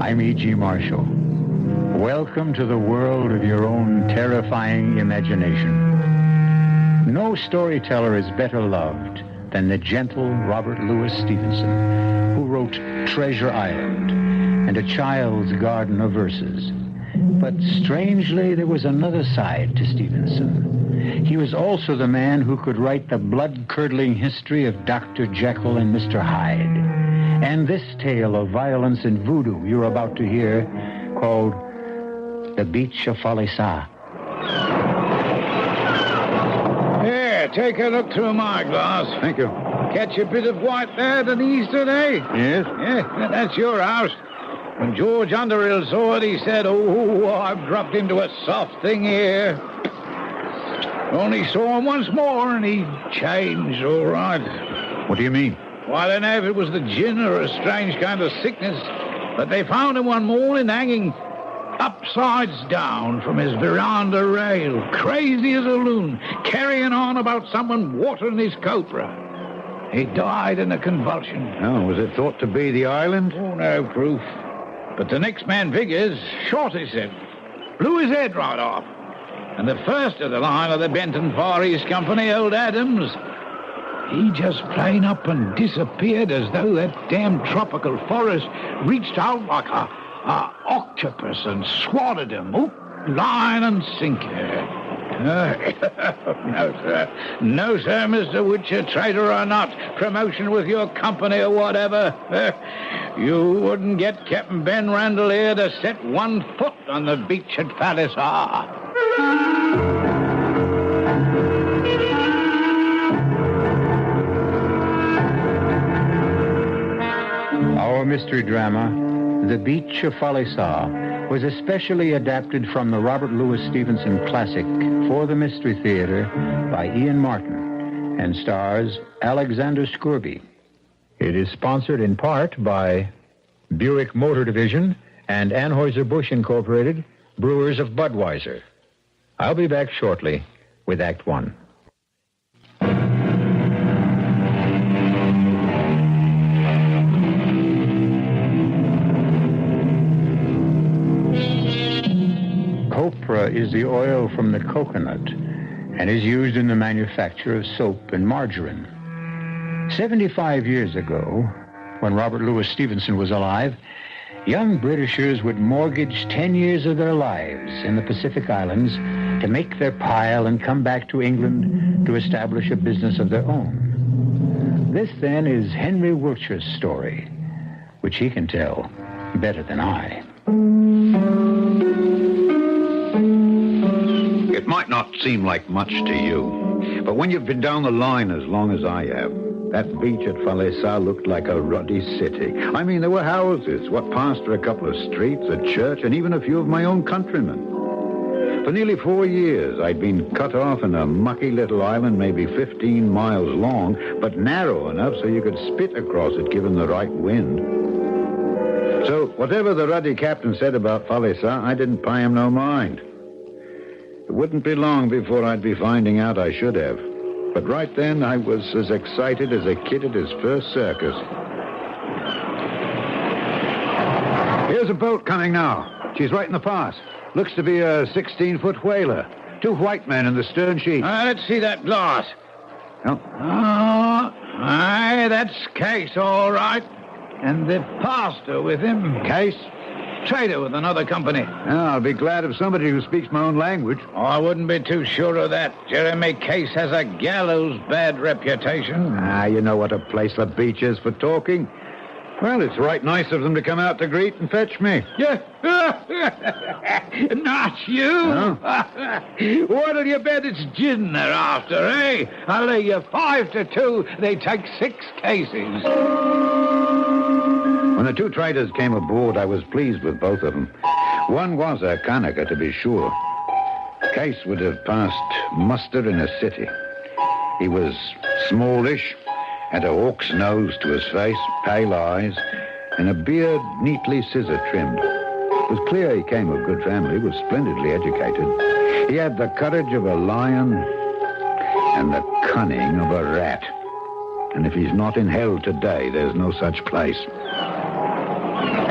I'm E.G. Marshall. Welcome to the world of your own terrifying imagination. No storyteller is better loved than the gentle Robert Louis Stevenson, who wrote Treasure Island and A Child's Garden of Verses. But strangely, there was another side to Stevenson. He was also the man who could write the blood-curdling history of Dr. Jekyll and Mr. Hyde. And this tale of violence and voodoo you're about to hear, called The Beach of Fisa. Here, take a look through my glass. Thank you. Catch a bit of white there at Easter Day? Yes? Yeah, that's your house. When George Underhill saw it, he said, "Oh, I've dropped into a soft thing here." Only saw him once more, and he changed all right. What do you mean? Well, I don't know if it was the gin or a strange kind of sickness, but they found him one morning hanging upsides down from his veranda rail, crazy as a loon, carrying on about someone watering his copra. He died in a convulsion. Oh, was it thought to be the island? Oh, no proof. But the next man figures shot his head, blew his head right off. And the first of the line of the Benton Far East Company, old Adams, he just plain up and disappeared as though that damn tropical forest reached out like a octopus and swatted him, hook, line, and sinker. No, sir. No, sir, Mr. Witcher, traitor or not, promotion with your company or whatever. You wouldn't get Captain Ben Randall here to set one foot on the beach at Fisa. Our mystery drama, The Beach of Fisa, was especially adapted from the Robert Louis Stevenson classic For the Mystery Theater by Ian Martin and stars Alexander Scourby. It is sponsored in part by Buick Motor Division and Anheuser-Busch Incorporated, brewers of Budweiser. I'll be back shortly with Act One. Copra is the oil from the coconut and is used in the manufacture of soap and margarine. 75 years ago, when Robert Louis Stevenson was alive, young Britishers would mortgage 10 years of their lives in the Pacific Islands to make their pile and come back to England to establish a business of their own. This, then, is Henry Wiltshire's story, which he can tell better than I. It might not seem like much to you, but when you've been down the line as long as I have, that beach at Fisa looked like a ruddy city. I mean, there were houses, what passed for a couple of streets, a church, and even a few of my own countrymen. For nearly 4 years, I'd been cut off in a mucky little island, maybe 15 miles long, but narrow enough so you could spit across it given the right wind. So whatever the ruddy captain said about Fisa, I didn't pay him no mind. It wouldn't be long before I'd be finding out I should have. But right then, I was as excited as a kid at his first circus. Here's a boat coming now. She's right in the pass. Looks to be a 16-foot whaler. 2 white men in the stern sheet. Let's see that glass. Oh. Aye, that's Case, all right. And the pastor with him. Case? Trader with another company. I'll be glad of somebody who speaks my own language. I wouldn't be too sure of that. Jeremy Case has a gallows bad reputation. You know what a place the beach is for talking. Well, it's right nice of them to come out to greet and fetch me. Yeah. Not you. No? What'll you bet it's gin they're after, eh? I'll lay you 5-2 they take 6 cases. When the 2 traders came aboard, I was pleased with both of them. One was a Kanaka, to be sure. Case would have passed muster in a city. He was smallish, had a hawk's nose to his face, pale eyes, and a beard neatly scissor-trimmed. It was clear he came of good family, was splendidly educated. He had the courage of a lion and the cunning of a rat. And if he's not in hell today, there's no such place.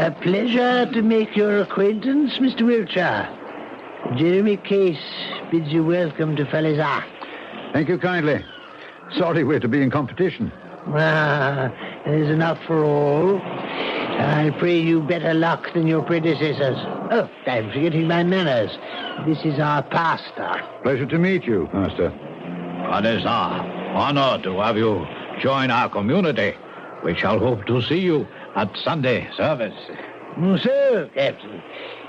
A pleasure to make your acquaintance, Mr. Wiltshire. Jeremy Case bids you welcome to Fisa. Thank you kindly. Sorry we're to be in competition. There's enough for all. I pray you better luck than your predecessors. Oh, I'm forgetting my manners. This is our pastor. Pleasure to meet you, Pastor. It is our honor to have you join our community. We shall hope to see you at Sunday service. So, Captain,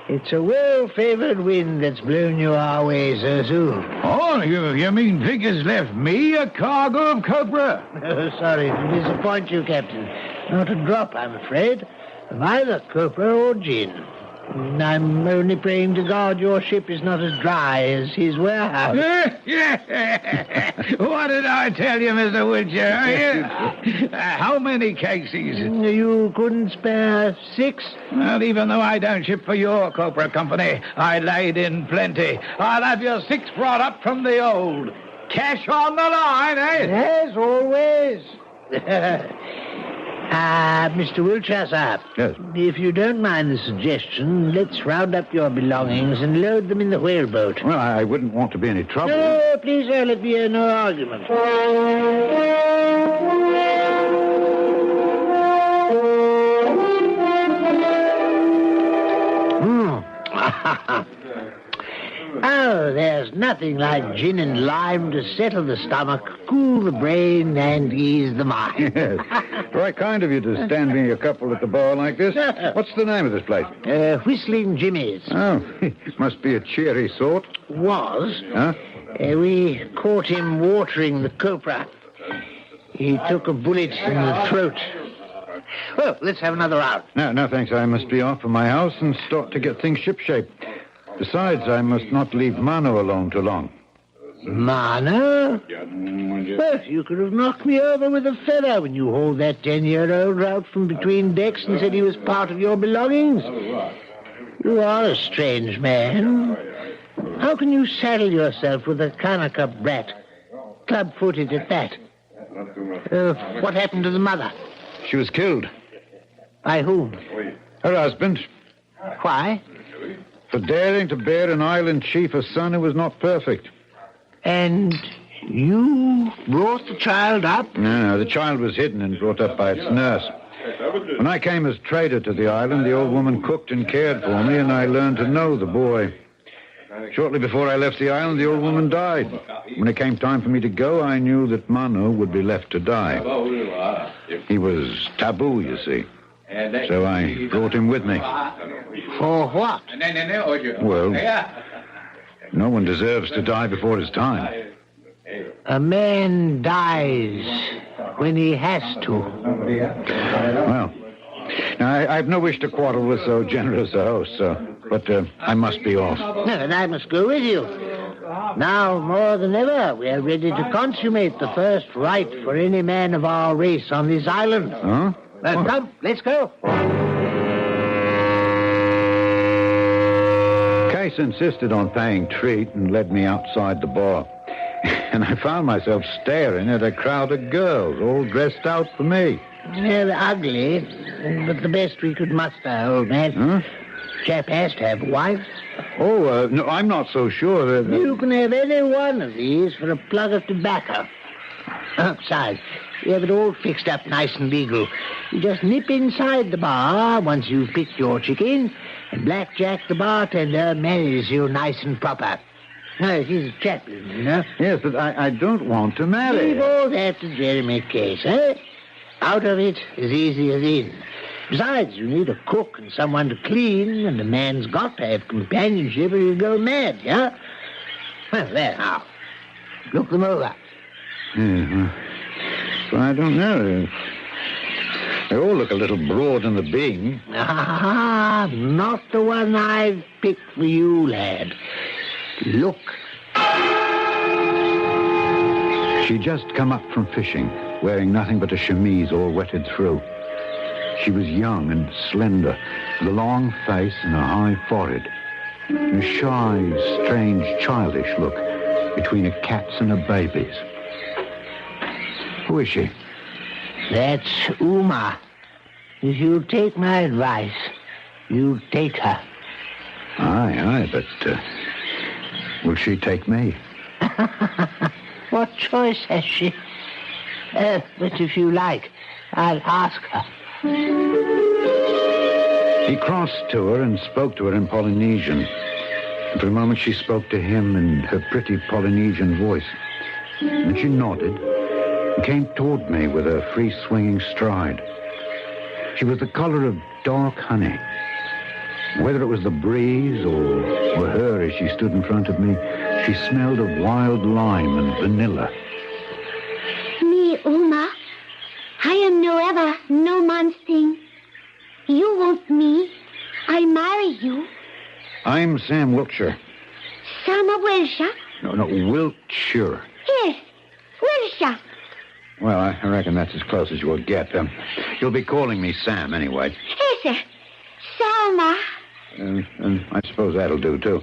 it's a well-favored wind that's blown you our way so soon. Oh, you mean Vic has left me a cargo of copra? Oh, sorry to disappoint you, Captain. Not a drop, I'm afraid, of either copra or gin. I'm only praying to God your ship is not as dry as his warehouse. What did I tell you, Mr. Wiltshire? How many cases? You couldn't spare 6? Well, even though I don't ship for your copra company, I laid in plenty. I'll have your 6 brought up from the old. Cash on the line, eh? Yes, always. Mr. Wiltshire, sir. Yes. If you don't mind the suggestion, let's round up your belongings and load them in the whaleboat. Well, I wouldn't want to be any trouble. No, please, sir, let me hear no argument. Oh, there's nothing like gin and lime to settle the stomach, cool the brain, and ease the mind. Yes. Right kind of you to stand me a couple at the bar like this. What's the name of this place? Whistling Jimmy's. Oh, must be a cheery sort. Was. Huh? We caught him watering the copra. He took a bullet in the throat. Well, let's have another round. No, thanks. I must be off from my house and start to get things shipshape. Besides, I must not leave Mano alone too long. Mano? Well, you could have knocked me over with a feather when you hauled that 10-year-old out from between decks and said he was part of your belongings. You are a strange man. How can you saddle yourself with a Kanaka brat? Club-footed at that. What happened to the mother? She was killed. By whom? Her husband. Why? For daring to bear an island chief a son who was not perfect. And you brought the child up? No, the child was hidden and brought up by its nurse. When I came as trader to the island, the old woman cooked and cared for me, and I learned to know the boy. Shortly before I left the island, the old woman died. When it came time for me to go, I knew that Mano would be left to die. He was taboo, you see. So I brought him with me. For what? Well, no one deserves to die before his time. A man dies when he has to. Well, now, I have no wish to quarrel with so generous a host, but I must be off. No, and I must go with you. Now, more than ever, we are ready to consummate the first rite for any man of our race on this island. Huh? Come, let's go. Case insisted on paying treat and led me outside the bar. And I found myself staring at a crowd of girls, all dressed out for me. They're ugly, but the best we could muster, old man. Huh? Chap has to have a wife. Oh, no, I'm not so sure that... You can have any one of these for a plug of tobacco. Besides, we have it all fixed up nice and legal. You just nip inside the bar once you've picked your chicken, and Blackjack the bartender marries you nice and proper. No, he's a chaplain, you know. Yes, but I don't want to marry. Leave all that to Jeremy Case, eh? Out of it as easy as in. Besides, you need a cook and someone to clean, and a man's got to have companionship or he'll go mad, yeah? Well, there now. Look them over. Yeah, well, I don't know. They all look a little broad in the beam. Ah, not the one I've picked for you, lad. Look. She'd just come up from fishing, wearing nothing but a chemise all wetted through. She was young and slender, with a long face and a high forehead. A shy, strange, childish look between a cat's and a baby's. Who is she? That's Uma. If you'll take my advice, You take her. Aye, but will she take me? What choice has she? But if you like, I'll ask her. He crossed to her and spoke to her in Polynesian. For a moment she spoke to him in her pretty Polynesian voice. And she nodded and came toward me with a free-swinging stride. She was the color of dark honey. Whether it was the breeze or her as she stood in front of me, she smelled of wild lime and vanilla. Me, Uma. I am no man's thing. You want me. I marry you. I'm Sam Wiltshire. Sam of Wiltshire? No, Wiltshire. Yes, Wiltshire. Well, I reckon that's as close as you'll get. You'll be calling me Sam anyway. Yes, sir. Selma. And I suppose that'll do, too.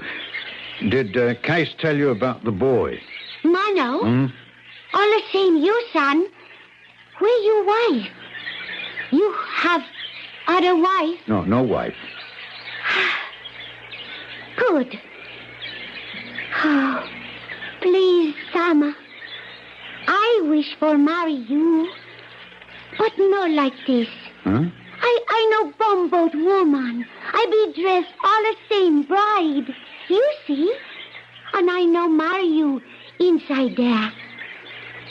Did Case tell you about the boy? Mano? Hmm? All the same, you, son. Where your wife? You have other wife? No wife. Good. Oh, please, Sama. I wish for marry you. But not like this. Huh? I know bumboat woman. I be dressed all the same bride. You see? And I know marry you inside there.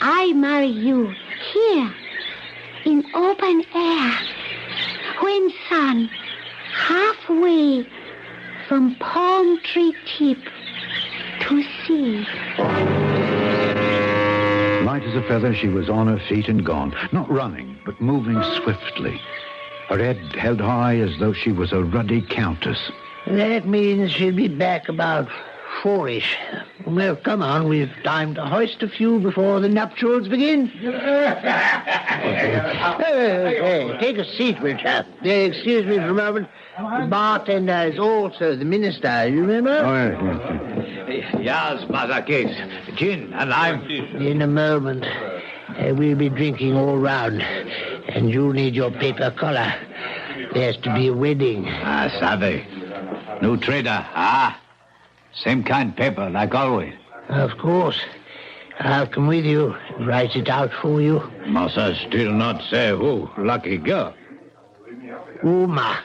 I marry you here in open air when sun halfway from palm tree tip to sea. Light as a feather, she was on her feet and gone. Not running, but moving swiftly. Her head held high as though she was a ruddy countess. That means she'll be back about 4-ish. Well, come on, we've time to hoist a few before the nuptials begin. Hey, take a seat, Wiltshire. Excuse me for a moment. The bartender is also the minister, you remember? Oh, yes. Yes, Mother Case. Gin and lime. In a moment. We'll be drinking all round. And you'll need your paper collar. There's to be a wedding. Savvy. New trader, Same kind paper, like always. Of course. I'll come with you and write it out for you. Massa still not say who. Lucky girl. Uma.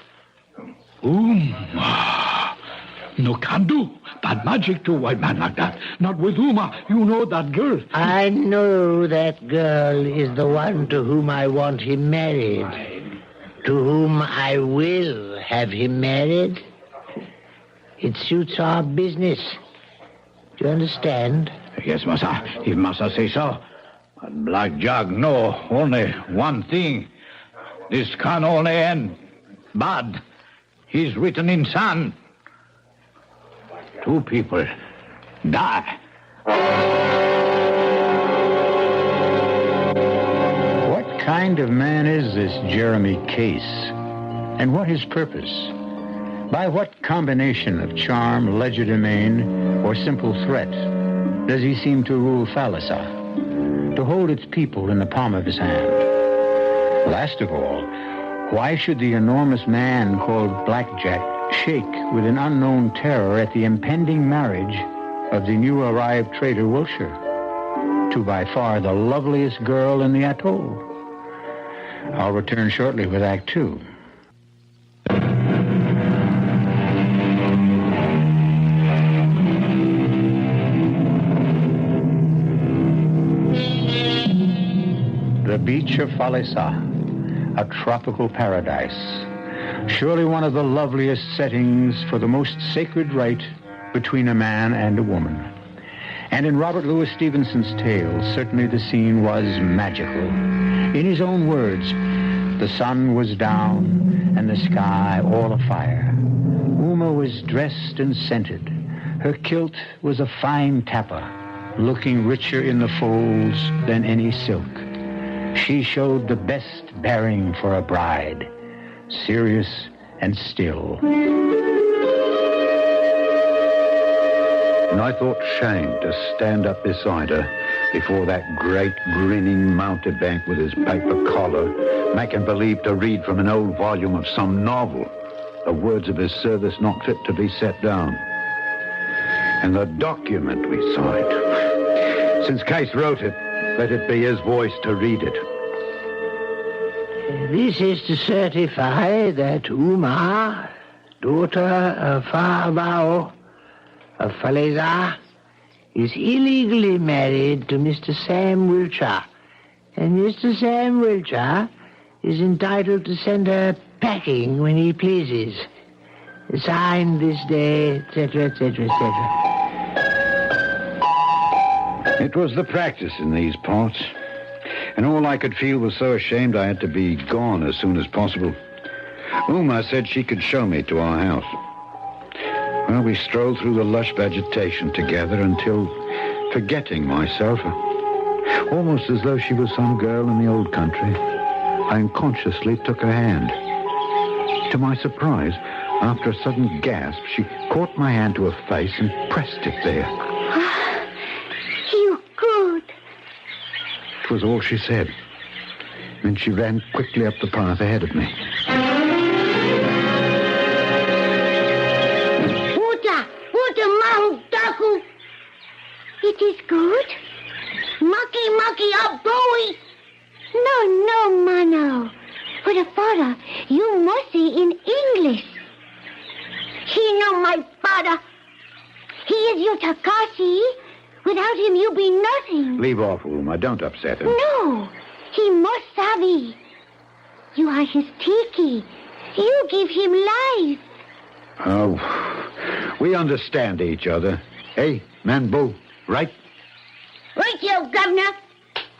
No can do. Bad magic to white man like that. Not with Uma. You know that girl. I know that girl is the one to whom I want him married. To whom I will have him married. It suits our business. Do you understand? Yes, Massa. If Massa say so. But Black Jug know only one thing. This can only end bad. He's written in sand. 2 people die. What kind of man is this Jeremy Case? And what his purpose? By what combination of charm, legerdemain, or simple threat does he seem to rule Fisa, to hold its people in the palm of his hand? Last of all, why should the enormous man called Blackjack shake with an unknown terror at the impending marriage of the new arrived trader Wiltshire to by far the loveliest girl in the atoll? I'll return shortly with Act 2. The Beach of Fisa, a tropical paradise. Surely one of the loveliest settings for the most sacred rite between a man and a woman. And in Robert Louis Stevenson's tale, certainly the scene was magical. In his own words, the sun was down and the sky all afire. Uma was dressed and scented. Her kilt was a fine tappa, looking richer in the folds than any silk. She showed the best bearing for a bride, serious and still. And I thought shame to stand up beside her before that great grinning mountebank with his paper collar, making believe to read from an old volume of some novel. of words of his service not fit to be set down. And the document we signed. Since Case wrote it, let it be his voice to read it. This is to certify that Uma, daughter of Final Vow of Fisa, is illegally married to Mr. Sam Wiltshire, and Mr. Sam Wiltshire is entitled to send her packing when he pleases. Signed this day, etc., etc., etc. It was the practice in these parts, and all I could feel was so ashamed I had to be gone as soon as possible. Uma said she could show me to our house. Well, we strolled through the lush vegetation together until, forgetting myself, almost as though she was some girl in the old country, I unconsciously took her hand. To my surprise, after a sudden gasp, she caught my hand to her face and pressed it there. You good. It was all she said. Then she ran quickly up the path ahead of me. Uta, mahu, taku. It is good. Maki, aboi. No, Mano. For the father, you must say in English. He know my father. He is your Takashi. Without him, you be nothing. Leave off, Uma. Don't upset him. No, he must savvy. You are his tiki. You give him life. Oh, we understand each other. Hey, Manbo, right? Right, you governor.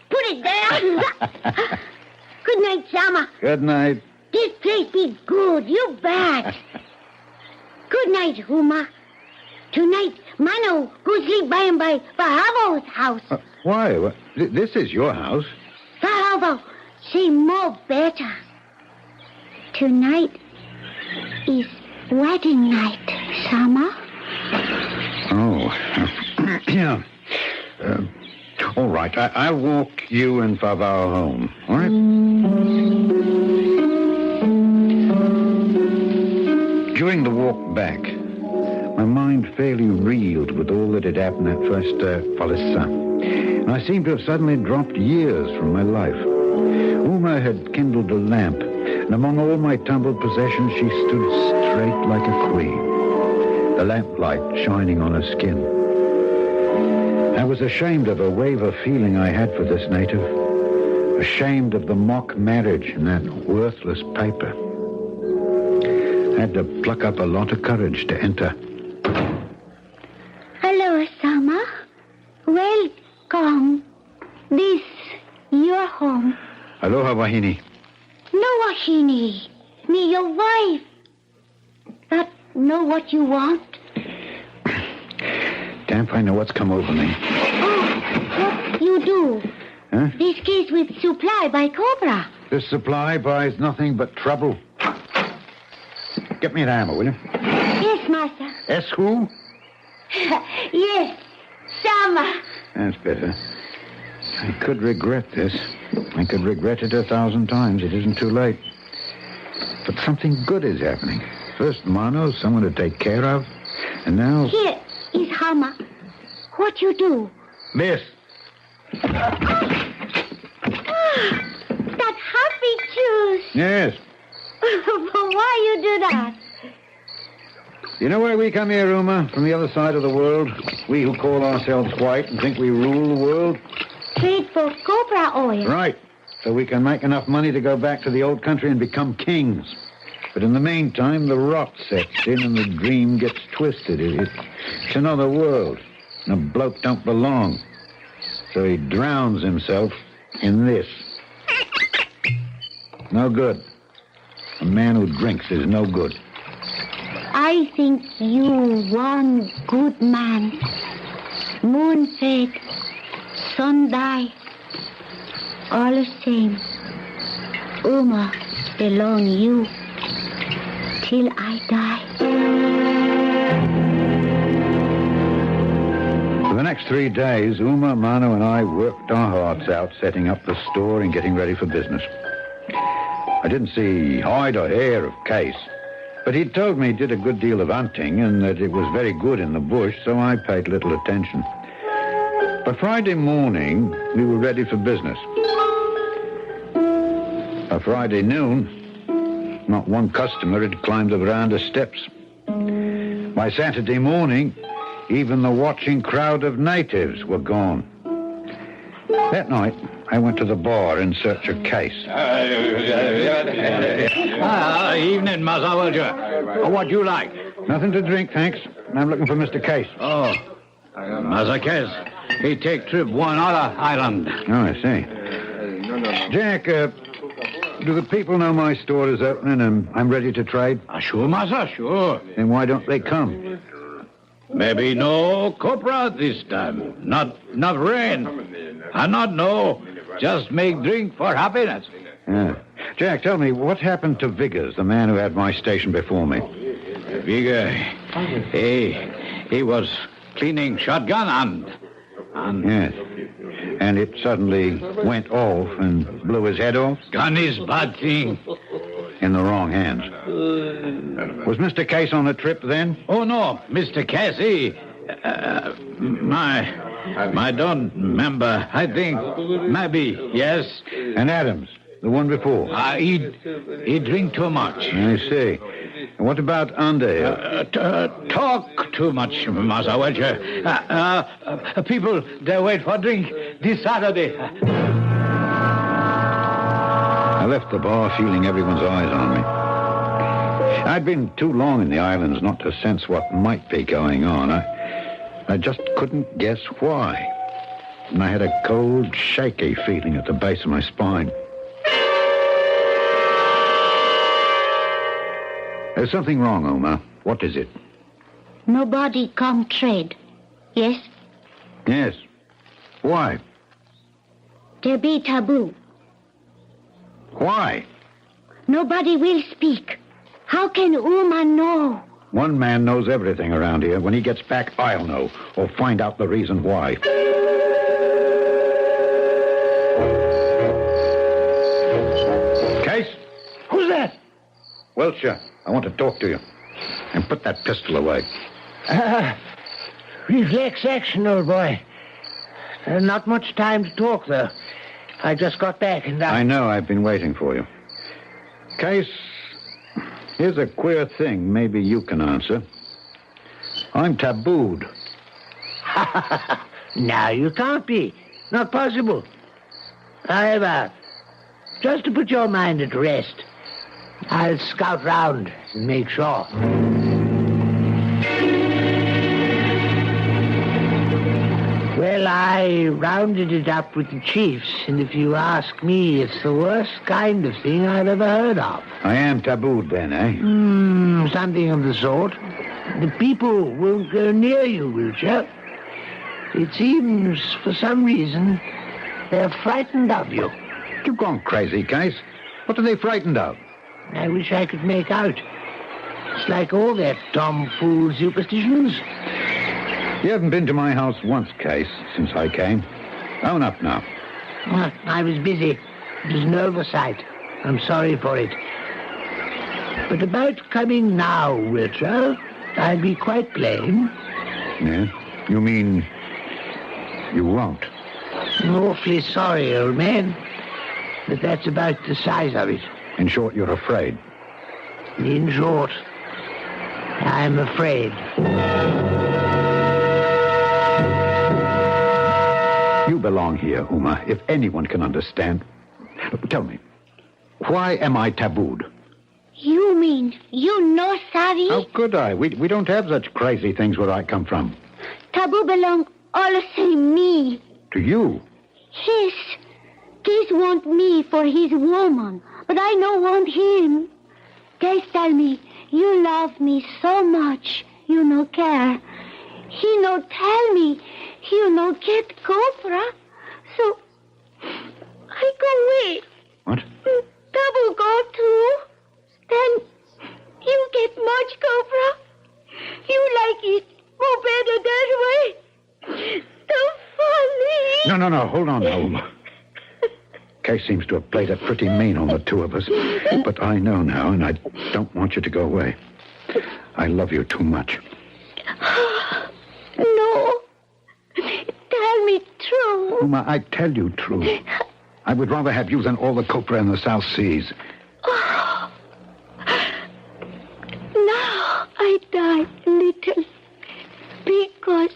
Put it there. Good night, Sama. Good night. This place be good. You bet. Good night, Uma. Tonight, Mano go sleep by and by Fahavo's house. Why? This is your house. Fahavo, say more better. Tonight is wedding night, Sama. Oh. Yeah. All right. I'll walk you and Favao home. All right? During the walk back, my mind fairly reeled with all that had happened that first Fisa. And I seemed to have suddenly dropped years from my life. Uma had kindled a lamp, and among all my tumbled possessions, she stood straight like a queen, the lamplight shining on her skin. I was ashamed of a wave of feeling I had for this native, ashamed of the mock marriage and that worthless paper. I had to pluck up a lot of courage to enter. Hello, Sama. Welcome. This, your home. Aloha, Wahini. No, Wahini. Me, your wife. But know what you want? Damn if I know what's come over me. Oh, what you do? Huh? This case with supply by Cobra. This supply buys nothing but trouble. Get me an hammer, will you? Yes, master. S who? Yes, Sama. That's better. I could regret this. I could regret it 1,000 times. It isn't too late. But something good is happening. First, Mano, someone to take care of. And now... Here is Hama. What you do? Miss. That happy juice. Yes. Why you do that? You know why we come here, Uma? From the other side of the world? We who call ourselves white and think we rule the world? Trade for cobra oil. Right. So we can make enough money to go back to the old country and become kings. But in the meantime, the rot sets in and the dream gets twisted. It's another world. And a bloke don't belong. So he drowns himself in this. No good. A man who drinks is no good. I think you one good man. Moon fade, sun die. All the same. Uma belong you till I die. For the next 3 days, Uma, Mano, and I worked our hearts out setting up the store and getting ready for business. I didn't see hide or hair of Case, But he told me he did a good deal of hunting and that it was very good in the bush, so I paid little attention. But Friday morning, we were ready for business. By Friday noon, not one customer had climbed the veranda steps. By Saturday morning, even the watching crowd of natives were gone. That night, I went to the bar in search of Case. Evening, Massa Wilcher. What you like? Nothing to drink, thanks. I'm looking for Mr. Case. Oh, Massa Case. He take trip one other island. Oh, I see. Jack, do the people know my store is opening and I'm ready to trade? Sure, Massa, sure. Then why don't they come? Maybe no copra this time. Not rain. And not no. Just make drink for happiness. Yeah. Jack, tell me, what happened to Viggers, the man who had my station before me? Vigor, he was cleaning shotgun and... Yes. And it suddenly went off and blew his head off? Gun is bad thing. In the wrong hands. Was Mr. Case on the trip then? Oh, no. Mr. Casey. I don't remember. I think maybe, yes. And Adams, the one before? He drink too much. I see. And what about Underhill? Talk too much, Massa Welcher. People, they wait for drink this Saturday. I left the bar feeling everyone's eyes on me. I'd been too long in the islands not to sense what might be going on. I just couldn't guess why. And I had a cold, shaky feeling at the base of my spine. There's something wrong, Omar. What is it? Nobody come trade. Yes? Yes. Why? There be taboo. Why? Nobody will speak. How can Uma know? One man knows everything around here. When he gets back, I'll know, or find out the reason why. Case? Who's that? Welcher, I want to talk to you. And put that pistol away. Reflex action, old boy. Not much time to talk, though. I just got back and I know. I've been waiting for you. Case, here's a queer thing maybe you can answer. I'm tabooed. No, you can't be. Not possible. However, just to put your mind at rest, I'll scout round and make sure. Well, I rounded it up with the chiefs, and if you ask me, it's the worst kind of thing I've ever heard of. I am tabooed then, eh? Something of the sort. The people won't go near you, Wilcher. It seems, for some reason, they're frightened of you. You've gone crazy, Case. What are they frightened of? I wish I could make out. It's like all their tomfool superstitions. You haven't been to my house once, Case, since I came. Own up now. I was busy. It was an oversight. I'm sorry for it. But about coming now, Wilcher, I'll be quite plain. Yeah? You mean you won't? I'm awfully sorry, old man. But that's about the size of it. In short, you're afraid. In short, I'm afraid. You belong here, Uma, if anyone can understand. Tell me, why am I tabooed? You mean you know, Sari? How could I? We don't have such crazy things where I come from. Taboo belong all the same me. To you? Yes. Case want me for his woman, but I no want him. Case tell me, you love me so much, you no care. He no tell me, you no get copra. So, I go away. What? Taboo go too. Then, you get much copra. You like it more better that way. So funny. No. Hold on now, Uma. Case seems to have played it pretty mean on the two of us. But I know now, and I don't want you to go away. I love you too much. No. Tell me true. Uma, I tell you true. I would rather have you than all the copra in the South Seas. Oh. Now I die little because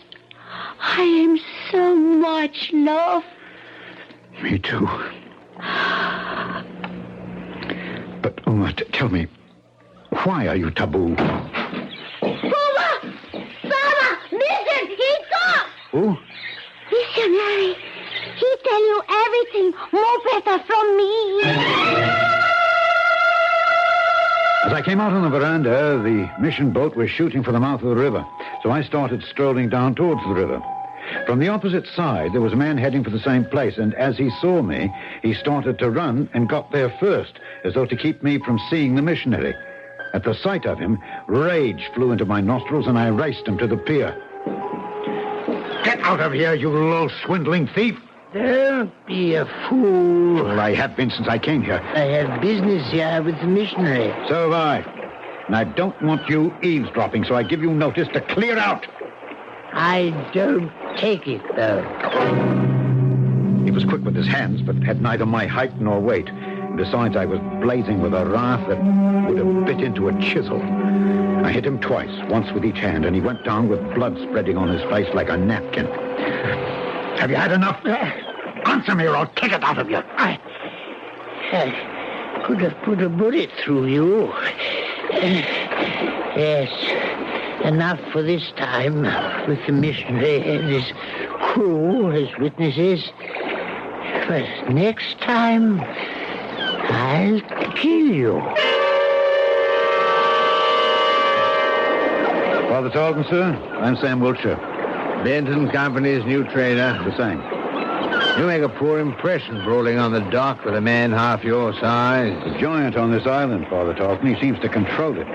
I am so much loved. Me too. But, Uma, tell me, why are you taboo? Baba! Baba! Listen! He talks! Who? Missionary, he tell you everything more better from me. As I came out on the veranda, the mission boat was shooting for the mouth of the river, so I started strolling down towards the river. From the opposite side, there was a man heading for the same place, and as he saw me, he started to run and got there first, as though to keep me from seeing the missionary. At the sight of him, rage flew into my nostrils, and I raced him to the pier. Get out of here, you low swindling thief! Don't be a fool. Well, I have been since I came here. I have business here with the missionary. So have I. And I don't want you eavesdropping, so I give you notice to clear out. I don't take it, though. He was quick with his hands, but had neither my height nor weight. Besides, I was blazing with a wrath that would have bit into a chisel. I hit him twice, once with each hand, and he went down with blood spreading on his face like a napkin. Have you had enough? Answer me or I'll kick it out of you. I could have put a bullet through you. Yes, enough for this time with the missionary and his crew as witnesses. But next time, I'll kill you. Father Talton, sir. I'm Sam Wiltshire. Benton Company's new trader. The same. You make a poor impression rolling on the dock with a man half your size. A giant on this island, Father Talton. He seems to control it.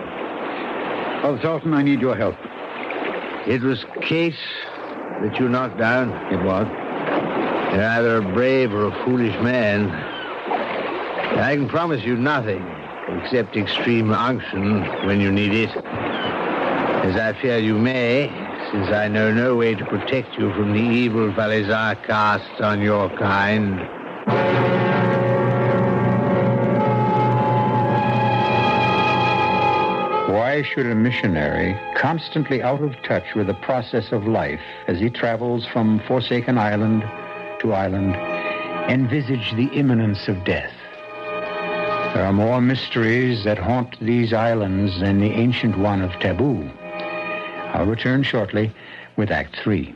Father Talton, I need your help. It was Case that you knocked down. It was. You're either a brave or a foolish man. I can promise you nothing except extreme unction when you need it. As I fear you may, since I know no way to protect you from the evil Falisar casts on your kind. Why should a missionary, constantly out of touch with the process of life as he travels from forsaken island to island, envisage the imminence of death? There are more mysteries that haunt these islands than the ancient one of taboo. I'll return shortly with Act 3.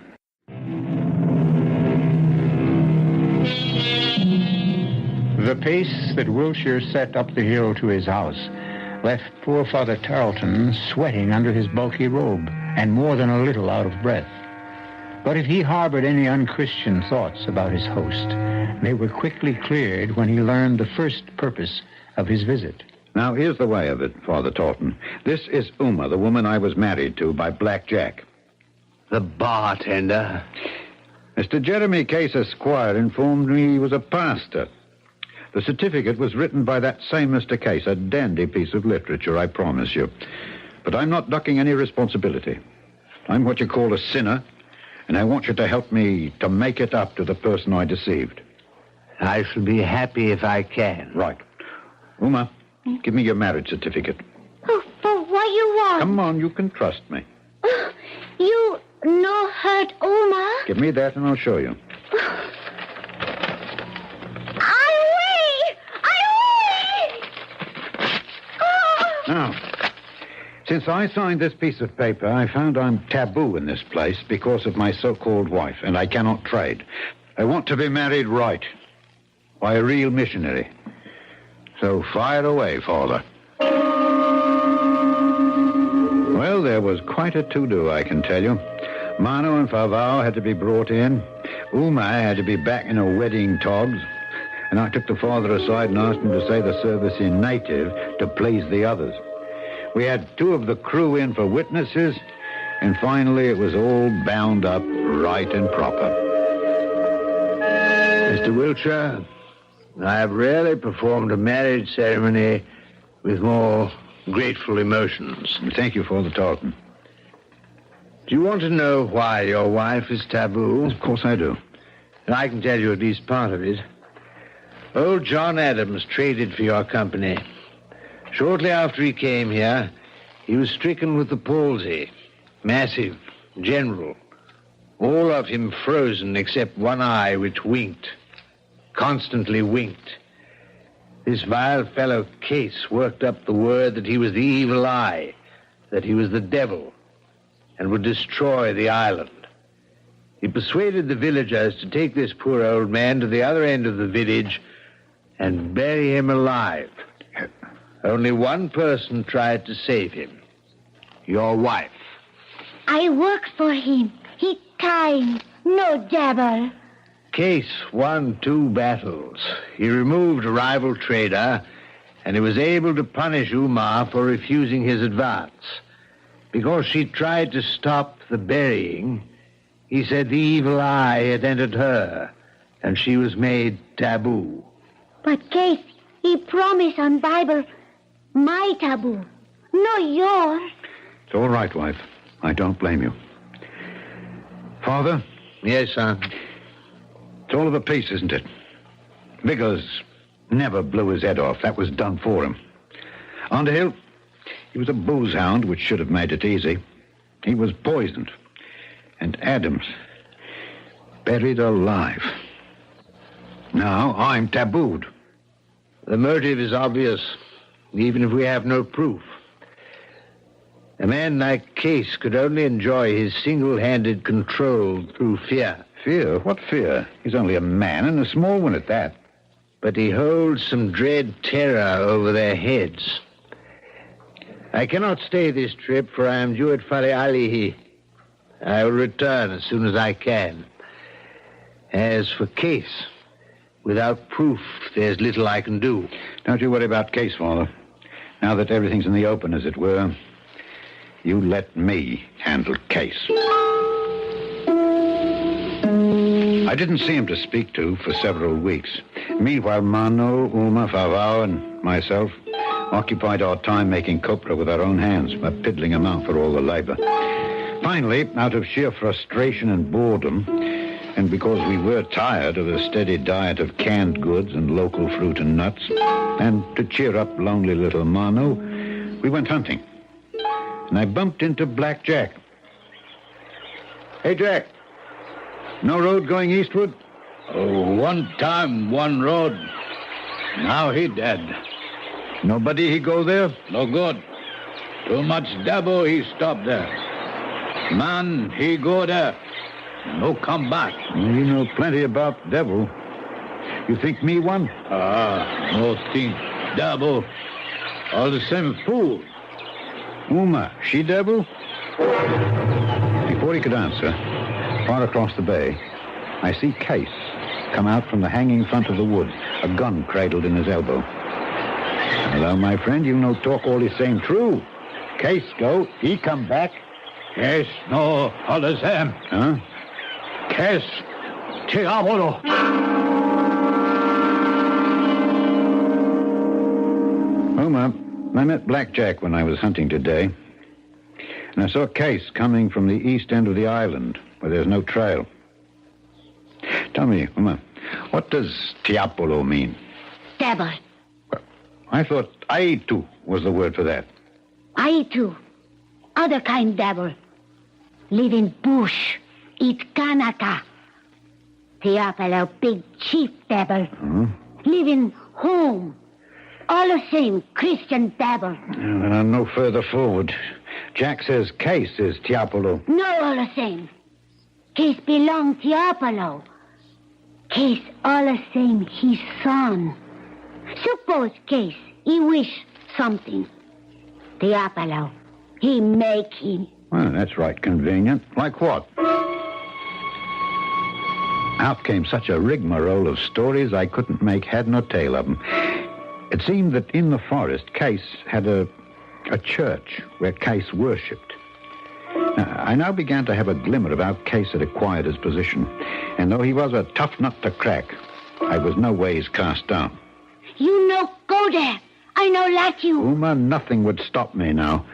The pace that Wiltshire set up the hill to his house left poor Father Tarleton sweating under his bulky robe and more than a little out of breath. But if he harbored any unchristian thoughts about his host, they were quickly cleared when he learned the first purpose of his visit. Now, here's the way of it, Father Talton. This is Uma, the woman I was married to by Black Jack. The bartender. Mr. Jeremy Case, Esquire, informed me he was a pastor. The certificate was written by that same Mr. Case, a dandy piece of literature, I promise you. But I'm not ducking any responsibility. I'm what you call a sinner, and I want you to help me to make it up to the person I deceived. I shall be happy if I can. Right. Uma, give me your marriage certificate. Oh, for what you want? Come on, you can trust me. You no hurt Uma? Give me that and I'll show you. Now, since I signed this piece of paper, I found I'm taboo in this place because of my so-called wife, and I cannot trade. I want to be married right, by a real missionary. So fire away, Father. Well, there was quite a to-do, I can tell you. Mano and Favao had to be brought in. Uma had to be back in her wedding togs. And I took the father aside and asked him to say the service in native to please the others. We had 2 of the crew in for witnesses, and finally it was all bound up right and proper. Mr. Wiltshire, I have rarely performed a marriage ceremony with more grateful emotions. Thank you for all the talking. Do you want to know why your wife is taboo? Of course I do. I can tell you at least part of it. Old John Adams traded for your company. Shortly after he came here, he was stricken with the palsy. Massive, general. All of him frozen except one eye which winked. Constantly winked. This vile fellow Case worked up the word that he was the evil eye, that he was the devil, and would destroy the island. He persuaded the villagers to take this poor old man to the other end of the village and bury him alive. Only one person tried to save him. Your wife. I worked for him. He kind, no devil. Case won 2 battles. He removed a rival trader, and he was able to punish Uma for refusing his advance. Because she tried to stop the burying, he said the evil eye had entered her, and she was made taboo. But Case, he promised on Bible, my taboo, no yours. It's all right, wife. I don't blame you. Father? Yes, son. It's all of a piece, isn't it? Vickers never blew his head off. That was done for him. Underhill, he was a booze hound, which should have made it easy. He was poisoned. And Adams, buried alive. Now I'm tabooed. The motive is obvious, even if we have no proof. A man like Case could only enjoy his single-handed control through fear. Fear? What fear? He's only a man, and a small one at that. But he holds some dread terror over their heads. I cannot stay this trip, for I am due at Falealihi. I will return as soon as I can. As for Case, without proof, there's little I can do. Don't you worry about Case, Father. Now that everything's in the open, as it were, you let me handle Case. I didn't see him to speak to for several weeks. Meanwhile, Mano, Uma, Favao, and myself occupied our time making copra with our own hands, a piddling amount for all the labor. Finally, out of sheer frustration and boredom, and because we were tired of a steady diet of canned goods and local fruit and nuts, and to cheer up lonely little Mano, we went hunting. And I bumped into Black Jack. Hey, Jack. No road going eastward? Oh, one time, one road. Now he dead. Nobody he go there? No good. Too much devil he stop there. Man, he go there. No come back. You know plenty about devil. You think me one? No think devil. All the same fool. Uma, she devil? Before he could answer, far across the bay, I see Case come out from the hanging front of the woods, a gun cradled in his elbow. Hello, my friend, you no talk all the same true. Case go, he come back. Case no, all the same. Huh? Case, Tiabolo. Uma, I met Black Jack when I was hunting today. And I saw Case coming from the east end of the island, where there's no trail. Tell me, Uma, what does Tiapolo mean? Devil. Well, I thought Aitu was the word for that. I too. Other kind devil. Live in bush. Eat kanaka. Theopalo, big chief devil. Live in home. All the same, Christian devil. No further forward. Jack says Case is Tiapolo. No, all the same. Case belong Tiapolo. Case all the same, his son. Suppose Case, he wish something. Tiapolo, he make him. Well, that's right convenient. Like what? Out came such a rigmarole of stories I couldn't make head nor tail of them. It seemed that in the forest, Case had a church where Case worshipped. I now began to have a glimmer of how Case had acquired his position. And though he was a tough nut to crack, I was no ways cast down. You no go there. I no let you. Uma, nothing would stop me now.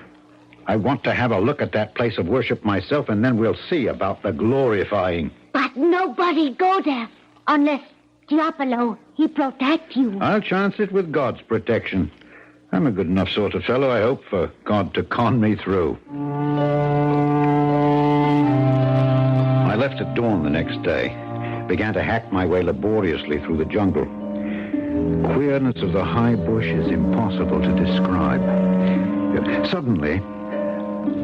I want to have a look at that place of worship myself, and then we'll see about the glorifying. But nobody go there unless Diablo, he protect you. I'll chance it with God's protection. I'm a good enough sort of fellow, I hope, for God to con me through. I left at dawn the next day. Began to hack my way laboriously through the jungle. Queerness of the high bush is impossible to describe. Suddenly,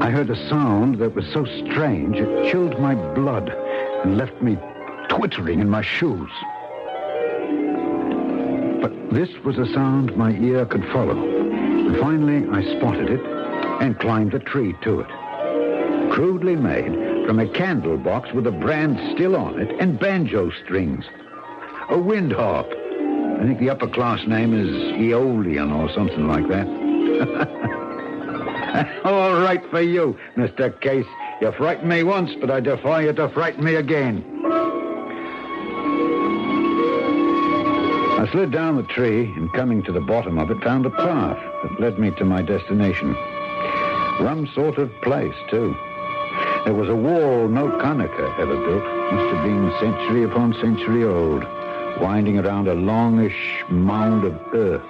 I heard a sound that was so strange it chilled my blood and left me twittering in my shoes. But this was a sound my ear could follow. And finally, I spotted it and climbed a tree to it. Crudely made from a candle box with a brand still on it and banjo strings. A wind harp. I think the upper class name is Aeolian or something like that. All right for you, Mr. Case. You frightened me once, but I defy you to frighten me again. I slid down the tree and, coming to the bottom of it, found a path that led me to my destination. Rum sort of place, too. There was a wall no Kanaka ever built. Must have been century upon century old, winding around a longish mound of earth.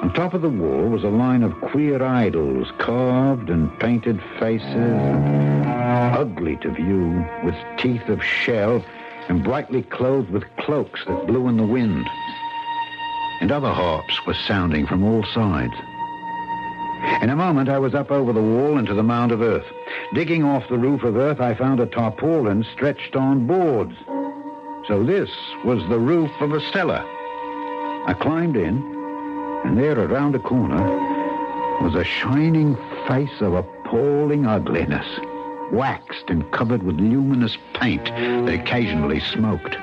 On top of the wall was a line of queer idols, carved and painted faces, and ugly to view, with teeth of shell, and brightly clothed with cloaks that blew in the wind. And other harps were sounding from all sides. In a moment, I was up over the wall into the mound of earth. Digging off the roof of earth, I found a tarpaulin stretched on boards. So this was the roof of a cellar. I climbed in, and there, around a corner, was a shining face of appalling ugliness, waxed and covered with luminous paint that occasionally smoked.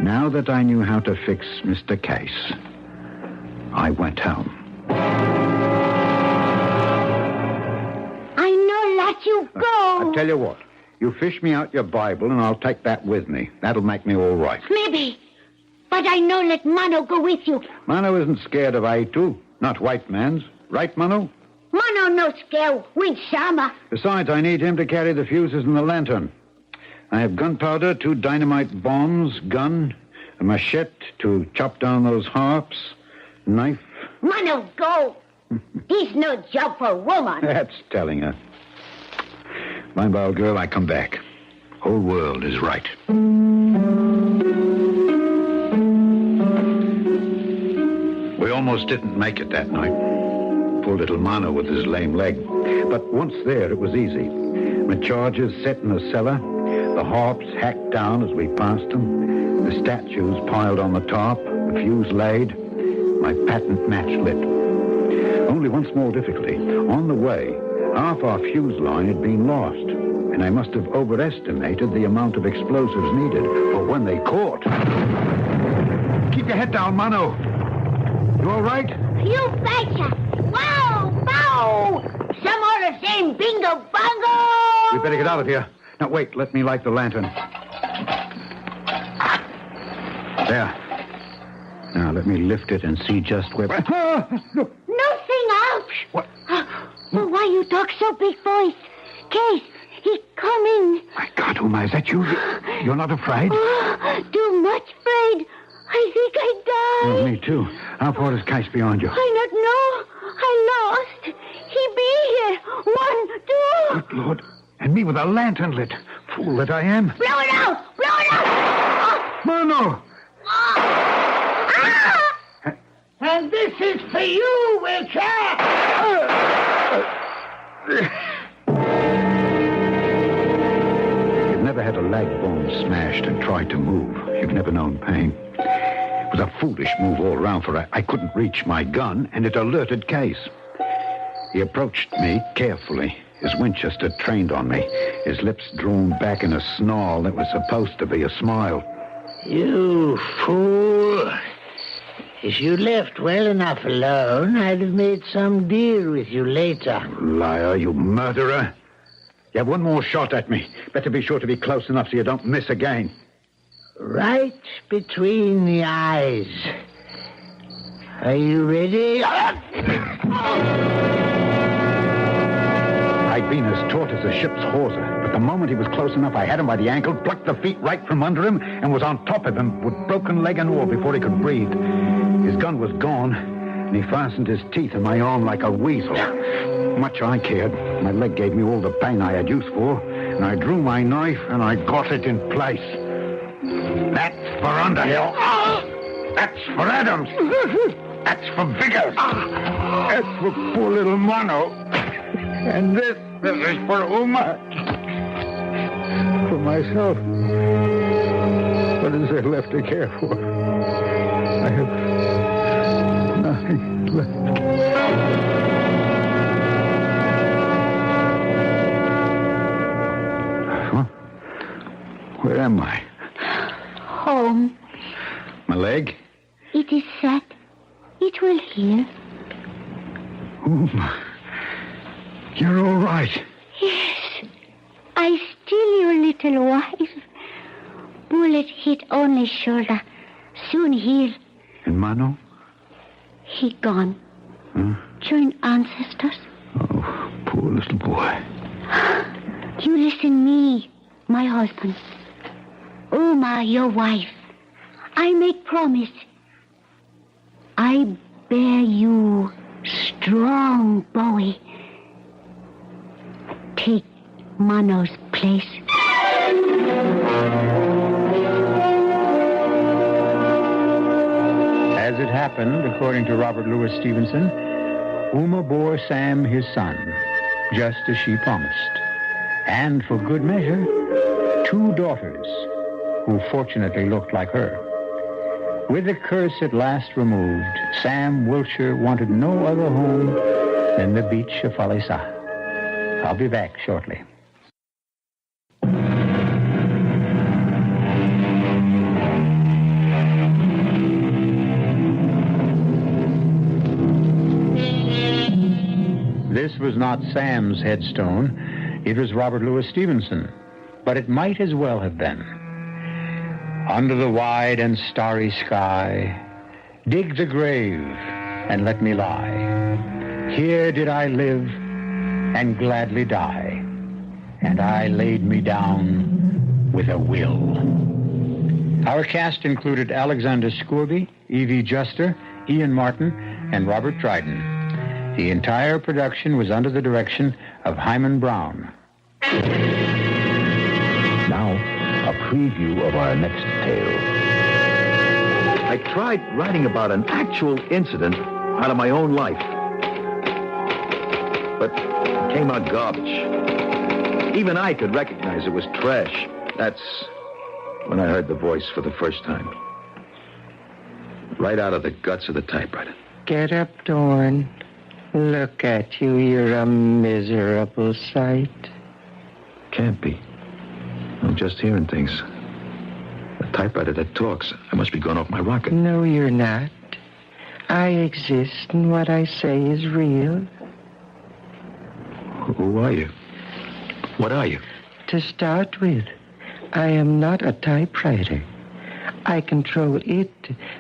Now that I knew how to fix Mr. Case, I went home. I no let you go. I'll tell you what. You fish me out your Bible, and I'll take that with me. That'll make me all right. Maybe. But I no let Mano go with you. Mano isn't scared of Aitu. Not white man's. Right, Mano? Mano no scare with Sama. Besides, I need him to carry the fuses and the lantern. I have gunpowder, 2 dynamite bombs, gun, a machete to chop down those harps, knife. Mano, go. He's no job for a woman. That's telling her. Mind, old girl, I come back. Whole world is right. We almost didn't make it that night. Poor little Mano with his lame leg. But once there, it was easy. My charges set in the cellar, the harps hacked down as we passed them, the statues piled on the top, the fuse laid, my patent match lit. Only one small difficulty. On the way, half our fuse line had been lost, and I must have overestimated the amount of explosives needed for when they caught. Keep your head down, Mano. You all right? You betcha. Wow, bow. Some more the same bingo bongo. We better get out of here. Now, wait. Let me light the lantern. There. Now, let me lift it and see just where... Nothing out. What? Well, why you talk so big voice? Case, he's coming. My God, Uma, is that you? You're not afraid? Oh, too much afraid. I think I died. Oh, me too. How far is Case beyond you? I not know. I lost. He be here. 1, 2. Good Lord. And me with a lantern lit. Fool that I am. Blow it out. Blow it out. Mano! And this is for you, Witcher! You've never had a leg bone smashed and tried to move. You've never known pain. It was a foolish move all round, for I couldn't reach my gun, and it alerted Case. He approached me carefully, his Winchester trained on me, his lips drawn back in a snarl that was supposed to be a smile. You fool. If you left well enough alone, I'd have made some deal with you later. Liar, you murderer. You have one more shot at me. Better be sure to be close enough so you don't miss again. Right between the eyes. Are you ready? I'd been as taut as a ship's hawser, but the moment he was close enough, I had him by the ankle, plucked the feet right from under him, and was on top of him with broken leg and all before he could breathe. His gun was gone, and he fastened his teeth in my arm like a weasel. Much I cared. My leg gave me all the pain I had use for, and I drew my knife, and I got it in place. That's for Underhill. That's for Adams. That's for Vickers. That's for poor little Mono. And this is for Uma. For myself. What is there left to care for? I have nothing left. Huh? Where am I? Home. My leg? It is set. It will heal. Uma. You're all right. Yes. I still your little wife. Bullet hit only shoulder. Soon heal. And Mano? He gone. Huh? Join ancestors. Oh, poor little boy. You listen me, my husband. Uma, your wife. I make promise. I bear you strong Bowie. Take Mano's place. As it happened, according to Robert Louis Stevenson, Uma bore Sam his son, just as she promised. And for good measure, 2 daughters, who fortunately looked like her. With the curse at last removed, Sam Wiltshire wanted no other home than the Beach of Fisa. I'll be back shortly. This was not Sam's headstone. It was Robert Louis Stevenson. But it might as well have been. Under the wide and starry sky, dig the grave and let me lie. Here did I live and gladly die, and I laid me down with a will. Our cast included Alexander Scourby, Evie Juster, Ian Martin, and Robert Dryden. The entire production was under the direction of Hyman Brown. Now, a preview of our next tale. I tried writing about an actual incident out of my own life. But it came out garbage. Even I could recognize it was trash. That's when I heard the voice for the first time. Right out of the guts of the typewriter. Get up, Dorn. Look at you. You're a miserable sight. Can't be. I'm just hearing things. A typewriter that talks. I must be going off my rocket. No, you're not. I exist, and what I say is real. Who are you? What are you? To start with, I am not a typewriter. I control it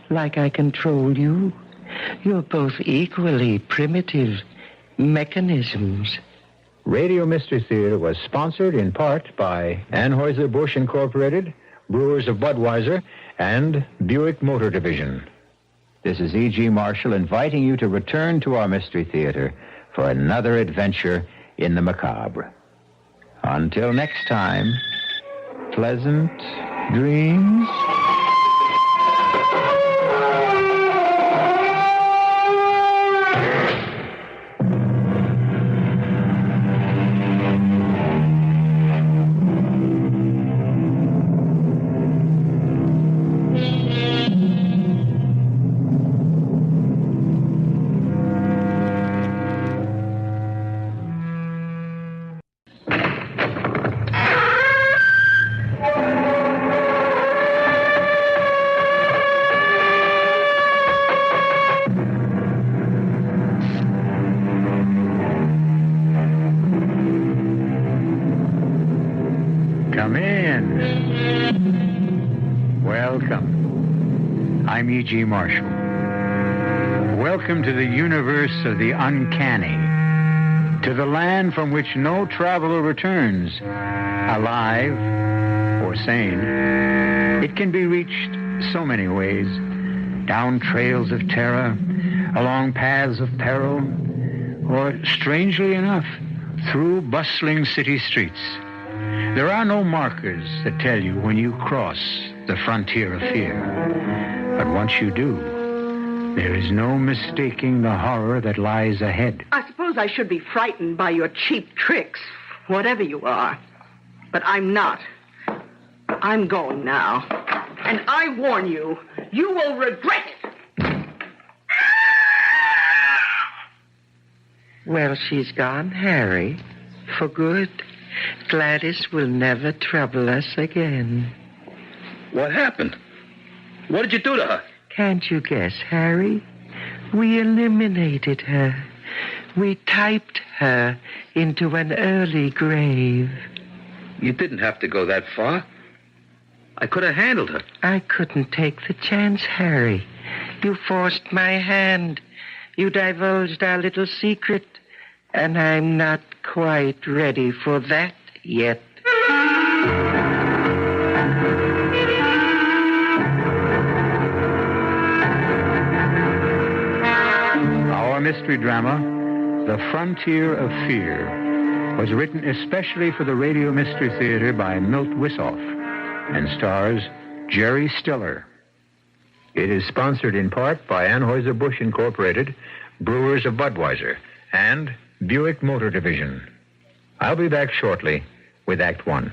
like I control you. You're both equally primitive mechanisms. Radio Mystery Theater was sponsored in part by Anheuser-Busch Incorporated, Brewers of Budweiser, and Buick Motor Division. This is E.G. Marshall inviting you to return to our Mystery Theater for another adventure in the macabre. Until next time, pleasant dreams. Come in. Welcome. I'm E.G. Marshall. Welcome to the universe of the uncanny, to the land from which no traveler returns, alive or sane. It can be reached so many ways, down trails of terror, along paths of peril, or, strangely enough, through bustling city streets. There are no markers that tell you when you cross the frontier of fear. But once you do, there is no mistaking the horror that lies ahead. I suppose I should be frightened by your cheap tricks, whatever you are. But I'm not. I'm going now. And I warn you, you will regret it. Well, she's gone, Harry. For good. Gladys will never trouble us again. What happened? What did you do to her? Can't you guess, Harry? We eliminated her. We typed her into an early grave. You didn't have to go that far. I could have handled her. I couldn't take the chance, Harry. You forced my hand. You divulged our little secret. And I'm not quite ready for that yet. Our mystery drama, The Frontier of Fear, was written especially for the Radio Mystery Theater by Milt Wissoff and stars Jerry Stiller. It is sponsored in part by Anheuser-Busch Incorporated, Brewers of Budweiser, and Buick Motor Division. I'll be back shortly with Act One.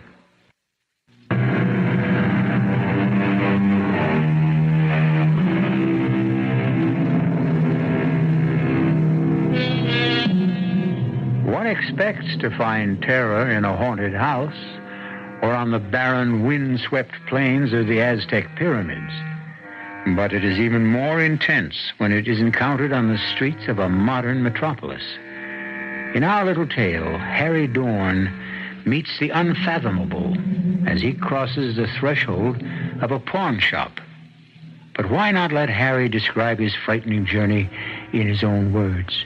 One expects to find terror in a haunted house or on the barren, wind-swept plains of the Aztec pyramids. But it is even more intense when it is encountered on the streets of a modern metropolis. In our little tale, Harry Dorn meets the unfathomable as he crosses the threshold of a pawn shop. But why not let Harry describe his frightening journey in his own words?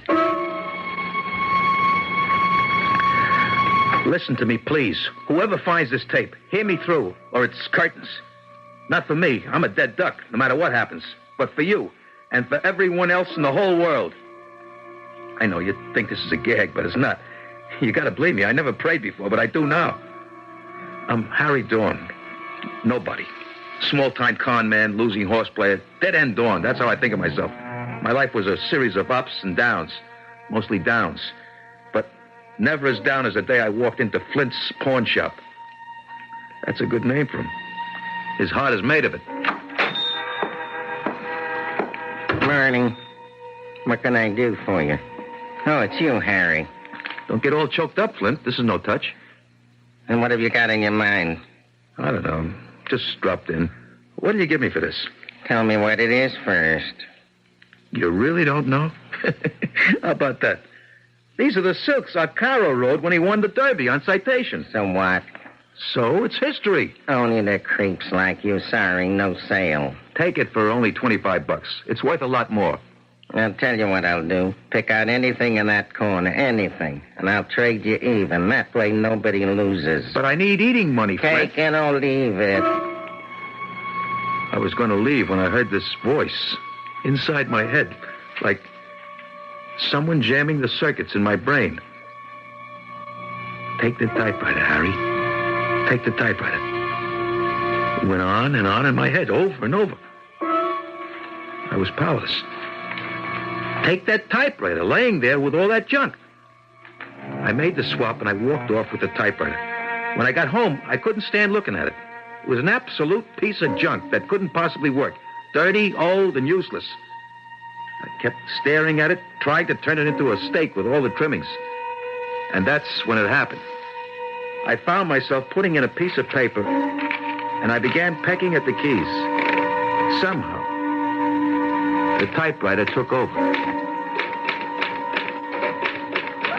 Listen to me, please. Whoever finds this tape, hear me through, or it's curtains. Not for me. I'm a dead duck, no matter what happens. But for you, and for everyone else in the whole world. I know you think this is a gag, but it's not. You gotta believe me. I never prayed before, but I do now. I'm Harry Dorn. Nobody. Small-time con man, losing horse player, dead-end Dorn. That's how I think of myself. My life was a series of ups and downs. Mostly downs. But never as down as the day I walked into Flint's pawn shop. That's a good name for him. His heart is made of it. Morning. What can I do for you? Oh, it's you, Harry. Don't get all choked up, Flint. This is no touch. And what have you got in your mind? I don't know. Just dropped in. What do you give me for this? Tell me what it is first. You really don't know? How about that? These are the silks Arcaro rode when he won the Derby on citation. So what? So it's history. Only the creeps like you, sorry, no sale. Take it for only $25. It's worth a lot more. I'll tell you what I'll do. Pick out anything in that corner, anything, and I'll trade you even. That way nobody loses. But I need eating money, Flint. Take it or leave it. I was going to leave when I heard this voice inside my head, like someone jamming the circuits in my brain. Take the typewriter, Harry. Take the typewriter. It went on and on in my head, over and over. I was powerless. Take that typewriter, laying there with all that junk. I made the swap and I walked off with the typewriter. When I got home, I couldn't stand looking at it. It was an absolute piece of junk that couldn't possibly work. Dirty, old, and useless. I kept staring at it, trying to turn it into a steak with all the trimmings. And that's when it happened. I found myself putting in a piece of paper, and I began pecking at the keys. Somehow, the typewriter took over.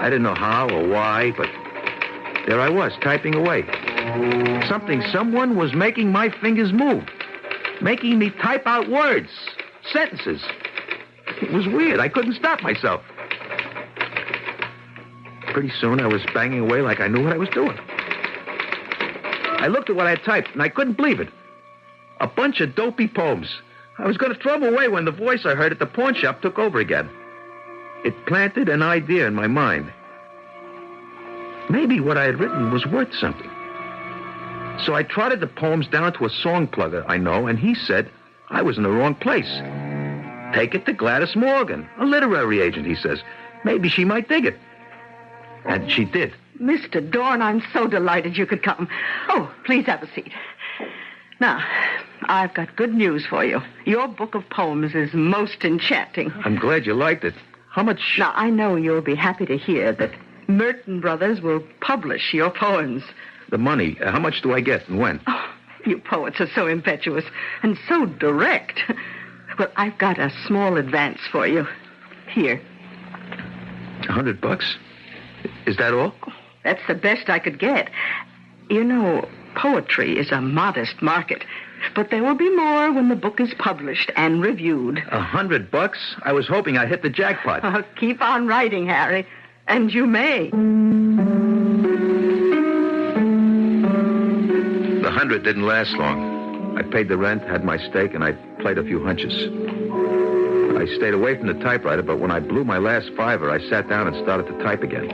I didn't know how or why, but there I was, typing away. Someone was making my fingers move, making me type out words, sentences. It was weird. I couldn't stop myself. Pretty soon, I was banging away like I knew what I was doing. I looked at what I had typed, and I couldn't believe it. A bunch of dopey poems. I was going to throw them away when the voice I heard at the pawn shop took over again. It planted an idea in my mind. Maybe what I had written was worth something. So I trotted the poems down to a song plugger I know, and he said I was in the wrong place. Take it to Gladys Morgan, a literary agent, he says. Maybe she might dig it. And she did. Mr. Dorn, I'm so delighted you could come. Oh, please have a seat. Now, I've got good news for you. Your book of poems is most enchanting. I'm glad you liked it. How much... Now, I know you'll be happy to hear that Merton Brothers will publish your poems. The money, how much do I get and when? Oh, you poets are so impetuous and so direct. Well, I've got a small advance for you. Here. $100? Is that all? That's the best I could get. You know, poetry is a modest market, but there will be more when the book is published and reviewed. $100? I was hoping I'd hit the jackpot. Oh, keep on writing, Harry, and you may. The 100 didn't last long. I paid the rent, had my steak, and I played a few hunches. I stayed away from the typewriter, but when I blew my last $5, I sat down and started to type again.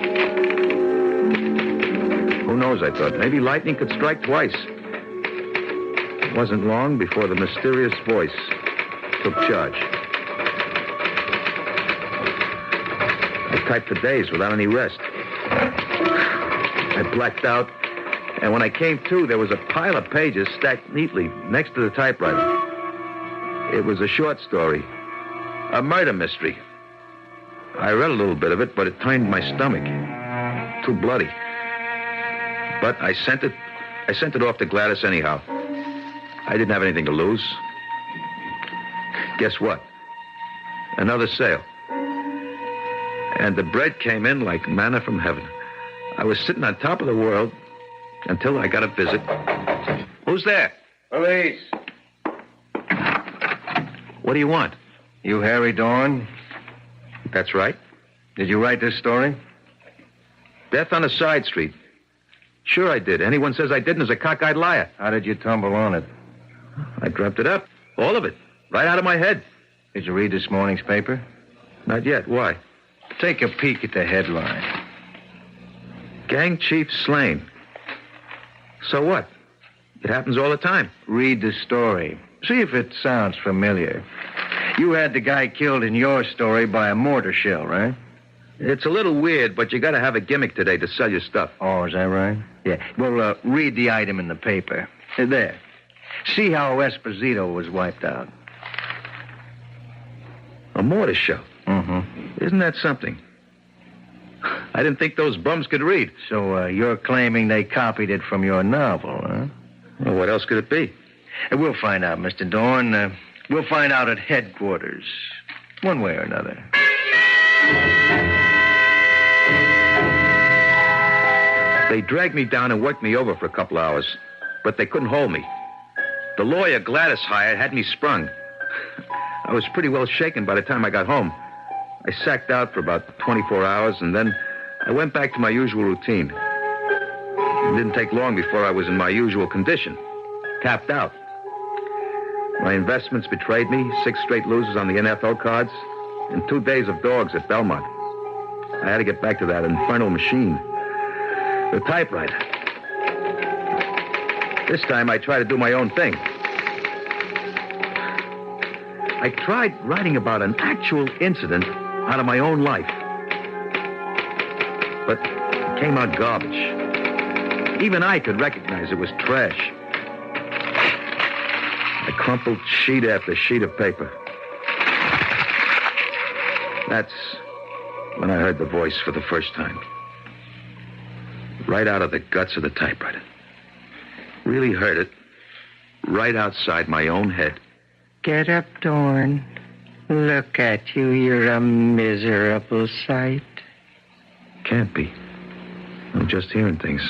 Who knows, I thought. Maybe lightning could strike twice. It wasn't long before the mysterious voice took charge. I typed for days without any rest. I blacked out, and when I came to, there was a pile of pages stacked neatly next to the typewriter. It was a short story, a murder mystery. I read a little bit of it, but it turned my stomach. Too bloody. But I sent it off to Gladys anyhow. I didn't have anything to lose. Guess what? Another sale. And the bread came in like manna from heaven. I was sitting on top of the world until I got a visit. Who's there? Police. What do you want? You Harry Dorn? That's right. Did you write this story? Death on a side street. Sure I did. Anyone says I didn't is a cockeyed liar. How did you tumble on it? I dreamt it up. All of it. Right out of my head. Did you read this morning's paper? Not yet. Why? Take a peek at the headline. Gang chief slain. So what? It happens all the time. Read the story. See if it sounds familiar. You had the guy killed in your story by a mortar shell, right? It's a little weird, but you got to have a gimmick today to sell your stuff. Oh, is that right? Yeah. Well, read the item in the paper. There. See how Esposito was wiped out. A mortar shell? Mm-hmm. Isn't that something? I didn't think those bums could read. So you're claiming they copied it from your novel, huh? Well, what else could it be? We'll find out, Mr. Dorn. We'll find out at headquarters. One way or another. They dragged me down and worked me over for a couple hours, but they couldn't hold me. The lawyer Gladys hired had me sprung. I was pretty well shaken by the time I got home. I sacked out for about 24 hours, and then I went back to my usual routine. It didn't take long before I was in my usual condition, tapped out. My investments betrayed me, 6 straight losers on the NFL cards, and 2 days of dogs at Belmont. I had to get back to that infernal machine. The typewriter. This time I tried to do my own thing. I tried writing about an actual incident out of my own life. But it came out garbage. Even I could recognize it was trash. I crumpled sheet after sheet of paper. That's when I heard the voice for the first time. Right out of the guts of the typewriter. Really heard it right outside my own head. Get up, Dorn. Look at you. You're a miserable sight. Can't be. I'm just hearing things.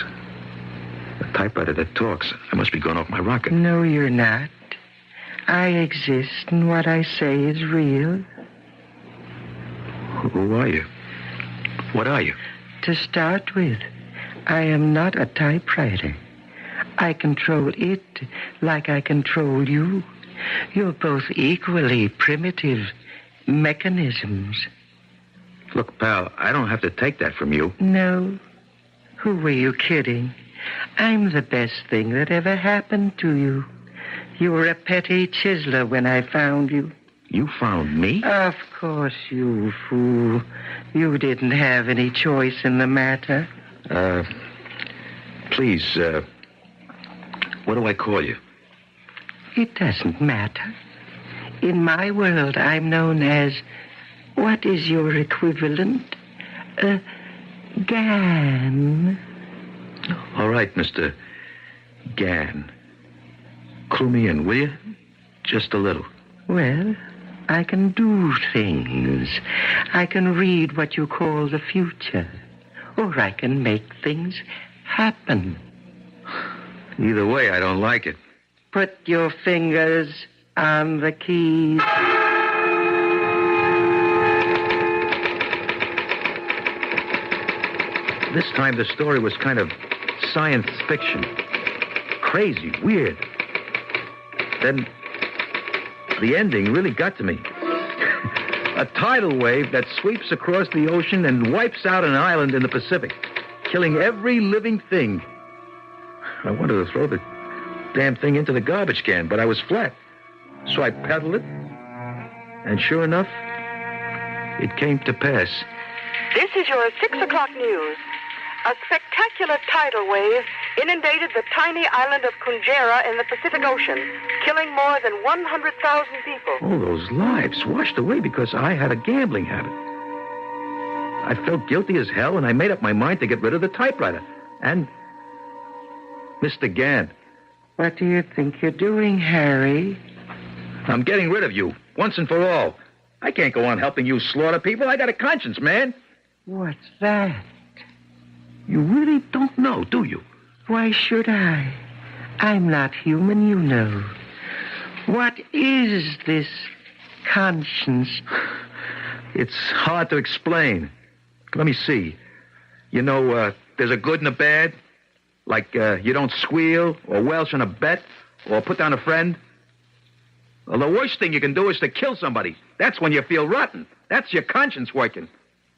A typewriter that talks. I must be going off my rocker. No, you're not. I exist, and what I say is real. Who are you? What are you? To start with, I am not a typewriter. I control it like I control you. You're both equally primitive mechanisms. Look, pal, I don't have to take that from you. No. Who were you kidding? I'm the best thing that ever happened to you. You were a petty chiseler when I found you. You found me? Of course, you fool. You didn't have any choice in the matter. Please, what do I call you? It doesn't matter. In my world, I'm known as... What is your equivalent? Gan. All right, Mr. Gan. Clue me in, will you? Just a little. Well, I can do things. I can read what you call the future. Or I can make things happen. Either way, I don't like it. Put your fingers on the keys. This time the story was kind of science fiction. Crazy, weird. Then the ending really got to me. A tidal wave that sweeps across the ocean and wipes out an island in the Pacific, killing every living thing. I wanted to throw the damn thing into the garbage can, but I was flat. So I pedaled it, and sure enough, it came to pass. This is your 6 o'clock news. A spectacular tidal wave inundated the tiny island of Kunjera in the Pacific Ocean, killing more than 100,000 people. All those lives washed away because I had a gambling habit. I felt guilty as hell, and I made up my mind to get rid of the typewriter. And... Mr. Gann. What do you think you're doing, Harry? I'm getting rid of you, once and for all. I can't go on helping you slaughter people. I got a conscience, man. What's that? You really don't know, do you? Why should I? I'm not human, you know. What is this conscience? It's hard to explain. Let me see. You know, there's a good and a bad. Like you don't squeal or welch on a bet or put down a friend. Well, the worst thing you can do is to kill somebody. That's when you feel rotten. That's your conscience working.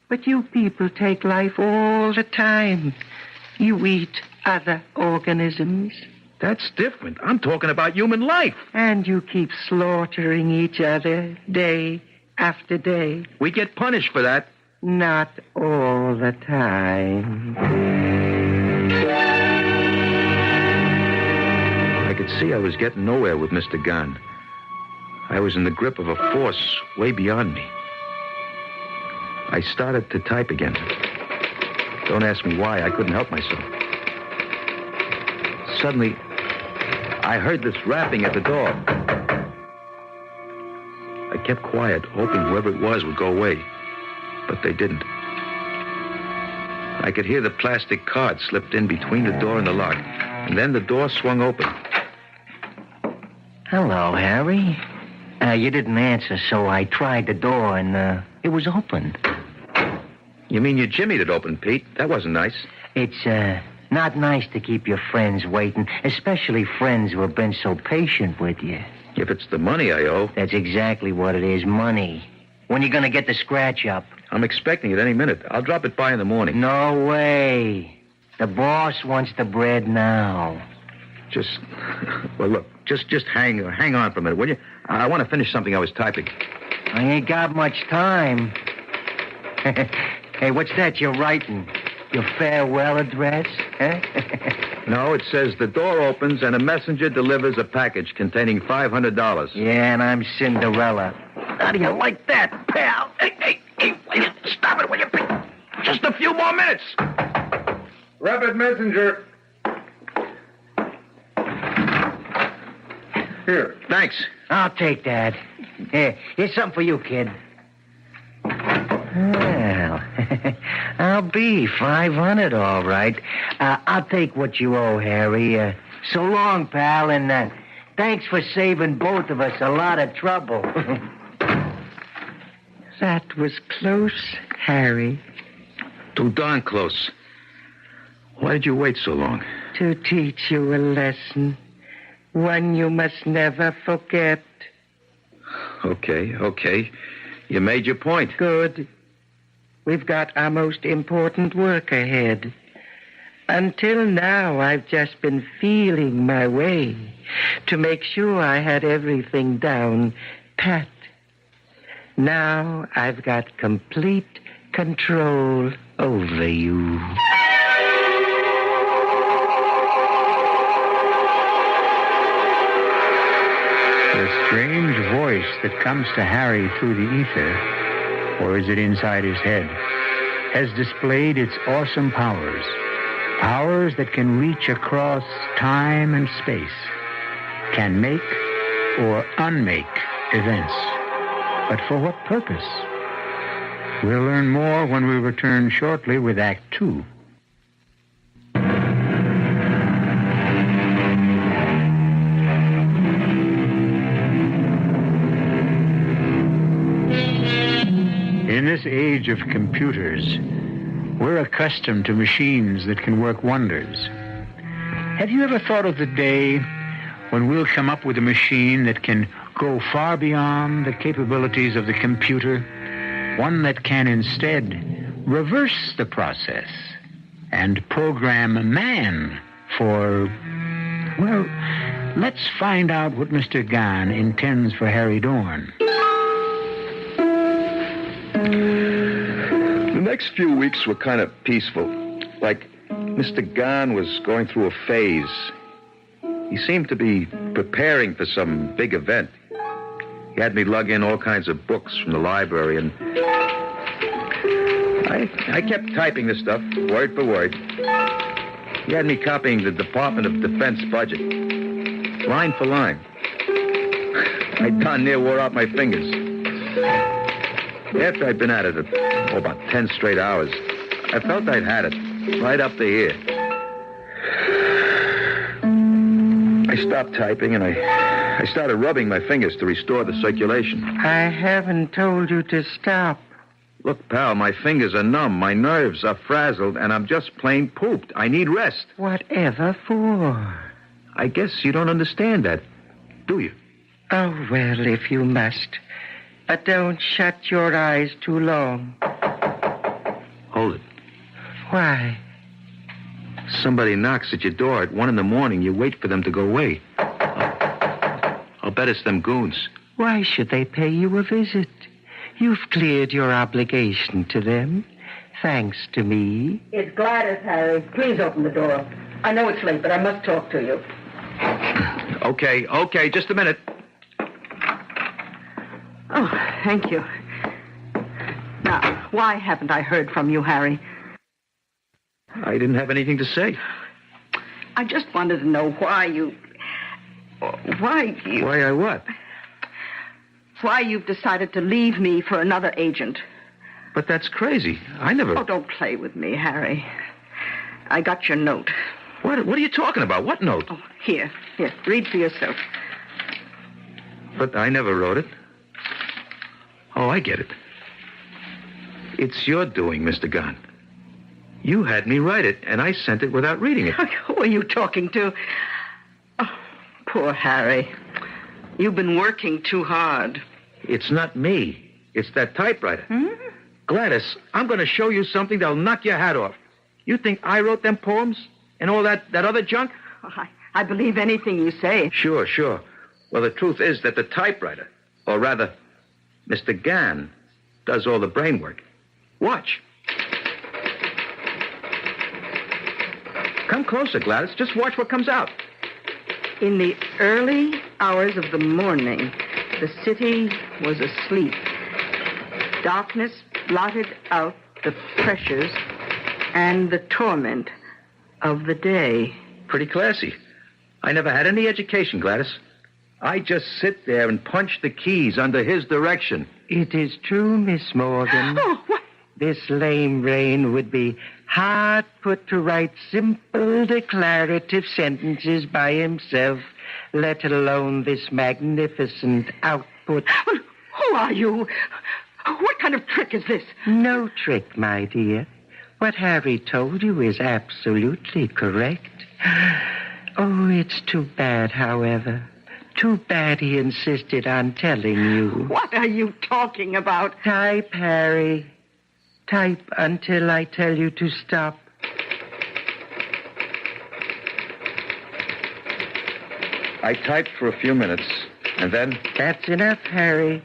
But you people take life all the time. You eat other organisms. That's different. I'm talking about human life. And you keep slaughtering each other day after day. We get punished for that. Not all the time. I could see I was getting nowhere with Mr. Gunn. I was in the grip of a force way beyond me. I started to type again. Don't ask me why. I couldn't help myself. Suddenly, I heard this rapping at the door. I kept quiet, hoping whoever it was would go away. But they didn't. I could hear the plastic card slipped in between the door and the lock. And then the door swung open. Hello, Harry. You didn't answer, so I tried the door, and it was open. You mean you jimmied it open, Pete? That wasn't nice. It's not nice to keep your friends waiting, especially friends who have been so patient with you. If it's the money I owe... That's exactly what it is, money. When you gonna get the scratch up? I'm expecting it any minute. I'll drop it by in the morning. No way. The boss wants the bread now. Well, look, just hang on for a minute, will you? I want to finish something I was typing. I ain't got much time. Hey, what's that you're writing? Your farewell address? Huh? No, it says the door opens and a messenger delivers a package containing $500. Yeah, and I'm Cinderella. How do you like that, pal? Hey, stop it, will you, Pete? Just a few more minutes. Rapid messenger. Here. Thanks. I'll take that. Here, here's something for you, kid. Well, I'll be 500, all right. I'll take what you owe, Harry. So long, pal, and thanks for saving both of us a lot of trouble. That was close. Harry? Too darn close. Why did you wait so long? To teach you a lesson. One you must never forget. Okay. You made your point. Good. We've got our most important work ahead. Until now, I've just been feeling my way to make sure I had everything down pat. Now I've got complete control over you. The strange voice that comes to Harry through the ether, or is it inside his head, has displayed its awesome powers. Powers that can reach across time and space, can make or unmake events. But for what purpose? We'll learn more when we return shortly with Act 2. In this age of computers, we're accustomed to machines that can work wonders. Have you ever thought of the day when we'll come up with a machine that can go far beyond the capabilities of the computer? One that can instead reverse the process and program man for, well, let's find out what Mr. Gahn intends for Harry Dorn. The next few weeks were kind of peaceful. Like Mr. Gahn was going through a phase. He seemed to be preparing for some big event. He had me lug in all kinds of books from the library, and I kept typing this stuff, word for word. He had me copying the Department of Defense budget, line for line. I darn near wore out my fingers. After I'd been at it about 10 straight hours, I felt I'd had it, right up to here. I stopped typing, and I started rubbing my fingers to restore the circulation. I haven't told you to stop. Look, pal, my fingers are numb, my nerves are frazzled, and I'm just plain pooped. I need rest. Whatever for? I guess you don't understand that, do you? Oh, well, if you must. But don't shut your eyes too long. Hold it. Why? Somebody knocks at your door at 1 a.m. You wait for them to go away. I'll bet it's them goons. Why should they pay you a visit? You've cleared your obligation to them, thanks to me. It's Gladys, Harry. Please open the door. I know it's late, but I must talk to you. Okay, just a minute. Oh, thank you. Now, why haven't I heard from you, Harry? I didn't have anything to say. I just wanted to know why you... Why I what? Why you've decided to leave me for another agent. But that's crazy. I never... Oh, don't play with me, Harry. I got your note. What are you talking about? What note? Oh, here, read for yourself. But I never wrote it. Oh, I get it. It's your doing, Mr. Gahn. You had me write it, and I sent it without reading it. Who are you talking to? Oh, poor Harry. You've been working too hard. It's not me. It's that typewriter. Gladys, I'm going to show you something that'll knock your hat off. You think I wrote them poems and all that other junk? Oh, I believe anything you say. Sure. Well, the truth is that the typewriter, or rather, Mr. Gahn, does all the brain work. Watch. Come closer, Gladys. Just watch what comes out. In the early hours of the morning, the city was asleep. Darkness blotted out the pressures and the torment of the day. Pretty classy. I never had any education, Gladys. I just sit there and punch the keys under his direction. It is true, Miss Morgan. Oh, what? This lame brain would be hard put to write simple declarative sentences by himself, let alone this magnificent output. Well, who are you? What kind of trick is this? No trick, my dear. What Harry told you is absolutely correct. Oh, it's too bad, however. Too bad he insisted on telling you. What are you talking about? Type, Harry. Type until I tell you to stop. I typed for a few minutes, and then... That's enough, Harry.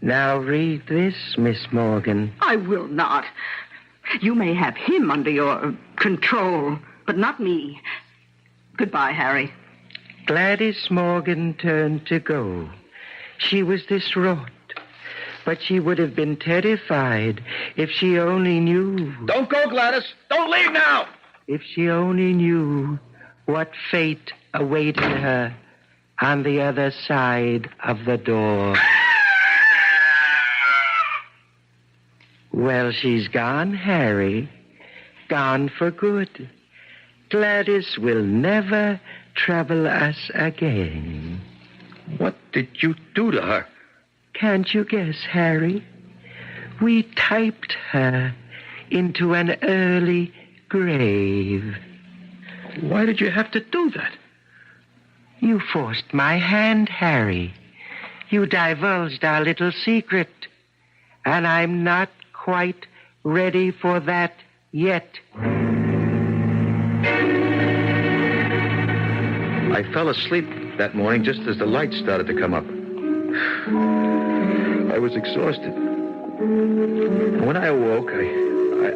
Now read this, Miss Morgan. I will not. You may have him under your control, but not me. Goodbye, Harry. Gladys Morgan turned to go. She was distraught, but she would have been terrified if she only knew. Don't go, Gladys! Don't leave now! If she only knew what fate awaited her on the other side of the door. Well, she's gone, Harry. Gone for good. Gladys will never trouble us again. What did you do to her? Can't you guess, Harry? We typed her into an early grave. Why did you have to do that? You forced my hand, Harry. You divulged our little secret. And I'm not quite ready for that yet. I fell asleep that morning just as the lights started to come up. I was exhausted. And when I awoke,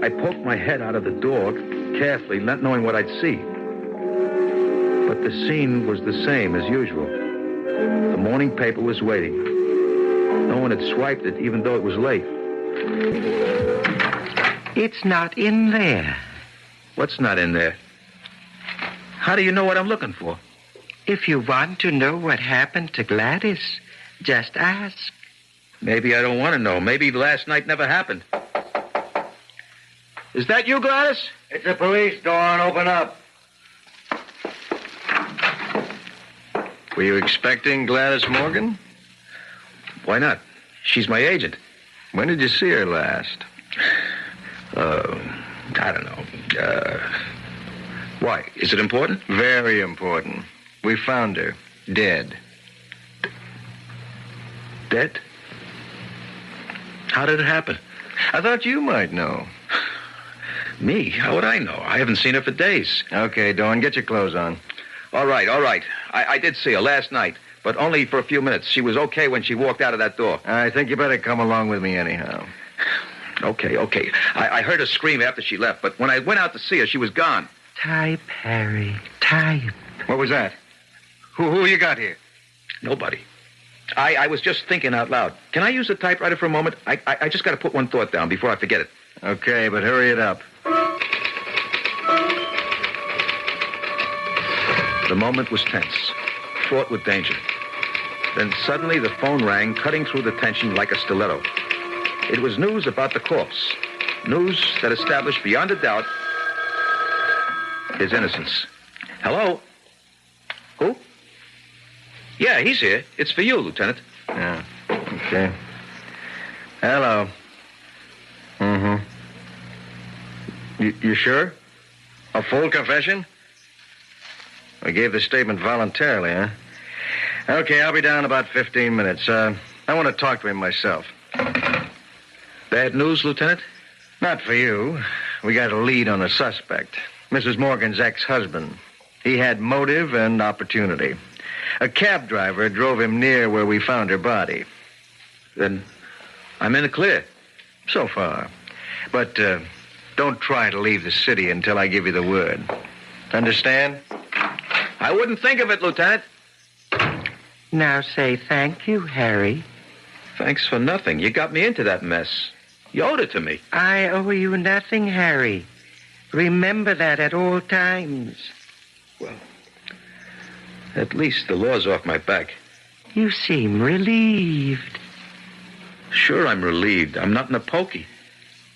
I poked my head out of the door carefully, not knowing what I'd see. But the scene was the same as usual. The morning paper was waiting. No one had swiped it, even though it was late. It's not in there. What's not in there? How do you know what I'm looking for? If you want to know what happened to Gladys, just ask. Maybe I don't want to know. Maybe last night never happened. Is that you, Gladys? It's the police, Dawn. Open up. Were you expecting Gladys Morgan? Why not? She's my agent. When did you see her last? I don't know. Why? Is it important? Very important. We found her. Dead. Dead? How did it happen? I thought you might know. Me? How would I know? I haven't seen her for days. Okay, Dawn, get your clothes on. All right. I did see her last night, but only for a few minutes. She was okay when she walked out of that door. I think you better come along with me anyhow. Okay. I heard her scream after she left, but when I went out to see her, she was gone. Type, Harry, type. What was that? Who you got here? Nobody. I was just thinking out loud. Can I use the typewriter for a moment? I just got to put one thought down before I forget it. Okay, but hurry it up. The moment was tense, fraught with danger. Then suddenly the phone rang, cutting through the tension like a stiletto. It was news about the corpse. News that established beyond a doubt his innocence. Hello? Who? Yeah, he's here. It's for you, Lieutenant. Yeah, okay. Hello. Mm-hmm. You sure? A full confession? I gave the statement voluntarily, huh? Okay, I'll be down in about 15 minutes. I want to talk to him myself. Bad news, Lieutenant? Not for you. We got a lead on a suspect. Mrs. Morgan's ex-husband. He had motive and opportunity. A cab driver drove him near where we found her body. Then I'm in the clear. So far. But don't try to leave the city until I give you the word. Understand? I wouldn't think of it, Lieutenant. Now say thank you, Harry. Thanks for nothing. You got me into that mess. You owed it to me. I owe you nothing, Harry. Remember that at all times. Well, at least the law's off my back. You seem relieved. Sure, I'm relieved. I'm not in a pokey.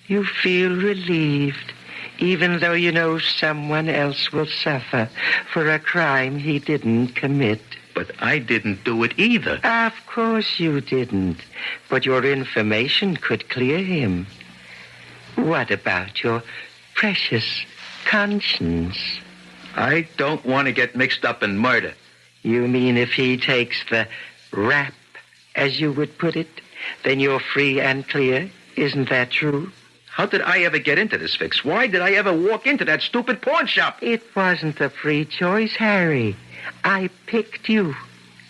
You feel relieved. even though you know someone else will suffer for a crime he didn't commit. But I didn't do it either. Of course you didn't. But your information could clear him. What about your precious conscience? I don't want to get mixed up in murder. You mean if he takes the rap, as you would put it, then you're free and clear? Isn't that true? How did I ever get into this fix? Why did I ever walk into that stupid pawn shop? It wasn't a free choice, Harry. I picked you.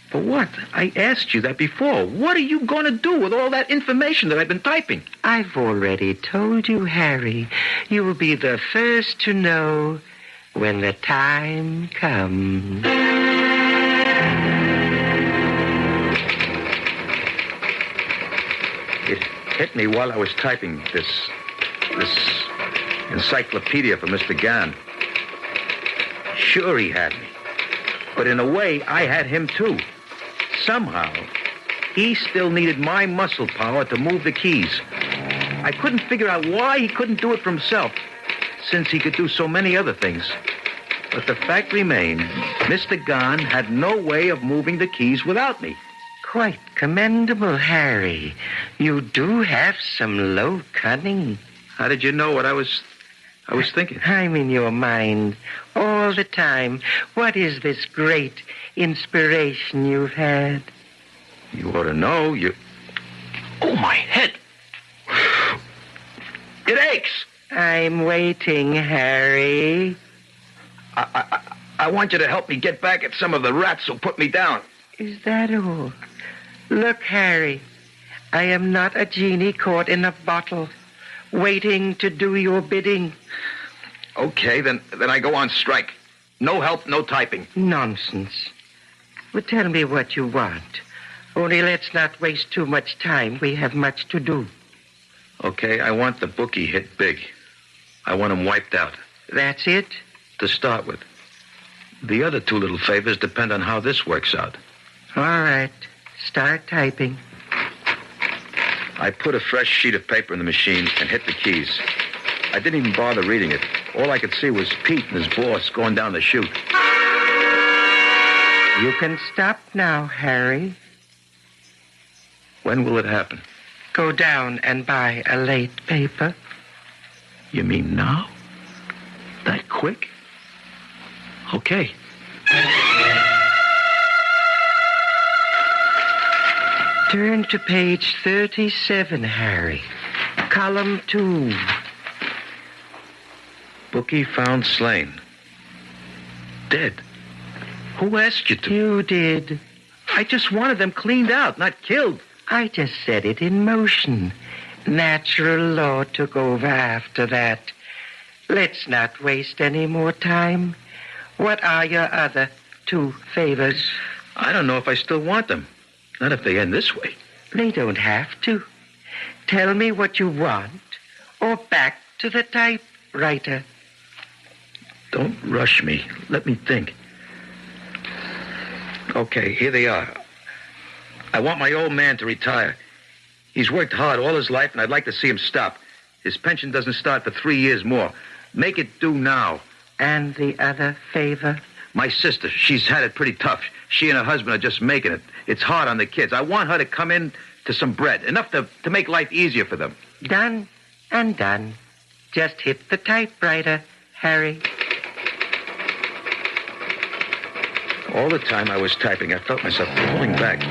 For what? I asked you that before. What are you going to do with all that information that I've been typing? I've already told you, Harry. You will be the first to know when the time comes. It hit me while I was typing this encyclopedia for Mr. Gann. Sure, he had me. But in a way, I had him too. Somehow, he still needed my muscle power to move the keys. I couldn't figure out why he couldn't do it for himself, since he could do so many other things. But the fact remained, Mr. Gann had no way of moving the keys without me. Quite commendable, Harry. You do have some low cunning. How did you know what I was thinking? I'm in your mind all the time. What is this great inspiration you've had? You ought to know. Oh, my head. It aches. I'm waiting, Harry. I want you to help me get back at some of the rats who put me down. Is that all? Look, Harry, I am not a genie caught in a bottle, waiting to do your bidding. Okay, then I go on strike. No help, no typing. Nonsense. Well, tell me what you want. Only let's not waste too much time. We have much to do. Okay, I want the bookie hit big. I want him wiped out. That's it? To start with. The other two little favors depend on how this works out. All right. Start typing. I put a fresh sheet of paper in the machine and hit the keys. I didn't even bother reading it. All I could see was Pete and his boss going down the chute. You can stop now, Harry. When will it happen? Go down and buy a late paper. You mean now? That quick? Okay. Turn to page 37, Harry. Column 2. Bookie found slain. Dead. Who asked you to? You did. I just wanted them cleaned out, not killed. I just set it in motion. Natural law took over after that. Let's not waste any more time. What are your other two favors? I don't know if I still want them. Not if they end this way. They don't have to. Tell me what you want, or back to the typewriter. Don't rush me. Let me think. Okay, here they are. I want my old man to retire. He's worked hard all his life, and I'd like to see him stop. His pension doesn't start for 3 years more. Make it do now. And the other favor? My sister, she's had it pretty tough. She and her husband are just making it. It's hard on the kids. I want her to come in to some bread, enough to make life easier for them. Done and done. Just hit the typewriter, Harry. All the time I was typing, I felt myself pulling back,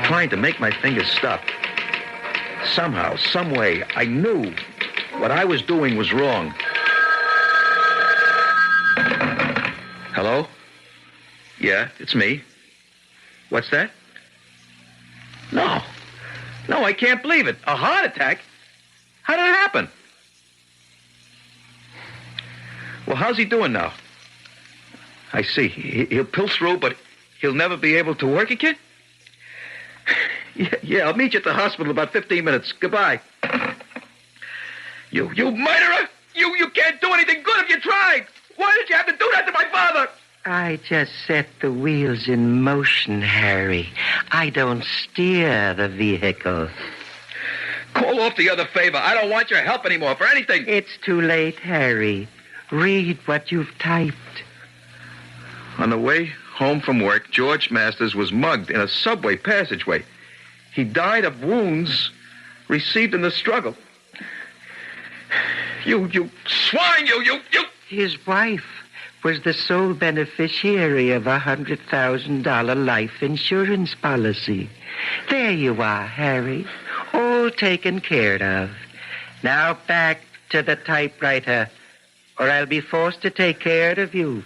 trying to make my fingers stop. Somehow, some way, I knew what I was doing was wrong. Hello? Yeah, it's me. What's that? No, I can't believe it. A heart attack? How did it happen? Well, how's he doing now? I see. He'll pull through, but he'll never be able to work again? Yeah, I'll meet you at the hospital in about 15 minutes. Goodbye. You murderer! You can't do anything good if you tried! Why did you have to do that to my father? I just set the wheels in motion, Harry. I don't steer the vehicle. Call off the other favor. I don't want your help anymore for anything. It's too late, Harry. Read what you've typed. On the way home from work, George Masters was mugged in a subway passageway. He died of wounds received in the struggle. You swine, you! His wife was the sole beneficiary of a $100,000 life insurance policy. There you are, Harry. All taken care of. Now back to the typewriter, or I'll be forced to take care of you.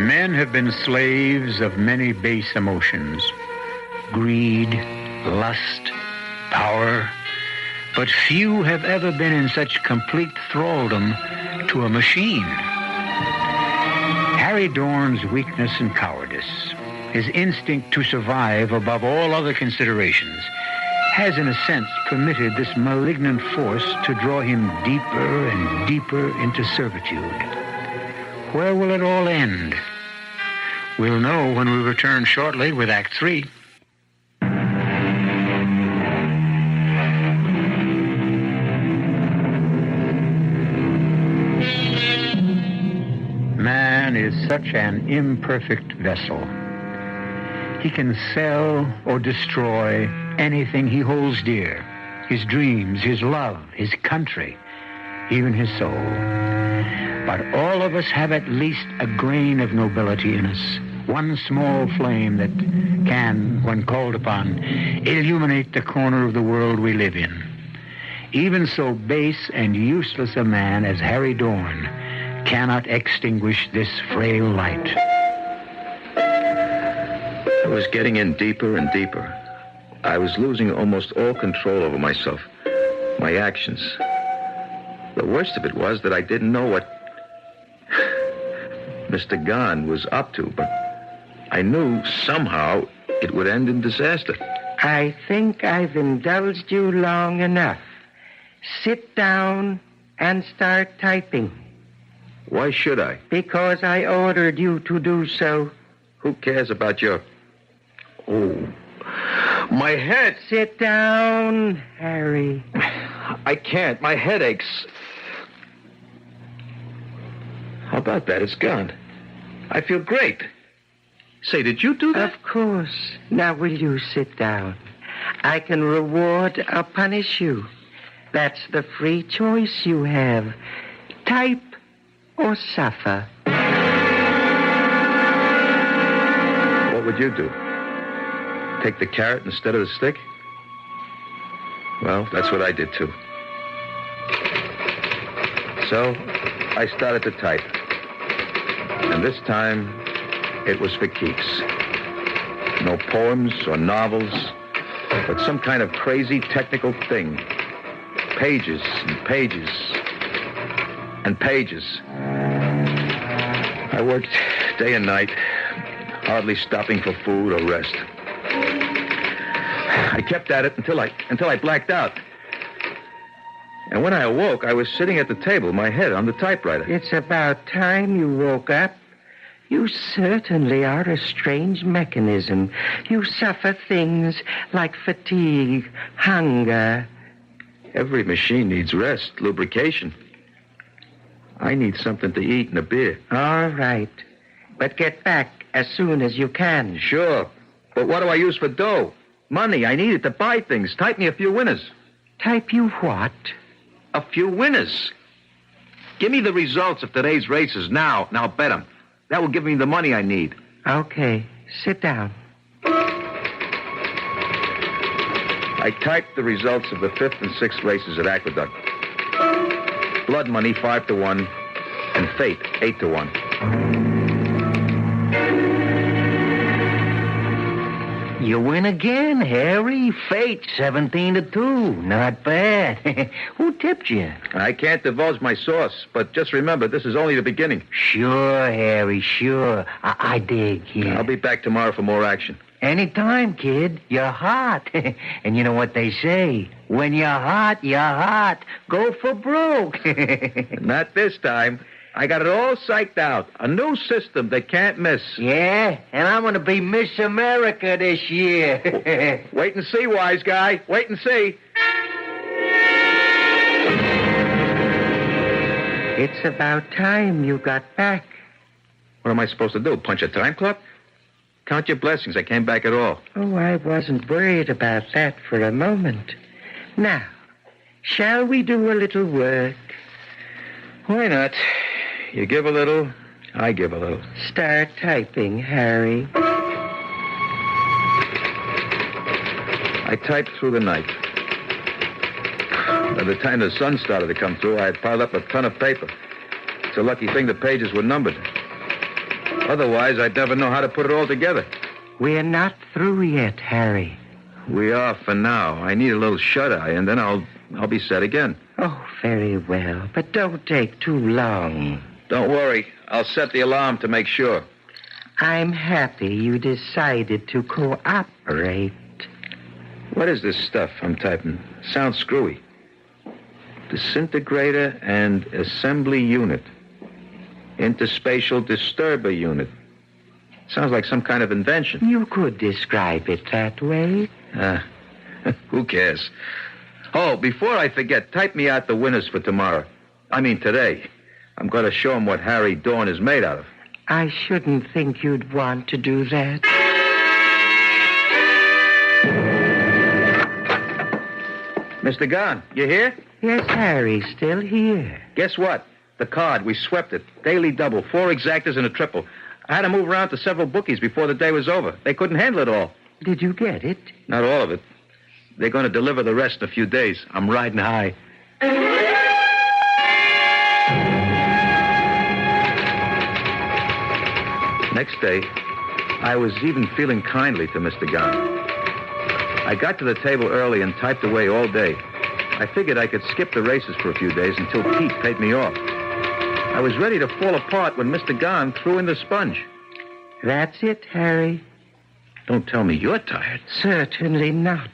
Men have been slaves of many base emotions. Greed, lust, power. But few have ever been in such complete thraldom to a machine. Harry Dorn's weakness and cowardice, his instinct to survive above all other considerations, has in a sense permitted this malignant force to draw him deeper and deeper into servitude. Where will it all end? We'll know when we return shortly with Act 3. Man is such an imperfect vessel. He can sell or destroy anything he holds dear. His dreams, his love, his country, even his soul. But all of us have at least a grain of nobility in us. One small flame that can, when called upon, illuminate the corner of the world we live in. Even so base and useless a man as Harry Dorn cannot extinguish this frail light. I was getting in deeper and deeper. I was losing almost all control over myself, my actions. The worst of it was that I didn't know what Mr. Gahn was up to, but I knew somehow it would end in disaster. I think I've indulged you long enough. Sit down and start typing. Why should I? Because I ordered you to do so. Who cares about your... Oh, my head. Sit down, Harry. I can't. My head aches. How about that? It's gone. I feel great. Say, did you do that? Of course. Now will you sit down? I can reward or punish you. That's the free choice you have. Type or suffer. What would you do? Take the carrot instead of the stick? Well, that's what I did too. So, I started to type. And this time, it was for keeps. No poems or novels, but some kind of crazy technical thing. Pages and pages and pages. I worked day and night, hardly stopping for food or rest. I kept at it until I blacked out. And when I awoke, I was sitting at the table, my head on the typewriter. It's about time you woke up. You certainly are a strange mechanism. You suffer things like fatigue, hunger. Every machine needs rest, lubrication. I need something to eat and a beer. All right. But get back as soon as you can. Sure. But what do I use for dough? Money. I need it to buy things. Type me a few winners. Type you what? A few winners. Give me the results of today's races now. Now bet them. That will give me the money I need. Okay. Sit down. I typed the results of the 5th and 6th races at Aqueduct. Blood money 5-1 and fate 8-1. You win again, Harry. Fate 17-2. Not bad. Who tipped you? I can't divulge my source, but just remember, this is only the beginning. Sure, Harry, sure. I dig, kid. I'll be back tomorrow for more action. Anytime, kid. You're hot. And you know what they say? When you're hot, you're hot. Go for broke. Not this time. I got it all psyched out. A new system they can't miss. Yeah, and I'm going to be Miss America this year. Wait and see, wise guy. Wait and see. It's about time you got back. What am I supposed to do? Punch a time clock? Count your blessings. I came back at all. Oh, I wasn't worried about that for a moment. Now, shall we do a little work? Why not? You give a little, I give a little. Start typing, Harry. I typed through the night. By the time the sun started to come through, I had piled up a ton of paper. It's a lucky thing the pages were numbered. Otherwise, I'd never know how to put it all together. We're not through yet, Harry. We are for now. I need a little shut-eye, and then I'll be set again. Oh, very well. But don't take too long. Don't worry. I'll set the alarm to make sure. I'm happy you decided to cooperate. What is this stuff I'm typing? Sounds screwy. Disintegrator and assembly unit. Interspatial disturber unit. Sounds like some kind of invention. You could describe it that way. Who cares? Oh, before I forget, type me out the winners for tomorrow. I mean today. I'm going to show them what Harry Dawn is made out of. I shouldn't think you'd want to do that. Mr. Gunn, you here? Yes, Harry, still here. Guess what? The card, we swept it. Daily double, 4 exactas and a triple. I had to move around to several bookies before the day was over. They couldn't handle it all. Did you get it? Not all of it. They're going to deliver the rest in a few days. I'm riding high. Next day, I was even feeling kindly to Mr. Gunn. I got to the table early and typed away all day. I figured I could skip the races for a few days until Pete paid me off. I was ready to fall apart when Mr. Gunn threw in the sponge. That's it, Harry. Don't tell me you're tired. Certainly not.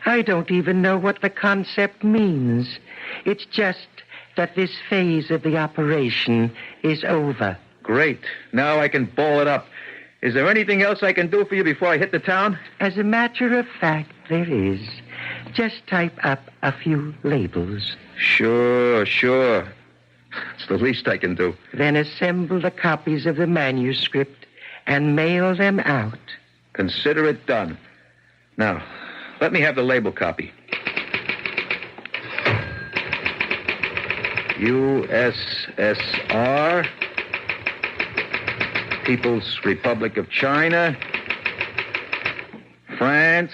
I don't even know what the concept means. It's just that this phase of the operation is over. Great. Now I can ball it up. Is there anything else I can do for you before I hit the town? As a matter of fact, there is. Just type up a few labels. Sure. It's the least I can do. Then assemble the copies of the manuscript and mail them out. Consider it done. Now, let me have the label copy. USSR, People's Republic of China, France,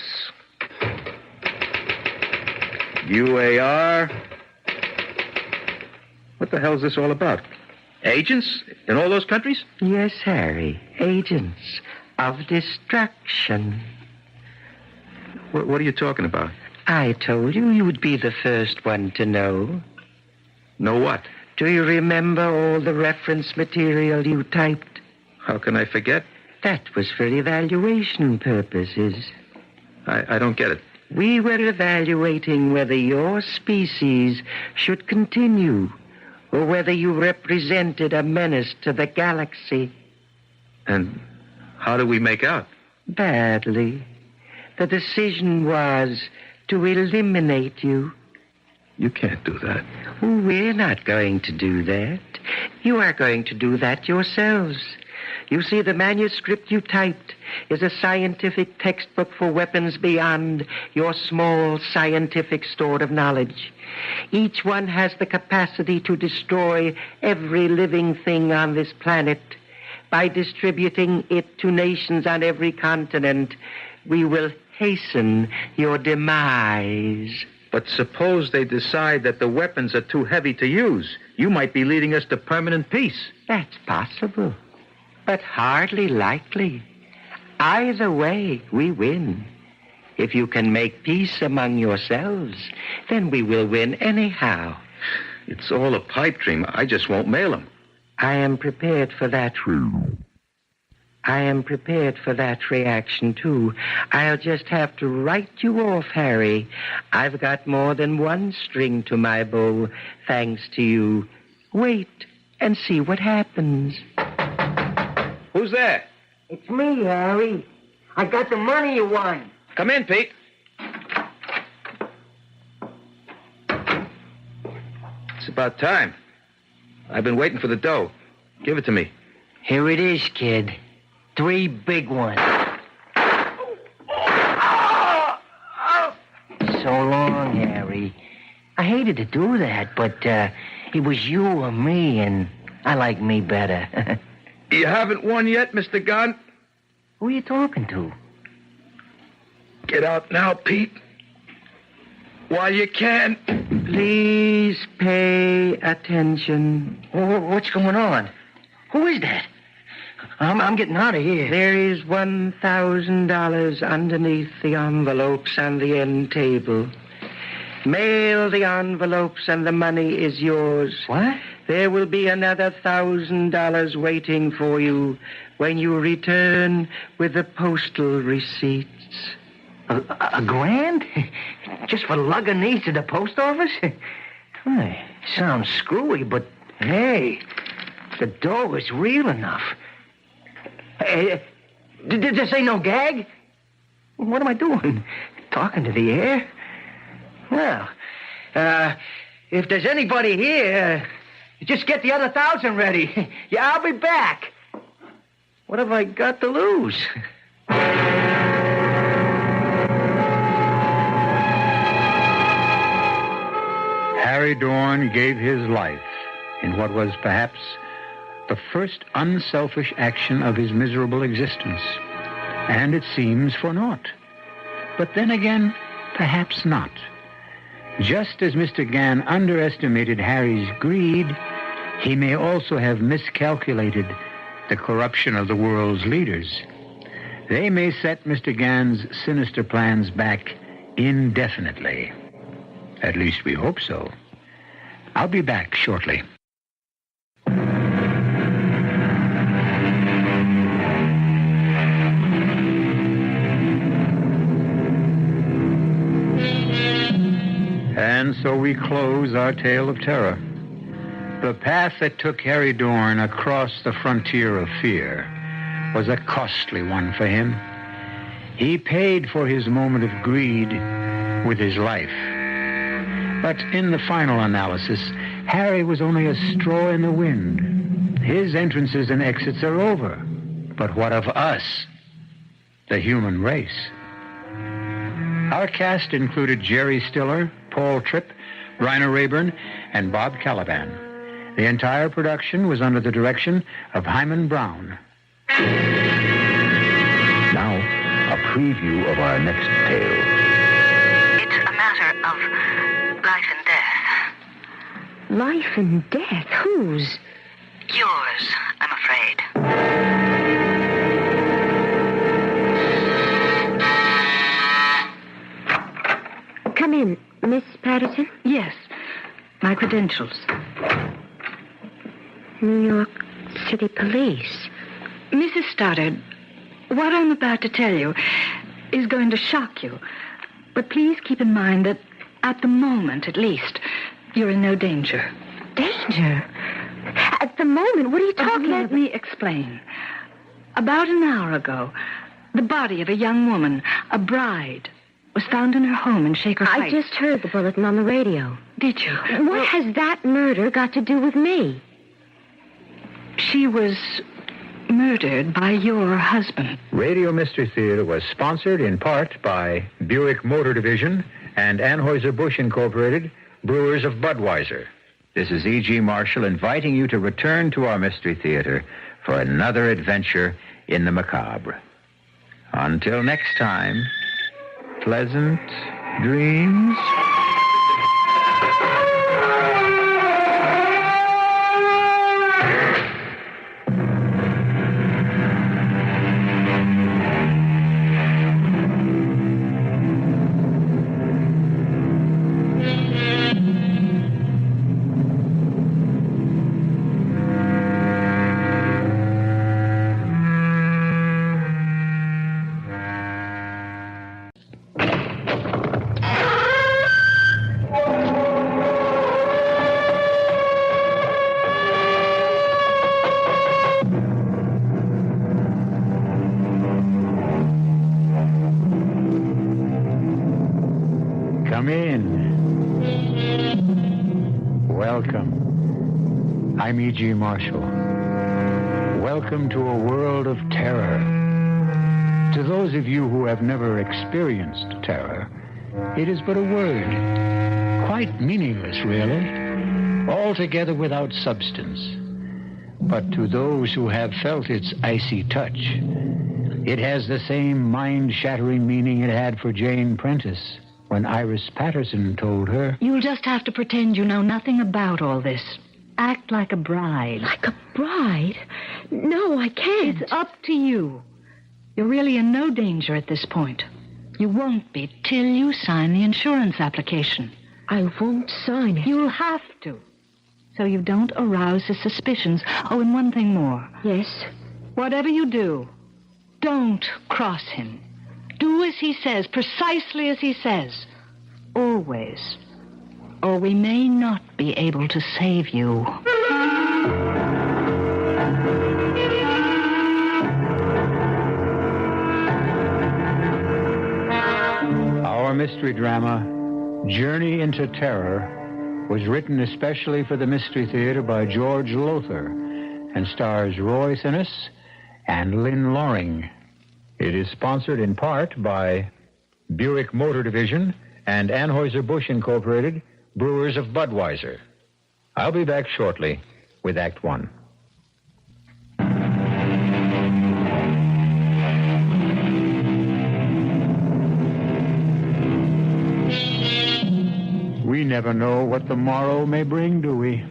UAR. What the hell is this all about? Agents in all those countries? Yes, Harry. Agents of destruction. What are you talking about? I told you you'd be the first one to know. Know what? Do you remember all the reference material you typed? How can I forget? That was for evaluation purposes. I don't get it. We were evaluating whether your species should continue or whether you represented a menace to the galaxy. And how do we make out? Badly. The decision was to eliminate you. You can't do that. We're not going to do that. You are going to do that yourselves. You see, the manuscript you typed is a scientific textbook for weapons beyond your small scientific store of knowledge. Each one has the capacity to destroy every living thing on this planet. By distributing it to nations on every continent, we will hasten your demise. But suppose they decide that the weapons are too heavy to use. You might be leading us to permanent peace. That's possible, but hardly likely. Either way, we win. If you can make peace among yourselves, then we will win anyhow. It's all a pipe dream. I just won't mail them. I am prepared for that. I am prepared for that reaction, too. I'll just have to write you off, Harry. I've got more than one string to my bow, thanks to you. Wait and see what happens. Who's there? It's me, Harry. I got the money you won. Come in, Pete. It's about time. I've been waiting for the dough. Give it to me. Here it is, kid. 3 big ones. So long, Harry. I hated to do that, but it was you or me, and I like me better. You haven't won yet, Mr. Gunn? Who are you talking to? Get out now, Pete. While you can. Please pay attention. What's going on? Who is that? I'm getting out of here. There is $1,000 underneath the envelopes on the end table. Mail the envelopes and the money is yours. What? There will be another $1,000 waiting for you when you return with the postal receipts. A grand? Just for lugging these to the post office? Sounds screwy, but hey, the dough is real enough. Did this ain't no gag? What am I doing? Talking to the air? Well, if there's anybody here, just get the other 1,000 ready. Yeah, I'll be back. What have I got to lose? Harry Dorn gave his life in what was perhaps the first unselfish action of his miserable existence. And it seems for naught. But then again, perhaps not. Just as Mr. Gann underestimated Harry's greed, he may also have miscalculated the corruption of the world's leaders. They may set Mr. Gann's sinister plans back indefinitely. At least we hope so. I'll be back shortly. And so we close our tale of terror. The path that took Harry Dorn across the frontier of fear was a costly one for him. He paid for his moment of greed with his life. But in the final analysis, Harry was only a straw in the wind. His entrances and exits are over. But what of us, the human race? Our cast included Jerry Stiller, Paul Tripp, Rainer Rayburn, and Bob Caliban. The entire production was under the direction of Hyman Brown. Now, a preview of our next tale. It's a matter of life and death. Life and death? Whose? Yours, I'm afraid. Come in, Miss Patterson. Yes, my credentials. New York City Police. Mrs. Stoddard, what I'm about to tell you is going to shock you. But please keep in mind that at the moment, at least, you're in no danger. Danger? At the moment? What are you talking about? Let me explain. About an hour ago, the body of a young woman, a bride, was found in her home in Shaker Heights. I just heard the bulletin on the radio. Did you? What has that murder got to do with me? She was murdered by your husband. Radio Mystery Theater was sponsored in part by Buick Motor Division and Anheuser-Busch Incorporated, Brewers of Budweiser. This is E.G. Marshall inviting you to return to our Mystery Theater for another adventure in the macabre. Until next time, pleasant dreams. Come in. Welcome. I'm E.G. Marshall. Welcome to a world of terror. To those of you who have never experienced terror, it is but a word, quite meaningless, really, altogether without substance. But to those who have felt its icy touch, it has the same mind-shattering meaning it had for Jane Prentice when Iris Patterson told her, "You'll just have to pretend you know nothing about all this. Act like a bride." Like a bride? No, I can't. It's up to you. You're really in no danger at this point. You won't be till you sign the insurance application. I won't sign it. You'll have to, so you don't arouse his suspicions. Oh, and one thing more. Yes? Whatever you do, don't cross him. Do as he says, precisely as he says. Always. Or we may not be able to save you. Our mystery drama, Journey into Terror, was written especially for the Mystery Theater by George Lothar and stars Roy Sinus and Lynn Loring. It is sponsored in part by Buick Motor Division and Anheuser-Busch Incorporated, Brewers of Budweiser. I'll be back shortly with Act One. We never know what the morrow may bring, do we?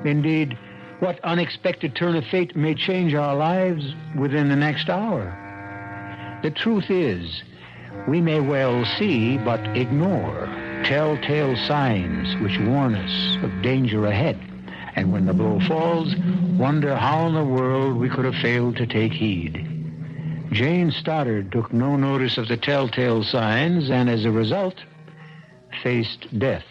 Indeed, what unexpected turn of fate may change our lives within the next hour. The truth is, we may well see but ignore telltale signs which warn us of danger ahead, and when the blow falls, wonder how in the world we could have failed to take heed. Jane Stoddard took no notice of the telltale signs, and as a result, faced death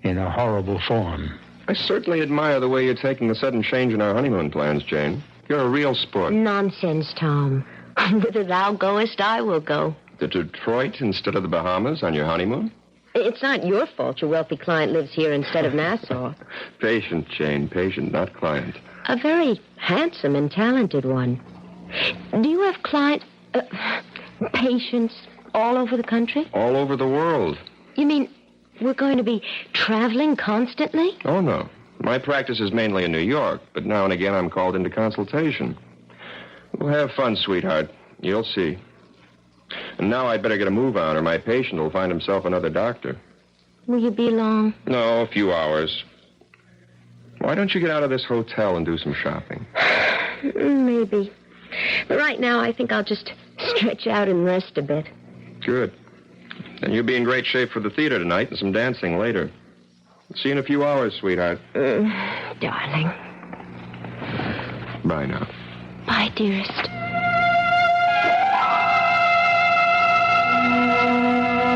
in a horrible form. I certainly admire the way you're taking the sudden change in our honeymoon plans, Jane. You're a real sport. Nonsense, Tom. Whither thou goest, I will go. To Detroit instead of the Bahamas on your honeymoon? It's not your fault your wealthy client lives here instead of Nassau. Patient, Jane, patient, not client. A very handsome and talented one. Do you have patients all over the country? All over the world. You mean we're going to be traveling constantly? Oh, no. My practice is mainly in New York, but now and again I'm called into consultation. We'll have fun, sweetheart. You'll see. And now I'd better get a move on, or my patient will find himself another doctor. Will you be long? No, a few hours. Why don't you get out of this hotel and do some shopping? Maybe. But right now, I think I'll just stretch out and rest a bit. Good. Then you'll be in great shape for the theater tonight and some dancing later. See you in a few hours, sweetheart. Darling. Bye now. Bye, dearest.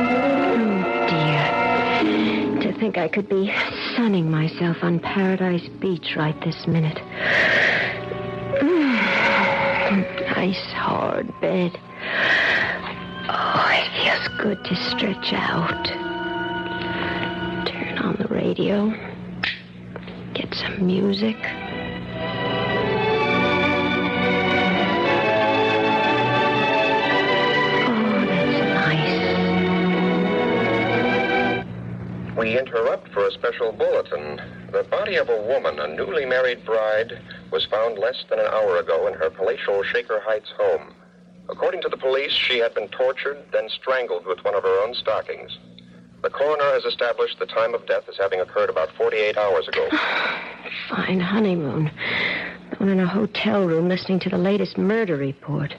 Oh, dear. To think I could be sunning myself on Paradise Beach right this minute. Nice, hard bed. Oh, it feels good to stretch out. Turn on the radio. Get some music. Oh, that's nice. We interrupt for a special bulletin. The body of a woman, a newly married bride, was found less than an hour ago in her palatial Shaker Heights home. According to the police, she had been tortured, then strangled with one of her own stockings. The coroner has established the time of death as having occurred about 48 hours ago. Fine honeymoon. Down in a hotel room listening to the latest murder report.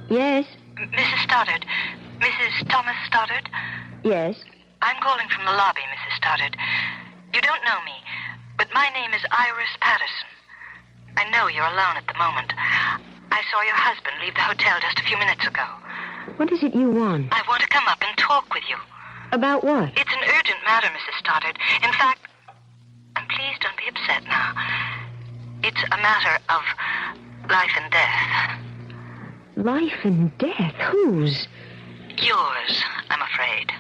Yes? Mrs. Stoddard. Mrs. Thomas Stoddard? Yes? I'm calling from the lobby, Mrs. Stoddard. You don't know me, but my name is Iris Patterson. I know you're alone at the moment. I saw your husband leave the hotel just a few minutes ago. What is it you want? I want to come up and talk with you. About what? It's an urgent matter, Mrs. Stoddard. In fact, and please don't be upset now. It's a matter of life and death. Life and death? Whose? Yours, I'm afraid.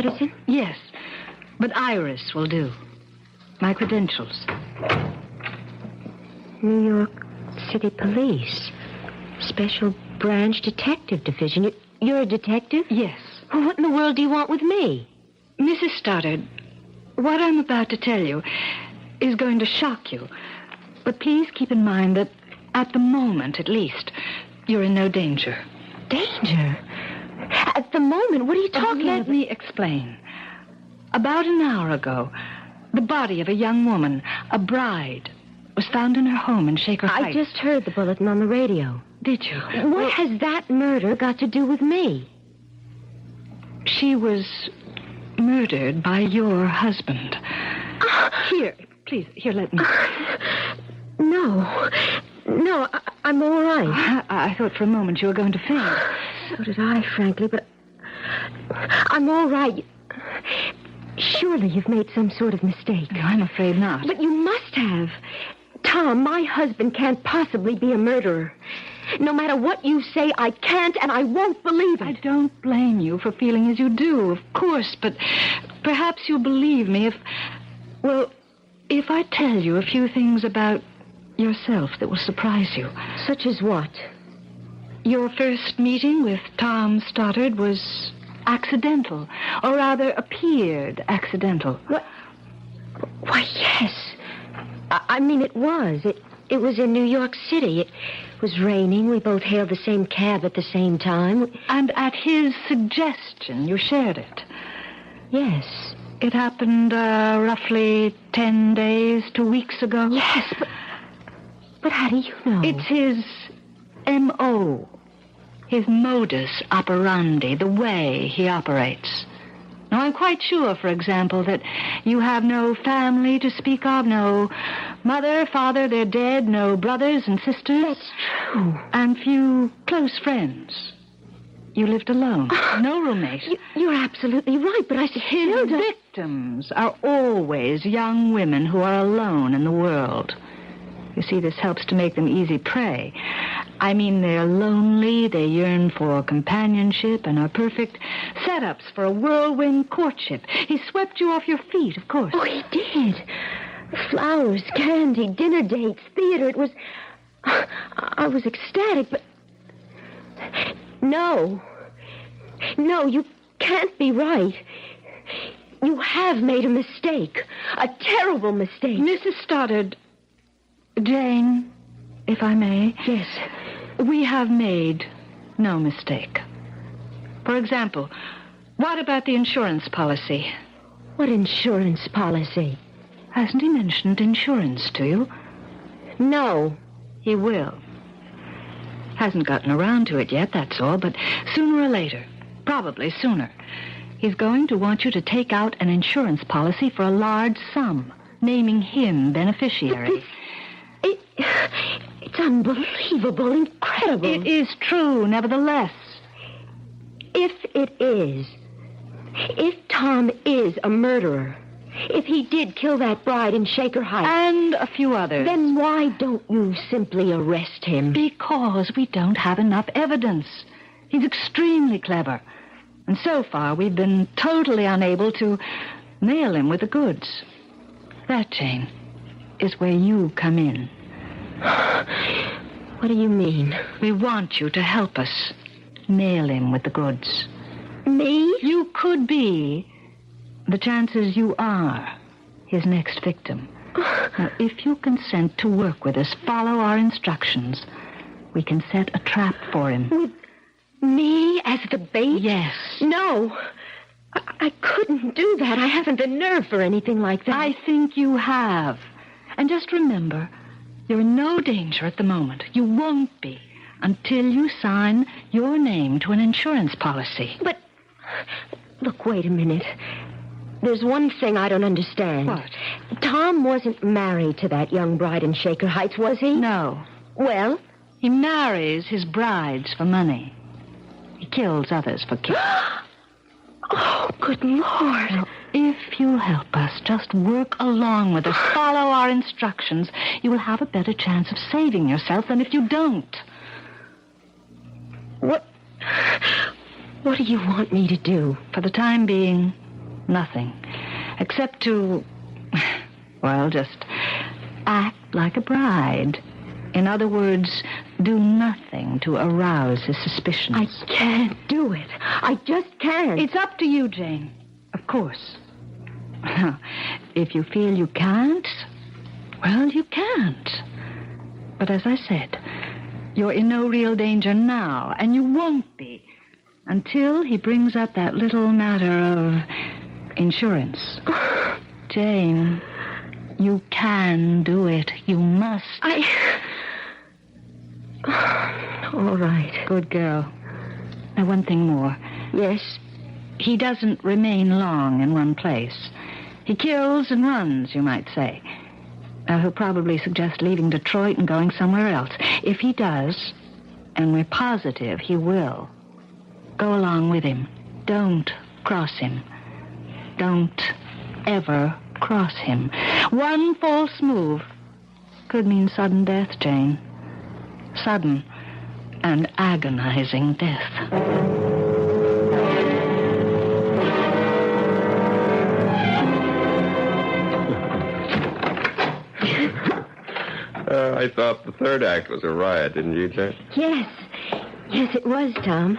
Patterson? Yes, but Iris will do. My credentials. New York City Police. Special Branch Detective Division. You're a detective? Yes. Well, what in the world do you want with me? Mrs. Stoddard, what I'm about to tell you is going to shock you. But please keep in mind that at the moment, at least, you're in no danger. Danger? At the moment? What are you talking about? Let me explain. About an hour ago, the body of a young woman, a bride, was found in her home in Shaker Heights. I just heard the bulletin on the radio. Did you? What has that murder got to do with me? She was murdered by your husband. Here, please, let me. No, I'm all right. I thought for a moment you were going to faint. So did I, frankly, but I'm all right. Surely you've made some sort of mistake. No, I'm afraid not. But you must have. Tom, my husband can't possibly be a murderer. No matter what you say, I can't and I won't believe it. I don't blame you for feeling as you do, of course, but perhaps you'll believe me if I tell you a few things about yourself that will surprise you. Such as what? Your first meeting with Tom Stoddard was accidental, or rather appeared accidental. What? Why, yes. I mean, it was. It was in New York City. It was raining. We both hailed the same cab at the same time. And at his suggestion, you shared it. Yes. It happened roughly 10 days, 2 weeks ago. Yes, but how do you know? It's his M.O., his modus operandi, the way he operates. Now, I'm quite sure, for example, that you have no family to speak of, no mother, father, they're dead, no brothers and sisters. That's true. And few close friends. You lived alone, no roommate. You're absolutely right, but His victims are always young women who are alone in the world. You see, this helps to make them easy prey. I mean, they're lonely, they yearn for companionship, and are perfect setups for a whirlwind courtship. He swept you off your feet, of course. Oh, he did. Flowers, candy, dinner dates, theater. It was... I was ecstatic, but... No, you can't be right. You have made a mistake. A terrible mistake. Mrs. Stoddard... Jane, if I may. Yes. We have made no mistake. For example, what about the insurance policy? What insurance policy? Hasn't he mentioned insurance to you? No. He will. Hasn't gotten around to it yet, that's all, but sooner or later, probably sooner, he's going to want you to take out an insurance policy for a large sum, naming him beneficiary. It's unbelievable, incredible. It is true, nevertheless. If it is, if Tom is a murderer, if he did kill that bride in Shaker Heights... And a few others. Then why don't you simply arrest him? Because we don't have enough evidence. He's extremely clever. And so far, we've been totally unable to nail him with the goods. That, Jane, is where you come in. What do you mean? We want you to help us nail him with the goods. Me? You could be. The chances you are his next victim. Now, if you consent to work with us, follow our instructions, we can set a trap for him. With me as the bait? Yes. No. I couldn't do that. I haven't the nerve for anything like that. I think you have. And just remember, you're in no danger at the moment. You won't be until you sign your name to an insurance policy. But, look, wait a minute. There's one thing I don't understand. What? Tom wasn't married to that young bride in Shaker Heights, was he? No. Well? He marries his brides for money. He kills others for kicks. Oh, good Lord. Now, if you'll help us, just work along with us, follow our instructions, you will have a better chance of saving yourself than if you don't. What do you want me to do? For the time being, Nothing. Except to, well, just act like a bride. In other words, do nothing to arouse his suspicions. I can't do it. I just can't. It's up to you, Jane. Of course. If you feel you can't, well, you can't. But as I said, you're in no real danger now, and you won't be until he brings up that little matter of insurance. Jane, you can do it. You must. All right. Good girl. Now, one thing more. Yes? He doesn't remain long in one place. He kills and runs, you might say. Now, he'll probably suggest leaving Detroit and going somewhere else. If he does, and we're positive he will, go along with him. Don't cross him. Don't ever cross him. One false move could mean sudden death, Jane. Sudden and agonizing death. I thought the third act was a riot, didn't you, Jane? Yes. Yes, it was, Tom.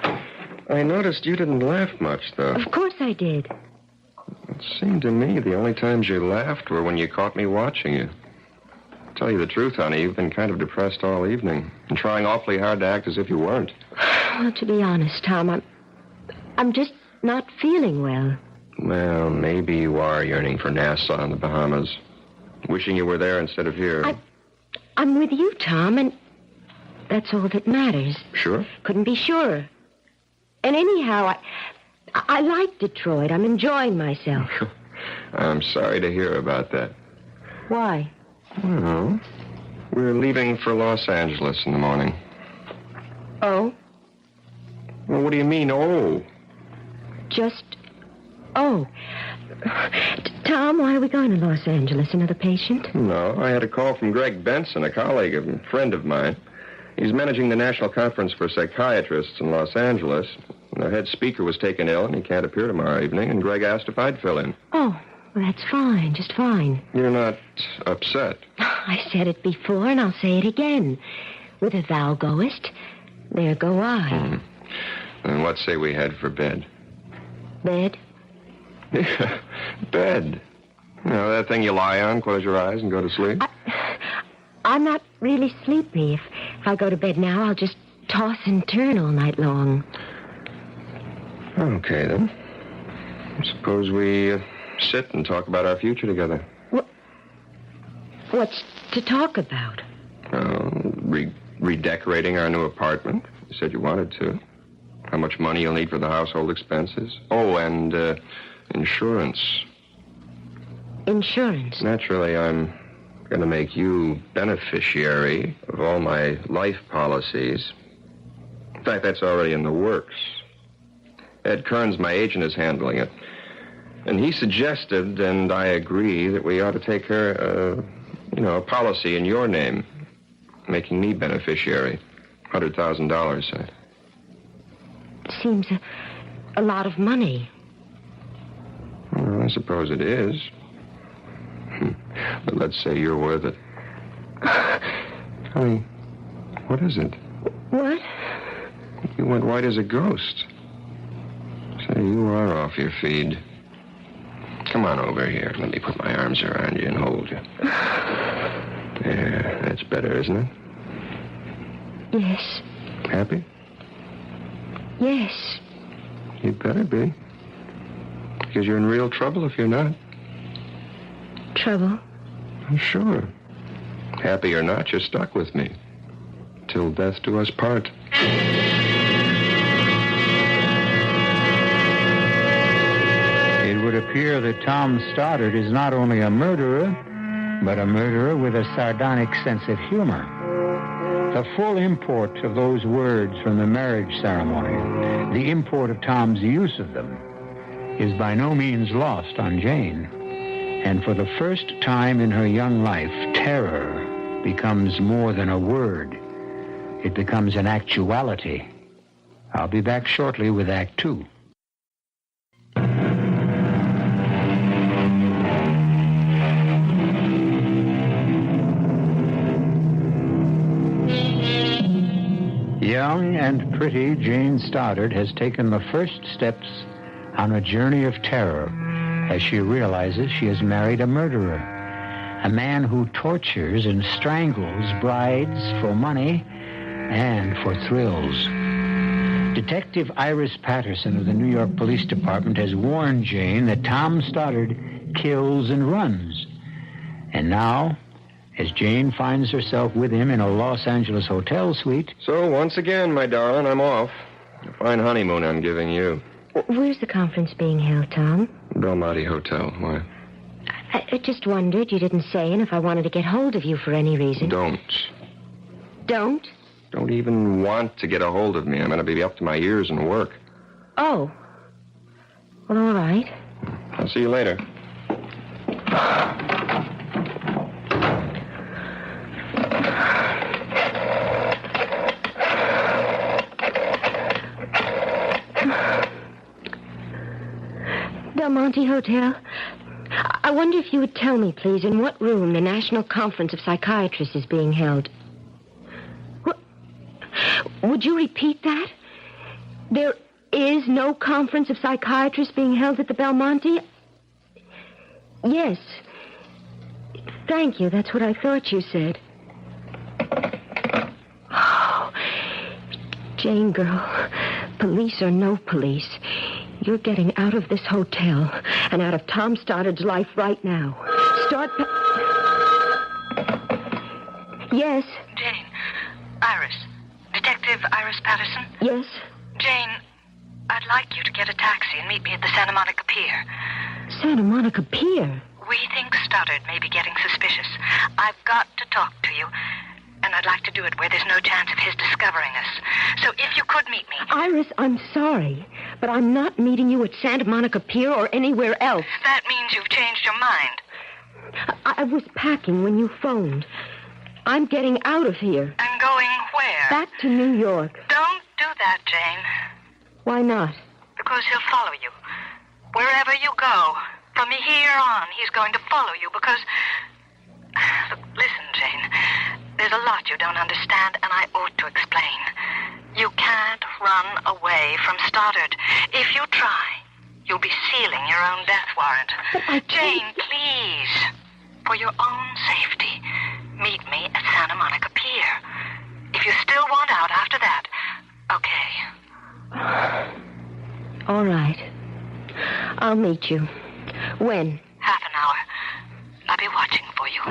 I noticed you didn't laugh much, though. Of course I did. It seemed to me the only times you laughed were when you caught me watching you. To tell you the truth, honey, you've been kind of depressed all evening and trying awfully hard to act as if you weren't. Well, to be honest, Tom, I'm just not feeling well. Well, maybe you are yearning for Nassau and the Bahamas. Wishing you were there instead of here. I'm with you, Tom, and that's all that matters. Sure? Couldn't be surer. And anyhow, I like Detroit. I'm enjoying myself. I'm sorry to hear about that. Why? Well, we're leaving for Los Angeles in the morning. Oh? Well, what do you mean, oh? Just, oh. Tom, why are we going to Los Angeles? Another patient? No, I had a call from Greg Benson, a colleague, a friend of mine. He's managing the National Conference for Psychiatrists in Los Angeles. The head speaker was taken ill, and he can't appear tomorrow evening, and Greg asked if I'd fill in. Oh, well, that's fine, just fine. You're not upset? I said it before, and I'll say it again. Whither thou goest, there go I. And what say we head for bed? Bed? Yeah, bed. You know, that thing you lie on, close your eyes, and go to sleep? I'm not really sleepy. If I go to bed now, I'll just toss and turn all night long. Okay, then. Suppose we sit and talk about our future together. What's to talk about? Redecorating our new apartment. You said you wanted to. How much money you'll need for the household expenses. Oh, and insurance. Insurance? Naturally, I'm going to make you beneficiary of all my life policies. In fact, that's already in the works. Ed Kearns, my agent, is handling it. And he suggested, and I agree, that we ought to take her, a policy in your name, making me beneficiary. $100,000, Seems a lot of money. Well, I suppose it is. But let's say you're worth it. Honey, what is it? What? You went white as a ghost. Say, you are off your feed. Come on over here. Let me put my arms around you and hold you. There, that's better, isn't it? Yes. Happy? Yes. You'd better be. Because you're in real trouble if you're not. Trouble? Sure. Happy or not, you're stuck with me. Till death do us part. It would appear that Tom Stoddard is not only a murderer, but a murderer with a sardonic sense of humor. The full import of those words from the marriage ceremony, the import of Tom's use of them, is by no means lost on Jane. And for the first time in her young life, terror becomes more than a word. It becomes an actuality. I'll be back shortly with Act 2. Young and pretty Jane Stoddard has taken the first steps on a journey of terror as she realizes she has married a murderer, a man who tortures and strangles brides for money and for thrills. Detective Iris Patterson of the New York Police Department has warned Jane that Tom Stoddard kills and runs. And now, as Jane finds herself with him in a Los Angeles hotel suite... So, once again, my darling, I'm off. A fine honeymoon I'm giving you. Where's the conference being held, Tom? Belmonte Hotel. Why? I just wondered. You didn't say, and if I wanted to get hold of you for any reason. Don't. Don't? Don't even want to get a hold of me. I'm going to be up to my ears in work. Oh. Well, all right. I'll see you later. Belmonte Hotel. I wonder if you would tell me, please, in what room the National Conference of Psychiatrists is being held. What? Would you repeat that? There is no Conference of Psychiatrists being held at the Belmonte? Yes. Thank you. That's what I thought you said. Oh, Jane, girl, police or no police, you're getting out of this hotel and out of Tom Stoddard's life right now. Yes? Jane. Iris. Detective Iris Patterson? Yes? Jane, I'd like you to get a taxi and meet me at the Santa Monica Pier. Santa Monica Pier? We think Stoddard may be getting suspicious. I've got to talk to you, and I'd like to do it where there's no chance of his discovering us. So if you could meet me... Iris, I'm sorry, but I'm not meeting you at Santa Monica Pier or anywhere else. That means you've changed your mind. I was packing when you phoned. I'm getting out of here. And going where? Back to New York. Don't do that, Jane. Why not? Because he'll follow you. Wherever you go, from here on, he's going to follow you because... Look, listen, Jane. There's a lot you don't understand, and I ought to explain. You can't run away from Stoddard. If you try, you'll be sealing your own death warrant. Jane, please, for your own safety, meet me at Santa Monica Pier. If you still want out after that, okay. All right. I'll meet you. When? Half an hour. I'll be watching for you.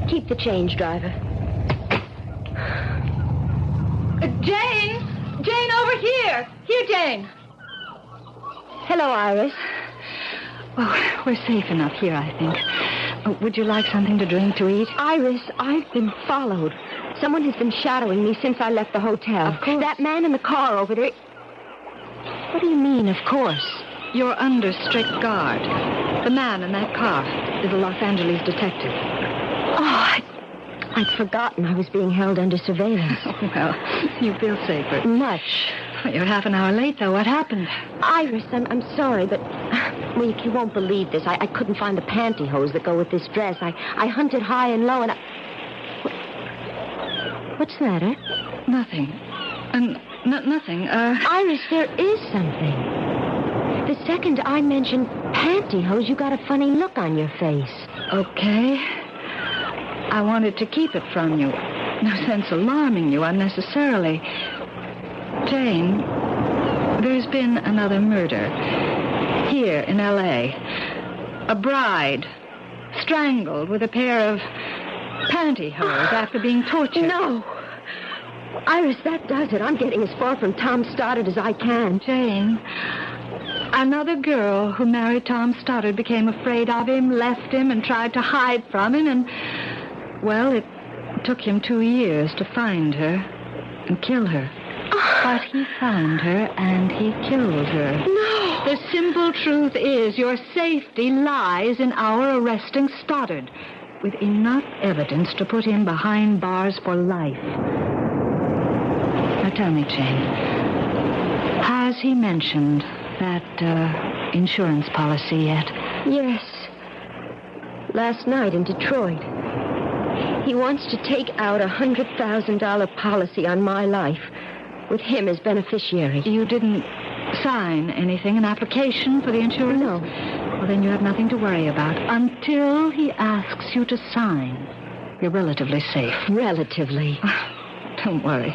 Keep the change, driver. Jane! Jane, over here! Here, Jane! Hello, Iris. Oh, we're safe enough here, I think. Oh, would you like something to drink, to eat? Iris, I've been followed. Someone has been shadowing me since I left the hotel. Of course. That man in the car over there... What do you mean, of course? You're under strict guard. The man in that car is a Los Angeles detective. Oh, I'd forgotten I was being held under surveillance. Oh, well, you feel safer. Much. You're half an hour late, though. What happened? Iris, I'm sorry, but... Well, you won't believe this. I couldn't find the pantyhose that go with this dress. I hunted high and low, and What's the matter? Nothing. Nothing. Iris, there is something. The second I mentioned pantyhose, you got a funny look on your face. Okay. I wanted to keep it from you. No sense alarming you unnecessarily. Jane, there's been another murder. Here in L.A. A bride strangled with a pair of pantyhose after being tortured. No. Iris, that does it. I'm getting as far from Tom Stoddard as I can. Jane, another girl who married Tom Stoddard became afraid of him, left him, and tried to hide from him, and... Well, it took him 2 years to find her and kill her. But he found her and he killed her. No! The simple truth is your safety lies in our arresting Stoddard with enough evidence to put him behind bars for life. Now tell me, Jane, has he mentioned that insurance policy yet? Yes. Last night in Detroit. He wants to take out a $100,000 policy on my life with him as beneficiary. You didn't sign anything, an application for the insurance? No. Well, then you have nothing to worry about until he asks you to sign. You're relatively safe. Relatively? Don't worry.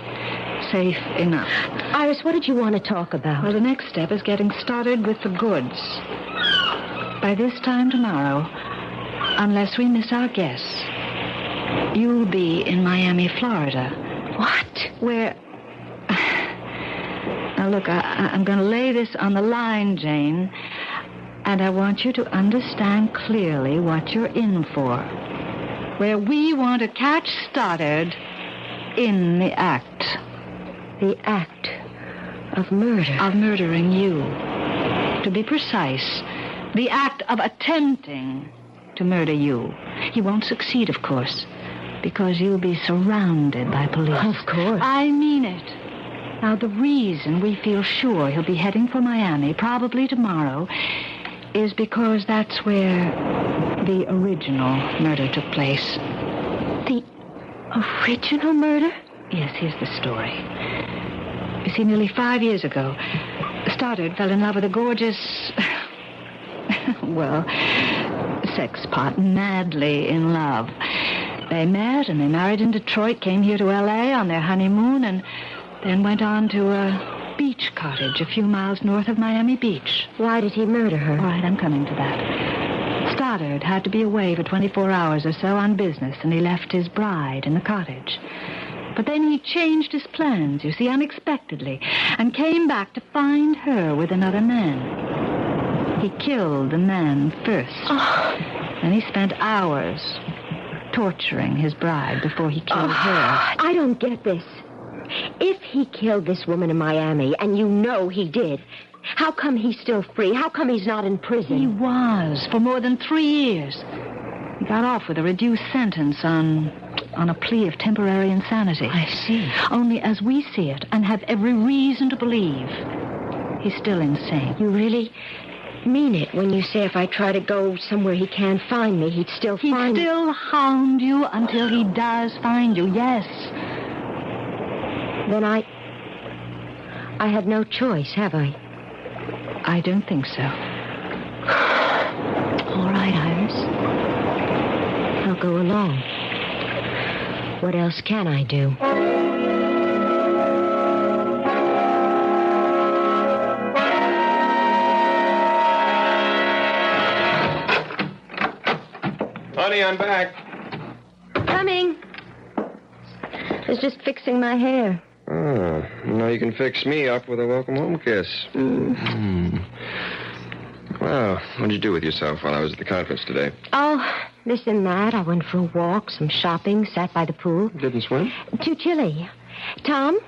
Safe enough. Iris, what did you want to talk about? Well, the next step is getting started with the goods. By this time tomorrow, unless we miss our guests, you'll be in Miami, Florida. What? Where... Now, look, I'm going to lay this on the line, Jane, and I want you to understand clearly what you're in for. Where we want to catch Stoddard in the act. The act of murder? Of murdering you. To be precise, the act of attempting to murder you. He won't succeed, of course, because you'll be surrounded by police. Of course. I mean it. Now, the reason we feel sure he'll be heading for Miami, probably tomorrow, is because that's where the original murder took place. The original murder? Yes, here's the story. You see, nearly 5 years ago, Stoddard fell in love with a gorgeous... well, sex pot, madly in love. They met and they married in Detroit, came here to L.A. on their honeymoon, and then went on to a beach cottage a few miles north of Miami Beach. Why did he murder her? All right, I'm coming to that. Stoddard had to be away for 24 hours or so on business, and he left his bride in the cottage. But then he changed his plans, you see, unexpectedly, and came back to find her with another man. He killed the man first. And he spent hours torturing his bride before he killed her. I don't get this. If he killed this woman in Miami, and you know he did, how come he's still free? How come he's not in prison? He was for more than 3 years. He got off with a reduced sentence on a plea of temporary insanity. I see. Only as we see it, and have every reason to believe, he's still insane. You really mean it when you say if I try to go somewhere he can't find me, he'd still find me? He'd still hound you until he does find you, yes. Then I had no choice, have I? I don't think so. All right, Iris. I'll go along. What else can I do? Honey, I'm back. Coming. I was just fixing my hair. Oh, now you can fix me up with a welcome home kiss. Well, what'd you do with yourself while I was at the conference today? Oh, this and that. I went for a walk, some shopping, sat by the pool. Didn't swim? Too chilly. Tom,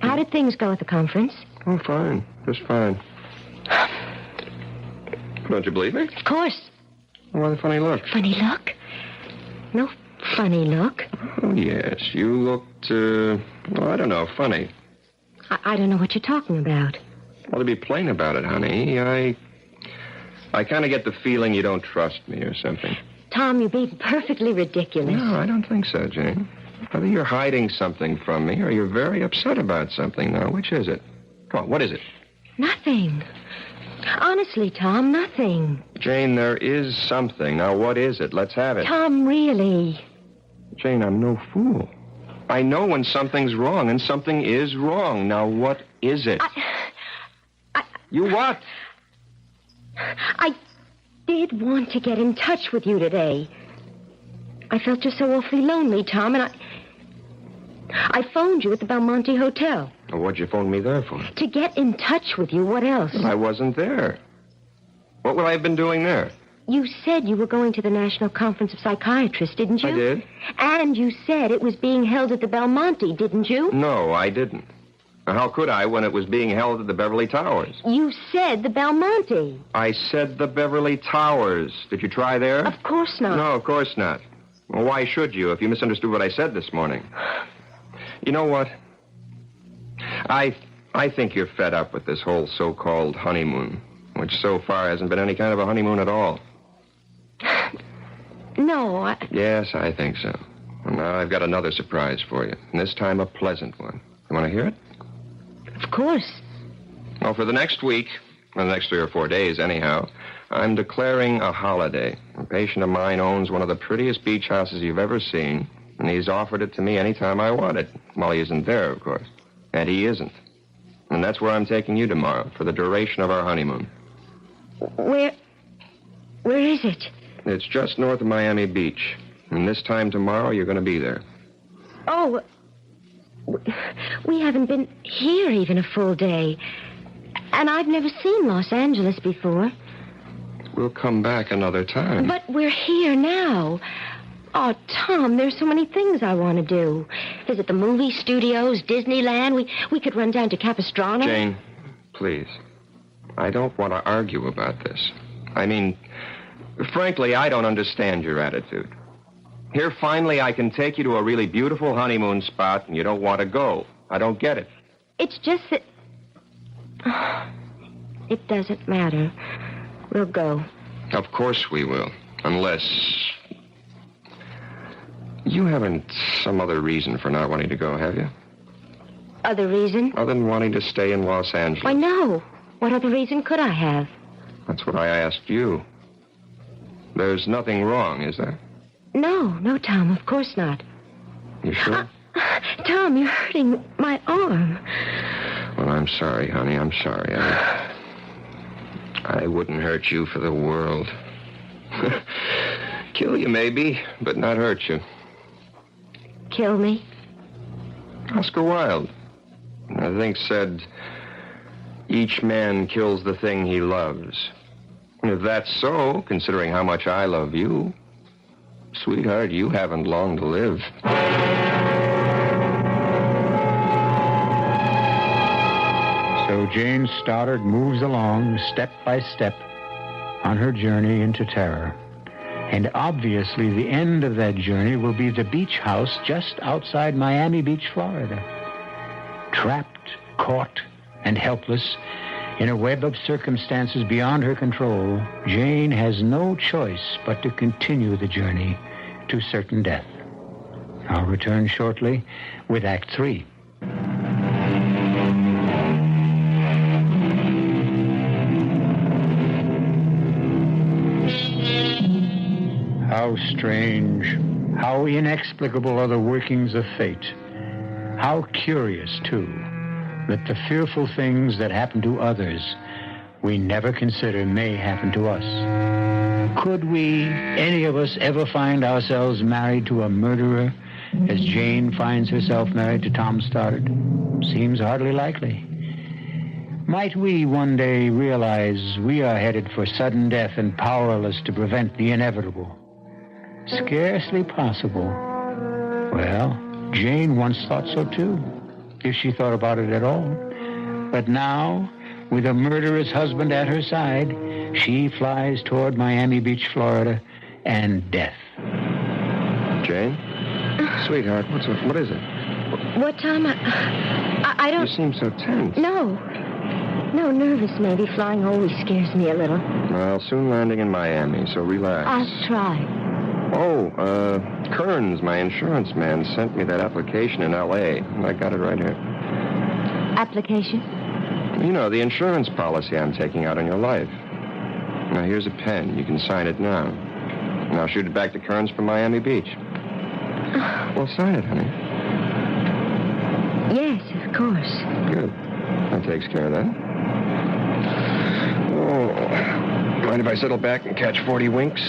how did things go at the conference? Oh, fine. Just fine. Don't you believe me? Of course. Why the funny look? Funny look? No funny look. Oh, yes. You looked, I don't know, funny. I don't know what you're talking about. Well, to be plain about it, honey, I kind of get the feeling you don't trust me or something. Tom, you're being perfectly ridiculous. No, I don't think so, Jane. Either you're hiding something from me or you're very upset about something. Now, which is it? Come on, what is it? Nothing. Honestly, Tom, nothing. Jane, there is something. Now, what is it? Let's have it. Tom, really. Jane, I'm no fool. I know when something's wrong, and something is wrong. Now, what is it? You what? I did want to get in touch with you today. I felt just so awfully lonely, Tom, and I phoned you at the Belmonte Hotel. Well, what'd you phone me there for? To get in touch with you. What else? Well, I wasn't there. What would I have been doing there? You said you were going to the National Conference of Psychiatrists, didn't you? I did. And you said it was being held at the Belmonte, didn't you? No, I didn't. Now, how could I when it was being held at the Beverly Towers? You said the Belmonte. I said the Beverly Towers. Did you try there? Of course not. No, of course not. Well, why should you if you misunderstood what I said this morning? You know what? I I think you're fed up with this whole so-called honeymoon, which so far hasn't been any kind of a honeymoon at all. No, Yes, I think so. Well, now I've got another surprise for you, and this time a pleasant one. You want to hear it? Of course. Well, for the next week, well, the next 3 or 4 days anyhow, I'm declaring a holiday. A patient of mine owns one of the prettiest beach houses you've ever seen, and he's offered it to me anytime I want it. Well, he isn't there, of course. And he isn't. And that's where I'm taking you tomorrow for the duration of our honeymoon. Where is it? It's just north of Miami Beach. And this time tomorrow, you're going to be there. Oh, we haven't been here even a full day. And I've never seen Los Angeles before. We'll come back another time. But we're here now. Oh, Tom, there's so many things I want to do. Visit the movie studios, Disneyland. We could run down to Capistrano. Jane, please. I don't want to argue about this. I mean, frankly, I don't understand your attitude. Here, finally, I can take you to a really beautiful honeymoon spot, and you don't want to go. I don't get it. It's just that... It doesn't matter. We'll go. Of course we will. Unless... You haven't some other reason for not wanting to go, have you? Other reason? Other than wanting to stay in Los Angeles. Why, no. What other reason could I have? That's what I asked you. There's nothing wrong, is there? No, Tom, of course not. You sure? Tom, you're hurting my arm. Well, I'm sorry, honey. I'm sorry. I wouldn't hurt you for the world. Kill you, maybe, but not hurt you. Kill me? Oscar Wilde, I think, said, each man kills the thing he loves. And if that's so, considering how much I love you, sweetheart, you haven't long to live. So Jane Stoddard moves along step by step on her journey into terror. And obviously the end of that journey will be the beach house just outside Miami Beach, Florida. Trapped, caught, and helpless in a web of circumstances beyond her control, Jane has no choice but to continue the journey to certain death. I'll return shortly with Act 3. How strange, how inexplicable are the workings of fate. How curious, too, that the fearful things that happen to others we never consider may happen to us. Could we, any of us, ever find ourselves married to a murderer as Jane finds herself married to Tom Stoddard? Seems hardly likely. Might we one day realize we are headed for sudden death and powerless to prevent the inevitable? Scarcely possible. Well, Jane once thought so too, if she thought about it at all. But now, with a murderous husband at her side, she flies toward Miami Beach, Florida, and death. Jane? Sweetheart, what is it? What, Tom? I don't... You seem so tense. No, nervous maybe. Flying always scares me a little. Well, soon landing in Miami, so relax. I'll try. Oh, Kearns, my insurance man, sent me that application in L.A. I got it right here. Application? You know, the insurance policy I'm taking out on your life. Now, here's a pen. You can sign it now. And I'll shoot it back to Kearns from Miami Beach. Well, sign it, honey. Yes, of course. Good. That takes care of that. Oh, mind if I settle back and catch 40 winks?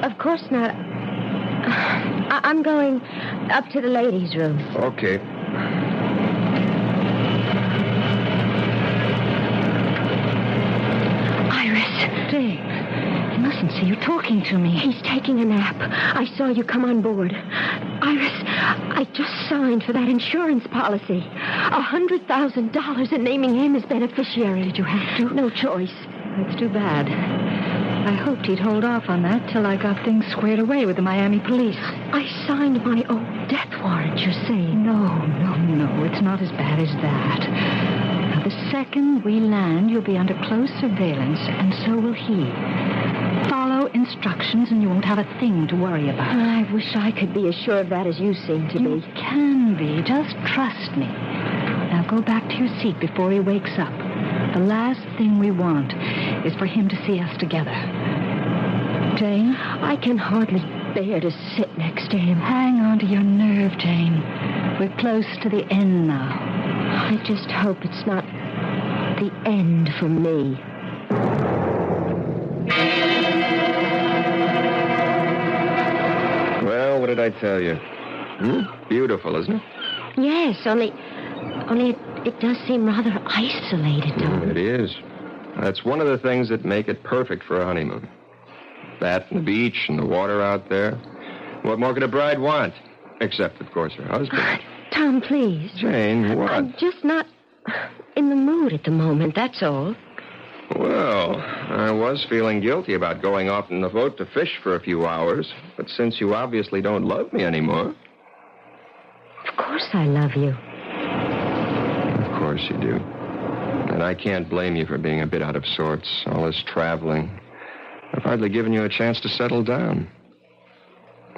Of course not. I'm going up to the ladies' room. Okay. Iris. Dave, he mustn't see you talking to me. He's taking a nap. I saw you come on board. Iris, I just signed for that insurance policy. $100,000 and naming him as beneficiary. Did you have to? No choice. That's too bad. I hoped he'd hold off on that till I got things squared away with the Miami police. I signed my own death warrant, you're saying? No. It's not as bad as that. The second we land, you'll be under close surveillance, and so will he. Follow instructions, and you won't have a thing to worry about. I wish I could be as sure of that as you seem to be. You can be. Just trust me. Now go back to your seat before he wakes up. The last thing we want is for him to see us together. Jane? I can hardly bear to sit next to him. Hang on to your nerve, Jane. We're close to the end now. I just hope it's not the end for me. Well, what did I tell you? Beautiful, isn't it? Yes, only it does seem rather isolated, Tom. It is. That's one of the things that make it perfect for a honeymoon. That and the beach and the water out there. What more could a bride want? Except, of course, her husband. Tom, please. Jane, what? I'm just not in the mood at the moment, that's all. Well, I was feeling guilty about going off in the boat to fish for a few hours. But since you obviously don't love me anymore... Of course I love you. Of course you do. And I can't blame you for being a bit out of sorts. All this traveling. I've hardly given you a chance to settle down.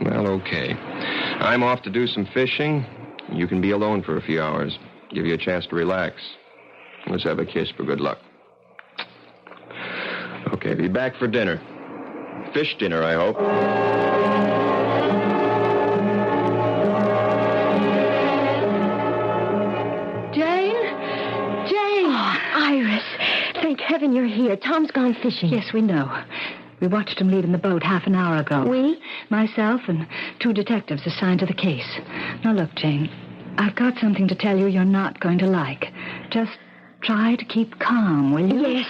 Well, okay. I'm off to do some fishing. You can be alone for a few hours. Give you a chance to relax. Let's have a kiss for good luck. Okay, be back for dinner. Fish dinner, I hope. Jane? Oh, Iris. Thank heaven you're here. Tom's gone fishing. Yes, we know. We watched him leave in the boat half an hour ago. We? Myself and 2 detectives assigned to the case. Now, look, Jane, I've got something to tell you you're not going to like. Just try to keep calm, will you? Yes.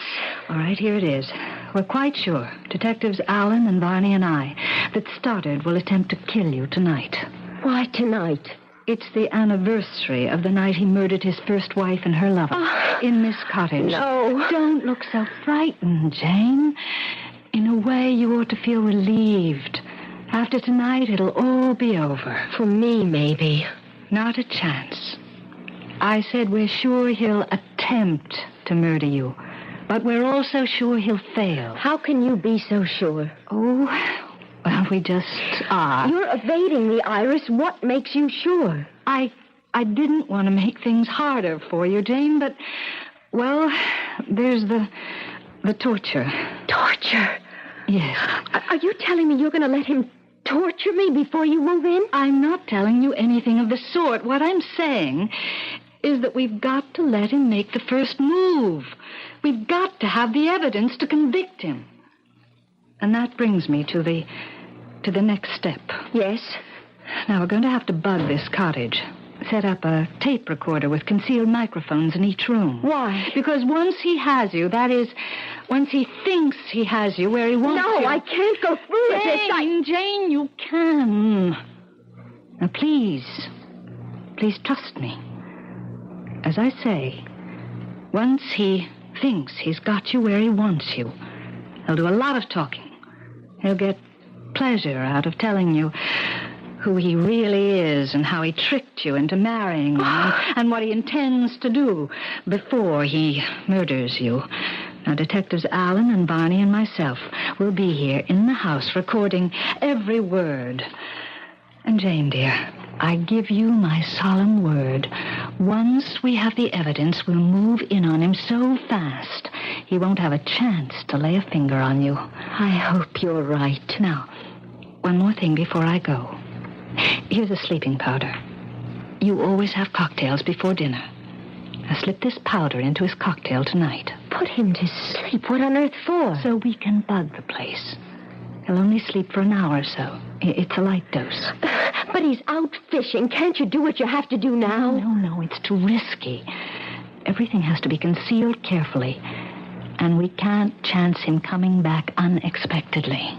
All right, here it is. We're quite sure, Detectives Allen and Barney and I, that Stoddard will attempt to kill you tonight. Why tonight? It's the anniversary of the night he murdered his first wife and her lover in this cottage. No. Don't look so frightened, Jane. In a way, you ought to feel relieved. After tonight, it'll all be over. For me, maybe. Not a chance. I said we're sure he'll attempt to murder you, but we're also sure he'll fail. How can you be so sure? Oh, well, we just are. You're evading me, Iris. What makes you sure? I didn't want to make things harder for you, Jane, but, well, there's the torture. Torture? Yes. Are you telling me you're going to let him torture me before you move in? I'm not telling you anything of the sort. What I'm saying is that we've got to let him make the first move. We've got to have the evidence to convict him. And that brings me to the next step. Yes? Now, we're going to have to bug this cottage. Set up a tape recorder with concealed microphones in each room. Why? Because once he has you, that is, once he thinks he has you where he wants you... No, I can't go through with this. Jane, you can. Now, please trust me. As I say, once he thinks he's got you where he wants you, he'll do a lot of talking. He'll get pleasure out of telling you who he really is and how he tricked you into marrying him and what he intends to do before he murders you. Now, Detectives Allen and Barney and myself will be here in the house recording every word. And, Jane, dear, I give you my solemn word. Once we have the evidence, we'll move in on him so fast he won't have a chance to lay a finger on you. I hope you're right. Now, one more thing before I go. Here's a sleeping powder. You always have cocktails before dinner. Now slip this powder into his cocktail tonight. Put him to sleep? What on earth for? So we can bug the place. He'll only sleep for an hour or so. It's a light dose. But he's out fishing. Can't you do what you have to do now? No, it's too risky. Everything has to be concealed carefully. And we can't chance him coming back unexpectedly.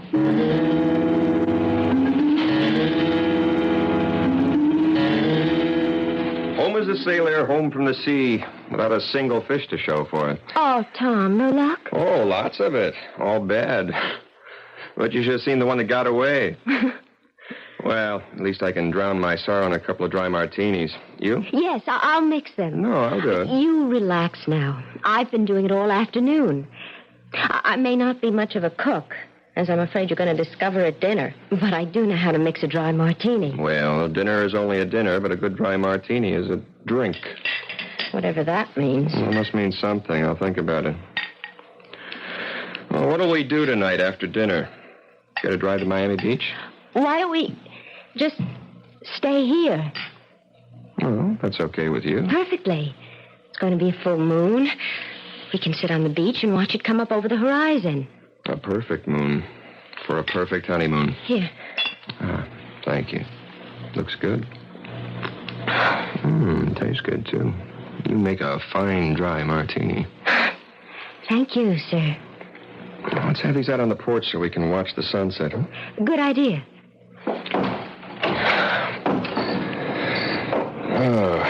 Home as a sailor, home from the sea, without a single fish to show for it. Oh, Tom, no luck? Oh, lots of it. All bad. But you should have seen the one that got away. Well, at least I can drown my sorrow in a couple of dry martinis. You? Yes, I'll mix them. No, I'll do it. You relax now. I've been doing it all afternoon. I may not be much of a cook, as I'm afraid you're going to discover at dinner, but I do know how to mix a dry martini. Well, a dinner is only a dinner, but a good dry martini is a drink. Whatever that means. Well, it must mean something. I'll think about it. Well, what'll we do tonight after dinner? Get a drive to Miami Beach? Why don't we just stay here? Well, that's okay with you. Perfectly. It's going to be a full moon. We can sit on the beach and watch it come up over the horizon. A perfect moon for a perfect honeymoon. Here. Thank you. Looks good. Tastes good, too. You make a fine dry martini. Thank you, sir. Let's have these out on the porch so we can watch the sunset, huh? Good idea. Oh,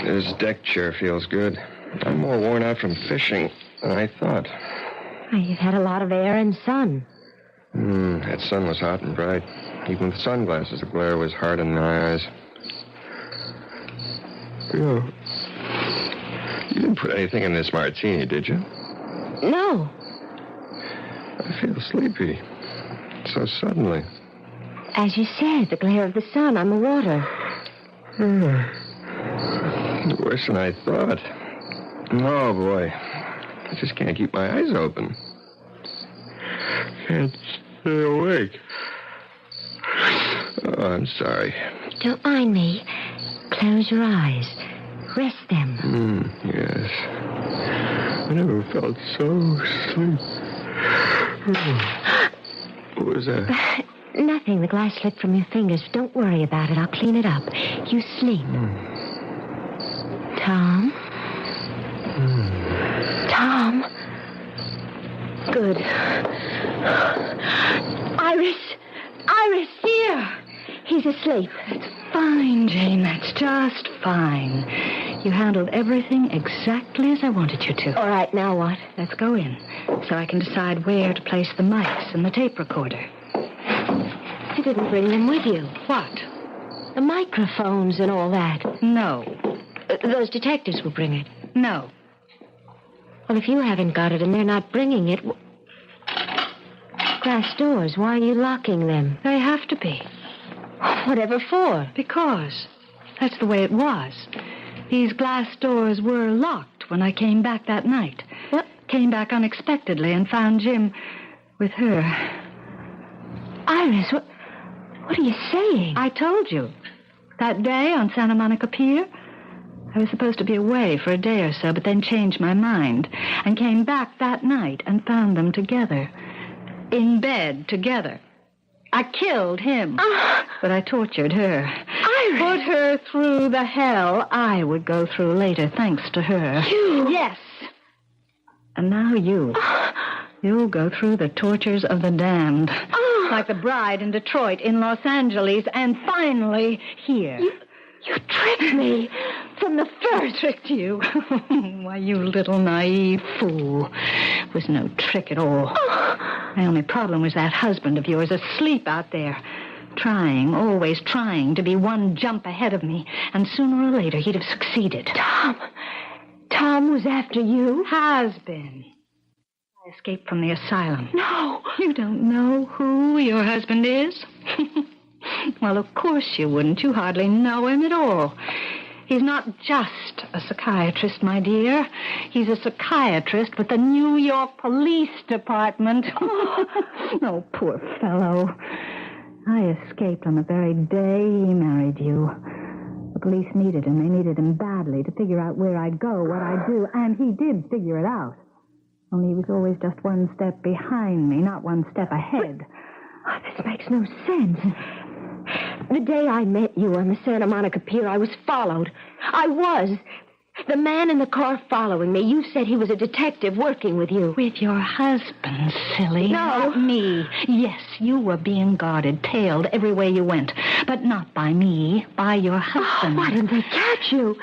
this deck chair feels good. I'm more worn out from fishing than I thought. You've had a lot of air and sun. That sun was hot and bright. Even with sunglasses, the glare was hard in my eyes. You didn't put anything in this martini, did you? No. I feel sleepy. So suddenly. As you said, the glare of the sun on the water. Worse than I thought. Oh, boy. I just can't keep my eyes open. Can't stay awake. Oh, I'm sorry. Don't mind me. Close your eyes. Rest them. Yes. I never felt so asleep. What was that? Nothing. The glass slipped from your fingers. Don't worry about it. I'll clean it up. You sleep. Tom? Tom? Good. Iris, here. He's asleep. That's fine, Jane. That's just fine. You handled everything exactly as I wanted you to. All right, now what? Let's go in so I can decide where to place the mics and the tape recorder. You didn't bring them with you. What? The microphones and all that. No. Those detectives will bring it. No. Well, if you haven't got it and they're not bringing it... Glass doors, why are you locking them? They have to be. Whatever for? Because that's the way it was. These glass doors were locked when I came back that night. What? Came back unexpectedly and found Jim with her. Iris, what are you saying? I told you. That day on Santa Monica Pier, I was supposed to be away for a day or so, but then changed my mind and came back that night and found them together. In bed together. I killed him, but I tortured her. Iris! Put her through the hell I would go through later, thanks to her. You? Yes. And now you. You'll go through the tortures of the damned. Like the bride in Detroit, in Los Angeles, and finally here. You tricked me from the first. Tricked you? Why, you little naive fool. It was no trick at all. My only problem was that husband of yours asleep out there. Trying, always trying to be one jump ahead of me. And sooner or later, he'd have succeeded. Tom was after you? Has been. I escaped from the asylum. No. You don't know who your husband is? Well, of course you wouldn't. You hardly know him at all. He's not just a psychiatrist, my dear. He's a psychiatrist with the New York Police Department. Oh, poor fellow. I escaped on the very day he married you. The police needed him. They needed him badly to figure out where I'd go, what I'd do, and he did figure it out. Only he was always just one step behind me, not one step ahead. This makes no sense. The day I met you on the Santa Monica Pier, I was followed. I was. The man in the car following me, you said he was a detective working with you. With your husband, silly. No. Not me. Yes, you were being guarded, tailed every way you went. But not by me, by your husband. Why didn't they catch you?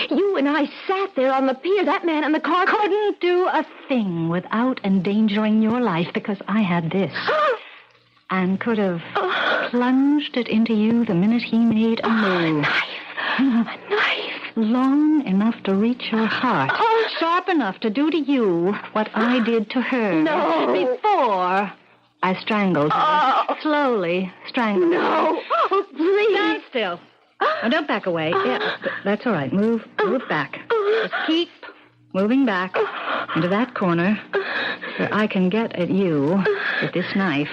You and I sat there on the pier. That man in the car couldn't do a thing without endangering your life because I had this. And could have plunged it into you the minute he made a move. A knife. Long enough to reach your heart. Sharp enough to do to you what I did to her. No. Before I strangled her. Slowly strangled her. No. Oh, please. Stand still. Now, don't back away. Yeah, that's all right. Move back. Just keep moving back into that corner where I can get at you with this knife.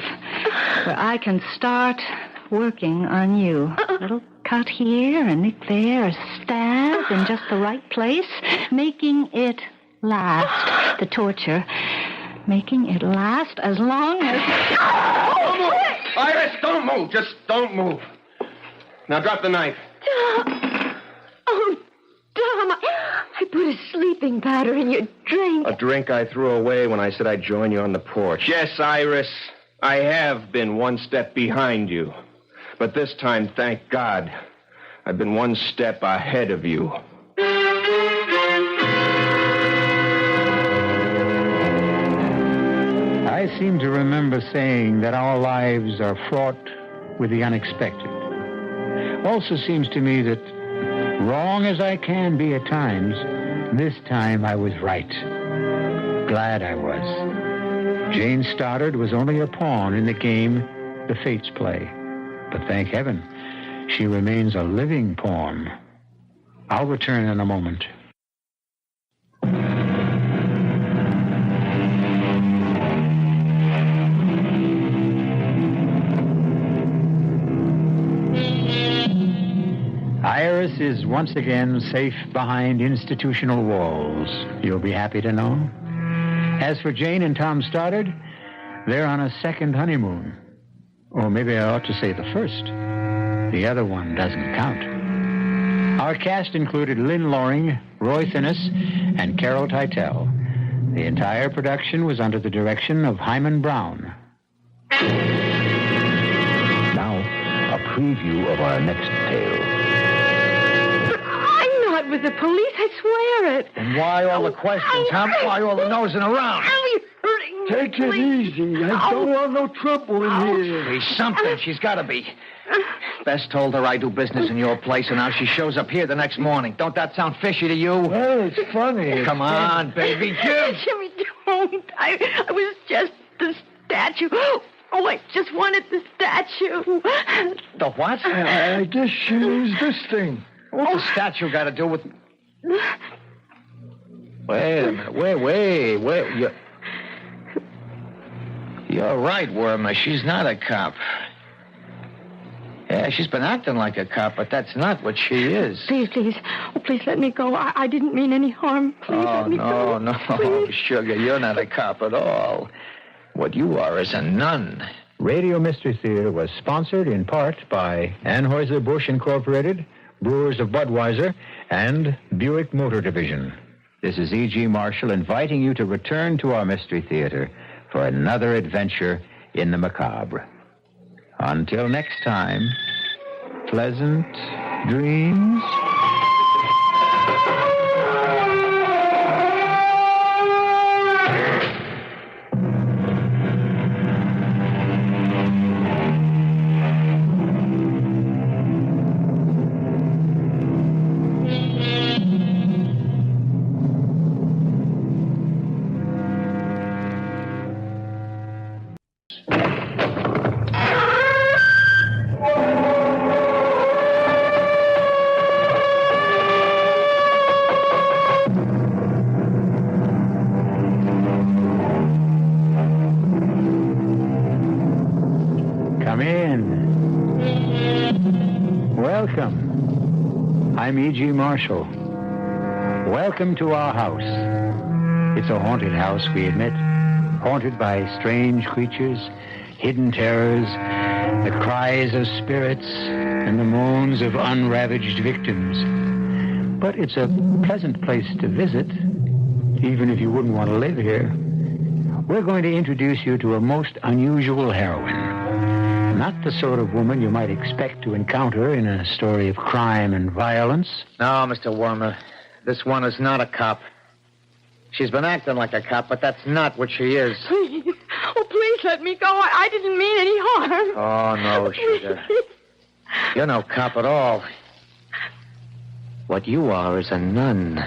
Where I can start working on you. A little cut here, a nick there, a stab in just the right place. Making it last. The torture. Making it last as long as... Don't move! Iris, don't move. Just don't move. Now drop the knife. Oh, Tom, I put a sleeping powder in your drink. A drink I threw away when I said I'd join you on the porch. Yes, Iris, I have been one step behind you. But this time, thank God, I've been one step ahead of you. I seem to remember saying that our lives are fraught with the unexpected. Also seems to me that, wrong as I can be at times, this time I was right. Glad I was. Jane Stoddard was only a pawn in the game the fates play. But thank heaven, she remains a living pawn. I'll return in a moment. Iris is once again safe behind institutional walls, you'll be happy to know. As for Jane and Tom Stoddard, they're on a second honeymoon. Or maybe I ought to say the first. The other one doesn't count. Our cast included Lynn Loring, Roy Finnis, and Carol Teitel. The entire production was under the direction of Hyman Brown. Now, a preview of our next tale. I'm not with the police, I swear it. And why all the questions, huh? Why all the nosing around? You're hurting me. Take it easy. I don't want no trouble in here. She's something. She's got to be. Bess told her I do business in your place, and now she shows up here the next morning. Don't that sound fishy to you? Well, it's funny. Come on, baby, Jim. Jimmy, don't. I was just the statue. Oh, I just wanted the statue. The what? I guess she used this thing. What's the statue got to do with... Wait a minute. Wait. You're right, Wormer. She's not a cop. Yeah, she's been acting like a cop, but that's not what she is. Please. Oh, please let me go. I didn't mean any harm. Please let me go. No, Please. Sugar, you're not a cop at all. What you are is a nun. Radio Mystery Theater was sponsored in part by Anheuser-Busch Incorporated, Brewers of Budweiser, and Buick Motor Division. This is E.G. Marshall inviting you to return to our Mystery Theater for another adventure in the macabre. Until next time, pleasant dreams. I'm E.G. Marshall. Welcome to our house. It's a haunted house, we admit. Haunted by strange creatures, hidden terrors, the cries of spirits, and the moans of unravaged victims. But it's a pleasant place to visit, even if you wouldn't want to live here. We're going to introduce you to a most unusual heroine. Not the sort of woman you might expect to encounter in a story of crime and violence. No, Mr. Wormer. This one is not a cop. She's been acting like a cop, but that's not what she is. Please. Oh, please let me go. I didn't mean any harm. Oh, no, sugar. You're no cop at all. What you are is a nun.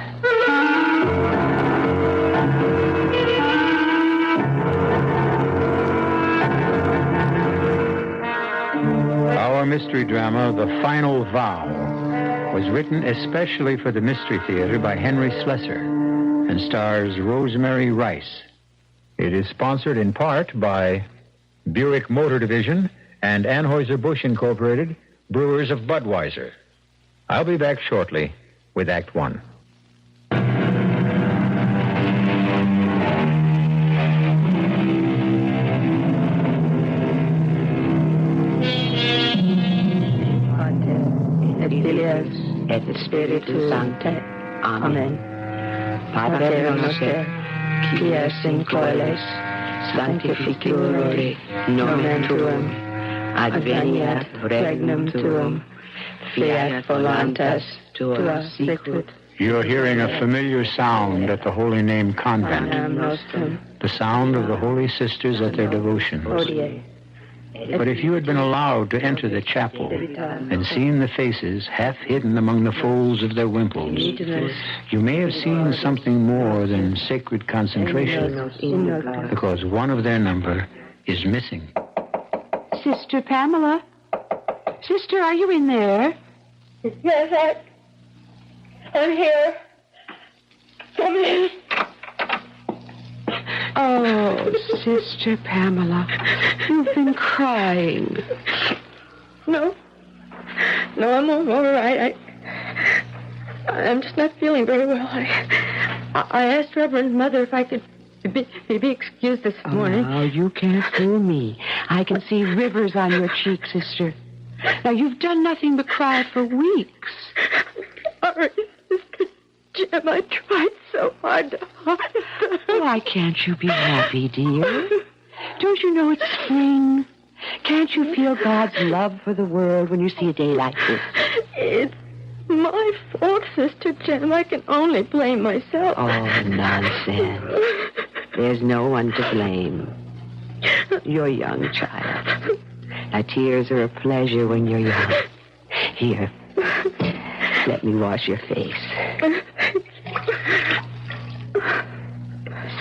Our mystery drama, The Final Vow, was written especially for the Mystery Theater by Henry Slesser and stars Rosemary Rice. It is sponsored in part by Buick Motor Division and Anheuser-Busch Incorporated, Brewers of Budweiser. I'll be back shortly with Act One. Et Spiritus Sancte. Amen. Pater noster, qui es in coeles, sanctificure nomen tuum, adveniat regnum tuum, fiat voluntas tua sicut. You're hearing a familiar sound at the Holy Name Convent. The sound of the Holy Sisters at their devotions. But if you had been allowed to enter the chapel and seen the faces half hidden among the folds of their wimples, you may have seen something more than sacred concentration, because one of their number is missing. Sister Pamela? Sister, are you in there? Yes, I'm here. Come in. Oh, Sister Pamela, you've been crying. No, I'm all right. I'm just not feeling very well. I asked Reverend Mother if I could be excused this morning. Oh, you can't fool me. I can see rivers on your cheeks, Sister. Now, you've done nothing but cry for weeks. Sorry, Sister Jim, I tried so hard to hide. Why can't you be happy, dear? Don't you know it's spring? Can't you feel God's love for the world when you see a day like this? It's my fault, Sister Jim. I can only blame myself. Oh, nonsense. There's no one to blame. You're young, child. Now, tears are a pleasure when you're young. Here, let me wash your face.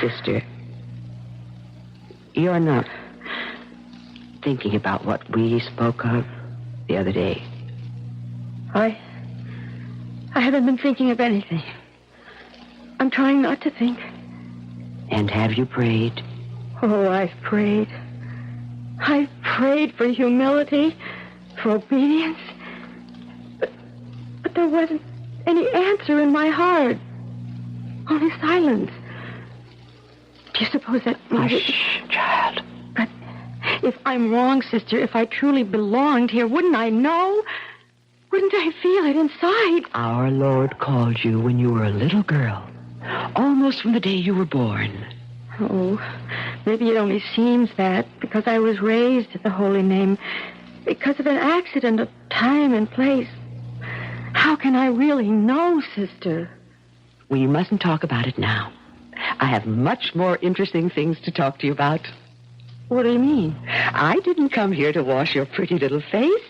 Sister, you're not thinking about what we spoke of the other day. I haven't been thinking of anything. I'm trying not to think. And have you prayed? Oh, I've prayed. I've prayed for humility, for obedience. But there wasn't any answer in my heart. Only silence. Do you suppose that... Hush, child. But if I'm wrong, Sister, if I truly belonged here, wouldn't I know? Wouldn't I feel it inside? Our Lord called you when you were a little girl, almost from the day you were born. Oh, maybe it only seems that because I was raised at the Holy Name, because of an accident of time and place. How can I really know, Sister? Well, you mustn't talk about it now. I have much more interesting things to talk to you about. What do you mean? I didn't come here to wash your pretty little face.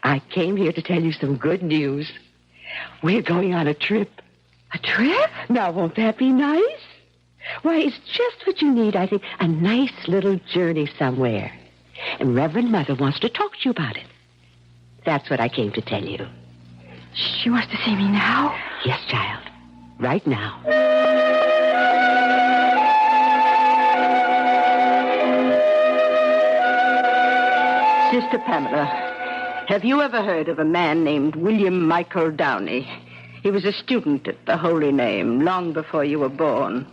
I came here to tell you some good news. We're going on a trip. A trip? Now, won't that be nice? Why, it's just what you need, I think. A nice little journey somewhere. And Reverend Mother wants to talk to you about it. That's what I came to tell you. She wants to see me now? Yes, child. Right now. Sister Pamela, have you ever heard of a man named William Michael Downey? He was a student at the Holy Name long before you were born.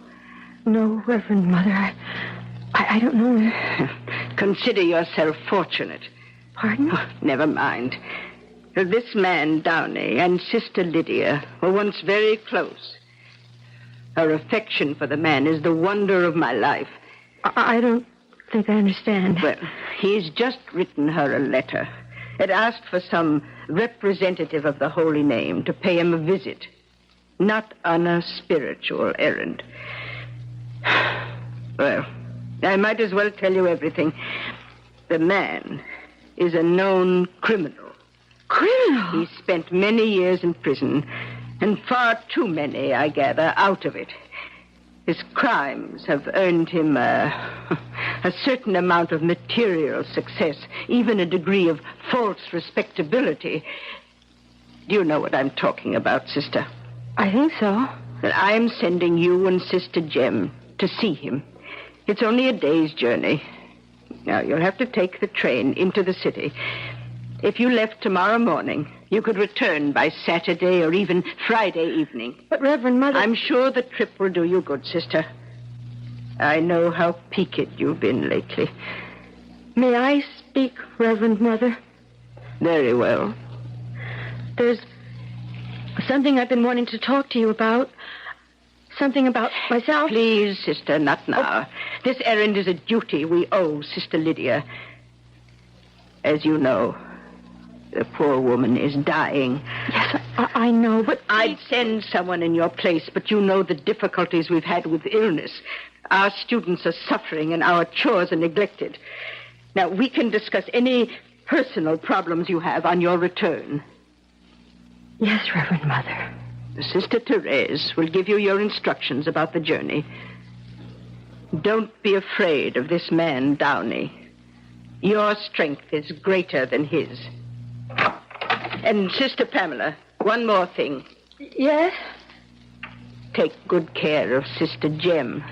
No, Reverend Mother, I don't know. Consider yourself fortunate. Pardon? Oh, never mind. This man, Downey, and Sister Lydia were once very close. Her affection for the man is the wonder of my life. I don't think I understand. Well, he's just written her a letter. It asked for some representative of the Holy Name to pay him a visit, not on a spiritual errand. Well, I might as well tell you everything. The man is a known criminal. Criminal? He spent many years in prison, and far too many, I gather, out of it. His crimes have earned him a certain amount of material success, even a degree of false respectability. Do you know what I'm talking about, sister? I think so. That I'm sending you and Sister Jem to see him. It's only a day's journey. Now, you'll have to take the train into the city. If you left tomorrow morning, you could return by Saturday or even Friday evening. But, Reverend Mother... I'm sure the trip will do you good, sister. I know how peaked you've been lately. May I speak, Reverend Mother? Very well. There's something I've been wanting to talk to you about. Something about myself. Please, sister, not now. This errand is a duty we owe Sister Lydia. As you know, the poor woman is dying. Yes, I know, but... I'd send someone in your place, but you know the difficulties we've had with illness. Our students are suffering and our chores are neglected. Now, we can discuss any personal problems you have on your return. Yes, Reverend Mother. Sister Therese will give you your instructions about the journey. Don't be afraid of this man, Downey. Your strength is greater than his. And Sister Pamela, one more thing. Yes? Take good care of Sister Jem.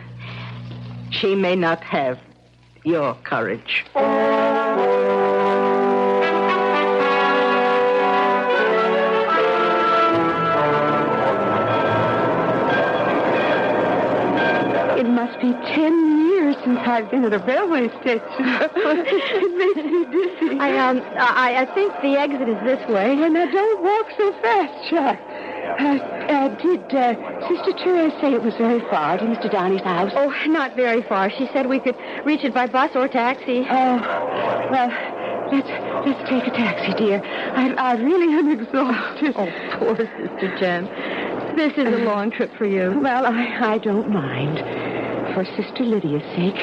She may not have your courage. It must be 10 years since I've been at a railway station. It makes me dizzy. I think the exit is this way. Well, now, don't walk so fast, Chuck. Did Sister Therese say it was very far to Mr. Downey's house? Oh, not very far. She said we could reach it by bus or taxi. Oh, well, let's take a taxi, dear. I really am exhausted. Oh, poor Sister Jem. This is a long trip for you. Well, I don't mind. For Sister Lydia's sake.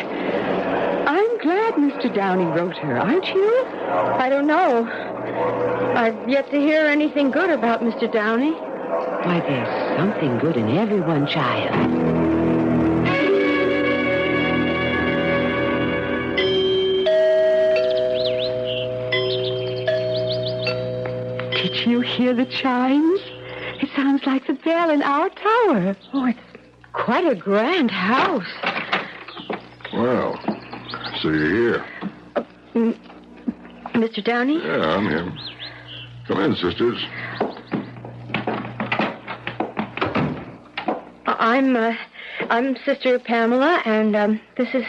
I'm glad Mr. Downey wrote her, aren't you? I don't know. I've yet to hear anything good about Mr. Downey. Why, there's something good in everyone, child. Did you hear the chimes? It sounds like the bell in our tower. Oh, it's quite a grand house. Well, so you're here. Mr. Downey? Yeah, I'm here. Come in, sisters. I'm Sister Pamela, and this is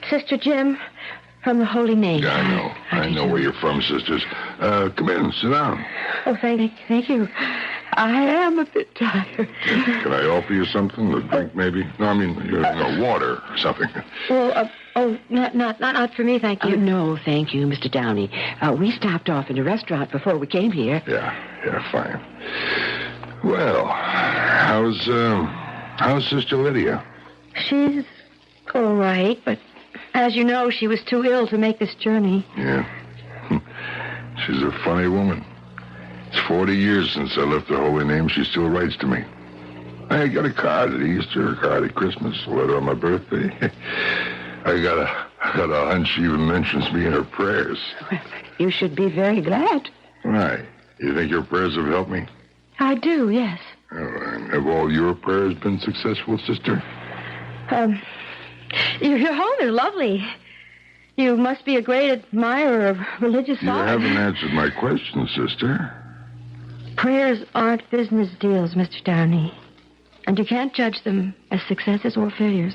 Sister Jem from the Holy Name. Yeah, I know. I know where you're from, sisters. Come in, sit down. Oh, thank you. I am a bit tired. Can I offer you something? A drink, maybe? No, I mean, water or something. Well, not for me, thank you. No, thank you, Mr. Downey. We stopped off in a restaurant before we came here. Yeah, fine. Well, how's Sister Lydia? She's all right, but as you know, she was too ill to make this journey. Yeah. She's a funny woman. It's 40 years since I left the Holy Name. She still writes to me. I got a card at Easter, a card at Christmas, a letter on my birthday. I got a hunch she even mentions me in her prayers. Well, you should be very glad. Right. You think your prayers have helped me? I do, yes. Oh, and have all your prayers been successful, sister? Your home is lovely. You must be a great admirer of religious You art. haven't answered my question, sister. Prayers aren't business deals, Mr. Downey. And you can't judge them as successes or failures.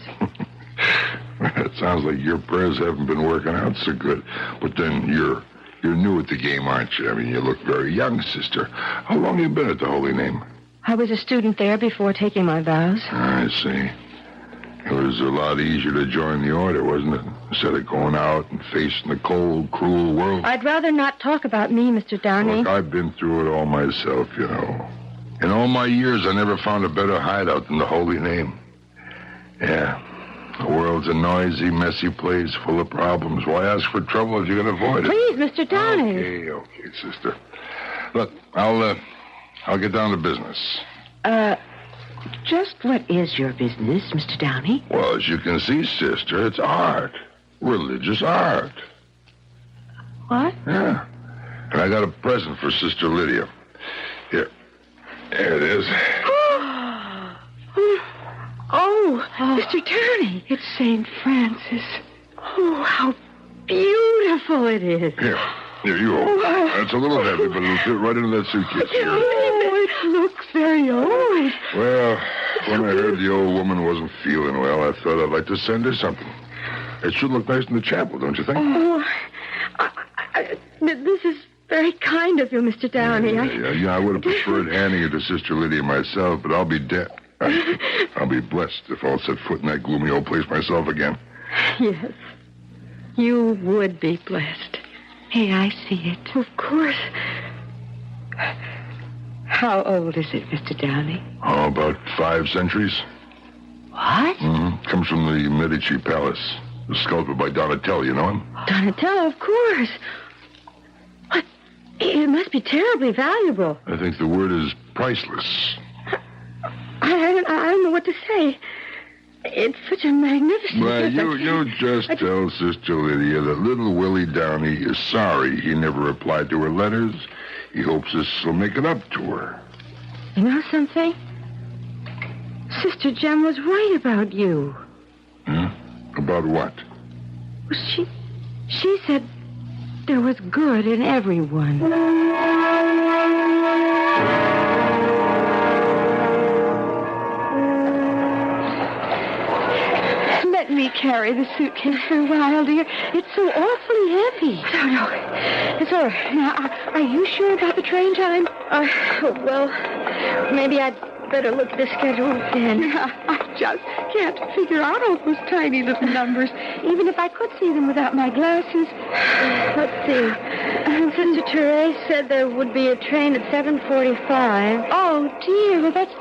It sounds like your prayers haven't been working out so good. But then you're new at the game, aren't you? I mean, you look very young, sister. How long have you been at the Holy Name? I was a student there before taking my vows. I see. It was a lot easier to join the order, wasn't it? Instead of going out and facing the cold, cruel world. I'd rather not talk about me, Mr. Downey. Look, I've been through it all myself, you know. In all my years, I never found a better hideout than the Holy Name. Yeah, The world's a noisy, messy place full of problems. Why ask for trouble if you can avoid it? Please, Mr. Downey. Okay, sister. Look, I'll get down to business. Just what is your business, Mr. Downey? Well, as you can see, sister, it's art. Religious art. What? Yeah. And I got a present for Sister Lydia. Here. There it is. Oh, Mr. Downey. It's St. Francis. Oh, how beautiful it is. Here, you hold it. It's a little heavy, but it'll fit right into that suitcase here. Oh, it looks very old. Well, when I heard the old woman wasn't feeling well, I thought I'd like to send her something. It should look nice in the chapel, don't you think? Oh, this is very kind of you, Mr. Downey. I would have preferred handing it to Sister Lydia myself, but I'll be dead. I'll be blessed if I'll set foot in that gloomy old place myself again. Yes, you would be blessed. May I see it? Of course. How old is it, Mr. Downey? Oh, about 5 centuries. What? Mm-hmm. Comes from the Medici Palace. The sculptor by Donatello, you know him? Donatello, of course. What? It must be terribly valuable. I think the word is priceless. I don't know what to say. It's such a magnificent... Well, you just tell Sister Lydia that little Willie Downey is sorry he never replied to her letters. He hopes this will make it up to her. You know something? Sister Jem was right about you. Huh? About what? She said there was good in everyone. Let me carry the suitcase for a while, dear. It's so awfully heavy. No. It's all right. Now, are you sure about the train time? Well, maybe I'd better look at the schedule again. I just can't figure out all those tiny little numbers, even if I could see them without my glasses. Let's see. Sister Therese said there would be a train at 7:45. Oh, dear. Well, that's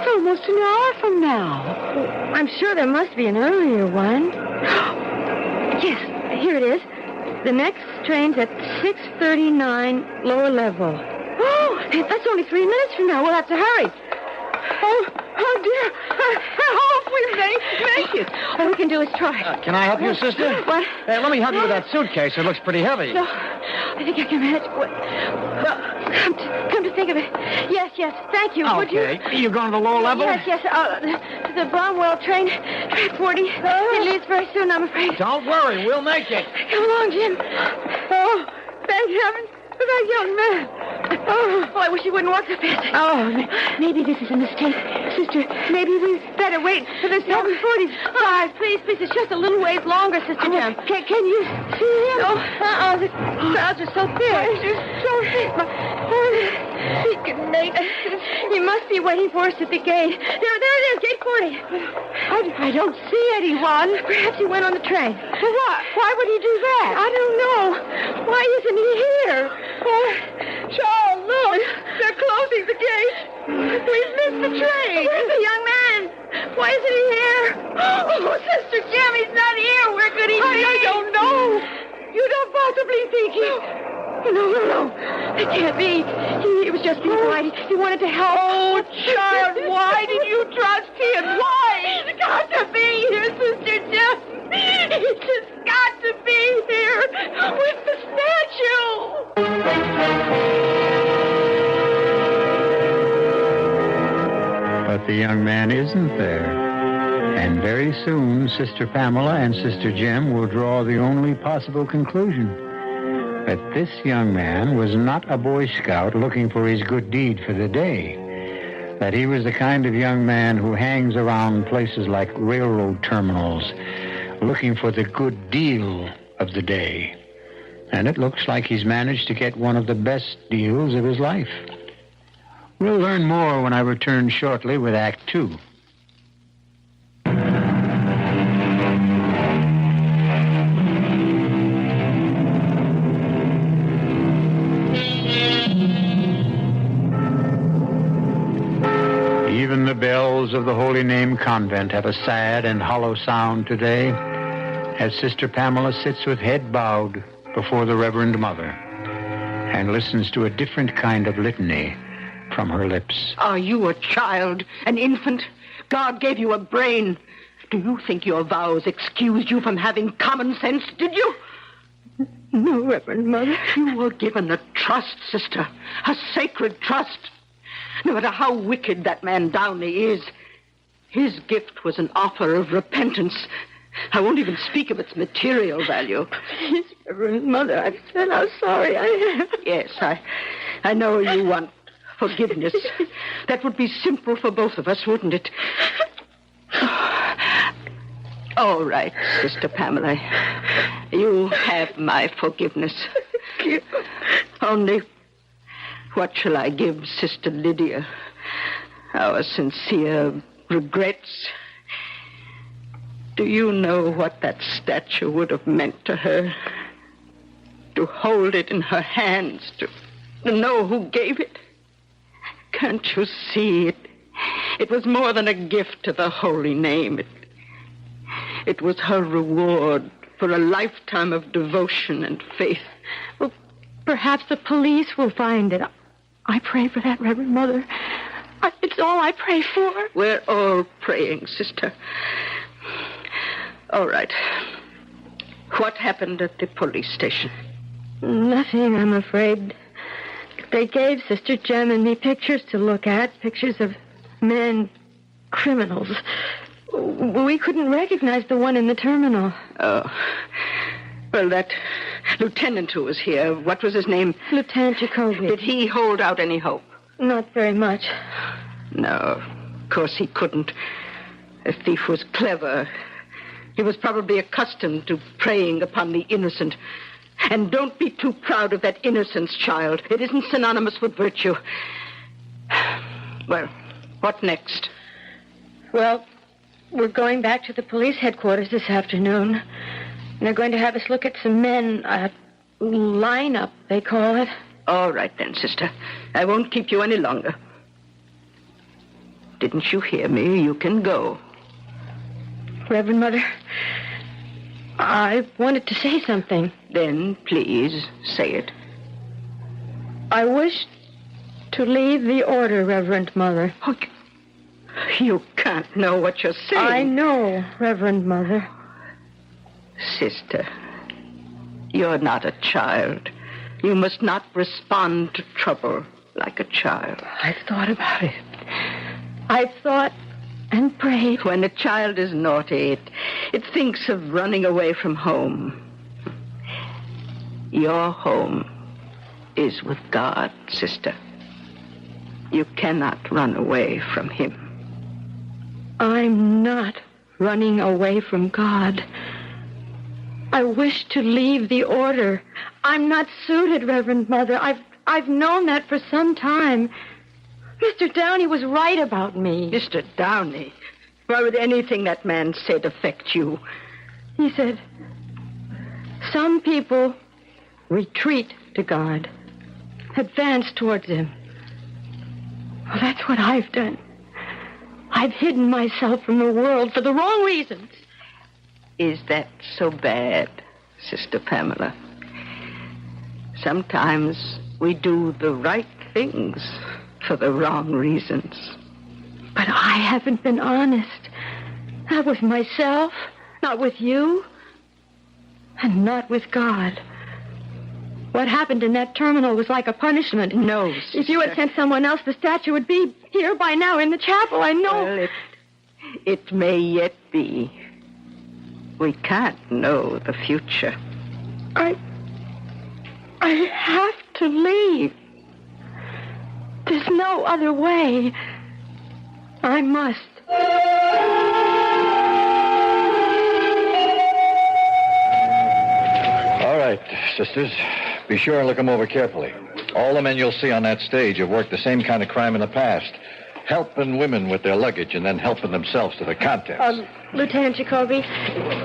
almost an hour from now. I'm sure there must be an earlier one. Yes, here it is. The next train's at 6:39, lower level. Oh, that's only 3 minutes from now. We'll have to hurry. Oh, dear. I hope we make it. All we can do is try. Can I help you, sister? What? Let me help you with that suitcase. It looks pretty heavy. No, I think I can manage. Well, come to think of it. Yes, thank you. Okay. Would you? You going to the lower level? Yes. To the Bromwell train, track 40. It leaves very soon, I'm afraid. Don't worry. We'll make it. Come along, Jim. Oh, thank heaven for that young man. Oh, I wish he wouldn't walk so fast. Oh, maybe this is a mistake. Sister, maybe we better wait for the 7:45. Please, it's just a little ways longer, Sister Jem. Can you see him? No, the crowds are so thick. He can make it. He must be waiting for us at the gate. There it is, gate 40. I don't see anyone. Perhaps he went on the train. For what? Why would he do that? I don't know. Why isn't he here? Charles, look. They're closing the gate. We've missed the train. Where's the young man? Why isn't he here? Oh, Sister Jem, he's not here. Where could he be? I don't know. You don't possibly think he... No. It can't be. He was just being polite. He wanted to help. Oh, Charles, why did you trust him? Why? He's got to be here, Sister Jem. He's just got to be here with the statue. But the young man isn't there. And very soon, Sister Pamela and Sister Jem will draw the only possible conclusion. That this young man was not a Boy Scout looking for his good deed for the day. That he was the kind of young man who hangs around places like railroad terminals looking for the good deal of the day. And it looks like he's managed to get one of the best deals of his life. We'll learn more when I return shortly with Act 2. Even the bells of the Holy Holy Name Convent have a sad and hollow sound today as Sister Pamela sits with head bowed before the Reverend Mother and listens to a different kind of litany from her lips. Are you a child, an infant? God gave you a brain. Do you think your vows excused you from having common sense, did you? No, Reverend Mother. You were given a trust, sister, a sacred trust. No matter how wicked that man Downey is, his gift was an offer of repentance. I won't even speak of its material value. Please, Reverend Mother, I've said how sorry I am. Yes, I know you want forgiveness. That would be simple for both of us, wouldn't it? All right, Sister Pamela. You have my forgiveness. Only, what shall I give Sister Lydia? Our sincere regrets. Do you know what that statue would have meant to her? To hold it in her hands, to know who gave it? Can't you see it? It was more than a gift to the holy name. It was her reward for a lifetime of devotion and faith. Well, perhaps the police will find it. I pray for that, Reverend Mother. It's all I pray for. We're all praying, sister. All right. What happened at the police station? Nothing, I'm afraid. They gave Sister Jem and me pictures to look at, pictures of men, criminals. We couldn't recognize the one in the terminal. Oh. Well, that lieutenant who was here, what was his name? Lieutenant Jacoby. Did he hold out any hope? Not very much. No, of course he couldn't. The thief was clever. He was probably accustomed to preying upon the innocent. And don't be too proud of that innocence, child. It isn't synonymous with virtue. Well, what next? Well, we're going back to the police headquarters this afternoon. And they're going to have us look at some men, lineup, they call it. All right then, sister. I won't keep you any longer. Didn't you hear me? You can go. Reverend Mother, I wanted to say something. Then, please, say it. I wish to leave the order, Reverend Mother. Oh, you can't know what you're saying. I know, Reverend Mother. Sister, you're not a child. You must not respond to trouble like a child. I've thought about it. I've thought and prayed. When a child is naughty, it thinks of running away from home. Your home is with God, sister. You cannot run away from him. I'm not running away from God. I wish to leave the order. I'm not suited, Reverend Mother. I've known that for some time. Mr. Downey was right about me. Mr. Downey? Why would anything that man said affect you? He said, some people retreat to God, advance towards him. Well, that's what I've done. I've hidden myself from the world for the wrong reasons. Is that so bad, Sister Pamela? Sometimes we do the right things for the wrong reasons. But I haven't been honest. Not with myself, not with you, and not with God. What happened in that terminal was like a punishment. No, sister. If you had sent someone else, the statue would be here by now in the chapel, I know. Well, it may yet be. We can't know the future. I have to leave. There's no other way. I must. All right, sisters. Be sure and look them over carefully. All the men you'll see on that stage have worked the same kind of crime in the past. Helping women with their luggage and then helping themselves to the contents. Lieutenant Jacoby,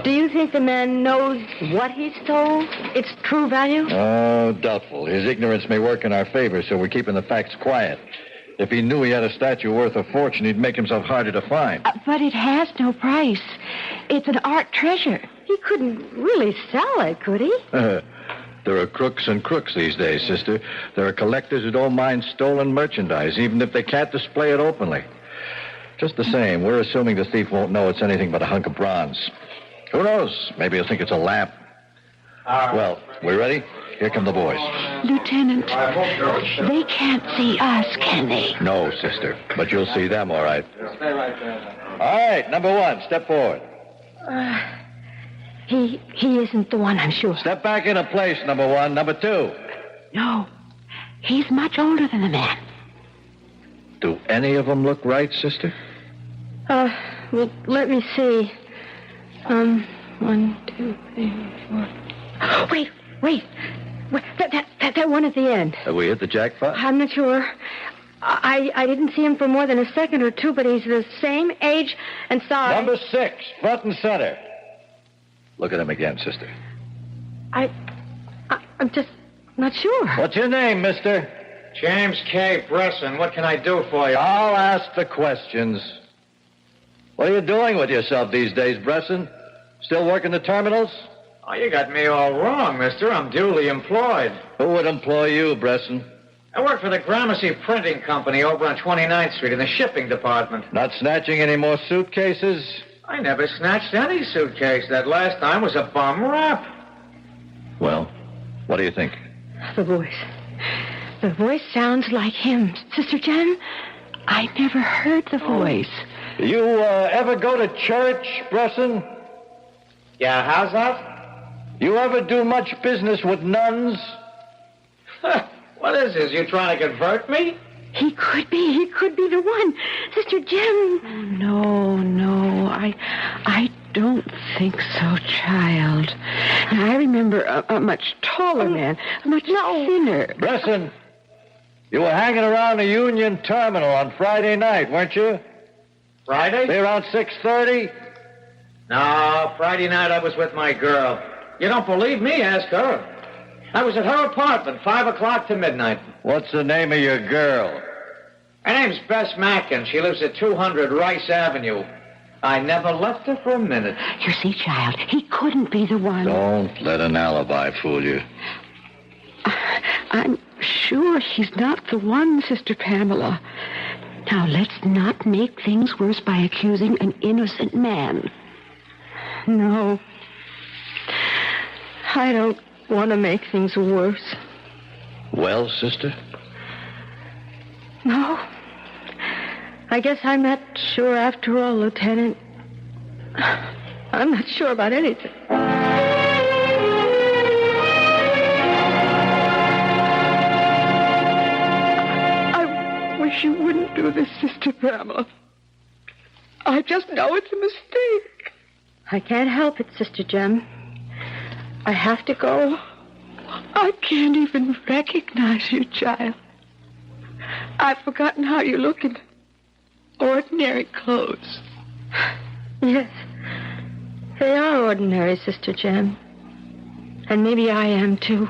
do you think the man knows what he stole? Its true value? Oh, doubtful. His ignorance may work in our favor, so we're keeping the facts quiet. If he knew he had a statue worth a fortune, he'd make himself harder to find. But it has no price. It's an art treasure. He couldn't really sell it, could he? There are crooks and crooks these days, sister. There are collectors who don't mind stolen merchandise, even if they can't display it openly. Just the same, we're assuming the thief won't know it's anything but a hunk of bronze. Who knows? Maybe he'll think it's a lamp. Well, we ready? Here come the boys. Lieutenant, they can't see us, can they? No, sister, but you'll see them, all right. All right, number one, step forward. He isn't the one, I'm sure. Step back into place, number one. Number two. No, he's much older than the man. Do any of them look right, sister? Well, let me see. 1, 2, 3, 4. Wait. That one at the end. Have we hit the jackpot? I'm not sure. I didn't see him for more than a second or two, but he's the same age and size. Number 6, front and center. Look at him again, sister. I'm just not sure. What's your name, mister? James K. Bresson. What can I do for you? I'll ask the questions. What are you doing with yourself these days, Bresson? Still working the terminals? Oh, you got me all wrong, mister. I'm duly employed. Who would employ you, Bresson? I work for the Gramercy Printing Company over on 29th Street in the shipping department. Not snatching any more suitcases? I never snatched any suitcase. That last time was a bum rap. Well, what do you think? The voice. The voice sounds like him. Sister Jen, I never heard the voice. You ever go to church, Bresson? Yeah, how's that? You ever do much business with nuns? What is this? You trying to convert me? He could be the one. Sister Jen. No, I don't think so, child. Now, I remember a much taller man, a much thinner. Bresson, you were hanging around the Union Terminal on Friday night, weren't you? Friday? Be around 6:30? No, Friday night I was with my girl. You don't believe me? Ask her. I was at her apartment, 5 o'clock to midnight. What's the name of your girl? Her name's Bess Mackin. She lives at 200 Rice Avenue. I never left her for a minute. You see, child, he couldn't be the one. Don't let an alibi fool you. I'm sure he's not the one, Sister Pamela. Now, let's not make things worse by accusing an innocent man. No. I don't want to make things worse. Well, sister? No. I guess I'm not sure after all, Lieutenant. I'm not sure about anything. I wish you wouldn't do this, Sister Pamela. I just know it's a mistake. I can't help it, Sister Jem. I have to go. I can't even recognize you, child. I've forgotten how you look in ordinary clothes. Yes, they are ordinary, Sister Jem. And maybe I am, too.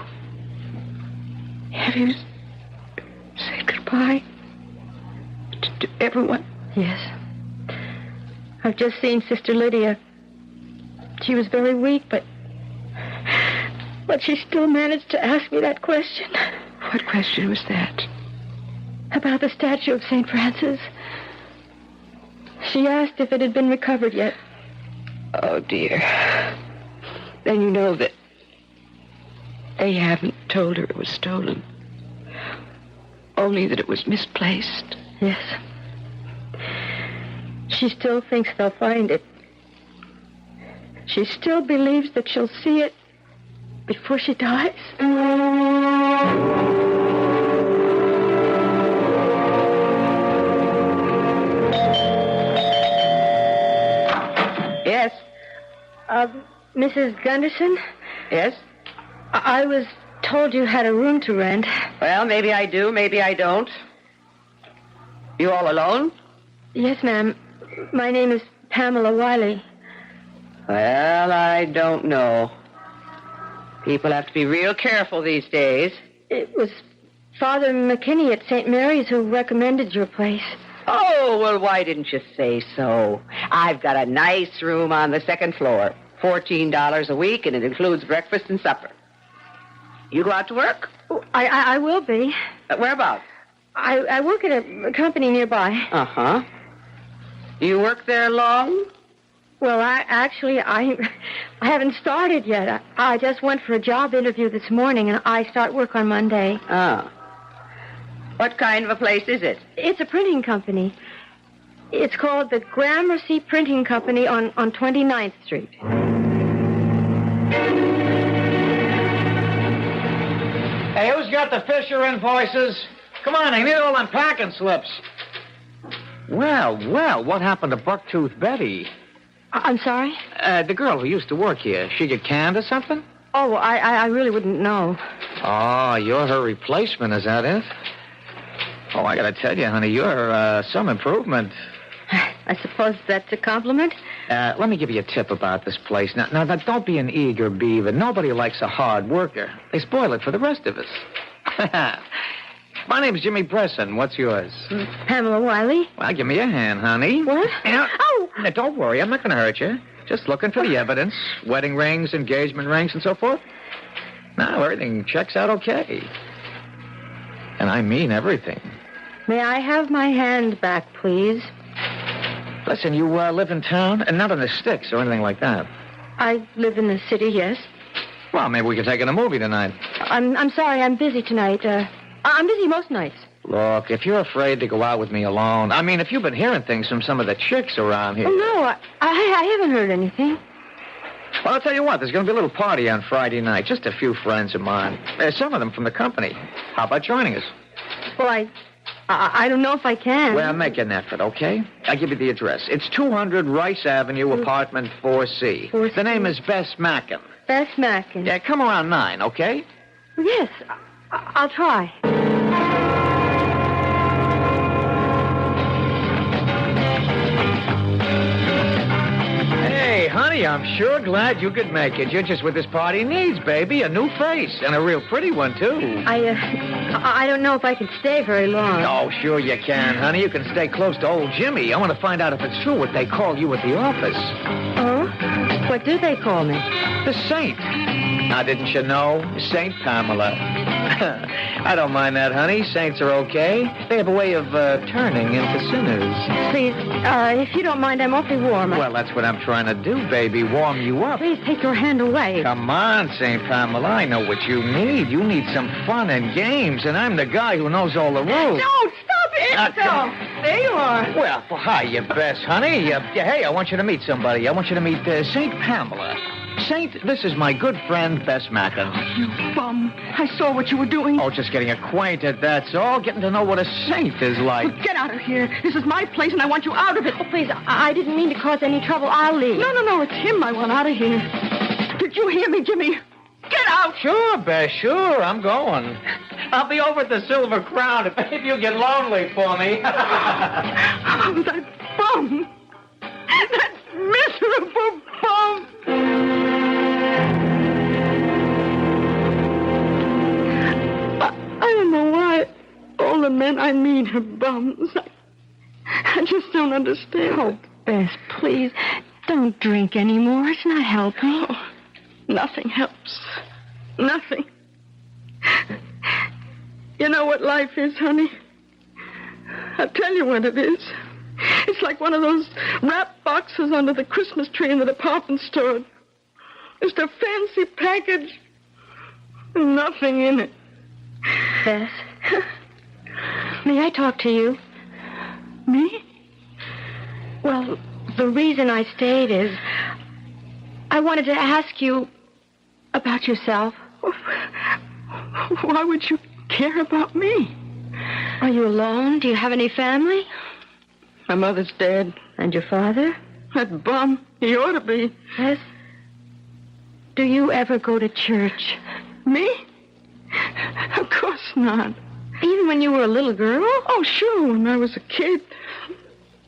Have you said goodbye to everyone? Yes. I've just seen Sister Lydia. She was very weak, but she still managed to ask me that question. What question was that? About the statue of St. Francis. She asked if it had been recovered yet. Oh, dear. Then you know that they haven't told her it was stolen. Only that it was misplaced. Yes. She still thinks they'll find it. She still believes that she'll see it before she dies. Yes? Mrs. Gunderson? Yes? I was told you had a room to rent. Well, maybe I do, maybe I don't. You all alone? Yes, ma'am. My name is Pamela Wiley. Well, I don't know. People have to be real careful these days. It was Father McKinney at St. Mary's who recommended your place. Oh, well, why didn't you say so? I've got a nice room on the second floor. $14 a week, and it includes breakfast and supper. You go out to work? Oh, I will be. Whereabouts? I work at a company nearby. Uh-huh. You work there long? Well, I haven't started yet. I just went for a job interview this morning, and I start work on Monday. Oh. What kind of a place is it? It's a printing company. It's called the Gramercy Printing Company on 29th Street. Hey, who's got the Fisher invoices? Come on, I need all them packing slips. Well, what happened to Bucktooth Betty? I'm sorry? The girl who used to work here. She get canned or something? Oh, I really wouldn't know. Oh, you're her replacement, is that it? Oh, I gotta tell you, honey, you're some improvement. I suppose that's a compliment? Let me give you a tip about this place. Now, don't be an eager beaver. Nobody likes a hard worker. They spoil it for the rest of us. My name's Jimmy Bresson. What's yours? Pamela Wiley. Well, give me a hand, honey. What? Oh! Now, don't worry. I'm not going to hurt you. Just looking for the evidence. Wedding rings, engagement rings, and so forth. Now, everything checks out okay. And I mean everything. May I have my hand back, please? Listen, you live in town? And not in the sticks or anything like that. I live in the city, yes. Well, maybe we could take in a movie tonight. I'm sorry, I'm busy tonight. I'm busy most nights. Look, if you're afraid to go out with me alone... I mean, if you've been hearing things from some of the chicks around here... Oh, no, I haven't heard anything. Well, I'll tell you what, there's going to be a little party on Friday night. Just a few friends of mine. Some of them from the company. How about joining us? Well, I don't know if I can. Well, make an effort, okay? I'll give you the address. It's 200 Rice Avenue, apartment 4C. 4C. The name is Bess Mackin. Bess Mackin. Yeah, come around 9, okay? Yes, I'll try. Hey, honey, I'm sure glad you could make it. You're just what this party needs, baby. A new face, and a real pretty one, too. I don't know if I can stay very long. Oh, sure you can, honey. You can stay close to old Jimmy. I want to find out if it's true what they call you at the office. Oh? What do they call me? The Saint. Now, didn't you know? Saint Pamela. I don't mind that, honey. Saints are okay. They have a way of turning into sinners. Please, if you don't mind, I'm awfully warm. Well, that's what I'm trying to do, baby. Warm you up. Please take your hand away. Come on, Saint Pamela. I know what you need. You need some fun and games, and I'm the guy who knows all the rules. No, stop it! There you are. Well, hi, you Bess, honey. Hey, I want you to meet somebody. I want you to meet Saint Pamela. Saint, this is my good friend, Bess Mackin. You bum. I saw what you were doing. Oh, just getting acquainted, that's all. Getting to know what a saint is like. Well, get out of here. This is my place, and I want you out of it. Oh, please, I didn't mean to cause any trouble. I'll leave. No, it's him I want out of here. Did you hear me, Jimmy? Get out! Sure, Bess, sure. I'm going. I'll be over at the Silver Crown if you get lonely for me. Oh, that bum. That miserable bum. I don't know why all the men I meet are bums. I just don't understand. Oh, Bess, please, don't drink anymore. It's not helping. Oh, nothing helps. Nothing. You know what life is, honey? I'll tell you what it is. It's like one of those wrap boxes under the Christmas tree in the department store. Just a fancy package. Nothing in it. Bess, may I talk to you? Me? Well, the reason I stayed is I wanted to ask you about yourself. Why would you care about me? Are you alone? Do you have any family? My mother's dead. And your father? That bum. He ought to be. Yes. Do you ever go to church? Me? Of course not. Even when you were a little girl? Oh, sure, when I was a kid.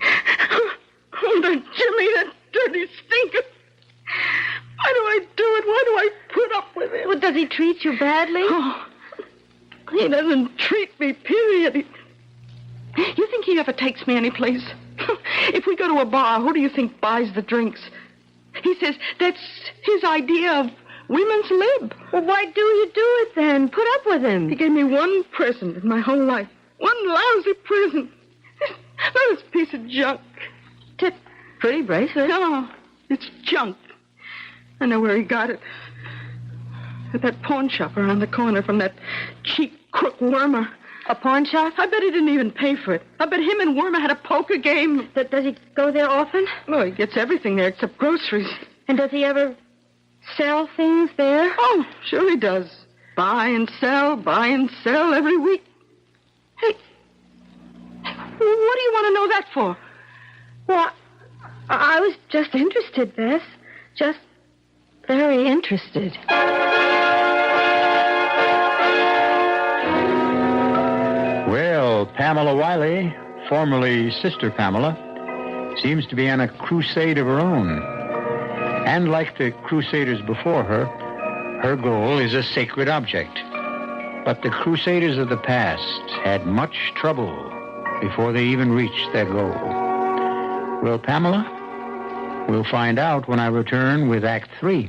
Oh, that Jimmy, that dirty stinker. Why do I do it? Why do I put up with it? Well, does he treat you badly? Oh, He doesn't treat me, period. You think he ever takes me anyplace? If we go to a bar, who do you think buys the drinks? He says that's his idea of women's lib. Well, why do you do it then? Put up with him. He gave me one present in my whole life. One lousy present. This piece of junk. It's a pretty bracelet. No, it's junk. I know where he got it. At that pawn shop around the corner from that cheap crook Wormer. A pawn shop? I bet he didn't even pay for it. I bet him and Wormer had a poker game. Does he go there often? Oh, he gets everything there except groceries. And does he ever sell things there? Oh, sure he does. Buy and sell every week. Hey, what do you want to know that for? Well, I was just interested, Bess. Just very interested. Well, Pamela Wiley, formerly Sister Pamela, seems to be on a crusade of her own. And like the crusaders before her, her goal is a sacred object. But the crusaders of the past had much trouble before they even reached their goal. Well, Pamela, we'll find out when I return with Act 3.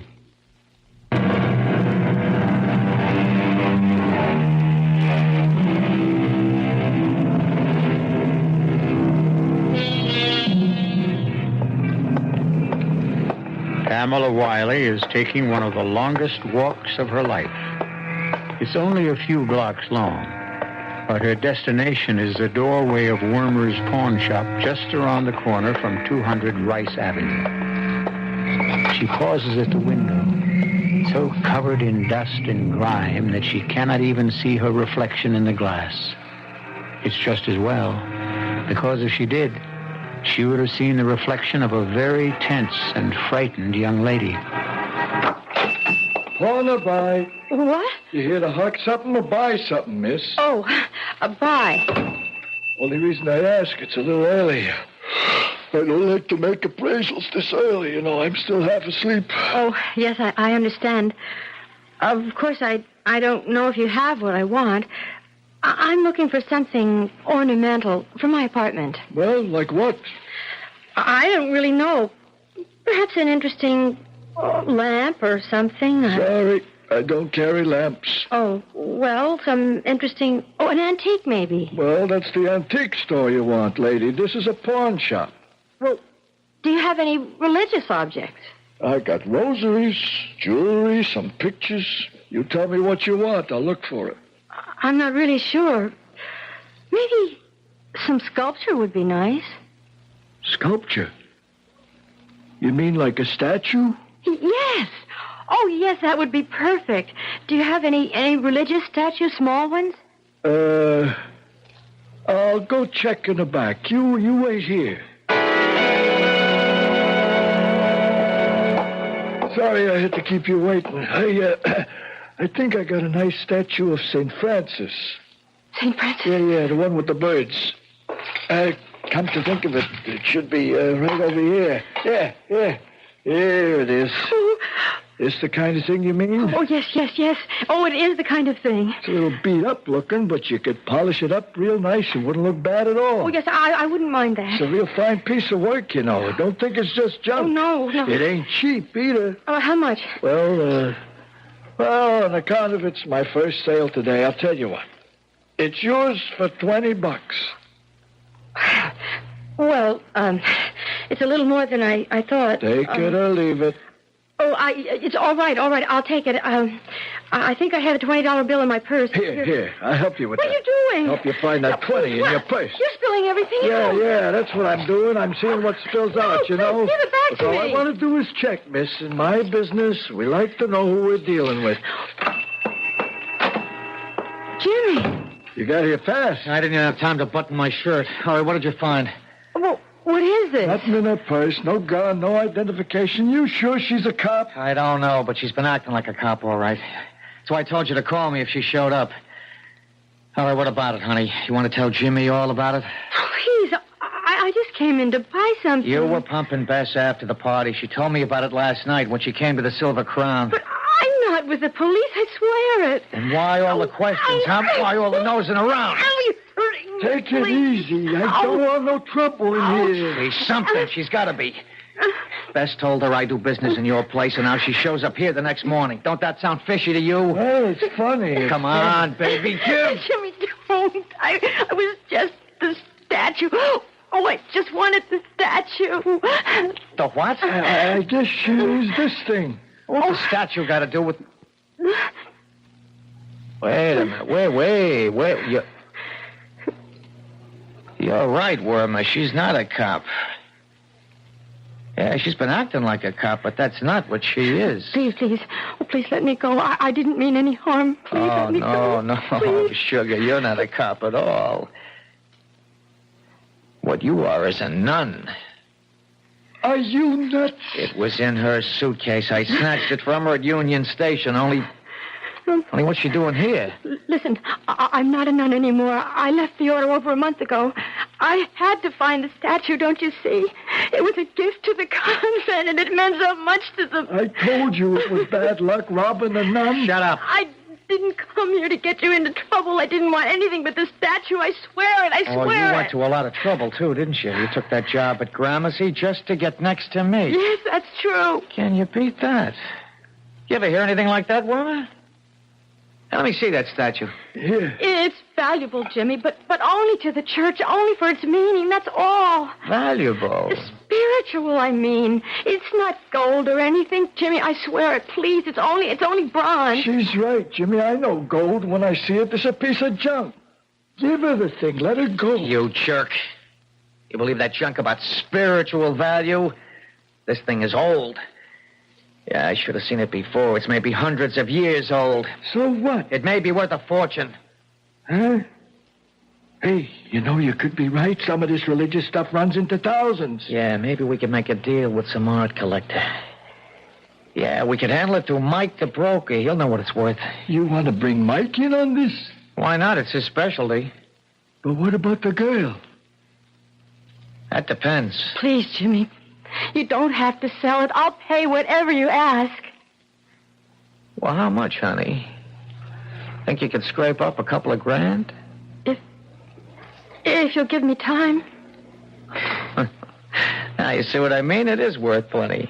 Pamela Wiley is taking one of the longest walks of her life. It's only a few blocks long, but her destination is the doorway of Wormer's pawn shop just around the corner from 200 Rice Avenue. She pauses at the window, so covered in dust and grime that she cannot even see her reflection in the glass. It's just as well, because if she did, she would have seen the reflection of a very tense and frightened young lady. Wanna buy? What? You here to hawk something or buy something, miss? Oh, buy. Only reason I ask, it's a little early. I don't like to make appraisals this early, you know. I'm still half asleep. Oh, yes, I understand. Of course, I don't know if you have what I want. I'm looking for something ornamental for my apartment. Well, like what? I don't really know. Perhaps an interesting lamp or something. Sorry, I don't carry lamps. Oh, well, some interesting... Oh, an antique, maybe. Well, that's the antique store you want, lady. This is a pawn shop. Well, do you have any religious objects? I got rosaries, jewelry, some pictures. You tell me what you want. I'll look for it. I'm not really sure. Maybe some sculpture would be nice. Sculpture? You mean like a statue? Yes. Oh, yes, that would be perfect. Do you have any religious statues, small ones? I'll go check in the back. You wait here. Sorry I had to keep you waiting. I think I got a nice statue of St. Francis. St. Francis? Yeah, the one with the birds. Come to think of it, it should be right over here. Yeah. Here it is. Oh. This the kind of thing you mean? Oh, yes. Oh, it is the kind of thing. It's a little beat up looking, but you could polish it up real nice. It wouldn't look bad at all. Oh, yes, I wouldn't mind that. It's a real fine piece of work, you know. Don't think it's just junk. Oh, no. It ain't cheap either. Oh, how much? Well, on account of it's my first sale today, I'll tell you what. It's yours for $20. Well, it's a little more than I thought. Take it or leave it. Oh, it's all right. I'll take it. I think I have a $20 bill in my purse. Here. I'll help you with that. What are you doing? Help you find that 20 in your purse. You're spilling everything out. Yeah, that's what I'm doing. I'm seeing what spills out, you know. Give it back to me. All I want to do is check, miss. In my business, we like to know who we're dealing with. Jimmy. You got here fast. I didn't even have time to button my shirt. All right, what did you find? Well, what is this? Nothing in her purse, no gun, no identification. You sure she's a cop? I don't know, but she's been acting like a cop, all right. That's why I told you to call me if she showed up. All right, what about it, honey? You want to tell Jimmy all about it? Please, I just came in to buy something. You were pumping Bess after the party. She told me about it last night when she came to the Silver Crown. But I'm not not with the police. I swear it. And why all the questions, huh? Why all the nosing around? Ow, you're hurting me. Take it easy. I don't want no trouble in here. She's something. She's got to be. Bess told her I do business in your place, and now she shows up here the next morning. Don't that sound fishy to you? Well, it's funny. Come on, baby. Jim. Jimmy, don't. I was just the statue. Oh, I just wanted the statue. The what? I guess she used this thing. What's the statue got to do with... Wait a minute. Wait. You're right, Wormer. She's not a cop. Yeah, she's been acting like a cop, but that's not what she is. Please. Oh, please let me go. I didn't mean any harm. Please let me go. No, Please. Sugar, you're not a cop at all. What you are is a nun. Are you nuts? It was in her suitcase. I snatched it from her at Union Station. Only what's she doing here? Listen, I'm not a nun anymore. I left the order over a month ago. I had to find the statue, don't you see? It was a gift to the convent, and it meant so much to the... I told you it was bad luck robbing a nun. Shut up. I didn't come here to get you into trouble. I didn't want anything but the statue. I swear it. I swear it. Oh, you went to a lot of trouble, too, didn't you? You took that job at Gramercy just to get next to me. Yes, that's true. Can you beat that? You ever hear anything like that, Wormer? Let me see that statue. Here. It's valuable, Jimmy, but only to the church, only for its meaning, that's all. Valuable? Spiritual, I mean. It's not gold or anything, Jimmy. I swear it, please. It's only bronze. She's right, Jimmy. I know gold. When I see it, it's a piece of junk. Give her the thing. Let her go. You jerk. You believe that junk about spiritual value? This thing is old. Yeah, I should have seen it before. It's maybe hundreds of years old. So what? It may be worth a fortune. Huh? Hey, you could be right. Some of this religious stuff runs into thousands. Yeah, maybe we could make a deal with some art collector. Yeah, we could handle it through Mike the broker. He'll know what it's worth. You want to bring Mike in on this? Why not? It's his specialty. But what about the girl? That depends. Please, Jimmy. You don't have to sell it. I'll pay whatever you ask. Well, how much, honey? Think you could scrape up a couple of grand? If you'll give me time. Now, you see what I mean? It is worth plenty.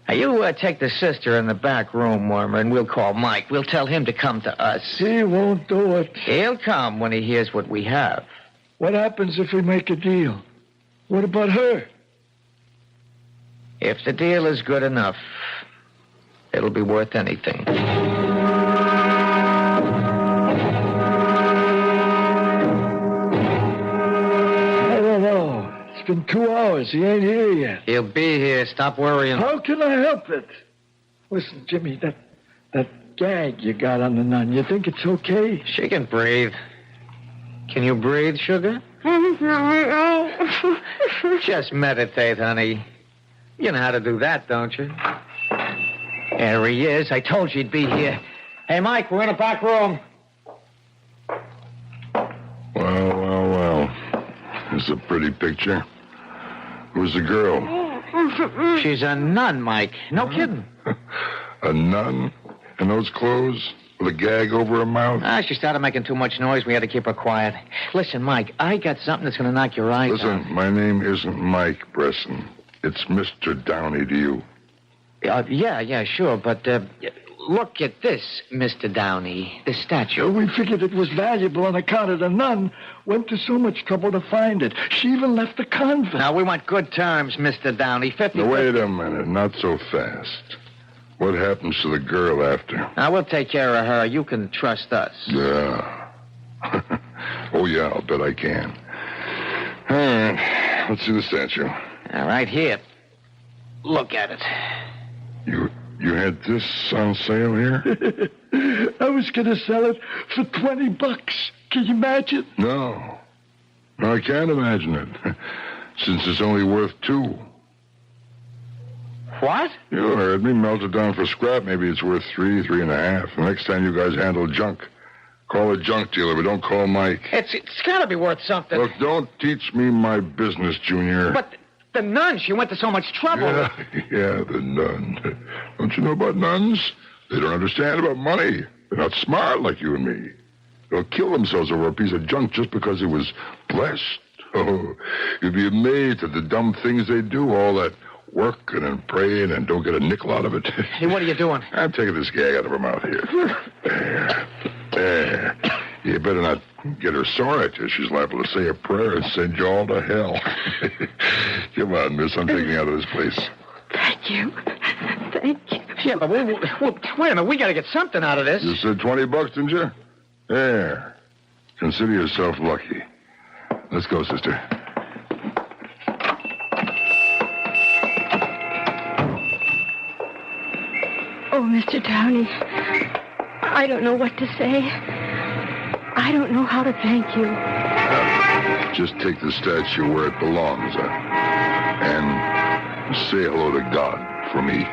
Now, you take the sister in the back room, Wormer, and we'll call Mike. We'll tell him to come to us. He won't do it. He'll come when he hears what we have. What happens if we make a deal? What about her? If the deal is good enough, it'll be worth anything. I don't know. It's been 2 hours. He ain't here yet. He'll be here. Stop worrying. How can I help it? Listen, Jimmy, that gag you got on the nun, you think it's okay? She can breathe. Can you breathe, sugar? Just meditate, honey. You know how to do that, don't you? There he is. I told you he'd be here. Hey, Mike, we're in the back room. Well. It's a pretty picture. Who's the girl? She's a nun, Mike. No kidding. A nun? In those clothes? With a gag over her mouth? She started making too much noise. We had to keep her quiet. Listen, Mike, I got something that's going to knock your eyes out. Listen, my name isn't Mike Bresson. It's Mr. Downey to you. Yeah, sure. But look at this, Mr. Downey, the statue. We figured it was valuable on account of the nun. Went to so much trouble to find it. She even left the convent. Now, we want good terms, Mr. Downey. 50. Now, wait a minute. Not so fast. What happens to the girl after? Now, we'll take care of her. You can trust us. Yeah. Oh, yeah, I'll bet I can. All right. Let's see the statue. All right, here. Look at it. You had this on sale here? I was going to sell it for $20. Can you imagine? No, I can't imagine it. Since it's only worth $2. What? You heard me. Melt it down for scrap. Maybe it's worth $3, $3.50. The next time you guys handle junk, call a junk dealer, but don't call Mike. It's got to be worth something. Look, don't teach me my business, Junior. But the nun, she went to so much trouble. Yeah, the nun. Don't you know about nuns? They don't understand about money. They're not smart like you and me. They'll kill themselves over a piece of junk just because it was blessed. Oh, you'd be amazed at the dumb things they do, all that working and praying and don't get a nickel out of it. Hey, what are you doing? I'm taking this gag out of her mouth here. There. You better not get her sore at you. She's liable to say a prayer and send you all to hell. Come on, miss. I'm taking you out of this place. Thank you. Thank you. Yeah, but wait a minute. We got to get something out of this. You said $20, didn't you? There. Consider yourself lucky. Let's go, sister. Oh, Mr. Downey, I don't know what to say. I don't know how to thank you. Just take the statue where it belongs, and say hello to God for me.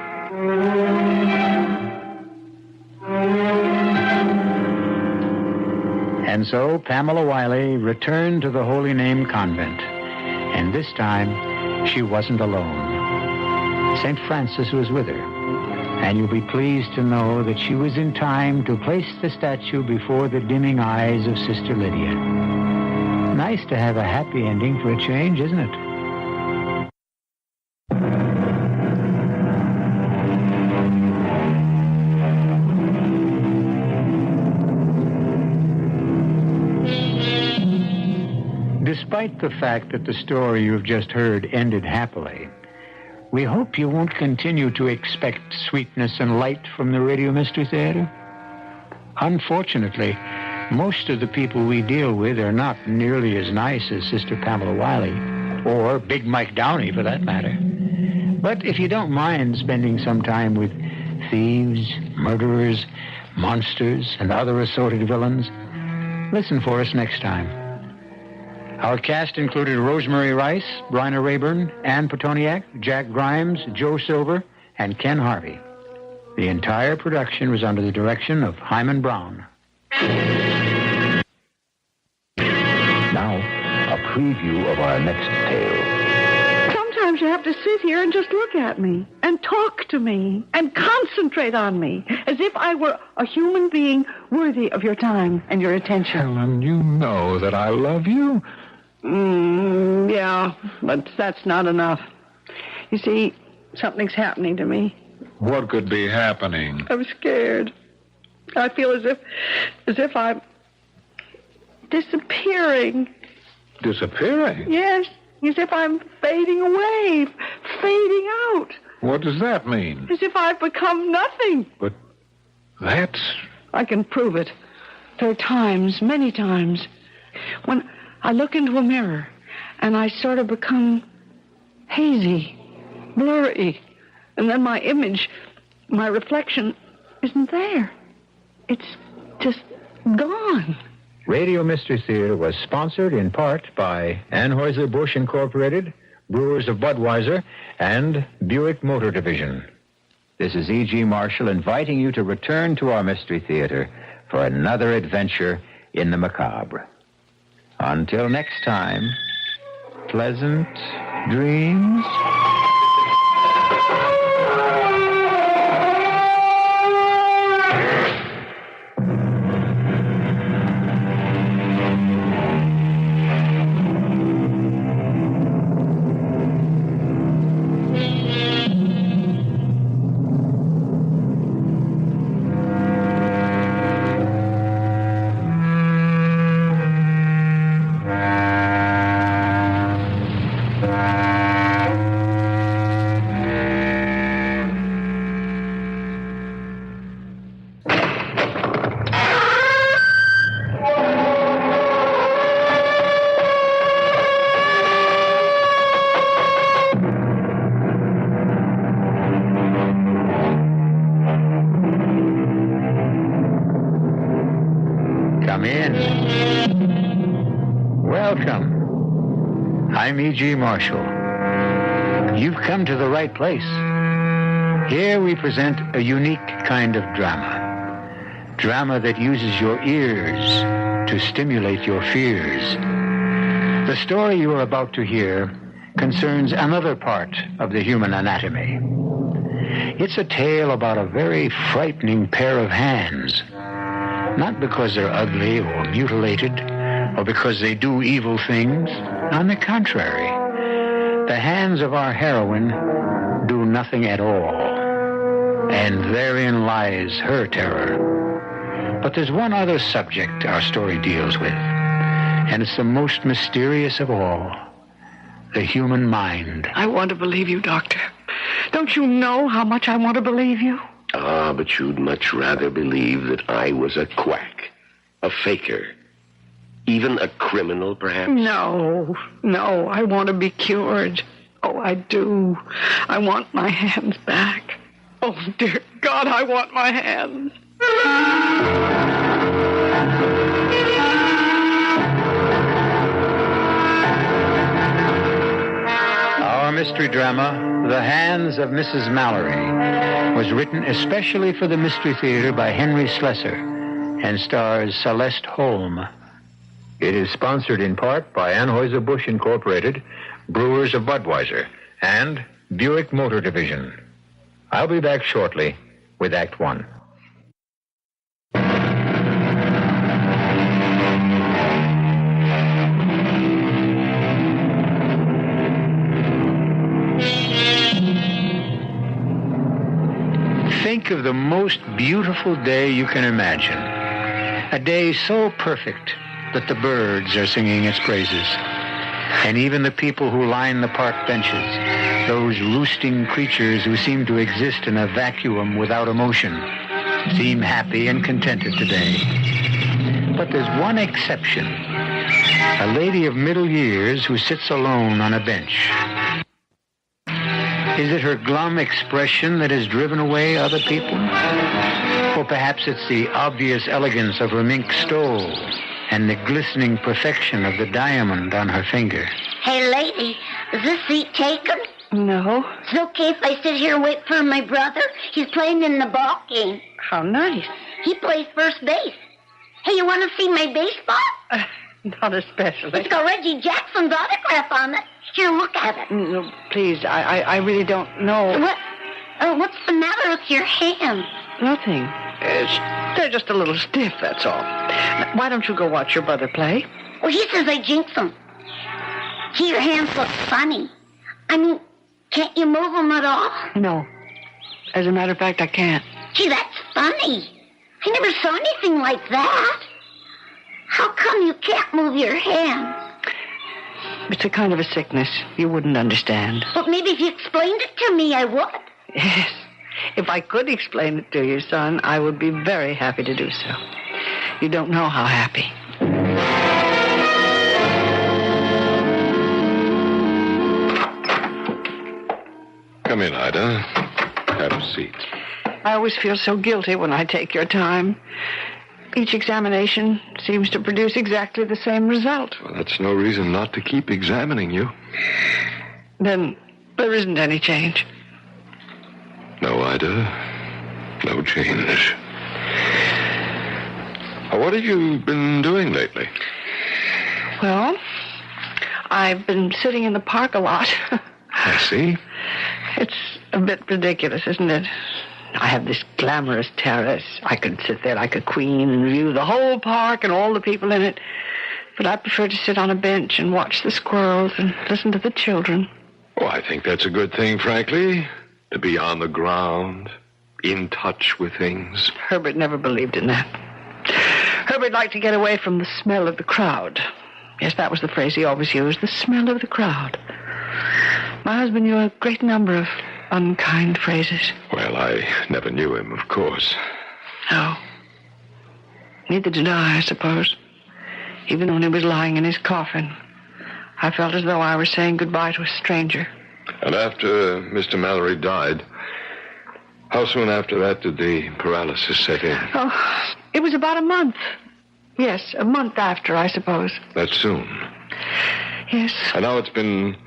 And so Pamela Wiley returned to the Holy Name Convent. And this time, she wasn't alone. St. Francis was with her. And you'll be pleased to know that she was in time to place the statue before the dimming eyes of Sister Lydia. Nice to have a happy ending for a change, isn't it? Despite the fact that the story you've just heard ended happily, we hope you won't continue to expect sweetness and light from the Radio Mystery Theater. Unfortunately, most of the people we deal with are not nearly as nice as Sister Pamela Wiley, or Big Mike Downey, for that matter. But if you don't mind spending some time with thieves, murderers, monsters, and other assorted villains, listen for us next time. Our cast included Rosemary Rice, Bryna Rayburn, Ann Petoniak, Jack Grimes, Joe Silver, and Ken Harvey. The entire production was under the direction of Hyman Brown. Now, a preview of our next tale. Sometimes you have to sit here and just look at me and talk to me and concentrate on me as if I were a human being worthy of your time and your attention. Helen, you know that I love you. Yeah, but that's not enough. You see, something's happening to me. What could be happening? I'm scared. I feel as if I'm disappearing. Disappearing? Yes, as if I'm fading away, fading out. What does that mean? As if I've become nothing. But that's... I can prove it. There are times, many times, when I look into a mirror and I sort of become hazy, blurry, and then my image, my reflection, isn't there. It's just gone. Radio Mystery Theater was sponsored in part by Anheuser-Busch Incorporated, Brewers of Budweiser, and Buick Motor Division. This is E.G. Marshall inviting you to return to our Mystery Theater for another adventure in the macabre. Until next time, pleasant dreams. Come in. Welcome. I'm E.G. Marshall. You've come to the right place. Here we present a unique kind of drama. Drama that uses your ears to stimulate your fears. The story you are about to hear concerns another part of the human anatomy. It's a tale about a very frightening pair of hands. Not because they're ugly or mutilated, or because they do evil things. On the contrary, the hands of our heroine do nothing at all. And therein lies her terror. But there's one other subject our story deals with, and it's the most mysterious of all. The human mind. I want to believe you, Doctor. Don't you know how much I want to believe you? Ah, but you'd much rather believe that I was a quack, a faker, even a criminal, perhaps? No, I want to be cured. Oh, I do. I want my hands back. Oh, dear God, I want my hands. Our mystery drama, The Hands of Mrs. Mallerie, was written especially for the Mystery Theater by Henry Slessor and stars Celeste Holm. It is sponsored in part by Anheuser-Busch Incorporated, Brewers of Budweiser, and Buick Motor Division. I'll be back shortly with Act One. Think of the most beautiful day you can imagine. A day so perfect that the birds are singing its praises. And even the people who line the park benches, those roosting creatures who seem to exist in a vacuum without emotion, seem happy and contented today. But there's one exception. A lady of middle years who sits alone on a bench. Is it her glum expression that has driven away other people? Or perhaps it's the obvious elegance of her mink stole and the glistening perfection of the diamond on her finger. Hey, lady, is this seat taken? No. It's okay if I sit here and wait for my brother? He's playing in the ball game. How nice. He plays first base. Hey, you want to see my baseball? Not especially. It's got Reggie Jackson's autograph on it. Here, look at it. No, please, I really don't know. What's the matter with your hands? Nothing. They're just a little stiff, that's all. Now, why don't you go watch your brother play? Well, he says I jinx him. Gee, your hands look funny. I mean, can't you move them at all? No. As a matter of fact, I can't. Gee, that's funny. I never saw anything like that. How come you can't move your hands? It's a kind of a sickness. You wouldn't understand. But maybe if you explained it to me, I would. Yes. If I could explain it to you, son, I would be very happy to do so. You don't know how happy. Come in, Ida. Have a seat. I always feel so guilty when I take your time. Each examination seems to produce exactly the same result. Well, that's no reason not to keep examining you. Then there isn't any change. No, Ida. No change. What have you been doing lately? Well, I've been sitting in the park a lot. I see. It's a bit ridiculous, isn't it? I have this glamorous terrace. I could sit there like a queen and view the whole park and all the people in it. But I prefer to sit on a bench and watch the squirrels and listen to the children. Oh, I think that's a good thing, frankly. To be on the ground, in touch with things. Herbert never believed in that. Herbert liked to get away from the smell of the crowd. Yes, that was the phrase he always used, the smell of the crowd. My husband knew a great number of unkind phrases. Well, I never knew him, of course. No. Neither did I suppose. Even when he was lying in his coffin, I felt as though I were saying goodbye to a stranger. And after Mr. Mallerie died, how soon after that did the paralysis set in? Oh, it was about a month. Yes, a month after, I suppose. That soon? Yes. And now it's been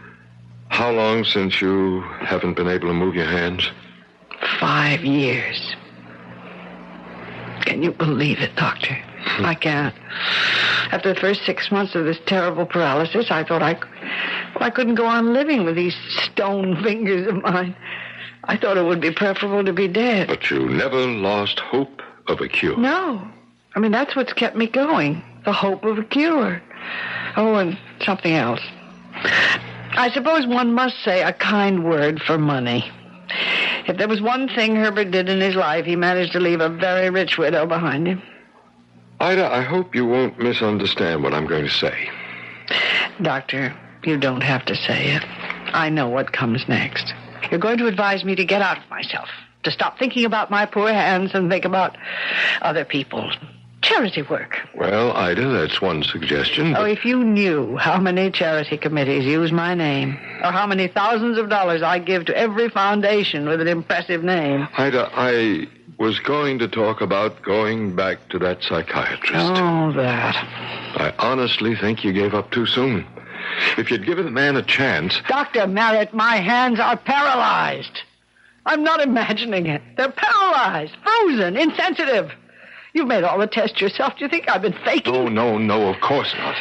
how long since you haven't been able to move your hands? 5 years. Can you believe it, Doctor? I can't. After the first 6 months of this terrible paralysis, I thought I couldn't go on living with these stone fingers of mine. I thought it would be preferable to be dead. But you never lost hope of a cure. No. I mean, that's what's kept me going. The hope of a cure. Oh, and something else. I suppose one must say a kind word for money. If there was one thing Herbert did in his life, he managed to leave a very rich widow behind him. Ida, I hope you won't misunderstand what I'm going to say. Doctor, you don't have to say it. I know what comes next. You're going to advise me to get out of myself, to stop thinking about my poor hands and think about other people. Charity work. Well, Ida, that's one suggestion. But... Oh, if you knew how many charity committees use my name, or how many thousands of dollars I give to every foundation with an impressive name. Ida, I was going to talk about going back to that psychiatrist. Oh, that. I honestly think you gave up too soon. If you'd given the man a chance... Dr. Merritt, my hands are paralyzed. I'm not imagining it. They're paralyzed, frozen, insensitive. You've made all the tests yourself. Do you think I've been faking? No, of course not.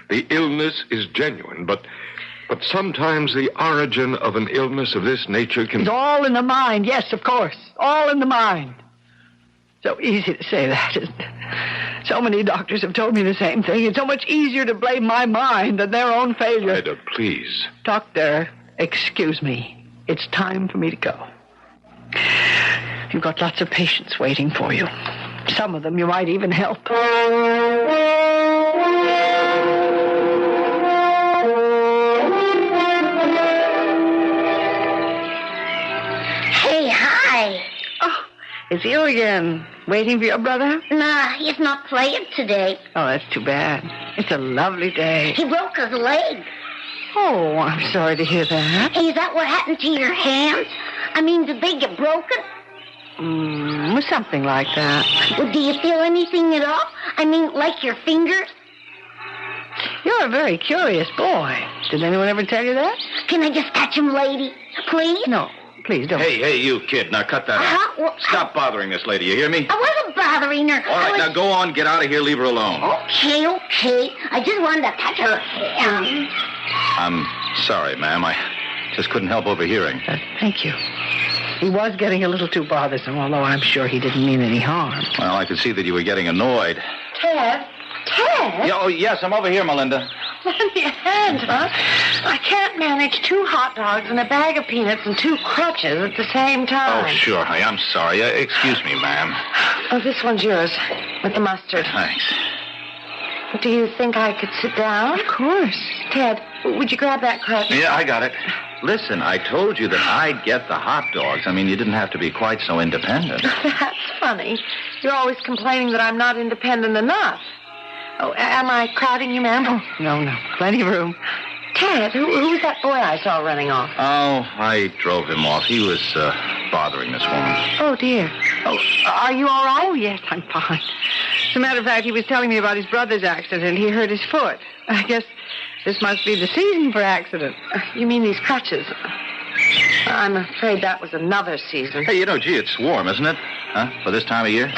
The illness is genuine, but sometimes the origin of an illness of this nature can... It's all in the mind, yes, of course. All in the mind. So easy to say that, isn't it? So many doctors have told me the same thing. It's so much easier to blame my mind than their own failure. Ida, please. Doctor, excuse me. It's time for me to go. You've got lots of patients waiting for you. Some of them you might even help. Hey, hi. Oh, it's you again. Waiting for your brother? Nah, he's not playing today. Oh, that's too bad. It's a lovely day. He broke his leg. Oh, I'm sorry to hear that. Hey, is that what happened to your hands? I mean, did they get broken? Something like that. Well, do you feel anything at all? I mean, like your fingers? You're a very curious boy. Did anyone ever tell you that? Can I just touch him, lady? Please? No, please don't. Hey, you kid. Now cut that out. Well, Stop bothering this lady. You hear me? I wasn't bothering her. All right, now go on. Get out of here. Leave her alone. Okay. I just wanted to touch her hand. I'm sorry, ma'am. I just couldn't help overhearing. Thank you. He was getting a little too bothersome, although I'm sure he didn't mean any harm. Well, I could see that you were getting annoyed. Ted? Yeah, oh, yes, I'm over here, Melinda. Lend me a hand, huh? I can't manage 2 hot dogs and a bag of peanuts and 2 crutches at the same time. Oh, sure. Hey, I'm sorry. Excuse me, ma'am. Oh, this one's yours, with the mustard. Thanks. Do you think I could sit down? Of course. Ted, would you grab that crutch? Yeah, I got it. Listen, I told you that I'd get the hot dogs. I mean, you didn't have to be quite so independent. That's funny. You're always complaining that I'm not independent enough. Oh, am I crowding you, ma'am? Oh, no. Plenty of room. Ted, who's that boy I saw running off? Oh, I drove him off. He was bothering this woman. Oh, dear. Oh, are you all right? Oh, yes, I'm fine. As a matter of fact, he was telling me about his brother's accident. He hurt his foot. I guess this must be the season for accidents. You mean these crutches? I'm afraid that was another season. Hey, gee, it's warm, isn't it? Huh? For this time of year?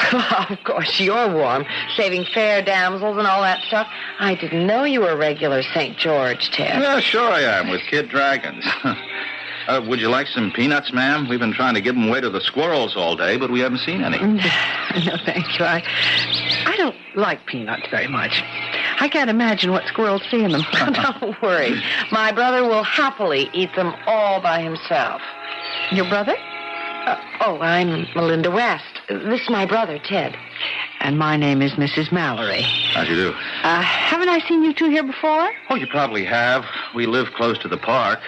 Of course, you're warm. Saving fair damsels and all that stuff. I didn't know you were a regular St. George, Ted. Yeah, sure I am, with kid dragons. Would you like some peanuts, ma'am? We've been trying to give them away to the squirrels all day, but we haven't seen any. No, thank you. I don't like peanuts very much. I can't imagine what squirrels see in them. Don't worry. My brother will happily eat them all by himself. Your brother? I'm Melinda West. This is my brother, Ted. And my name is Mrs. Mallerie. How do you do? Haven't I seen you two here before? Oh, you probably have. We live close to the park.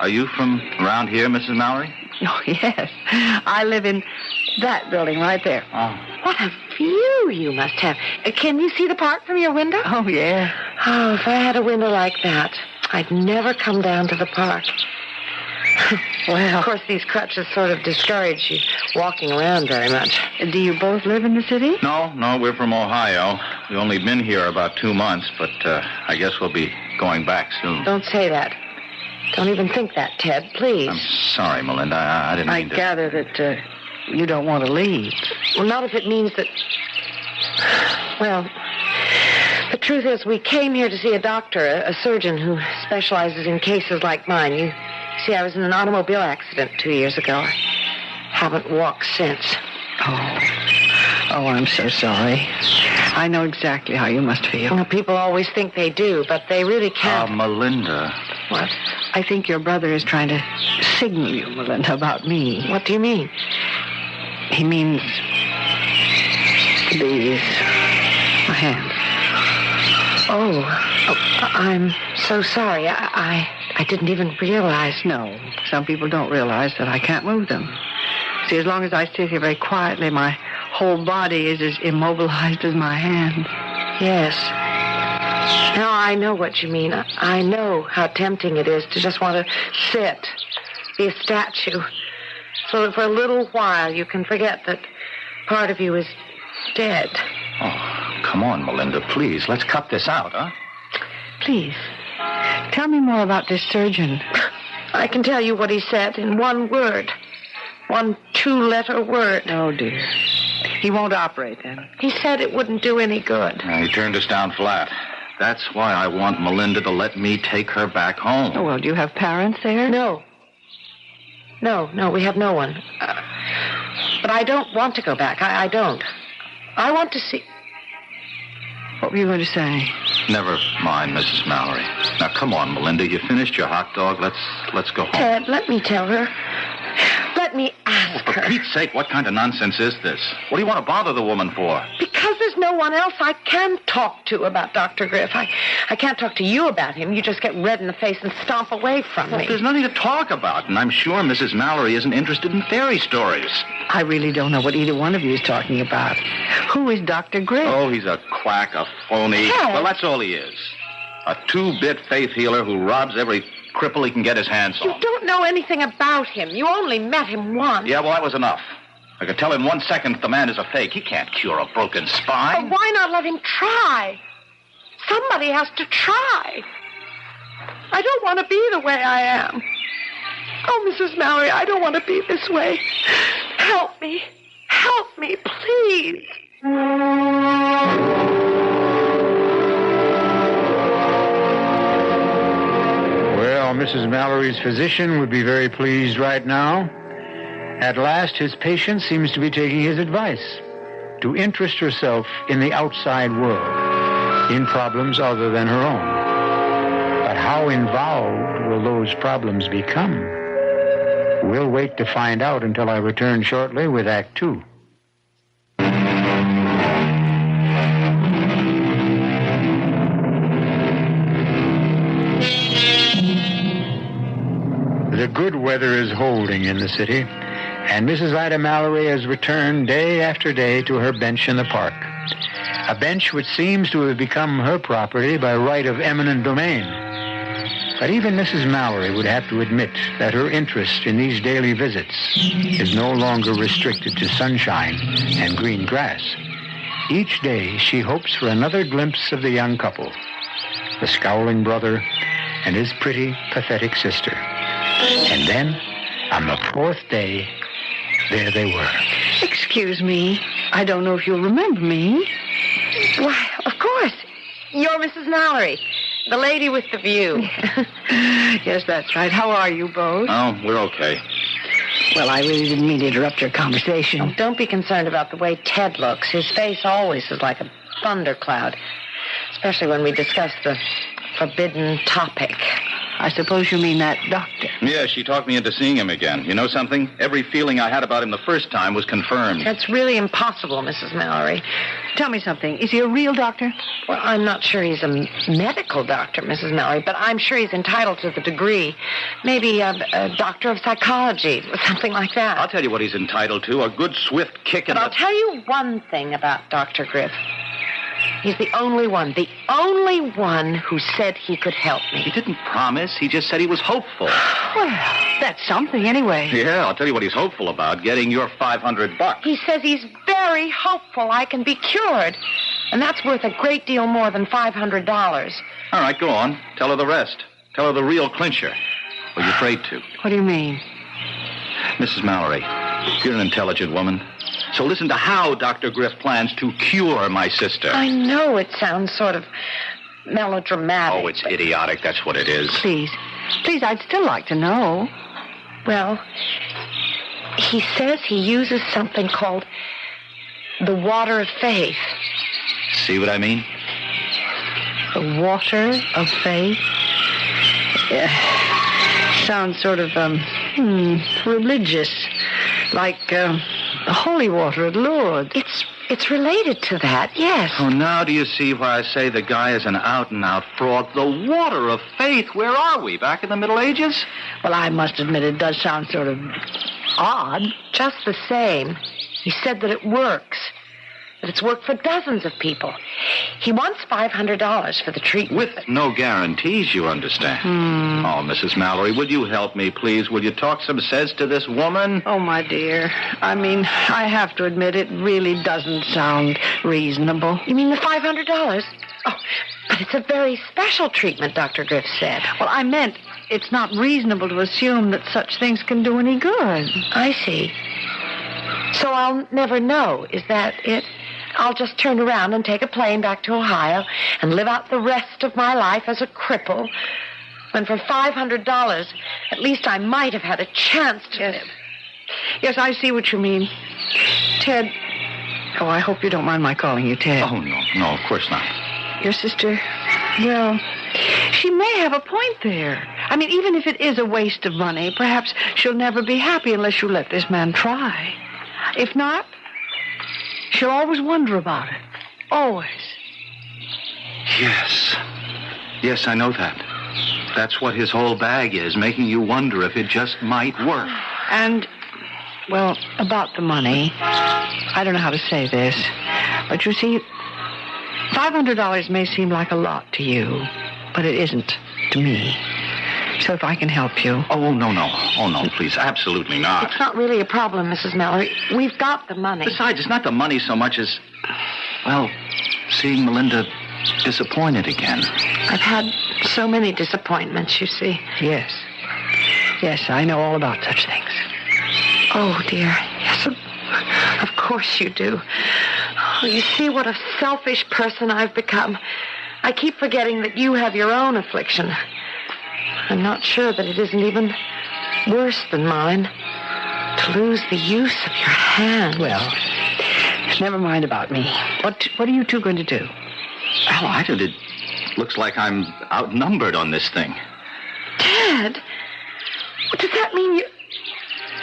Are you from around here, Mrs. Mallerie? Oh, yes. I live in that building right there. Oh. What a view you must have. Can you see the park from your window? Oh, yeah. Oh, if I had a window like that, I'd never come down to the park. Well, of course, these crutches sort of discourage you walking around very much. Do you both live in the city? No, we're from Ohio. We've only been here about 2 months, but I guess we'll be going back soon. Don't say that. Don't even think that, Ted, please. I'm sorry, Melinda. I didn't mean to... I gather that you don't want to leave. Well, not if it means that... Well, the truth is we came here to see a doctor, a surgeon who specializes in cases like mine. You See, I was in an automobile accident 2 years ago. I haven't walked since. Oh, I'm so sorry. I know exactly how you must feel. Well, people always think they do, but they really can't. Melinda. What? I think your brother is trying to signal you, Melinda, about me. What do you mean? He means these. My hands. Oh, I'm so sorry. I didn't even realize. No, some people don't realize that I can't move them. See, as long as I sit here very quietly, my whole body is as immobilized as my hand. Yes. Now I know what you mean. I know how tempting it is to just want to sit, be a statue, so that for a little while you can forget that part of you is dead. Oh, come on, Melinda, please. Let's cut this out, huh? Please, tell me more about this surgeon. I can tell you what he said in one word. One 2-letter word. Oh, dear. He won't operate, then? He said it wouldn't do any good. He turned us down flat. That's why I want Melinda to let me take her back home. Oh, well, do you have parents there? No, we have no one. But I don't want to go back. I don't. I want to see... What were you going to say? Never mind, Mrs. Mallerie. Now, come on, Melinda. You finished your hot dog. Let's go home. Ted, let me tell her. Let me ask her. For Pete's sake, what kind of nonsense is this? What do you want to bother the woman for? Because there's no one else I can talk to about Dr. Griff. I can't talk to you about him. You just get red in the face and stomp away from me. There's nothing to talk about, and I'm sure Mrs. Mallerie isn't interested in fairy stories. I really don't know what either one of you is talking about. Who is Dr. Griff? Oh, he's a quack, a phony. Ted. Well, that's all he is. A 2-bit faith healer who robs every cripple he can get his hands on. You don't know anything about him. You only met him once. Yeah, well, that was enough. I could tell in 1 second that the man is a fake. He can't cure a broken spine. But why not let him try? Somebody has to try. I don't want to be the way I am. Oh, Mrs. Mallerie, I don't want to be this way. Help me. Help me, please. Well, Mrs. Mallory's physician would be very pleased right now. At last, his patient seems to be taking his advice to interest herself in the outside world, in problems other than her own. But how involved will those problems become? We'll wait to find out until I return shortly with Act 2. The good weather is holding in the city, and Mrs. Ida Mallerie has returned day after day to her bench in the park, a bench which seems to have become her property by right of eminent domain. But even Mrs. Mallerie would have to admit that her interest in these daily visits is no longer restricted to sunshine and green grass. Each day she hopes for another glimpse of the young couple, the scowling brother and his pretty, pathetic sister. And then, on the 4th day, there they were. Excuse me. I don't know if you'll remember me. Why, of course. You're Mrs. Mallerie, the lady with the view. Yes, that's right. How are you both? Oh, we're okay. Well, I really didn't mean to interrupt your conversation. Oh, don't be concerned about the way Ted looks. His face always is like a thundercloud, especially when we discuss the forbidden topic. I suppose you mean that doctor. Yeah, she talked me into seeing him again. You know something? Every feeling I had about him the first time was confirmed. That's really impossible, Mrs. Mallerie. Tell me something. Is he a real doctor? Well, I'm not sure he's a medical doctor, Mrs. Mallerie, but I'm sure he's entitled to the degree. Maybe a doctor of psychology, or something like that. I'll tell you what he's entitled to, a good swift kick in the... But I'll tell you one thing about Dr. Griff. He's the only one who said he could help me. He didn't promise. He just said he was hopeful. Well, that's something anyway. Yeah, I'll tell you what he's hopeful about, getting your $500. He says he's very hopeful I can be cured. And that's worth a great deal more than $500. All right, go on. Tell her the rest. Tell her the real clincher. Or you're afraid to. What do you mean? Mrs. Mallerie, you're an intelligent woman. So listen to how Dr. Griff plans to cure my sister. I know it sounds sort of melodramatic. Oh, it's idiotic. That's what it is. Please, Please, I'd still like to know. Well, he says he uses something called the water of faith. See what I mean? The water of faith? Sounds sort of, religious. Like, the holy water at Lourdes. It's related to that, yes. Oh, now do you see why I say the guy is an out-and-out fraud? The water of faith, where are we? Back in the Middle Ages? Well, I must admit it does sound sort of odd. Just the same. He said that it works. That it's worked for dozens of people. He wants $500 for the treatment. With no guarantees, you understand. Oh, Mrs. Mallory, will you help me, please? Will you talk some sense to this woman? Oh, my dear. I mean, I have to admit it really doesn't sound reasonable. You mean the $500? Oh, but it's a very special treatment, Dr. Griff said. Well, I meant it's not reasonable to assume that such things can do any good. I see. So I'll never know. Is that it? I'll just turn around and take a plane back to Ohio and live out the rest of my life as a cripple, when for $500, at least I might have had a chance to live. Yes, I see what you mean. Ted. Oh, I hope you don't mind my calling you Ted. Oh, no, of course not. Your sister, well, she may have a point there. I mean, even if it is a waste of money, perhaps she'll never be happy unless you let this man try. If not, she'll always wonder about it. Always. Yes, I know that. That's what his whole bag is, making you wonder if it just might work. And, well, about the money, I don't know how to say this, but you see, $500 may seem like a lot to you, but it isn't to me. So if I can help you. Oh, no. Oh, no, please. Absolutely not. It's not really a problem, Mrs. Mallory. We've got the money. Besides, it's not the money so much as, well, seeing Melinda disappointed again. I've had so many disappointments, you see. Yes, I know all about such things. Oh, dear. Yes, of course you do. Oh, you see what a selfish person I've become. I keep forgetting that you have your own affliction. I'm not sure that it isn't even worse than mine. To lose the use of your hand. Well, never mind about me. What are you two going to do? Oh, I don't. It looks like I'm outnumbered on this thing. Ted, does that mean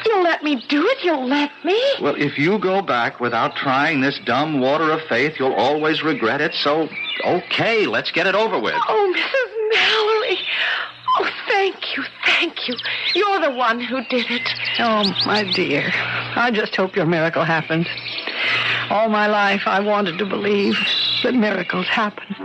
you'll let me do it? You'll let me? Well, if you go back without trying this dumb water of faith, you'll always regret it. So, okay, let's get it over with. Oh, Mrs. Mallory. Oh, thank you. You're the one who did it. Oh, my dear. I just hope your miracle happens. All my life, I wanted to believe that miracles happen.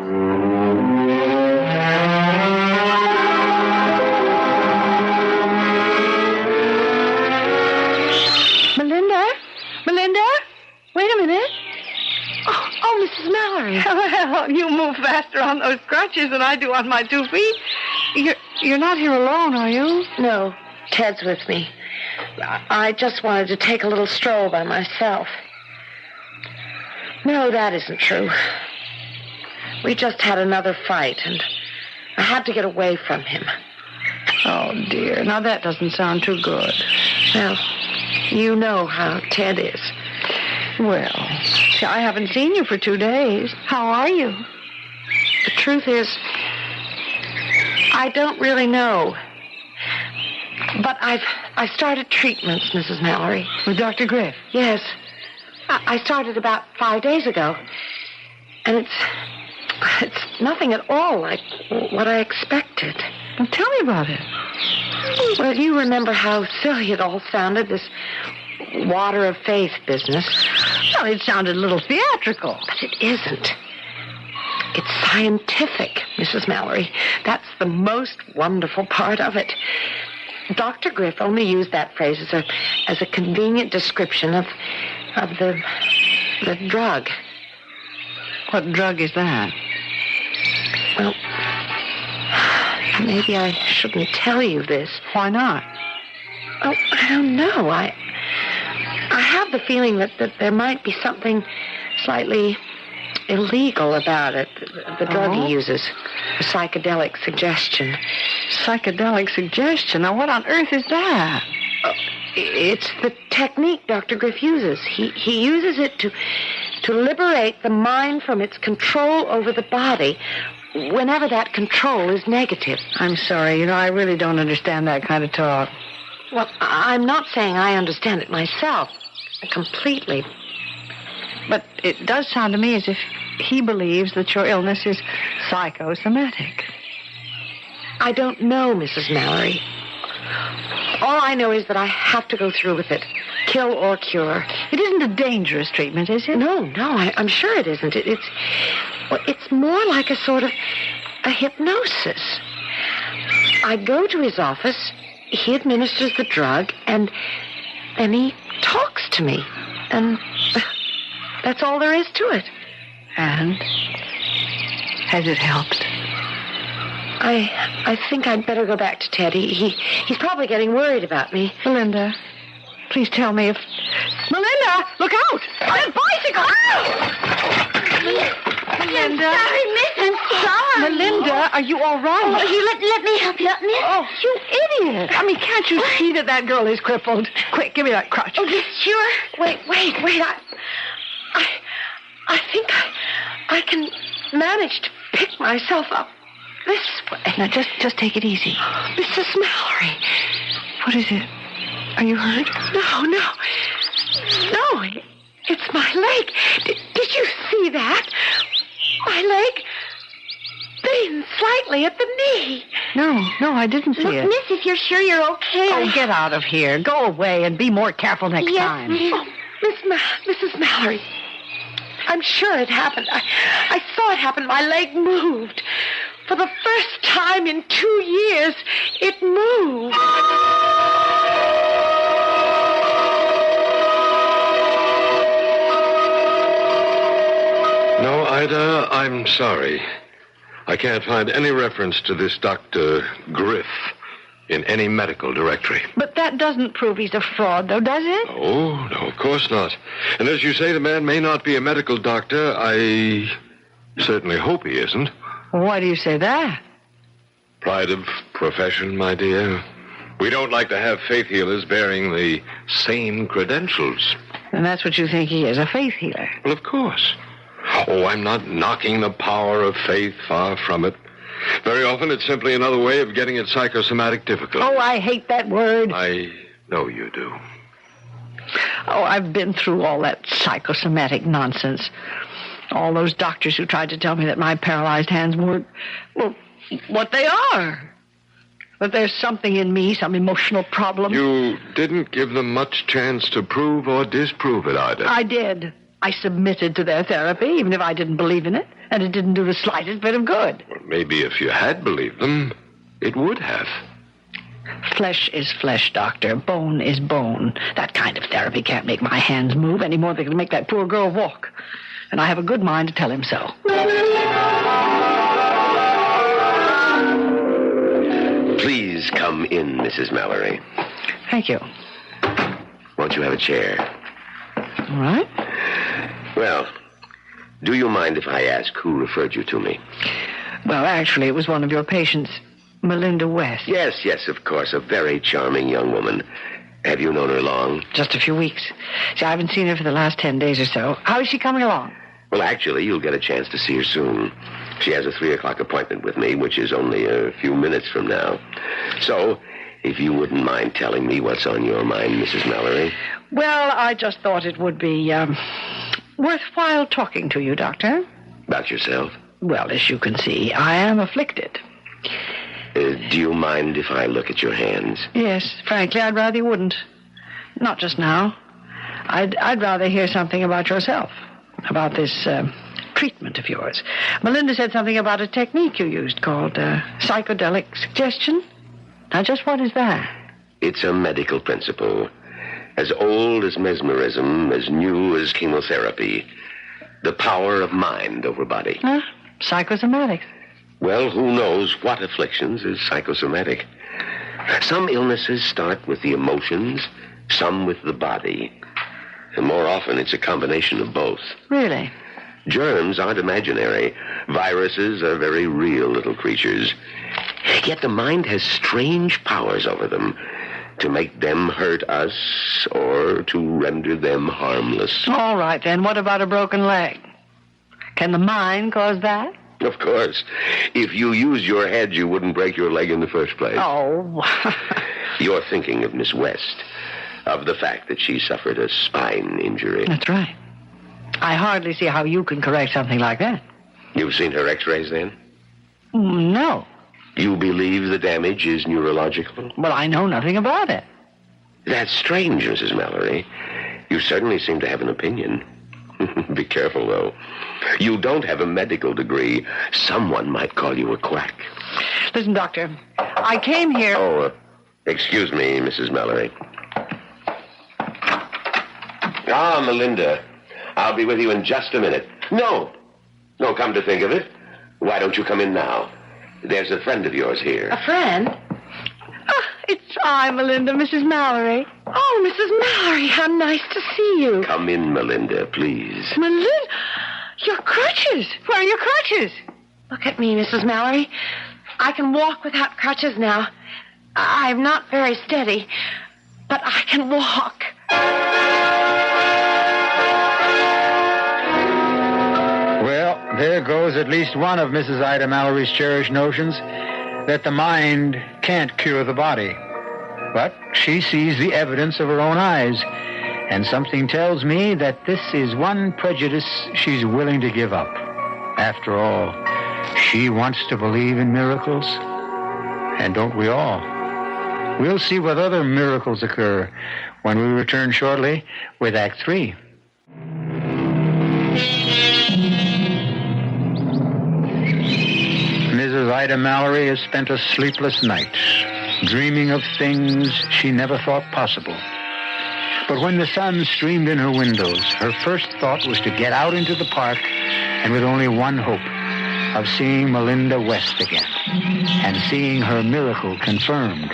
Melinda? Wait a minute. Oh, Mrs. Mallory. Well, you move faster on those crutches than I do on my 2 feet. You're not here alone, are you? No, Ted's with me. I just wanted to take a little stroll by myself. No, that isn't true. We just had another fight, and I had to get away from him. Oh, dear. Now, that doesn't sound too good. Well, you know how Ted is. Well, I haven't seen you for 2 days. How are you? The truth is, I don't really know. But I started treatments, Mrs. Mallory. With Dr. Griff? Yes. I started about 5 days ago. And it's nothing at all like what I expected. Well, tell me about it. Well, you remember how silly it all sounded, this water of faith business. Well, it sounded a little theatrical. But it isn't. It's scientific, Mrs. Mallory. That's the most wonderful part of it. Dr. Griff only used that phrase as a convenient description of the drug. What drug is that? Well, maybe I shouldn't tell you this. Why not? Oh, I don't know. I have the feeling that there might be something slightly illegal about it. The drug he uses for psychedelic suggestion. Psychedelic suggestion? Now, what on earth is that? It's the technique Dr. Griff uses. He uses it to liberate the mind from its control over the body whenever that control is negative. I'm sorry. I really don't understand that kind of talk. Well, I'm not saying I understand it myself completely. But it does sound to me as if he believes that your illness is psychosomatic. I don't know, Mrs. Mallerie. All I know is that I have to go through with it. Kill or cure. It isn't a dangerous treatment, is it? No, I'm sure it isn't. It's more like a sort of a hypnosis. I go to his office, he administers the drug, and he talks to me. And that's all there is to it. And? Has it helped? I think I'd better go back to Teddy. He's probably getting worried about me. Melinda, please tell me if... Melinda, look out! That bicycle! Melinda. I'm sorry, miss. I'm sorry. Melinda, are you all right? Oh, you let me help you up, miss. Oh, you idiot. I mean, can't you see that girl is crippled? Quick, give me that crutch. Oh, yes, sure. Wait. I think I can manage to pick myself up this way. Now, just take it easy. Mrs. Mallerie. What is it? Are you hurt? No. It's my leg. Did you see that? My leg bends slightly at the knee. No, I didn't see it. Miss, if you're sure you're okay. Oh, get out of here. Go away and be more careful next time. Yes, Mrs. Mallerie. I'm sure it happened. I saw it happen. My leg moved. For the first time in 2 years, it moved. No, Ida, I'm sorry. I can't find any reference to this Dr. Griff in any medical directory. But that doesn't prove he's a fraud, though, does it? Oh, no, of course not. And as you say, the man may not be a medical doctor. I certainly hope he isn't. Why do you say that? Pride of profession, my dear. We don't like to have faith healers bearing the same credentials. And that's what you think he is, a faith healer? Well, of course. Oh, I'm not knocking the power of faith, far from it. Very often it's simply another way of getting at psychosomatic difficulties. Oh, I hate that word. I know you do. Oh, I've been through all that psychosomatic nonsense. All those doctors who tried to tell me that my paralyzed hands weren't, well, what they are. That there's something in me, some emotional problem. You didn't give them much chance to prove or disprove it, Ida. I did. I submitted to their therapy, even if I didn't believe in it, and it didn't do the slightest bit of good. Well, maybe if you had believed them, it would have. Flesh is flesh, Doctor. Bone is bone. That kind of therapy can't make my hands move any more than it can make that poor girl walk. And I have a good mind to tell him so. Please come in, Mrs. Mallerie. Thank you. Won't you have a chair? All right. Well, do you mind if I ask who referred you to me? Well, actually, it was one of your patients, Melinda West. Yes, of course. A very charming young woman. Have you known her long? Just a few weeks. See, I haven't seen her for the last 10 days or so. How is she coming along? Well, actually, you'll get a chance to see her soon. She has a 3:00 appointment with me, which is only a few minutes from now. So, if you wouldn't mind telling me what's on your mind, Mrs. Mallerie. Well, I just thought it would be worthwhile talking to you, Doctor. About yourself? Well, as you can see, I am afflicted. Do you mind if I look at your hands? Yes, frankly, I'd rather you wouldn't. Not just now. I'd rather hear something about yourself, about this treatment of yours. Melinda said something about a technique you used called psychedelic suggestion. Now, just what is that? It's a medical principle. As old as mesmerism, as new as chemotherapy. The power of mind over body. Psychosomatics. Well, who knows what afflictions is psychosomatic? Some illnesses start with the emotions, some with the body. And more often, it's a combination of both. Really? Germs aren't imaginary. Viruses are very real little creatures. Yet the mind has strange powers over them to make them hurt us or to render them harmless. All right, then. What about a broken leg? Can the mind cause that? Of course. If you used your head, you wouldn't break your leg in the first place. Oh. You're thinking of Miss West, of the fact that she suffered a spine injury. That's right. I hardly see how you can correct something like that. You've seen her x-rays, then? No. You believe the damage is neurological? Well, I know nothing about it. That's strange, Mrs. Mallory. You certainly seem to have an opinion. Be careful, though. You don't have a medical degree. Someone might call you a quack. Listen, Doctor, I came here... Oh, excuse me, Mrs. Mallory. Ah, Melinda. I'll be with you in just a minute. No, come to think of it. Why don't you come in now? There's a friend of yours here. A friend? Oh, it's I, Melinda, Mrs. Mallory. Oh, Mrs. Mallory, how nice to see you. Come in, Melinda, please. Melinda, your crutches. Where are your crutches? Look at me, Mrs. Mallory. I can walk without crutches now. I'm not very steady, but I can walk. Well, there goes at least one of Mrs. Ida Mallory's cherished notions, that the mind can't cure the body. But she sees the evidence of her own eyes, and something tells me that this is one prejudice she's willing to give up. After all, she wants to believe in miracles, and don't we all? We'll see what other miracles occur when we return shortly with Act 3. Mrs. Ida Mallory has spent a sleepless night, dreaming of things she never thought possible. But when the sun streamed in her windows, her first thought was to get out into the park, and with only one hope, of seeing Melinda West again, and seeing her miracle confirmed.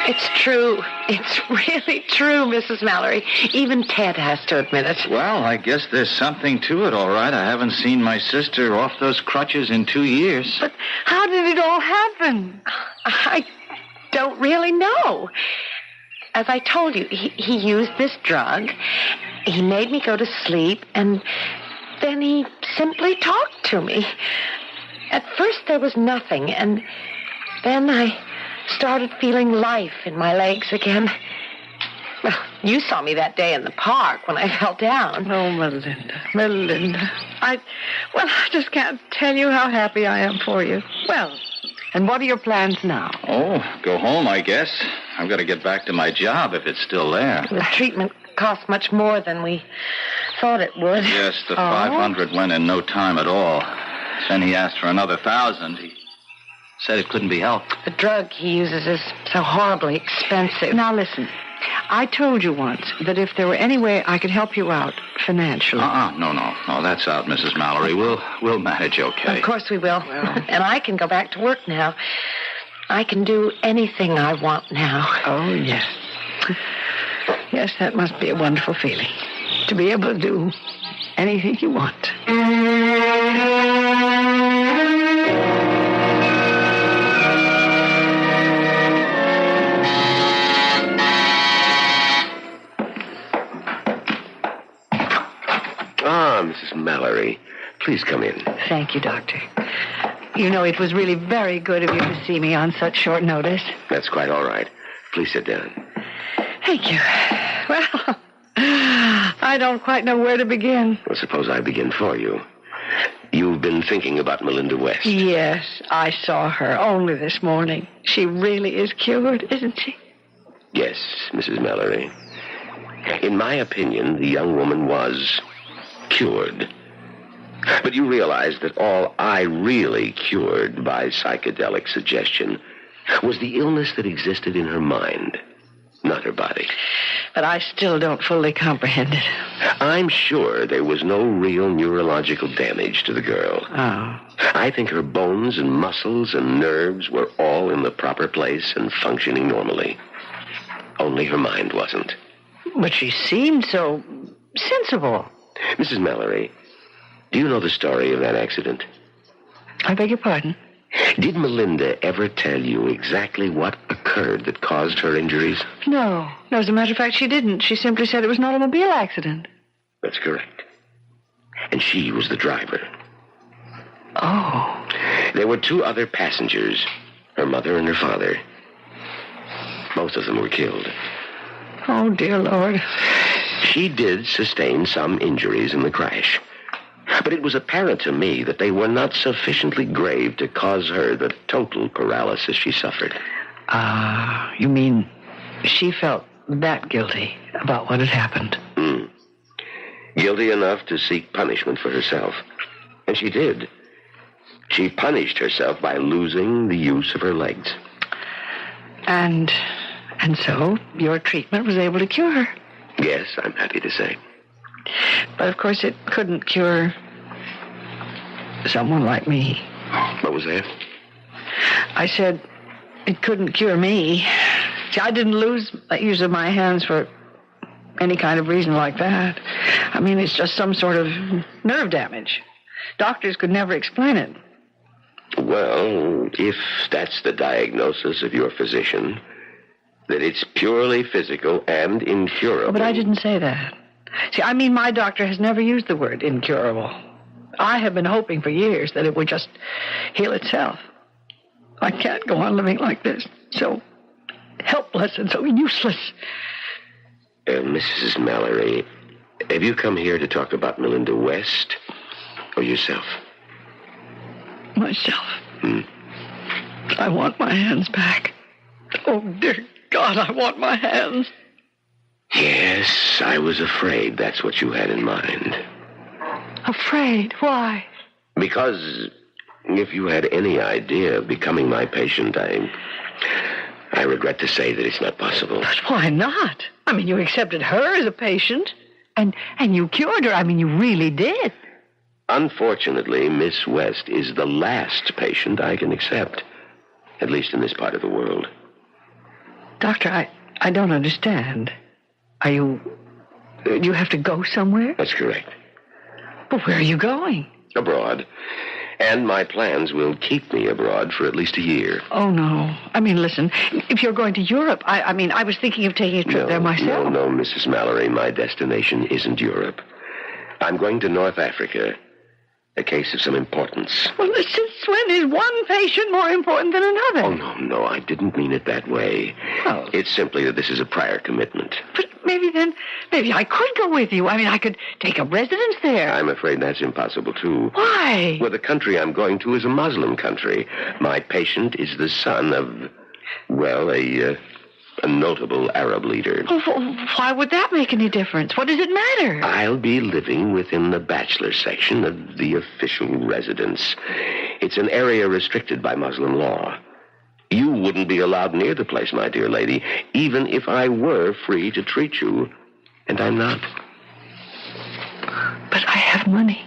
It's true. It's really true, Mrs. Mallory. Even Ted has to admit it. Well, I guess there's something to it, all right. I haven't seen my sister off those crutches in 2 years. But how did it all happen? I don't really know. As I told you, he used this drug. He made me go to sleep, and then he simply talked to me. At first, there was nothing, and then I started feeling life in my legs again. Well, you saw me that day in the park when I fell down. Oh, Melinda. I just can't tell you how happy I am for you. Well, and what are your plans now? Oh, go home, I guess. I've got to get back to my job if it's still there. The treatment cost much more than we thought it would. Yes, the 500 went in no time at all. Then he asked for another 1,000. He said it couldn't be helped. The drug he uses is so horribly expensive. Now, listen. I told you once that if there were any way I could help you out financially... No, that's out, Mrs. Mallory. We'll manage okay. Of course we will. And I can go back to work now. I can do anything I want now. Oh, yes. Yes, that must be a wonderful feeling. To be able to do anything you want. Ah, Mrs. Mallory, please come in. Thank you, Doctor. You know, it was really very good of you to see me on such short notice. That's quite all right. Please sit down. Thank you. Well, I don't quite know where to begin. Well, suppose I begin for you. You've been thinking about Melinda West. Yes, I saw her only this morning. She really is cured, isn't she? Yes, Mrs. Mallory. In my opinion, the young woman was cured. But you realize that all I really cured by psychedelic suggestion was the illness that existed in her mind, not her body. But I still don't fully comprehend it. I'm sure there was no real neurological damage to the girl. Oh. I think her bones and muscles and nerves were all in the proper place and functioning normally. Only her mind wasn't. But she seemed so sensible. Mrs. Mallory, Do you know the story of that accident? I beg your pardon? Did Melinda ever tell you exactly what occurred that caused her injuries? No. No, as a matter of fact, she didn't. She simply said it was an automobile accident. That's correct. And she was the driver. Oh. There were 2 other passengers, her mother and her father. Both of them were killed. Oh, dear Lord. She did sustain some injuries in the crash. But it was apparent to me that they were not sufficiently grave to cause her the total paralysis she suffered. You mean she felt that guilty about what had happened? Guilty enough to seek punishment for herself. And she did. She punished herself by losing the use of her legs. And so your treatment was able to cure her? Yes, I'm happy to say. But of course it couldn't cure someone like me. What was that? I said it couldn't cure me. See, I didn't lose the use of my hands for any kind of reason like that. I mean, it's just some sort of nerve damage. Doctors could never explain it. Well, if that's the diagnosis of your physician, that it's purely physical and incurable. But I didn't say that. See, I mean, my doctor has never used the word incurable. I have been hoping for years that it would just heal itself. I can't go on living like this, so helpless and so useless. Mrs. Mallerie, have you come here to talk about Melinda West or yourself? Myself. I want my hands back. Oh, dear God, I want my hands. Yes, I was afraid that's what you had in mind. Afraid? Why? Because if you had any idea of becoming my patient, I regret to say that it's not possible. But why not? I mean, you accepted her as a patient, and you cured her. I mean, you really did. Unfortunately, Miss West is the last patient I can accept, at least in this part of the world. Doctor, I don't understand. Do you have to go somewhere? That's correct. But where are you going? Abroad. And my plans will keep me abroad for at least a year. Oh, no. I mean, listen, if you're going to Europe, I was thinking of taking a trip there myself. No, Mrs. Mallerie, my destination isn't Europe. I'm going to North Africa. A case of some importance. Well, since when is one patient more important than another? Oh, no, I didn't mean it that way. Oh. It's simply that this is a prior commitment. But maybe I could go with you. I mean, I could take up residence there. I'm afraid that's impossible, too. Why? Well, the country I'm going to is a Muslim country. My patient is the son of, well, a notable Arab leader. Why would that make any difference? What does it matter? I'll be living within the bachelor section of the official residence. It's an area restricted by Muslim law. You wouldn't be allowed near the place, my dear lady, even if I were free to treat you. And I'm not. But I have money.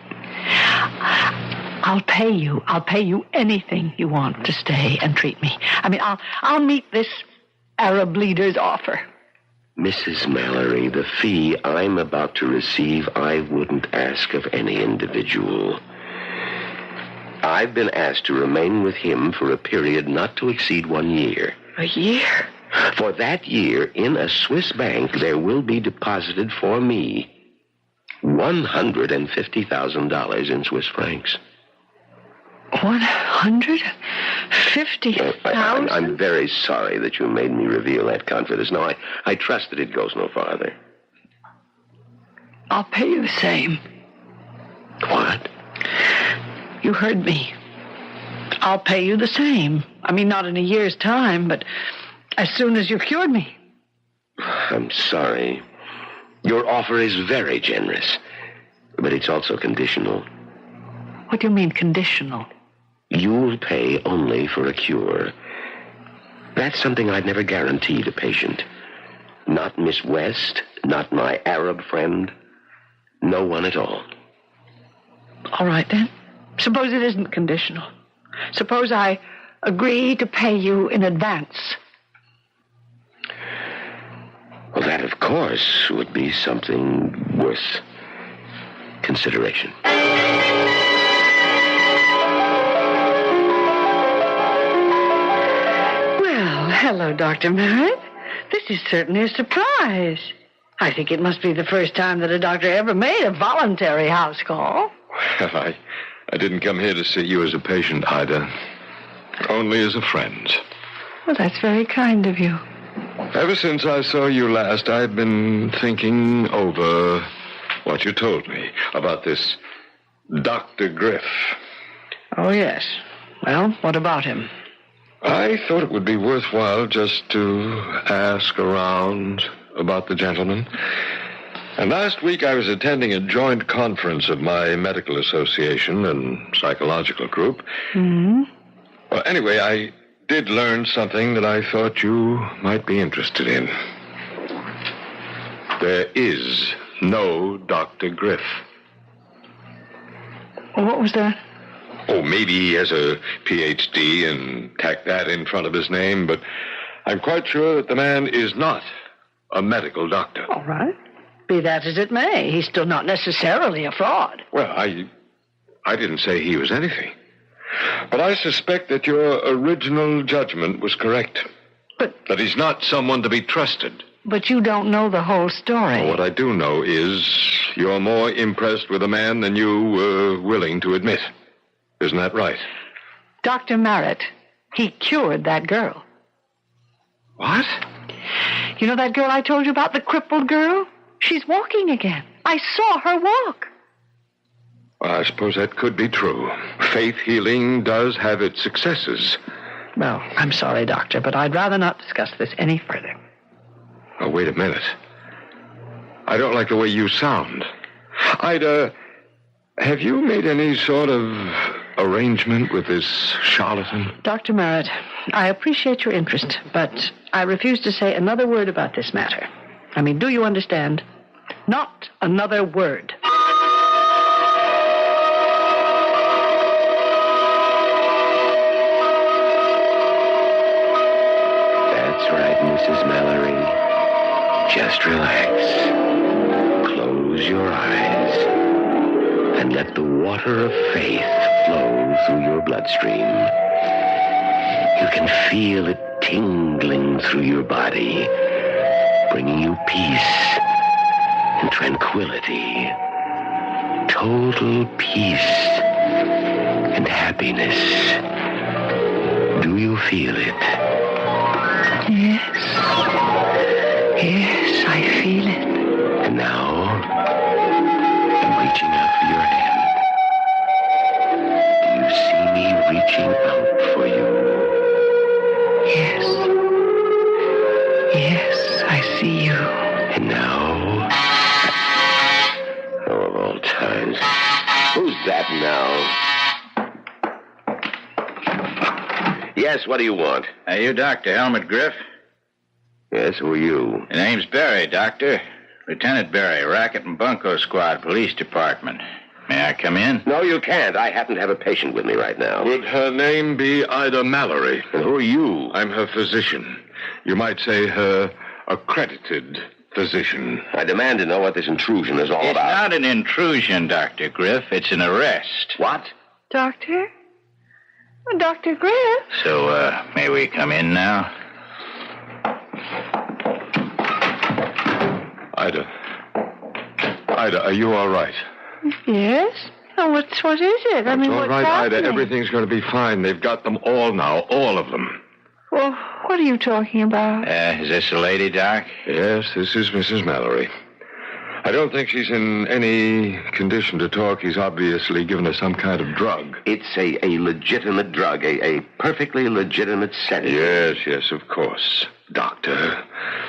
I'll pay you. I'll pay you anything you want to stay and treat me. I mean, I'll meet this Arab leader's offer. Mrs. Mallerie, the fee I'm about to receive, I wouldn't ask of any individual. I've been asked to remain with him for a period not to exceed 1 year. A year? For that year, in a Swiss bank, there will be deposited for me $150,000 in Swiss francs. 150,000? I'm very sorry that you made me reveal that confidence. No, I trust that it goes no farther. I'll pay you the same. What? You heard me. I'll pay you the same. I mean, not in a year's time, but as soon as you've cured me. I'm sorry. Your offer is very generous, but it's also conditional. What do you mean, conditional? You'll pay only for a cure. That's something I'd never guaranteed a patient. Not Miss West, not my Arab friend, no one at all. All right, then. Suppose it isn't conditional. Suppose I agree to pay you in advance. Well, that, of course, would be something worth consideration. Hello, Dr. Merritt. This is certainly a surprise. I think it must be the first time that a doctor ever made a voluntary house call. Well, I didn't come here to see you as a patient, Ida. Only as a friend. Well, that's very kind of you. Ever since I saw you last, I've been thinking over what you told me about this Dr. Griff. Oh, yes. Well, what about him? I thought it would be worthwhile just to ask around about the gentleman. And last week I was attending a joint conference of my medical association and psychological group. Mm-hmm. Well, anyway, I did learn something that I thought you might be interested in. There is no Dr. Griff. Well, what was that? Oh, maybe he has a Ph.D. and tack that in front of his name, but I'm quite sure that the man is not a medical doctor. All right. Be that as it may, he's still not necessarily a fraud. Well, I didn't say he was anything. But I suspect that your original judgment was correct. But... that he's not someone to be trusted. But you don't know the whole story. Well, what I do know is you're more impressed with a man than you were willing to admit. Isn't that right? Dr. Merritt, he cured that girl. What? You know that girl I told you about, the crippled girl? She's walking again. I saw her walk. Well, I suppose that could be true. Faith healing does have its successes. Well, I'm sorry, Doctor, but I'd rather not discuss this any further. Oh, wait a minute. I don't like the way you sound. Ida, have you made any sort of arrangement with this charlatan? Dr. Merritt, I appreciate your interest, but I refuse to say another word about this matter. I mean, do you understand? Not another word. That's right, Mrs. Mallerie. Just relax. Close your eyes and let the water of faith flow through your bloodstream. You can feel it tingling through your body, bringing you peace and tranquility. Total peace and happiness. Do you feel it? Yes. Yes, I feel it. And now, I'm reaching out for your hand. Do you see me reaching out for you? Yes. Yes, I see you. And now... oh, of all times. Who's that now? Yes, what do you want? You Dr. Helmut Griff? Yes, who are you? The name's Barry, Doctor. Lieutenant Barry, Racket and Bunko Squad, Police Department. May I come in? No, you can't. I happen to have a patient with me right now. Would her name be Ida Mallerie? And who are you? I'm her physician. You might say her accredited physician. I demand to know what this intrusion is all It's about. not an intrusion, Dr. Griff. It's an arrest. What? Doctor? Dr. Griff? So, may we come in now? Ida, are you all right? Yes? Oh, what is it? I mean, all what's right, happening? Ida. Everything's going to be fine. They've got them all now, all of them. Well, what are you talking about? Is this a lady, Doc? Yes, this is Mrs. Mallerie. I don't think she's in any condition to talk. He's obviously given her some kind of drug. It's a legitimate drug, a perfectly legitimate sedative. Yes, of course, Doctor.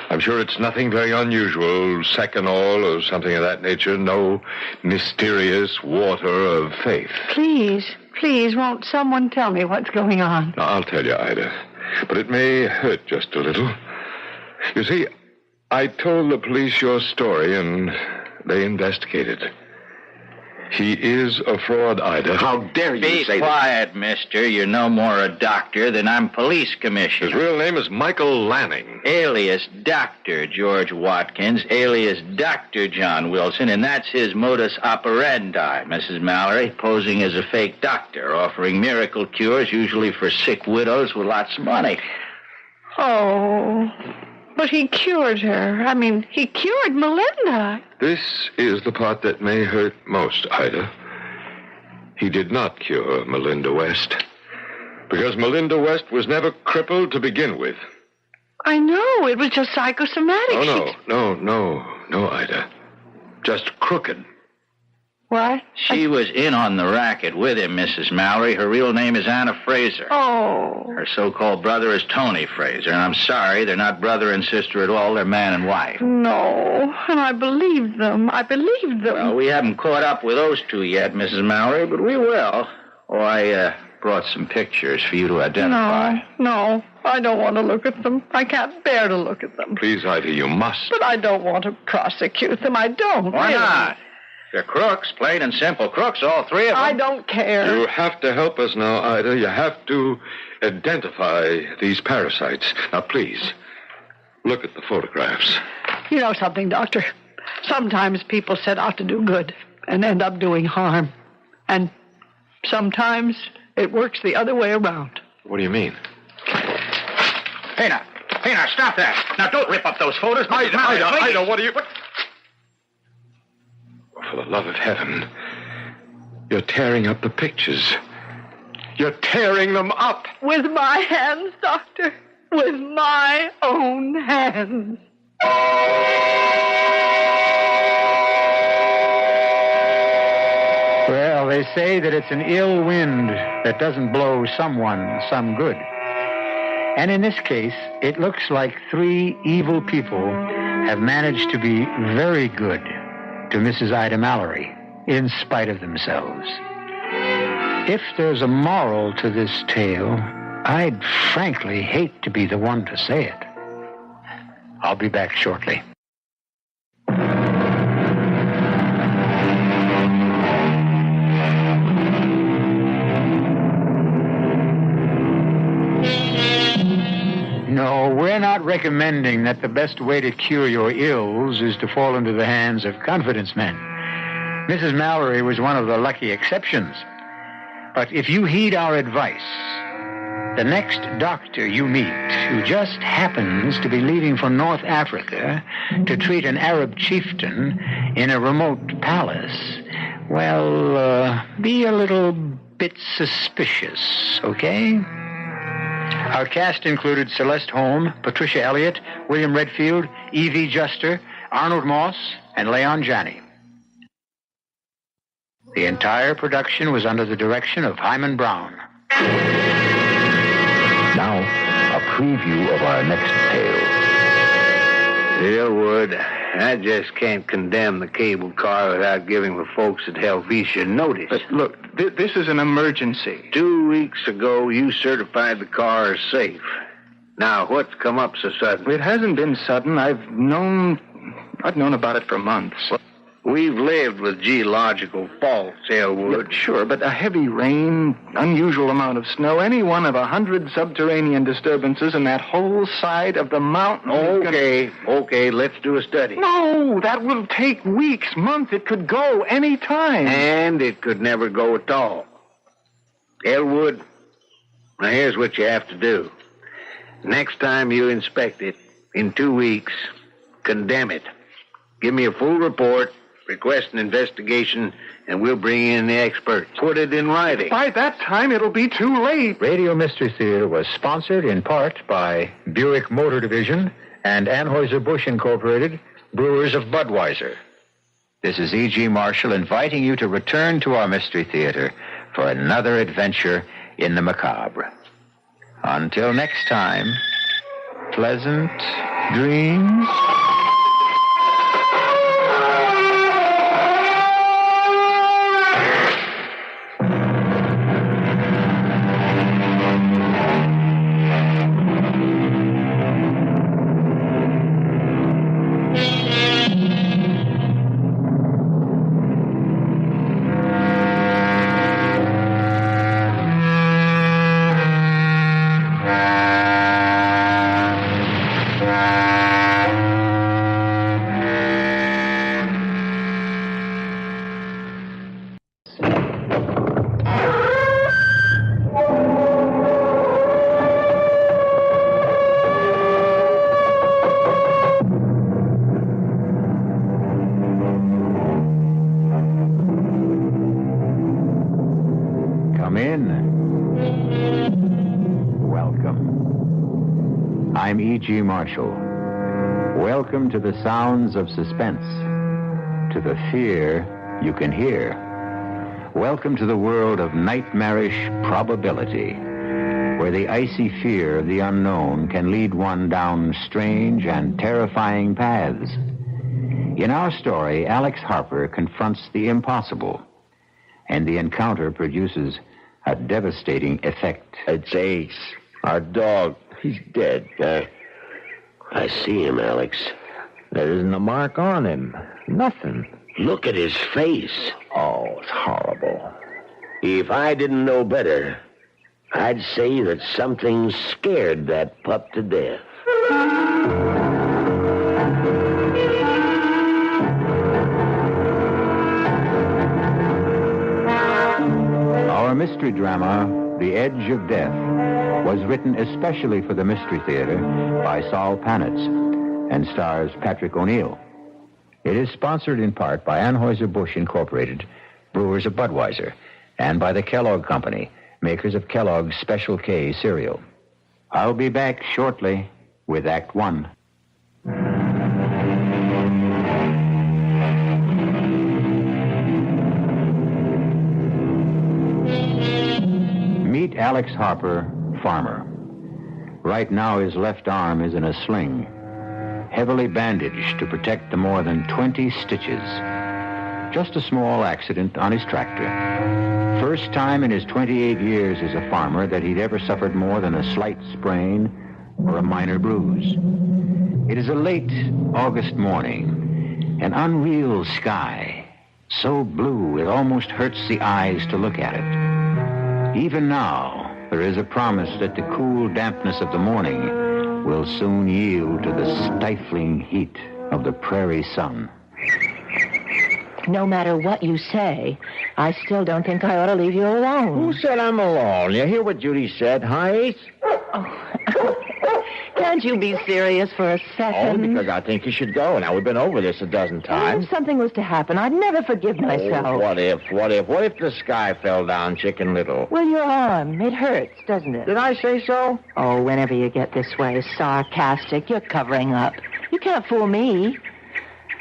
I'm sure it's nothing very unusual, Seconal or something of that nature. No mysterious water of faith. Please, won't someone tell me what's going on? Now, I'll tell you, Ida, but it may hurt just a little. You see, I told the police your story, and they investigated. He is a fraud, Ida. How dare you say that? Be quiet, mister. You're no more a doctor than I'm police commissioner. His real name is Michael Lanning. Alias Dr. George Watkins, alias Dr. John Wilson, and that's his modus operandi, Mrs. Mallerie, posing as a fake doctor, offering miracle cures, usually for sick widows with lots of money. Oh, but he cured her. I mean, he cured Melinda. This is the part that may hurt most, Ida. He did not cure Melinda West. Because Melinda West was never crippled to begin with. I know. It was just psychosomatic. Oh, no, Ida. Just crooked. What? She was in on the racket with him, Mrs. Mallory. Her real name is Anna Fraser. Oh. Her so-called brother is Tony Fraser, and I'm sorry, they're not brother and sister at all. They're man and wife. No, and I believed them. Well, we haven't caught up with those two yet, Mrs. Mallory, but we will. Oh, I brought some pictures for you to identify. No, I don't want to look at them. I can't bear to look at them. Please, Ida, you must. But I don't want to prosecute them. I don't. Why really. not? They're crooks, plain and simple crooks, all three of them. I don't care. You have to help us now, Ida. You have to identify these parasites. Now, please, look at the photographs. You know something, Doctor? Sometimes people set out to do good and end up doing harm. And sometimes it works the other way around. What do you mean? Pena, stop that. Now, don't rip up those photos. Ida, what are you... For the love of heaven, you're tearing up the pictures. You're tearing them up. With my hands, Doctor. With my own hands. Well, they say that it's an ill wind that doesn't blow someone some good. And in this case, it looks like three evil people have managed to be very good to Mrs. Ida Mallory, in spite of themselves. If there's a moral to this tale, I'd frankly hate to be the one to say it. I'll be back shortly. No, we're not recommending that the best way to cure your ills is to fall into the hands of confidence men. Mrs. Mallory was one of the lucky exceptions. But if you heed our advice, the next doctor you meet who just happens to be leaving for North Africa to treat an Arab chieftain in a remote palace, well, be a little bit suspicious, okay? Our cast included Celeste Holm, Patricia Elliott, William Redfield, Evie Juster, Arnold Moss, and Leon Janney. The entire production was under the direction of Hyman Brown. Now, a preview of our next tale. Elwood, I just can't condemn the cable car without giving the folks at Helvetia notice. But look, this is an emergency. 2 weeks ago, you certified the car as safe. Now, what's come up so sudden? It hasn't been sudden. I've known about it for months. We've lived with geological faults, Elwood. Sure, but a heavy rain, unusual amount of snow, any one of 100 subterranean disturbances in that whole side of the mountain. Okay, let's do a study. No, that will take weeks, months. It could go any time. And it could never go at all. Elwood, now here's what you have to do. Next time you inspect it, in 2 weeks, condemn it. Give me a full report. Request an investigation, and we'll bring in the experts. Put it in writing. By that time, it'll be too late. Radio Mystery Theater was sponsored in part by Buick Motor Division and Anheuser-Busch Incorporated, brewers of Budweiser. This is E.G. Marshall inviting you to return to our Mystery Theater for another adventure in the macabre. Until next time, pleasant dreams. Come in. Welcome. I'm E.G. Marshall. Welcome to the sounds of suspense, to the fear you can hear. Welcome to the world of nightmarish probability, where the icy fear of the unknown can lead one down strange and terrifying paths. In our story, Alex Harper confronts the impossible, and the encounter produces a devastating effect. It's Ace, our dog. He's dead. I see him, Alex. There isn't a mark on him. Nothing. Look at his face. Oh, it's horrible. If I didn't know better, I'd say that something scared that pup to death. Our mystery drama, The Edge of Death, was written especially for the Mystery Theater by Saul Panitz and stars Patrick O'Neill. It is sponsored in part by Anheuser-Busch Incorporated, brewers of Budweiser, and by the Kellogg Company, makers of Kellogg's Special K cereal. I'll be back shortly with Act One. Meet Alex Harper, farmer. Right now, his left arm is in a sling, heavily bandaged to protect the more than 20 stitches. Just a small accident on his tractor. First time in his 28 years as a farmer that he'd ever suffered more than a slight sprain or a minor bruise. It is a late August morning, an unreal sky, so blue it almost hurts the eyes to look at it. Even now, there is a promise that the cool dampness of the morning will soon yield to the stifling heat of the prairie sun. No matter what you say, I still don't think I ought to leave you alone. Who said I'm alone? You hear what Judy said, huh, Ace? Can't you be serious for a second? Oh, because I think you should go. Now, we've been over this a dozen times. If something was to happen, I'd never forgive myself. Oh, what if the sky fell down, Chicken Little? Well, your arm, it hurts, doesn't it? Did I say so? Oh, whenever you get this way, sarcastic, you're covering up. You can't fool me.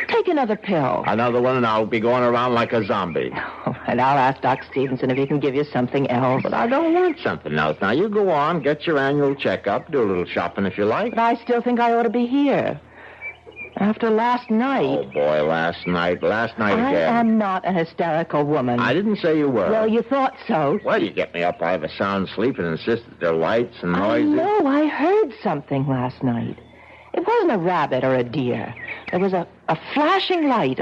Take another pill. Another one, and I'll be going around like a zombie. All right, I'll ask Doc Stevenson if he can give you something else. But I don't want something else. Now, you go on, get your annual checkup, do a little shopping if you like. But I still think I ought to be here. After last night... Oh, boy, last night again. I am not a hysterical woman. I didn't say you were. Well, you thought so. Well, you get me up out of a sound sleep and insist that there are lights and noises. I know, I heard something last night. It wasn't a rabbit or a deer. There was a flashing light.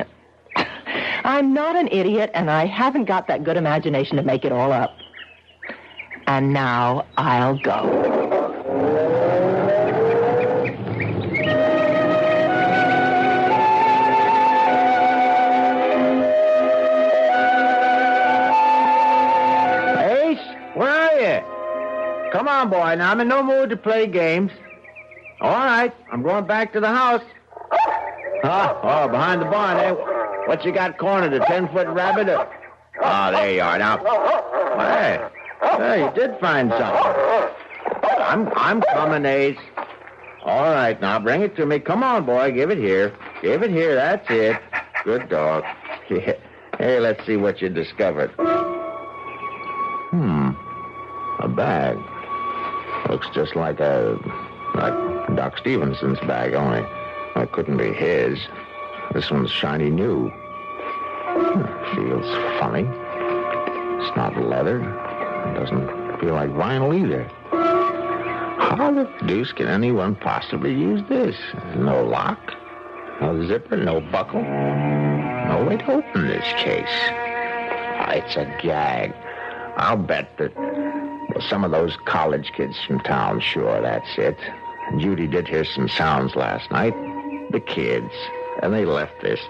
I'm not an idiot, and I haven't got that good imagination to make it all up. And now I'll go. Ace, where are you? Come on, boy. Now, I'm in no mood to play games. All right, I'm going back to the house. Huh? Oh, behind the barn, eh? What you got cornered, a 10-foot rabbit? Oh, there you are. Now, hey, you did find something. I'm coming, Ace. All right, now, bring it to me. Come on, boy, give it here. Give it here, that's it. Good dog. Hey, let's see what you discovered. A bag. Looks just like Doc Stevenson's bag, only that couldn't be his. This one's shiny new. Feels funny. It's not leather. It doesn't feel like vinyl either. How the deuce can anyone possibly use this? No lock, no zipper, no buckle. No way to open this case. It's a gag. I'll bet that some of those college kids from town, sure, that's it. Judy did hear some sounds last night. The kids. And they left this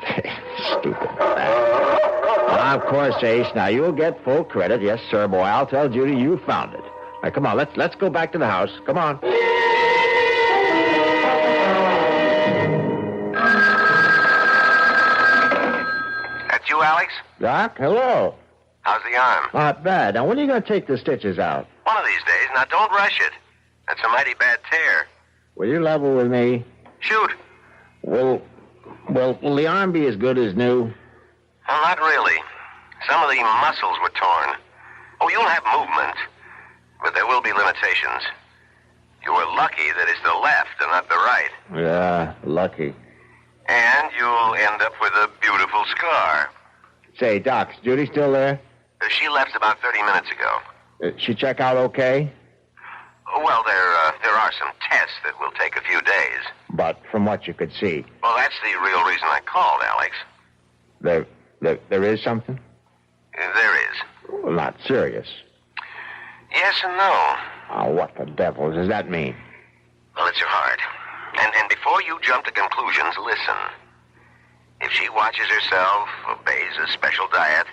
stupid bag. Of course, Ace. Now, you'll get full credit. Yes, sir, boy. I'll tell Judy you found it. Now, come on. Let's go back to the house. Come on. That's you, Alex? Doc, hello. How's the arm? Not bad. Now, when are you going to take the stitches out? One of these days. Now, don't rush it. That's a mighty bad tear. Will you level with me? Shoot. Will the arm be as good as new? Well, not really. Some of the muscles were torn. Oh, you'll have movement, but there will be limitations. You were lucky that it's the left and not the right. Yeah, lucky. And you'll end up with a beautiful scar. Say, Doc, is Judy still there? She left about 30 minutes ago. She check out okay? Well, there are some tests that will take a few days. But from what you could see. Well, that's the real reason I called, Alex. There is something? There is. Well, not serious. Yes and no. Oh, what the devil does that mean? Well, it's your heart. And before you jump to conclusions, listen. If she watches herself, obeys a special diet,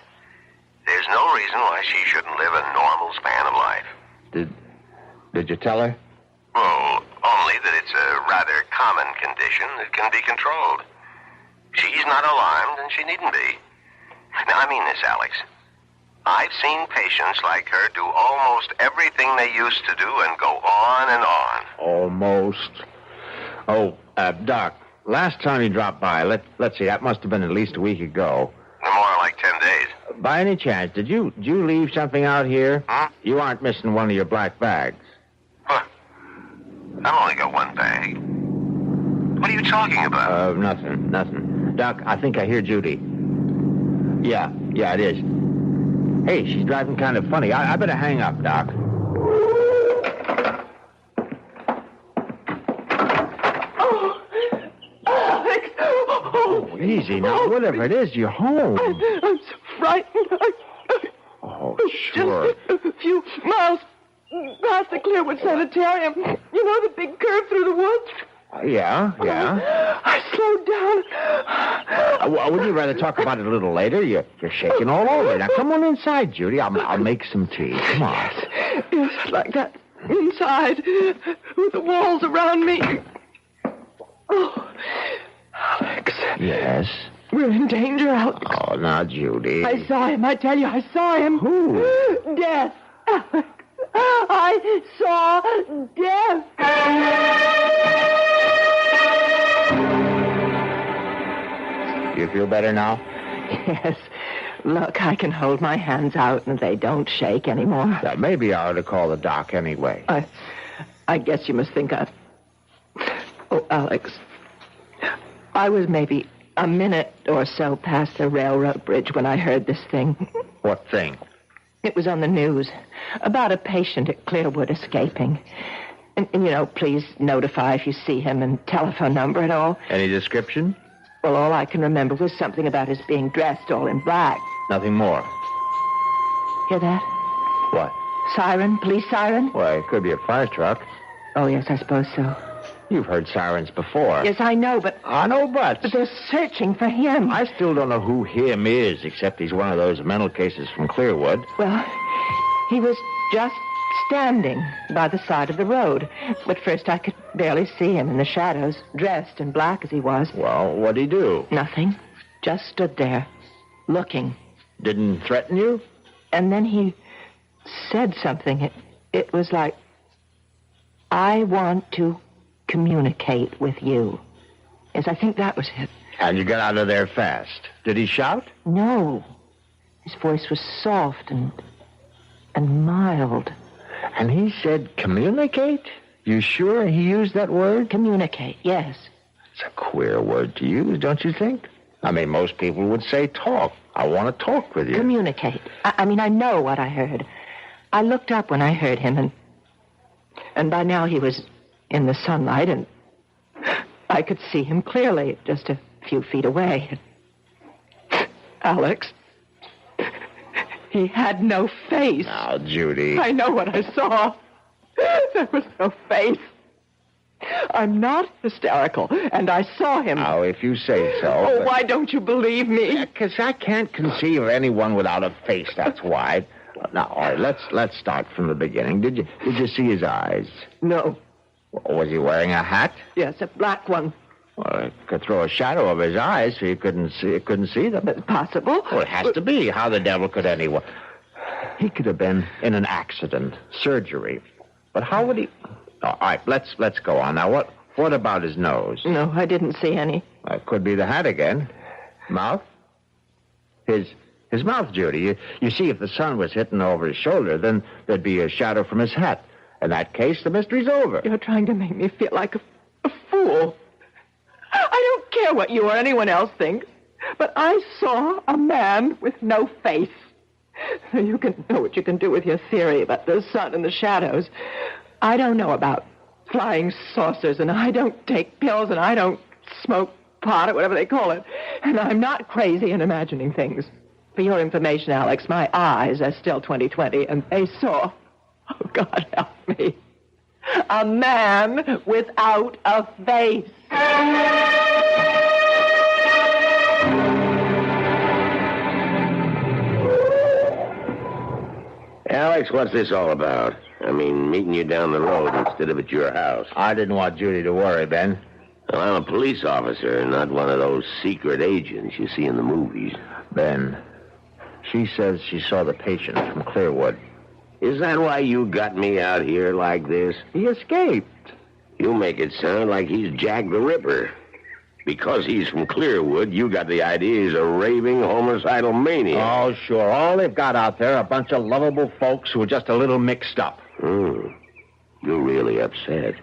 there's no reason why she shouldn't live a normal span of life. Did you tell her? Oh, only that it's a rather common condition that can be controlled. She's not alarmed, and she needn't be. Now, I mean this, Alex. I've seen patients like her do almost everything they used to do and go on and on. Almost. Oh, Doc, last time you dropped by, let's see, that must have been at least a week ago. No more like 10 days. By any chance, did you leave something out here? Huh? You aren't missing one of your black bags. Huh. I've only got one bag. What are you talking about? Nothing. Doc, I think I hear Judy. Yeah, it is. Hey, she's driving kind of funny. I better hang up, Doc. Oh, Alex! Oh, easy now. Whatever it is, you're home. I'm so frightened. Oh, sure. Just a few miles past the Clearwood Sanitarium. You know the big curve through the woods? Yeah. I slowed down. Would you rather talk about it a little later? You're shaking all over. Now, come on inside, Judy. I'll make some tea. Come on. Yes, like that. Inside, with the walls around me. Oh, Alex. Yes? We're in danger, Alex. Oh, now, Judy. I saw him. I tell you, I saw him. Who? Death. Alex. I saw death. You feel better now? Yes. Look, I can hold my hands out and they don't shake anymore. Now, maybe I ought to call the doc anyway. I guess you must think I've... Oh, Alex. I was maybe a minute or so past the railroad bridge when I heard this thing. What thing? It was on the news about a patient at Clearwood escaping. And please notify if you see him and telephone number and all. Any description? Well, all I can remember was something about his being dressed all in black. Nothing more. Hear that? What? Siren? Police siren? Why, it could be a fire truck. Oh, yes, I suppose so. You've heard sirens before. Yes, I know, but... I know, but they're searching for him. I still don't know who him is, except he's one of those mental cases from Clearwood. Well, he was just standing by the side of the road. But first I could barely see him in the shadows, dressed in black as he was. Well, what'd he do? Nothing. Just stood there, looking. Didn't threaten you? And then he said something. It was like, I want to communicate with you. Yes, I think that was it. And you got out of there fast. Did he shout? No. His voice was soft and mild. And he said communicate? You sure he used that word? Communicate, yes. It's a queer word to use, don't you think? I mean, most people would say talk. I want to talk with you. Communicate. I mean, I know what I heard. I looked up when I heard him, and by now he was in the sunlight, and I could see him clearly, just a few feet away. Alex, he had no face. Now, Judy. I know what I saw. There was no face. I'm not hysterical, and I saw him. Oh, if you say so. Oh, why don't you believe me? Because I can't conceive of anyone without a face, that's why. Now, all right, let's start from the beginning. Did you see his eyes? No. Was he wearing a hat? Yes, a black one. Well, it could throw a shadow over his eyes so you couldn't see them. It's possible. Well, it has to be. How the devil could anyone? He could have been in an accident, surgery. But how would he... All right, let's go on. Now, what about his nose? No, I didn't see any. It could be the hat again. Mouth? His mouth, Judy. You see, if the sun was hitting over his shoulder, then there'd be a shadow from his hat. In that case, the mystery's over. You're trying to make me feel like a fool. I don't care what you or anyone else thinks, but I saw a man with no face. You can know what you can do with your theory about the sun and the shadows. I don't know about flying saucers, and I don't take pills, and I don't smoke pot or whatever they call it. And I'm not crazy in imagining things. For your information, Alex, my eyes are still 20/20, and they saw, oh, God help me, a man without a face. Alex, what's this all about? I mean, meeting you down the road instead of at your house. I didn't want Judy to worry, Ben. Well, I'm a police officer, not one of those secret agents you see in the movies. Ben, she says she saw the patient from Clearwood. Is that why you got me out here like this? He escaped. You make it sound like he's Jack the Ripper. Because he's from Clearwood, you got the idea he's a raving homicidal maniac. Oh, sure. All they've got out there are a bunch of lovable folks who are just a little mixed up. You're really upset.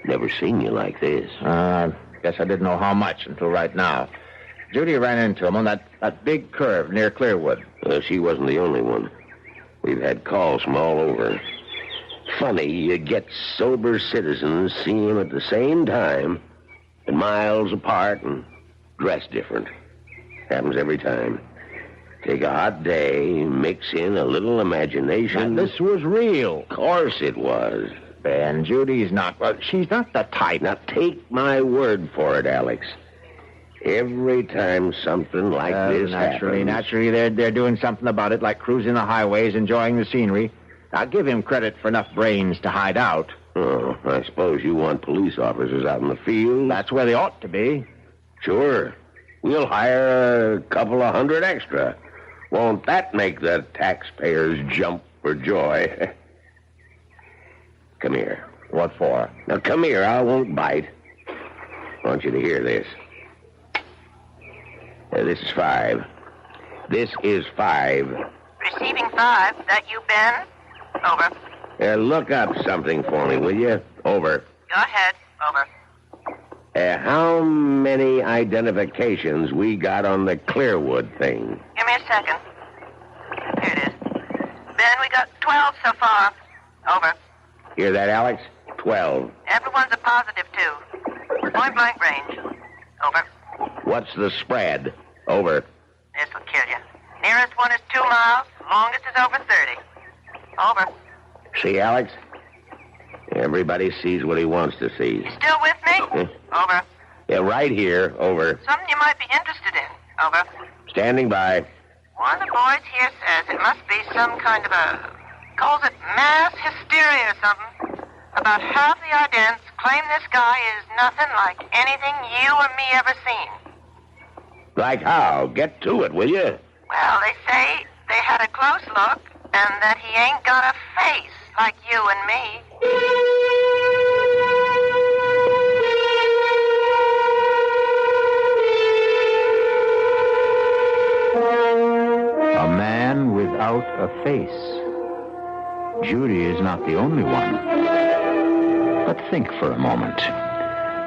Never seen you like this. Guess I didn't know how much until right now. Judy ran into him on that big curve near Clearwood. She wasn't the only one. We've had calls from all over. Funny, you get sober citizens seeing him at the same time, and miles apart, and dressed different. Happens every time. Take a hot day, mix in a little imagination. Now, this was real. Of course it was. Ben, Judy's not... Well, she's not the type. Now, take my word for it, Alex. Every time something like this happens... Naturally, they're doing something about it, like cruising the highways, enjoying the scenery. I'll give him credit for enough brains to hide out. Oh, I suppose you want police officers out in the field? That's where they ought to be. Sure. We'll hire a couple of hundred extra. Won't that make the taxpayers jump for joy? Come here. What for? Now, come here. I won't bite. I want you to hear this. This is 5. This is 5. Receiving 5. That you, Ben? Over. Look up something for me, will you? Over. Go ahead. Over. How many identifications we got on the Clearwood thing? Give me a second. Here it is. Ben, we got 12 so far. Over. Hear that, Alex? 12. Everyone's a positive, too. Point blank range. Over. What's the spread? Over. This'll kill you. Nearest one is 2 miles. Longest is over 30. Over. See, Alex? Everybody sees what he wants to see. You still with me? Over. Yeah, right here. Over. Something you might be interested in. Over. Standing by. One of the boys here says it must be some kind of calls it mass hysteria or something. About half the idents claim this guy is nothing like anything you or me ever seen. Like how? Get to it, will you? Well, they say they had a close look and that he ain't got a face like you and me. A man without a face. Judy is not the only one. But think for a moment.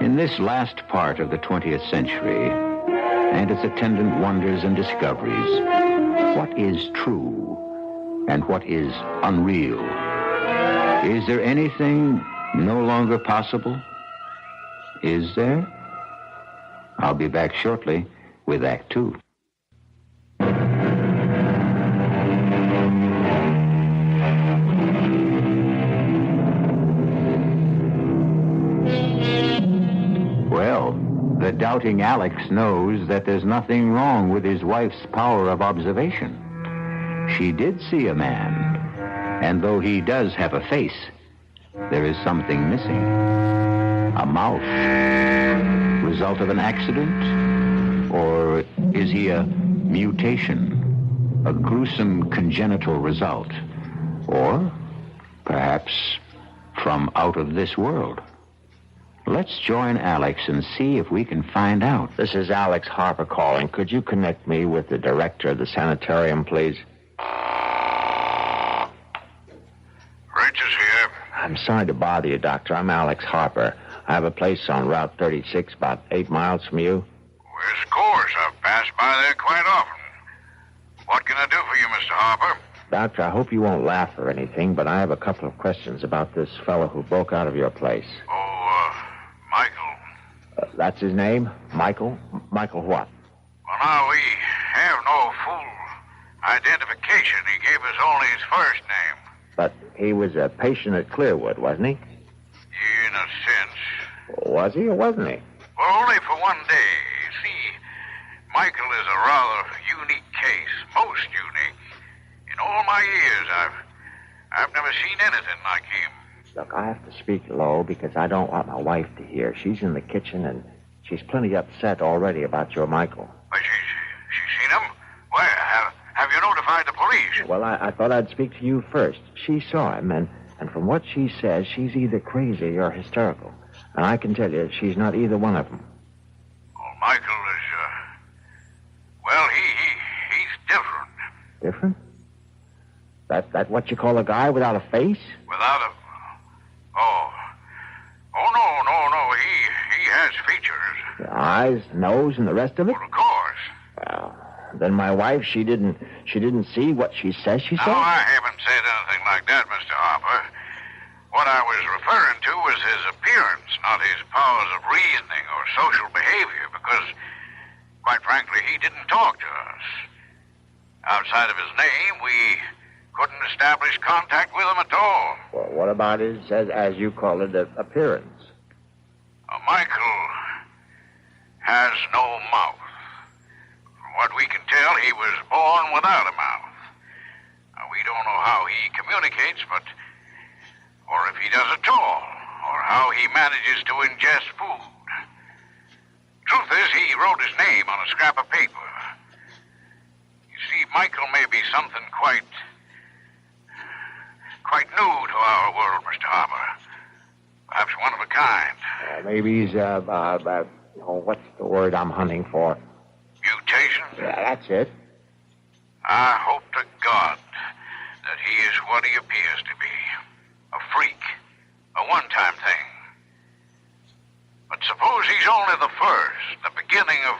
In this last part of the 20th century, and its attendant wonders and discoveries, what is true and what is unreal? Is there anything no longer possible? Is there? I'll be back shortly with Act 2. Well, the doubting Alex knows that there's nothing wrong with his wife's power of observation. She did see a man, and though he does have a face, there is something missing. A mouth result of an accident? Or is he a mutation, a gruesome congenital result? Or perhaps from out of this world? Let's join Alex and see if we can find out. This is Alex Harper calling. Could you connect me with the director of the sanitarium, please? Rachel's here. I'm sorry to bother you, Doctor. I'm Alex Harper. I have a place on Route 36, about 8 miles from you. Well, of course. I've passed by there quite often. What can I do for you, Mr. Harper? Doctor, I hope you won't laugh or anything, but I have a couple of questions about this fellow who broke out of your place. Michael. That's his name? Michael? Michael what? Well, now, we have no full identification. He gave us only his first name. But he was a patient at Clearwood, wasn't he? In a sense. Was he or wasn't he? Well, only for one day. You see, Michael is a rather unique case. Most unique. In all my years, I've never seen anything like him. Look, I have to speak low because I don't want my wife to hear. She's in the kitchen, and she's plenty upset already about your Michael. Well, she's seen him? Where? Have you notified the police? Well, I thought I'd speak to you first. She saw him, and from what she says, she's either crazy or hysterical. And I can tell you, she's not either one of them. Well, Michael is, well, he's different. Different? That what you call a guy without a face? Without a... Oh, no. He has features. The eyes, nose, and the rest of it? Well, of course. Well, then my wife, she didn't see what she says she saw? No, I haven't said anything like that, Mr. Harper. What I was referring to was his appearance, not his powers of reasoning or social behavior, because, quite frankly, he didn't talk to us. Outside of his name, we couldn't establish contact with him at all. Well, what about his, as you call it, appearance? Michael has no mouth. From what we can tell, he was born without a mouth. We don't know how he communicates, or if he does at all, or how he manages to ingest food. Truth is, he wrote his name on a scrap of paper. You see, Michael may be something quite new to our world, Mr. Harper. Perhaps one of a kind. Maybe he's, what's the word I'm hunting for? Mutation? Yeah, that's it. I hope to God that he is what he appears to be. A freak. A one-time thing. But suppose he's only the first, the beginning of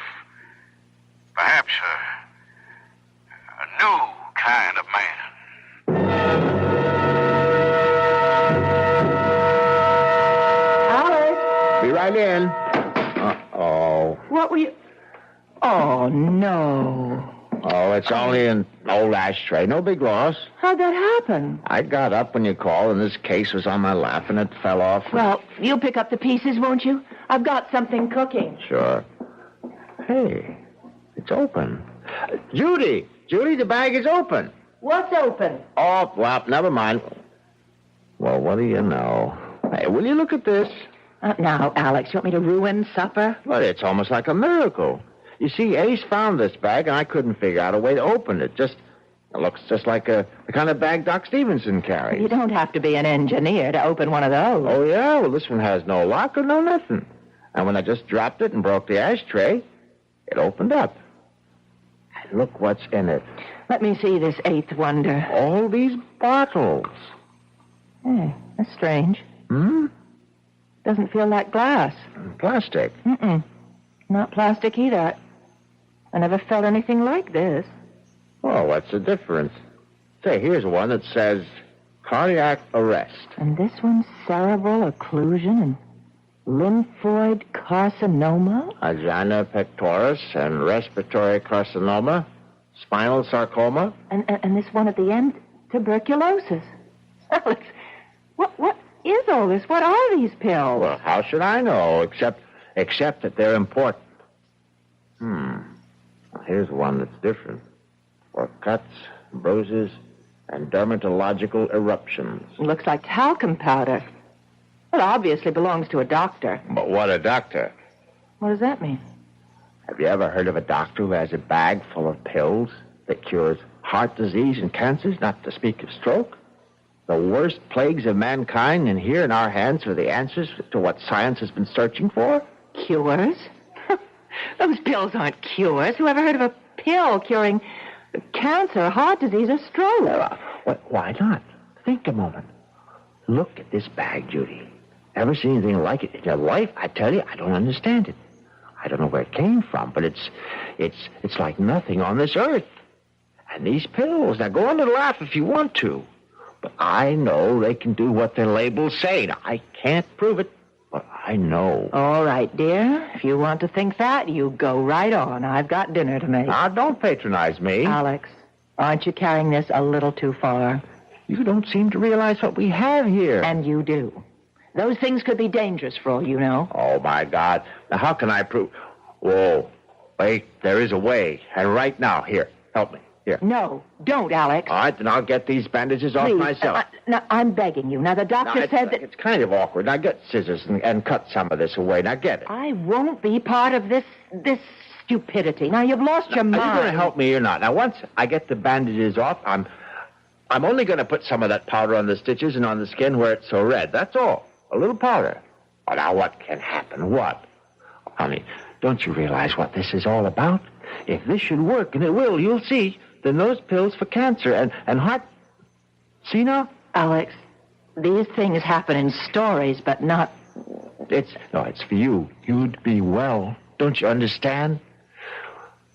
perhaps a new kind of man. Be right in. Uh-oh. What were you... Oh, no. Oh, it's only an old ashtray. No big loss. How'd that happen? I got up when you called, and this case was on my lap, and it fell off. Well, you'll pick up the pieces, won't you? I've got something cooking. Sure. Hey, it's open. Judy, the bag is open. What's open? Oh, well, never mind. Well, what do you know? Hey, will you look at this? Now, Alex, you want me to ruin supper? Well, it's almost like a miracle. You see, Ace found this bag, and I couldn't figure out a way to open it. It looks just like the kind of bag Doc Stevenson carries. You don't have to be an engineer to open one of those. Oh, yeah? Well, this one has no lock or no nothing. And when I just dropped it and broke the ashtray, it opened up. And look what's in it. Let me see this eighth wonder. All these bottles. Hey, that's strange. Hmm? Doesn't feel like glass. Plastic? Mm-mm. Not plastic either. I never felt anything like this. Oh, what's the difference? Say, here's one that says cardiac arrest. And this one's cerebral occlusion and lymphoid carcinoma? Angina pectoris and respiratory carcinoma, spinal sarcoma. And this one at the end, tuberculosis. Alex, what is all this? What are these pills? Well, how should I know, except that they're important. Here's one that's different. For cuts, bruises, and dermatological eruptions. Looks like talcum powder. Well, obviously belongs to a doctor. But what a doctor. What does that mean? Have you ever heard of a doctor who has a bag full of pills that cures heart disease and cancers, not to speak of stroke? The worst plagues of mankind, and here in our hands are the answers to what science has been searching for? Cures? Those pills aren't cures. Who ever heard of a pill curing cancer, heart disease, or stroke? Why not? Think a moment. Look at this bag, Judy. Ever seen anything like it in your life? I tell you, I don't understand it. I don't know where it came from, but it's like nothing on this earth. And these pills, now go on and laugh if you want to, but I know they can do what their labels say. Now, I can't prove it, but I know. All right, dear. If you want to think that, you go right on. I've got dinner to make. Now, don't patronize me. Alex, aren't you carrying this a little too far? You don't seem to realize what we have here. And you do. Those things could be dangerous for all you know. Oh, my God. Now, how can I prove... Whoa. Wait, there is a way. And right now, here, help me. Here. No, don't, Alex. All right, then I'll get these bandages off myself. Now, I'm begging you. Now, the doctor said that... It's kind of awkward. Now, get scissors and cut some of this away. Now, get it. I won't be part of this stupidity. Now, you've lost your mind. Are you going to help me or not? Now, once I get the bandages off, I'm only going to put some of that powder on the stitches and on the skin where it's so red. That's all. A little powder. Oh, now, what can happen? What? Honey, don't you realize what this is all about? If this should work, and it will, you'll see, then those pills for cancer and heart... See now? Alex, these things happen in stories, but not... It's for you. You'd be well. Don't you understand?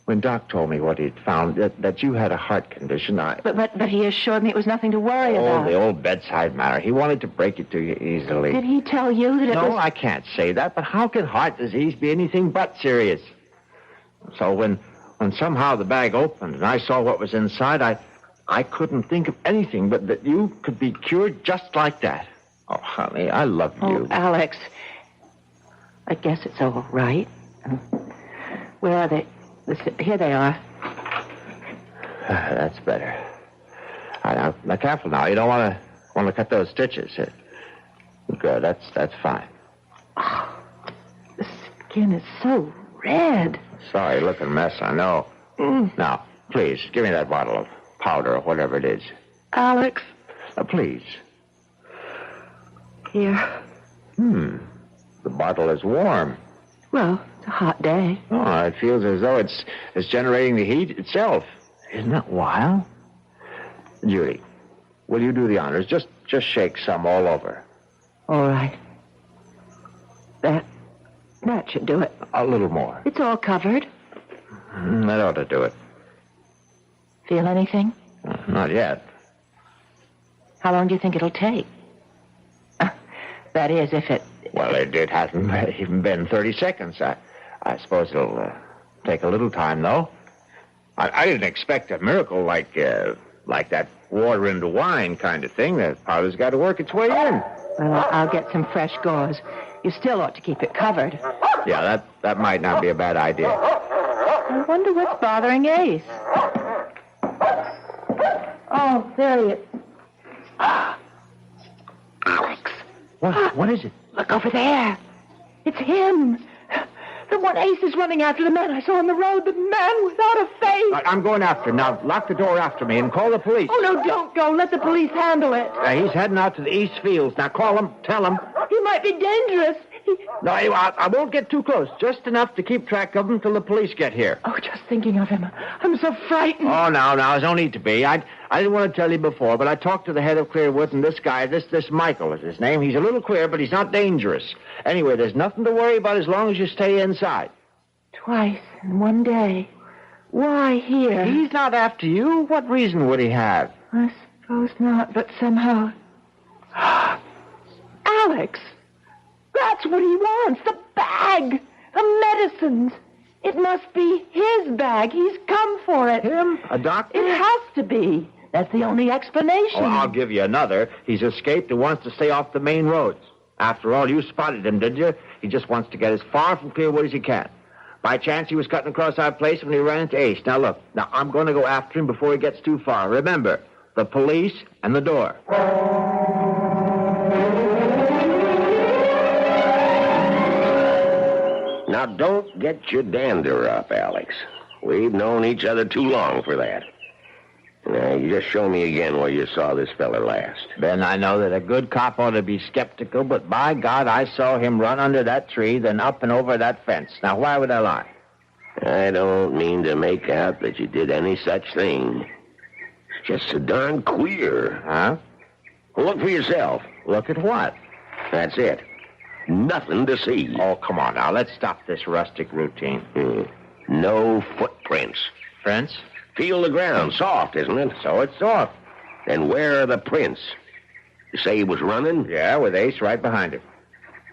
When Doc told me what he'd found, that you had a heart condition, But he assured me it was nothing to worry about. Oh, the old bedside manner. He wanted to break it to you easily. Did he tell you that it was... No, I can't say that, but how can heart disease be anything but serious? So when somehow the bag opened and I saw what was inside, I couldn't think of anything but that you could be cured just like that. Oh, honey, I love you. Oh, Alex, I guess it's all right. Where are they? Here they are. That's better. Now, careful now. You don't want to cut those stitches. Good. That's fine. Oh, the skin is so red. Sorry, looking mess, I know. Now, please, give me that bottle of powder or whatever it is. Alex. Please. Here. The bottle is warm. Well, it's a hot day. Oh, it feels as though it's generating the heat itself. Isn't that wild? Judy, will you do the honors? Just shake some all over. All right. That should do it. A little more. It's all covered. That ought to do it. Feel anything? Not yet. How long do you think it'll take? That is, if it... Well, it hasn't even been 30 seconds. I suppose it'll take a little time, though. I didn't expect a miracle like that water into wine kind of thing. The powder's got to work its way in. Well, I'll get some fresh gauze. You still ought to keep it covered. Yeah, that might not be a bad idea. I wonder what's bothering Ace. Oh, there he is. Alex. What is it? Look over there. It's him. The one Ace is running after, the man I saw on the road, the man without a face. I'm going after him. Now, lock the door after me and call the police. Oh, no, don't go. Let the police handle it. He's heading out to the East Fields. Now, call him. Tell him. He might be dangerous. No, I won't get too close. Just enough to keep track of him till the police get here. Oh, just thinking of him. I'm so frightened. Oh, now, there's no need to be. I didn't want to tell you before, but I talked to the head of Clearwood, and this guy, this Michael is his name. He's a little queer, but he's not dangerous. Anyway, there's nothing to worry about as long as you stay inside. Twice in one day. Why here? He's not after you. What reason would he have? I suppose not, but somehow... Alex! That's what he wants, the bag, the medicines. It must be his bag. He's come for it. Him? A doctor? It has to be. That's the only explanation. Oh, I'll give you another. He's escaped and wants to stay off the main roads. After all, you spotted him, did you? He just wants to get as far from Clearwood as he can. By chance, he was cutting across our place when he ran into Ace. Now, look. Now, I'm going to go after him before he gets too far. Remember, the police and the door. Now, don't get your dander up, Alex. We've known each other too long for that. Now, you just show me again where you saw this fella last. Ben, I know that a good cop ought to be skeptical, but by God, I saw him run under that tree, then up and over that fence. Now, why would I lie? I don't mean to make out that you did any such thing. It's just so darn queer. Huh? Well, look for yourself. Look at what? That's it. Nothing to see. Oh, come on now. Let's stop this rustic routine. No footprints. Prints? Feel the ground. Soft, isn't it? So it's soft. Then where are the prints? You say he was running? Yeah, with Ace right behind him.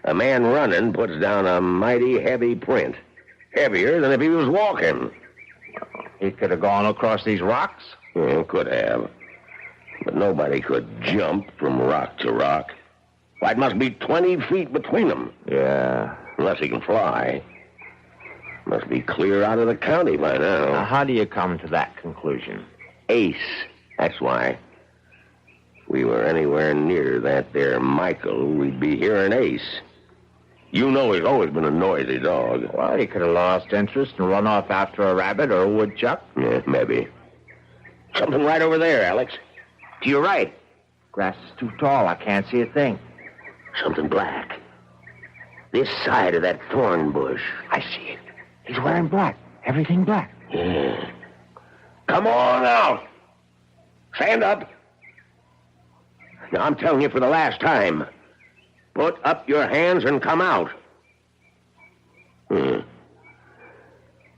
A man running puts down a mighty heavy print. Heavier than if he was walking. He could have gone across these rocks? Could have. But nobody could jump from rock to rock. Why, it must be 20 feet between them. Yeah. Unless he can fly. Must be clear out of the county by now. Now, how do you come to that conclusion? Ace. That's why. If we were anywhere near that there Michael, we'd be hearing Ace. You know he's always been a noisy dog. Well, he could have lost interest and run off after a rabbit or a woodchuck. Yeah, maybe. Something right over there, Alex. To your right. Grass is too tall. I can't see a thing. Something black. This side of that thorn bush. I see it. He's wearing black. Everything black. Yeah. Come on out. Stand up. Now, I'm telling you for the last time. Put up your hands and come out.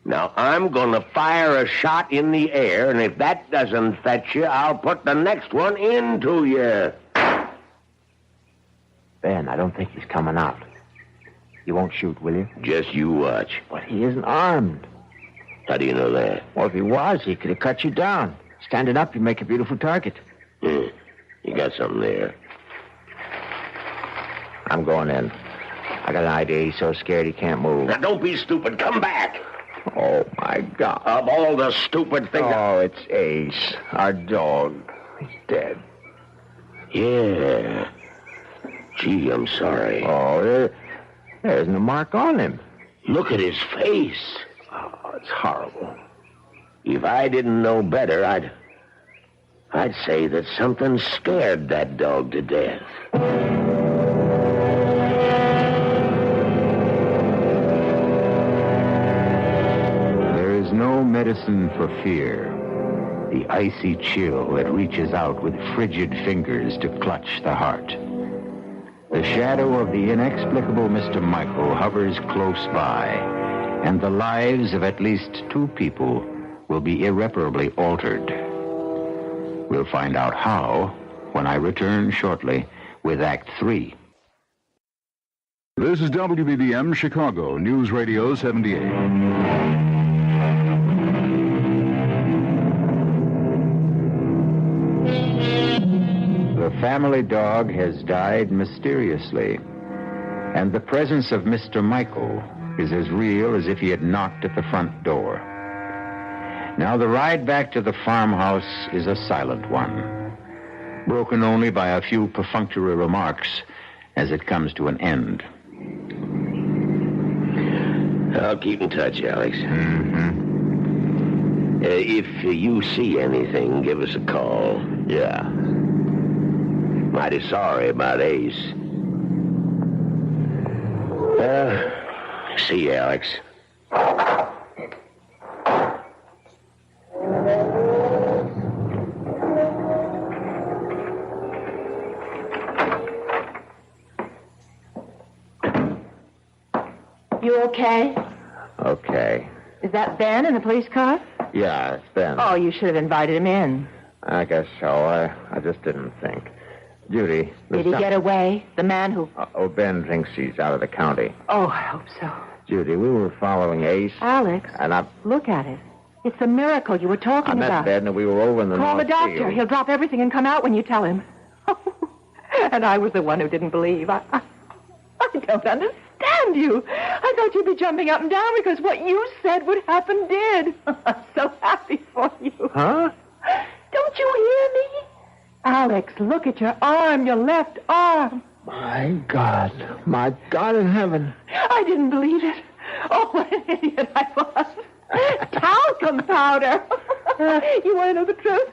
Now, I'm going to fire a shot in the air, and if that doesn't fetch you, I'll put the next one into you. Ben, I don't think he's coming out. You won't shoot, will you? Just you watch. But he isn't armed. How do you know that? Well, if he was, he could have cut you down. Standing up, you make a beautiful target. You got something there. I'm going in. I got an idea. He's so scared he can't move. Now, don't be stupid. Come back. Oh, my God. Of all the stupid things... Oh, it's Ace, our dog. He's dead. Yeah. Gee, I'm sorry. Oh, there isn't a mark on him. Look at his face. Oh, it's horrible. If I didn't know better, I'd say that something scared that dog to death. There is no medicine for fear. The icy chill that reaches out with frigid fingers to clutch the heart. The shadow of the inexplicable Mr. Michael hovers close by, and the lives of at least 2 people will be irreparably altered. We'll find out how when I return shortly with Act 3. This is WBBM Chicago, News Radio 78. The family dog has died mysteriously, and the presence of Mr. Michael is as real as if he had knocked at the front door. Now the ride back to the farmhouse is a silent one, broken only by a few perfunctory remarks as it comes to an end. I'll keep in touch, Alex. If you see anything, give us a call. Yeah. Mighty sorry about Ace. See you, Alex. You okay? Okay. Is that Ben in the police car? Yeah, it's Ben. Oh, you should have invited him in. I guess so. I just didn't think. Judy. Did he get away? The man who... Ben thinks he's out of the county. Oh, I hope so. Judy, we were following Ace. Alex. And Look at it. It's the miracle you were talking I met about. Ben and we were over in the Call the North doctor. Field. He'll drop everything and come out when you tell him. And I was the one who didn't believe. I don't understand you. I thought you'd be jumping up and down because what you said would happen did. I'm so happy for you. Huh? Don't you hear me? Alex, look at your arm, your left arm. My God in heaven. I didn't believe it. Oh, what an idiot I was. Talcum powder. You want to know the truth?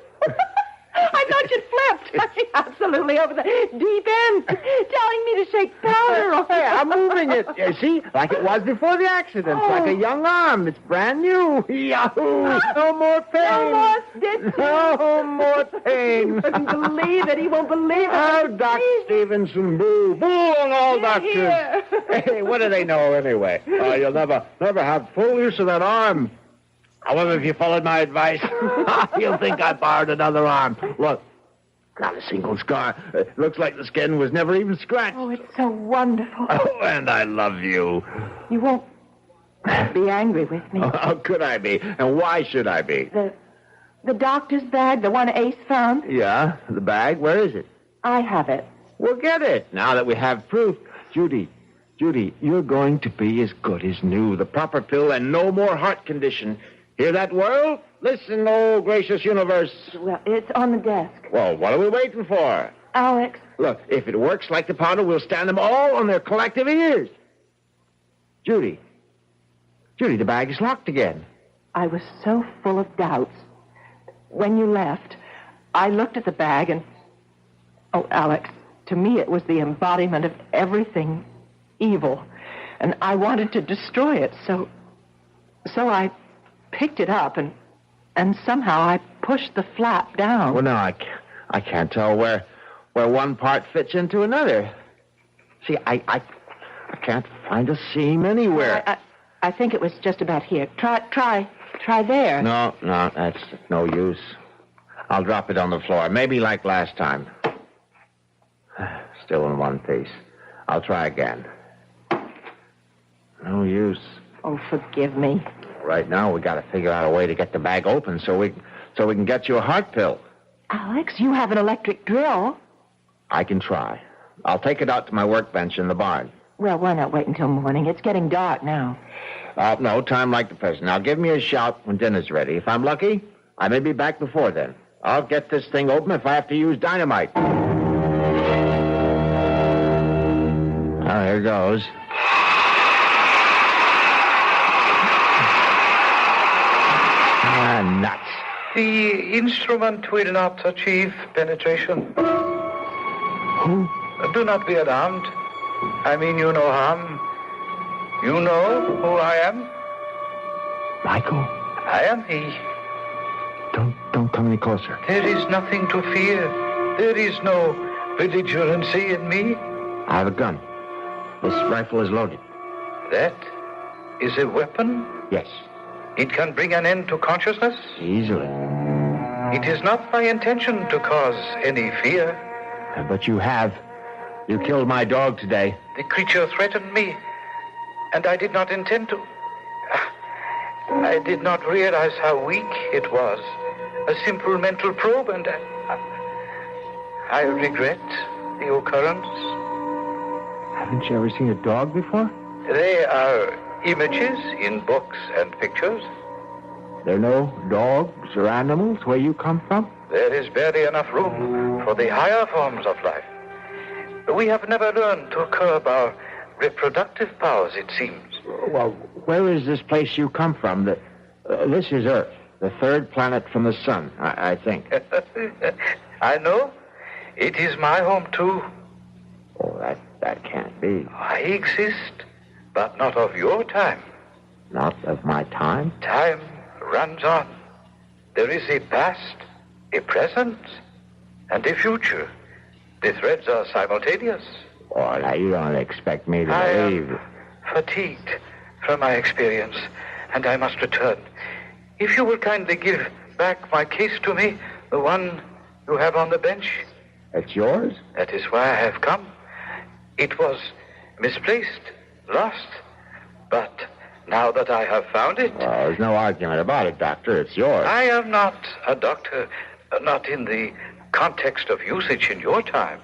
I thought you'd flipped. Absolutely over the deep end. Telling me to shake powder off. Hey, I'm moving it. You see, like it was before the accident. Oh. Like a young arm. It's brand new. Yahoo! No more pain. No more stitches. No more pain. He couldn't believe it. He won't believe it. Oh, Doc Stevenson, boo. Boo on all doctors. Here. Hey, what do they know anyway? You'll never have full use of that arm. However, if you followed my advice, you'll think I borrowed another arm. Look, not a single scar. Looks like the skin was never even scratched. Oh, it's so wonderful. Oh, and I love you. You won't be angry with me. How could I be? And why should I be? The doctor's bag, the one Ace found. Yeah, the bag. Where is it? I have it. We'll get it now that we have proof. Judy, you're going to be as good as new. The proper pill and no more heart condition. Hear that, world? Listen, oh gracious universe. Well, it's on the desk. Well, what are we waiting for? Alex. Look, if it works like the powder, we'll stand them all on their collective ears. Judy, the bag is locked again. I was so full of doubts. When you left, I looked at the bag and... Oh, Alex, to me it was the embodiment of everything evil. And I wanted to destroy it, so I picked it up and somehow I pushed the flap down. Well, now, I can't tell where one part fits into another. See, I can't find a seam anywhere. I think it was just about here. Try there. No, that's no use. I'll drop it on the floor, maybe like last time. Still in one piece. I'll try again. No use. Oh, forgive me. Right now, we got to figure out a way to get the bag open so we can get you a heart pill. Alex, you have an electric drill. I can try. I'll take it out to my workbench in the barn. Well, why not wait until morning? It's getting dark now. No, time like the present. Now, give me a shout when dinner's ready. If I'm lucky, I may be back before then. I'll get this thing open if I have to use dynamite. Oh, here goes. Nuts. The instrument will not achieve penetration. Who? Do not be alarmed. I mean you no harm. You know who I am? Michael? I am he. Don't come any closer. There is nothing to fear. There is no belligerency in me. I have a gun. This rifle is loaded. That is a weapon? Yes. It can bring an end to consciousness? Easily. It is not my intention to cause any fear. But you have. You killed my dog today. The creature threatened me, and I did not intend to. I did not realize how weak it was. A simple mental probe, and I regret the occurrence. Haven't you ever seen a dog before? They are images in books and pictures. There are no dogs or animals where you come from? There is barely enough room for the higher forms of life. We have never learned to curb our reproductive powers, it seems. Well, where is this place you come from? This is Earth, the third planet from the sun, I think. I know. It is my home, too. Oh, that can't be. I exist, but not of your time. Not of my time? Time runs on. There is a past, a present, and a future. The threads are simultaneous. Oh, now you don't expect me to believe. I am fatigued from my experience, and I must return. If you will kindly give back my case to me, the one you have on the bench. It's yours? That is why I have come. It was misplaced, lost, but now that I have found it... Well, there's no argument about it, Doctor. It's yours. I am not a doctor, not in the context of usage in your time.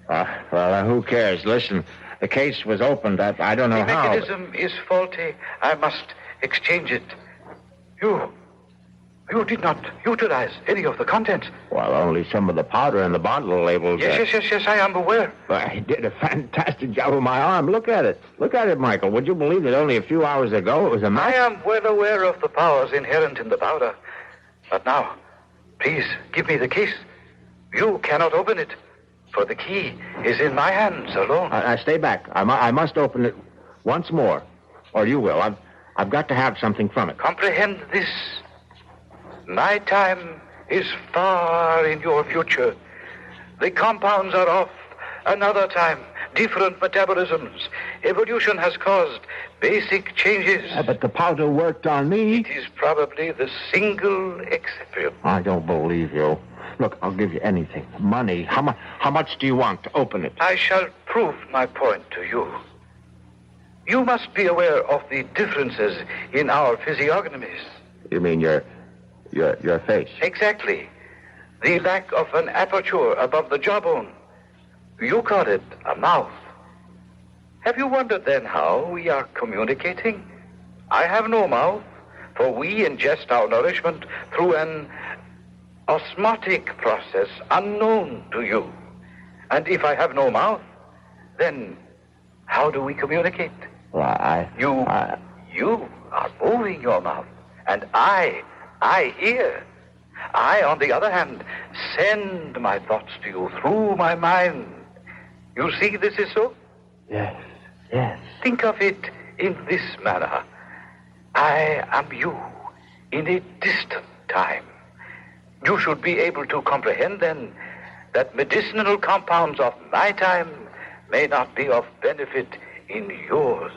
Well, who cares? Listen, the case was opened. I don't know how. The mechanism is faulty. I must exchange it. You You did not utilize any of the contents. Well, only some of the powder and the bottle labeled. Yes, I am aware. But I did a fantastic job with my arm. Look at it. Look at it, Michael. Would you believe that only a few hours ago it was a match? I am well aware of the powers inherent in the powder. But now, please, give me the case. You cannot open it, for the key is in my hands alone. Stay back. I must open it once more, or you will. I've got to have something from it. Comprehend this. My time is far in your future. The compounds are of another time, different metabolisms. Evolution has caused basic changes. But the powder worked on me. It is probably the single exception. I don't believe you. Look, I'll give you anything. Money. How much do you want to open it? I shall prove my point to you. You must be aware of the differences in our physiognomies. You mean your face? Exactly. The lack of an aperture above the jawbone. You call it a mouth. Have you wondered then how we are communicating? I have no mouth, for we ingest our nourishment through an osmotic process unknown to you. And if I have no mouth, then how do we communicate? Well, You are moving your mouth, and I hear. I, on the other hand, send my thoughts to you through my mind. You see this is so? Yes. Think of it in this manner. I am you in a distant time. You should be able to comprehend then that medicinal compounds of my time may not be of benefit in yours.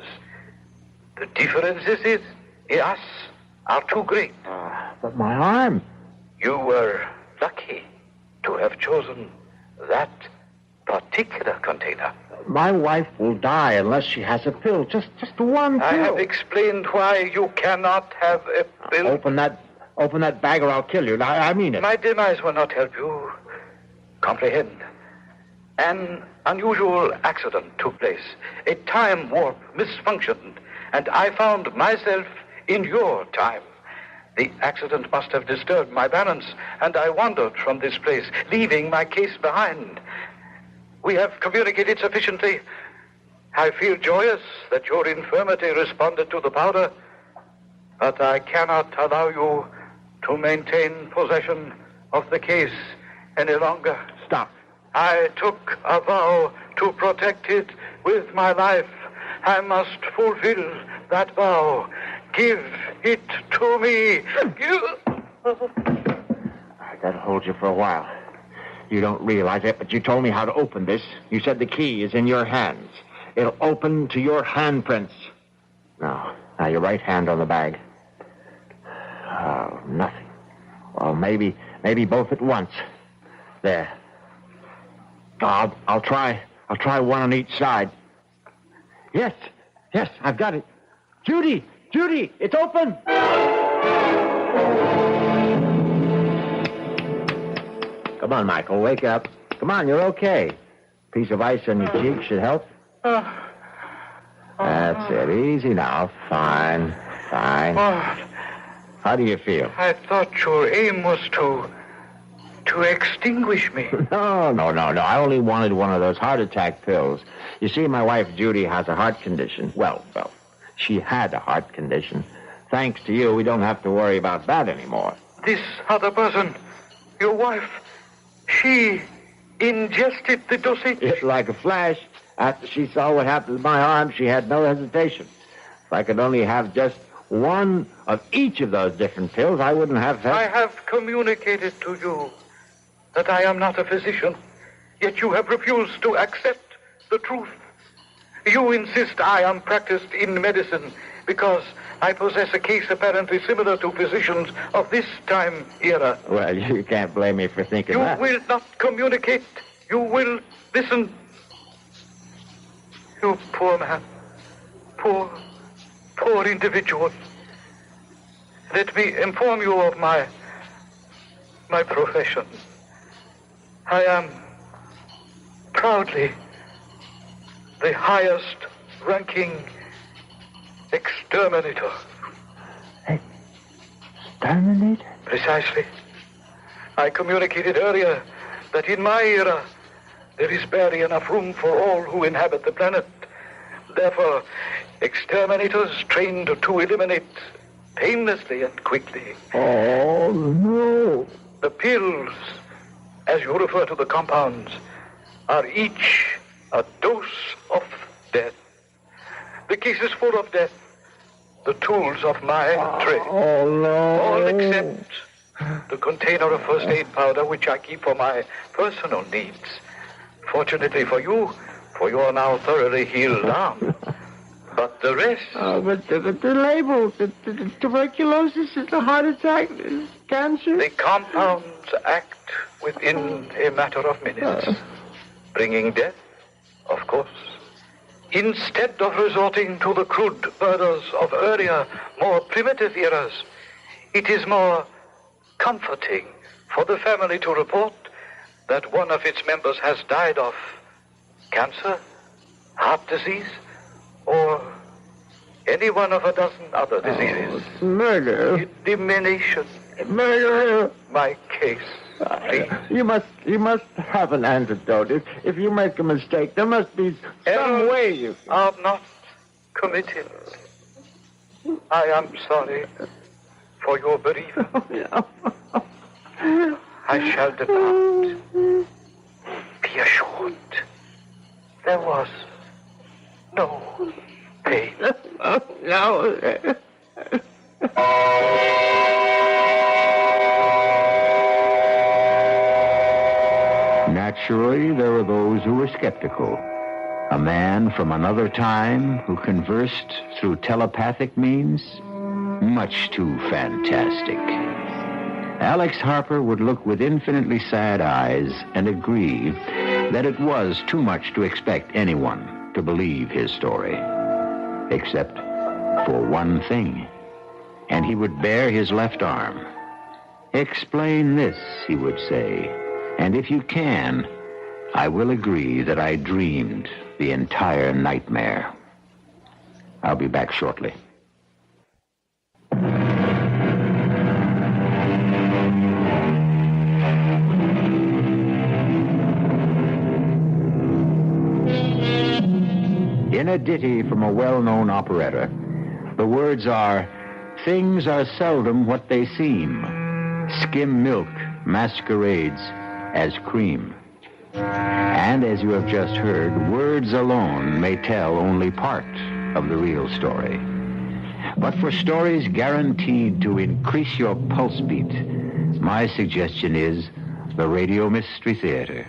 The differences in us are too great. But my arm. You were lucky to have chosen that particular container. My wife will die unless she has a pill. Just one pill. I have explained why you cannot have a pill. Open that bag or I'll kill you. I mean it. My demise will not help you. Comprehend. An unusual accident took place. A time warp misfunctioned, and I found myself in your time. The accident must have disturbed my balance, and I wandered from this place, leaving my case behind. We have communicated sufficiently. I feel joyous that your infirmity responded to the powder, but I cannot allow you to maintain possession of the case any longer. Stop. I took a vow to protect it with my life. I must fulfill that vow. Give it to me. That'll hold you for a while. You don't realize it, but you told me how to open this. You said the key is in your hands. It'll open to your handprints. Now your right hand on the bag. Oh, nothing. Well, maybe both at once. There. I'll try one on each side. Yes, I've got it. Judy, it's open. Come on, Michael, wake up. Come on, you're okay. Piece of ice on your cheek should help. That's it. Easy now. Fine. How do you feel? I thought your aim was to extinguish me. No. I only wanted one of those heart attack pills. You see, my wife, Judy, has a heart condition. Well, she had a heart condition. Thanks to you, we don't have to worry about that anymore. This other person, your wife, she ingested the dosage? It's like a flash. After she saw what happened to my arm, she had no hesitation. If I could only have just one of each of those different pills, I wouldn't have... I have communicated to you that I am not a physician, yet you have refused to accept the truth. You insist I am practiced in medicine because I possess a case apparently similar to physicians of this time era. Well, you can't blame me for thinking that. You will not communicate. You will listen. You poor man. Poor individual. Let me inform you of my profession. I am proudly the highest ranking exterminator. Hey, Exterminator? Precisely. I communicated earlier that in my era, there is barely enough room for all who inhabit the planet. Therefore, exterminators trained to eliminate painlessly and quickly. Oh, no. The pills, as you refer to the compounds, are each a dose of death. The case is full of death. The tools of my trade. Oh, no. All except the container of first aid powder which I keep for my personal needs. Fortunately for you are now thoroughly healed arm. But the rest... But the label, the tuberculosis, the heart attack, cancer... The compounds act within a matter of minutes, bringing death, of course. Instead of resorting to the crude murders of earlier, more primitive eras, it is more comforting for the family to report that one of its members has died of cancer, heart disease, or any one of a dozen other diseases. Murder. Elimination. Murder. My case. You must have an antidote. If you make a mistake, there must be some way you are not committed. I am sorry for your bereavement. I shall depart. Be assured, there was no pain. No. Naturally, there were those who were skeptical. A man from another time who conversed through telepathic means? Much too fantastic. Alex Harper would look with infinitely sad eyes and agree that it was too much to expect anyone to believe his story. Except for one thing. And he would bare his left arm. Explain this, he would say. And if you can, I will agree that I dreamed the entire nightmare. I'll be back shortly. In a ditty from a well-known operetta, the words are, "Things are seldom what they seem. Skim milk masquerades as cream." And as you have just heard, words alone may tell only part of the real story. But for stories guaranteed to increase your pulse beat, my suggestion is the Radio Mystery Theater.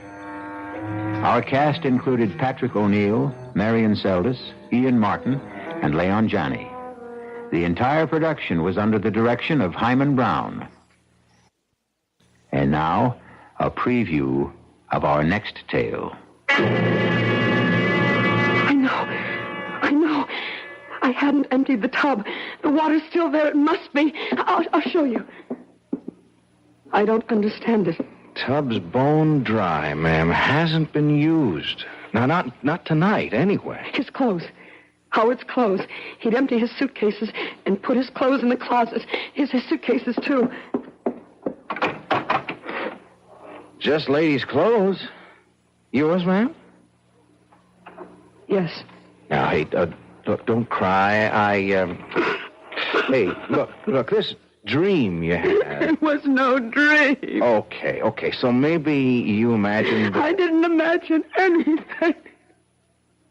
Our cast included Patrick O'Neill, Marion Seldes, Ian Martin, and Leon Janney. The entire production was under the direction of Hyman Brown. And now, a preview of our next tale. I know. I hadn't emptied the tub. The water's still there. It must be. I'll show you. I don't understand it. Tub's bone dry, ma'am. Hasn't been used. Now, not tonight, anyway. His clothes. Howard's clothes. He'd empty his suitcases and put his clothes in the closet. His suitcases, too. Just ladies' clothes. Yours, ma'am? Yes. Now, hey, look, don't cry. Hey, look, this dream you had. It was no dream. Okay, so maybe you imagined... I didn't imagine anything.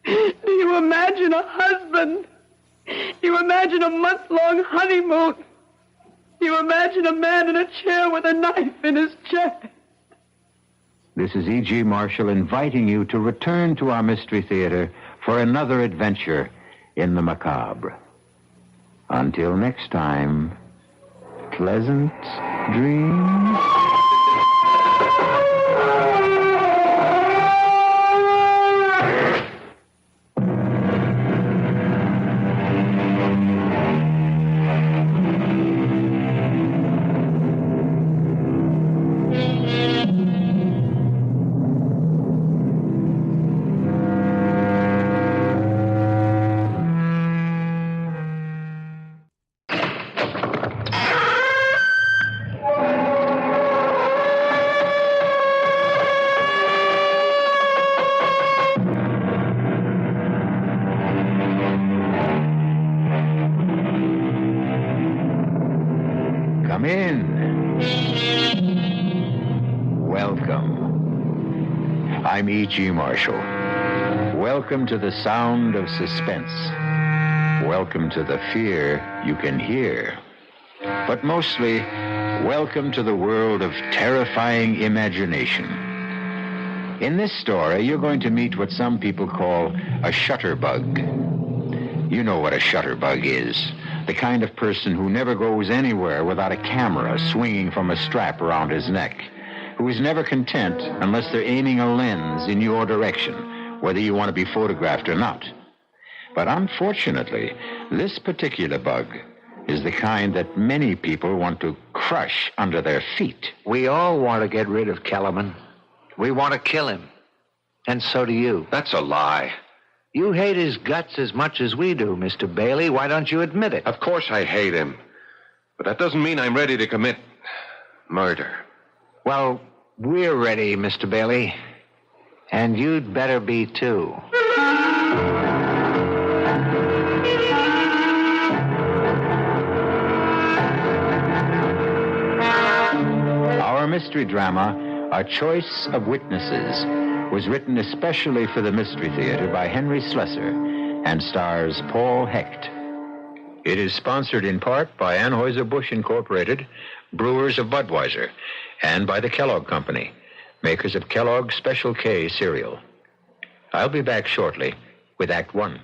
Do you imagine a husband? Do you imagine a month-long honeymoon? Do you imagine a man in a chair with a knife in his chest? This is E.G. Marshall inviting you to return to our Mystery Theater for another adventure in the macabre. Until next time, pleasant dreams. I'm E.G. Marshall. Welcome to the sound of suspense. Welcome to the fear you can hear. But mostly, welcome to the world of terrifying imagination. In this story, you're going to meet what some people call a shutterbug. You know what a shutterbug is. The kind of person who never goes anywhere without a camera swinging from a strap around his neck, who is never content unless they're aiming a lens in your direction, whether you want to be photographed or not. But unfortunately, this particular bug is the kind that many people want to crush under their feet. We all want to get rid of Kellerman. We want to kill him. And so do you. That's a lie. You hate his guts as much as we do, Mr. Bailey. Why don't you admit it? Of course I hate him. But that doesn't mean I'm ready to commit murder. Well, we're ready, Mr. Bailey. And you'd better be, too. Our mystery drama, A Choice of Witnesses, was written especially for the Mystery Theater by Henry Slessor and stars Paul Hecht. It is sponsored in part by Anheuser-Busch Incorporated, brewers of Budweiser, and by the Kellogg Company, makers of Kellogg's Special K cereal. I'll be back shortly with Act One.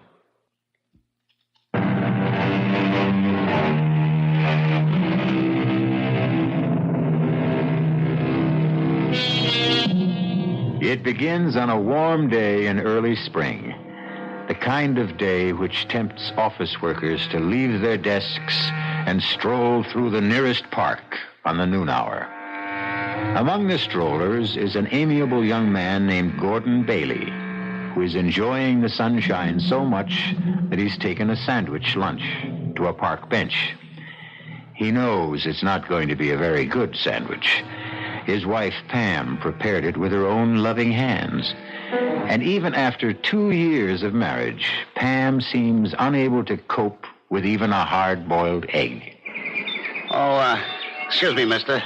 It begins on a warm day in early spring, the kind of day which tempts office workers to leave their desks and stroll through the nearest park on the noon hour. Among the strollers is an amiable young man named Gordon Bailey, who is enjoying the sunshine so much that he's taken a sandwich lunch to a park bench. He knows it's not going to be a very good sandwich. His wife, Pam, prepared it with her own loving hands. And even after 2 years of marriage, Pam seems unable to cope with even a hard-boiled egg. Excuse me, mister.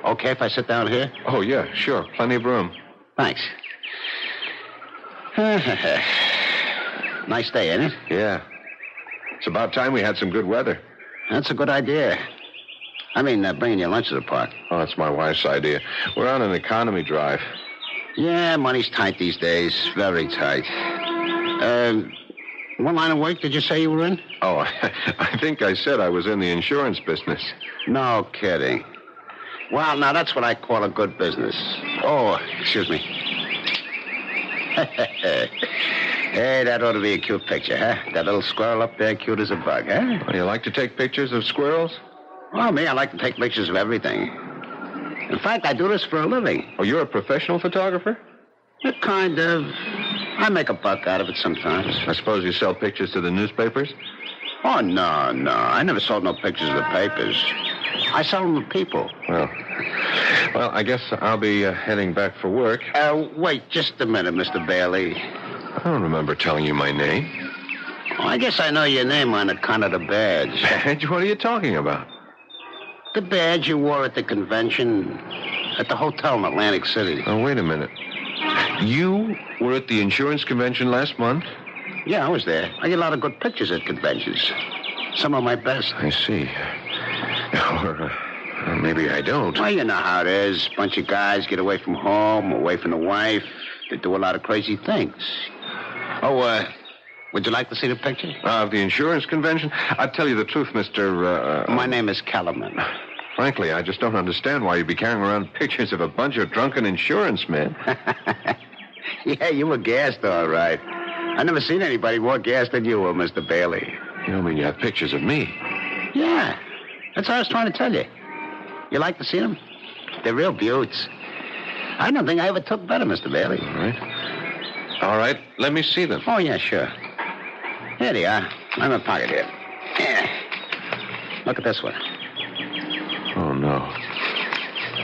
Okay if I sit down here? Oh, yeah, sure. Plenty of room. Thanks. Nice day, ain't it? Yeah. It's about time we had some good weather. That's a good idea. I mean, bringing your lunch to the park. Oh, that's my wife's idea. We're on an economy drive. Yeah, money's tight these days. Very tight. What line of work did you say you were in? Oh, I think I said I was in the insurance business. No kidding. Well, now, that's what I call a good business. Oh, excuse me. Hey, that ought to be a cute picture, huh? That little squirrel up there, cute as a bug, huh? Oh, you like to take pictures of squirrels? Well, me, I like to take pictures of everything. In fact, I do this for a living. Oh, you're a professional photographer? Kind of. I make a buck out of it sometimes. I suppose you sell pictures to the newspapers? Oh, no. I never sold no pictures to the papers. I sell them to people. Well, I guess I'll be heading back for work. Wait just a minute, Mr. Bailey. I don't remember telling you my name. Oh, I guess I know your name on account of the badge. Badge? What are you talking about? The badge you wore at the convention at the hotel in Atlantic City. Oh, wait a minute. You were at the insurance convention last month? Yeah, I was there. I get a lot of good pictures at conventions. Some of my best. I see. Or maybe I don't. Well, you know how it is. Bunch of guys get away from home, away from the wife. They do a lot of crazy things. Oh, would you like to see the picture? Of the insurance convention? I'll tell you the truth, Mr. My name is Kellerman. Frankly, I just don't understand why you'd be carrying around pictures of a bunch of drunken insurance men. Yeah, you were gassed, all right. I never seen anybody more gassed than you were, Mr. Bailey. You don't mean you have pictures of me? Yeah, that's what I was trying to tell you. You like to see them? They're real beauts. I don't think I ever took better, Mr. Bailey. All right, let me see them. Oh, yeah, sure. Here they are. I'm in my pocket here. Yeah. Look at this one. Oh, no.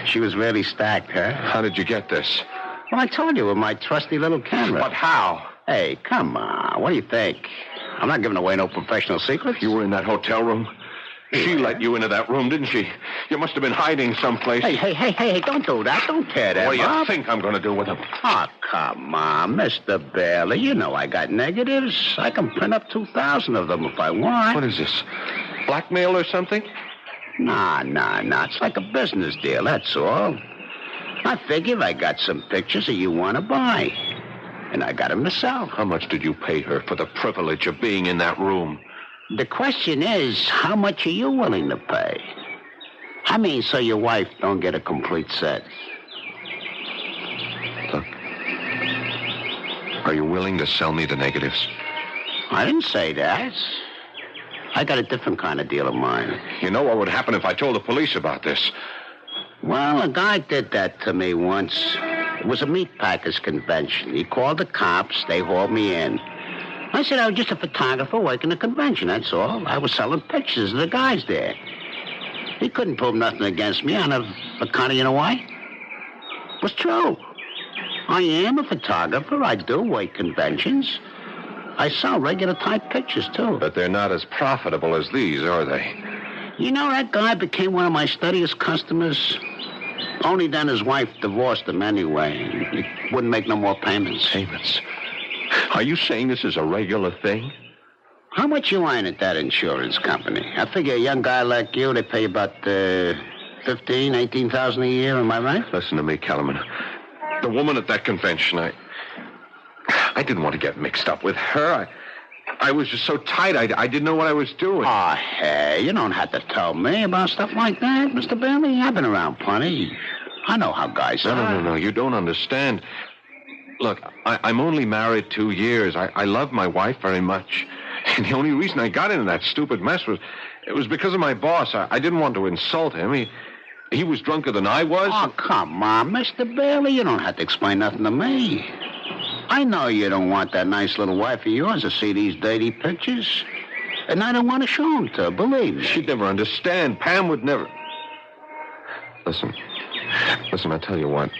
She was really stacked, huh? How did you get this? Well, I told you with my trusty little camera. But how? Hey, come on. What do you think? I'm not giving away no professional secrets. You were in that hotel room? She let you into that room, didn't she? You must have been hiding someplace. Hey, don't do that. Don't tear them What do you up. think I'm going to do with them? Oh, come on, Mr. Bailey. You know I got negatives. I can print up 2,000 of them if I want. What is this? Blackmail or something? Nah. It's like a business deal, that's all. I figured I got some pictures that you want to buy. And I got them to sell. How much did you pay her for the privilege of being in that room? The question is, how much are you willing to pay? I mean, so your wife don't get a complete set. Look, are you willing to sell me the negatives? I didn't say that. I got a different kind of deal in mind. You know what would happen if I told the police about this? Well, a guy did that to me once. It was a meat packers convention. He called the cops. They hauled me in. I said I was just a photographer working a convention, that's all. I was selling pictures of the guys there. He couldn't prove nothing against me on account of, you know why? It was true. I am a photographer. I do work conventions. I sell regular type pictures, too. But they're not as profitable as these, are they? You know, that guy became one of my steadiest customers. Only then his wife divorced him anyway. He wouldn't make no more payments. Payments? Are you saying this is a regular thing? How much you earn at that insurance company? I figure a young guy like you, they pay about $15,000, $18,000 a year. Am I right? Listen to me, Kellerman. The woman at that convention, I didn't want to get mixed up with her. I was just so tight, I didn't know what I was doing. Oh, hey, you don't have to tell me about stuff like that, Mr. Bailey. I've been around plenty. I know how guys are. No. You don't understand. Look, I'm only married 2 years. I love my wife very much. And the only reason I got into that stupid mess was because of my boss. I didn't want to insult him. He was drunker than I was. Oh, come on, Mr. Bailey. You don't have to explain nothing to me. I know you don't want that nice little wife of yours to see these dirty pictures. And I don't want to show them to her, believe me. She'd never understand. Pam would never... Listen, I'll tell you what.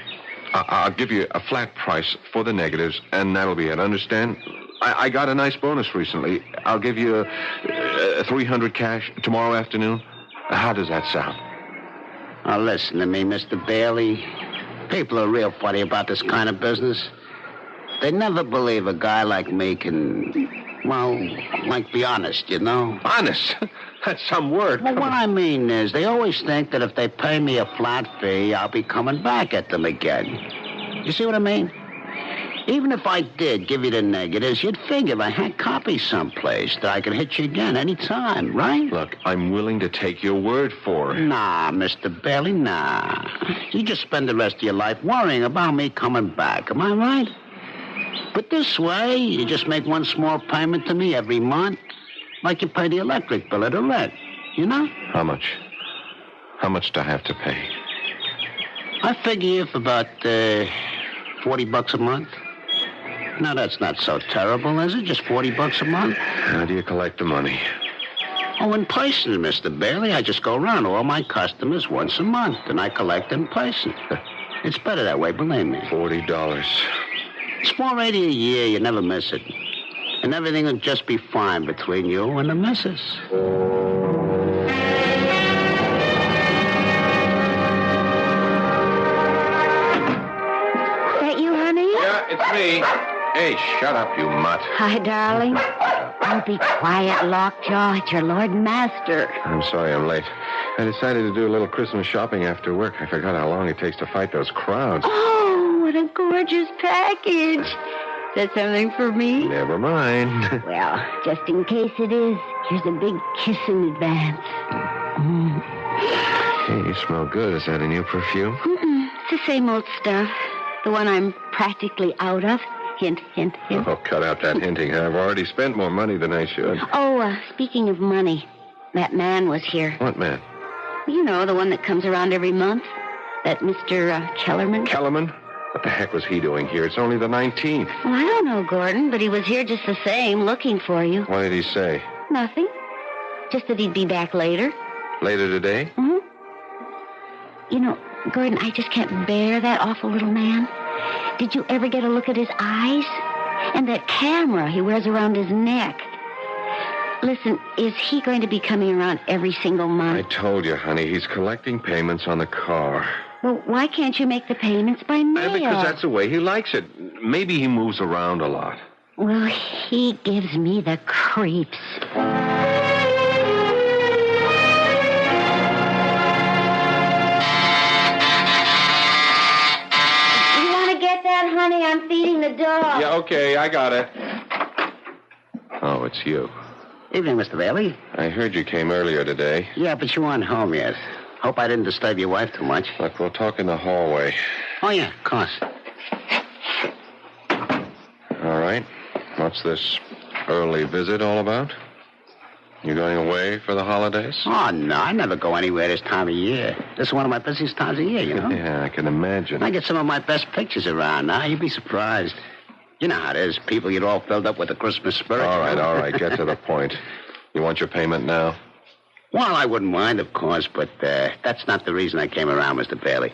I'll give you a flat price for the negatives, and that'll be it. Understand? I got a nice bonus recently. I'll give you $300 cash tomorrow afternoon. How does that sound? Now, listen to me, Mr. Bailey. People are real funny about this kind of business. They never believe a guy like me can, be honest, you know? Honest? That's some word. Well, what I mean is, they always think that if they pay me a flat fee, I'll be coming back at them again. You see what I mean? Even if I did give you the negatives, you'd figure I had copies someplace that I could hit you again any time, right? Look, I'm willing to take your word for it. Nah, Mr. Bailey, nah. You just spend the rest of your life worrying about me coming back, am I right? But this way, you just make one small payment to me every month, like you pay the electric bill at a rent, you know? How much? How much do I have to pay? I figure if about $40 a month. Now, that's not so terrible, is it? Just $40 a month? How do you collect the money? Oh, in person, Mr. Bailey. I just go around to all my customers once a month, and I collect in person. It's better that way, believe me. $40. It's $480 a year. You never miss it. And everything will just be fine between you and the missus. That you, honey? Yeah, it's me. Hey, shut up, you mutt. Hi, darling. Oh, be quiet, Lockjaw. It's your Lord and Master. I'm sorry I'm late. I decided to do a little Christmas shopping after work. I forgot how long it takes to fight those crowds. Oh, what a gorgeous package. Is that something for me? Never mind. Well, just in case it is, here's a big kiss in advance. Hey, you smell good. Is that a new perfume? It's the same old stuff. The one I'm practically out of. Hint, hint, hint. Oh, cut out that hinting. I've already spent more money than I should. Oh, speaking of money, that man was here. What man? You know, the one that comes around every month. That Mr. Kellerman. Kellerman? What the heck was he doing here? It's only the 19th. Well, I don't know, Gordon, but he was here just the same, looking for you. What did he say? Nothing. Just that he'd be back later. Later today? Mm-hmm. You know, Gordon, I just can't bear that awful little man. Did you ever get a look at his eyes? And that camera he wears around his neck? Listen, is he going to be coming around every single month? I told you, honey, he's collecting payments on the car. Well, why can't you make the payments by mail? Because that's the way he likes it. Maybe he moves around a lot. Well, he gives me the creeps. You want to get that, honey? I'm feeding the dog. Yeah, okay, I got it. Oh, it's you. Evening, Mr. Bailey. I heard you came earlier today. Yeah, but you weren't home yet. Hope I didn't disturb your wife too much. Look, we'll talk in the hallway. Oh, yeah, of course. All right. What's this early visit all about? You going away for the holidays? Oh, no, I never go anywhere this time of year. This is one of my busiest times of year, you know? Yeah, I can imagine. I get some of my best pictures around now. You'd be surprised. You know how it is. People get all filled up with the Christmas spirit. All right. Get to the point. You want your payment now? Well, I wouldn't mind, of course, but that's not the reason I came around, Mr. Bailey.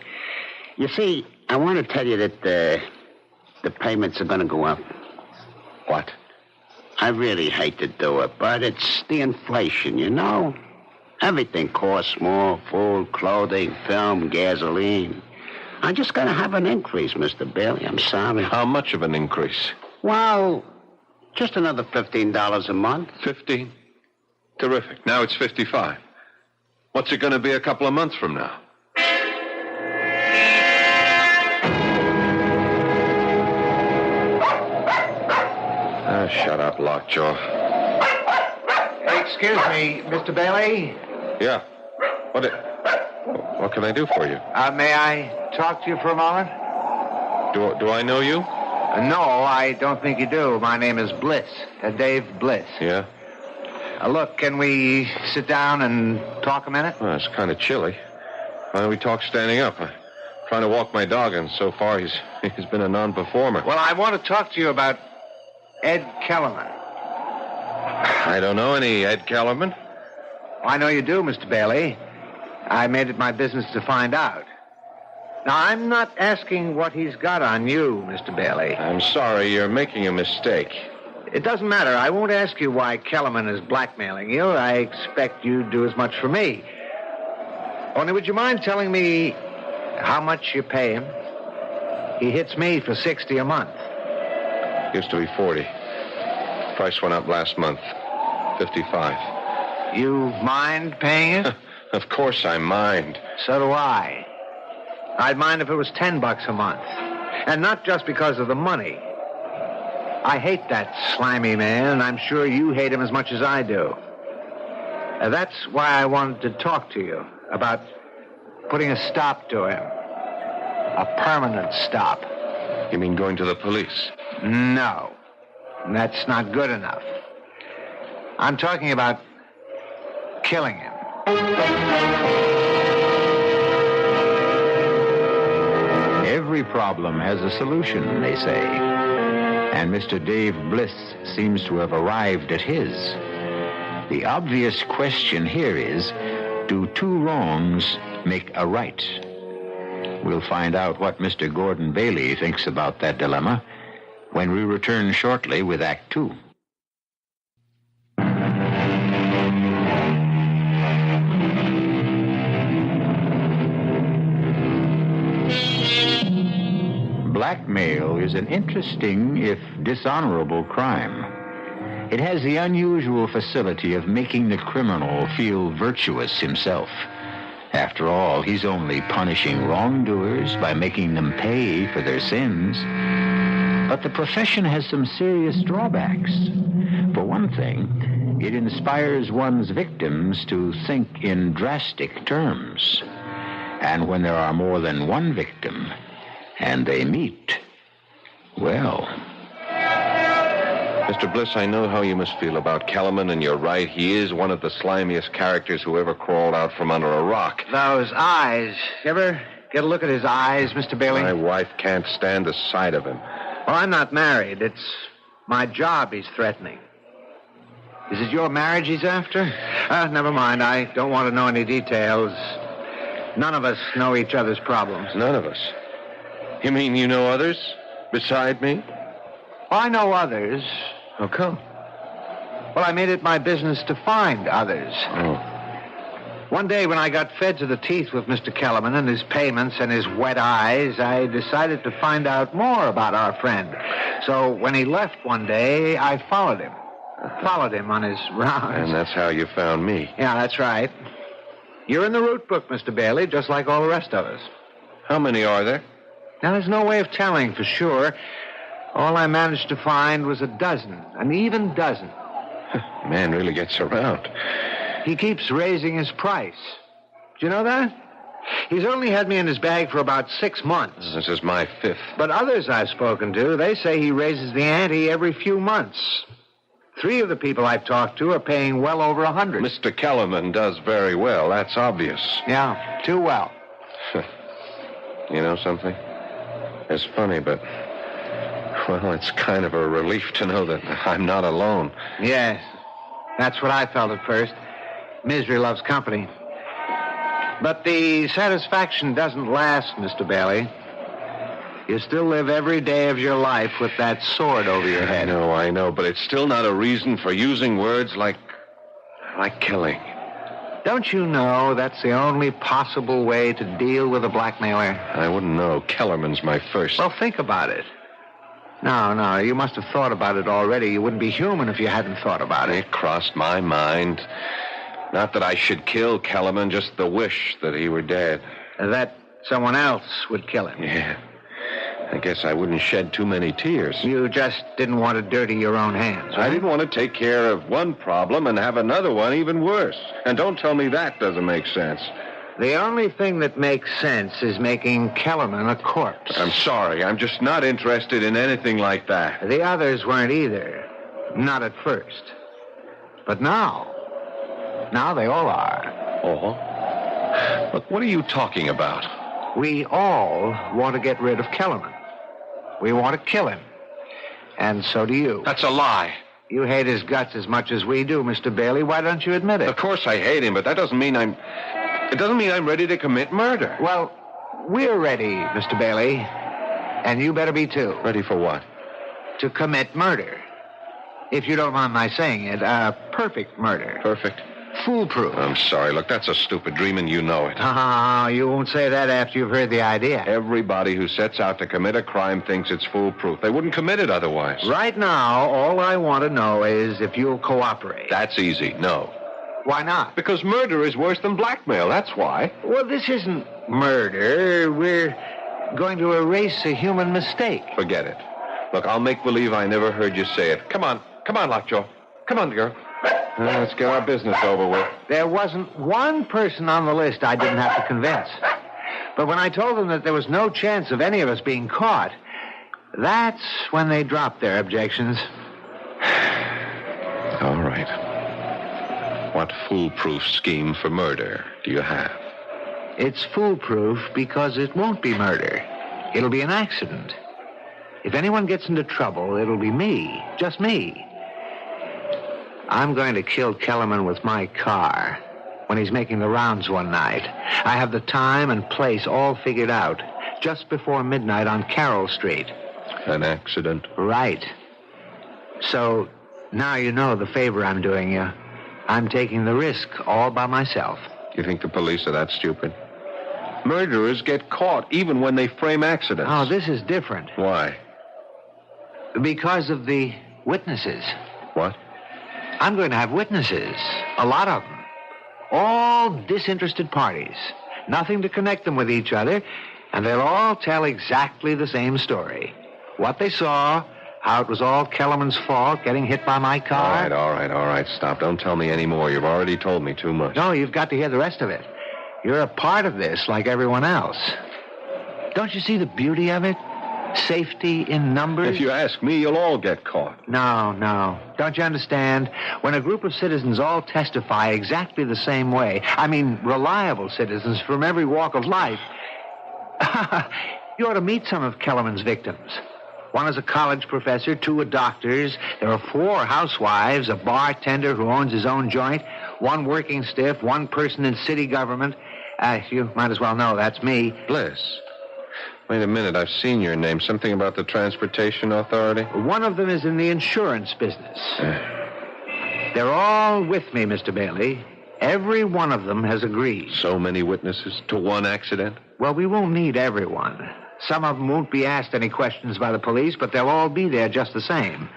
You see, I want to tell you that the payments are going to go up. What? I really hate to do it, but it's the inflation, you know? Everything costs more. Food, clothing, film, gasoline. I'm just going to have an increase, Mr. Bailey. I'm sorry. How much of an increase? Well, just another $15 a month. 15? Terrific. Now it's 55. What's it going to be a couple of months from now? Shut up, Lockjaw. Excuse me, Mr. Bailey. Yeah. What can I do for you? May I talk to you for a moment? Do I know you? No, I don't think you do. My name is Bliss. Dave Bliss. Yeah? Look, can we sit down and talk a minute? Well, it's kind of chilly. Why don't we talk standing up? I'm trying to walk my dog, and so far he's been a non-performer. Well, I want to talk to you about Ed Kellerman. I don't know any Ed Kellerman. I know you do, Mr. Bailey. I made it my business to find out. Now, I'm not asking what he's got on you, Mr. Bailey. I'm sorry, you're making a mistake. It doesn't matter. I won't ask you why Kellerman is blackmailing you. I expect you'd do as much for me. Only would you mind telling me how much you pay him? He hits me for $60 a month. Used to be 40. Price went up last month. 55. You mind paying it? Of course I mind. So do I. I'd mind if it was $10 a month. And not just because of the money. I hate that slimy man, and I'm sure you hate him as much as I do. That's why I wanted to talk to you about putting a stop to him. A permanent stop. You mean going to the police? No. That's not good enough. I'm talking about killing him. Every problem has a solution, they say. And Mr. Dave Bliss seems to have arrived at his. The obvious question here is, do two wrongs make a right? We'll find out what Mr. Gordon Bailey thinks about that dilemma when we return shortly with Act Two. Blackmail is an interesting, if dishonorable, crime. It has the unusual facility of making the criminal feel virtuous himself. After all, he's only punishing wrongdoers by making them pay for their sins. But the profession has some serious drawbacks. For one thing, it inspires one's victims to think in drastic terms. And when there are more than one victim, and they meet, well... Mr. Bliss, I know how you must feel about Kellerman, and you're right. He is one of the slimiest characters who ever crawled out from under a rock. Those eyes. You ever get a look at his eyes, Mr. Bailey? My wife can't stand the sight of him. Well, I'm not married. It's my job he's threatening. Is it your marriage he's after? Never mind. I don't want to know any details. None of us know each other's problems. None of us? You mean you know others beside me? I know others. How come? Well, I made it my business to find others. Oh. One day when I got fed to the teeth with Mr. Kellerman and his payments and his wet eyes, I decided to find out more about our friend. So when he left one day, I followed him. Followed him on his rounds. And that's how you found me. Yeah, that's right. You're in the route book, Mr. Bailey, just like all the rest of us. How many are there? Now, there's no way of telling for sure. All I managed to find was a dozen, an even dozen. Man really gets around. He keeps raising his price. Do you know that? He's only had me in his bag for about 6 months. This is my 5th. But others I've spoken to, they say he raises the ante every few months. 3 of the people I've talked to are paying well over 100. Mr. Kellerman does very well. That's obvious. Yeah, too well. You know something? It's funny, but... Well, it's kind of a relief to know that I'm not alone. Yes, that's what I felt at first. Misery loves company. But the satisfaction doesn't last, Mr. Bailey. You still live every day of your life with that sword over your head. I know, but it's still not a reason for using words like killing. Don't you know that's the only possible way to deal with a blackmailer? I wouldn't know. Kellerman's my first. Well, think about it. No, you must have thought about it already. You wouldn't be human if you hadn't thought about it. It crossed my mind. Not that I should kill Kellerman, just the wish that he were dead. That someone else would kill him. Yeah. I guess I wouldn't shed too many tears. You just didn't want to dirty your own hands, right? I didn't want to take care of one problem and have another one even worse. And don't tell me that doesn't make sense. The only thing that makes sense is making Kellerman a corpse. I'm sorry. I'm just not interested in anything like that. The others weren't either. Not at first. But now they all are. Oh? Look, what are you talking about? We all want to get rid of Kellerman. We want to kill him. And so do you. That's a lie. You hate his guts as much as we do, Mr. Bailey. Why don't you admit it? Of course I hate him, but that doesn't mean I'm ready to commit murder. Well, we're ready, Mr. Bailey. And you better be too. Ready for what? To commit murder. If you don't mind my saying it, perfect murder. Perfect? Foolproof. I'm sorry. Look, that's a stupid dream, and you know it. You won't say that after you've heard the idea. Everybody who sets out to commit a crime thinks it's foolproof. They wouldn't commit it otherwise. Right now, all I want to know is if you'll cooperate. That's easy. No. Why not? Because murder is worse than blackmail. That's why. Well, this isn't murder. We're going to erase a human mistake. Forget it. Look, I'll make believe I never heard you say it. Come on, Lockjaw. Come on, girl. Let's get our business over with. There wasn't one person on the list I didn't have to convince. But when I told them that there was no chance of any of us being caught, that's when they dropped their objections. All right. What foolproof scheme for murder do you have? It's foolproof because it won't be murder. It'll be an accident. If anyone gets into trouble, it'll be me. Just me. I'm going to kill Kellerman with my car when he's making the rounds one night. I have the time and place all figured out. Just before midnight on Carroll Street. An accident? Right. So now you know the favor I'm doing you. I'm taking the risk all by myself. You think the police are that stupid? Murderers get caught even when they frame accidents. Oh, this is different. Why? Because of the witnesses. What? I'm going to have witnesses. A lot of them. All disinterested parties. Nothing to connect them with each other. And they'll all tell exactly the same story. What they saw, how it was all Kellerman's fault, getting hit by my car. All right. Stop. Don't tell me any more. You've already told me too much. No, you've got to hear the rest of it. You're a part of this like everyone else. Don't you see the beauty of it? Safety in numbers? If you ask me, you'll all get caught. No. Don't you understand? When a group of citizens all testify exactly the same way, I mean reliable citizens from every walk of life, you ought to meet some of Kellerman's victims. One is a college professor, 2 are doctors. There are 4 housewives, a bartender who owns his own joint, 1 working stiff, 1 person in city government. You might as well know that's me. Bliss. Wait a minute, I've seen your name. Something about the Transportation Authority? One of them is in the insurance business. They're all with me, Mr. Bailey. Every one of them has agreed. So many witnesses to one accident? Well, we won't need everyone. Some of them won't be asked any questions by the police, but they'll all be there just the same.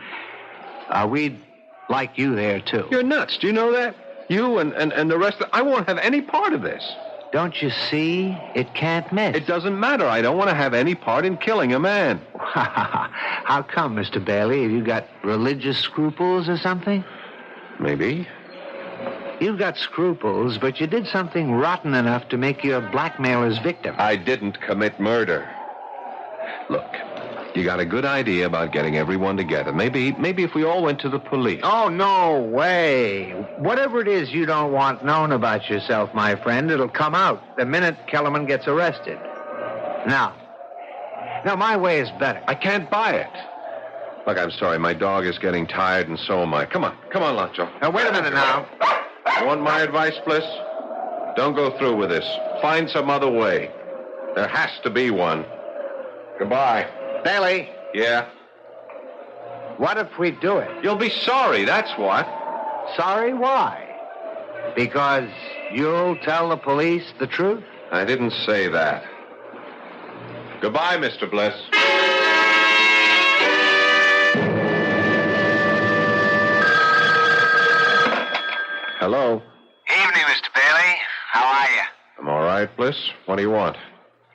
We'd like you there, too. You're nuts. Do you know that? You and the rest of... I won't have any part of this. Don't you see? It can't miss. It doesn't matter. I don't want to have any part in killing a man. How come, Mr. Bailey? Have you got religious scruples or something? Maybe. You've got scruples, but you did something rotten enough to make you a blackmailer's victim. I didn't commit murder. Look, you got a good idea about getting everyone together. Maybe if we all went to the police. Oh, no way. Whatever it is you don't want known about yourself, my friend, it'll come out the minute Kellerman gets arrested. Now, my way is better. I can't buy it. Look, I'm sorry. My dog is getting tired, and so am I. Come on, Lockjaw. Now, wait a minute now. You want my advice, Bliss? Don't go through with this. Find some other way. There has to be one. Goodbye. Bailey. Yeah? What if we do it? You'll be sorry, that's what. Sorry? Why? Because you'll tell the police the truth? I didn't say that. Goodbye, Mr. Bliss. Hello. Evening, Mr. Bailey. How are you? I'm all right, Bliss. What do you want?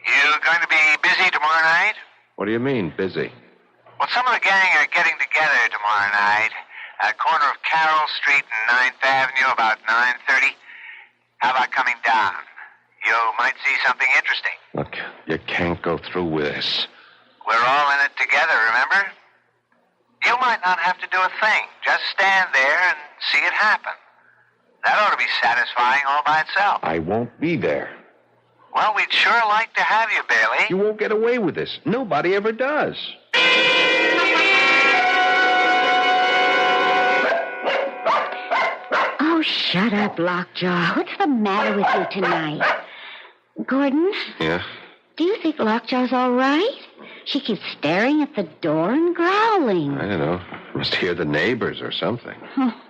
You going to be busy tomorrow night? What do you mean, busy? Well, some of the gang are getting together tomorrow night at the corner of Carroll Street and 9th Avenue about 9:30. How about coming down? You might see something interesting. Look, you can't go through with this. We're all in it together, remember? You might not have to do a thing. Just stand there and see it happen. That ought to be satisfying all by itself. I won't be there. Well, we'd sure like to have you, Bailey. You won't get away with this. Nobody ever does. Oh, shut up, Lockjaw. What's the matter with you tonight? Gordon? Yeah? Do you think Lockjaw's all right? She keeps staring at the door and growling. I don't know. Must hear the neighbors or something.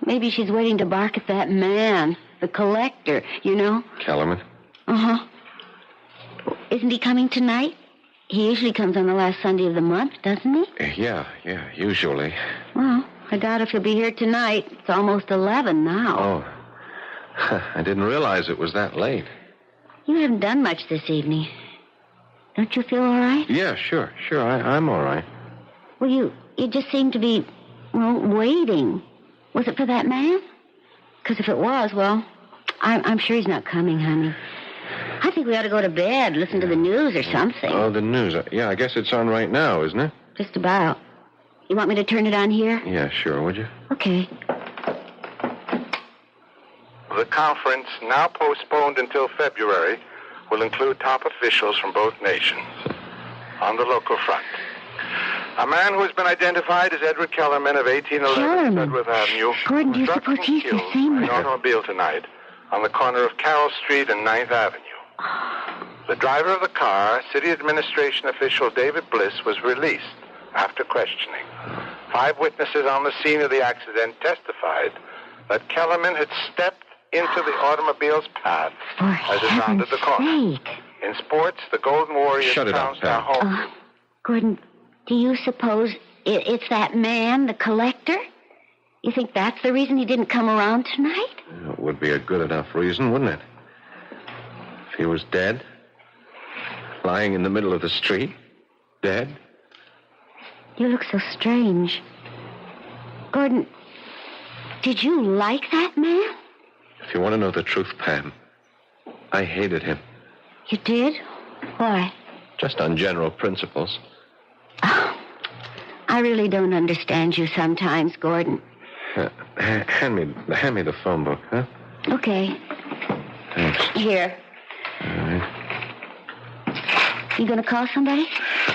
Maybe she's waiting to bark at that man, the collector, you know? Kellerman? Uh-huh. Isn't he coming tonight? He usually comes on the last Sunday of the month, doesn't he? Yeah, usually. Well, I doubt if he'll be here tonight. It's almost 11 now. Oh. I didn't realize it was that late. You haven't done much this evening. Don't you feel all right? Yeah, sure. I'm all right. Well, you just seem to be, waiting. Was it for that man? Because if it was, well, I'm sure he's not coming, honey. I think we ought to go to bed, listen to the news or something. Oh, the news. Yeah, I guess it's on right now, isn't it? Just about. You want me to turn it on here? Yeah, sure, would you? Okay. The conference, now postponed until February, will include top officials from both nations. On the local front, a man who has been identified as Edward Kellerman of 1811 Sudworth Avenue. Gordon, do you suppose he's the same in an automobile tonight on the corner of Carroll Street and 9th Avenue. The driver of the car, city administration official David Bliss, was released after questioning. 5 witnesses on the scene of the accident testified that Kellerman had stepped into the automobile's path as it rounded the corner. In sports, the Golden Warriors trounced our home. Gordon, do you suppose it's that man, the collector? You think that's the reason he didn't come around tonight? It would be a good enough reason, wouldn't it? If he was dead, lying in the middle of the street, dead. You look so strange. Gordon, did you like that man? If you want to know the truth, Pam, I hated him. You did? Why? Just on general principles. Oh, I really don't understand you sometimes, Gordon. Hand me the phone book, huh? Okay. Thanks. Here. All right. You gonna call somebody?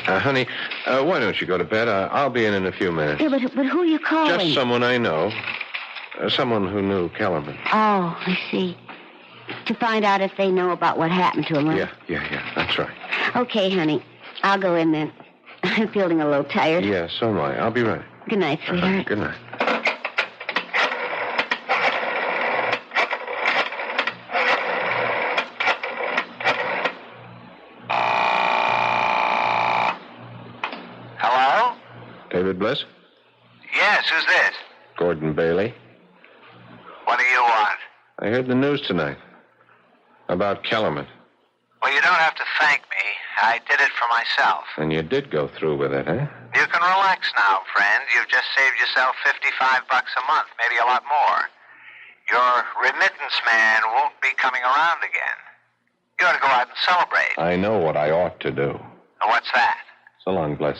Honey, why don't you go to bed? I'll be in a few minutes. Yeah, but who are you calling? Just someone I know. Someone who knew Kellerman. Oh, I see. To find out if they know about what happened to him, huh? Yeah, that's right. Okay, honey. I'll go in then. I'm feeling a little tired. Yeah, so am I. I'll be ready. Good night, sweetheart. Good night. David Bliss? Yes, who's this? Gordon Bailey. What do you want? I heard the news tonight. About Kellerman. Well, you don't have to thank me. I did it for myself. And you did go through with it, huh? You can relax now, friend. You've just saved yourself $55 a month, maybe a lot more. Your remittance man won't be coming around again. You ought to go out and celebrate. I know what I ought to do. What's that? So long, Bliss.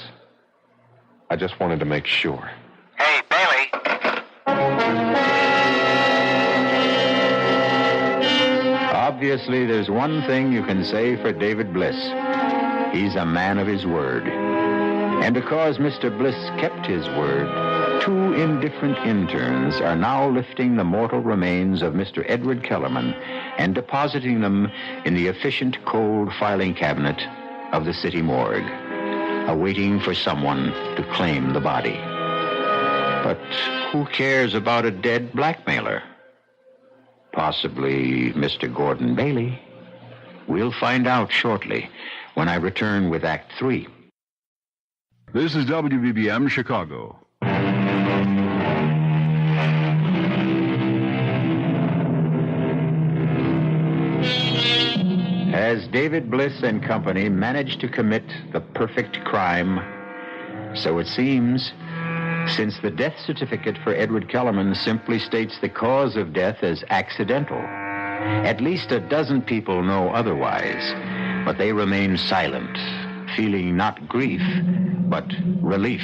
I just wanted to make sure. Hey, Bailey. Obviously, there's one thing you can say for David Bliss. He's a man of his word. And because Mr. Bliss kept his word, 2 indifferent interns are now lifting the mortal remains of Mr. Edward Kellerman and depositing them in the efficient cold filing cabinet of the city morgue, awaiting for someone to claim the body. But who cares about a dead blackmailer? Possibly Mr. Gordon Bailey. We'll find out shortly when I return with Act 3. This is WBBM Chicago. As David Bliss and company managed to commit the perfect crime, so it seems, since the death certificate for Edward Kellerman simply states the cause of death as accidental. At least a dozen people know otherwise, but they remain silent, feeling not grief, but relief.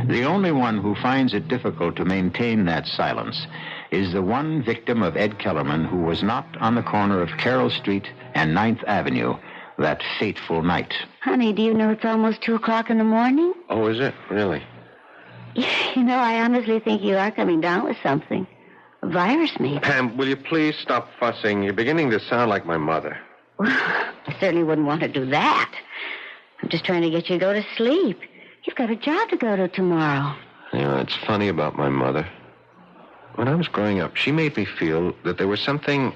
The only one who finds it difficult to maintain that silence is the one victim of Ed Kellerman who was not on the corner of Carroll Street and 9th Avenue that fateful night. Honey, do you know it's almost 2 o'clock in the morning? Oh, is it? Really? You know, I honestly think you are coming down with something. A virus, maybe. Pam, will you please stop fussing? You're beginning to sound like my mother. Well, I certainly wouldn't want to do that. I'm just trying to get you to go to sleep. You've got a job to go to tomorrow. You know, it's funny about my mother. When I was growing up, she made me feel that there was something,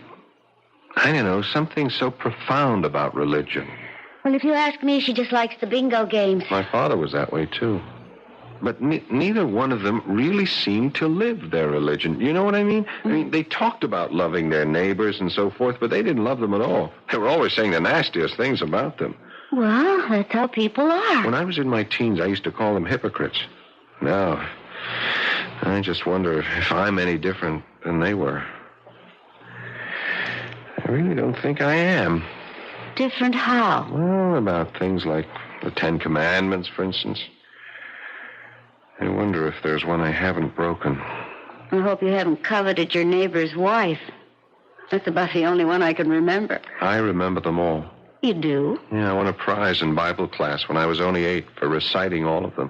I don't know, something so profound about religion. Well, if you ask me, she just likes the bingo games. My father was that way, too. But neither one of them really seemed to live their religion. You know what I mean? I mean, they talked about loving their neighbors and so forth, but they didn't love them at all. They were always saying the nastiest things about them. Well, that's how people are. When I was in my teens, I used to call them hypocrites. Now, I just wonder if I'm any different than they were. I really don't think I am. Different how? Well, about things like the 10 Commandments, for instance. I wonder if there's one I haven't broken. I hope you haven't coveted your neighbor's wife. That's about the only one I can remember. I remember them all. You do? Yeah, I won a prize in Bible class when I was only 8 for reciting all of them.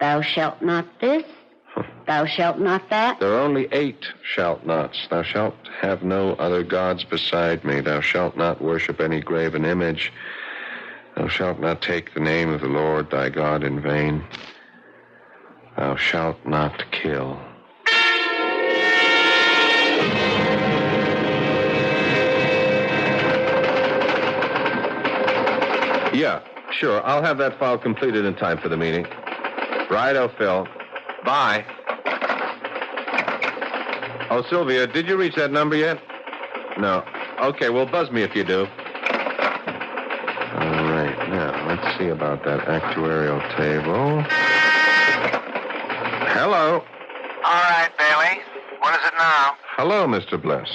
Thou shalt not this. Thou shalt not that. There are only 8 shalt nots. Thou shalt have no other gods beside me. Thou shalt not worship any graven image. Thou shalt not take the name of the Lord thy God in vain. Thou shalt not kill. Yeah, sure. I'll have that file completed in time for the meeting. Righto, Phil. Bye. Oh, Sylvia, did you reach that number yet? No. Okay, well, buzz me if you do. All right, now, let's see about that actuarial table. Hello. All right, Bailey. What is it now? Hello, Mr. Bliss.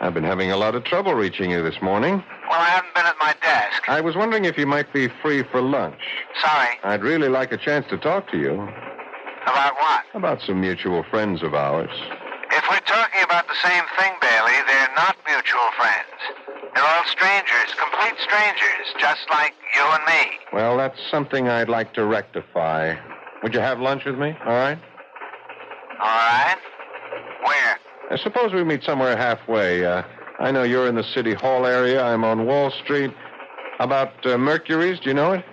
I've been having a lot of trouble reaching you this morning. Well, I haven't been at my desk. I was wondering if you might be free for lunch. Sorry. I'd really like a chance to talk to you. About what? About some mutual friends of ours. If we're talking about the same thing, Bailey, they're not mutual friends. They're all strangers, complete strangers, just like you and me. Well, that's something I'd like to rectify. Would you have lunch with me? All right? All right. Where? I suppose we meet somewhere halfway. I know you're in the City Hall area. I'm on Wall Street. How about Mercury's? Do you know it?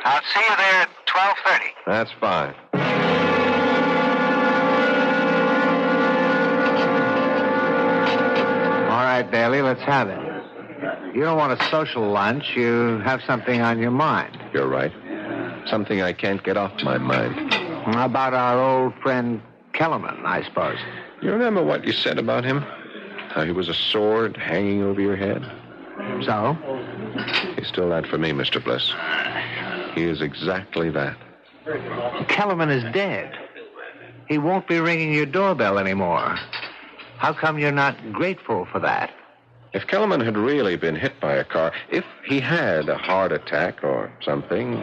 I'll see you there at 12:30. That's fine. All right, Bailey, let's have it. You don't want a social lunch. You have something on your mind. You're right. Something I can't get off my mind. How about our old friend Kellerman, I suppose? You remember what you said about him? How he was a sword hanging over your head? So? He's still that for me, Mr. Bliss. He is exactly that. Kellerman is dead. He won't be ringing your doorbell anymore. How come you're not grateful for that? If Kellerman had really been hit by a car, if he had a heart attack or something,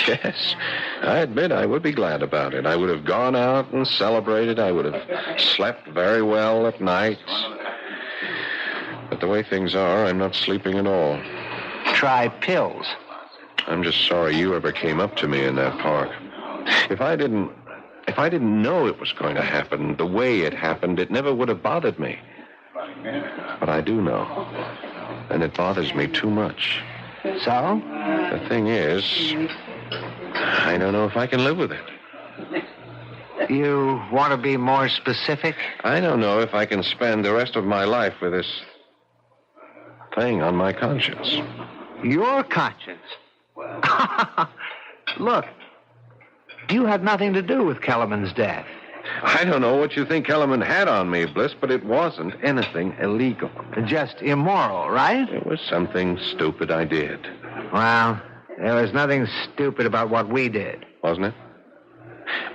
yes, I admit I would be glad about it. I would have gone out and celebrated. I would have slept very well at nights. But the way things are, I'm not sleeping at all. Try pills. I'm just sorry you ever came up to me in that park. If I didn't know it was going to happen the way it happened, it never would have bothered me. But I do know. And it bothers me too much. So? The thing is, I don't know if I can live with it. You want to be more specific? I don't know if I can spend the rest of my life with this thing on my conscience. Your conscience? Look, you had nothing to do with Kellerman's death. I don't know what you think Kellerman had on me, Bliss, but it wasn't anything illegal. Just immoral, right? It was something stupid I did. Well, there was nothing stupid about what we did. Wasn't it?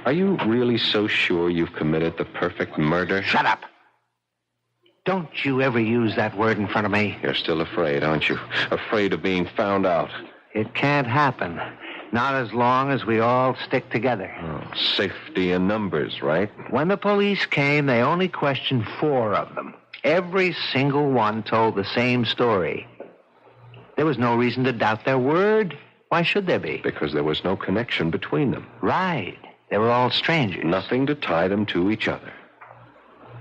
Are you really so sure you've committed the perfect murder? Shut up. Don't you ever use that word in front of me. You're still afraid, aren't you? Afraid of being found out. It can't happen. Not as long as we all stick together. Oh, safety in numbers, right? When the police came, they only questioned 4 of them. Every single one told the same story. There was no reason to doubt their word. Why should there be? Because there was no connection between them. Right. They were all strangers. Nothing to tie them to each other.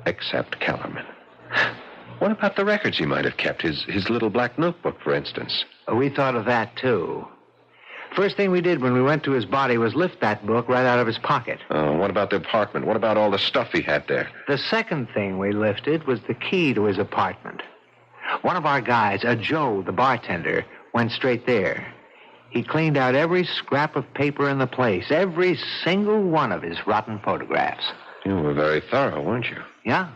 Except Kellerman. What about the records he might have kept? His little black notebook, for instance. We thought of that, too. First thing we did when we went to his body was lift that book right out of his pocket. Oh, what about the apartment? What about all the stuff he had there? The second thing we lifted was the key to his apartment. One of our guys, Joe, the bartender, went straight there. He cleaned out every scrap of paper in the place, every single one of his rotten photographs. You were very thorough, weren't you? Yeah.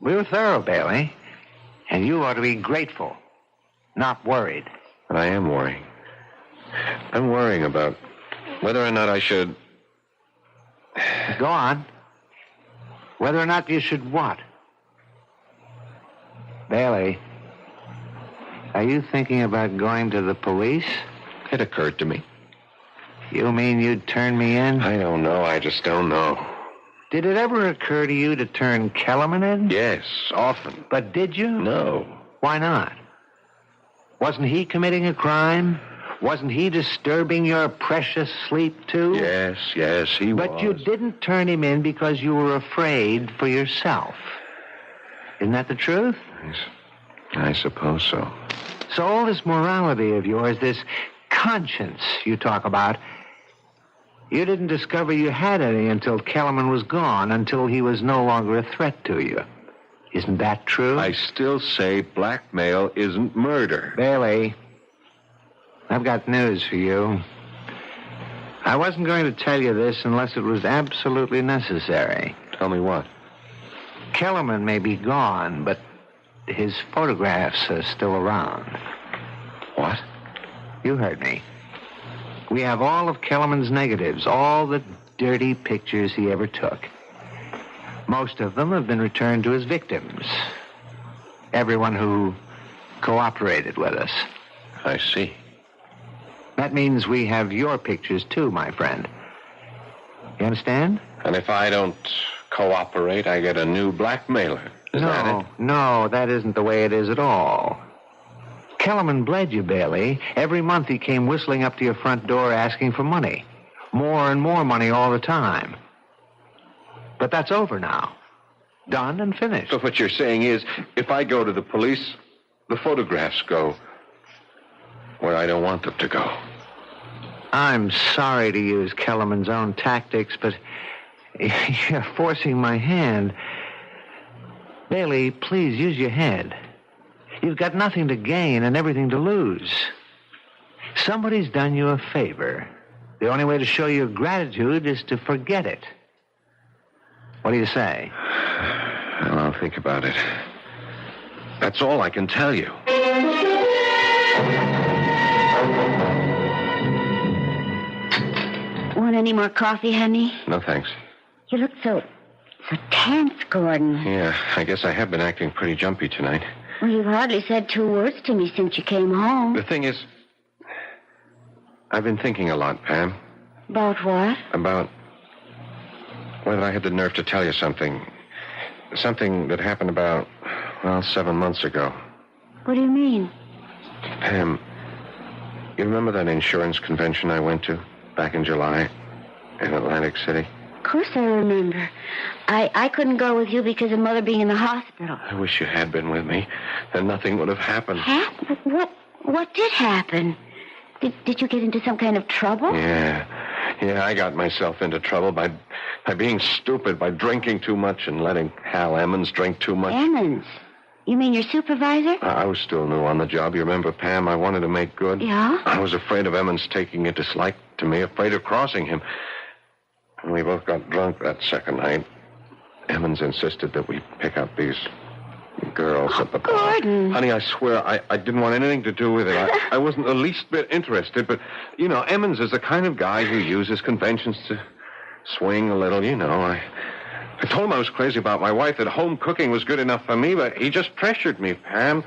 We were thorough, Bailey. And you ought to be grateful, not worried. But I am worrying. I'm worrying about whether or not I should... Go on. Whether or not you should what? Bailey, are you thinking about going to the police? It occurred to me. You mean you'd turn me in? I don't know. I just don't know. Did it ever occur to you to turn Kellerman in? Yes, often. But did you? No. Why not? Wasn't he committing a crime? Wasn't he disturbing your precious sleep, too? Yes, he was. But you didn't turn him in because you were afraid for yourself. Isn't that the truth? I suppose so. So all this morality of yours, this conscience you talk about, you didn't discover you had any until Kellerman was gone, until he was no longer a threat to you. Isn't that true? I still say blackmail isn't murder. Bailey, I've got news for you. I wasn't going to tell you this unless it was absolutely necessary. Tell me what? Kellerman may be gone, but his photographs are still around. What? You heard me. We have all of Kellerman's negatives, all the dirty pictures he ever took. Most of them have been returned to his victims. Everyone who cooperated with us. I see. That means we have your pictures, too, my friend. You understand? And if I don't cooperate, I get a new blackmailer. Is that it? No, that isn't the way it is at all. Kellerman bled you, Bailey. Every month he came whistling up to your front door asking for money. More and more money all the time. But that's over now. Done and finished. So what you're saying is, if I go to the police, the photographs go where I don't want them to go. I'm sorry to use Kellerman's own tactics, but you're forcing my hand. Bailey, please use your head. You've got nothing to gain and everything to lose. Somebody's done you a favor. The only way to show your gratitude is to forget it. What do you say? Well, I'll think about it. That's all I can tell you. Want any more coffee, honey? No, thanks. You look so tense, Gordon. Yeah, I guess I have been acting pretty jumpy tonight. Well, you've hardly said 2 words to me since you came home. The thing is, I've been thinking a lot, Pam. About what? About whether I had the nerve to tell you something. Something that happened about, 7 months ago. What do you mean? Pam, you remember that insurance convention I went to back in July in Atlantic City? Of course I remember. I couldn't go with you because of Mother being in the hospital. I wish you had been with me. Then nothing would have happened. What did happen? Did you get into some kind of trouble? Yeah, I got myself into trouble by being stupid, by drinking too much and letting Hal Emmons drink too much. Emmons? You mean your supervisor? I was still new on the job. You remember, Pam? I wanted to make good. Yeah? I was afraid of Emmons taking a dislike to me, afraid of crossing him. And we both got drunk that second night. Emmons insisted that we pick up these girls at the bar. Gordon. Honey, I swear, I didn't want anything to do with it. I wasn't the least bit interested, but, Emmons is the kind of guy who uses conventions to swing a little, I told him I was crazy about my wife, that home cooking was good enough for me, but he just pressured me, Pam.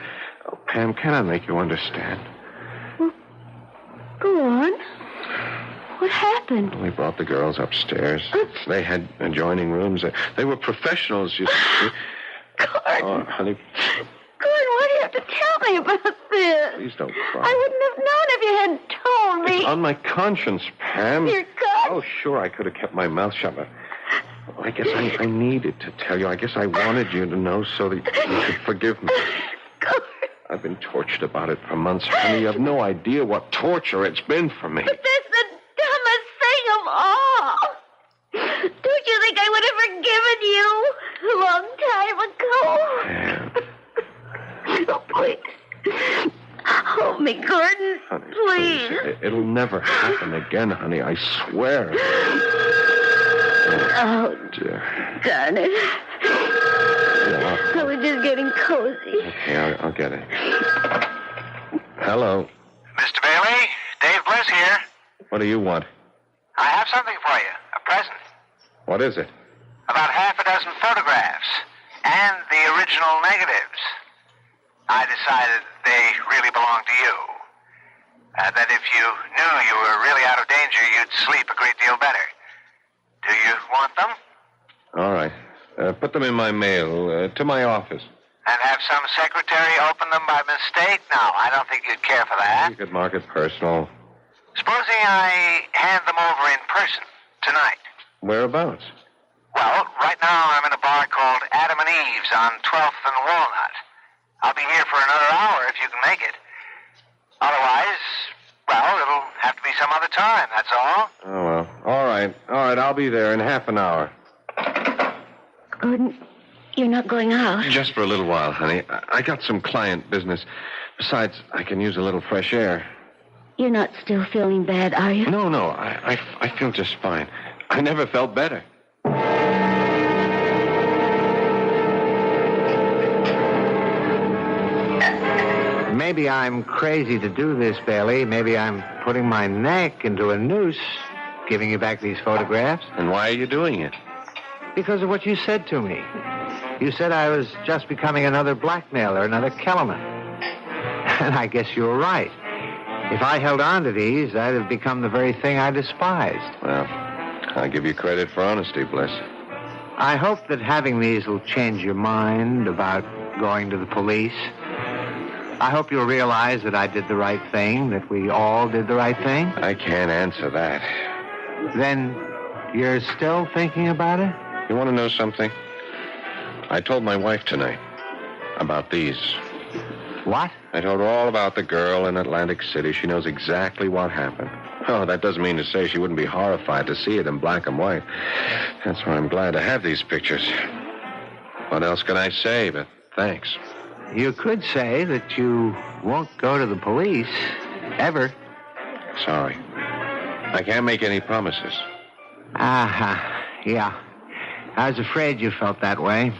Oh, Pam, can I make you understand? Well, go on. What happened? We brought the girls upstairs. They had adjoining rooms. They were professionals, you see. Gordon. Oh, honey. Gordon, why do you have to tell me about this? Please don't cry. I wouldn't have known if you hadn't told me. It's on my conscience, Pam. Dear God. Oh, sure, I could have kept my mouth shut, but I guess I needed to tell you. I guess I wanted you to know so that you could forgive me. Gordon. I've been tortured about it for months, honey. You have no idea what torture it's been for me. But that's the dumbest thing of all. Don't you think I would have forgiven you a long time ago? Oh, please. Hold me, Gordon. Honey, please. It'll never happen again, honey. I swear. Oh, dear. darn it. I was just getting cozy. Okay, I'll get it. Hello. Mr. Bailey, Dave Bliss here. What do you want? I have something for you, a present. What is it? About half a dozen photographs and the original negatives. I decided they really belong to you. That if you knew you were really out of danger, you'd sleep a great deal better. Do you want them? All right. Put them in my mail, to my office. And have some secretary open them by mistake? No, I don't think you'd care for that. You could mark it personal. Supposing I hand them over in person tonight. Whereabouts? Well, right now I'm in a bar called Adam and Eve's on 12th and Walnut. I'll be here for another hour if you can make it. Otherwise, well, it'll have to be some other time, that's all. Oh, well. All right, I'll be there in half an hour. Gordon, you're not going out? Just for a little while, honey. I got some client business. Besides, I can use a little fresh air. You're not still feeling bad, are you? No, I feel just fine. I never felt better. Maybe I'm crazy to do this, Bailey. Maybe I'm putting my neck into a noose, giving you back these photographs. And why are you doing it? Because of what you said to me. You said I was just becoming another blackmailer, another Kellerman. And I guess you were right. If I held on to these, I'd have become the very thing I despised. Well, I give you credit for honesty, Bliss. I hope that having these will change your mind about going to the police. I hope you'll realize that I did the right thing, that we all did the right thing. I can't answer that. Then you're still thinking about it? You want to know something? I told my wife tonight about these. What? I told her all about the girl in Atlantic City. She knows exactly what happened. Oh, that doesn't mean to say she wouldn't be horrified to see it in black and white. That's why I'm glad to have these pictures. What else can I say but thanks? You could say that you won't go to the police, ever. Sorry. I can't make any promises. Yeah. I was afraid you felt that way.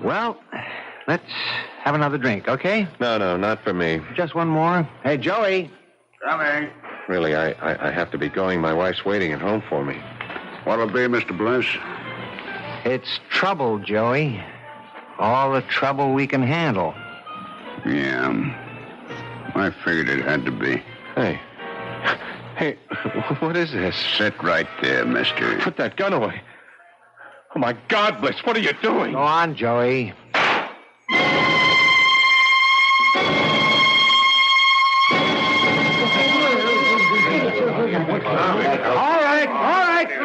Well, let's have another drink, okay? No, not for me. Just one more. Hey, Joey. Coming. Really, I have to be going. My wife's waiting at home for me. What'll it be, Mr. Bliss? It's trouble, Joey. All the trouble we can handle. Yeah. I figured it had to be. Hey, what is this? Sit right there, mister. Put that gun away. Oh, my God, Bliss, what are you doing? Go on, Joey.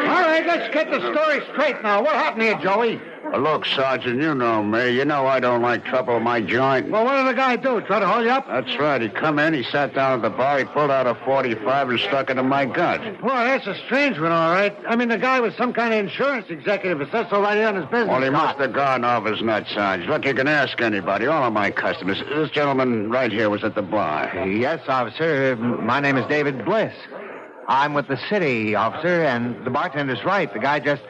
All right, let's get the story straight now. What happened here, Joey? Well, look, Sergeant, you know me. You know I don't like trouble in my joint. Well, what did the guy do? Try to hold you up? That's right. He come in, he sat down at the bar, he pulled out a .45 and stuck it in my gut. Boy, that's a strange one, all right. I mean, the guy was some kind of insurance executive. It says so right here on his business Well, he card. must have gone off his nut, Sarge. Look, you can ask anybody, all of my customers. This gentleman right here was at the bar. Yes, officer. My name is David Bliss. I'm with the city, officer, and the bartender's right. The guy just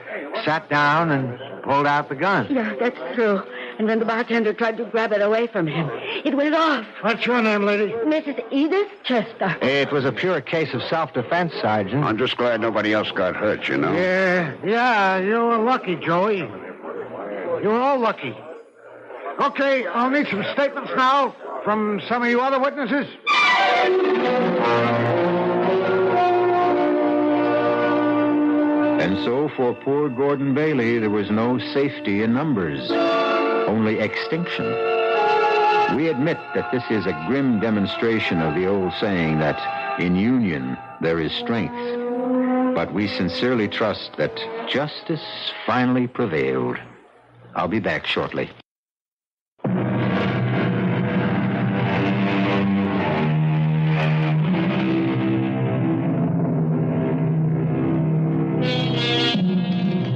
sat down and pulled out the gun. Yeah, that's true. And when the bartender tried to grab it away from him, it went off. What's your name, lady? Mrs. Edith Chester. It was a pure case of self-defense, Sergeant. I'm just glad nobody else got hurt, you know. Yeah, you were lucky, Joey. You were all lucky. Okay, I'll need some statements now from some of you other witnesses. And so for poor Gordon Bailey, there was no safety in numbers, only extinction. We admit that this is a grim demonstration of the old saying that in union there is strength. But we sincerely trust that justice finally prevailed. I'll be back shortly.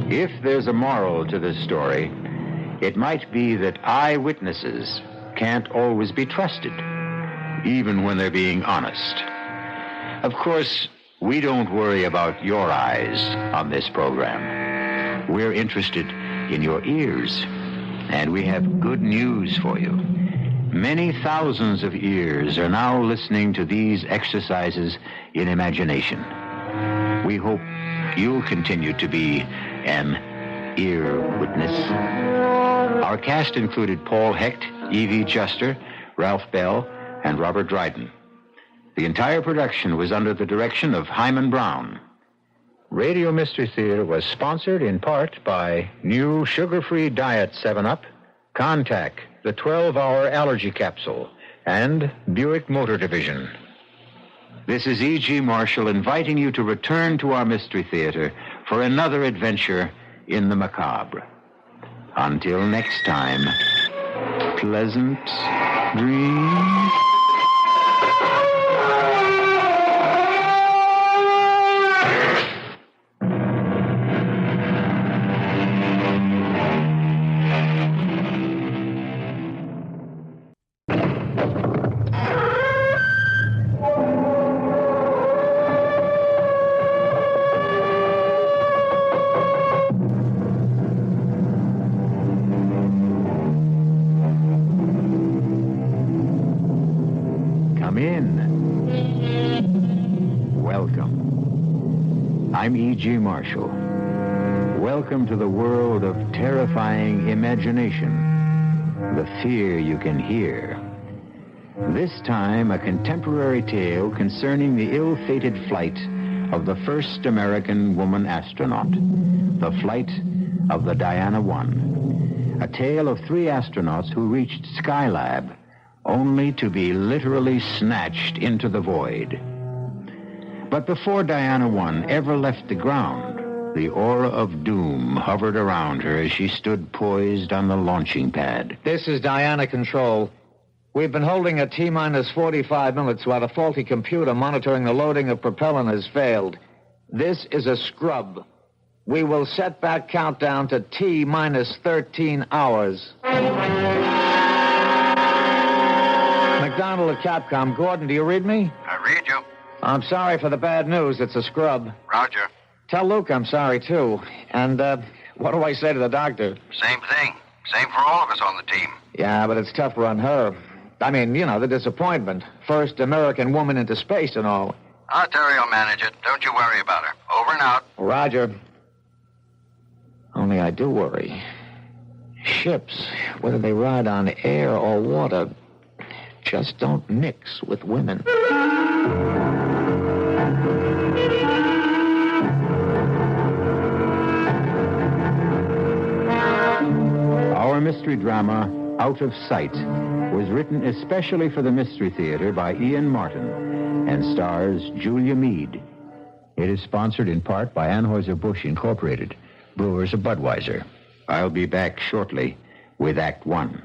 If there's a moral to this story, it might be that eyewitnesses can't always be trusted, even when they're being honest. Of course, we don't worry about your eyes on this program. We're interested in your ears, and we have good news for you. Many thousands of ears are now listening to these exercises in imagination. We hope you'll continue to be an ear witness. Our cast included Paul Hecht, Evie Juster, Ralph Bell, and Robert Dryden. The entire production was under the direction of Hyman Brown. Radio Mystery Theater was sponsored in part by new sugar-free diet 7-Up, Contact, the 12-hour allergy capsule, and Buick Motor Division. This is E.G. Marshall inviting you to return to our Mystery Theater for another adventure in the macabre. Until next time, pleasant dreams. I'm E.G. Marshall. Welcome to the world of terrifying imagination, the fear you can hear. This time, a contemporary tale concerning the ill-fated flight of the first American woman astronaut, the flight of the Diana I. A tale of 3 astronauts who reached Skylab only to be literally snatched into the void. But before Diana I ever left the ground, the aura of doom hovered around her as she stood poised on the launching pad. This is Diana Control. We've been holding at T-minus 45 minutes while the faulty computer monitoring the loading of propellant has failed. This is a scrub. We will set back countdown to T-minus 13 hours. McDonald at Capcom. Gordon, do you read me? I read you. I'm sorry for the bad news. It's a scrub. Roger. Tell Luke I'm sorry, too. And, what do I say to the doctor? Same thing. Same for all of us on the team. Yeah, but it's tough on her. I mean, the disappointment. First American woman into space and all. Terry will manage it. Don't you worry about her. Over and out. Roger. Only I do worry. Ships, whether they ride on air or water, just don't mix with women. Our mystery drama, Out of Sight, was written especially for the Mystery Theater by Ian Martin and stars Julia Meade. It is sponsored in part by Anheuser-Busch Incorporated, brewers of Budweiser. I'll be back shortly with Act One.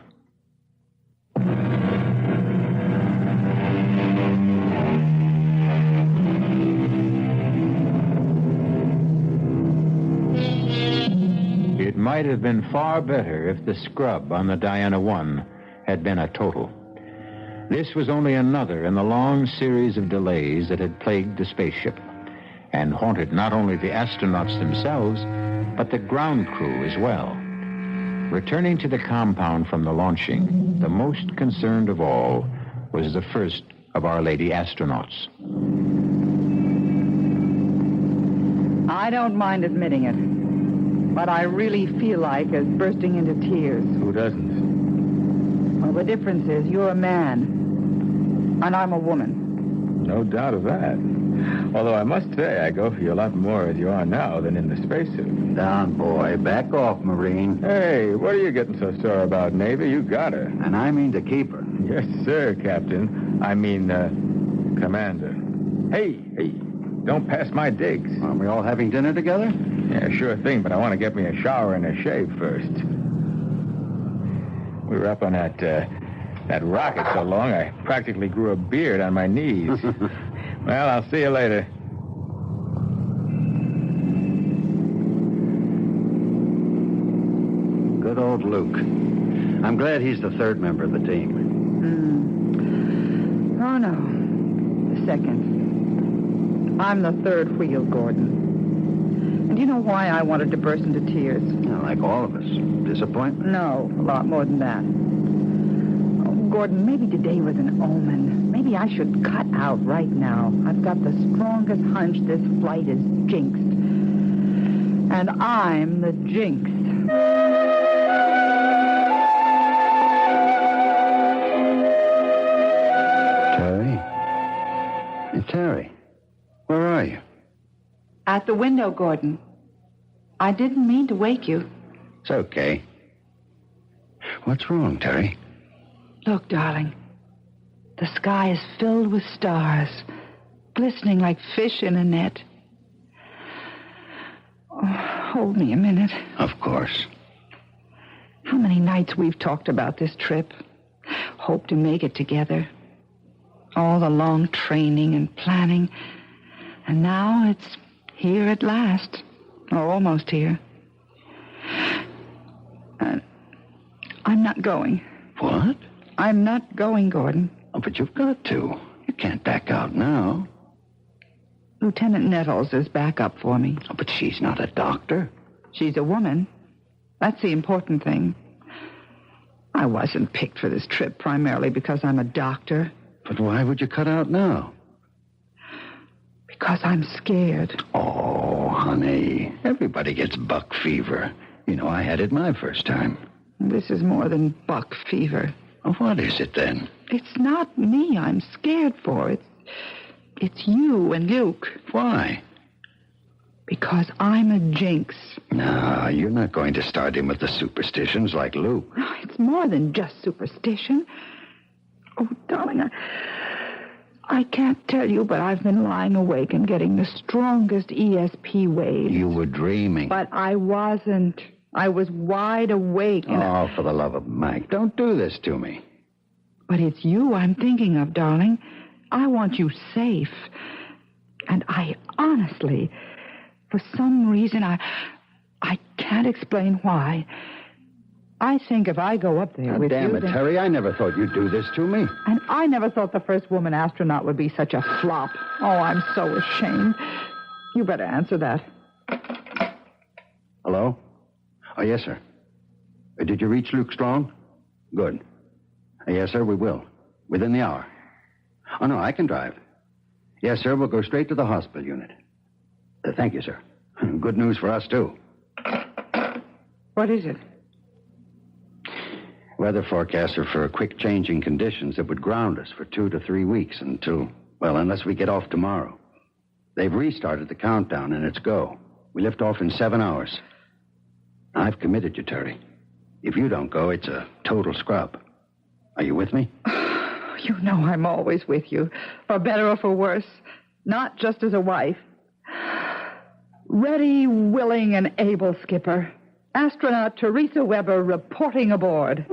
It might have been far better if the scrub on the Diana 1 had been a total. This was only another in the long series of delays that had plagued the spaceship and haunted not only the astronauts themselves, but the ground crew as well. Returning to the compound from the launching, the most concerned of all was the first of Our Lady astronauts. I don't mind admitting it, but I really feel like as bursting into tears. Who doesn't? Well, the difference is you're a man, and I'm a woman. No doubt of that. Although I must say, I go for you a lot more as you are now than in the spacesuit. Down, boy. Back off, Marine. Hey, what are you getting so sore about, Navy? You got her. And I mean to keep her. Yes, sir, Captain. I mean, Commander. Hey, don't pass my digs. Are we all having dinner together? Yeah, sure thing, but I want to get me a shower and a shave first. We were up on that rocket so long, I practically grew a beard on my knees. Well, I'll see you later. Good old Luke. I'm glad he's the third member of the team. Oh, no. The second. I'm the third wheel, Gordon. And you know why I wanted to burst into tears? Like all of us. Disappointment? No, a lot more than that. Oh, Gordon, maybe today was an omen. Maybe I should cut out right now. I've got the strongest hunch this flight is jinxed. And I'm the jinx. Terry? Hey, Terry, where are you? At the window, Gordon. I didn't mean to wake you. It's okay. What's wrong, Terry? Look, darling. The sky is filled with stars, glistening like fish in a net. Oh, hold me a minute. Of course. How many nights we've talked about this trip. Hope to make it together. All the long training and planning. And now it's here at last. Or almost here. I'm not going. What? I'm not going, Gordon. Oh, but you've got to. You can't back out now. Lieutenant Nettles is back up for me. Oh, but she's not a doctor. She's a woman. That's the important thing. I wasn't picked for this trip primarily because I'm a doctor. But why would you cut out now? Because I'm scared. Oh, honey. Everybody gets buck fever. You know, I had it my first time. This is more than buck fever. Oh, what is it then? It's not me I'm scared for. It's you and Luke. Why? Because I'm a jinx. No, you're not going to start him with the superstitions like Luke. No, it's more than just superstition. Oh, darling, I can't tell you, but I've been lying awake and getting the strongest ESP waves. You were dreaming. But I wasn't. I was wide awake. Oh, for the love of Mike, don't do this to me. But it's you I'm thinking of, darling. I want you safe. And I honestly, for some reason, I can't explain why, I think if I go up there with damn you... it, then- Terry, I never thought you'd do this to me. And I never thought the first woman astronaut would be such a flop. Oh, I'm so ashamed. You better answer that. Hello? Oh, yes, sir. Did you reach Luke Strong? Good. Yes, sir, we will. Within the hour. Oh, no, I can drive. Yes, sir, we'll go straight to the hospital unit. Thank you, sir. Good news for us, too. What is it? Weather forecasts are for quick changing conditions that would ground us for 2 to 3 weeks unless we get off tomorrow. They've restarted the countdown, and it's go. We lift off in 7 hours. I've committed you, Terry. If you don't go, it's a total scrub. Are you with me? You know I'm always with you, for better or for worse. Not just as a wife. Ready, willing, and able, Skipper. Astronaut Teresa Weber reporting aboard.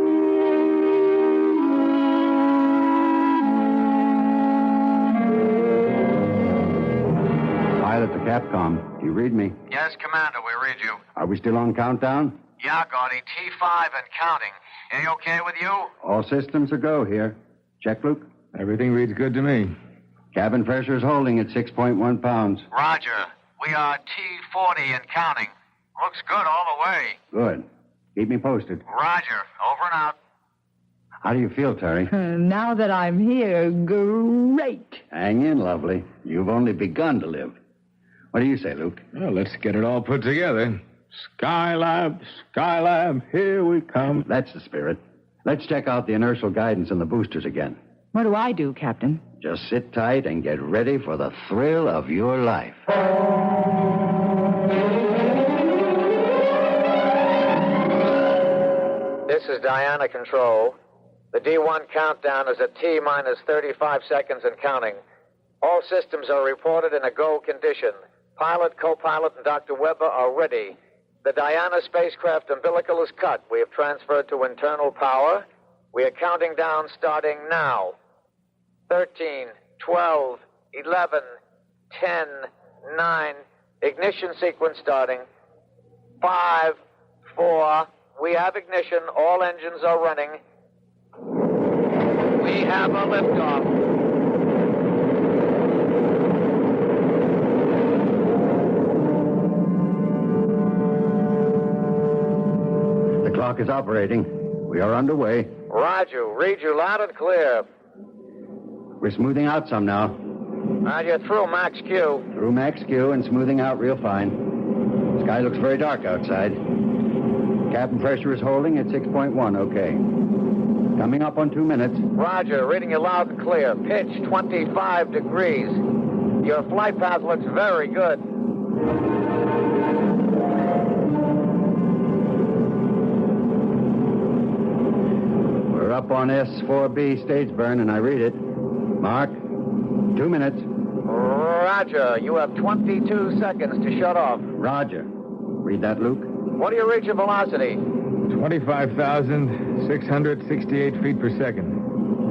Pilot to Capcom. Do you read me? Yes, Commander, we read you. Are we still on countdown? Yeah, Gordy, T5 and counting. Any okay with you? All systems are go here. Check, Luke? Everything reads good to me. Cabin pressure is holding at 6.1 pounds. Roger. We are T40 and counting. Looks good all the way. Good. Keep me posted. Roger. Over and out. How do you feel, Terry? Now that I'm here, great. Hang in, lovely. You've only begun to live. What do you say, Luke? Well, let's get it all put together. Skylab, here we come. That's the spirit. Let's check out the inertial guidance and the boosters again. What do I do, Captain? Just sit tight and get ready for the thrill of your life. This is Diana Control. The D1 countdown is at T-minus 35 seconds and counting. All systems are reported in a go condition. Pilot, co-pilot, and Dr. Weber are ready. The Diana spacecraft umbilical is cut. We have transferred to internal power. We are counting down starting now. 13, 12, 11, 10, 9. Ignition sequence starting. 5, 4. We have ignition. All engines are running. We have a liftoff. The clock is operating. We are underway. Roger. Read you loud and clear. We're smoothing out some now. You're through Max Q. Through Max Q and smoothing out real fine. Sky looks very dark outside. Cabin pressure is holding at 6.1, okay. Coming up on 2 minutes. Roger, reading you loud and clear. Pitch 25 degrees. Your flight path looks very good. We're up on S4B stage burn, and I read it. Mark, 2 minutes. Roger, you have 22 seconds to shut off. Roger. Read that, Luke. What do you reach your velocity? 25,668 feet per second.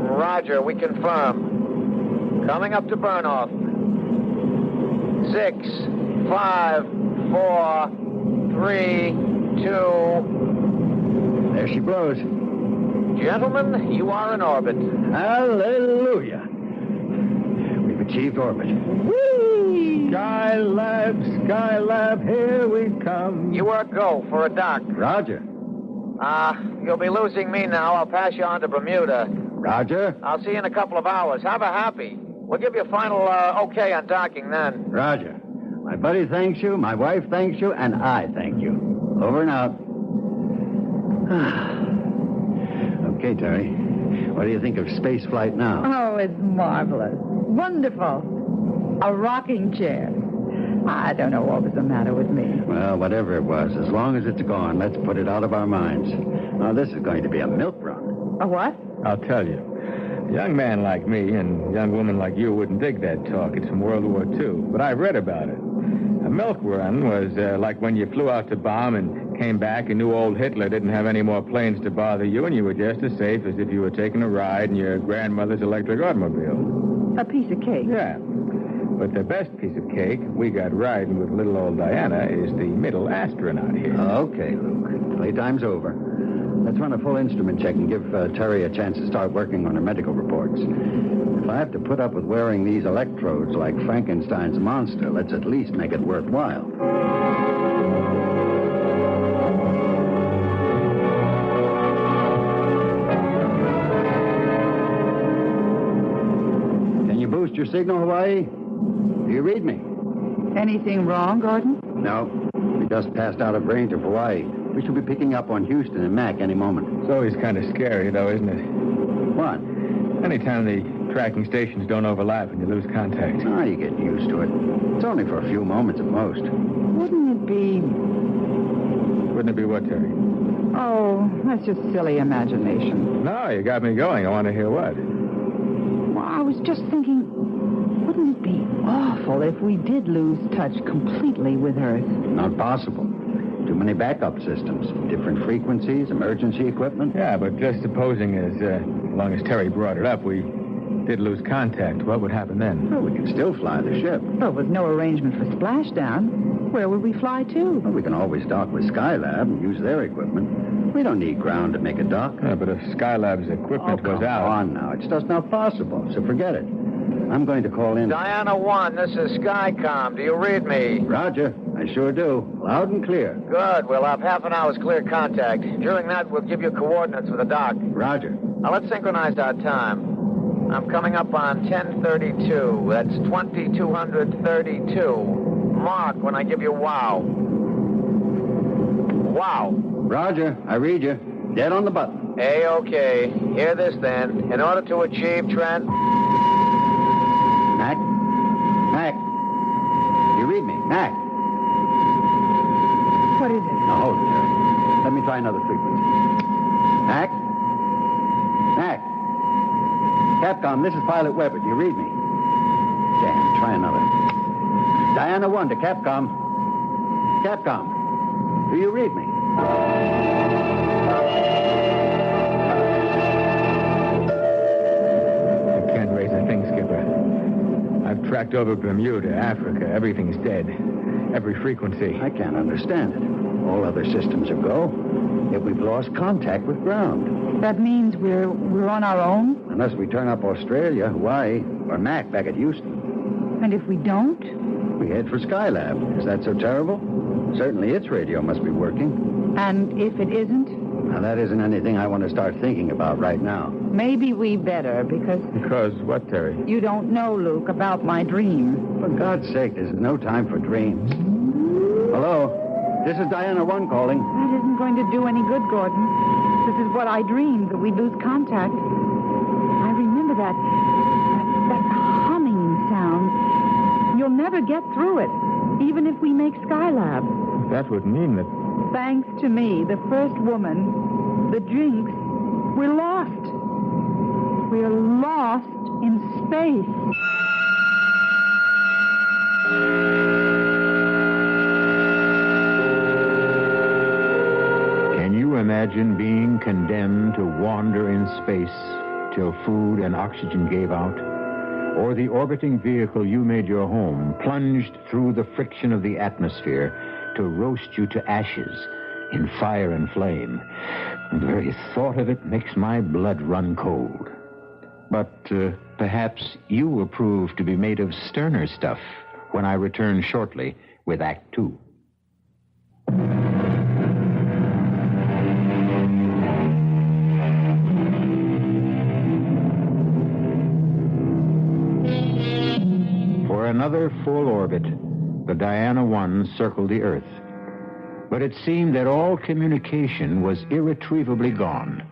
Roger, we confirm. Coming up to burn off. 6, 5, 4, 3, 2. There she blows. Gentlemen, you are in orbit. Hallelujah. We've achieved orbit. Whee! Skylab, here we come. You are go for a dock. Roger. You'll be losing me now. I'll pass you on to Bermuda. Roger. I'll see you in a couple of hours. Have a happy. We'll give you a final okay on docking then. Roger. My buddy thanks you, my wife thanks you, and I thank you. Over and out. Okay, Terry. What do you think of space flight now? Oh, it's marvelous. Wonderful. A rocking chair. I don't know what was the matter with me. Well, whatever it was, as long as it's gone, let's put it out of our minds. Now, this is going to be a milk run. A what? I'll tell you. A young man like me and a young woman like you wouldn't dig that talk. It's from World War II. But I've read about it. A milk run was like when you flew out to bomb and came back and knew old Hitler didn't have any more planes to bother you, and you were just as safe as if you were taking a ride in your grandmother's electric automobile. A piece of cake. Yeah. But the best piece of cake we got riding with little old Diana is the middle astronaut here. Okay, Luke. Playtime's over. Let's run a full instrument check and give Terry a chance to start working on her medical reports. If I have to put up with wearing these electrodes like Frankenstein's monster, let's at least make it worthwhile. Can you boost your signal, Hawaii? Do you read me? Anything wrong, Gordon? No. We just passed out of range of Hawaii. We should be picking up on Houston and Mac any moment. It's always kind of scary, though, isn't it? What? Anytime the tracking stations don't overlap and you lose contact. Oh, you get used to it. It's only for a few moments at most. Wouldn't it be... Wouldn't it be what, Terry? Oh, that's just silly imagination. No, you got me going. I want to hear what. Well, I was just thinking, wouldn't it be awful if we did lose touch completely with Earth? Not possible. Too many backup systems, different frequencies, emergency equipment. Yeah, but just supposing as long as Terry brought it up, we did lose contact, what would happen then? Well, we can still fly the ship. But with no arrangement for splashdown, where would we fly to? Well, we can always dock with Skylab and use their equipment. We don't need ground to make a dock. Yeah, but if Skylab's equipment goes out... Come on now. It's just not possible, so forget it. I'm going to call in... Diana 1, this is Skycom. Do you read me? Roger. I sure do. Loud and clear. Good. We'll have half an hour's clear contact. During that, we'll give you coordinates for the dock. Roger. Now, let's synchronize our time. I'm coming up on 10:32. That's 2232. Mark when I give you wow. Wow. Roger. I read you. Dead on the button. A-OK. Hear this, then. In order to achieve trend... Mac? Mac? You read me? Mac? What is it? Now, hold it, Terry. Let me try another frequency. Mac? Mac? Capcom, this is Pilot Weber. Do you read me? Damn, try another. Diana 1 to Capcom. Capcom, do you read me? I can't raise a thing, Skipper. I've tracked over Bermuda, Africa. Everything's dead. Every frequency. I can't understand it. All other systems are go. Yet we've lost contact with ground. That means we're on our own? Unless we turn up Australia, Hawaii, or Mac back at Houston. And if we don't? We head for Skylab. Is that so terrible? Certainly its radio must be working. And if it isn't? Now, that isn't anything I want to start thinking about right now. Maybe we better, because... Because what, Terry? You don't know, Luke, about my dream. For God's sake, there's no time for dreams. Hello? This is Diana 1 calling. That isn't going to do any good, Gordon. This is what I dreamed, that we'd lose contact. I remember that humming sound. You'll never get through it, even if we make Skylab. That would mean that... Thanks to me, the first woman, the Jinx, we're lost. We're lost in space. Can you imagine being condemned to wander in space till food and oxygen gave out? Or the orbiting vehicle you made your home plunged through the friction of the atmosphere to roast you to ashes in fire and flame? The very thought of it makes my blood run cold. But perhaps you will prove to be made of sterner stuff when I return shortly with Act 2. For another full orbit, the Diana 1 circled the Earth. But it seemed that all communication was irretrievably gone.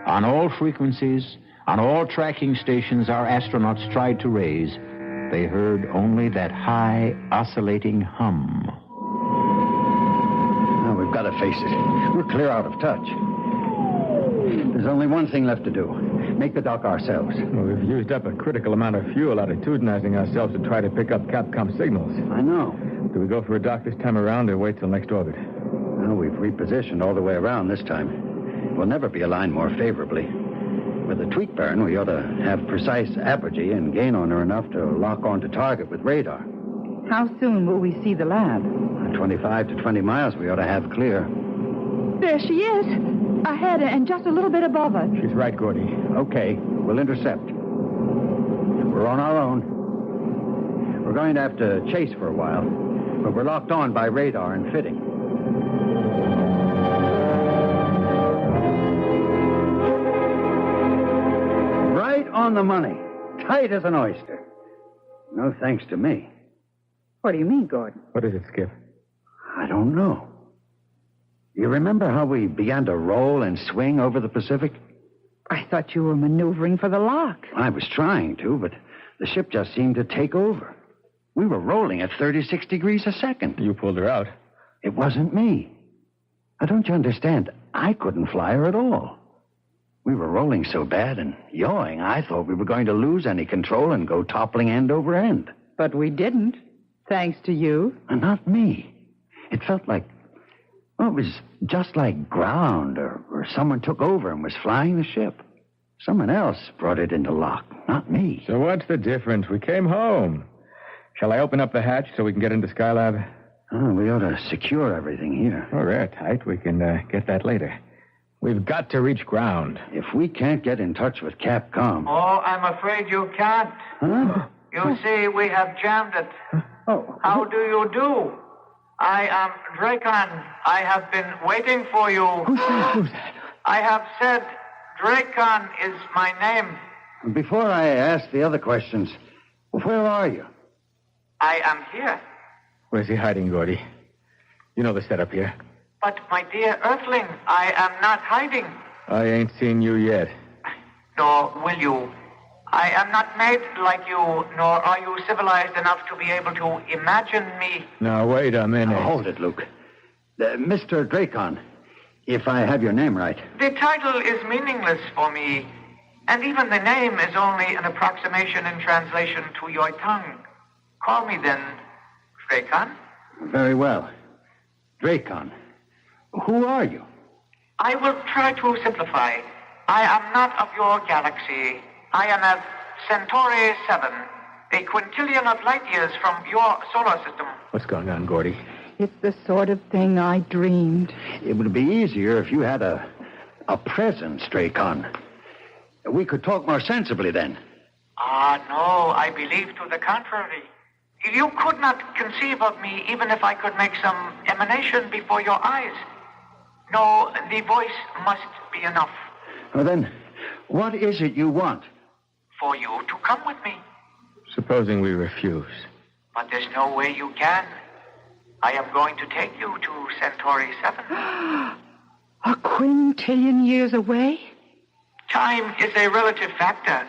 On all frequencies, on all tracking stations our astronauts tried to raise, they heard only that high, oscillating hum. Now, we've got to face it. We're clear out of touch. There's only one thing left to do. Make the dock ourselves. Well, we've used up a critical amount of fuel attitudinizing ourselves to try to pick up Capcom signals. I know. Do we go for a dock this time around or wait till next orbit? Well, we've repositioned all the way around this time. We'll never be aligned more favorably. With the tweak burn, we ought to have precise apogee and gain on her enough to lock onto target with radar. How soon will we see the lab? 25 to 20 miles we ought to have clear. There she is. Ahead. ahead and just a little bit above us. She's right, Gordy. Okay, we'll intercept. We're on our own. We're going to have to chase for a while, but we're locked on by radar and fitting. Right on the money. Tight as an oyster. No thanks to me. What do you mean, Gordon? What is it, Skip? I don't know. You remember how we began to roll and swing over the Pacific? I thought you were maneuvering for the lock. I was trying to, but the ship just seemed to take over. We were rolling at 36 degrees a second. You pulled her out. It wasn't me. Now, don't you understand? I couldn't fly her at all. We were rolling so bad and yawing, I thought we were going to lose any control and go toppling end over end. But we didn't, thanks to you. And not me. It felt like, well, it was just like ground, or someone took over and was flying the ship. Someone else brought it into lock, not me. So what's the difference? We came home. Shall I open up the hatch so we can get into Skylab? Oh, we ought to secure everything here. Oh, they're tight. We can get that later. We've got to reach ground. If we can't get in touch with Capcom... Oh, I'm afraid you can't. Huh? You see, we have jammed it. Oh. How do you do? I am Dracon. I have been waiting for you. Who's that? I have said Dracon is my name. Before I ask the other questions, where are you? I am here. Where's he hiding, Gordy? You know the setup here. But, my dear Earthling, I am not hiding. I ain't seen you yet. Nor will you. I am not made like you, nor are you civilized enough to be able to imagine me. Now, wait a minute. Hold it, Luke. Mr. Dracon, if I have your name right. The title is meaningless for me, and even the name is only an approximation in translation to your tongue. Call me then Dracon. Very well. Dracon. Who are you? I will try to simplify. I am not of your galaxy. I am of Centauri 7, a quintillion of light years from your solar system. What's going on, Gordy? It's the sort of thing I dreamed. It would be easier if you had a presence, Dracon. We could talk more sensibly then. Ah, no, I believe to the contrary. You could not conceive of me even if I could make some emanation before your eyes. No, the voice must be enough. Well, then, what is it you want? For you to come with me. Supposing we refuse. But there's no way you can. I am going to take you to Centauri 7. A quintillion years away? Time is a relative factor.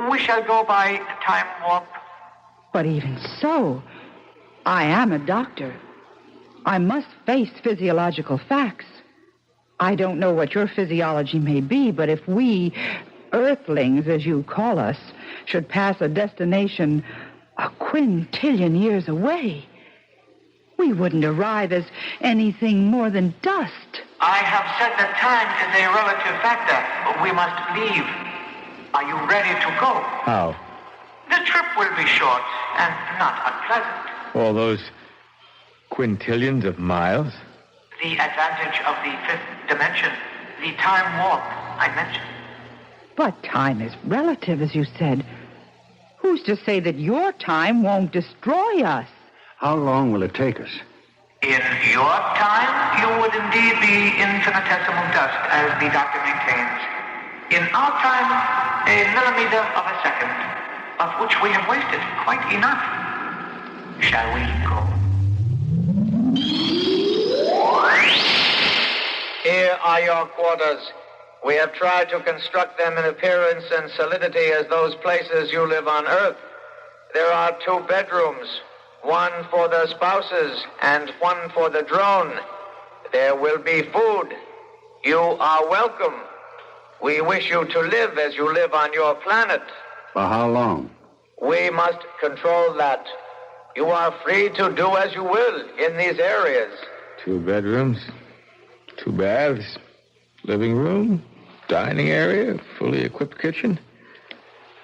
We shall go by time warp. But even so, I am a doctor. I must face physiological facts. I don't know what your physiology may be, but if we, Earthlings, as you call us, should pass a destination a quintillion years away, we wouldn't arrive as anything more than dust. I have said that time is a relative factor. We must leave. Are you ready to go? How? The trip will be short and not unpleasant. All those quintillions of miles? The advantage of the fifth dimension, the time warp I mentioned. But time is relative, as you said. Who's to say that your time won't destroy us? How long will it take us? In your time, you would indeed be infinitesimal dust, as the doctor maintains. In our time, a millimeter of a second, of which we have wasted quite enough. Shall we go? Here are your quarters. We have tried to construct them in appearance and solidity as those places you live on Earth. There are 2 bedrooms, one for the spouses and one for the drone. There will be food. You are welcome. We wish you to live as you live on your planet. For how long? We must control that. You are free to do as you will in these areas. 2 bedrooms, 2 baths, living room, dining area, fully equipped kitchen.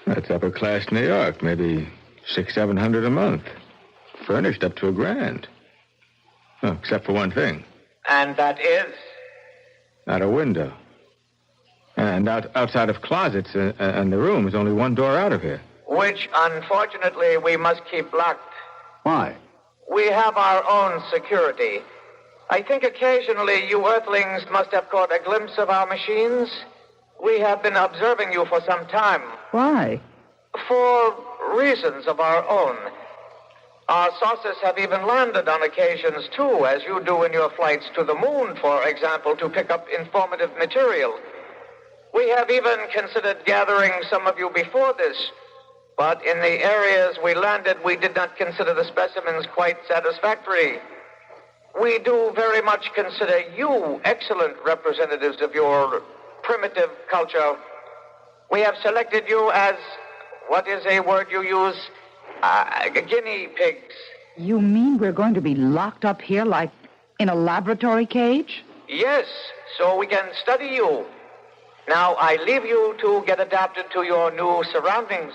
That's upper class New York, maybe $600-700 a month. Furnished up to $1,000. Oh, except for one thing. And that is? Not a window. And outside of closets and the room is only one door out of here. Which, unfortunately, we must keep locked. Why? We have our own security. I think occasionally you Earthlings must have caught a glimpse of our machines. We have been observing you for some time. Why? For reasons of our own. Our saucers have even landed on occasions, too, as you do in your flights to the moon, for example, to pick up informative material. We have even considered gathering some of you before this, but in the areas we landed, we did not consider the specimens quite satisfactory. We do very much consider you excellent representatives of your primitive culture. We have selected you as, what is a word you use? Guinea pigs. You mean we're going to be locked up here like in a laboratory cage? Yes, so we can study you. Now, I leave you to get adapted to your new surroundings.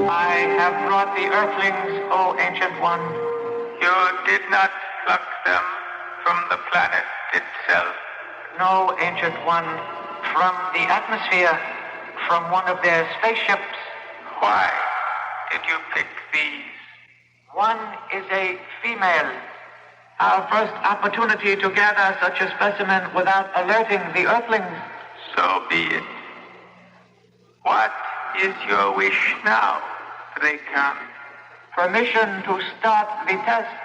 I have brought the Earthlings, O Ancient One. You did not pluck them from the planet itself. No, Ancient One. From the atmosphere, from one of their spaceships. Why did you pick these? One is a female. Our first opportunity to gather such a specimen without alerting the Earthlings. So be it. What is your wish now, Dracan? Permission to start the test.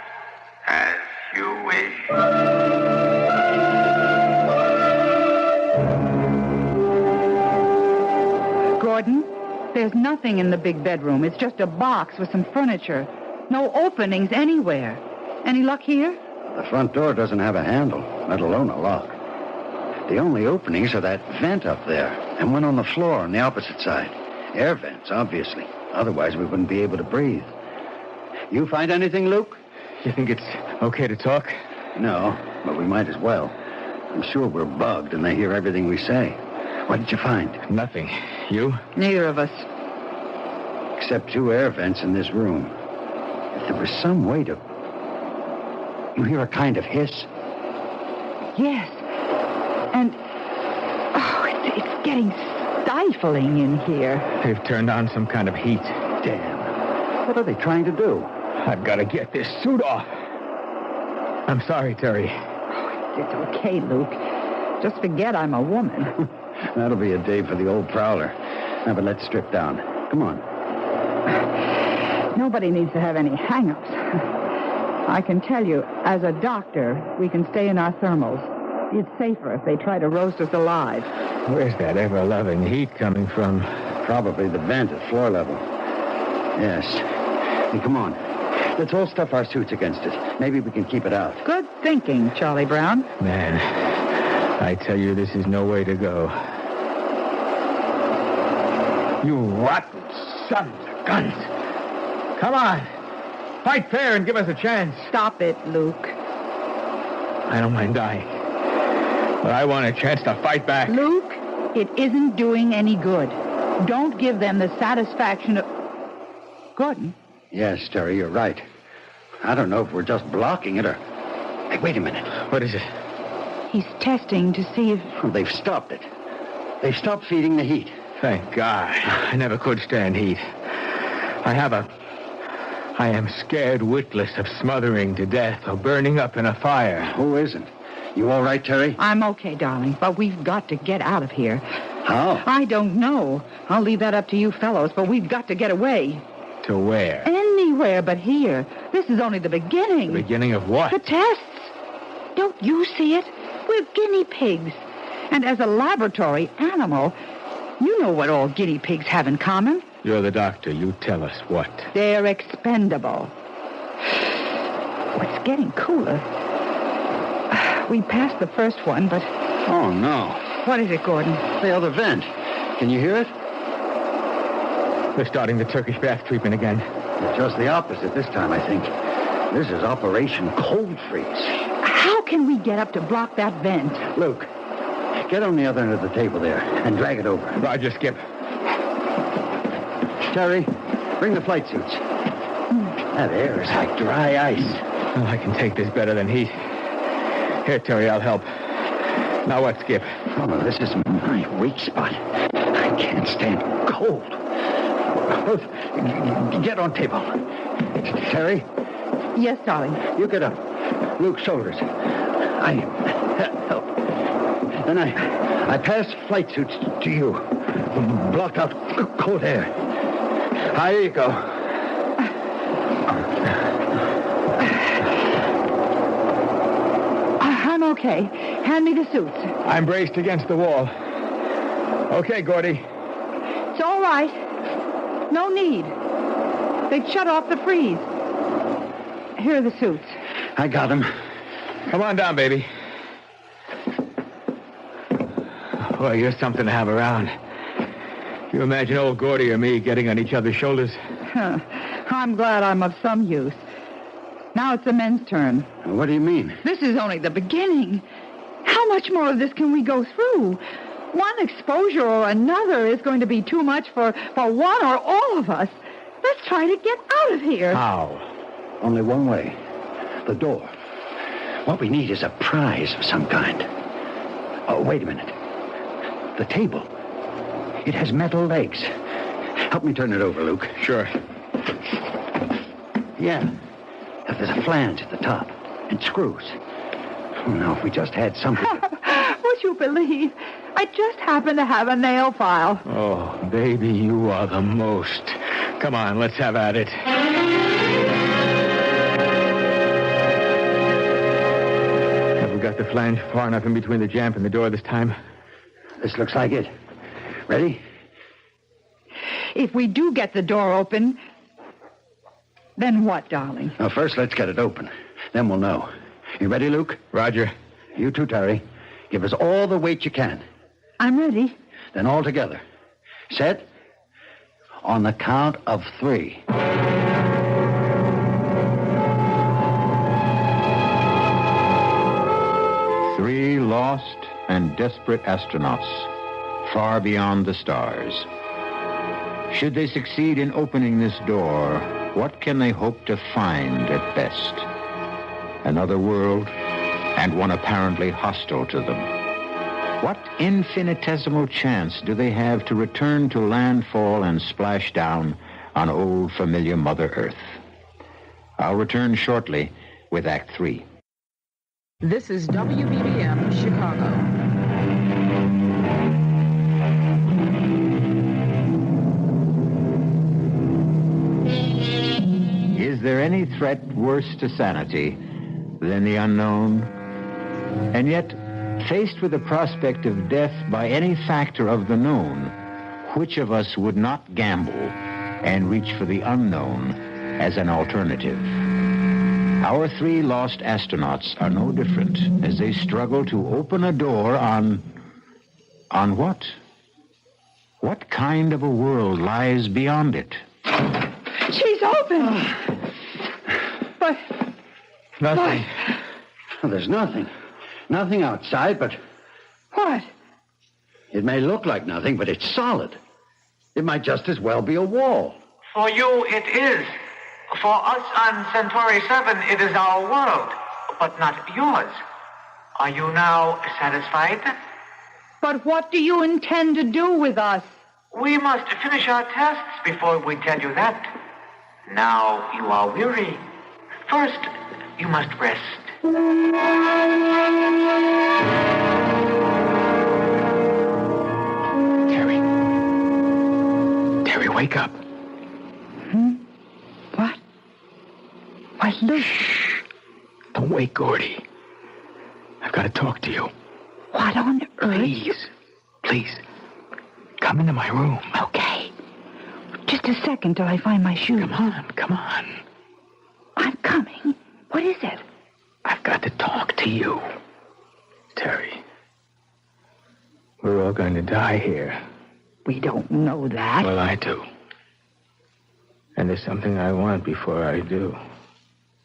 As you wish. Gordon, there's nothing in the big bedroom. It's just a box with some furniture. No openings anywhere. Any luck here? The front door doesn't have a handle, let alone a lock. The only openings are that vent up there and one on the floor on the opposite side. Air vents, obviously. Otherwise, we wouldn't be able to breathe. You find anything, Luke? You think it's okay to talk? No, but we might as well. I'm sure we're bugged and they hear everything we say. What did you find? Nothing. You? Neither of us. Except 2 air vents in this room. If there was some way to... You hear a kind of hiss? Yes. And... Oh, it's getting stifling in here. They've turned on some kind of heat. Damn. What are they trying to do? I've got to get this suit off. I'm sorry, Terry. Oh, it's okay, Luke. Just forget I'm a woman. That'll be a day for the old prowler. Now, but let's strip down. Come on. Nobody needs to have any hang-ups. I can tell you, as a doctor, we can stay in our thermals. It's safer if they try to roast us alive. Where's that ever-loving heat coming from? Probably the vent at floor level. Yes. Hey, come on. Let's all stuff our suits against it. Maybe we can keep it out. Good thinking, Charlie Brown. Man, I tell you, this is no way to go. You rotten sons of guns. Come on. Fight fair and give us a chance. Stop it, Luke. I don't mind dying. But I want a chance to fight back. Luke, it isn't doing any good. Don't give them the satisfaction of... Gordon? Yes, Terry, you're right. I don't know if we're just blocking it or... Hey, wait a minute. What is it? He's testing to see if... Oh, they've stopped it. They've stopped feeding the heat. Thank God. I never could stand heat. I am scared witless of smothering to death or burning up in a fire. Who isn't? You all right, Terry? I'm okay, darling, but we've got to get out of here. How? I don't know. I'll leave that up to you fellows, but we've got to get away. To where? Anywhere but here. This is only the beginning. The beginning of what? The tests. Don't you see it? We're guinea pigs. And as a laboratory animal, you know what all guinea pigs have in common. You're the doctor. You tell us what. They're expendable. Oh, it's getting cooler. We passed the first one, but... Oh, no. What is it, Gordon? The other vent. Can you hear it? They're starting the Turkish bath treatment again. It's just the opposite this time, I think. This is Operation Cold Freeze. How can we get up to block that vent? Luke, get on the other end of the table there and drag it over. Roger, Skip. Terry, bring the flight suits. That air is like dry ice. Well, I can take this better than heat. Here, Terry, I'll help. Now what, Skip? Oh, this is my weak spot. I can't stand cold. Get on table. Terry? Yes, darling. You get up. Luke's shoulders. I help. Then I pass flight suits to you. Block out cold air. Here you go. I'm okay. Hand me the suits. I'm braced against the wall. Okay, Gordy. It's all right. No need. They've shut off the freeze. Here are the suits. I got him. Come on down, baby. Boy, you're something to have around. You imagine old Gordy or me getting on each other's shoulders? I'm glad I'm of some use. Now it's the men's turn. What do you mean? This is only the beginning. How much more of this can we go through? One exposure or another is going to be too much for one or all of us. Let's try to get out of here. How? Only one way. The door. What we need is a prize of some kind. Oh, wait a minute. The table. It has metal legs. Help me turn it over, Luke. Sure. Yeah. There's a flange at the top. And screws. Now, if we just had something... Would you believe? I just happen to have a nail file. Oh, baby, you are the most. Come on, let's have at it. Have we got the flange far enough in between the jamb and the door this time? This looks like it. Ready? If we do get the door open, then what, darling? Now, first, let's get it open. Then we'll know. You ready, Luke? Roger. You too, Terry. Give us all the weight you can. I'm ready. Then all together. Set? On the count of 3. Three lost and desperate astronauts, far beyond the stars. Should they succeed in opening this door, what can they hope to find at best? Another world, and one apparently hostile to them. What infinitesimal chance do they have to return to landfall and splash down on old familiar Mother Earth? I'll return shortly with Act 3. This is WBBM Chicago. Is there any threat worse to sanity than the unknown? And yet, faced with the prospect of death by any factor of the known, which of us would not gamble and reach for the unknown as an alternative? Our three lost astronauts are no different as they struggle to open a door on what? What kind of a world lies beyond it? She's open. But... Nothing. Well, there's nothing. Nothing outside, but... What? It may look like nothing, but it's solid. It might just as well be a wall. For you, it is. For us on Centauri 7, it is our world, but not yours. Are you now satisfied? But what do you intend to do with us? We must finish our tests before we tell you that. Now you are weary. First, you must rest. Terry, wake up. What? Why, Luke. Shh. Don't wake Gordy. I've got to talk to you. What on earth? Please. Come into my room. Okay. Just a second till I find my shoes. Come on. I'm coming. What is it? I've got to talk to you. Terry. We're all going to die here. We don't know that. Well, I do. And there's something I want before I do.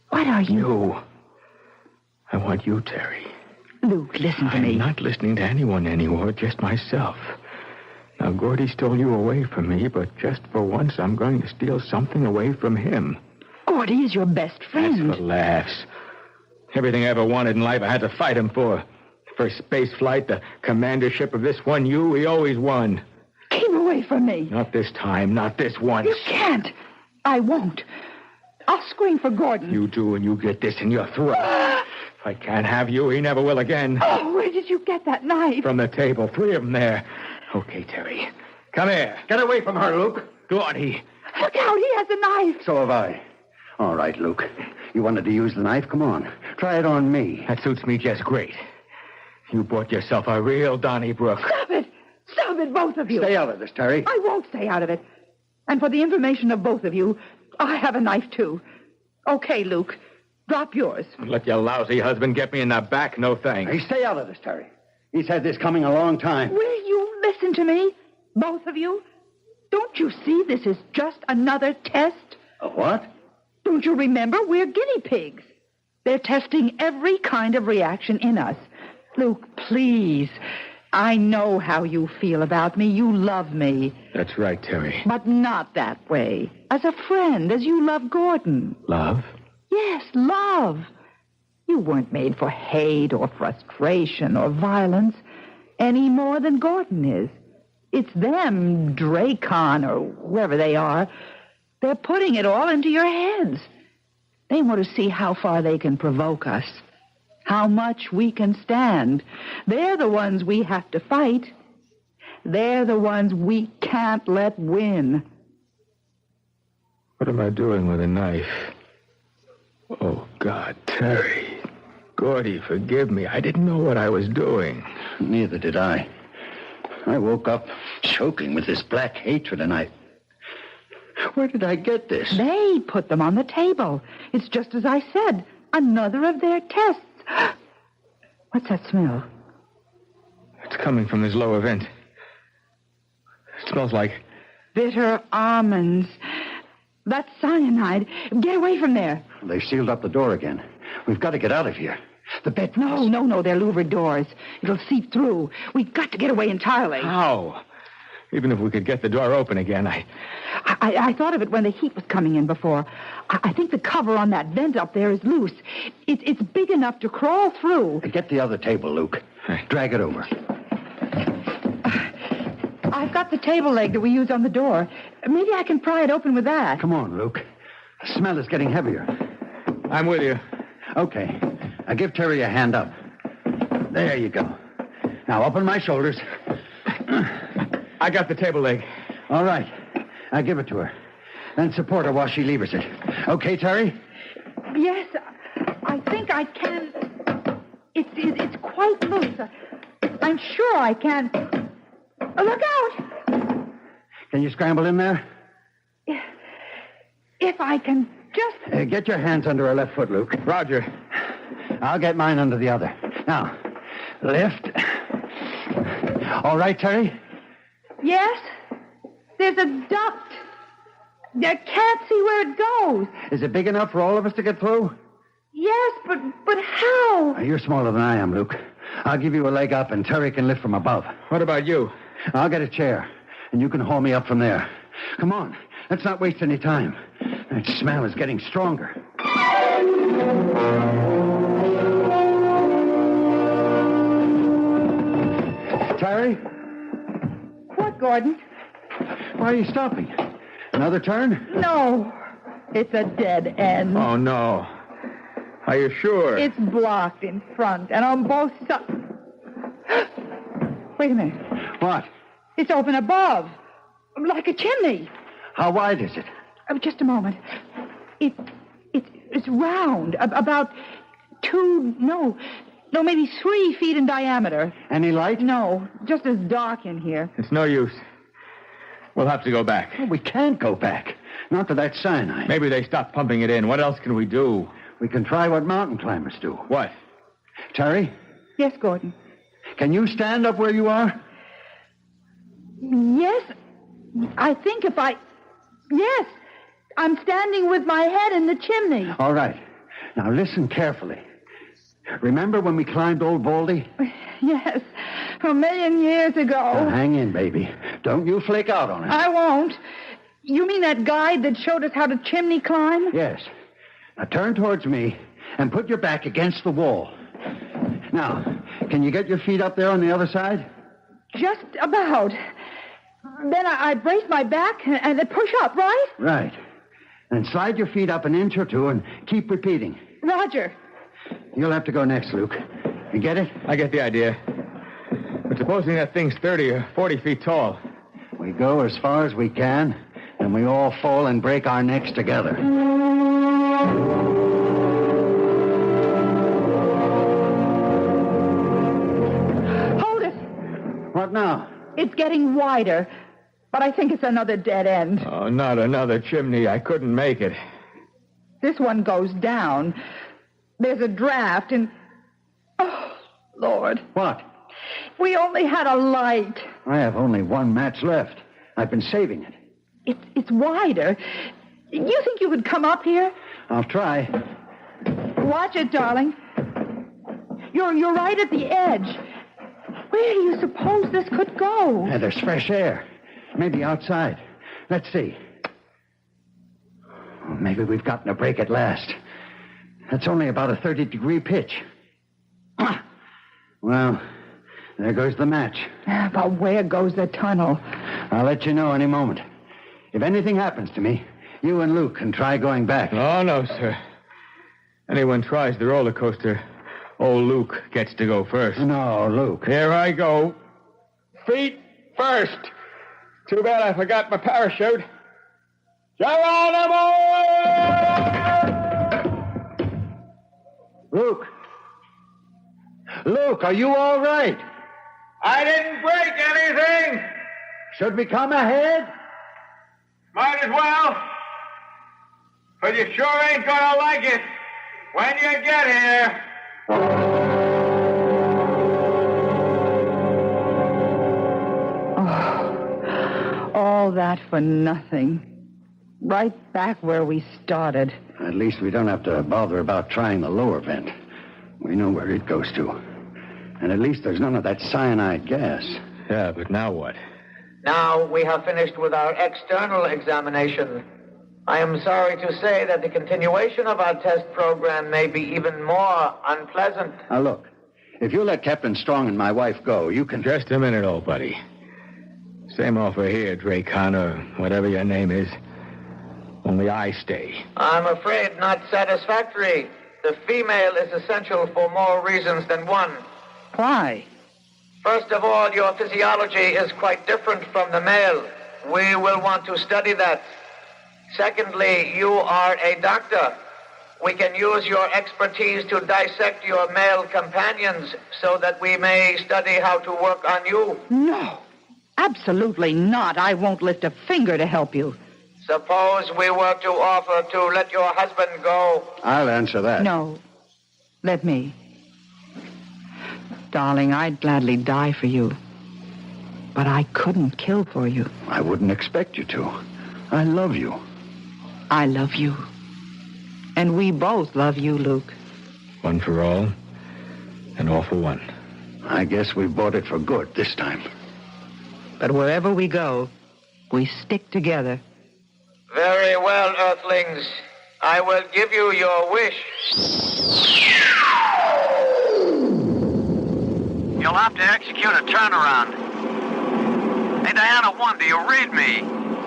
What are you? You. I want you, Terry. Luke, listen to me. I'm not listening to anyone anymore, just myself. Now, Gordy stole you away from me, but just for once, I'm going to steal something away from him. Gordy is your best friend. That's for laughs. Everything I ever wanted in life, I had to fight him for. First space flight, the commandership of this 1U, he always won. Keep away from me. Not this time, not this once. You can't. I won't. I'll scream for Gordon. You do, and you get this in your throat. If I can't have you, he never will again. Oh, where did you get that knife? From the table, 3 of them there. Okay, Terry. Come here. Get away from her, Luke. Gordy. Look out, he has a knife. So have I. All right, Luke. You wanted to use the knife? Come on. Try it on me. That suits me just great. You bought yourself a real Donnybrook. Stop it. Stop it, both of you. Stay out of this, Terry. I won't stay out of it. And for the information of both of you, I have a knife, too. Okay, Luke. Drop yours. Let your lousy husband get me in the back, no thanks. Hey, stay out of this, Terry. He's had this coming a long time. Will you listen to me? Both of you? Don't you see this is just another test? A what? Don't you remember? We're guinea pigs. They're testing every kind of reaction in us. Luke, please. I know how you feel about me. You love me. That's right, Terry. But not that way. As a friend, as you love Gordon. Love? Yes, love. You weren't made for hate or frustration or violence any more than Gordon is. It's them, Dracon or whoever they are. They're putting it all into your heads. They want to see how far they can provoke us, how much we can stand. They're the ones we have to fight. They're the ones we can't let win. What am I doing with a knife? Oh, God, Terry. Gordy, forgive me. I didn't know what I was doing. Neither did I. I woke up choking with this black hatred, and where did I get this? They put them on the table. It's just as I said. Another of their tests. What's that smell? It's coming from this lower vent. It smells like... bitter almonds. That's cyanide. Get away from there. They sealed up the door again. We've got to get out of here. The bed... No. They're louvered doors. It'll seep through. We've got to get away entirely. How? Even if we could get the door open again, I thought of it when the heat was coming in before. I think the cover on that vent up there is loose. It's big enough to crawl through. Get the other table, Luke. Drag it over. I've got the table leg that we use on the door. Maybe I can pry it open with that. Come on, Luke. The smell is getting heavier. I'm with you. Okay. Now give Terry a hand up. There you go. Now up on my shoulders. I got the table leg. All right. Now give it to her. Then support her while she levers it. Okay, Terry? Yes, I think I can. It's quite loose. I'm sure I can. Look out! Can you scramble in there? If I can just... get your hands under her left foot, Luke. Roger. I'll get mine under the other. Now, lift. All right, Terry? Yes? There's a duct. I can't see where it goes. Is it big enough for all of us to get through? Yes, but how? You're smaller than I am, Luke. I'll give you a leg up, and Terry can lift from above. What about you? I'll get a chair, and you can haul me up from there. Come on. Let's not waste any time. That smell is getting stronger. Terry? What, Gordon? Why are you stopping? Another turn? No. It's a dead end. Oh, no. Are you sure? It's blocked in front and on both sides. Wait a minute. What? It's open above. Like a chimney. How wide is it? Just a moment. It's round. About maybe 3 feet in diameter. Any light? No. Just as dark in here. It's no use. We'll have to go back. Well, we can't go back. Not to that cyanide. Maybe they stopped pumping it in. What else can we do? We can try what mountain climbers do. What? Terry? Yes, Gordon. Can you stand up where you are? Yes. I think if I... Yes. I'm standing with my head in the chimney. All right. Now listen carefully. Remember when we climbed Old Baldy? Yes. 1,000,000 years ago. Now, hang in, baby. Don't you flake out on it. I won't. You mean that guide that showed us how to chimney climb? Yes. Now turn towards me and put your back against the wall. Now, can you get your feet up there on the other side? Just about. Then I brace my back and then push up, right? Right. Then slide your feet up an inch or two and keep repeating. Roger. You'll have to go next, Luke. You get it? I get the idea. But supposing that thing's 30 or 40 feet tall. We go as far as we can, and we all fall and break our necks together. Hold it. What now? It's getting wider, but I think it's another dead end. Oh, not another chimney. I couldn't make it. This one goes down. There's a draft and... Oh, Lord. What? We only had a light. I have only one match left. I've been saving it. It's wider. You think you could come up here? I'll try. Watch it, darling. You're right at the edge. Where do you suppose this could go? There's fresh air. Maybe outside. Let's see. Oh, maybe we've gotten a break at last. That's only about a 30-degree pitch. Ah. Well, there goes the match. But where goes the tunnel? I'll let you know any moment. If anything happens to me, you and Luke can try going back. Oh, no, sir. Anyone tries the roller coaster, old Luke gets to go first. No, Luke. Here I go. Feet first. Too bad I forgot my parachute. Geronimo! Luke. Luke, are you all right? I didn't break anything. Should we come ahead? Might as well. But you sure ain't gonna like it when you get here. Oh, all that for nothing. Right back where we started. At least we don't have to bother about trying the lower vent. We know where it goes to. And at least there's none of that cyanide gas. Yeah, but now what? Now we have finished with our external examination. I am sorry to say that the continuation of our test program may be even more unpleasant. Now, look. If you let Captain Strong and my wife go, you can... Just a minute, old buddy. Same offer here, Dracon, or whatever your name is. Only I stay. I'm afraid not satisfactory. The female is essential for more reasons than one. Why? First of all, your physiology is quite different from the male. We will want to study that. Secondly, you are a doctor. We can use your expertise to dissect your male companions so that we may study how to work on you. No, absolutely not. I won't lift a finger to help you. Suppose we were to offer to let your husband go. I'll answer that. No, let me. Darling, I'd gladly die for you. But I couldn't kill for you. I wouldn't expect you to. I love you. I love you. And we both love you, Luke. One for all, and all for one. I guess we bought it for good this time. But wherever we go, we stick together. Very well, Earthlings. I will give you your wish. You'll have to execute a turnaround. Hey, Diana 1, do you read me?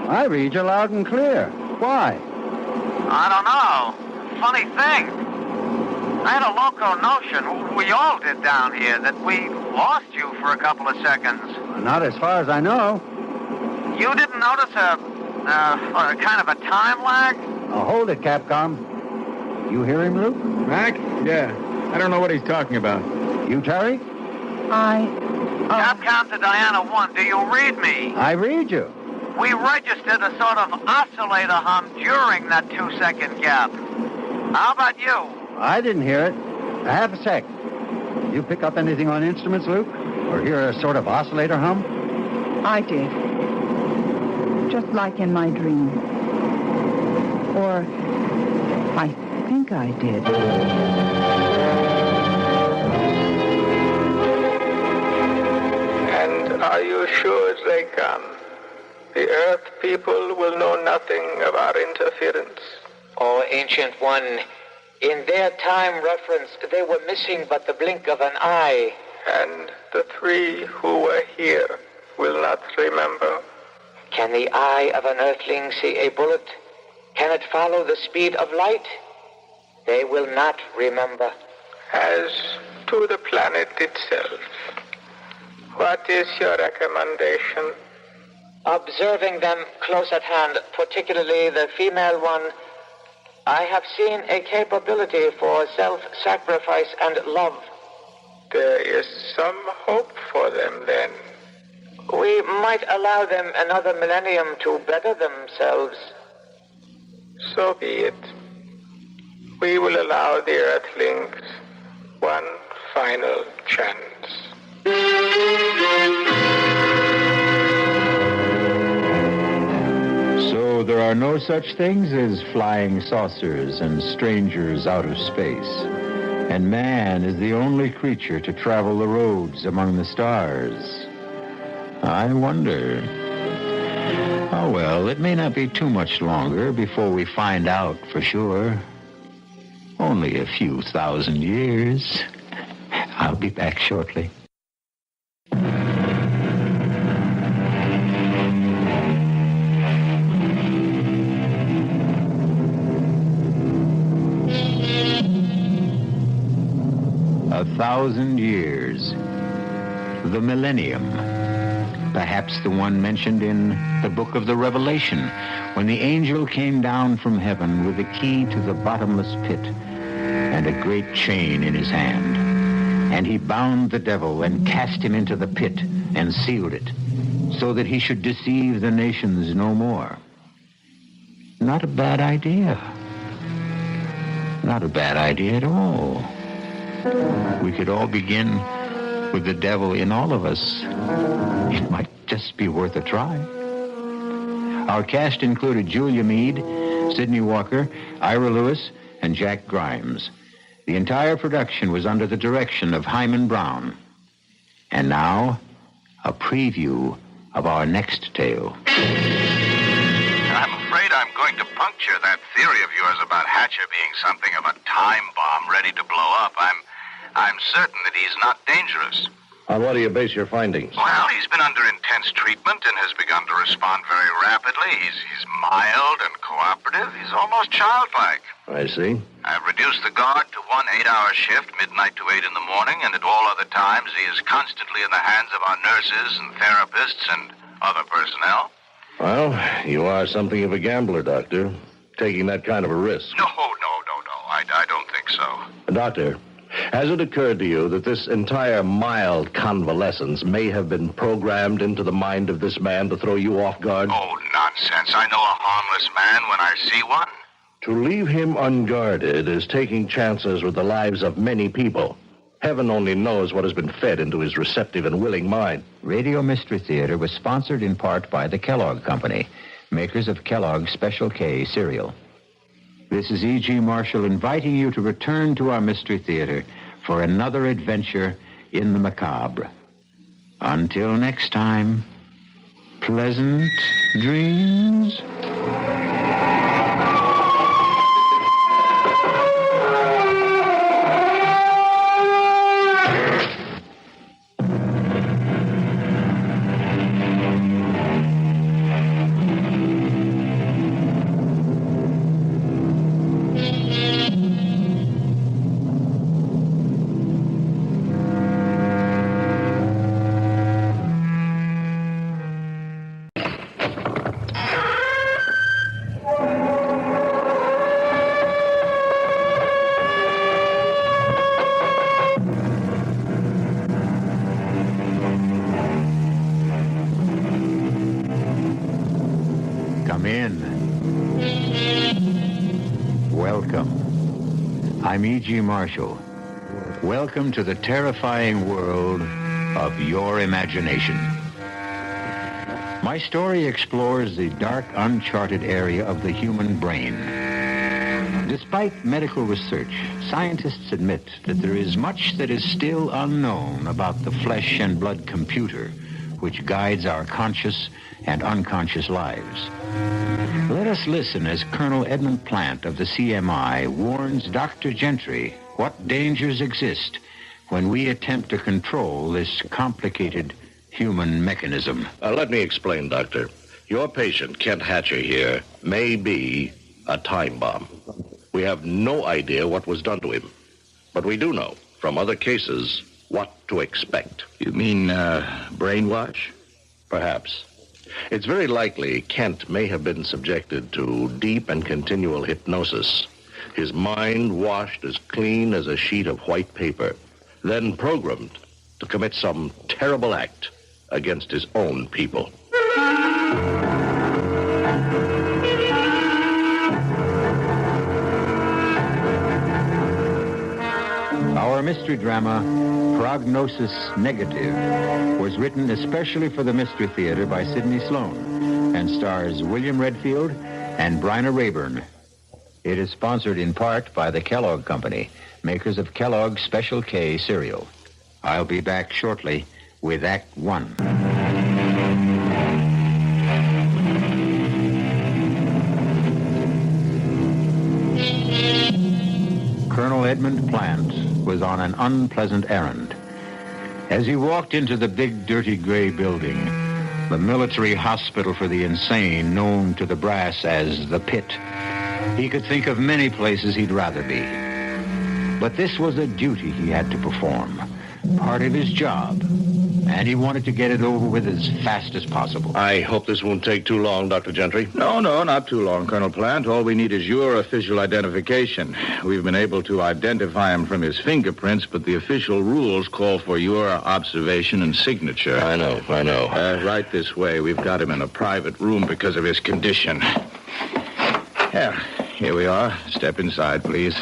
I read you loud and clear. Why? I don't know. Funny thing. I had a loco notion, we all did down here, that we lost you for a couple of seconds. Not as far as I know. You didn't notice a kind of a time lag? Now, hold it, Capcom. You hear him, Luke? Mac? Yeah. I don't know what he's talking about. You, Terry? Capcom to Diana 1, do you read me? I read you. We registered a sort of oscillator hum during that 2-second gap. How about you? I didn't hear it. A half a sec. You pick up anything on instruments, Luke? Or hear a sort of oscillator hum? I did. Just like in my dream. Or I think I did. And are you sure, Dracon? The Earth people will know nothing of our interference. Oh, Ancient One, In their time reference, they were missing but the blink of an eye. And the three who were here will not remember. Can the eye of an earthling see a bullet? Can it follow the speed of light? They will not remember. As to the planet itself, what is your recommendation? Observing them close at hand, particularly the female one, I have seen a capability for self-sacrifice and love. There is some hope for them, then. We might allow them another millennium to better themselves. So be it. We will allow the Earthlings one final chance. So there are no such things as flying saucers and strangers out of space. And man is the only creature to travel the roads among the stars. I wonder. Oh, well, it may not be too much longer before we find out for sure. Only a few thousand years. I'll be back shortly. A 1,000 years. The millennium. Perhaps the one mentioned in the book of the Revelation, when the angel came down from heaven with the key to the bottomless pit and a great chain in his hand. And he bound the devil and cast him into the pit and sealed it, so that he should deceive the nations no more. Not a bad idea. Not a bad idea at all. We could all begin with the devil in all of us. It might just be worth a try. Our cast included Julia Meade, Sidney Walker, Ira Lewis, and Jack Grimes. The entire production was under the direction of Hyman Brown. And now, a preview of our next tale. I'm afraid I'm going to puncture that theory of yours about Hatcher being something of a time bomb ready to blow up. I'm certain that he's not dangerous. On what do you base your findings? Well, he's been under intense treatment and has begun to respond very rapidly. He's mild and cooperative. He's almost childlike. I see. I've reduced the guard to 1 8-hour shift, midnight to 8 in the morning, and at all other times he is constantly in the hands of our nurses and therapists and other personnel. Well, you are something of a gambler, Doctor, taking that kind of a risk. No. I don't think so. Doctor, has it occurred to you that this entire mild convalescence may have been programmed into the mind of this man to throw you off guard? Oh, nonsense. I know a harmless man when I see one. To leave him unguarded is taking chances with the lives of many people. Heaven only knows what has been fed into his receptive and willing mind. Radio Mystery Theater was sponsored in part by the Kellogg Company, makers of Kellogg's Special K cereal. This is E.G. Marshall inviting you to return to our Mystery Theater for another adventure in the macabre. Until next time, pleasant dreams. I'm E.G. Marshall. Welcome to the terrifying world of your imagination. My story explores the dark, uncharted area of the human brain. Despite medical research, scientists admit that there is much that is still unknown about the flesh and blood computer, which guides our conscious and unconscious lives. Let us listen as Colonel Edmund Plant of the CMI warns Dr. Gentry what dangers exist when we attempt to control this complicated human mechanism. Let me explain, Doctor. Your patient, Kent Hatcher here, may be a time bomb. We have no idea what was done to him. But we do know, from other cases, what to expect. You mean, brainwash? Perhaps. It's very likely Kent may have been subjected to deep and continual hypnosis. His mind washed as clean as a sheet of white paper, then programmed to commit some terrible act against his own people. Our mystery drama, Prognosis Negative, was written especially for the Mystery Theater by Sidney Sloan and stars William Redfield and Bryna Rayburn. It is sponsored in part by the Kellogg Company, makers of Kellogg's Special K cereal. I'll be back shortly with Act One. Colonel Edmund Plant was on an unpleasant errand. As he walked into the big, dirty gray building, the military hospital for the insane, known to the brass as the Pit, he could think of many places he'd rather be. But this was a duty he had to perform, part of his job, and he wanted to get it over with as fast as possible. I hope this won't take too long, Dr. Gentry. No, not too long, Colonel Plant. All we need is your official identification. We've been able to identify him from his fingerprints, but the official rules call for your observation and signature. I know. Right this way. We've got him in a private room because of his condition. Yeah, here we are. Step inside, please.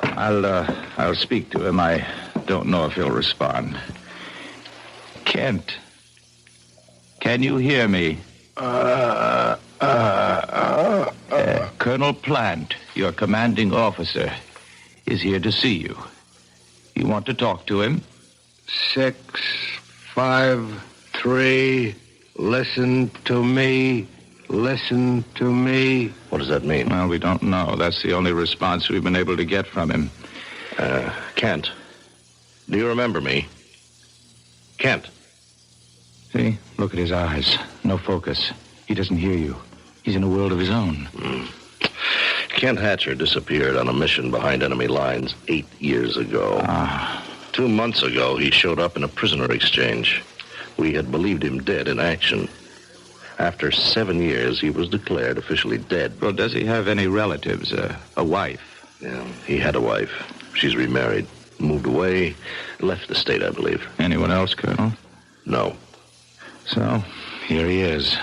I'll speak to him. I don't know if he'll respond. Kent, can you hear me? Colonel Plant, your commanding officer, is here to see you. You want to talk to him? 6, 5, 3, listen to me. Listen to me. What does that mean? Well, we don't know. That's the only response we've been able to get from him. Kent, do you remember me? Kent. See? Look at his eyes. No focus. He doesn't hear you. He's in a world of his own. Kent Hatcher disappeared on a mission behind enemy lines 8 years ago. 2 months ago, he showed up in a prisoner exchange. We had believed him dead in action. After 7 years, he was declared officially dead. Well, does he have any relatives? A wife? Yeah, he had a wife. She's remarried. Moved away, left the state, I believe. Anyone else, Colonel? No. So, here he is.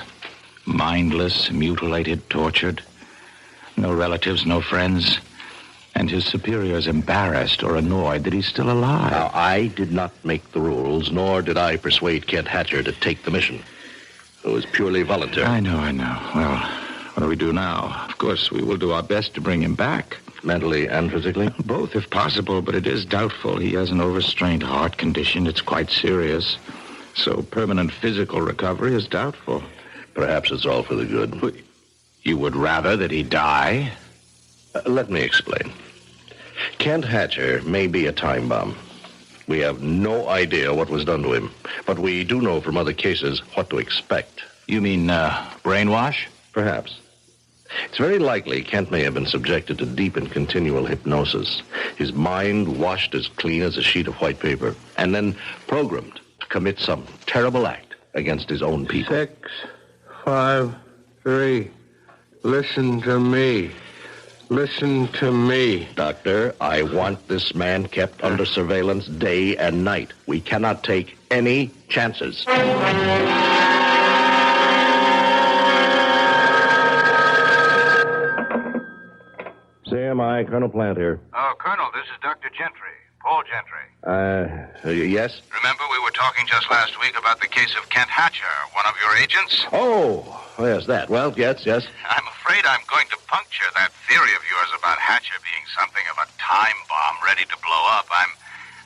Mindless, mutilated, tortured. No relatives, no friends. And his superiors embarrassed or annoyed that he's still alive. Now, I did not make the rules, nor did I persuade Kent Hatcher to take the mission. It was purely voluntary. I know. Well, what do we do now? Of course, we will do our best to bring him back. Mentally and physically? Both, if possible, but it is doubtful. He has an overstrained heart condition. It's quite serious. So permanent physical recovery is doubtful. Perhaps it's all for the good. You would rather that he die? Let me explain. Kent Hatcher may be a time bomb. We have no idea what was done to him, but we do know from other cases what to expect. You mean, brainwash? Perhaps. It's very likely Kent may have been subjected to deep and continual hypnosis. His mind washed as clean as a sheet of white paper, and then programmed to commit some terrible act against his own people. 6, 5, 3, listen to me. Listen to me. Doctor, I want this man kept under surveillance day and night. We cannot take any chances. CMI, Colonel Plant here. Oh, Colonel, this is Dr. Gentry. Paul Gentry. Yes? Remember we were talking just last week about the case of Kent Hatcher, one of your agents? Oh, yes, that. Well, yes. I'm afraid I'm going to puncture that theory of yours about Hatcher being something of a time bomb ready to blow up.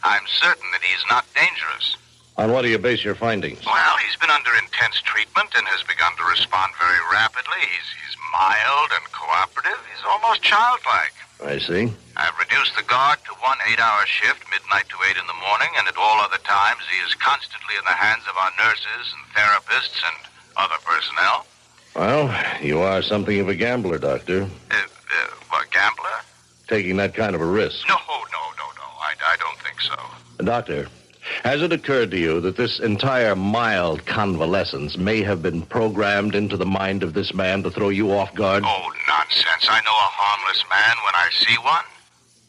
I'm certain that he's not dangerous. On what do you base your findings? Well, he's been under intense treatment and has begun to respond very rapidly. He's mild and cooperative. He's almost childlike. I see. I've reduced the guard to 1 8-hour shift, midnight to 8 in the morning, and at all other times he is constantly in the hands of our nurses and therapists and other personnel. Well, you are something of a gambler, Doctor. What, gambler? Taking that kind of a risk. No. I don't think so. Doctor, has it occurred to you that this entire mild convalescence may have been programmed into the mind of this man to throw you off guard? Oh, nonsense. I know a harmless man when I see one.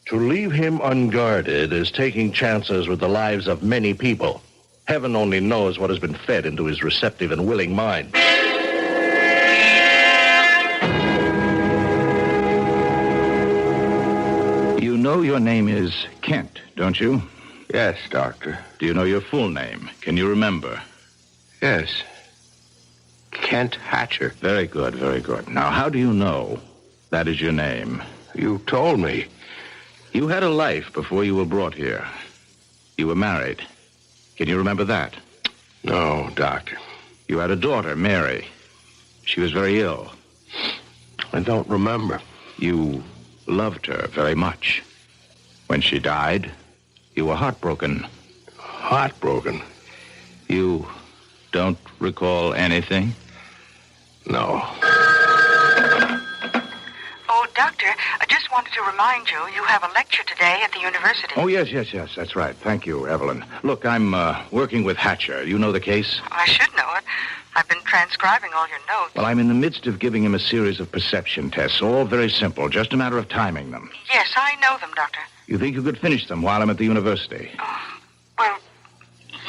To leave him unguarded is taking chances with the lives of many people. Heaven only knows what has been fed into his receptive and willing mind. You know your name is Kent, don't you? Yes, Doctor. Do you know your full name? Can you remember? Yes. Kent Hatcher. Very good, very good. Now, how do you know that is your name? You told me. You had a life before you were brought here. You were married. Can you remember that? No, Doctor. You had a daughter, Mary. She was very ill. I don't remember. You loved her very much. When she died, you were heartbroken. Heartbroken? You don't recall anything? No. Oh, Doctor, I just wanted to remind you, you have a lecture today at the university. Oh, yes, that's right. Thank you, Evelyn. Look, I'm working with Hatcher. You know the case? I should know it. I've been transcribing all your notes. Well, I'm in the midst of giving him a series of perception tests, all very simple, just a matter of timing them. Yes, I know them, Doctor. You think you could finish them while I'm at the university? Well,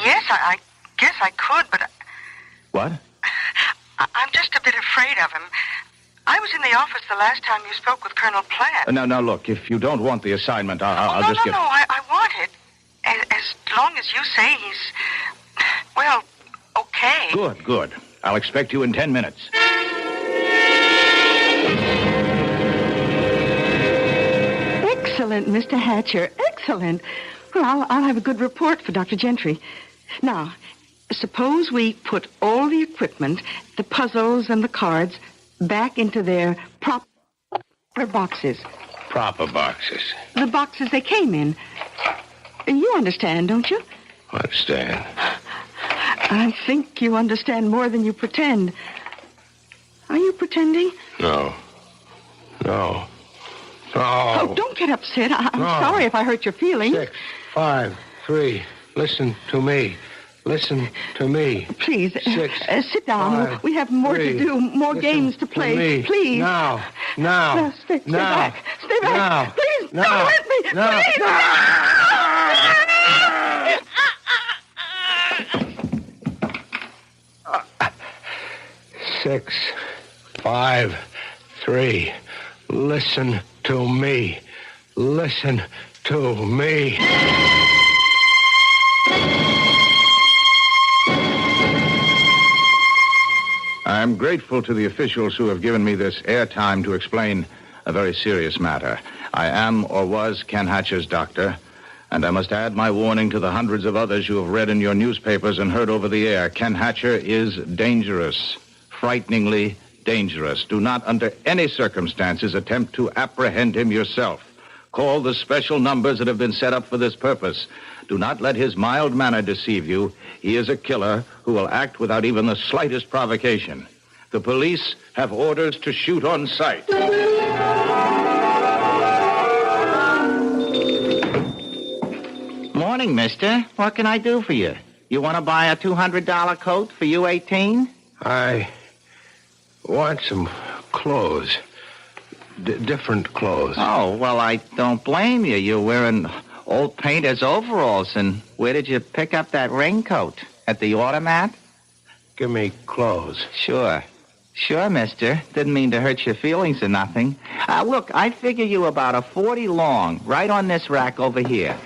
yes, I guess I could, but What? I'm just a bit afraid of him. I was in the office the last time you spoke with Colonel Platt. Now, look, if you don't want the assignment, I'll just get... No, I want it. As long as you say he's, well, okay. Good. I'll expect you in 10 minutes. Excellent, Mr. Hatcher. Excellent. Well, I'll have a good report for Dr. Gentry. Now, suppose we put all the equipment, the puzzles and the cards, back into their proper boxes. Proper boxes. The boxes they came in. You understand, don't you? Understand. I think you understand more than you pretend. Are you pretending? No. Oh, don't get upset. I'm sorry if I hurt your feelings. 6, 5, 3. Listen to me. Listen to me. Please, 6, sit down. 5, we have more 3. to do, more games to play. Me. Please. Now. Stay back. Stay back. Now. Please, Now. don't hurt me. Now. Please. No. 6, 5, 3. Listen to me. Listen to me. I'm grateful to the officials who have given me this airtime to explain a very serious matter. I am or was Ken Hatcher's doctor, and I must add my warning to the hundreds of others you have read in your newspapers and heard over the air. Ken Hatcher is dangerous, frighteningly dangerous. Do not, under any circumstances, attempt to apprehend him yourself. Call the special numbers that have been set up for this purpose. Do not let his mild manner deceive you. He is a killer who will act without even the slightest provocation. The police have orders to shoot on sight. Morning, mister. What can I do for you? You want to buy a $200 coat for U-18? I want some clothes. Different clothes. Oh, well, I don't blame you. You're wearing old painter's overalls. And where did you pick up that raincoat? At the automat? Give me clothes. Sure, mister. Didn't mean to hurt your feelings or nothing. Look, I figure you about a 40 long, right on this rack over here.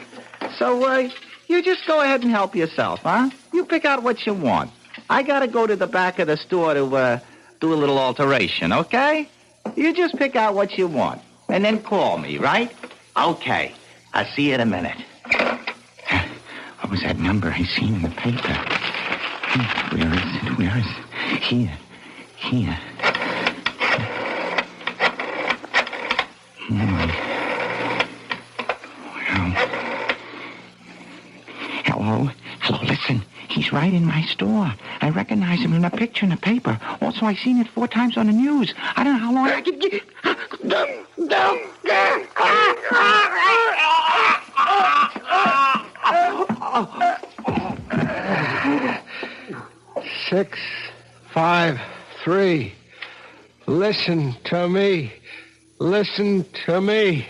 So, you just go ahead and help yourself, huh? You pick out what you want. I gotta go to the back of the store to, do a little alteration, okay? You just pick out what you want, and then call me, right? Okay. I'll see you in a minute. What was that number I seen in the paper? Where is it? Where is it? Here. Hello, listen. He's right in my store. I recognize him in a picture in the paper. Also, I seen it 4 times on the news. I don't know how long I can get... Six, 5, 3. Listen to me. Listen to me.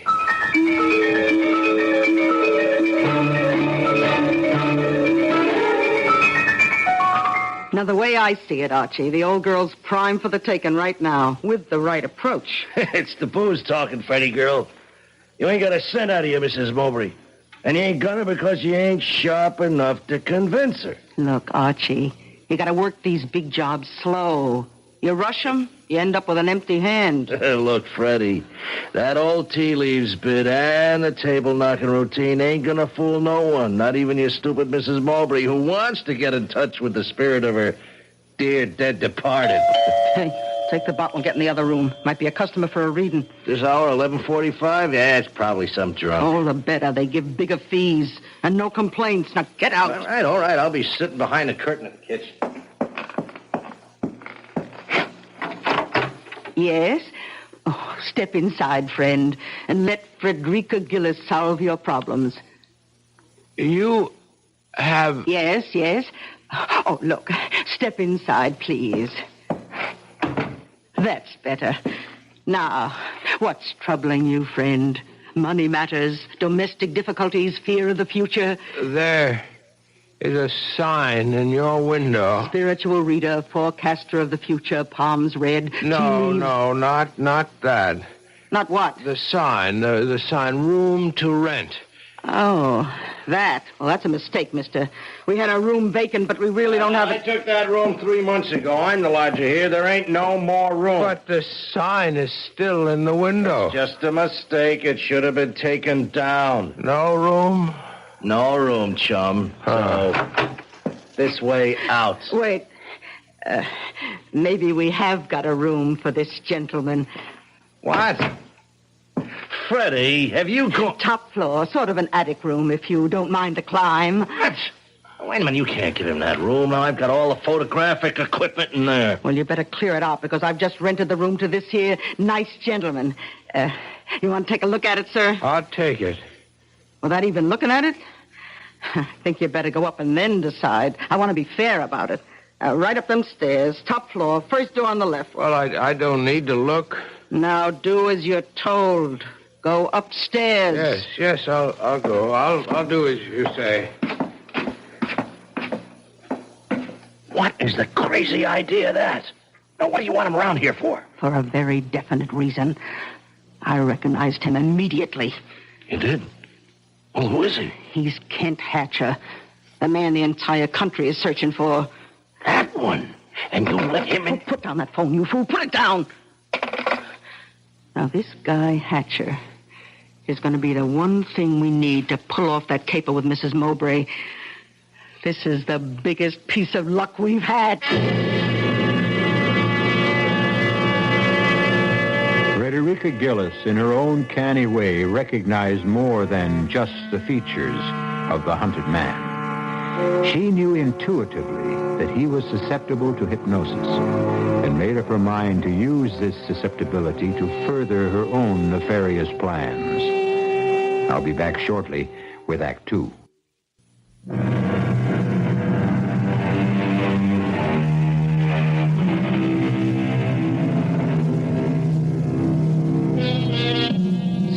Now, the way I see it, Archie, the old girl's prime for the taking right now, with the right approach. It's the booze talking, Freddie girl. You ain't got a cent out of you, Mrs. Mowbray. And you ain't gonna because you ain't sharp enough to convince her. Look, Archie, you gotta work these big jobs slow. You rush them, you end up with an empty hand. Look, Freddie, that old tea leaves bit and the table knocking routine ain't gonna fool no one, not even your stupid Mrs. Mowbray, who wants to get in touch with the spirit of her dear dead departed. Hey, take the bottle and get in the other room. Might be a customer for a reading. This hour, 11:45? Yeah, it's probably some drunk. Oh, the better. They give bigger fees. And no complaints. Now get out. All right. I'll be sitting behind the curtain in the kitchen. Yes? Oh, step inside, friend, and let Frederica Gillis solve your problems. You have... Yes. Oh, look, step inside, please. That's better. Now, what's troubling you, friend? Money matters, domestic difficulties, fear of the future? There is a sign in your window. Spiritual reader, forecaster of the future, palms red. No, not that. Not what? The sign, the sign, room to rent. Oh, that. Well, that's a mistake, mister. We had a room vacant, but we really don't have it. I took that room 3 months ago. I'm the lodger here. There ain't no more room. But the sign is still in the window. It's just a mistake. It should have been taken down. No room? No room, chum. So, this way out. Wait. Maybe we have got a room for this gentleman. What? Freddie, have you gone... Top floor, sort of an attic room, if you don't mind the climb. What? Wait a minute, you can't give him that room. Now, I've got all the photographic equipment in there. Well, you better clear it out, because I've just rented the room to this here nice gentleman. You want to take a look at it, sir? I'll take it. Without even looking at it? I think you better go up and then decide. I want to be fair about it. Right up them stairs, top floor, first door on the left. Well, I don't need to look. Now do as you're told. Go upstairs. Yes, I'll go. I'll do as you say. What is the crazy idea of that? Now, what do you want him around here for? For a very definite reason. I recognized him immediately. You did? Well, who is he? He's Kent Hatcher, the man the entire country is searching for. That one? And you let him in? Put down that phone, you fool. Put it down. Now, this guy, Hatcher, is going to be the one thing we need to pull off that caper with Mrs. Mowbray. This is the biggest piece of luck we've had. Frederica Gillis, in her own canny way, recognized more than just the features of the hunted man. She knew intuitively that he was susceptible to hypnosis and made up her mind to use this susceptibility to further her own nefarious plans. I'll be back shortly with Act 2.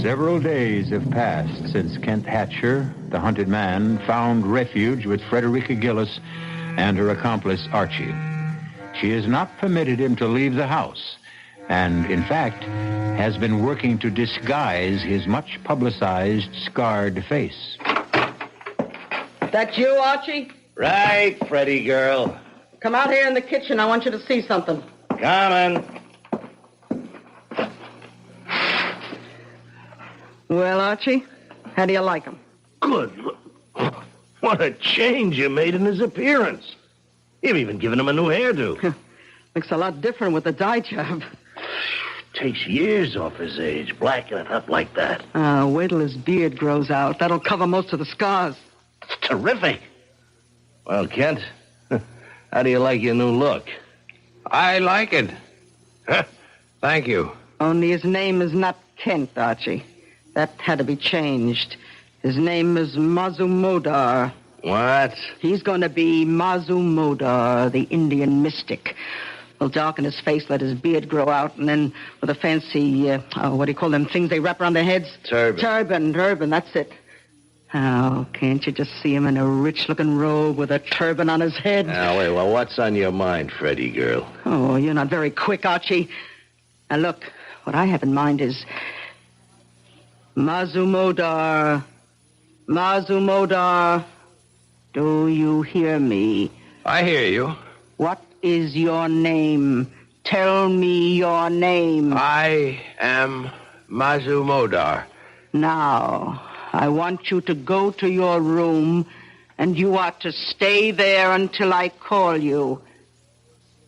Several days have passed since Kent Hatcher, the hunted man, found refuge with Frederica Gillis and her accomplice, Archie. She has not permitted him to leave the house, and, in fact, has been working to disguise his much-publicized, scarred face. That you, Archie? Right, Freddie girl. Come out here in the kitchen. I want you to see something. Coming. Well, Archie, how do you like him? Good. What a change you made in his appearance. You've even given him a new hairdo. Looks a lot different with the dye job. Takes years off his age, blacking it up like that. Wait till his beard grows out. That'll cover most of the scars. It's terrific. Well, Kent, how do you like your new look? I like it. Thank you. Only his name is not Kent, Archie. That had to be changed. His name is Mazumodar. What? He's going to be Mazumodar, the Indian mystic. He'll darken his face, let his beard grow out, and then with a fancy, what do you call them things they wrap around their heads? Turban. Turban, that's it. Oh, can't you just see him in a rich-looking robe with a turban on his head? Now, wait, well, what's on your mind, Freddie girl? Oh, you're not very quick, Archie. Now, look, what I have in mind is Mazumodar. Mazumodar, do you hear me? I hear you. What is your name? Tell me your name. I am Mazumodar. Now, I want you to go to your room, and you are to stay there until I call you.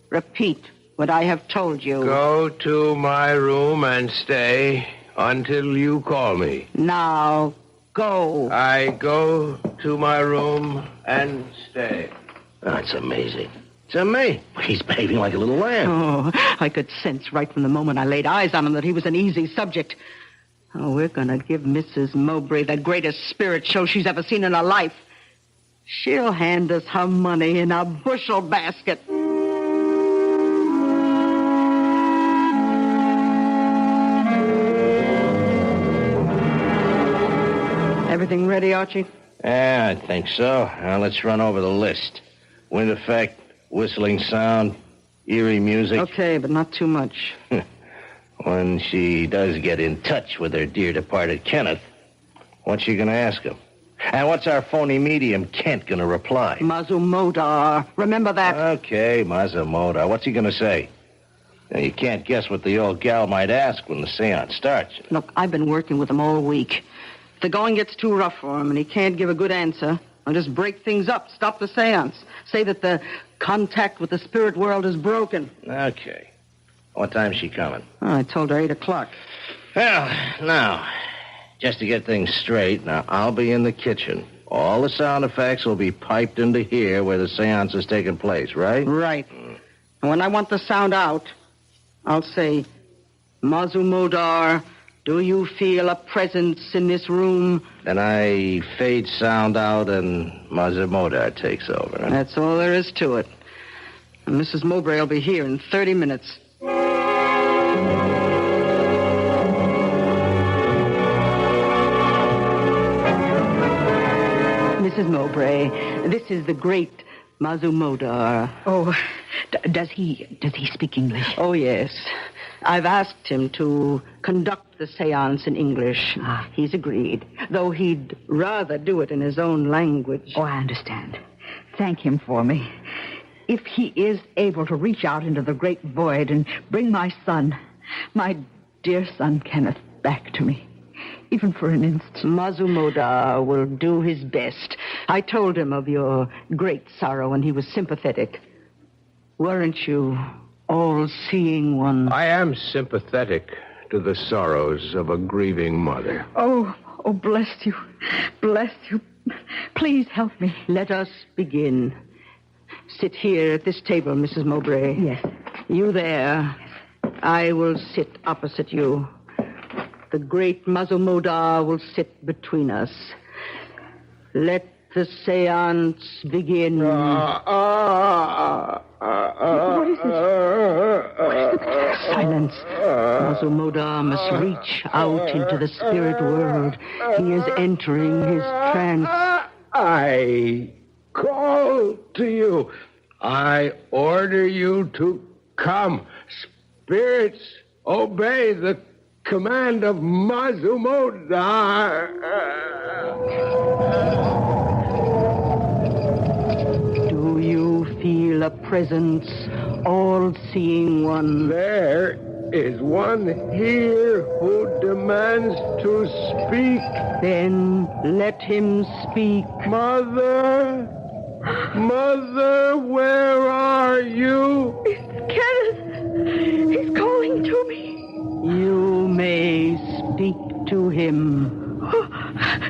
Repeat what I have told you. Go to my room and stay until you call me. Now, go. I go to my room and stay. That's amazing. To me, he's behaving like a little lamb. Oh, I could sense right from the moment I laid eyes on him that he was an easy subject. Oh, we're going to give Mrs. Mowbray the greatest spirit show she's ever seen in her life. She'll hand us her money in a bushel basket. Everything ready, Archie? Yeah, I think so. Now let's run over the list. Wind effect, whistling sound, eerie music. Okay, but not too much. When she does get in touch with her dear departed Kenneth, what's she going to ask him? And what's our phony medium Kent going to reply? Mazumodar. Remember that? Okay, Mazumodar. What's he going to say? Now, you can't guess what the old gal might ask when the seance starts. Look, I've been working with him all week. If the going gets too rough for him and he can't give a good answer, I'll just break things up, stop the seance, say that the contact with the spirit world is broken. Okay. What time's she coming? Oh, I told her 8 o'clock. Well, now, just to get things straight, now, I'll be in the kitchen. All the sound effects will be piped into here where the seance is taking place, right? Right. And when I want the sound out, I'll say, Mazumodar, do you feel a presence in this room? Then I fade sound out and Mazumodar takes over. Huh? That's all there is to it. And Mrs. Mowbray will be here in 30 minutes. Mrs. Mowbray, this is the great Mazumodar. Oh, does he speak English? Oh, yes. I've asked him to conduct the seance in English. He's agreed, though he'd rather do it in his own language. Oh, I understand. Thank him for me. If he is able to reach out into the great void and bring my son, my dear son Kenneth, back to me, even for an instant. Mazumodar will do his best. I told him of your great sorrow, and he was sympathetic. Weren't you all-seeing one? I am sympathetic to the sorrows of a grieving mother. Oh, bless you. Bless you. Please help me. Let us begin. Sit here at this table, Mrs. Mowbray. Yes. You there. I will sit opposite you. The great Mazumodar will sit between us. Let the seance begin. What is it? Silence. Mazumodar must reach out into the spirit world. He is entering his trance. I call to you. I order you to come. Spirits, obey the command of Mazumodar. Do you feel a presence, all-seeing one? There is one here who demands to speak. Then let him speak. Mother? Mother, where are you? It's Kenneth. He's calling to me. You may speak to him. Oh,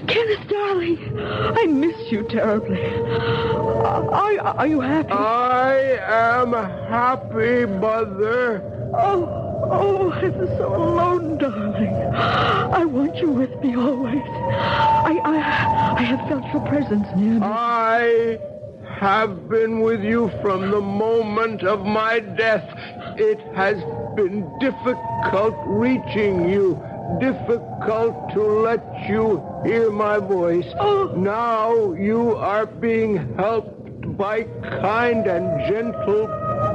Kenneth, darling, I miss you terribly. Are you happy? I am happy, Mother. Oh, I'm so alone, darling. I want you with me always. I have felt your presence near me. I have been with you from the moment of my death. It has been difficult reaching you, difficult to let you hear my voice. Now you are being helped by kind and gentle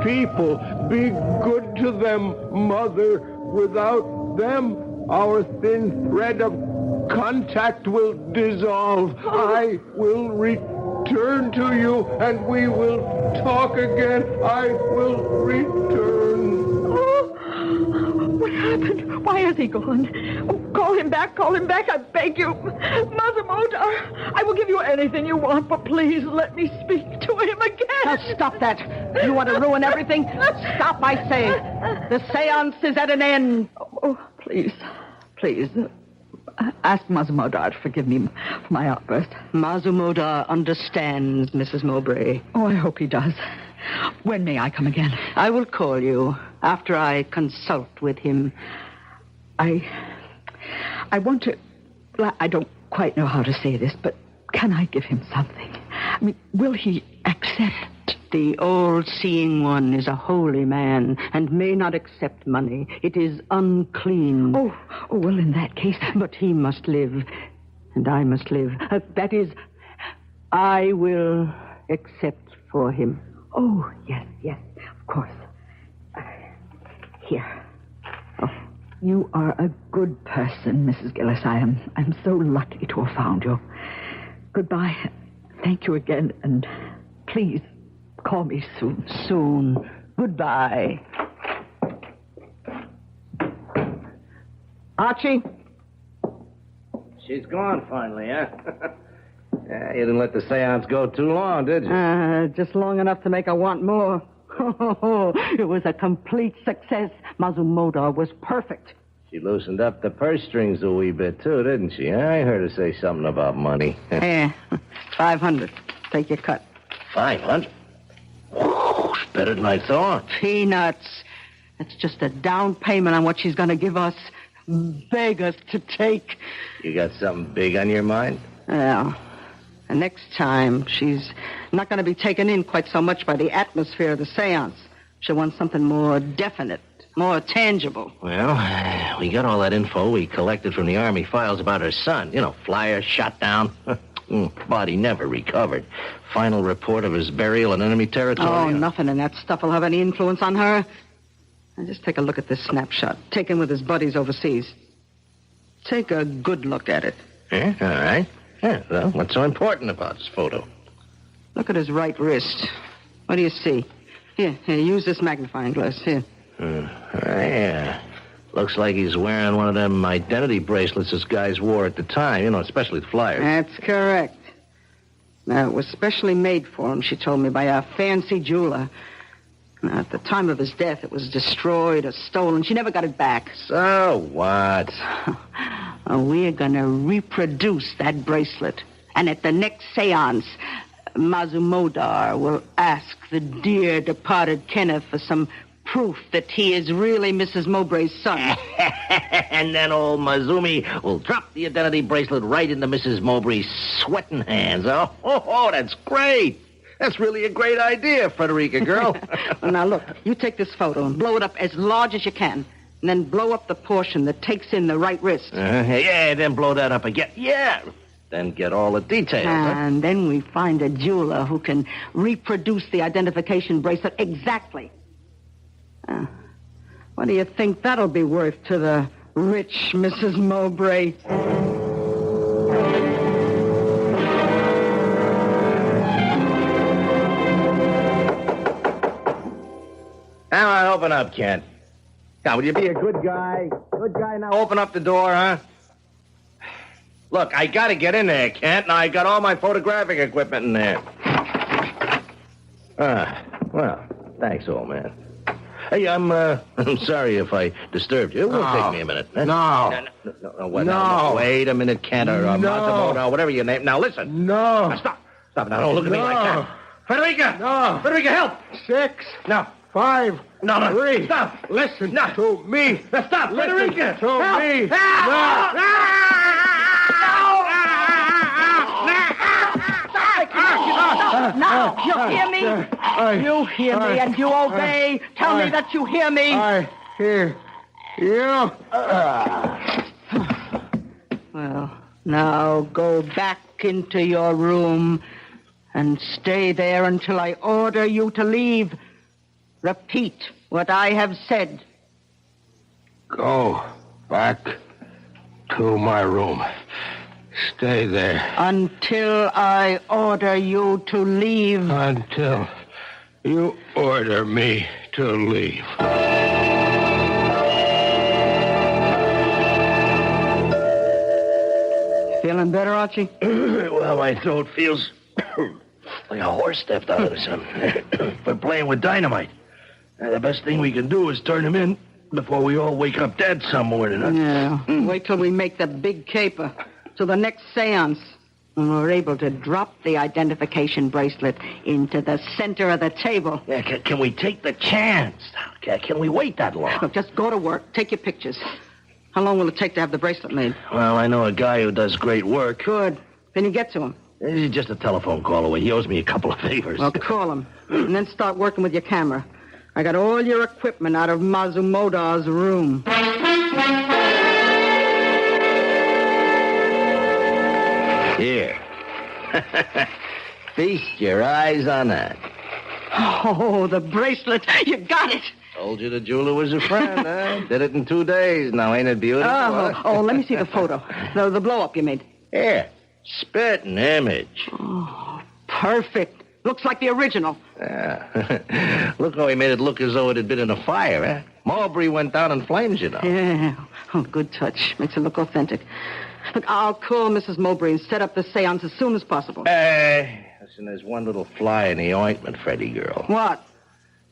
people. Be good to them, Mother. Without them, our thin thread of contact will dissolve. I will return to you, and we will talk again. I will return. What happened? Why has he gone? Oh, call him back, I beg you. Mother Modar, I will give you anything you want, but please let me speak to him again. Now stop that. You want to ruin everything? Stop, I say. The seance is at an end. Oh, please. Ask Mazumodar to forgive me for my outburst. Mazumodar understands, Mrs. Mowbray. Oh, I hope he does. When may I come again? I will call you after I consult with him. I want to... I don't quite know how to say this, but can I give him something? I mean, will he accept? The all-seeing one is a holy man and may not accept money. It is unclean. Oh, well, in that case... But he must live, and I must live. That is, I will accept for him. Oh, yes, of course. Here. Oh, you are a good person, Mrs. Gillis. I'm so lucky to have found you. Goodbye. Thank you again, and please call me soon. Soon. Goodbye. Archie? She's gone finally, huh? You didn't let the seance go too long, did you? Just long enough to make her want more. It was a complete success. Mazumodar was perfect. She loosened up the purse strings a wee bit, too, didn't she? I heard her say something about money. Yeah, 500. Take your cut. 500? Whew, it's better than I thought. Peanuts. That's just a down payment on what she's going to give us. Beg us to take. You got something big on your mind? Well, the next time, she's not going to be taken in quite so much by the atmosphere of the seance. She'll want something more definite, more tangible. Well, we got all that info we collected from the Army files about her son. You know, flyer shot down. Body never recovered. Final report of his burial in enemy territory. Oh, nothing in that stuff will have any influence on her. Now, just take a look at this snapshot, taken with his buddies overseas. Take a good look at it. Yeah, all right. Yeah, well, what's so important about this photo? Look at his right wrist. What do you see? Here, use this magnifying glass. Here. Yeah. Looks like he's wearing one of them identity bracelets this guys wore at the time, you know, especially the flyers. That's correct. Now, it was specially made for him, she told me, by a fancy jeweler. Now, at the time of his death, it was destroyed or stolen. She never got it back. So what? We're going to reproduce that bracelet. And at the next seance, Mazumodar will ask the dear departed Kenneth for some proof that he is really Mrs. Mowbray's son. And then old Mazumi will drop the identity bracelet right into Mrs. Mowbray's sweating hands. Oh, that's great. That's really a great idea, Frederica girl. Well, now, look, you take this photo and blow it up as large as you can. And then blow up the portion that takes in the right wrist. Yeah, then blow that up again. Yeah. Then get all the details. And then we find a jeweler who can reproduce the identification bracelet exactly. What do you think that'll be worth to the rich Mrs. Mowbray? Come on, open up, Kent. Now, will you be a good guy? Good guy now. Open up the door, huh? Look, I gotta get in there, Kent, and I got all my photographic equipment in there. Well, thanks, old man. Hey, I'm sorry if I disturbed you. It won't take me a minute. Huh? No. What? No. Wait a minute, Kent, or Massimo, whatever your name. Now, listen. No. Now, stop. Stop. Now, don't look at me like that. Frederica! No. Frederica, help! 6. No. 5. No. 3. Stop. Listen to me. Now, stop. Frederica! To help. me. Help. No. Now, you hear me? You hear me and you obey. Tell me that you hear me. I hear you. Well, now go back into your room and stay there until I order you to leave. Repeat what I have said. Go back to my room. Stay there. Until I order you to leave. Until you order me to leave. Feeling better, Archie? Well, my throat feels like a horse stepped out of the sun. We're playing with dynamite. The best thing we can do is turn him in before we all wake up dead some morning. Huh? Yeah. Wait till we make the big caper. To the next seance. And we're able to drop the identification bracelet into the center of the table. Yeah, can we take the chance? Can we wait that long? Look, just go to work. Take your pictures. How long will it take to have the bracelet made? Well, I know a guy who does great work. Good. Can you get to him? He's just a telephone call away. He owes me a couple of favors. Well, call him. And then start working with your camera. I got all your equipment out of Mazumoda's room. Here. Feast your eyes on that. Oh, the bracelet. You got it. Told you the jeweler was a friend, huh? Did it in 2 days. Now, ain't it beautiful? Let me see the photo. The blow-up you made. Here. Spitting image. Oh, perfect. Looks like the original. Yeah. Look how he made it look as though it had been in a fire, huh? Mulberry went down in flames, you know. Yeah. Oh, good touch. Makes it look authentic. Look, I'll call Mrs. Mowbray and set up the seance as soon as possible. Listen, there's one little fly in the ointment, Freddie girl. What?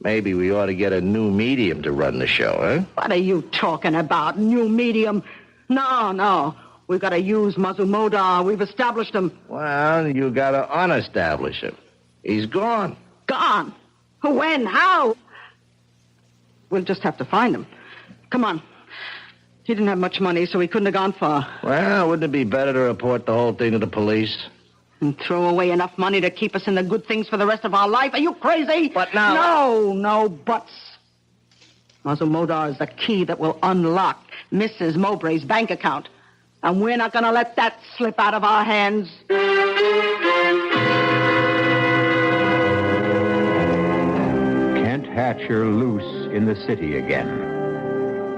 Maybe we ought to get a new medium to run the show, huh? What are you talking about? New medium? No. We've got to use Mazumoda. We've established him. Well, you got to unestablish him. He's gone. Gone? When? How? We'll just have to find him. Come on. He didn't have much money, so he couldn't have gone far. Well, wouldn't it be better to report the whole thing to the police? And throw away enough money to keep us in the good things for the rest of our life? Are you crazy? But now... No buts. Mazumoda is the key that will unlock Mrs. Mowbray's bank account. And we're not going to let that slip out of our hands. Kent Hatcher loose in the city again.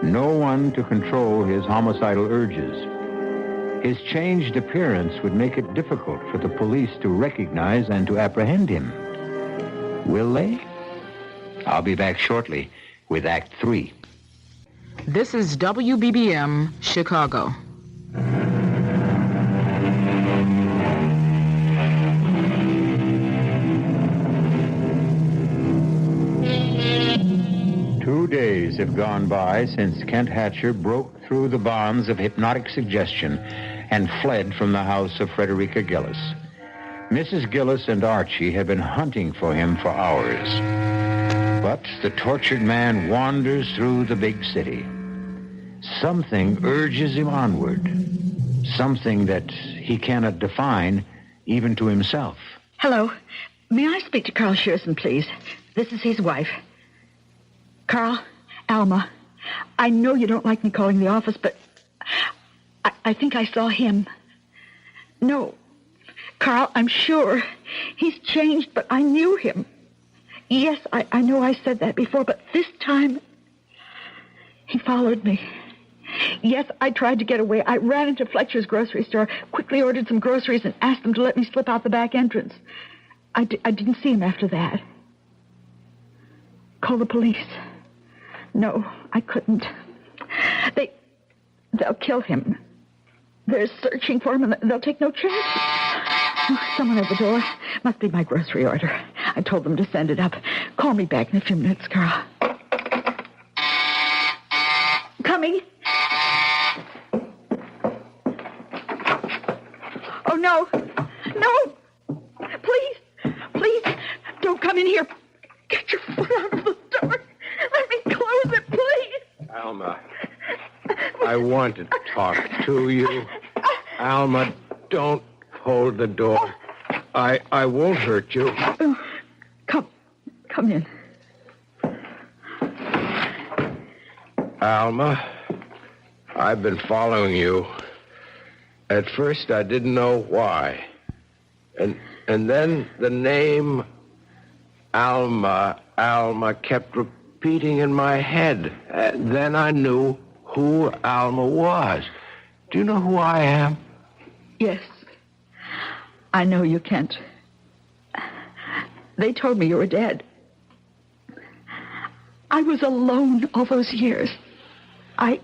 No one to control his homicidal urges. His changed appearance would make it difficult for the police to recognize and to apprehend him. Will they? I'll be back shortly with Act 3. This is WBBM Chicago. Two days have gone by since Kent Hatcher broke through the bonds of hypnotic suggestion and fled from the house of Frederica Gillis. Mrs. Gillis and Archie have been hunting for him for hours. But the tortured man wanders through the big city. Something urges him onward. Something that he cannot define even to himself. Hello. May I speak to Carl Shearson, please? This is his wife. Carl, Alma, I know you don't like me calling the office, but I think I saw him. No, Carl, I'm sure. He's changed, but I knew him. Yes, I know I said that before, but this time he followed me. Yes, I tried to get away. I ran into Fletcher's grocery store, quickly ordered some groceries, and asked them to let me slip out the back entrance. I didn't see him after that. Call the police. No, I couldn't. They'll kill him. They're searching for him, and they'll take no chances. Oh, someone at the door. Must be my grocery order. I told them to send it up. Call me back in a few minutes, Carl. Coming. Oh, no. No. Please, don't come in here. Get your foot out of the door. Let me close it, please. Alma, I want to talk to you. Alma, don't hold the door. I won't hurt you. Come in. Alma, I've been following you. At first, I didn't know why. And then the name Alma kept repeating in my head. Then I knew who Alma was. Do you know who I am? Yes. I know you, Kent. They told me you were dead. I was alone all those years. I'm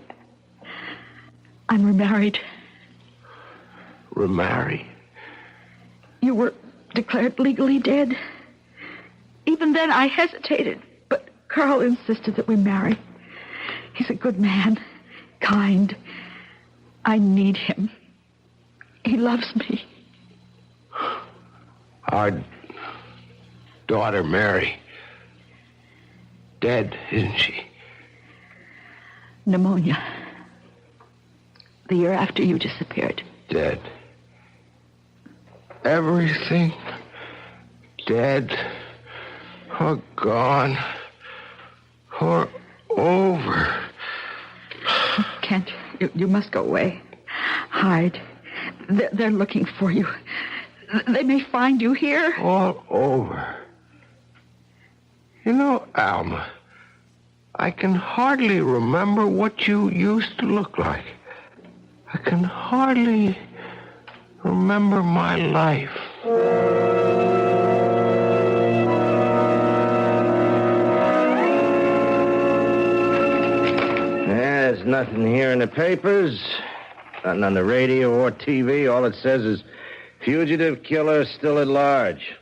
remarried. Remarried? You were declared legally dead. Even then, I hesitated, but Carl insisted that we marry. He's a good man, kind. I need him. He loves me. Our daughter, Mary, dead, isn't she? Pneumonia. The year after you disappeared. Dead. Everything dead or gone or over. Kent, you must go away. Hide. They're looking for you. They may find you here. All over. You know, Alma, I can hardly remember what you used to look like. I can hardly remember my life. There's nothing here in the papers, nothing on the radio or TV. All it says is, fugitive killer still at large.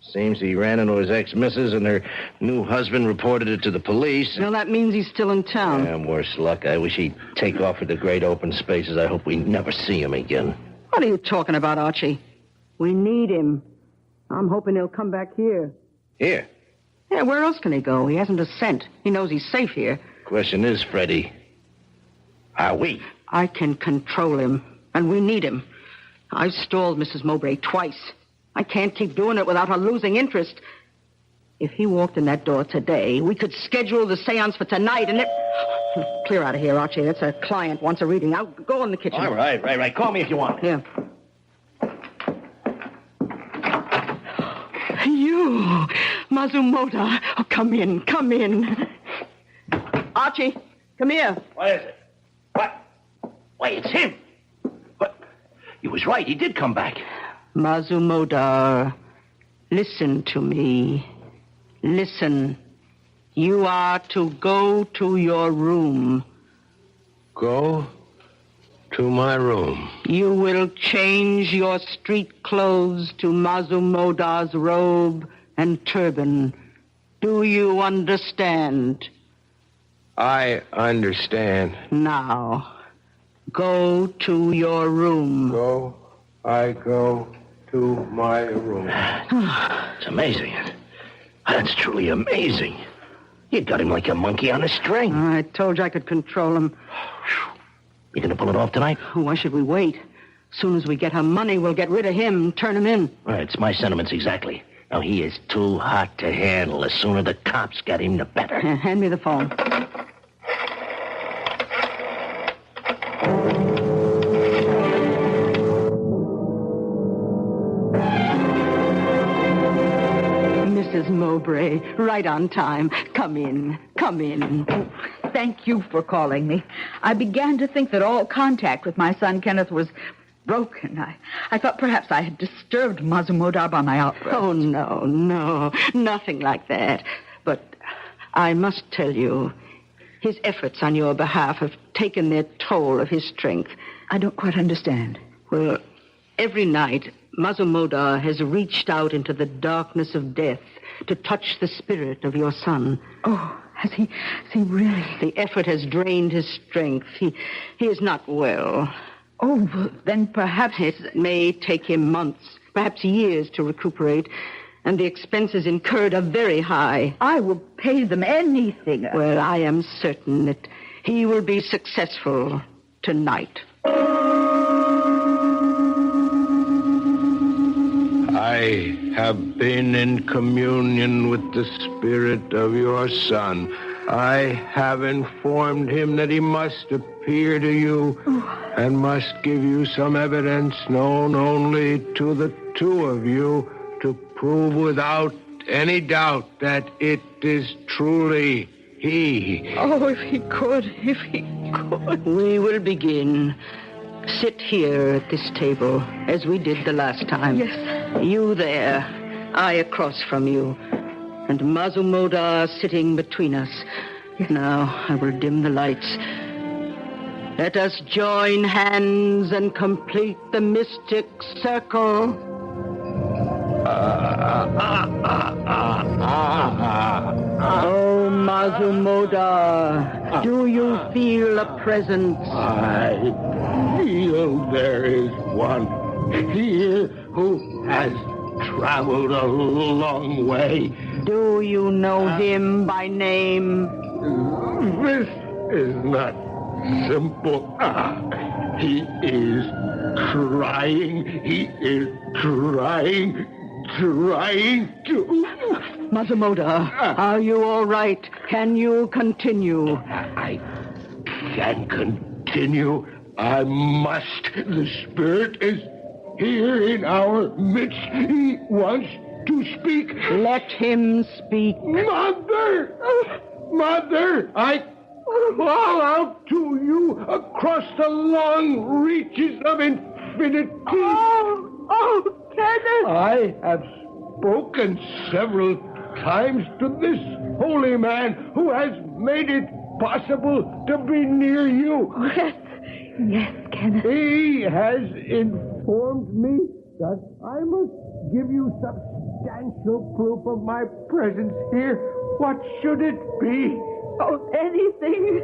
Seems he ran into his ex-missus and her new husband reported it to the police. Well, that means he's still in town. Yeah, worse luck. I wish he'd take off with the great open spaces. I hope we never see him again. What are you talking about, Archie? We need him. I'm hoping he'll come back here. Here? Yeah, where else can he go? He hasn't a cent. He knows he's safe here. Question is, Freddie, are we? I can control him, and we need him. I've stalled Mrs. Mowbray twice. I can't keep doing it without her losing interest. If he walked in that door today, we could schedule the seance for tonight, and Clear out of here, Archie. That's a client wants a reading. I'll go in the kitchen. All right. Call me if you want. Yeah. You, Mazumoda. Oh, come in. Archie, come here. What is it? What? Why, it's him. What? He was right. He did come back. Mazumoda, listen to me. Listen. You are to go to your room. Go to my room. You will change your street clothes to Mazumoda's robe and turban. Do you understand? I understand. Now, go to your room. I go to my room. It's amazing. That's truly amazing. You got him like a monkey on a string. I told you I could control him. You gonna pull it off tonight? Why should we wait? As soon as we get her money, we'll get rid of him, turn him in. Right, it's my sentiments exactly. Now, he is too hot to handle. The sooner the cops get him, the better. Hand me the phone. Mrs. Mowbray, right on time. Come in. Thank you for calling me. I began to think that all contact with my son Kenneth was broken. I thought perhaps I had disturbed Mazumoda by my outburst. Oh, no. Nothing like that. But I must tell you, His efforts on your behalf have taken their toll of his strength. I don't quite understand. Well, every night, Mazumodar has reached out into the darkness of death to touch the spirit of your son. Oh, has he really? The effort has drained his strength. He is not well. Oh, well, then perhaps... It may take him months, perhaps years to recuperate, and the expenses incurred are very high. I will pay them anything. Well, I am certain that he will be successful tonight. I have been in communion with the spirit of your son. I have informed him that he must appear to you and must give you some evidence known only to the two of you to prove without any doubt that it is truly he. Oh, if he could. We will begin. Sit here at this table, as we did the last time. Yes. You there, I across from you, and Mazumodar sitting between us. Now I will dim the lights. Let us join hands and complete the mystic circle. Oh, Mazumodar, do you feel a presence? I feel there is one here who has traveled a long way. Do you know him by name? This is not simple. He is trying. He is trying to... Mazumodar, are you all right? Can you continue? I can continue. I must. The spirit is here in our midst. He wants to speak. Let him speak. Mother! Mother! I call out to you across the long reaches of infinity. Oh, Kenneth! I have spoken several times to this holy man who has made it possible to be near you. Yes, Kenneth. He has informed me that I must give you substantial proof of my presence here. What should it be? Oh, anything.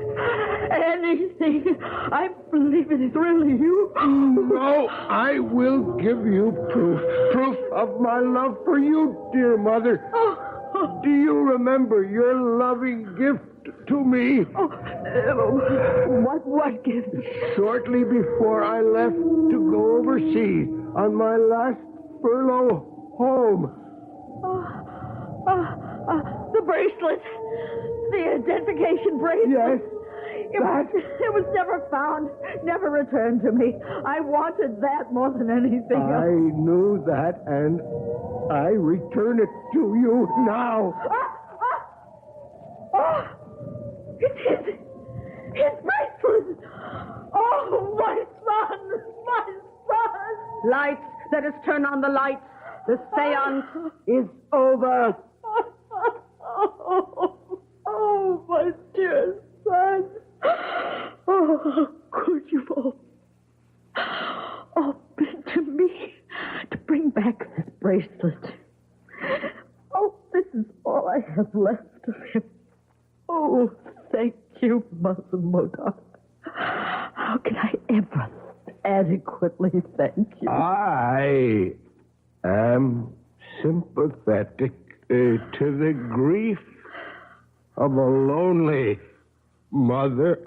I believe it is really you. No, I will give you proof. Proof of my love for you, dear mother. Do you remember your loving gift to me? What gift? Shortly before I left to go overseas on my last furlough home. The bracelet. The identification bracelet. Yes. It was never found, never returned to me. I wanted that more than anything else. I knew that, and I return it to you now. His bracelet! Oh, my son! Lights, let us turn on the lights. The seance is over. Oh, my dear son. Oh, could you all been to me to bring back this bracelet? Oh, this is all I have left of him. Oh, thank you, Mazumodar. How can I ever adequately thank you? I am sympathetic to the grief of a lonely mother.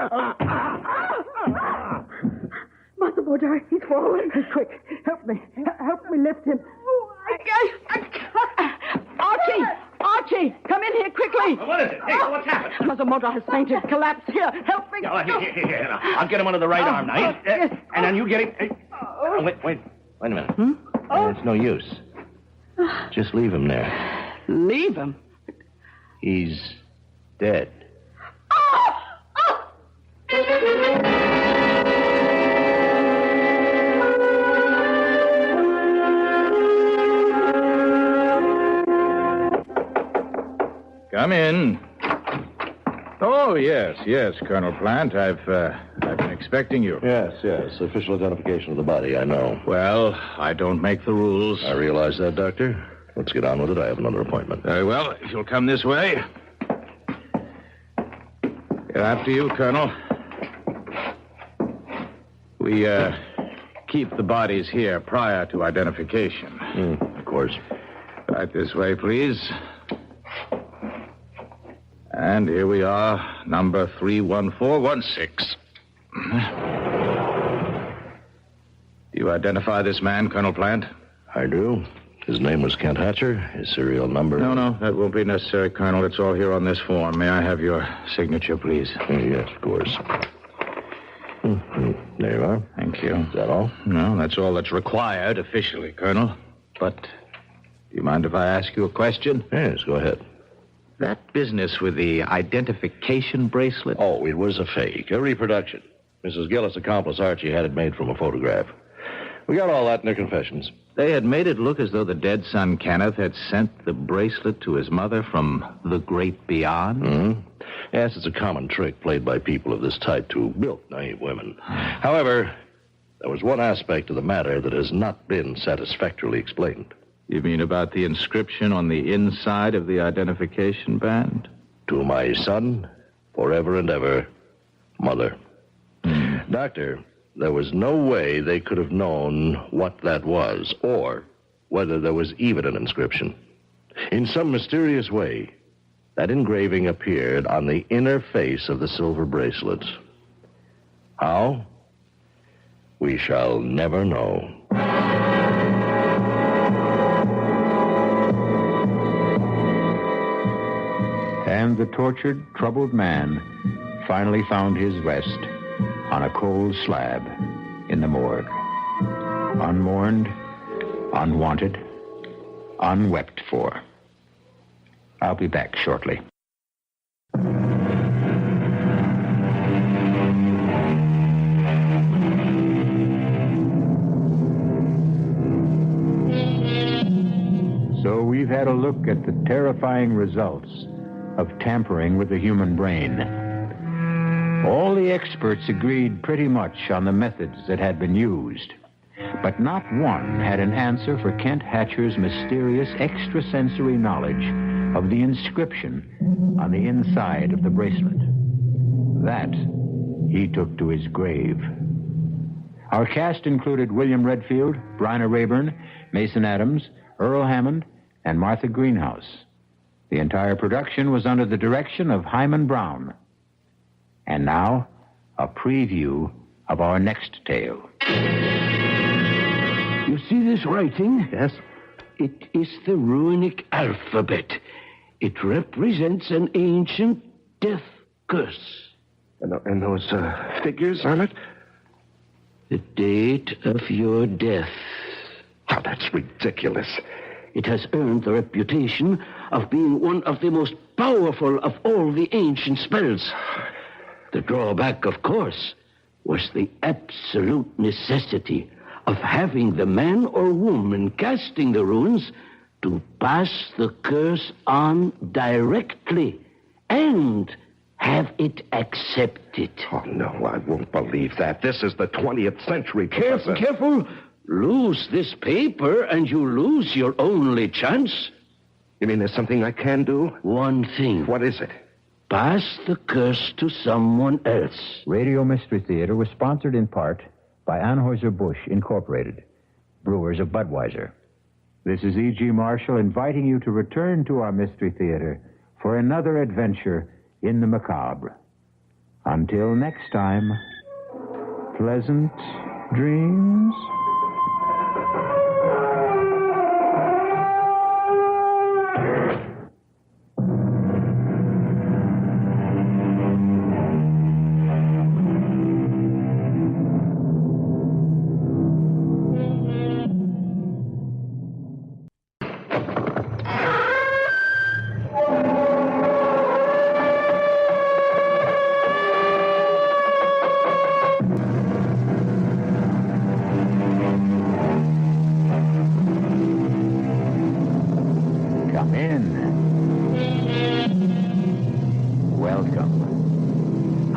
Mazumodar, he's fallen. Quick, help me lift him. Oh, Archie, come in here quickly. What is it? Hey, what's happened? Mazumodar has fainted, collapsed. Here, help me. Here. I'll get him under the right arm now. Yes. And then you get him. Wait a minute. It's no use. Just leave him there. Leave him? He's dead. Come in. Oh, yes, Colonel Plant. I've been expecting you. Yes. Official identification of the body, I know. Well, I don't make the rules. I realize that, Doctor. Let's get on with it. I have another appointment. Very well. If you'll come this way. After you, Colonel. We, keep the bodies here prior to identification. Of course. Right this way, please. And here we are, number 31416. Do you identify this man, Colonel Plant? I do. His name was Kent Hatcher. His serial number... No, that won't be necessary, Colonel. It's all here on this form. May I have your signature, please? Yes, of course. There you are. Thank you. Is that all? No, that's all that's required officially, Colonel. But do you mind if I ask you a question? Yes, go ahead. That business with the identification bracelet? Oh, it was a fake, a reproduction. Mrs. Gillis' accomplice, Archie, had it made from a photograph. We got all that in their confessions. They had made it look as though the dead son, Kenneth, had sent the bracelet to his mother from the great beyond? Mm-hmm. Yes, it's a common trick played by people of this type to bilk naive women. However, there was one aspect of the matter that has not been satisfactorily explained. You mean about the inscription on the inside of the identification band? To my son, forever and ever, Mother. Doctor, there was no way they could have known what that was, or whether there was even an inscription. In some mysterious way, that engraving appeared on the inner face of the silver bracelet. How? We shall never know. And the tortured, troubled man finally found his rest on a cold slab in the morgue. Unmourned, unwanted, unwept for. I'll be back shortly. So we've had a look at the terrifying results of tampering with the human brain. All the experts agreed pretty much on the methods that had been used, but not one had an answer for Kent Hatcher's mysterious extrasensory knowledge of the inscription on the inside of the bracelet. That he took to his grave. Our cast included William Redfield, Bryna Rayburn, Mason Adams, Earl Hammond, and Martha Greenhouse. The entire production was under the direction of Hyman Brown. And now, a preview of our next tale. You see this writing? Yes. It is the runic alphabet. It represents an ancient death curse. And those figures on it? The date of your death. Oh, that's ridiculous. It has earned the reputation of being one of the most powerful of all the ancient spells. The drawback, of course, was the absolute necessity of having the man or woman casting the runes to pass the curse on directly and have it accepted. Oh, no, I won't believe that. This is the 20th century. Careful. Lose this paper and you lose your only chance. You mean there's something I can do? One thing. What is it? Pass the curse to someone else. Radio Mystery Theater was sponsored in part by Anheuser-Busch Incorporated, brewers of Budweiser. This is E.G. Marshall inviting you to return to our Mystery Theater for another adventure in the macabre. Until next time, pleasant dreams.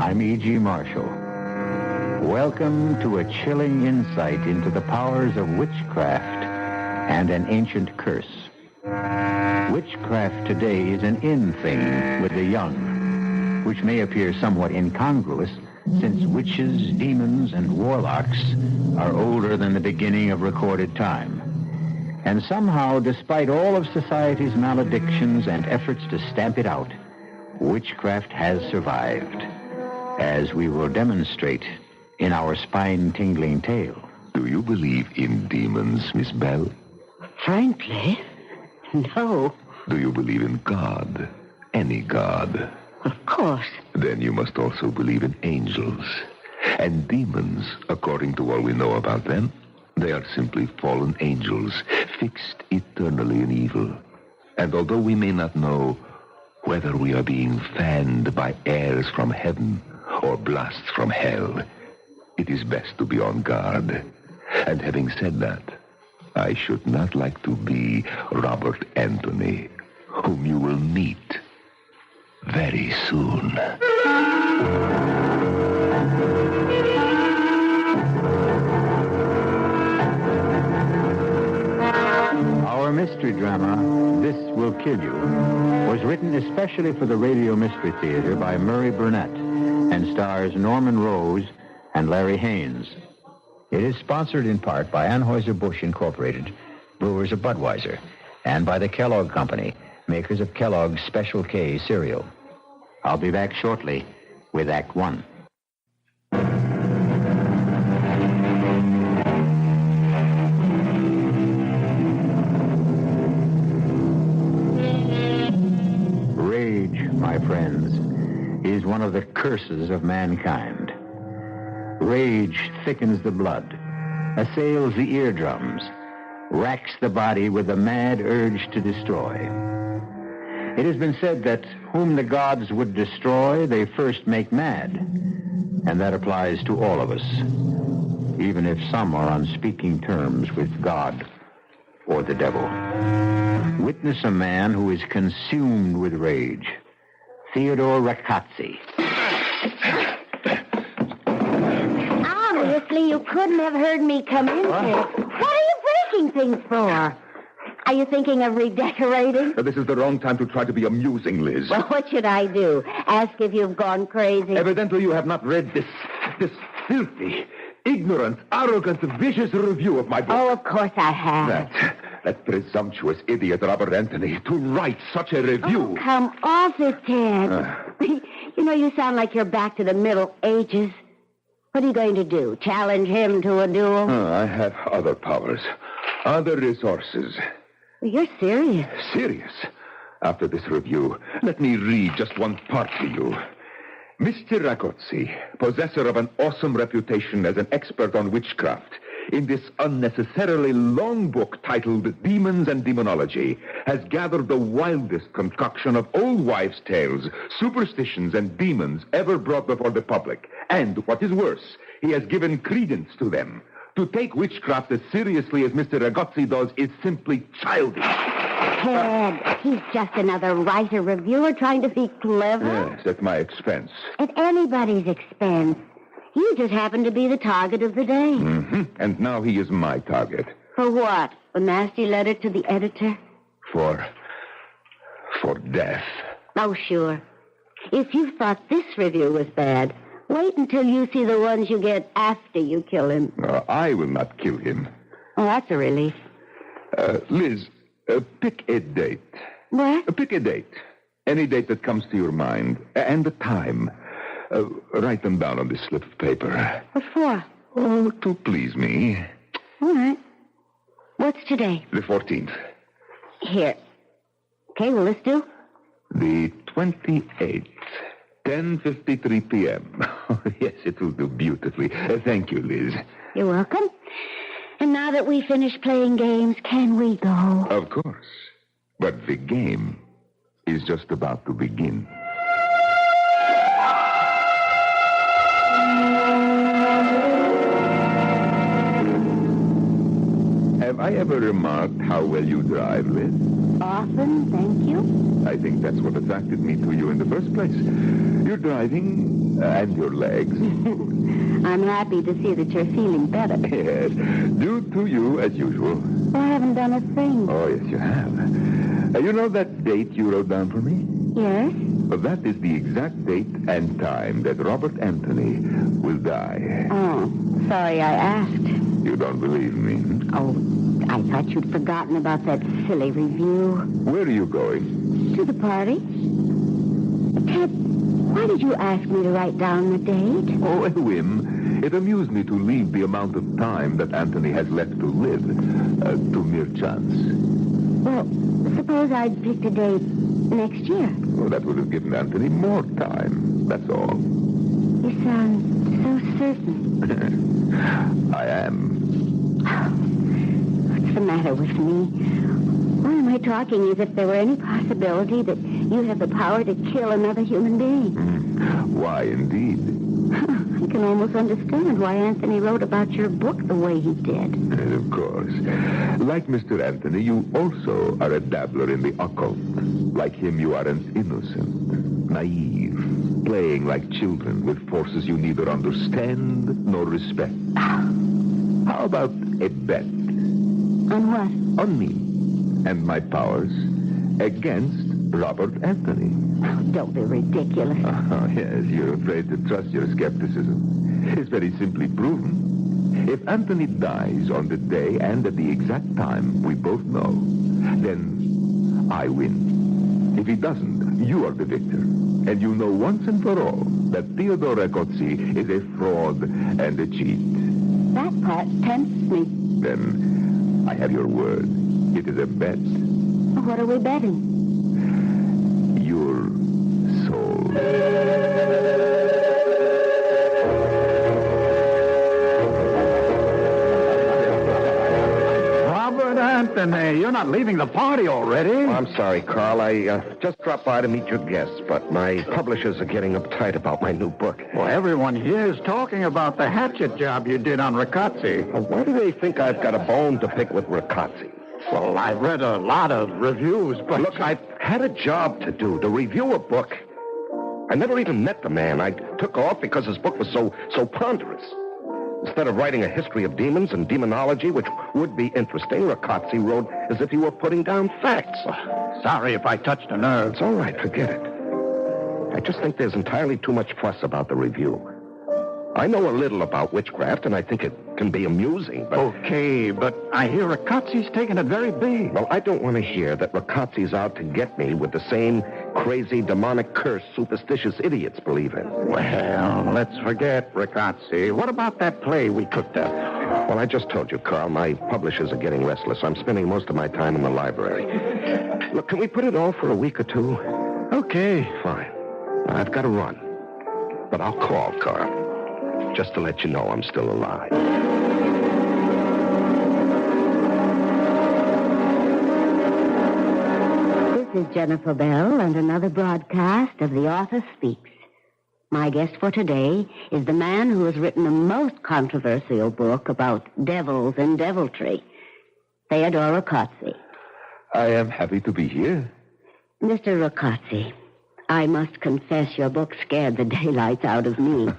I'm E.G. Marshall. Welcome to a chilling insight into the powers of witchcraft and an ancient curse. Witchcraft today is an in thing with the young, which may appear somewhat incongruous since witches, demons, and warlocks are older than the beginning of recorded time. And somehow, despite all of society's maledictions and efforts to stamp it out, witchcraft has survived, as we will demonstrate in our spine-tingling tale. Do you believe in demons, Miss Bell? Frankly, no. Do you believe in God? Any God? Of course. Then you must also believe in angels. And demons, according to all we know about them, they are simply fallen angels, fixed eternally in evil. And although we may not know whether we are being fanned by airs from heaven or blasts from hell, it is best to be on guard. And having said that, I should not like to be Robert Anthony, whom you will meet very soon. Our mystery drama, This Will Kill You, was written especially for the Radio Mystery Theater by Murray Burnett and stars Norman Rose and Larry Haynes. It is sponsored in part by Anheuser-Busch Incorporated, brewers of Budweiser, and by the Kellogg Company, makers of Kellogg's Special K cereal. I'll be back shortly with Act One. Rage, my friends, is one of the curses of mankind. Rage thickens the blood, assails the eardrums, racks the body with a mad urge to destroy. It has been said that whom the gods would destroy, they first make mad. And that applies to all of us, even if some are on speaking terms with God or the devil. Witness a man who is consumed with rage. Theodore Rackazzi. Obviously, you couldn't have heard me come in here. What are you breaking things for? Are you thinking of redecorating? This is the wrong time to try to be amusing, Liz. Well, what should I do? Ask if you've gone crazy? Evidently, you have not read this filthy, ignorant, arrogant, vicious review of my book. Oh, of course I have. That presumptuous idiot, Robert Anthony, to write such a review. Oh, come off it, Ted. You know, you sound like you're back to the Middle Ages. What are you going to do? Challenge him to a duel? I have other powers, other resources. You're serious. Serious? After this review, let me read just one part to you. Mr. Ragozzi, possessor of an awesome reputation as an expert on witchcraft, in this unnecessarily long book titled Demons and Demonology, has gathered the wildest concoction of old wives' tales, superstitions, and demons ever brought before the public. And, what is worse, he has given credence to them. To take witchcraft as seriously as Mr. Ragozzi does is simply childish. Ted, he's just another writer reviewer trying to be clever. Yes, at my expense. At anybody's expense. You just happen to be the target of the day. Mm-hmm. And now he is my target. For what? A nasty letter to the editor? For death. Oh, sure. If you thought this review was bad, wait until you see the ones you get after you kill him. I will not kill him. Oh, that's a relief. Liz, pick a date. What? Pick a date. Any date that comes to your mind. And the time. Write them down on this slip of paper. What for? Oh, to please me. All right. What's today? The 14th. Here. Okay, will this do? The 28th. 10:53 p.m. Yes, it will do beautifully. Thank you, Liz. You're welcome. And now that we finished playing games, can we go? Of course. But the game is just about to begin. Have I ever remarked how well you drive, Liz? Often, thank you. I think that's what attracted me to you in the first place. Your driving and your legs. I'm happy to see that you're feeling better. Yes, due to you as usual. Well, I haven't done a thing. Oh, yes, you have. You know that date you wrote down for me? Yes? Well, that is the exact date and time that Robert Anthony will die. Oh, sorry I asked. You don't believe me? Oh, I thought you'd forgotten about that silly review. Where are you going? To the party. Ted, why did you ask me to write down the date? Oh, a whim. It amused me to leave the amount of time that Anthony has left to live to mere chance. Well, suppose I'd picked a date next year. Well, that would have given Anthony more time. That's all. You sound so certain. I am. What's the matter with me? Why am I talking as if there were any possibility that you have the power to kill another human being? Why, indeed. I can almost understand why Anthony wrote about your book the way he did. Of course. Like Mr. Anthony, you also are a dabbler in the occult. Like him, you are an innocent, naive, playing like children with forces you neither understand nor respect. How about a bet? On what? On me and my powers against Robert Anthony. Don't be ridiculous. Oh, yes, you're afraid to trust your skepticism. It's very simply proven. If Anthony dies on the day and at the exact time we both know, then I win. If he doesn't, you are the victor. And you know once and for all that Theodore Rakotsi is a fraud and a cheat. That part tempts me. Then I have your word. It is a bet. What are we betting? Your soul. Robert Anthony, you're not leaving the party already. Oh, I'm sorry, Carl. I just dropped by to meet your guests, but my publishers are getting uptight about my new book. Well, everyone here is talking about the hatchet job you did on Rakotsi. Well, why do they think I've got a bone to pick with Rakotsi? Well, I've read a lot of reviews, but... Look, I've had a job to do, to review a book. I never even met the man. I took off because his book was so ponderous. Instead of writing a history of demons and demonology, which would be interesting, Rakotsi wrote as if he were putting down facts. Sorry if I touched a nerve. It's all right, forget it. I just think there's entirely too much fuss about the review. I know a little about witchcraft, and I think it can be amusing, but... Okay, but I hear Rakotsi's taking it very big. Well, I don't want to hear that Rakotsi's out to get me with the same crazy, demonic curse superstitious idiots believe in. Well, let's forget Rakotsi. What about that play we cooked up? Well, I just told you, Carl, my publishers are getting restless. I'm spending most of my time in the library. Look, can we put it off for a week or two? Okay. Fine. I've got to run. But I'll call, Carl. Just to let you know I'm still alive. This is Jennifer Bell and another broadcast of The Author Speaks. My guest for today is the man who has written the most controversial book about devils and deviltry, Theodore Rakotsi. I am happy to be here. Mr. Rakotsi, I must confess your book scared the daylights out of me.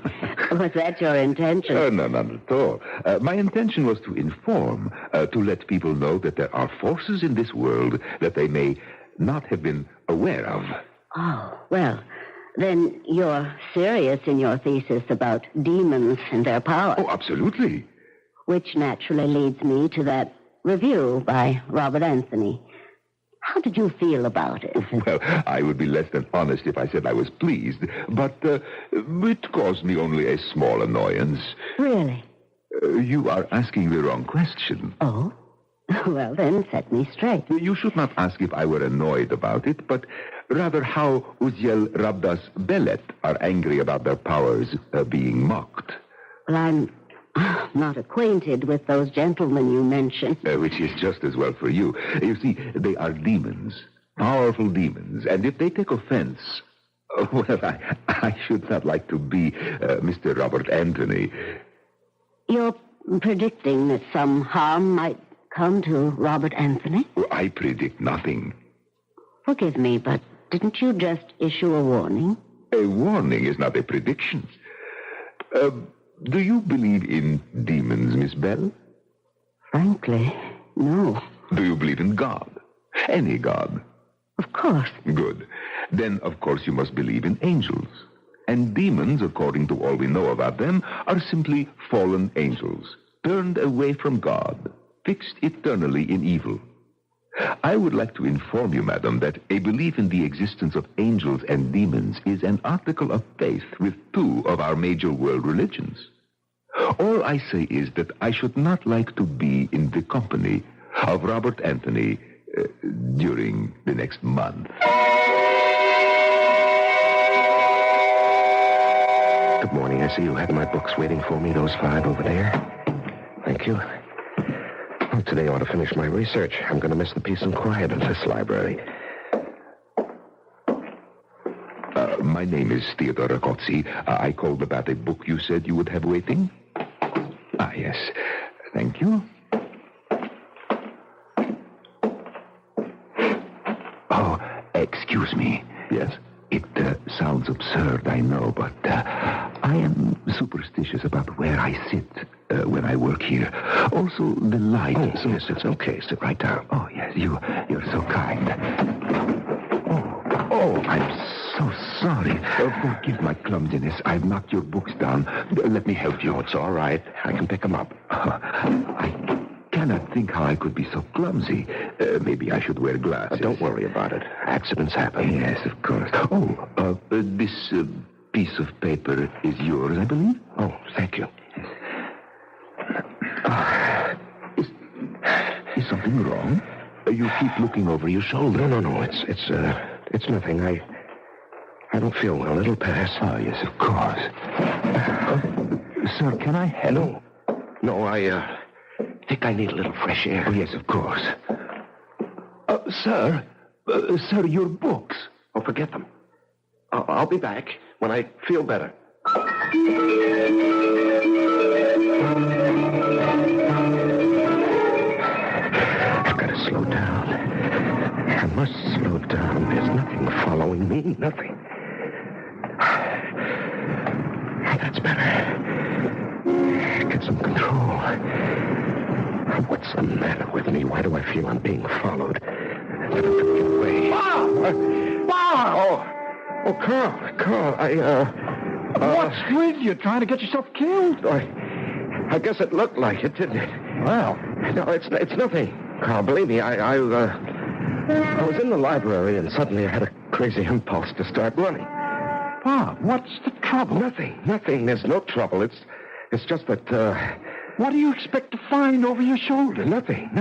Was that your intention? No, not at all. My intention was to inform, to let people know that there are forces in this world that they may not have been aware of. Oh, well, then you're serious in your thesis about demons and their power. Oh, absolutely. Which naturally leads me to that review by Robert Anthony. How did you feel about it? Well, I would be less than honest if I said I was pleased, but it caused me only a small annoyance. Really? You are asking the wrong question. Oh? Well, then, set me straight. You should not ask if I were annoyed about it, but rather how Uziel Rabdas Belet are angry about their powers being mocked. Well, I'm not acquainted with those gentlemen you mentioned. Which is just as well for you. You see, they are demons, powerful demons, and if they take offense, well, I should not like to be Mr. Robert Anthony. You're predicting that some harm might come to Robert Anthony? I predict nothing. Forgive me, but didn't you just issue a warning? A warning is not a prediction. Do you believe in demons, Miss Bell? Frankly, no. Do you believe in God? Any God? Of course. Good. Then, of course, you must believe in angels. And demons, according to all we know about them, are simply fallen angels, turned away from God, fixed eternally in evil. I would like to inform you, madam, that a belief in the existence of angels and demons is an article of faith with two of our major world religions. All I say is that I should not like to be in the company of Robert Anthony during the next month. Good morning. I see you had my books waiting for me, those 5 over there. Thank you. Well, today I ought to finish my research. I'm going to miss the peace and quiet of this library. My name is Theodore Ragozzi. I called about a book you said you would have waiting. Ah, yes. Thank you. Oh, excuse me. Yes? It sounds absurd, I know, but I am superstitious about where I sit when I work here. Also, the light. Oh, yes, it's okay. Sit right down. Oh, yes, you're so kind. Oh, I'm so sorry. Forgive my clumsiness. I've knocked your books down. Let me help you. Oh, it's all right. I can pick them up. I cannot think how I could be so clumsy. Maybe I should wear glasses. Don't worry about it. Accidents happen. Yes, of course. Oh, this piece of paper is yours, I believe? Oh, thank you. Is something wrong? You keep looking over your shoulder. No. It's nothing. I don't feel well. It'll pass. Oh, yes, of course. Sir, can I help? No, I think I need a little fresh air. Oh, yes, of course. Sir, your books. Oh, forget them. I'll be back when I feel better. I've got to slow down. I must slow down. There's nothing following me. Nothing. That's better. Get some control. What's the matter with me? Why do I feel I'm being followed? Never took it away. Bob! Oh, Carl, What's with you? Trying to get yourself killed? I guess it looked like it, didn't it? Well. No, it's nothing. Carl, believe me, I was in the library and suddenly I had a crazy impulse to start running. Bob, what's the trouble? Nothing. There's no trouble. It's just that, What do you expect to find over your shoulder? Nothing.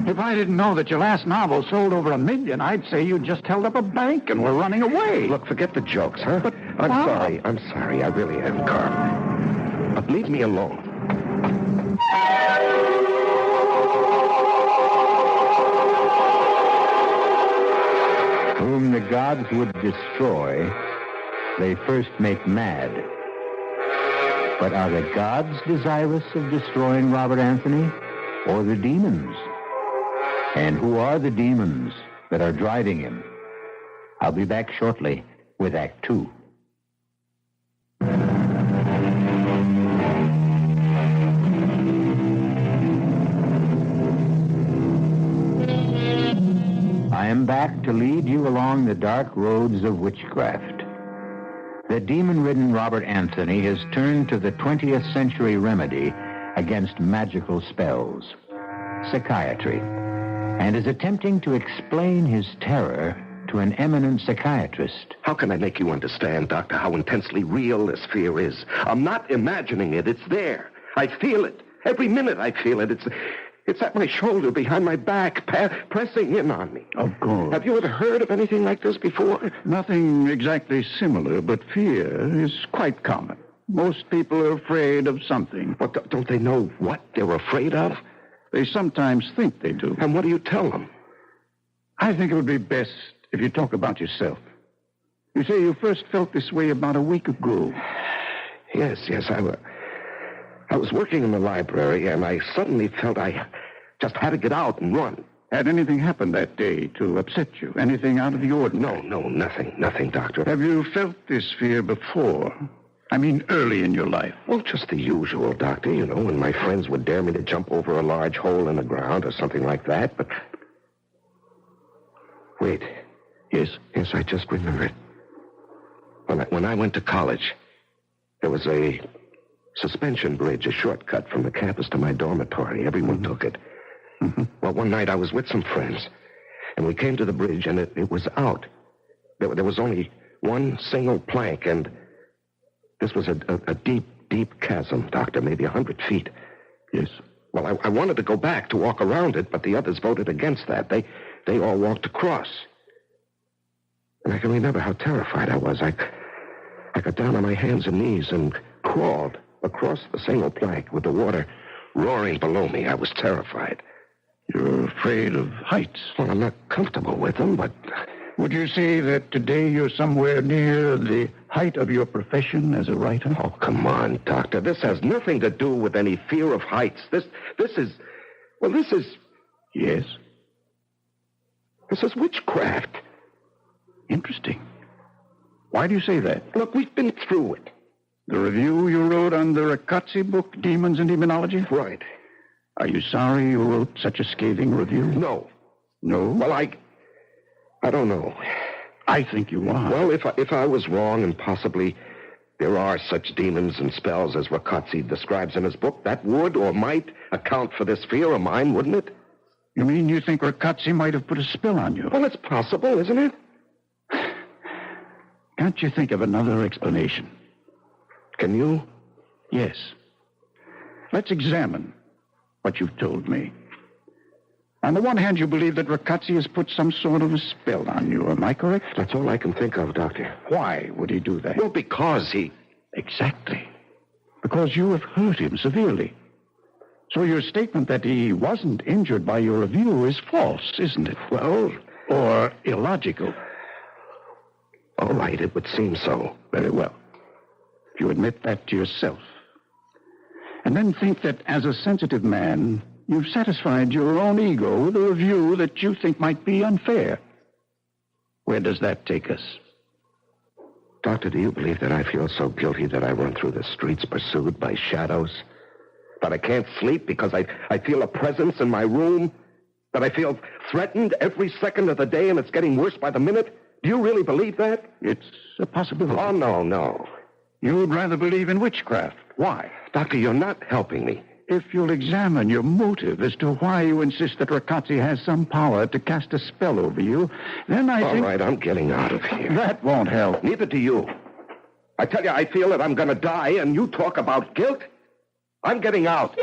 If I didn't know that your last novel sold over 1 million, I'd say you just held up a bank and were running away. Look, forget the jokes, huh? But, I'm sorry. I really am, Carl. But leave me alone. Whom the gods would destroy, they first make mad. But are the gods desirous of destroying Robert Anthony, or the demons? And who are the demons that are driving him? I'll be back shortly with Act 2. I am back to lead you along the dark roads of witchcraft. The demon-ridden Robert Anthony has turned to the 20th century remedy against magical spells, psychiatry, and is attempting to explain his terror to an eminent psychiatrist. How can I make you understand, Doctor, how intensely real this fear is? I'm not imagining it. It's there. I feel it. Every minute I feel it. It's at my shoulder, behind my back, pressing in on me. Of course. Have you ever heard of anything like this before? Nothing exactly similar, but fear is quite common. Most people are afraid of something. But don't they know what they're afraid of? They sometimes think they do. And what do you tell them? I think it would be best if you talk about yourself. You say you first felt this way about a week ago. Yes, I was working in the library, and I suddenly felt I just had to get out and run. Had anything happened that day to upset you? Anything out of the ordinary? No, nothing, Doctor. Have you felt this fear before? I mean, early in your life. Well, just the usual, Doctor. You know, when my friends would dare me to jump over a large hole in the ground or something like that, but... Wait. Yes? Yes, I just remembered. When I went to college, there was a suspension bridge, a shortcut from the campus to my dormitory. Everyone took it. Well, one night I was with some friends, and we came to the bridge, and it was out. There was only one single plank, and this was a deep, deep chasm, Doctor, maybe 100 feet. Yes. Well, I wanted to go back to walk around it, but the others voted against that. They all walked across. And I can remember how terrified I was. I got down on my hands and knees and crawled across the single plank with the water roaring below me. I was terrified. You're afraid of heights? Well, I'm not comfortable with them, but... Would you say that today you're somewhere near the height of your profession as a writer? Oh, come on, Doctor. This has nothing to do with any fear of heights. This is... Well, this is... Yes? This is witchcraft. Interesting. Why do you say that? Look, we've been through it. The review you wrote on the Riccozzi book, Demons and Demonology? Right. Are you sorry you wrote such a scathing review? No. No? Well, I don't know. I think you are. Well, if I was wrong, and possibly there are such demons and spells as Riccozzi describes in his book, that would or might account for this fear of mine, wouldn't it? You mean you think Riccozzi might have put a spell on you? Well, it's possible, isn't it? Can't you think of another explanation? Can you? Yes. Let's examine what you've told me. On the one hand, you believe that Riccozzi has put some sort of a spell on you. Am I correct? That's all I can think of, Doctor. Why would he do that? Well, because he... Exactly. Because you have hurt him severely. So your statement that he wasn't injured by your review is false, isn't it? Well... Or illogical. All right, it would seem so. Very well. If you admit that to yourself. And then think that as a sensitive man, you've satisfied your own ego with a review that you think might be unfair. Where does that take us? Doctor, do you believe that I feel so guilty that I run through the streets pursued by shadows? That I can't sleep because I feel a presence in my room? That I feel threatened every second of the day and it's getting worse by the minute? Do you really believe that? It's a possibility. Oh, no. You'd rather believe in witchcraft. Why? Doctor, you're not helping me. If you'll examine your motive as to why you insist that Riccozzi has some power to cast a spell over you, then I think... All right, I'm getting out of here. That won't help. Neither do you. I tell you, I feel that I'm going to die, and you talk about guilt? I'm getting out.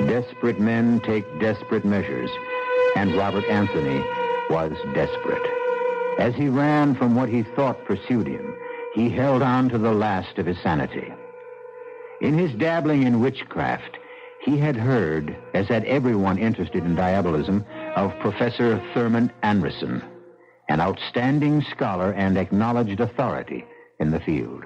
Desperate men take desperate measures, and Robert Anthony was desperate. As he ran from what he thought pursued him, he held on to the last of his sanity. In his dabbling in witchcraft, he had heard, as had everyone interested in diabolism, of Professor Thurman Anderson, an outstanding scholar and acknowledged authority in the field.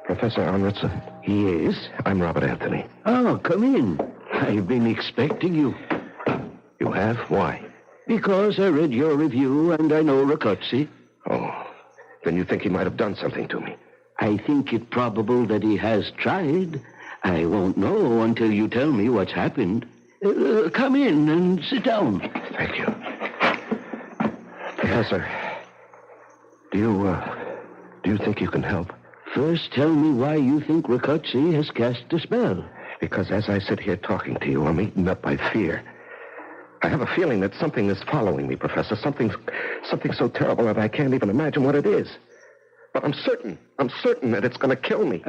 Professor Anderson? Yes? I'm Robert Anthony. Oh, come in. I've been expecting you. You have? Why? Because I read your review and I know Riccozzi. Oh, then you think he might have done something to me? I think it probable that he has tried. I won't know until you tell me what's happened. Come in and sit down. Thank you. Professor, do you think you can help? First, tell me why you think Riccozzi has cast a spell. Because as I sit here talking to you, I'm eaten up by fear. I have a feeling that something is following me, Professor. Something so terrible that I can't even imagine what it is. But I'm certain that it's going to kill me.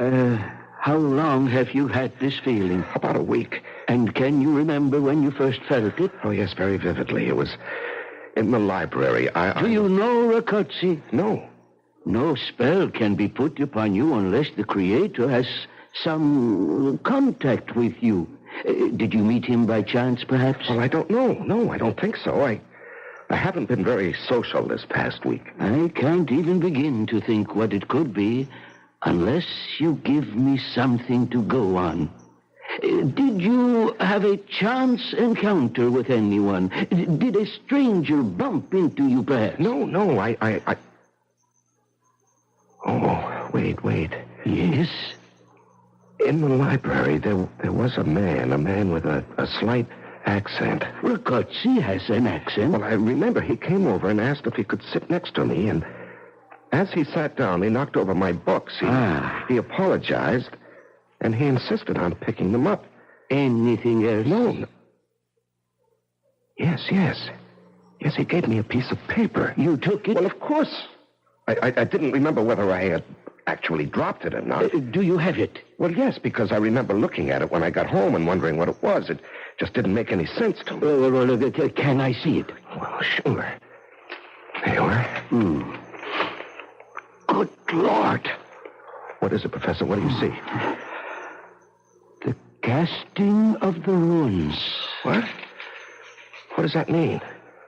How long have you had this feeling? About a week. And can you remember when you first felt it? Oh, yes, very vividly. It was in the library. Do you know Riccozzi? No. No spell can be put upon you unless the Creator has some contact with you. Did you meet him by chance, perhaps? Well, I don't know. No, I don't think so. I haven't been very social this past week. I can't even begin to think what it could be unless you give me something to go on. Did you have a chance encounter with anyone? Did a stranger bump into you, perhaps? No, I... Oh, wait. Yes? In the library, there was a man with a slight accent. Ragazzi has an accent? Well, I remember he came over and asked if he could sit next to me, and as he sat down, he knocked over my books. He apologized, and he insisted on picking them up. Anything else? No. Yes, he gave me a piece of paper. You took it? Well, of course. I didn't remember whether I had actually dropped it or not. Do you have it? Well, yes, because I remember looking at it when I got home and wondering what it was. It just didn't make any sense to me. Can I see it? Well, sure. There you are. Good Lord. What is it, Professor? What do you see? The casting of the runes. What? What does that mean?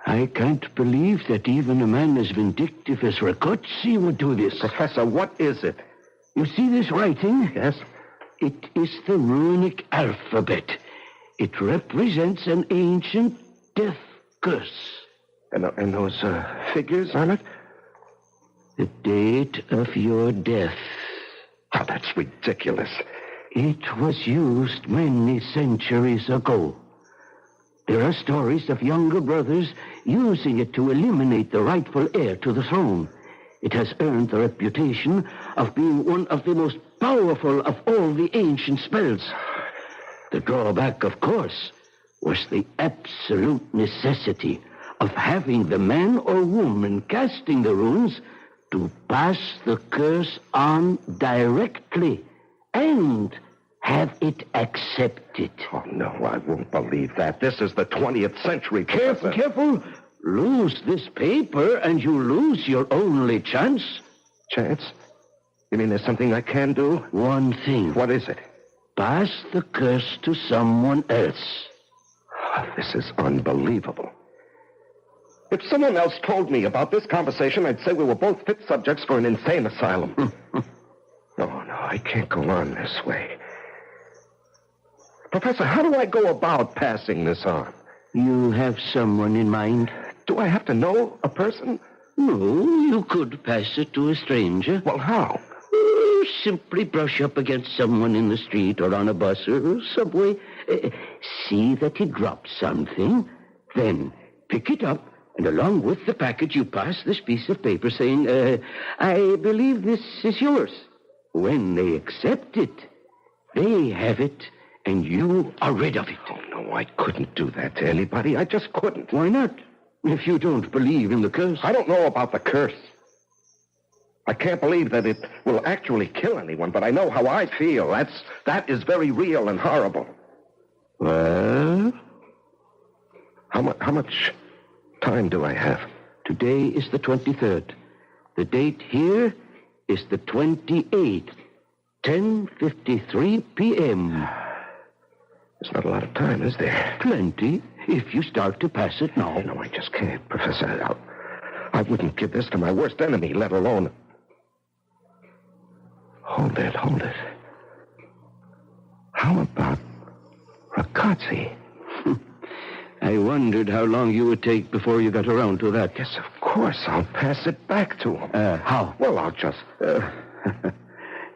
I can't believe that even a man as vindictive as Ragazzi would do this. Professor, what is it? You see this writing? Yes. It is the runic alphabet. It represents an ancient death curse. And those figures on it? The date of your death. Oh, that's ridiculous. It was used many centuries ago. There are stories of younger brothers using it to eliminate the rightful heir to the throne. It has earned the reputation of being one of the most powerful of all the ancient spells. The drawback, of course, was the absolute necessity of having the man or woman casting the runes to pass the curse on directly and have it accepted. Oh, no, I won't believe that. This is the 20th century. Careful. Lose this paper and you lose your only chance. Chance? You mean there's something I can do? One thing. What is it? Pass the curse to someone else. Oh, this is unbelievable. If someone else told me about this conversation, I'd say we were both fit subjects for an insane asylum. No, I can't go on this way. Professor, how do I go about passing this on? You have someone in mind? Do I have to know a person? No, you could pass it to a stranger. Well, how? Simply brush up against someone in the street or on a bus or subway. See that he drops something. Then pick it up, and along with the package, you pass this piece of paper saying, I believe this is yours. When they accept it, they have it, and you are rid of it. Oh, no, I couldn't do that to anybody. I just couldn't. Why not? If you don't believe in the curse. I don't know about the curse. I can't believe that it will actually kill anyone, but I know how I feel. That is very real and horrible. Well? How much time do I have? Today is the 23rd. The date here is the 28th, 10:53 p.m. There's not a lot of time, is there? Plenty, if you start to pass it now. No, I just can't, Professor. I wouldn't give this to my worst enemy, let alone... Hold it. How about Ragazzi? I wondered how long you would take before you got around to that. Yes, of course. I'll pass it back to him. How? Well, I'll just...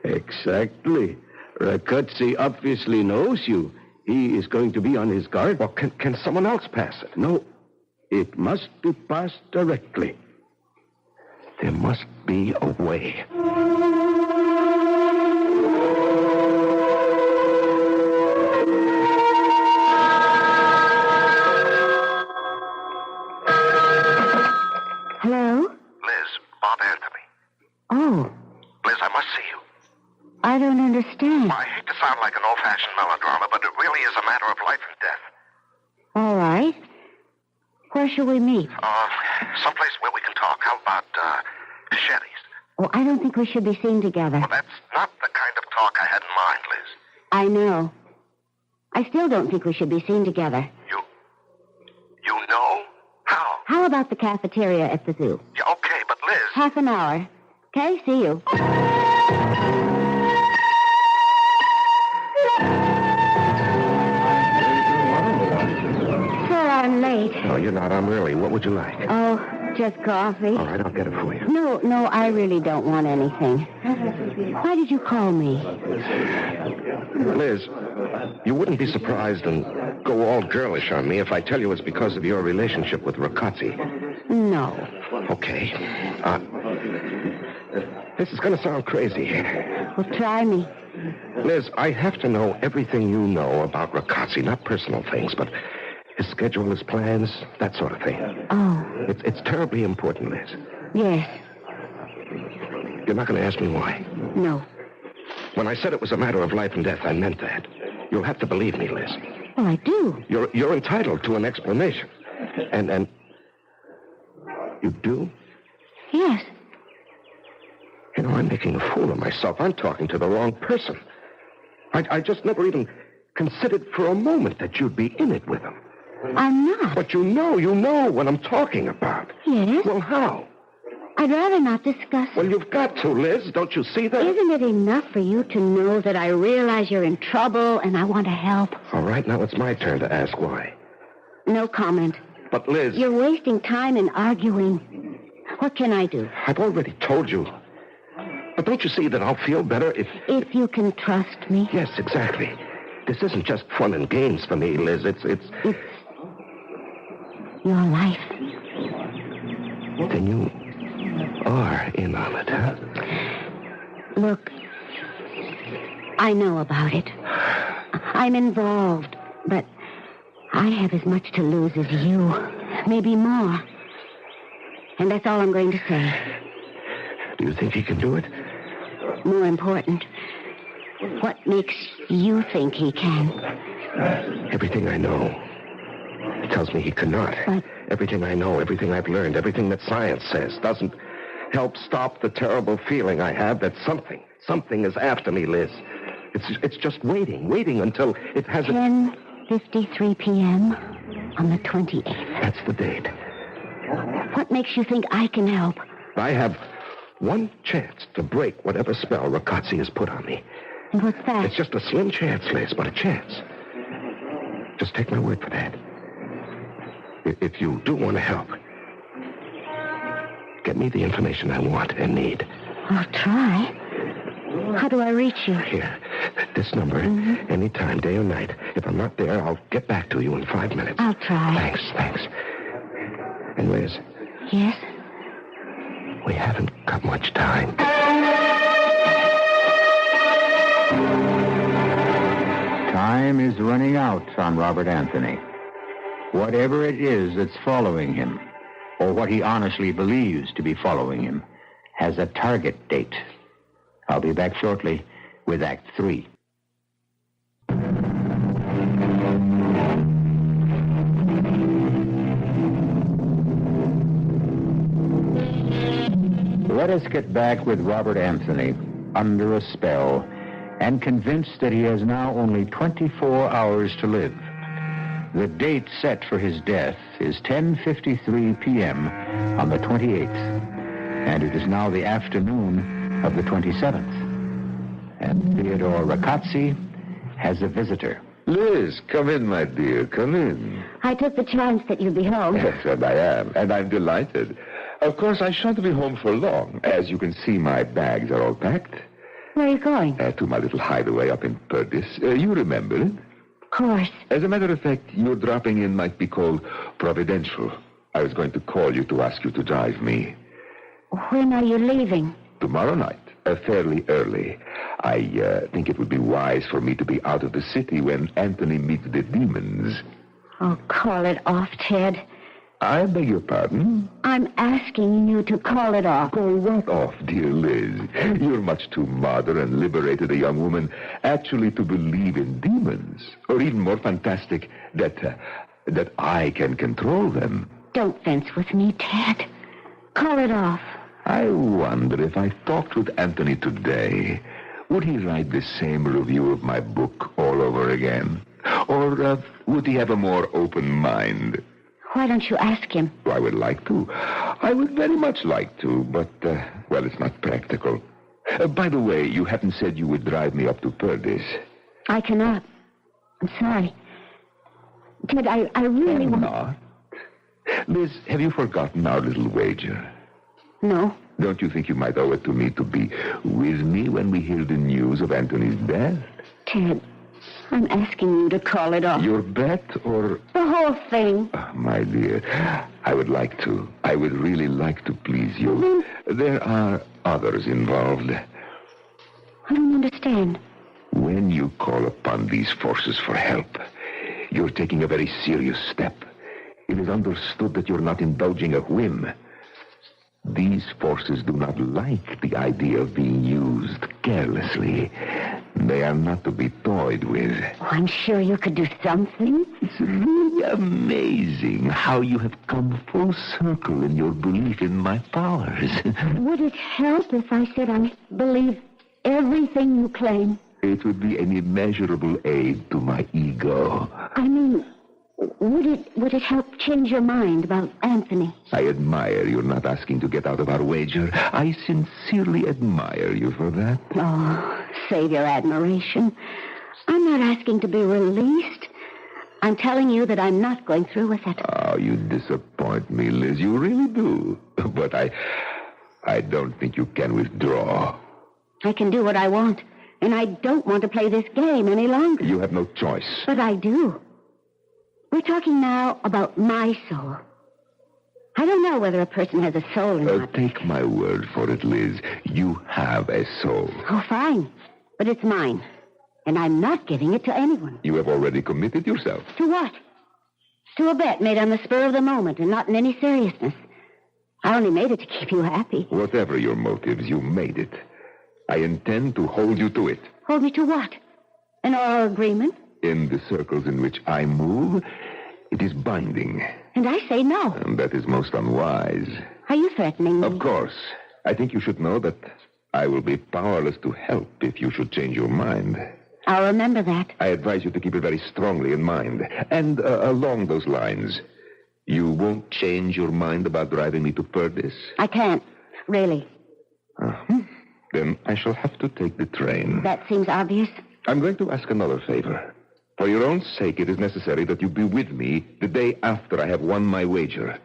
Exactly. Ragazzi obviously knows you. He is going to be on his guard. Well, can someone else pass it? No. It must be passed directly. There must be a way. Hello? Liz, Bob Anthony. Oh, Liz, I must see you. I don't understand. I hate to sound like an old-fashioned melodrama, but it really is a matter of life and death. All right. Where shall we meet? Someplace where we can talk. How about, Sherry's? Oh, I don't think we should be seen together. Well, that's not the kind of talk I had in mind, Liz. I know. I still don't think we should be seen together. You know? How? How How about the cafeteria at the zoo? Yeah, okay, but Liz... Half an hour. Okay, see you. Sir, I'm late. No, you're not. I'm early. What would you like? Oh, just coffee. All right, I'll get it for you. No, I really don't want anything. Why did you call me? Liz, you wouldn't be surprised and go all girlish on me if I tell you it's because of your relationship with Riccozzi. No. Okay. This is going to sound crazy. Well, try me. Liz, I have to know everything you know about Riccozzi, not personal things, but his schedule, his plans, that sort of thing. Oh. It's terribly important, Liz. Yes. You're not going to ask me why? No. When I said it was a matter of life and death, I meant that. You'll have to believe me, Liz. Well, I do. You're entitled to an explanation. And you do? Yes. You know, I'm making a fool of myself. I'm talking to the wrong person. I just never even considered for a moment that you'd be in it with him. I'm not. But you know what I'm talking about. Yes. Well, how? I'd rather not discuss it. Well, you've got to, Liz. Don't you see that? Isn't it enough for you to know that I realize you're in trouble and I want to help? All right, now it's my turn to ask why. No comment. But, Liz... You're wasting time in arguing. What can I do? I've already told you. But don't you see that I'll feel better if... If you can trust me? Yes, exactly. This isn't just fun and games for me, Liz. It's your life. Then you are in on it, huh? Look, I know about it. I'm involved, but I have as much to lose as you. Maybe more. And that's all I'm going to say. Do you think he can do it? More important, what makes you think he can? Everything I know tells me he cannot. But... Everything I know, everything I've learned, everything that science says doesn't help stop the terrible feeling I have that something is after me, Liz. It's just waiting until it has 10:53 p.m. on the 28th. That's the date. What makes you think I can help? I have one chance to break whatever spell Riccozzi has put on me. And what's that? It's just a slim chance, Liz, but a chance. Just take my word for that. If you do want to help, get me the information I want and need. I'll try. How do I reach you? Here, this number, anytime, day or night. If I'm not there, I'll get back to you in 5 minutes. I'll try. Thanks. And Liz? Yes? We haven't got much time. Time is running out on Robert Anthony. Whatever it is that's following him, or what he honestly believes to be following him, has a target date. I'll be back shortly with Act 3. Let us get back with Robert Anthony, under a spell, and convinced that he has now only 24 hours to live. The date set for his death is 10:53 p.m. on the 28th, and it is now the afternoon of the 27th. And Theodore Riccozzi has a visitor. Liz, come in, my dear, come in. I took the chance that you'd be home. Yes, and I am, and I'm delighted. Of course, I shan't be home for long. As you can see, my bags are all packed. Where are you going? To my little hideaway up in Perdis. You remember it? Of course. As a matter of fact, your dropping in might be called providential. I was going to call you to ask you to drive me. When are you leaving? Tomorrow night, fairly early. I think it would be wise for me to be out of the city when Anthony meets the demons. Oh, call it off, Ted. I beg your pardon? I'm asking you to call it off. Call what off, dear Liz? You're much too modern and liberated a young woman actually to believe in demons. Or even more fantastic, that I can control them. Don't fence with me, Ted. Call it off. I wonder if I talked with Anthony today, would he write the same review of my book all over again? Or would he have a more open mind? Why don't you ask him? I would like to. I would very much like to, but, well, it's not practical. By the way, you haven't said you would drive me up to Purdy's. I cannot. I'm sorry. Ted, I really want... Not. Liz, have you forgotten our little wager? No. Don't you think you might owe it to me to be with me when we hear the news of Anthony's death? Ted, I'm asking you to call it off. Your bet or... The whole thing. My dear, I would like to. I would really like to please you. There are others involved. I don't understand. When you call upon these forces for help, you're taking a very serious step. It is understood that you're not indulging a whim. These forces do not like the idea of being used carelessly. They are not to be toyed with. Oh, I'm sure you could do something. It's really amazing how you have come full circle in your belief in my powers. Would it help if I said I believe everything you claim? It would be an immeasurable aid to my ego. I mean, would it help change your mind about Anthony? I admire you're not asking to get out of our wager. I sincerely admire you for that. Oh, save your admiration. I'm not asking to be released. I'm telling you that I'm not going through with it. Oh, you disappoint me, Liz. You really do. But I don't think you can withdraw. I can do what I want, and I don't want to play this game any longer. You have no choice. But I do. We're talking now about my soul. I don't know whether a person has a soul or not. Take my word for it, Liz. You have a soul. Oh, fine. But it's mine. And I'm not giving it to anyone. You have already committed yourself. To what? To a bet made on the spur of the moment and not in any seriousness. I only made it to keep you happy. Whatever your motives, you made it. I intend to hold you to it. Hold me to what? An oral agreement? In the circles in which I move, it is binding. And I say no. And that is most unwise. Are you threatening me? Of course. I think you should know that I will be powerless to help if you should change your mind. I'll remember that. I advise you to keep it very strongly in mind. And along those lines, you won't change your mind about driving me to Purdy's? I can't, really. Then I shall have to take the train. That seems obvious. I'm going to ask another favor. For your own sake, it is necessary that you be with me the day after I have won my wager.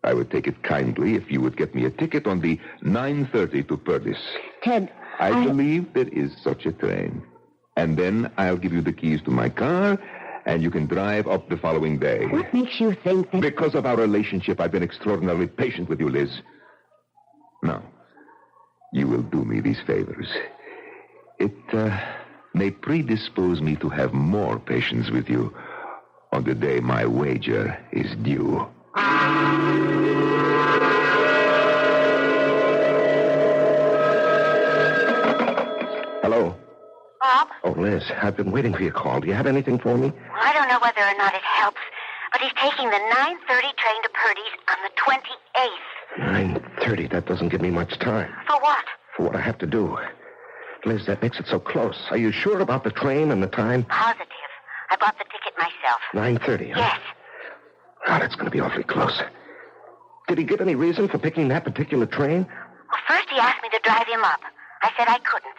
I would take it kindly if you would get me a ticket on the 9:30 to Purdy's. Ted, I believe there is such a train. And then I'll give you the keys to my car, and you can drive up the following day. What makes you think that... Because of our relationship, I've been extraordinarily patient with you, Liz. Now, you will do me these favors. It may predispose me to have more patience with you on the day my wager is due. Hello? Bob? Oh, Liz, I've been waiting for your call. Do you have anything for me? Well, I don't know whether or not it helps, but he's taking the 9:30 train to Purdy's on the 28th. 9:30, that doesn't give me much time. For what? For what I have to do. Liz, that makes it so close. Are you sure about the train and the time? Positive. I bought the ticket myself. 9:30, huh? Yes. Oh, that's going to be awfully close. Did he give any reason for picking that particular train? Well, first he asked me to drive him up. I said I couldn't.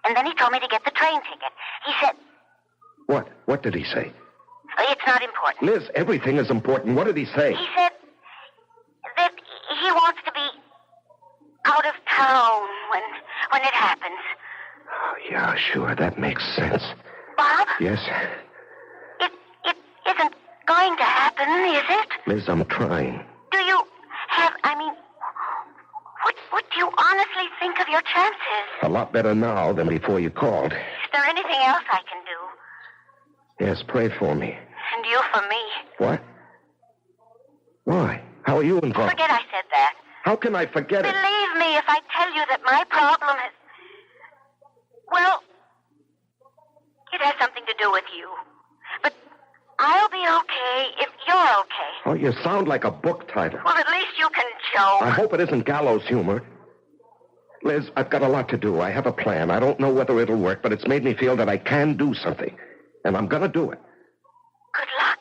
And then he told me to get the train ticket. He said... What? What did he say? It's not important. Liz, everything is important. What did he say? He said that he wants to be out of town when it happens. Oh, yeah, sure. That makes sense. Bob? Yes? It isn't going to happen, is it? Liz, I'm trying. Do you have... What do you honestly think of your chances? A lot better now than before you called. Is there anything else I can do? Yes, pray for me. And you for me. What? Why? How are you involved? Forget I said that. How can I forget it? Believe me if I tell you that my problem has... Well, it has something to do with you. But I'll be okay if you're okay. Oh, you sound like a book title. Well, at least you can joke. I hope it isn't gallows humor. Liz, I've got a lot to do. I have a plan. I don't know whether it'll work, but it's made me feel that I can do something. And I'm going to do it. Good luck.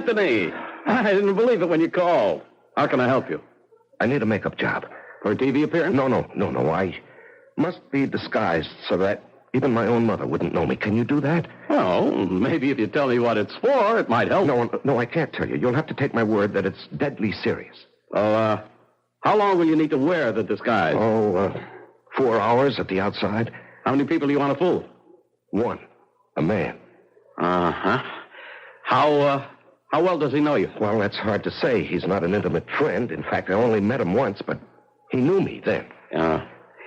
Anthony! I didn't believe it when you called. How can I help you? I need a makeup job. For a TV appearance? No. I must be disguised so that even my own mother wouldn't know me. Can you do that? Well, maybe if you tell me what it's for, it might help. No, I can't tell you. You'll have to take my word that it's deadly serious. How long will you need to wear the disguise? 4 hours at the outside. How many people do you want to fool? One. A man. Uh-huh. How well does he know you? Well, that's hard to say. He's not an intimate friend. In fact, I only met him once, but he knew me then.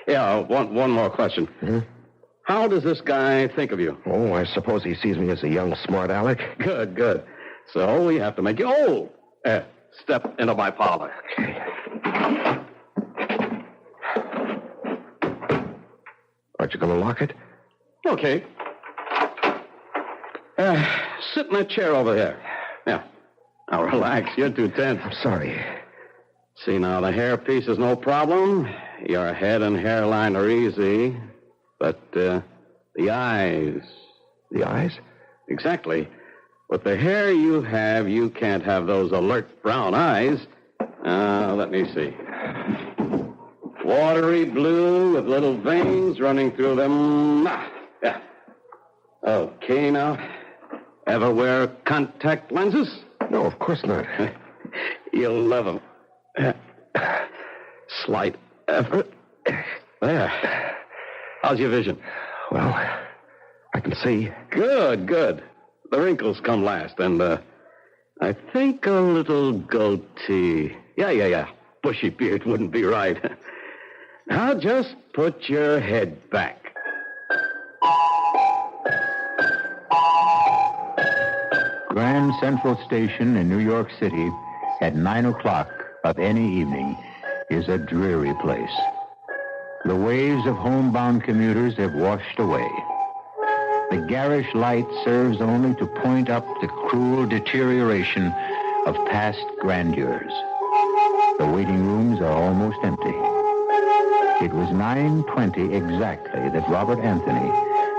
One more question. Hmm? How does this guy think of you? Oh, I suppose he sees me as a young smart aleck. Good. So we have to make you old. Step into my parlor. Okay. Aren't you going to lock it? Okay. Sit in that chair over there. Yeah. Now, relax. You're too tense. I'm sorry. See, now, the hairpiece is no problem. Your head and hairline are easy. But the eyes... The eyes? Exactly. With the hair you have, you can't have those alert brown eyes. Let me see. Watery blue with little veins running through them. Yeah. Okay, now. Ever wear contact lenses? No, of course not. You'll love them. Slight effort. There. How's your vision? Well, I can see. Good. The wrinkles come last, and I think a little goatee. Yeah. Bushy beard wouldn't be right. Now just put your head back. Grand Central Station in New York City at 9 o'clock of any evening is a dreary place. The waves of homebound commuters have washed away. The garish light serves only to point up the cruel deterioration of past grandeurs. The waiting rooms are almost empty. It was 9:20 exactly that Robert Anthony,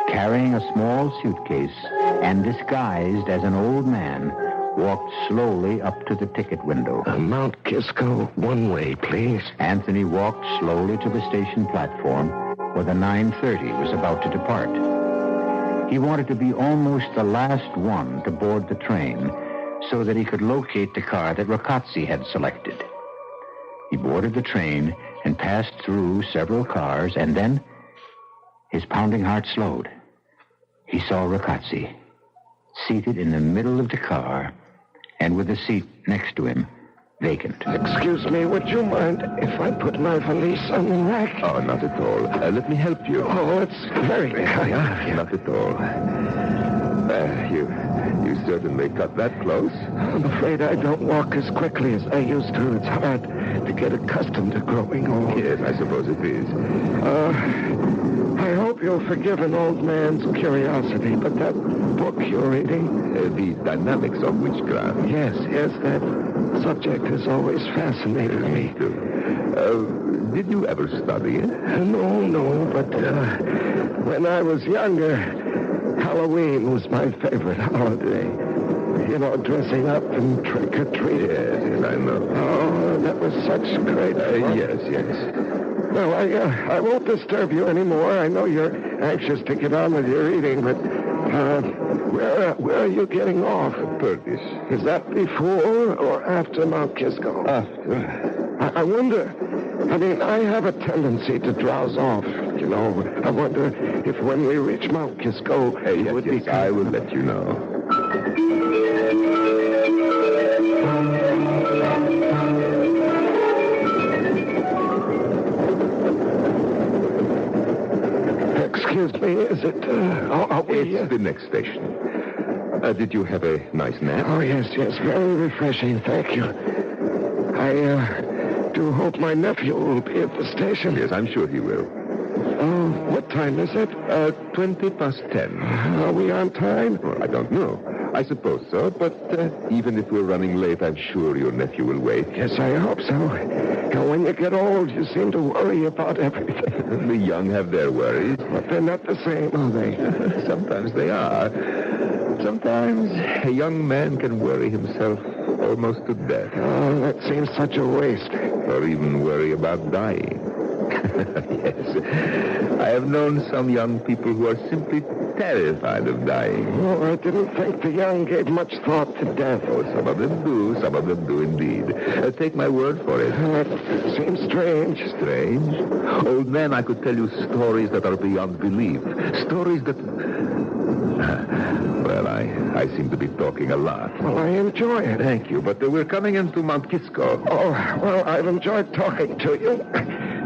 carrying a small suitcase and disguised as an old man, walked slowly up to the ticket window. Mount Kisco, one way, please. Anthony walked slowly to the station platform where the 9:30 was about to depart. He wanted to be almost the last one to board the train so that he could locate the car that Rocazzi had selected. He boarded the train and passed through several cars, and then his pounding heart slowed. He saw Rocazzi, seated in the middle of the car, and with the seat next to him vacant. Excuse me, would you mind if I put my valise on the rack? Oh, not at all. Let me help you. Oh, it's very kind of you. Not at all. You certainly cut that close. I'm afraid I don't walk as quickly as I used to. It's hard to get accustomed to growing old. Yes, I suppose it is. I hope you'll forgive an old man's curiosity, but that book you're reading... the Dynamics of Witchcraft. Yes, that subject has always fascinated me. Did you ever study it? No, but when I was younger, Halloween was my favorite holiday. You know, dressing up and trick-or-treating. Yes, I know. Oh, that was such great fun. Yes. Well, I won't disturb you anymore. I know you're anxious to get on with your reading, but where are you getting off? Purvis. Is that before or after Mount Kisco? After. I wonder. I mean, I have a tendency to drowse off, you know. I wonder if when we reach Mount Kisco, it would be... I will let you know. Excuse me, is it... It's the next station. Did you have a nice nap? Oh, yes, very refreshing, thank you. I do hope my nephew will be at the station. Yes, I'm sure he will. Oh, what time is it? 20 past 10. Are we on time? Well, I don't know. I suppose so, but even if we're running late, I'm sure your nephew will wait. Yes, I hope so. Now, when you get old, you seem to worry about everything. The young have their worries. But they're not the same, are they? Sometimes they are. Sometimes a young man can worry himself almost to death. Oh, that seems such a waste. Or even worry about dying. Yes. I have known some young people who are simply terrified of dying. Oh, I didn't think the young gave much thought to death. Oh, some of them do. Some of them do indeed. Take my word for it. That seems strange. Strange? Old man, I could tell you stories that are beyond belief. Stories that... Well, I seem to be talking a lot. Well, I enjoy it. Thank you, but we're coming into Mount Kisco. Oh, well, I've enjoyed talking to you.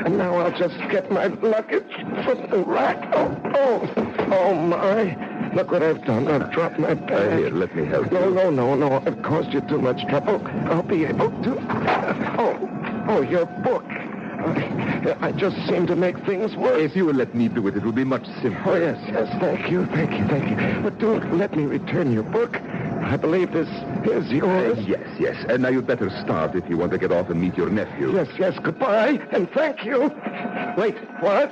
And now I'll just get my luggage from the rack. Oh, my. Look what I've done. I've dropped my bag. Here, let me help you. No. I've caused you too much trouble. I'll be able to... Oh, your book. I just seem to make things worse. If you will let me do it, it will be much simpler. Oh, yes. Thank you. But don't let me return your book. I believe this is yours. Yes. And now you'd better start if you want to get off and meet your nephew. Yes. Goodbye, and thank you. Wait. What?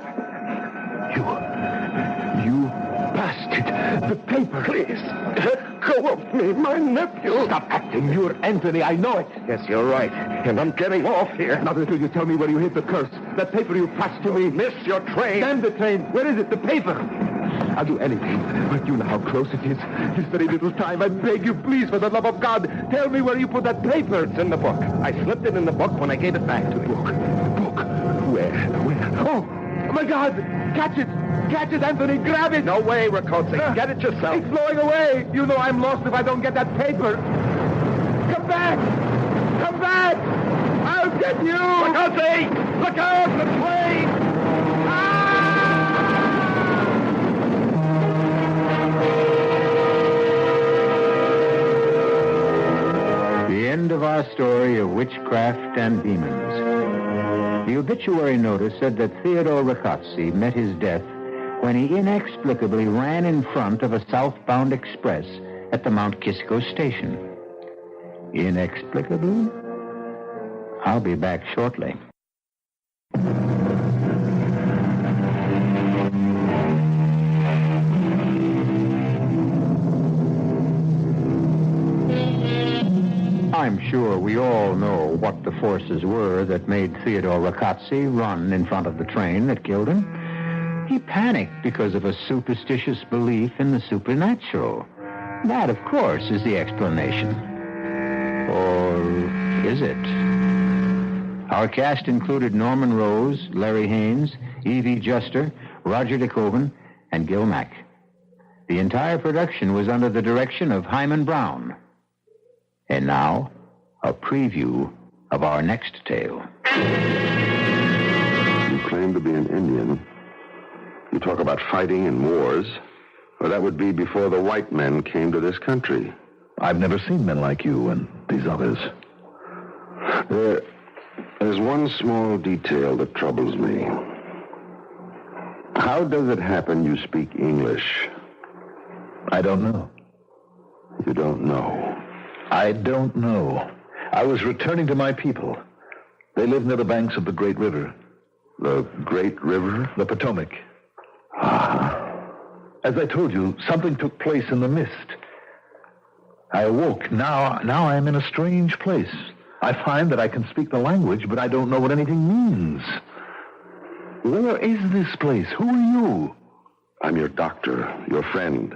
You bastard. The paper. Please, let go of me, my nephew. Stop acting. You're Anthony. I know it. Yes, you're right. And I'm getting off here. Not until you tell me where you hid the curse. That paper you passed to me. Miss your train. Damn the train. Where is it? The paper. I'll do anything. But you know how close it is. This very little time. I beg you, please, for the love of God, tell me where you put that paper. It's in the book. I slipped it in the book when I gave it back to you. Book? Where? Oh, my God. Catch it, Anthony. Grab it. No way, Rakotsi. Get it yourself. It's blowing away. You know I'm lost if I don't get that paper. Come back. I'll get you. Rakotsi! Look out, the train! The end of our story of witchcraft and demons. The obituary notice said that Theodore Rakotsi met his death when he inexplicably ran in front of a southbound express at the Mount Kisco station. Inexplicably? I'll be back shortly. I'm sure we all know what the forces were that made Theodore Rakotsi run in front of the train that killed him. He panicked because of a superstitious belief in the supernatural. That, of course, is the explanation. Or is it? Our cast included Norman Rose, Larry Haynes, Evie Juster, Roger DeKoven, and Gil Mack. The entire production was under the direction of Hyman Brown. And now, a preview of our next tale. You claim to be an Indian. You talk about fighting and wars. Well, that would be before the white men came to this country. I've never seen men like you and these others. There's one small detail that troubles me. How does it happen you speak English? I don't know. You don't know? I don't know. I was returning to my people. They live near the banks of the Great River. The Great River? The Potomac. As I told you, something took place in the mist. I awoke. Now I am in a strange place. I find that I can speak the language, but I don't know what anything means. Where is this place? Who are you? I'm your doctor, your friend.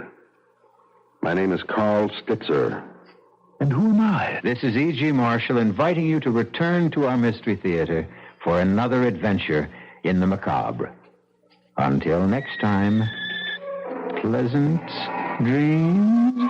My name is Carl Stitzer. And who am I? This is E.G. Marshall inviting you to return to our Mystery Theater for another adventure in the macabre. Until next time, pleasant dreams.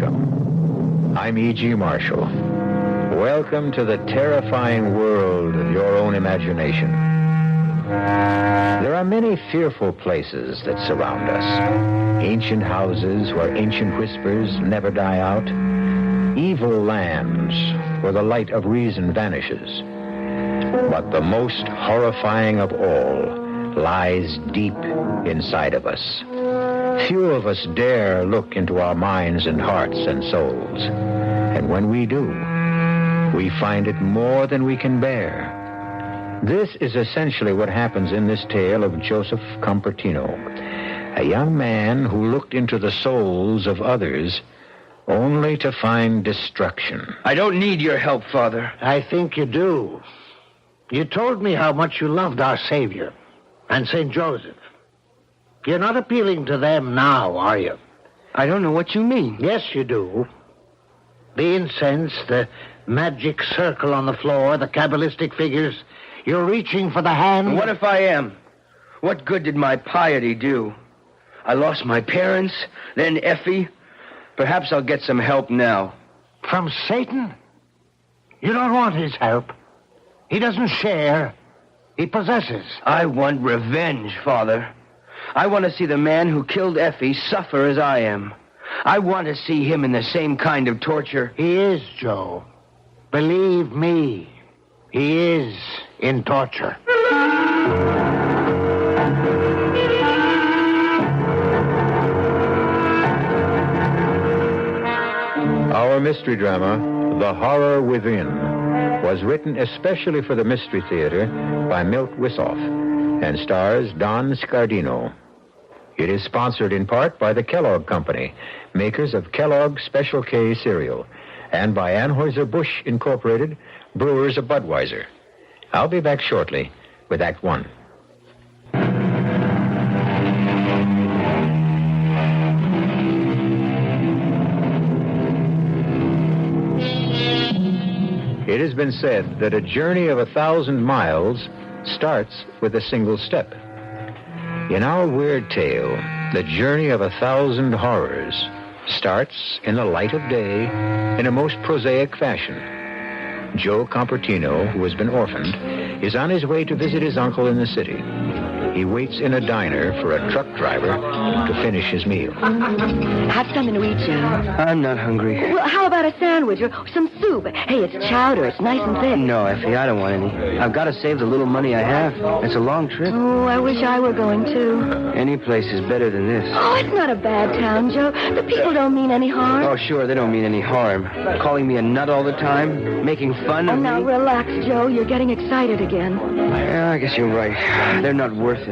welcome. I'm E.G. Marshall. Welcome to the terrifying world of your own imagination. There are many fearful places that surround us. Ancient houses where ancient whispers never die out. Evil lands where the light of reason vanishes. But the most horrifying of all lies deep inside of us. Few of us dare look into our minds and hearts and souls. And when we do, we find it more than we can bear. This is essentially what happens in this tale of Joseph Compertino, a young man who looked into the souls of others only to find destruction. I don't need your help, Father. I think you do. You told me how much you loved our Savior and St. Joseph. You're not appealing to them now, are you? I don't know what you mean. Yes, you do. The incense, the magic circle on the floor, the Kabbalistic figures. You're reaching for the hand. What if I am? What good did my piety do? I lost my parents, then Effie. Perhaps I'll get some help now. From Satan? You don't want his help. He doesn't share. He possesses. I want revenge, Father. I want to see the man who killed Effie suffer as I am. I want to see him in the same kind of torture. He is, Joe. Believe me, he is in torture. Our mystery drama, The Horror Within, was written especially for the Mystery Theater by Milt Wissoff and stars Don Scardino. It is sponsored in part by the Kellogg Company, makers of Kellogg's Special K cereal, and by Anheuser-Busch Incorporated, brewers of Budweiser. I'll be back shortly with Act One. It has been said that a journey of 1,000 miles starts with a single step. In our weird tale, the journey of 1,000 horrors starts in the light of day in a most prosaic fashion. Joe Compertino, who has been orphaned, is on his way to visit his uncle in the city. He waits in a diner for a truck driver to finish his meal. Have something to eat, Joe. I'm not hungry. Well, how about a sandwich or some soup? Hey, it's chowder. It's nice and thick. No, Effie, I don't want any. I've got to save the little money I have. It's a long trip. Oh, I wish I were going, too. Any place is better than this. Oh, it's not a bad town, Joe. The people don't mean any harm. Oh, sure, they don't mean any harm. Calling me a nut all the time, making fun of me. Now, relax, Joe. You're getting excited again. Yeah, I guess you're right. They're not worth it.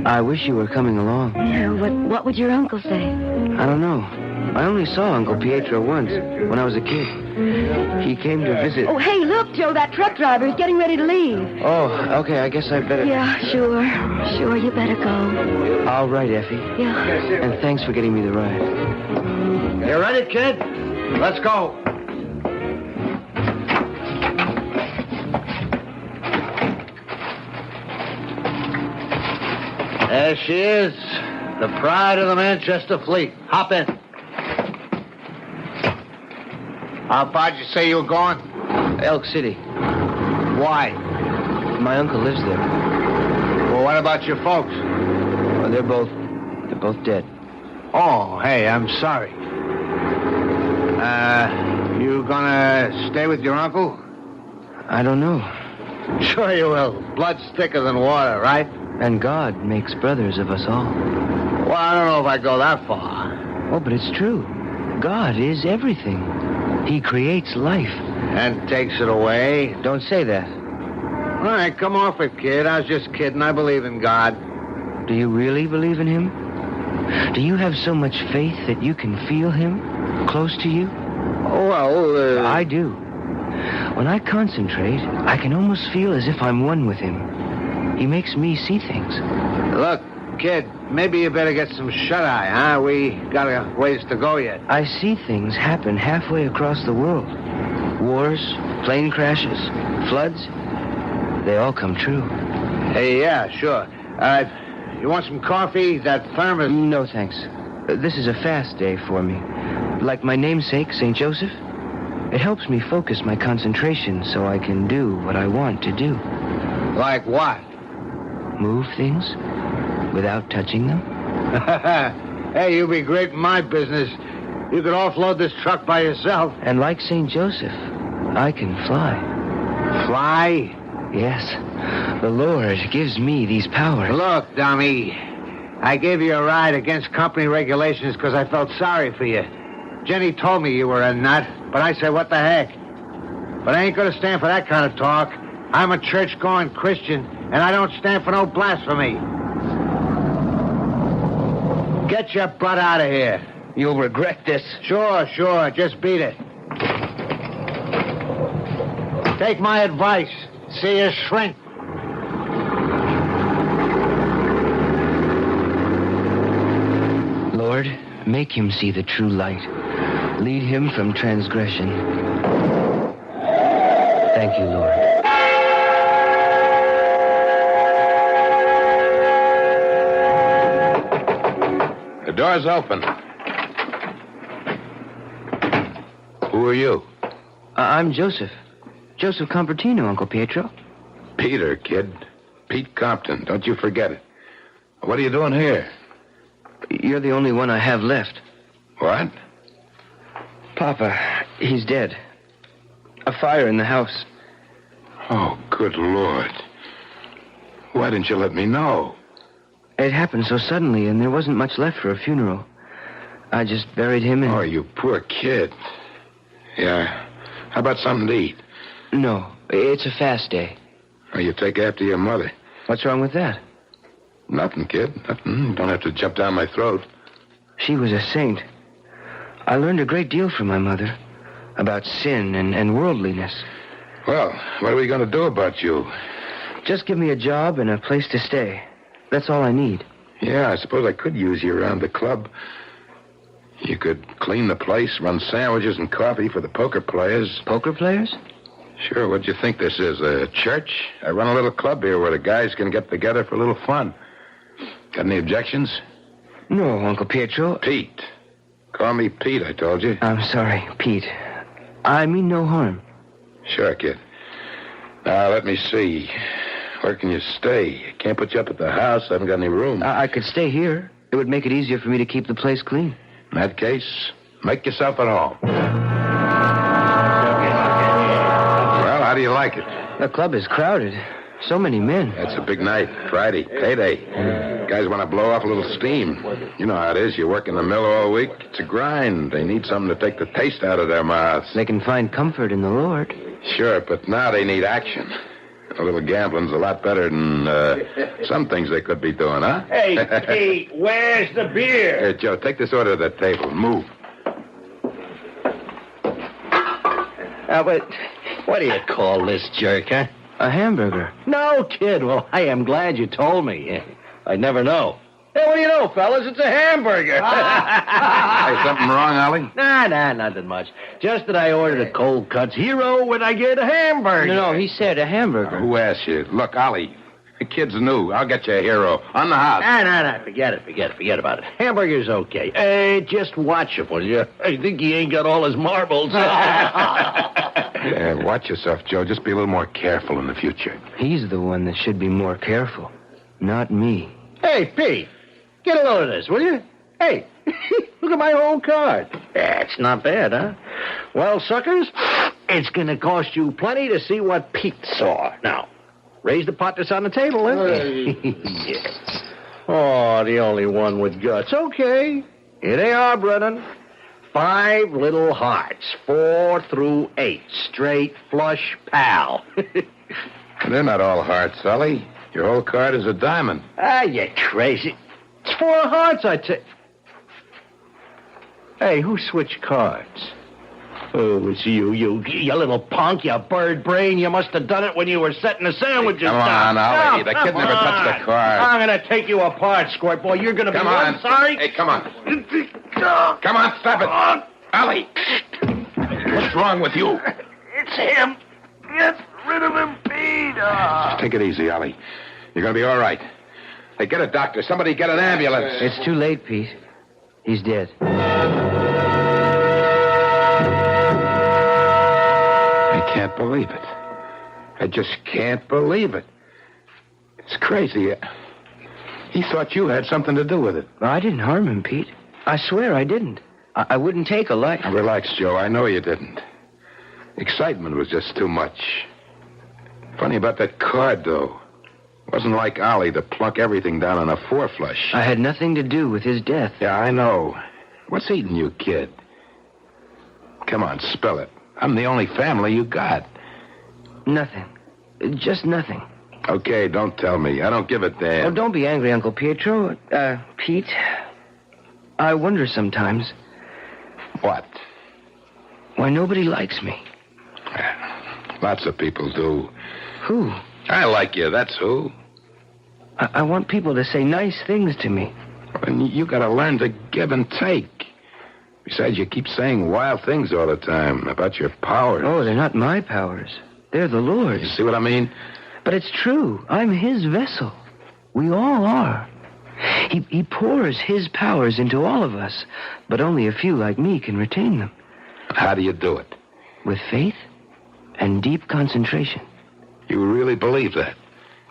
I wish you were coming along. Yeah, what would your uncle say? I don't know. I only saw Uncle Pietro once, when I was a kid. He came to visit... Oh, hey, look, Joe, that truck driver is getting ready to leave. Oh, okay, I guess I better... Yeah, sure, you better go. All right, Effie. Yeah. And thanks for getting me the ride. You ready, kid? Let's go. There she is, the pride of the Manchester fleet. Hop in. How far'd you say you were going? Elk City. Why? My uncle lives there. Well, what about your folks? Well, they're both dead. Oh, hey, I'm sorry. You gonna stay with your uncle? I don't know. Sure you will. Blood's thicker than water, right? And God makes brothers of us all. Well, I don't know if I go that far. Oh, but it's true. God is everything. He creates life. And takes it away. Don't say that. All right, come off it, kid. I was just kidding. I believe in God. Do you really believe in him? Do you have so much faith that you can feel him close to you? Oh, well, I do. When I concentrate, I can almost feel as if I'm one with him. He makes me see things. Look, kid, maybe you better get some shut-eye, huh? We got a ways to go yet. I see things happen halfway across the world. Wars, plane crashes, floods. They all come true. Hey, yeah, sure. You want some coffee? That thermos... No, thanks. This is a fast day for me. Like my namesake, St. Joseph. It helps me focus my concentration so I can do what I want to do. Like what? Move things without touching them. Hey, you'd be great in my business. You could offload this truck by yourself. And like St. Joseph, I can fly. Fly? Yes. The Lord gives me these powers. Look, dummy, I gave you a ride against company regulations because I felt sorry for you. Jenny told me you were a nut, but I said, what the heck? But I ain't going to stand for that kind of talk. I'm a church-going Christian, and I don't stand for no blasphemy. Get your butt out of here. You'll regret this. Sure. Just beat it. Take my advice. See you shrink. Lord, make him see the true light. Lead him from transgression. Thank you, Lord. The door's open. Who are you? I'm Joseph. Joseph Compertino, Uncle Pietro. Peter, kid. Pete Compton. Don't you forget it. What are you doing here? You're the only one I have left. What? Papa, he's dead. A fire in the house. Oh, good Lord. Why didn't you let me know? It happened so suddenly, and there wasn't much left for a funeral. I just buried him in... Oh, you poor kid. Yeah. How about something to eat? No, it's a fast day. Oh, you take after your mother. What's wrong with that? Nothing, kid. Nothing. You don't have to jump down my throat. She was a saint. I learned a great deal from my mother. About sin and worldliness. Well, what are we going to do about you? Just give me a job and a place to stay. That's all I need. Yeah, I suppose I could use you around the club. You could clean the place, run sandwiches and coffee for the poker players. Poker players? Sure, what'd you think this is, a church? I run a little club here where the guys can get together for a little fun. Got any objections? No, Uncle Pietro. Pete. Call me Pete, I told you. I'm sorry, Pete. I mean no harm. Sure, kid. Now, let me see. Where can you stay? Can't put you up at the house. I haven't got any room. I could stay here. It would make it easier for me to keep the place clean. In that case, make yourself at home. Well, how do you like it? The club is crowded. So many men. It's a big night. Friday. Payday. Guys want to blow off a little steam. You know how it is. You work in the mill all week. It's a grind. They need something to take the taste out of their mouths. They can find comfort in the Lord. Sure, but now they need action. A little gambling's a lot better than some things they could be doing, huh? Hey, Pete, where's the beer? Here, Joe, take this order to the table. Move. But what do you call this jerk, huh? A hamburger. No, kid. Well, I am glad you told me. I'd never know. Hey, what do you know, fellas? It's a hamburger. Hey, something wrong, Ollie? Nah, nothing much. Just that I ordered a cold cuts hero when I get a hamburger. No, he said a hamburger. Who asked you? Look, Ollie, the kid's new. I'll get you a hero. On the house. Nah. Forget about it. Hamburger's okay. Hey, just watch him, will you? I think he ain't got all his marbles. Yeah, watch yourself, Joe. Just be a little more careful in the future. He's the one that should be more careful, not me. Hey, Pete, get a load of this, will you? Hey, look at my whole card. Yeah, it's not bad, huh? Well, suckers, it's going to cost you plenty to see what Pete saw. Now, raise the pot that's on the table, eh? Yeah. Oh, the only one with guts. Okay, here they are, Brennan. 5 little hearts, 4 through 8, straight flush pal. They're not all hearts, Ollie. Your whole card is a diamond. Ah, you crazy. It's 4 hearts, I tell. Hey, who switched cards? Oh, it's you little punk, you bird brain. You must have done it when you were setting the sandwiches Come on, Ollie. The kid never touched the card. I'm going to take you apart, Squirt Boy. You're going to be one sorry. Hey, come on. Come on, stop it. Ollie. What's wrong with you? It's him. Get rid of him, Pete. Just take it easy, Ollie. You're going to be all right. Hey, get a doctor. Somebody get an ambulance. It's too late, Pete. He's dead. can't believe it. I just can't believe it. It's crazy. He thought you had something to do with it. I didn't harm him, Pete. I swear I didn't. I wouldn't take a life. Now, relax, Joe. I know you didn't. Excitement was just too much. Funny about that card, though. It wasn't like Ollie to plunk everything down on a four-flush. I had nothing to do with his death. Yeah, I know. What's eating you, kid? Come on, spell it. I'm the only family you got. Nothing. Just nothing. Okay, don't tell me. I don't give a damn. Oh, don't be angry, Uncle Pietro. Pete, I wonder sometimes. What? Why nobody likes me. Lots of people do. Who? I like you, that's who. I want people to say nice things to me. And you gotta learn to give and take. Besides, you keep saying wild things all the time about your powers. Oh, they're not my powers. They're the Lord's. You see what I mean? But it's true. I'm his vessel. We all are. He pours his powers into all of us, but only a few like me can retain them. How do you do it? With faith and deep concentration. You really believe that?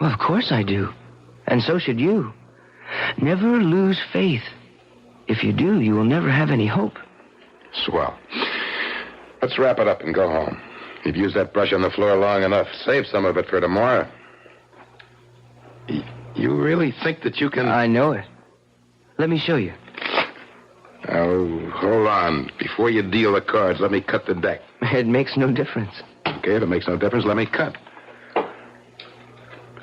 Well, of course I do. And so should you. Never lose faith. If you do, you will never have any hope. Swell. Let's wrap it up and go home. You've used that brush on the floor long enough. Save some of it for tomorrow. You really think that you can... I know it. Let me show you. Oh, hold on. Before you deal the cards, let me cut the deck. It makes no difference. Okay, if it makes no difference, let me cut. All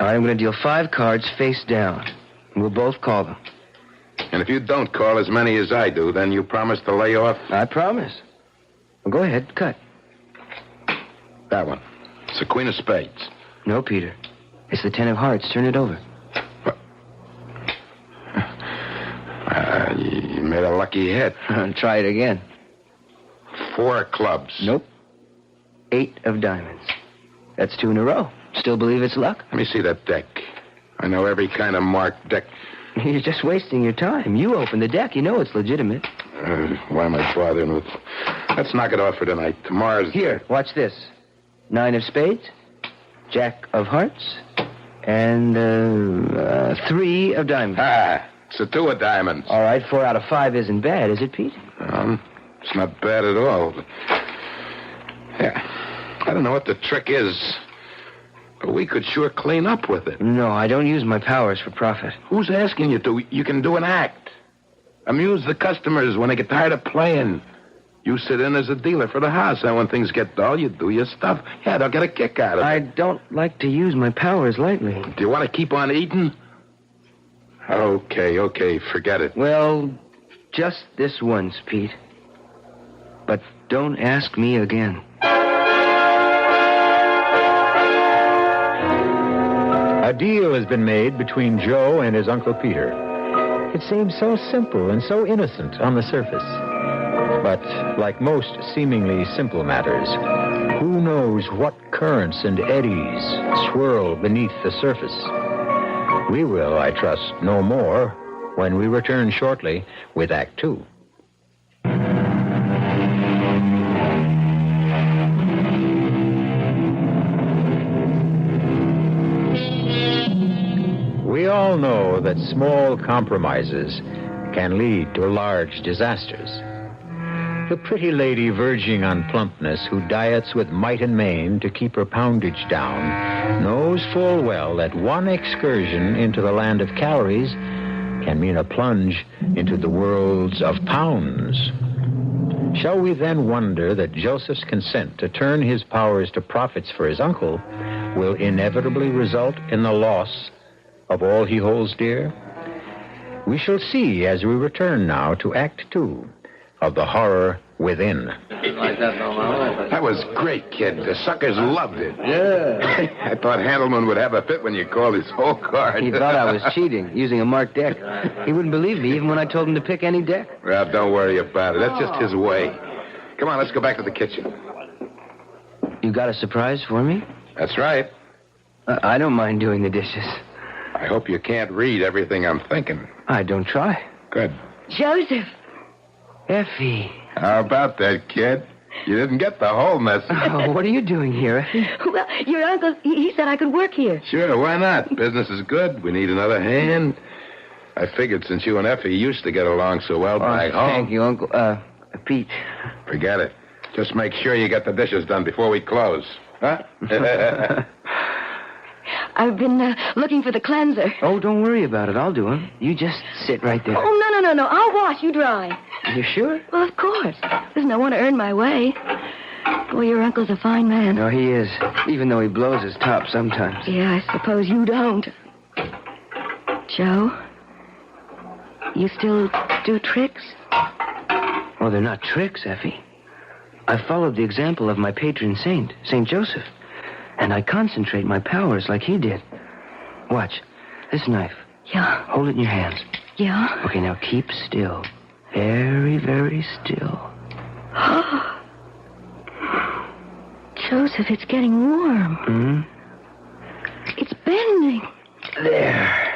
right, I'm going to deal 5 cards face down. We'll both call them. And if you don't call as many as I do, then you promise to lay off? I promise. Well, go ahead, cut. That one. It's the Queen of Spades. No, Peter. It's the 10 of Hearts. Turn it over. You made a lucky hit. Try it again. 4 clubs. Nope. 8 of diamonds. That's 2 in a row. Still believe it's luck? Let me see that deck. I know every kind of marked deck. You're just wasting your time. You open the deck. You know it's legitimate. Why am I bothering with... Let's knock it off for tonight. Tomorrow's... Here, watch this. 9 of spades, Jack of hearts, and 3 of diamonds. Ah, it's a 2 of diamonds. All right, 4 out of 5 isn't bad, is it, Pete? It's not bad at all. Yeah, I don't know what the trick is, but we could sure clean up with it. No, I don't use my powers for profit. Who's asking you to? You can do an act. Amuse the customers when they get tired of playing. You sit in as a dealer for the house, and when things get dull, you do your stuff. Yeah, they'll get a kick out of it. I don't like to use my powers lightly. Do you want to keep on eating? Okay, forget it. Well, just this once, Pete. But don't ask me again. A deal has been made between Joe and his Uncle Peter. It seems so simple and so innocent on the surface. But like most seemingly simple matters, who knows what currents and eddies swirl beneath the surface? We will, I trust, know more when we return shortly with Act 2. We all know that small compromises can lead to large disasters. The pretty lady verging on plumpness who diets with might and main to keep her poundage down knows full well that one excursion into the land of calories can mean a plunge into the worlds of pounds. Shall we then wonder that Joseph's consent to turn his powers to profits for his uncle will inevitably result in the loss of all he holds dear? We shall see as we return now to Act 2 of The Horror Within. That was great, kid. The suckers loved it. Yeah. I thought Handelman would have a fit when you called his whole card. He thought I was cheating, using a marked deck. He wouldn't believe me even when I told him to pick any deck. Well, don't worry about it. That's just his way. Come on, let's go back to the kitchen. You got a surprise for me? That's right. I don't mind doing the dishes. I hope you can't read everything I'm thinking. I don't try. Good. Joseph. Effie. How about that, kid? You didn't get the whole message. Oh, what are you doing here, Effie? Well, your uncle, he said I could work here. Sure, why not? Business is good. We need another hand. I figured since you and Effie used to get along so well back home. Thank you, Uncle. Pete. Forget it. Just make sure you get the dishes done before we close. Huh? I've been looking for the cleanser. Oh, don't worry about it. I'll do it. You just sit right there. Oh, no. I'll wash. You dry. You sure? Well, of course. Listen, I want to earn my way. Boy, your uncle's a fine man. No, he is. Even though he blows his top sometimes. Yeah, I suppose you don't. Joe, you still do tricks? Oh, they're not tricks, Effie. I followed the example of my patron saint, St. Joseph. And I concentrate my powers like he did. Watch. This knife. Yeah. Hold it in your hands. Yeah? Okay, now keep still. Very, very still. Joseph, it's getting warm. Hmm? It's bending. There.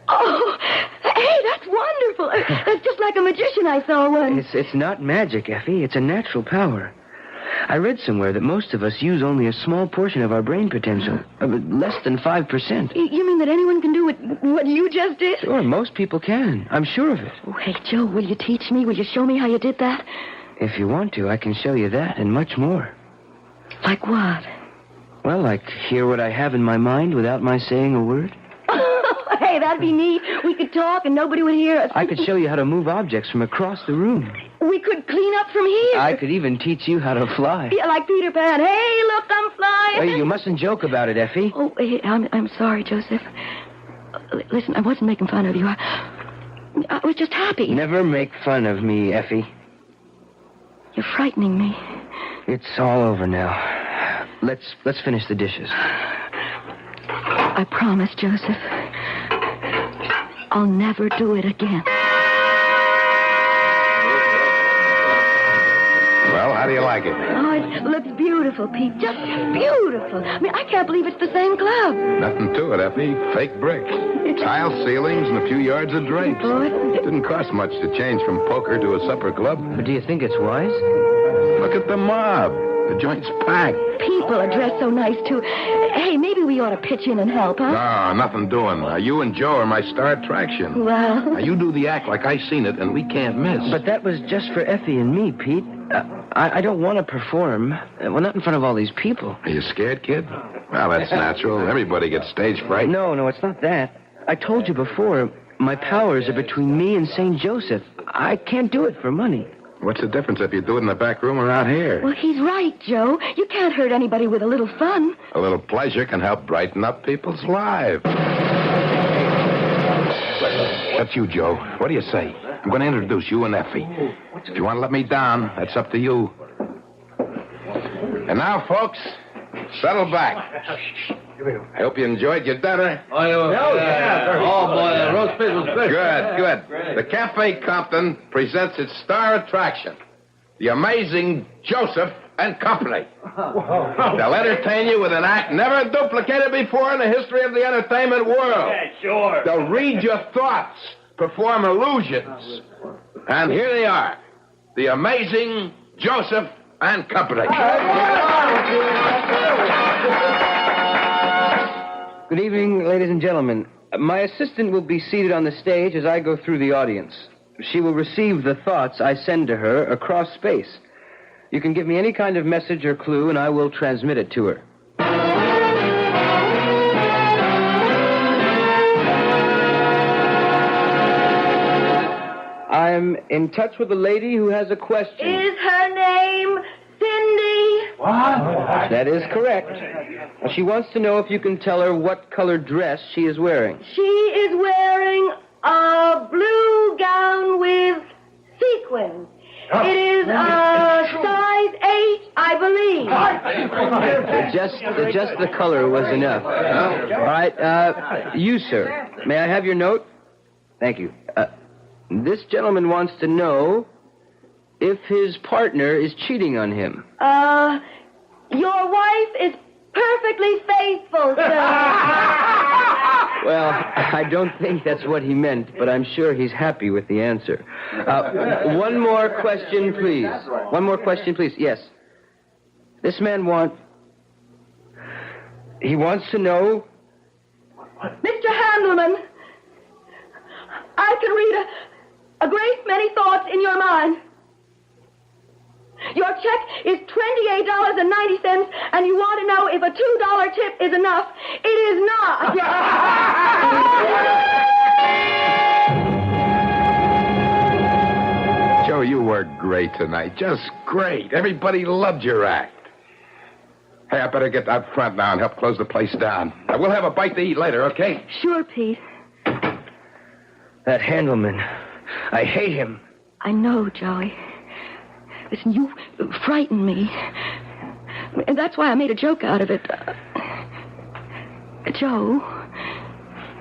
Oh, hey, that's wonderful. That's just like a magician I saw once. It's not magic, Effie. It's a natural power. I read somewhere that most of us use only a small portion of our brain potential. Less than 5%. You mean that anyone can do what you just did? Sure, most people can. I'm sure of it. Oh, hey, Joe, will you teach me? Will you show me how you did that? If you want to, I can show you that and much more. Like what? Well, like hear what I have in my mind without my saying a word. Hey, that'd be neat. We could talk and nobody would hear us. I could show you how to move objects from across the room. We could clean up from here. I could even teach you how to fly. Yeah, like Peter Pan. Hey, look, I'm flying. Hey, you mustn't joke about it, Effie. Oh, hey, I'm sorry, Joseph. Listen, I wasn't making fun of you. I was just happy. Never make fun of me, Effie. You're frightening me. It's all over now. Let's finish the dishes. I promise, Joseph. I'll never do it again. Well, how do you like it? Oh, it looks beautiful, Pete. Just beautiful. I mean, I can't believe it's the same club. Nothing to it, Effie. Fake brick. Tile ceilings and a few yards of drapes. Didn't cost much to change from poker to a supper club. But do you think it's wise? Look at the mob. The joint's packed. People are dressed so nice, too. Hey, maybe we ought to pitch in and help, huh? No, nothing doing. You and Joe are my star attraction. Well... Now, you do the act like I seen it, and we can't miss. But that was just for Effie and me, Pete. I don't want to perform. Well, not in front of all these people. Are you scared, kid? Well, that's natural. Everybody gets stage fright. No, it's not that. I told you before, my powers are between me and St. Joseph. I can't do it for money. What's the difference if you do it in the back room or out here? Well, he's right, Joe. You can't hurt anybody with a little fun. A little pleasure can help brighten up people's lives. That's you, Joe. What do you say? I'm going to introduce you and Effie. If you want to let me down, that's up to you. And now, folks, settle back. I hope you enjoyed your dinner. Oh, yeah. Oh, boy, the roast fish was good. Good. The Cafe Compton presents its star attraction, the amazing Joseph and Company. They'll entertain you with an act never duplicated before in the history of the entertainment world. Yeah, sure. They'll read your thoughts, perform illusions. And here they are, the amazing Joseph and Company. Good evening, ladies and gentlemen. My assistant will be seated on the stage as I go through the audience. She will receive the thoughts I send to her across space. You can give me any kind of message or clue, and I will transmit it to her. I'm in touch with a lady who has a question. Is her name Cindy? What? That is correct. She wants to know if you can tell her what colored dress she is wearing. She is wearing a blue gown with sequins. It is a size 8, I believe. Just the color was enough. All right, you, sir. May I have your note? Thank you. This gentleman wants to know if his partner is cheating on him. Your wife is perfectly faithful, sir. Well, I don't think that's what he meant, but I'm sure he's happy with the answer. One more question, please. One more question, please. Yes. This man he wants to know... Mr. Handelman, I can read a great many thoughts in your mind. Your check is $28.90, and you want to know if a $2 tip is enough. It is not. Joe, you were great tonight. Just great. Everybody loved your act. Hey, I better get out front now and help close the place down. We'll have a bite to eat later, okay? Sure, Pete. That Handelman. I hate him. I know, Joey. Listen, you frightened me. And that's why I made a joke out of it. Joe,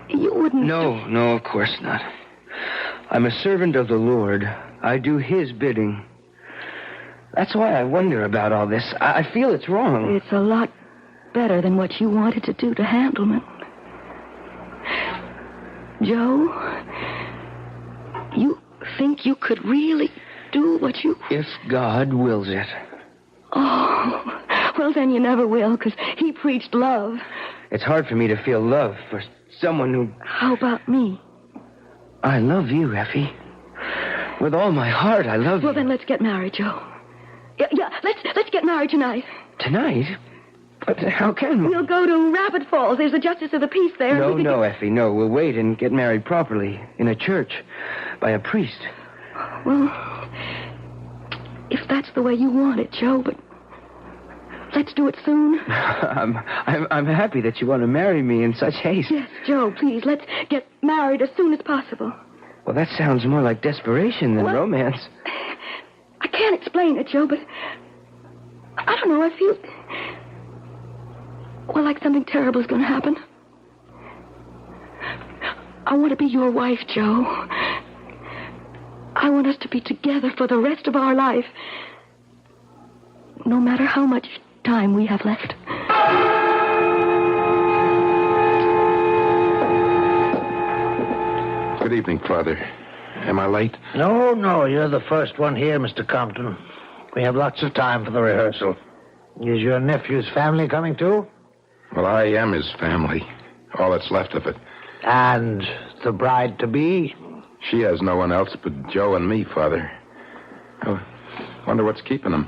you wouldn't... No, of course not. I'm a servant of the Lord. I do his bidding. That's why I wonder about all this. I feel it's wrong. It's a lot better than what you wanted to do to Handelman. Joe, you think you could really do what you... If God wills it. Oh, well, then you never will, because he preached love. It's hard for me to feel love for someone who... How about me? I love you, Effie. With all my heart, I love you. Well, then let's get married, Joe. Yeah, let's get married tonight. Tonight? But how can we? We'll go to Rapid Falls. There's a justice of the peace there. No, Effie, no. We'll wait and get married properly in a church by a priest. Well, if that's the way you want it, Joe, but let's do it soon. I'm happy that you want to marry me in such haste. Yes, Joe, please, let's get married as soon as possible. Well, that sounds more like desperation than romance. I can't explain it, Joe, but I don't know, I feel... Well, like something terrible is going to happen. I want to be your wife, Joe. I want us to be together for the rest of our life. No matter how much time we have left. Good evening, Father. Am I late? No, you're the first one here, Mr. Compton. We have lots of time for the rehearsal. Is your nephew's family coming too? Well, I am his family. All that's left of it. And the bride-to-be? She has no one else but Joe and me, Father. I wonder what's keeping them.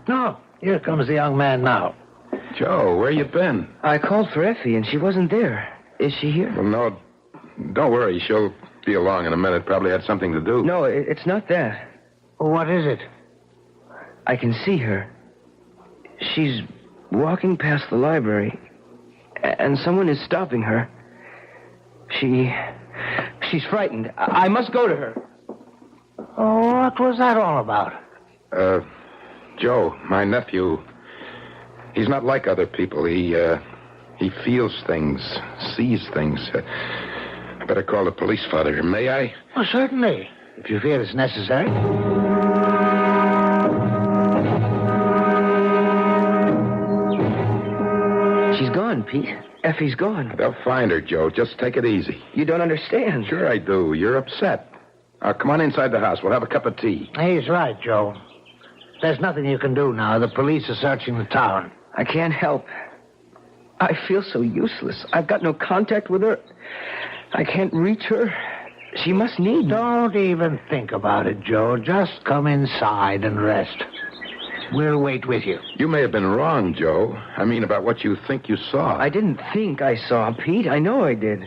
No, here comes the young man now. Joe, where you been? I called for Effie, and she wasn't there. Is she here? Well, no, don't worry. She'll be along in a minute. Probably had something to do. No, it's not that. What is it? I can see her. She's walking past the library, and someone is stopping her. She's frightened. I must go to her. Oh, what was that all about? Joe, my nephew, he's not like other people. He feels things, sees things. I better call the police, Father. May I? Oh, certainly, if you feel it's necessary. She's gone, Pete. Effie's gone. They'll find her, Joe. Just take it easy. You don't understand. Sure I do. You're upset. Come on inside the house. We'll have a cup of tea. He's right, Joe. There's nothing you can do now. The police are searching the town. I can't help. I feel so useless. I've got no contact with her. I can't reach her. She must need me. Don't even think about it, Joe. Just come inside and rest. We'll wait with you. You may have been wrong, Joe. I mean, about what you think you saw. I didn't think I saw, Pete. I know I did.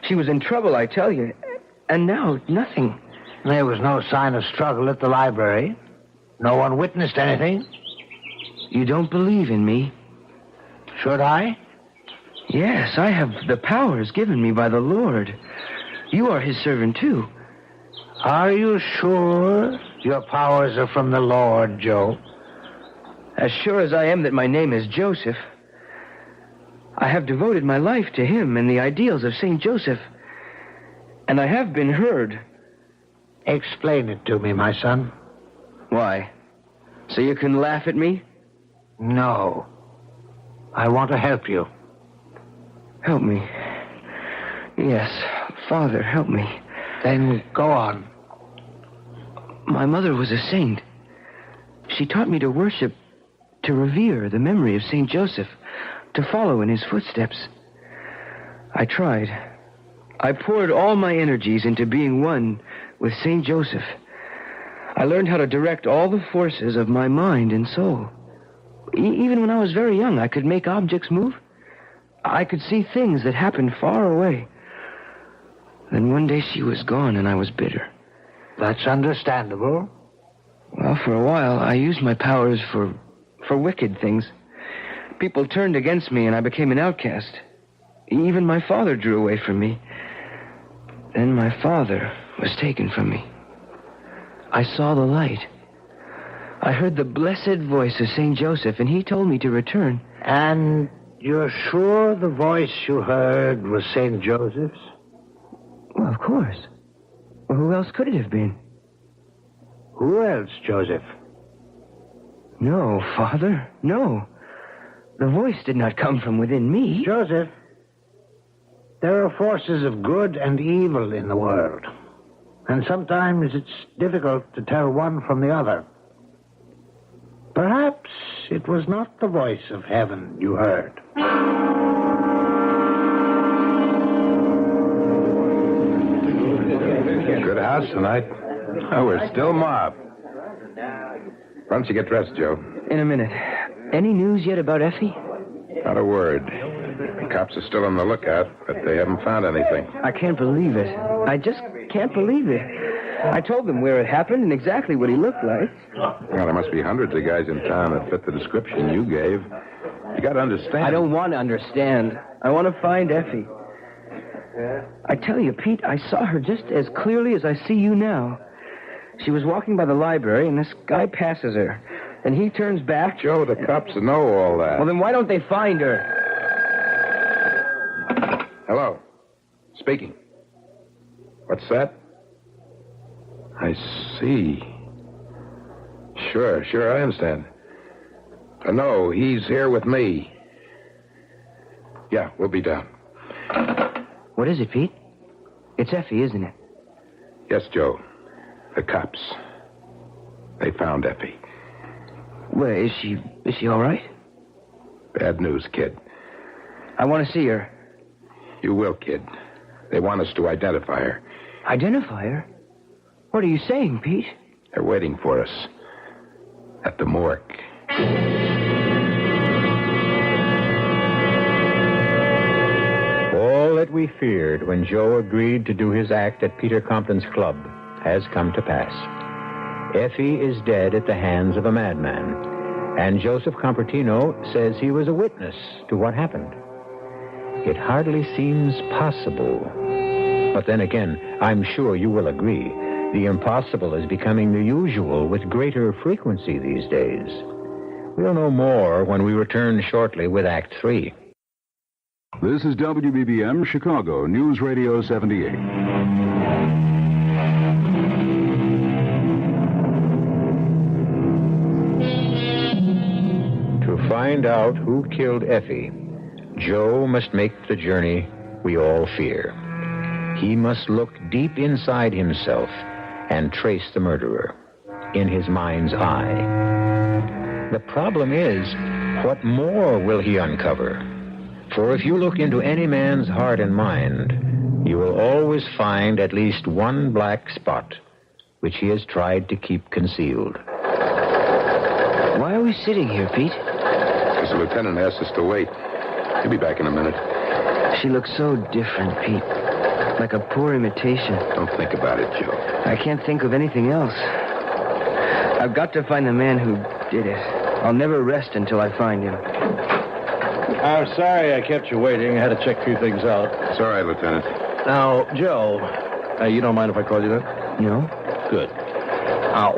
She was in trouble, I tell you. And now, nothing. There was no sign of struggle at the library. No one witnessed anything. You don't believe in me? Should I? Yes, I have the powers given me by the Lord. You are his servant, too. Are you sure your powers are from the Lord, Joe? As sure as I am that my name is Joseph. I have devoted my life to him and the ideals of St. Joseph. And I have been heard. Explain it to me, my son. Why? So you can laugh at me? No. I want to help you. Help me. Yes. Father, help me. Then go on. My mother was a saint. She taught me to worship, to revere the memory of St. Joseph, to follow in his footsteps. I tried. I poured all my energies into being one with St. Joseph. I learned how to direct all the forces of my mind and soul. Even when I was very young, I could make objects move. I could see things that happened far away. Then one day she was gone and I was bitter. That's understandable. Well, for a while, I used my powers for wicked things. People turned against me and I became an outcast. Even my father drew away from me. Then my father was taken from me. I saw the light. I heard the blessed voice of St. Joseph, and he told me to return. And you're sure the voice you heard was St. Joseph's? Well, of course. Well, who else could it have been? Who else, Joseph? No, Father, no. The voice did not come from within me. Joseph, there are forces of good and evil in the world. And sometimes it's difficult to tell one from the other. Perhaps it was not the voice of heaven you heard. Good house tonight. Oh, we're still mob. Why don't you get dressed, Joe? In a minute. Any news yet about Effie? Not a word. The cops are still on the lookout, but they haven't found anything. I can't believe it. I just can't believe it. I told them where it happened and exactly what he looked like. Well, there must be hundreds of guys in town that fit the description you gave. You got to understand. I don't want to understand. I want to find Effie. I tell you, Pete, I saw her just as clearly as I see you now. She was walking by the library, and this guy passes her. And he turns back. Joe, the cops know all that. Well, then why don't they find her? Hello. Speaking. What's that? I see. Sure, I understand. No, he's here with me. Yeah, we'll be down. What is it, Pete? It's Effie, isn't it? Yes, Joe. The cops. They found Effie. Where is she? Is she all right? Bad news, kid. I want to see her. You will, kid. They want us to identify her. Identify her? What are you saying, Pete? They're waiting for us. At the morgue. All that we feared when Joe agreed to do his act at Peter Compton's club has come to pass. Effie is dead at the hands of a madman, and Joseph Compertino says he was a witness to what happened. It hardly seems possible. But then again, I'm sure you will agree, the impossible is becoming the usual with greater frequency these days. We'll know more when we return shortly with Act 3. This is WBBM Chicago, News Radio 78. To find out who killed Effie, Joe must make the journey we all fear. He must look deep inside himself and trace the murderer in his mind's eye. The problem is, what more will he uncover? For if you look into any man's heart and mind, you will always find at least one black spot which he has tried to keep concealed. Why are we sitting here, Pete? Because the lieutenant asked us to wait. He'll be back in a minute. She looks so different, Pete. Like a poor imitation. Don't think about it, Joe. I can't think of anything else. I've got to find the man who did it. I'll never rest until I find him. I'm sorry I kept you waiting. I had to check a few things out. It's all right, Lieutenant. Now, Joe, you don't mind if I call you that? No. Good.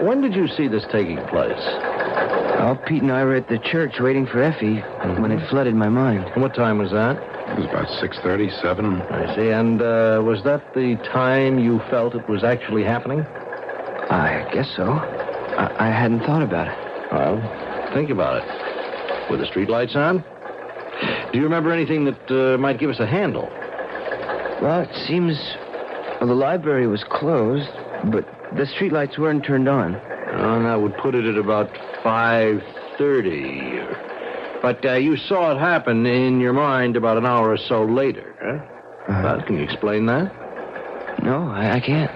When did you see this taking place? Oh, Pete and I were at the church waiting for Effie when it flooded my mind. And what time was that? It was about 6:30, 7. I see. And was that the time you felt it was actually happening? I guess so. I hadn't thought about it. Well, think about it. Were the streetlights on? Do you remember anything that might give us a handle? Well, it seems the library was closed, but the streetlights weren't turned on. And that would put it at about 5:30. But you saw it happen in your mind about an hour or so later, huh? Can you explain that? No, I can't.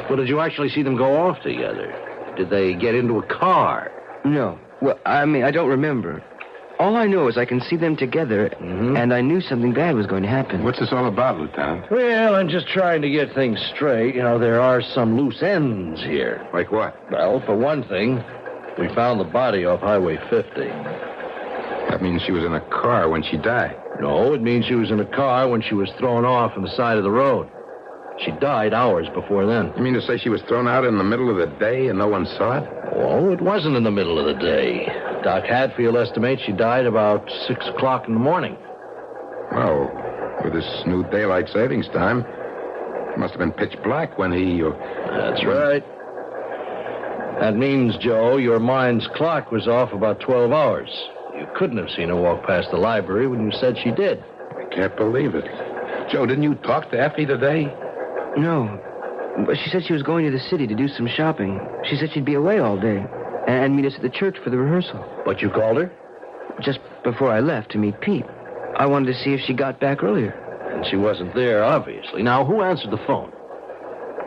Well, did you actually see them go off together? Did they get into a car? No. Well, I don't remember. All I know is I can see them together, and I knew something bad was going to happen. What's this all about, Lieutenant? Well, I'm just trying to get things straight. You know, there are some loose ends here. Like what? Well, for one thing, we found the body off Highway 50. That means she was in a car when she died. No, it means she was in a car when she was thrown off on the side of the road. She died hours before then. You mean to say she was thrown out in the middle of the day and no one saw it? Oh, it wasn't in the middle of the day. Doc Hatfield estimates she died about 6 o'clock in the morning. Well, with this new daylight savings time, it must have been pitch black when he... That's right. That means, Joe, your mind's clock was off about 12 hours. You couldn't have seen her walk past the library when you said she did. I can't believe it. Joe, didn't you talk to Effie today? No. But she said she was going to the city to do some shopping. She said she'd be away all day and meet us at the church for the rehearsal. But you called her? Just before I left to meet Pete. I wanted to see if she got back earlier. And she wasn't there, obviously. Now, who answered the phone?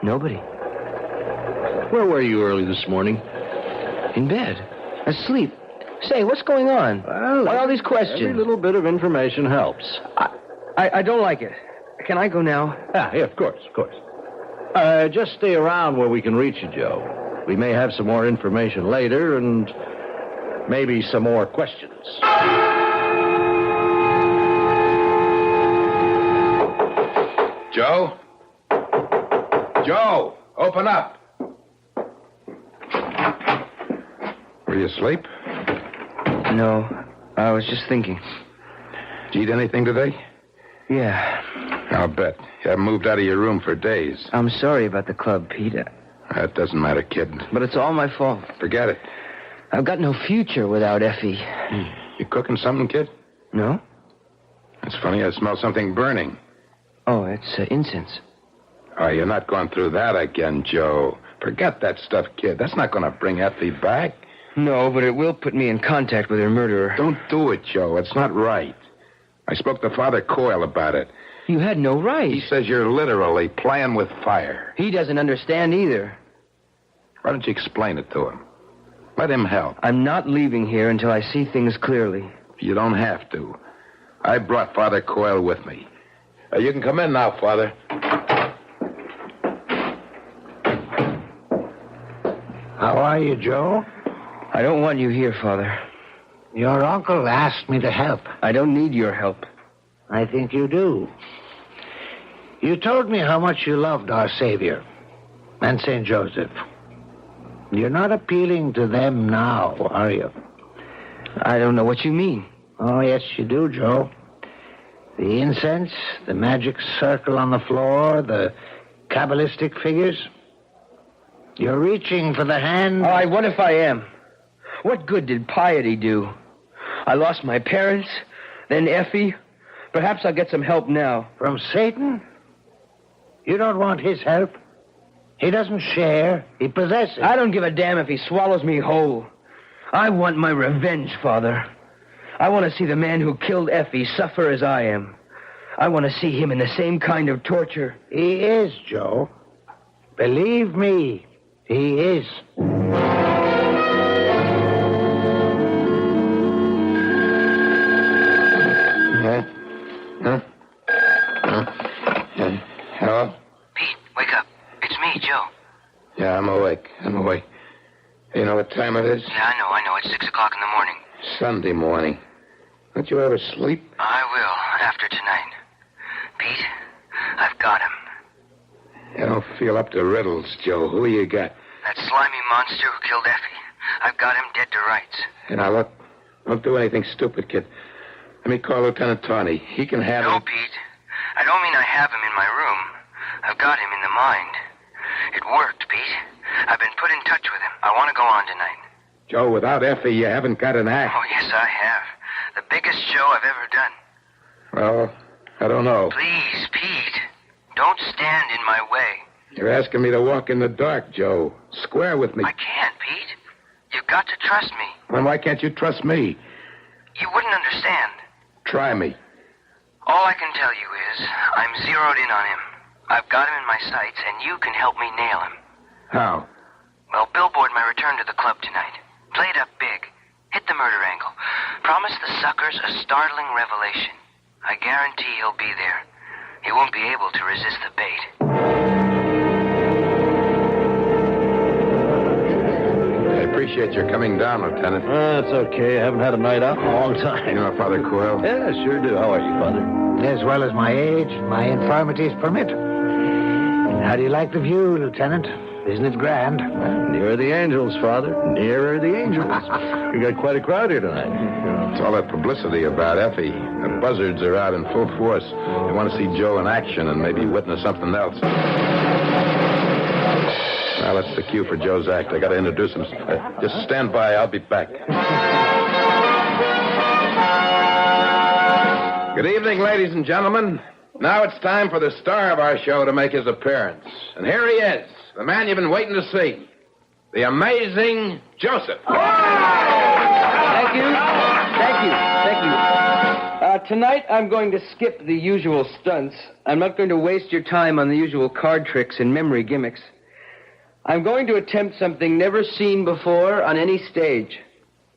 Nobody. Where were you early this morning? In bed. Asleep. Say, what's going on? Well, why all these questions? Every little bit of information helps. I don't like it. Can I go now? Yeah, of course. Just stay around where we can reach you, Joe. We may have some more information later and maybe some more questions. Joe? Joe, open up. Were you asleep? No, I was just thinking. Did you eat anything today? Yeah. I'll bet. You haven't moved out of your room for days. I'm sorry about the club, Peter. That doesn't matter, kid. But it's all my fault. Forget it. I've got no future without Effie. You cooking something, kid? No. It's funny, I smell something burning. Oh, it's incense. Oh, you're not going through that again, Joe. Forget that stuff, kid. That's not going to bring Effie back. No, but it will put me in contact with her murderer. Don't do it, Joe. It's not right. I spoke to Father Coyle about it. You had no right. He says you're literally playing with fire. He doesn't understand either. Why don't you explain it to him? Let him help. I'm not leaving here until I see things clearly. You don't have to. I brought Father Coyle with me. You can come in now, Father. How are you, Joe? I don't want you here, Father. Your uncle asked me to help. I don't need your help. I think you do. You told me how much you loved our Savior and St. Joseph. You're not appealing to them now, are you? I don't know what you mean. Oh, yes, you do, Joe. The incense, the magic circle on the floor, the Kabbalistic figures. You're reaching for the hand... All right, what if I am? What good did piety do? I lost my parents, then Effie. Perhaps I'll get some help now. From Satan? You don't want his help? He doesn't share. He possesses. I don't give a damn if he swallows me whole. I want my revenge, Father. I want to see the man who killed Effie suffer as I am. I want to see him in the same kind of torture. He is, Joe. Believe me, he is. Hello? Pete, wake up. It's me, Joe. Yeah, I'm awake. You know what time it is? Yeah, I know. It's 6 o'clock in the morning. Sunday morning. Don't you ever sleep? I will, after tonight. Pete, I've got him. You don't feel up to riddles, Joe. Who you got? That slimy monster who killed Effie. I've got him dead to rights. And now, look, don't do anything stupid, kid. Let me call Lieutenant Tawney. He can have him. No, Pete. I don't mean I have him in my room. I've got him in the mind. It worked, Pete. I've been put in touch with him. I want to go on tonight. Joe, without Effie, you haven't got an act. Oh, yes, I have. The biggest show I've ever done. Well, I don't know. Please, Pete. Don't stand in my way. You're asking me to walk in the dark, Joe. Square with me. I can't, Pete. You've got to trust me. Then why can't you trust me? You wouldn't understand. Try me. All I can tell you is I'm zeroed in on him. I've got him in my sights, and you can help me nail him. How? Well, billboard my return to the club tonight. Play it up big. Hit the murder angle. Promise the suckers a startling revelation. I guarantee he'll be there. He won't be able to resist the bait. I appreciate your coming down, Lieutenant. That's okay. I haven't had a night out in a long time. You know Father Coyle? Yeah, sure do. How are you, Father? As well as my age and my infirmities permit. How do you like the view, Lieutenant? Isn't it grand? Nearer the angels, Father. Nearer the angels. We got quite a crowd here tonight. It's all that publicity about Effie. The buzzards are out in full force. They want to see Joe in action and maybe witness something else. Now, that's the cue for Joe's act. I got to introduce him. Just stand by. I'll be back. Good evening, ladies and gentlemen. Now it's time for the star of our show to make his appearance. And here he is, the man you've been waiting to see. The amazing Joseph. Thank you. Tonight I'm going to skip the usual stunts. I'm not going to waste your time on the usual card tricks and memory gimmicks. I'm going to attempt something never seen before on any stage.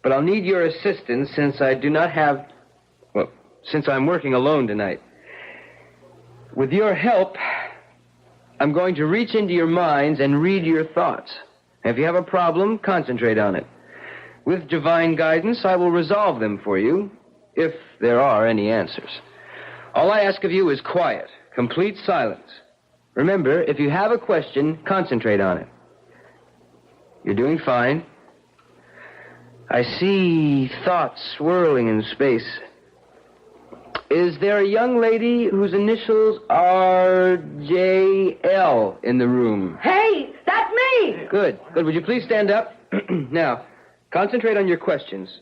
But I'll need your assistance since I do not have... Well, since I'm working alone tonight. With your help, I'm going to reach into your minds and read your thoughts. If you have a problem, concentrate on it. With divine guidance, I will resolve them for you, if there are any answers. All I ask of you is quiet, complete silence. Remember, if you have a question, concentrate on it. You're doing fine. I see thoughts swirling in space. Is there a young lady whose initials are J.L. in the room? Hey, that's me! Good. Would you please stand up? Now, concentrate on your questions.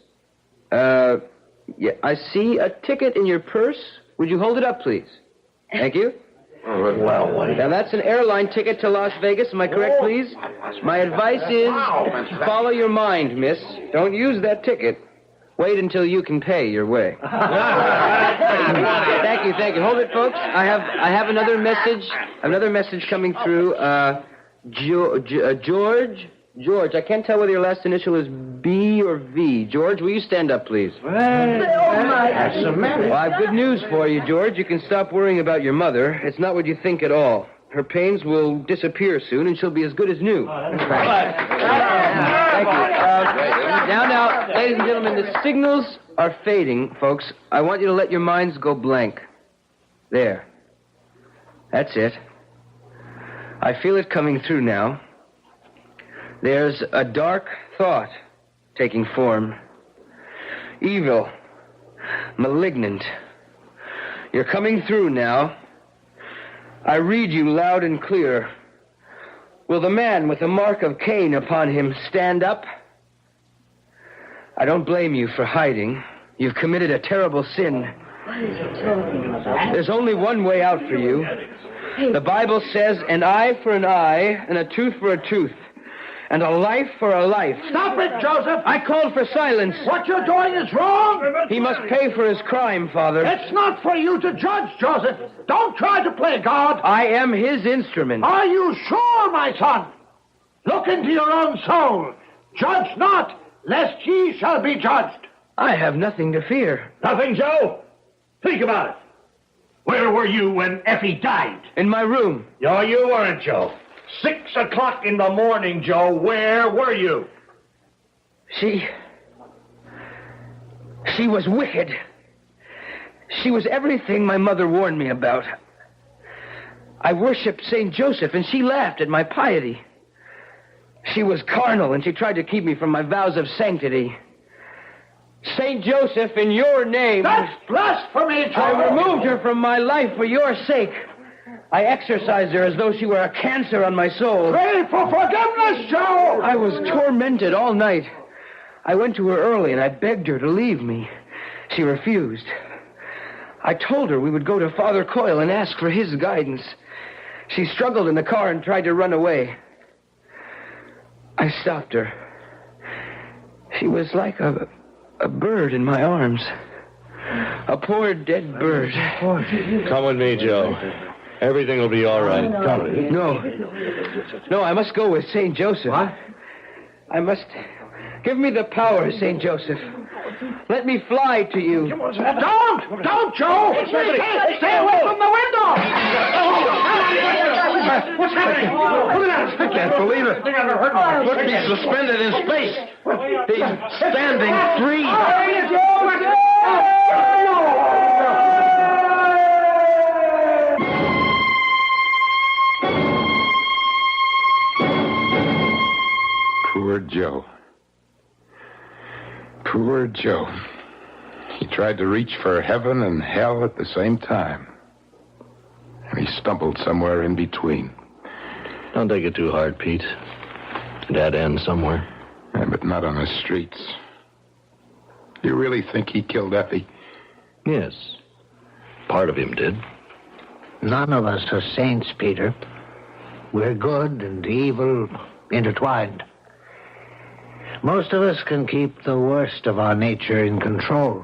Yeah, I see a ticket in your purse. Would you hold it up, please? Thank you. Now, that's an airline ticket to Las Vegas. Am I correct, please? My advice is follow your mind, miss. Don't use that ticket. Wait until you can pay your way. Thank you. Hold it, folks. I have another message coming through. George, I can't tell whether your last initial is B or V. George, will you stand up, please? That's a matter. Well, I have good news for you, George. You can stop worrying about your mother. It's not what you think at all. Her pains will disappear soon, and she'll be as good as new. Thank you. Now, ladies and gentlemen, the signals are fading, folks. I want you to let your minds go blank. There. That's it. I feel it coming through now. There's a dark thought taking form. Evil. Malignant. You're coming through now. I read you loud and clear. Will the man with the mark of Cain upon him stand up? I don't blame you for hiding. You've committed a terrible sin. What is he talking about? There's only one way out for you. The Bible says an eye for an eye and a tooth for a tooth. And a life for a life. Stop it, Joseph! I called for silence. What you're doing is wrong! He must pay for his crime, Father. It's not for you to judge, Joseph. Don't try to play God. I am his instrument. Are you sure, my son? Look into your own soul. Judge not, lest ye shall be judged. I have nothing to fear. Nothing, Joe? Think about it. Where were you when Effie died? In my room. No, you weren't, Joe. 6 o'clock in the morning, Joe. Where were you? She was wicked. She was everything my mother warned me about. I worshipped St. Joseph, and she laughed at my piety. She was carnal, and she tried to keep me from my vows of sanctity. St. Joseph, in your name... That's blasphemy, Joe! I removed her from my life for your sake. I exorcised her as though she were a cancer on my soul. Pray for forgiveness, Joe! I was tormented all night. I went to her early, and I begged her to leave me. She refused. I told her we would go to Father Coyle and ask for his guidance. She struggled in the car and tried to run away. I stopped her. She was like a bird in my arms. A poor dead bird. Come with me, Joe. Everything will be all right. Come. No, I must go with St. Joseph. What? I must... Give me the power, St. Joseph. Let me fly to you. Don't, Joe! Stay away from the window! What's happening? Look at that! I can't believe it. Look, he's suspended in space. He's standing free. Poor Joe. Poor Joe. He tried to reach for heaven and hell at the same time. And he stumbled somewhere in between. Don't take it too hard, Pete. That ends somewhere. Yeah, but not on the streets. You really think he killed Effie? Yes. Part of him did. None of us are saints, Peter. We're good and evil intertwined. Most of us can keep the worst of our nature in control.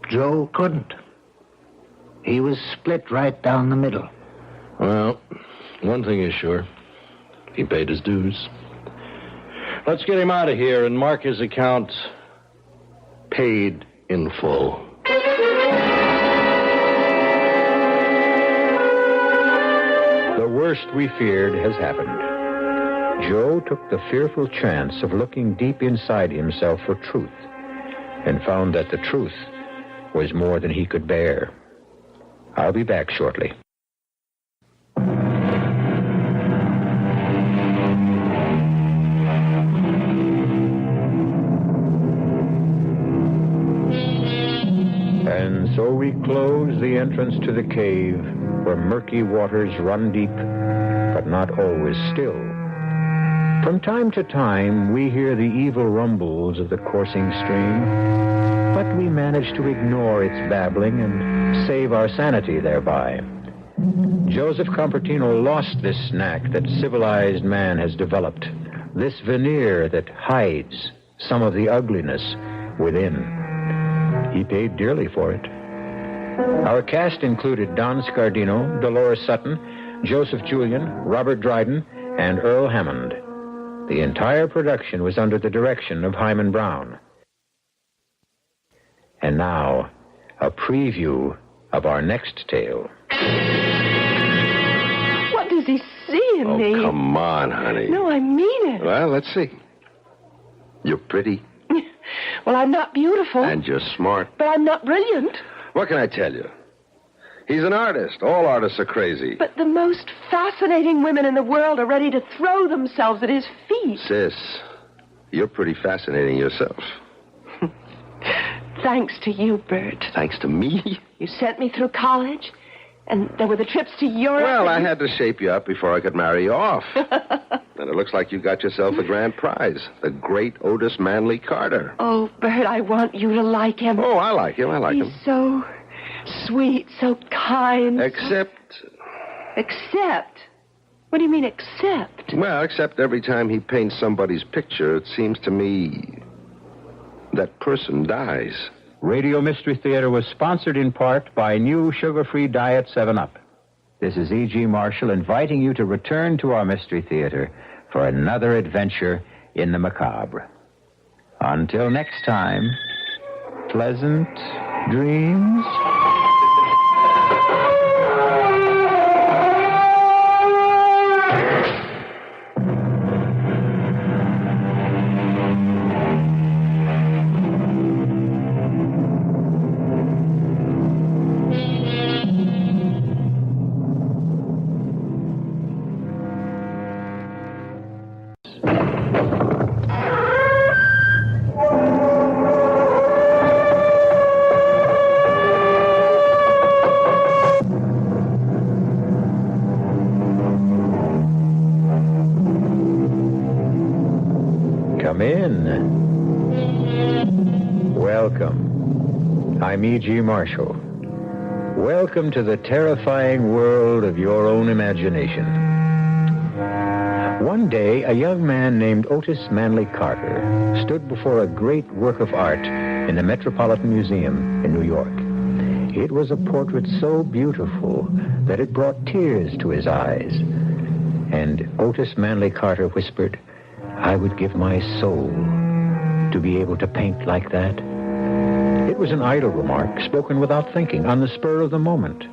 Joe couldn't. He was split right down the middle. Well, one thing is sure. He paid his dues. Let's get him out of here and mark his account paid in full. The worst we feared has happened. Joe took the fearful chance of looking deep inside himself for truth and found that the truth was more than he could bear. I'll be back shortly. And so we close the entrance to the cave where murky waters run deep, but not always still. From time to time, we hear the evil rumbles of the coursing stream, but we manage to ignore its babbling and save our sanity thereby. Joseph Compertino lost this knack that civilized man has developed, this veneer that hides some of the ugliness within. He paid dearly for it. Our cast included Don Scardino, Dolores Sutton, Joseph Julian, Robert Dryden, and Earl Hammond. The entire production was under the direction of Hyman Brown. And now, a preview of our next tale. What does he see in me? Oh, come on, honey. No, I mean it. Well, let's see. You're pretty. Well, I'm not beautiful. And you're smart. But I'm not brilliant. What can I tell you? He's an artist. All artists are crazy. But the most fascinating women in the world are ready to throw themselves at his feet. Sis, you're pretty fascinating yourself. Thanks to you, Bert. Thanks to me? You sent me through college, and there were the trips to Europe. Well, I had to shape you up before I could marry you off. And it looks like you got yourself a grand prize, the great Otis Manley Carter. Oh, Bert, I want you to like him. Oh, I like him. He's so sweet, so kind. Except? What do you mean, except? Well, except every time he paints somebody's picture, it seems to me that person dies. Radio Mystery Theater was sponsored in part by new sugar-free Diet 7-Up. This is E.G. Marshall inviting you to return to our Mystery Theater for another adventure in the macabre. Until next time, pleasant dreams. Come in. Welcome. I'm E.G. Marshall. Welcome to the terrifying world of your own imagination. One day, a young man named Otis Manley Carter stood before a great work of art in the Metropolitan Museum in New York. It was a portrait so beautiful that it brought tears to his eyes. And Otis Manley Carter whispered, "I would give my soul to be able to paint like that." It was an idle remark, spoken without thinking, on the spur of the moment.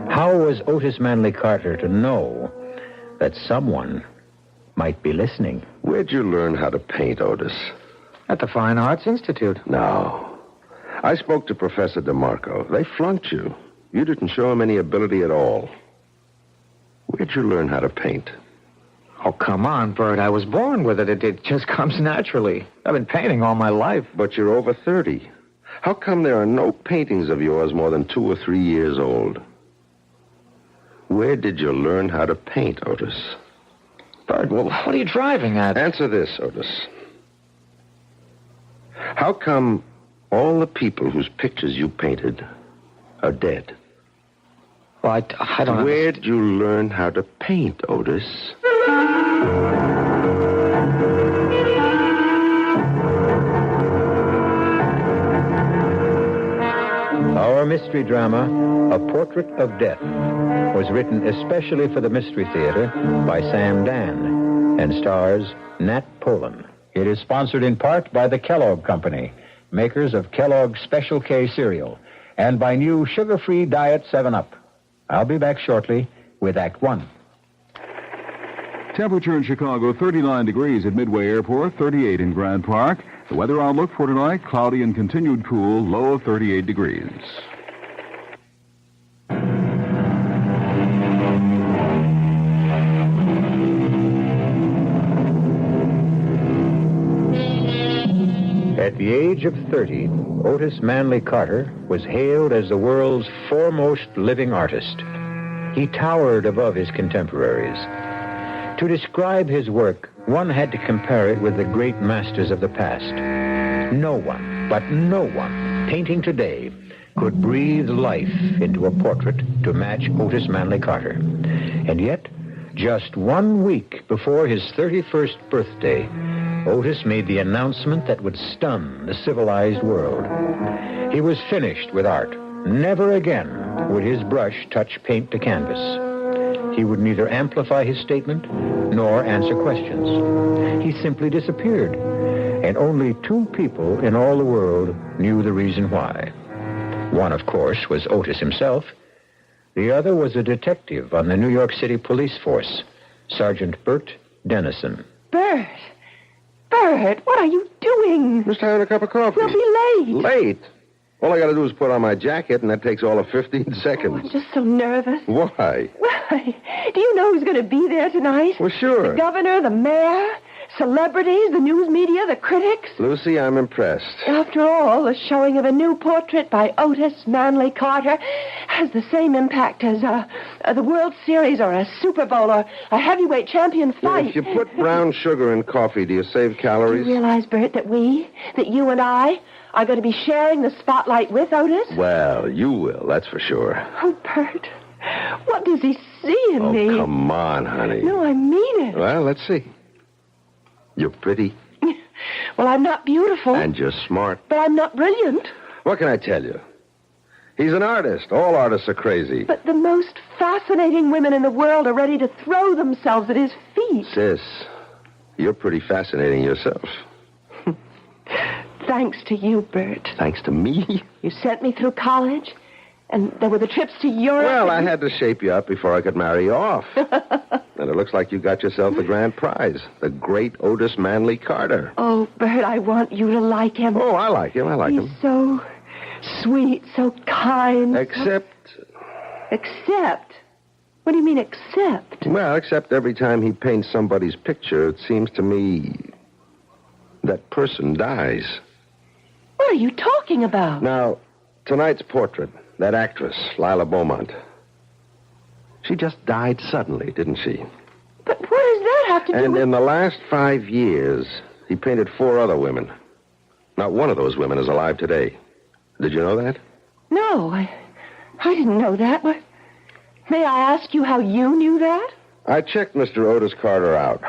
How was Otis Manley Carter to know that someone might be listening? Where'd you learn how to paint, Otis? At the Fine Arts Institute. No. I spoke to Professor DeMarco. They flunked you. You didn't show him any ability at all. Where'd you learn how to paint? Oh, come on, Bert. I was born with it. It just comes naturally. I've been painting all my life. But you're over 30. How come there are no paintings of yours more than 2 or 3 years old? Where did you learn how to paint, Otis? Bert, well, what are you driving at? Answer this, Otis. How come all the people whose pictures you painted are dead? Well, I don't Where'd you learn how to paint, Otis? Our mystery drama, A Portrait of Death, was written especially for the Mystery Theater by Sam Dan and stars Nat Polen. It is sponsored in part by the Kellogg Company, makers of Kellogg's Special K cereal, and by new sugar-free Diet 7-Up. I'll be back shortly with Act One. Temperature in Chicago, 39 degrees at Midway Airport, 38 in Grant Park. The weather outlook for tonight, cloudy and continued cool, low of 38 degrees. At the age of 30, Otis Manley Carter was hailed as the world's foremost living artist. He towered above his contemporaries. To describe his work, one had to compare it with the great masters of the past. No one, but no one, painting today could breathe life into a portrait to match Otis Manley Carter. And yet, just 1 week before his 31st birthday, Otis made the announcement that would stun the civilized world. He was finished with art. Never again would his brush touch paint to canvas. He would neither amplify his statement nor answer questions. He simply disappeared, and only 2 people in all the world knew the reason why. One, of course, was Otis himself. The other was a detective on the New York City police force, Sergeant Bert Dennison. Bert! Bert, what are you doing? Just having a cup of coffee. We'll be late. Late? All I got to do is put on my jacket, and that takes all of 15 seconds. Oh, I'm just so nervous. Why? Why? Do you know who's going to be there tonight? Well, sure. The governor, the mayor, celebrities, the news media, the critics. Lucy, I'm impressed. After all, the showing of a new portrait by Otis Manley Carter has the same impact as the World Series or a Super Bowl or a heavyweight champion fight. If you put brown sugar in coffee, do you save calories? Do you realize, Bert, that you and I are going to be sharing the spotlight with Otis? Well, you will, that's for sure. Oh, Bert, what does he see in me? Oh, come on, honey. No, I mean it. Well, let's see. You're pretty. Well, I'm not beautiful. And you're smart. But I'm not brilliant. What can I tell you? He's an artist. All artists are crazy. But the most fascinating women in the world are ready to throw themselves at his feet. Sis, you're pretty fascinating yourself. Thanks to you, Bert. Thanks to me? You sent me through college, and there were the trips to Europe. Well, I had to shape you up before I could marry you off. And it looks like you got yourself the grand prize, the great Otis Manley Carter. Oh, Bert, I want you to like him. Oh, I like him. He's so sweet, so kind. Except? What do you mean, except? Well, except every time he paints somebody's picture, it seems to me that person dies. What are you talking about? Now, tonight's portrait, that actress, Lila Beaumont, she just died suddenly, didn't she? But what does that have to do And with... in the last 5 years, he painted 4 other women. Not one of those women is alive today. Did you know that? No, I didn't know that. May I ask you how you knew that? I checked Mr. Otis Carter out.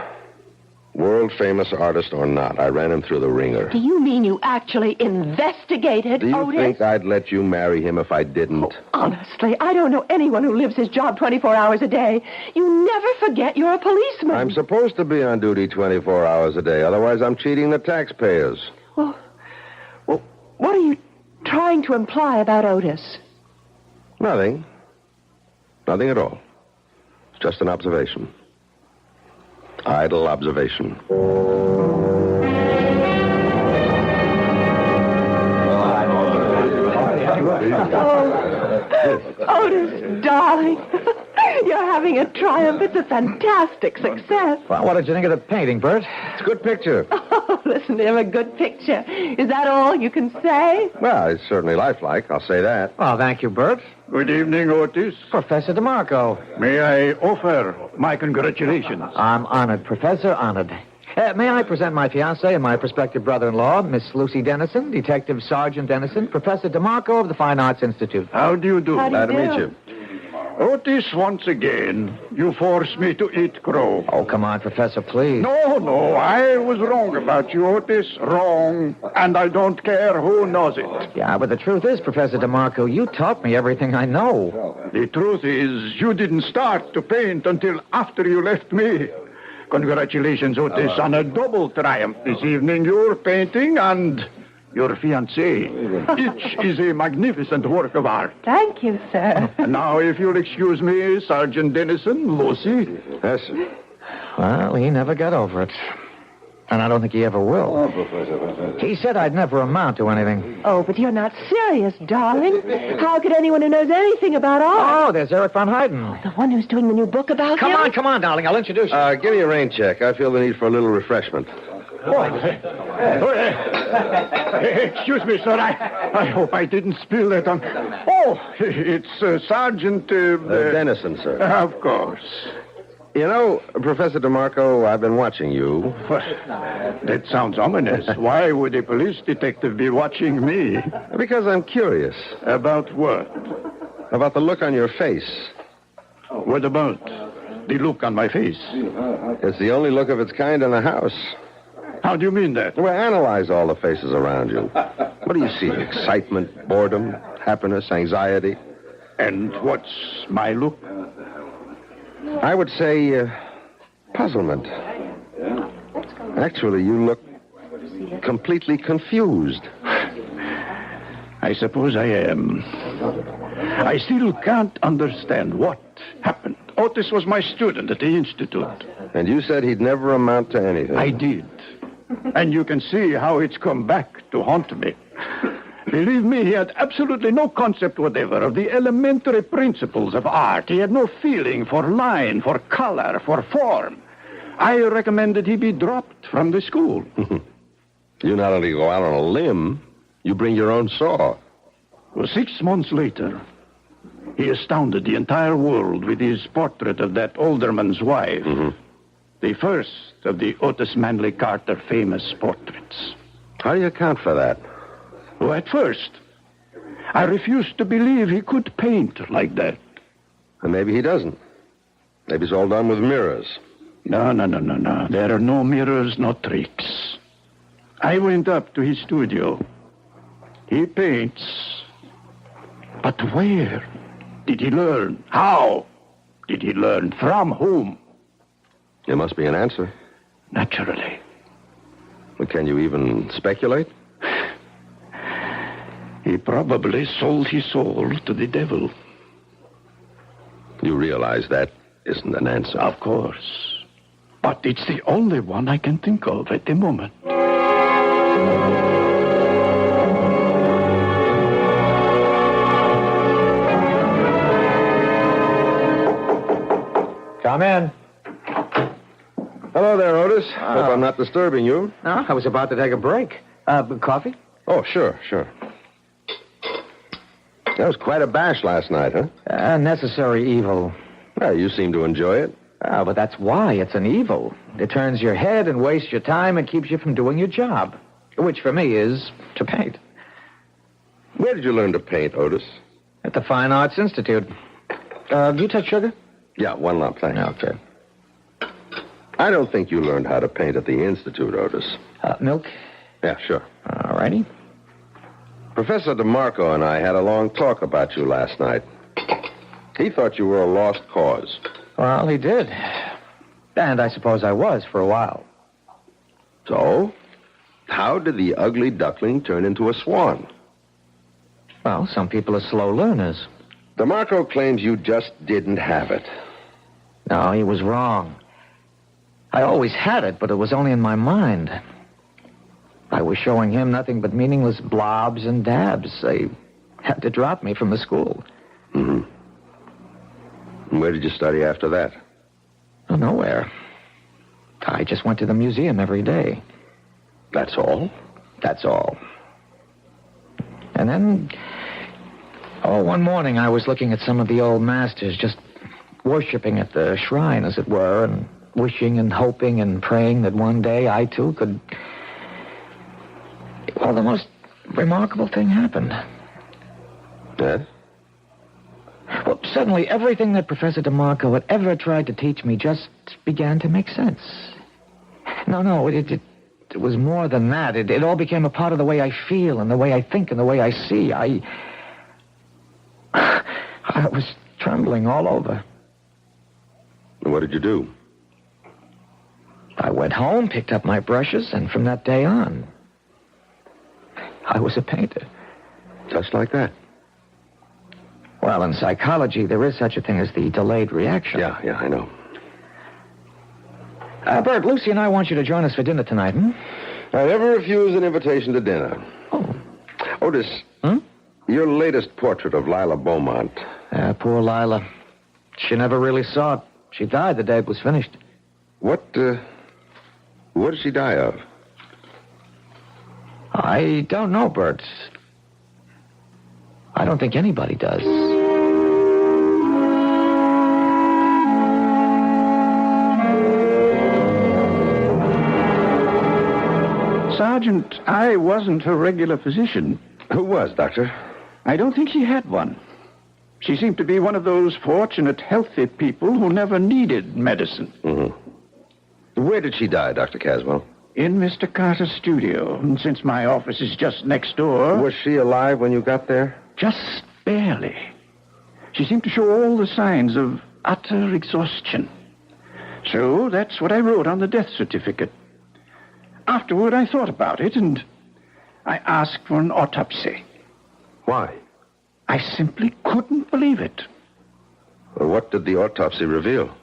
World-famous artist or not, I ran him through the ringer. Do you mean you actually investigated Do you Otis? think I'd let you marry him if I didn't? Oh, honestly, I don't know anyone who lives his job 24 hours a day. You never forget you're a policeman. I'm supposed to be on duty 24 hours a day. Otherwise, I'm cheating the taxpayers. Well, what are you trying to imply about Otis? Nothing. Nothing at all. It's just an observation. Idle observation. Otis, darling. You're having a triumph. It's a fantastic success. Well, what did you think of the painting, Bert? It's a good picture. Oh, listen to him, a good picture. Is that all you can say? Well, it's certainly lifelike, I'll say that. Well, thank you, Bert. Good evening, Otis. Professor DeMarco. May I offer my congratulations? I'm honored, Professor, honored. May I present my fiancée and my prospective brother-in-law, Miss Lucy Dennison, Detective Sergeant Dennison, Professor DeMarco of the Fine Arts Institute. How do you do? Glad to meet you. Otis, once again, you forced me to eat crow. Oh, come on, Professor, please. No, I was wrong about you, Otis. Wrong. And I don't care who knows it. Yeah, but the truth is, Professor DeMarco, you taught me everything I know. The truth is, you didn't start to paint until after you left me. Congratulations, Otis, on a double triumph this evening. Your painting and your fiancé. Each is a magnificent work of art. Thank you, sir. And now, if you'll excuse me, Sergeant Dennison, Lucy. Yes, sir. Well, he never got over it. And I don't think he ever will. He said I'd never amount to anything. Oh, but you're not serious, darling. How could anyone who knows anything about art? Oh, there's Eric von Hayden. The one who's doing the new book about him? Come on, darling. I'll introduce you. Give me a rain check. I feel the need for a little refreshment. Excuse me, sir. I hope I didn't spill that on... Oh, it's Sergeant... Dennison, sir. Of course. You know, Professor DeMarco, I've been watching you. That sounds ominous. Why would a police detective be watching me? Because I'm curious. About what? About the look on your face. What about the look on my face? It's the only look of its kind in the house. How do you mean that? Well, analyze all the faces around you. What do you see? Excitement, boredom, happiness, anxiety? And what's my look? I would say puzzlement. Actually, you look completely confused. I suppose I am. I still can't understand what happened. Otis was my student at the Institute. And you said he'd never amount to anything. I did. And you can see how it's come back to haunt me. Believe me, he had absolutely no concept whatever of the elementary principles of art. He had no feeling for line, for color, for form. I recommended he be dropped from the school. You not only go out on a limb, you bring your own saw. Well, 6 months later, he astounded the entire world with his portrait of that alderman's wife. The first of the Otis Manley Carter famous portraits. How do you account for that? Well, at first, I refused to believe he could paint like that. And maybe he doesn't. Maybe it's all done with mirrors. No. There are no mirrors, no tricks. I went up to his studio. He paints. But where did he learn? How did he learn? From whom? There must be an answer. Naturally. Well, can you even speculate? He probably sold his soul to the devil. You realize that isn't an answer? Of course. But it's the only one I can think of at the moment. Come in. Hello there, Otis. Hope I'm not disturbing you. No, I was about to take a break. Coffee? Oh, sure. That was quite a bash last night, huh? Necessary evil. Well, you seem to enjoy it. But that's why it's an evil. It turns your head and wastes your time and keeps you from doing your job, which for me is to paint. Where did you learn to paint, Otis? At the Fine Arts Institute. Do you take sugar? Yeah, one lump, thanks. Okay. I don't think you learned how to paint at the Institute, Otis. Milk? Yeah, sure. All righty. Professor DeMarco and I had a long talk about you last night. He thought you were a lost cause. Well, he did. And I suppose I was for a while. So, how did the ugly duckling turn into a swan? Well, some people are slow learners. DeMarco claims you just didn't have it. No, he was wrong. I always had it, but it was only in my mind. I was showing him nothing but meaningless blobs and dabs. They had to drop me from the school. Mm-hmm. And where did you study after that? Oh, nowhere. I just went to the museum every day. That's all? That's all. And then, one morning I was looking at some of the old masters, just worshiping at the shrine, as it were, and wishing and hoping and praying that one day I, too, could... Well, the most remarkable thing happened. Yes? Well, suddenly everything that Professor DeMarco had ever tried to teach me just began to make sense. No, it was more than that. It all became a part of the way I feel and the way I think and the way I see. I was trembling all over. And what did you do? I went home, picked up my brushes, and from that day on, I was a painter. Just like that? Well, in psychology, there is such a thing as the delayed reaction. Yeah, I know. Bert, Lucy and I want you to join us for dinner tonight, I never refuse an invitation to dinner. Oh. Otis, your latest portrait of Lila Beaumont. Poor Lila. She never really saw it. She died the day it was finished. What did she die of? I don't know, Bert. I don't think anybody does. Sergeant, I wasn't her regular physician. Who was, Doctor? I don't think she had one. She seemed to be one of those fortunate, healthy people who never needed medicine. Mm-hmm. Where did she die, Dr. Caswell? In Mr. Carter's studio. And since my office is just next door... Was she alive when you got there? Just barely. She seemed to show all the signs of utter exhaustion. So that's what I wrote on the death certificate. Afterward, I thought about it, and I asked for an autopsy. Why? I simply couldn't believe it. Well, what did the autopsy reveal?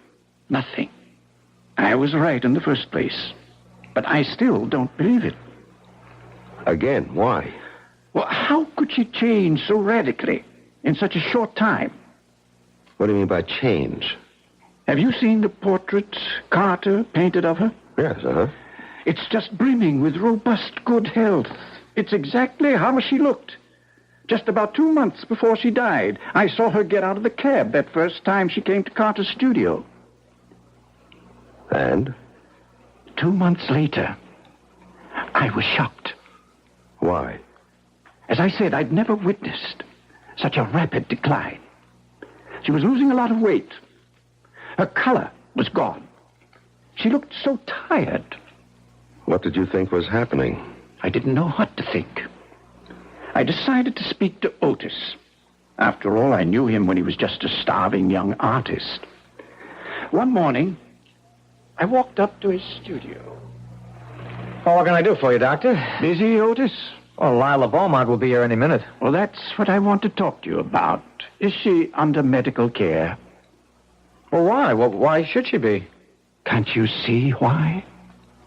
Nothing. I was right in the first place. But I still don't believe it. Again, why? Well, how could she change so radically in such a short time? What do you mean by change? Have you seen the portrait Carter painted of her? Yes, It's just brimming with robust good health. It's exactly how she looked. Just about 2 months before she died, I saw her get out of the cab that first time she came to Carter's studio. And? 2 months later, I was shocked. Why? As I said, I'd never witnessed such a rapid decline. She was losing a lot of weight. Her color was gone. She looked so tired. What did you think was happening? I didn't know what to think. I decided to speak to Otis. After all, I knew him when he was just a starving young artist. One morning, I walked up to his studio. Well, what can I do for you, Doctor? Busy, Otis? Well, Lila Beaumont will be here any minute. Well, that's what I want to talk to you about. Is she under medical care? Well, why? Well, why should she be? Can't you see why?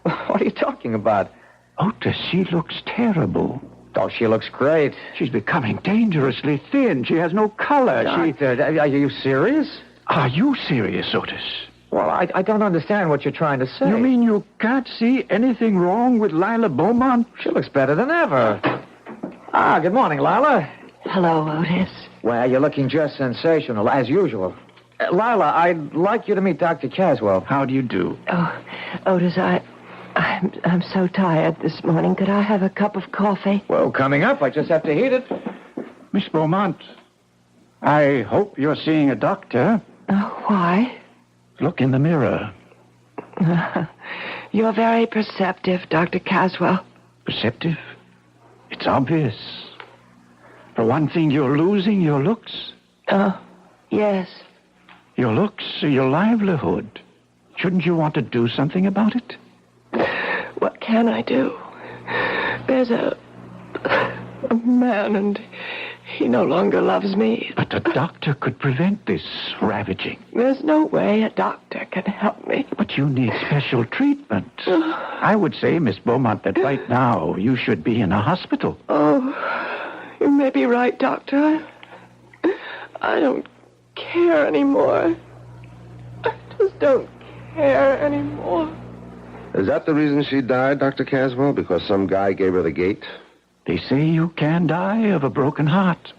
What are you talking about? Otis, she looks terrible. Oh, she looks great. She's becoming dangerously thin. She has no color. Doctor, are you serious? Are you serious, Otis? Well, I don't understand what you're trying to say. You mean you can't see anything wrong with Lila Beaumont? She looks better than ever. Good morning, Lila. Hello, Otis. Well, you're looking just sensational, as usual. Lila, I'd like you to meet Dr. Caswell. How do you do? Oh, Otis, I'm so tired this morning. Could I have a cup of coffee? Well, coming up. I just have to heat it. Miss Beaumont, I hope you're seeing a doctor. Why? Look in the mirror. You're very perceptive, Dr. Caswell. Perceptive? It's obvious. For one thing, you're losing your looks. Yes. Your looks are your livelihood. Shouldn't you want to do something about it? What can I do? There's a man, and he no longer loves me. But a doctor could prevent this ravaging. There's no way a doctor can help me. But you need special treatment. I would say, Miss Beaumont, that right now you should be in a hospital. Oh, you may be right, Doctor. I don't care anymore. I just don't care anymore. Is that the reason she died, Dr. Caswell? Because some guy gave her the gate? They say you can die of a broken heart.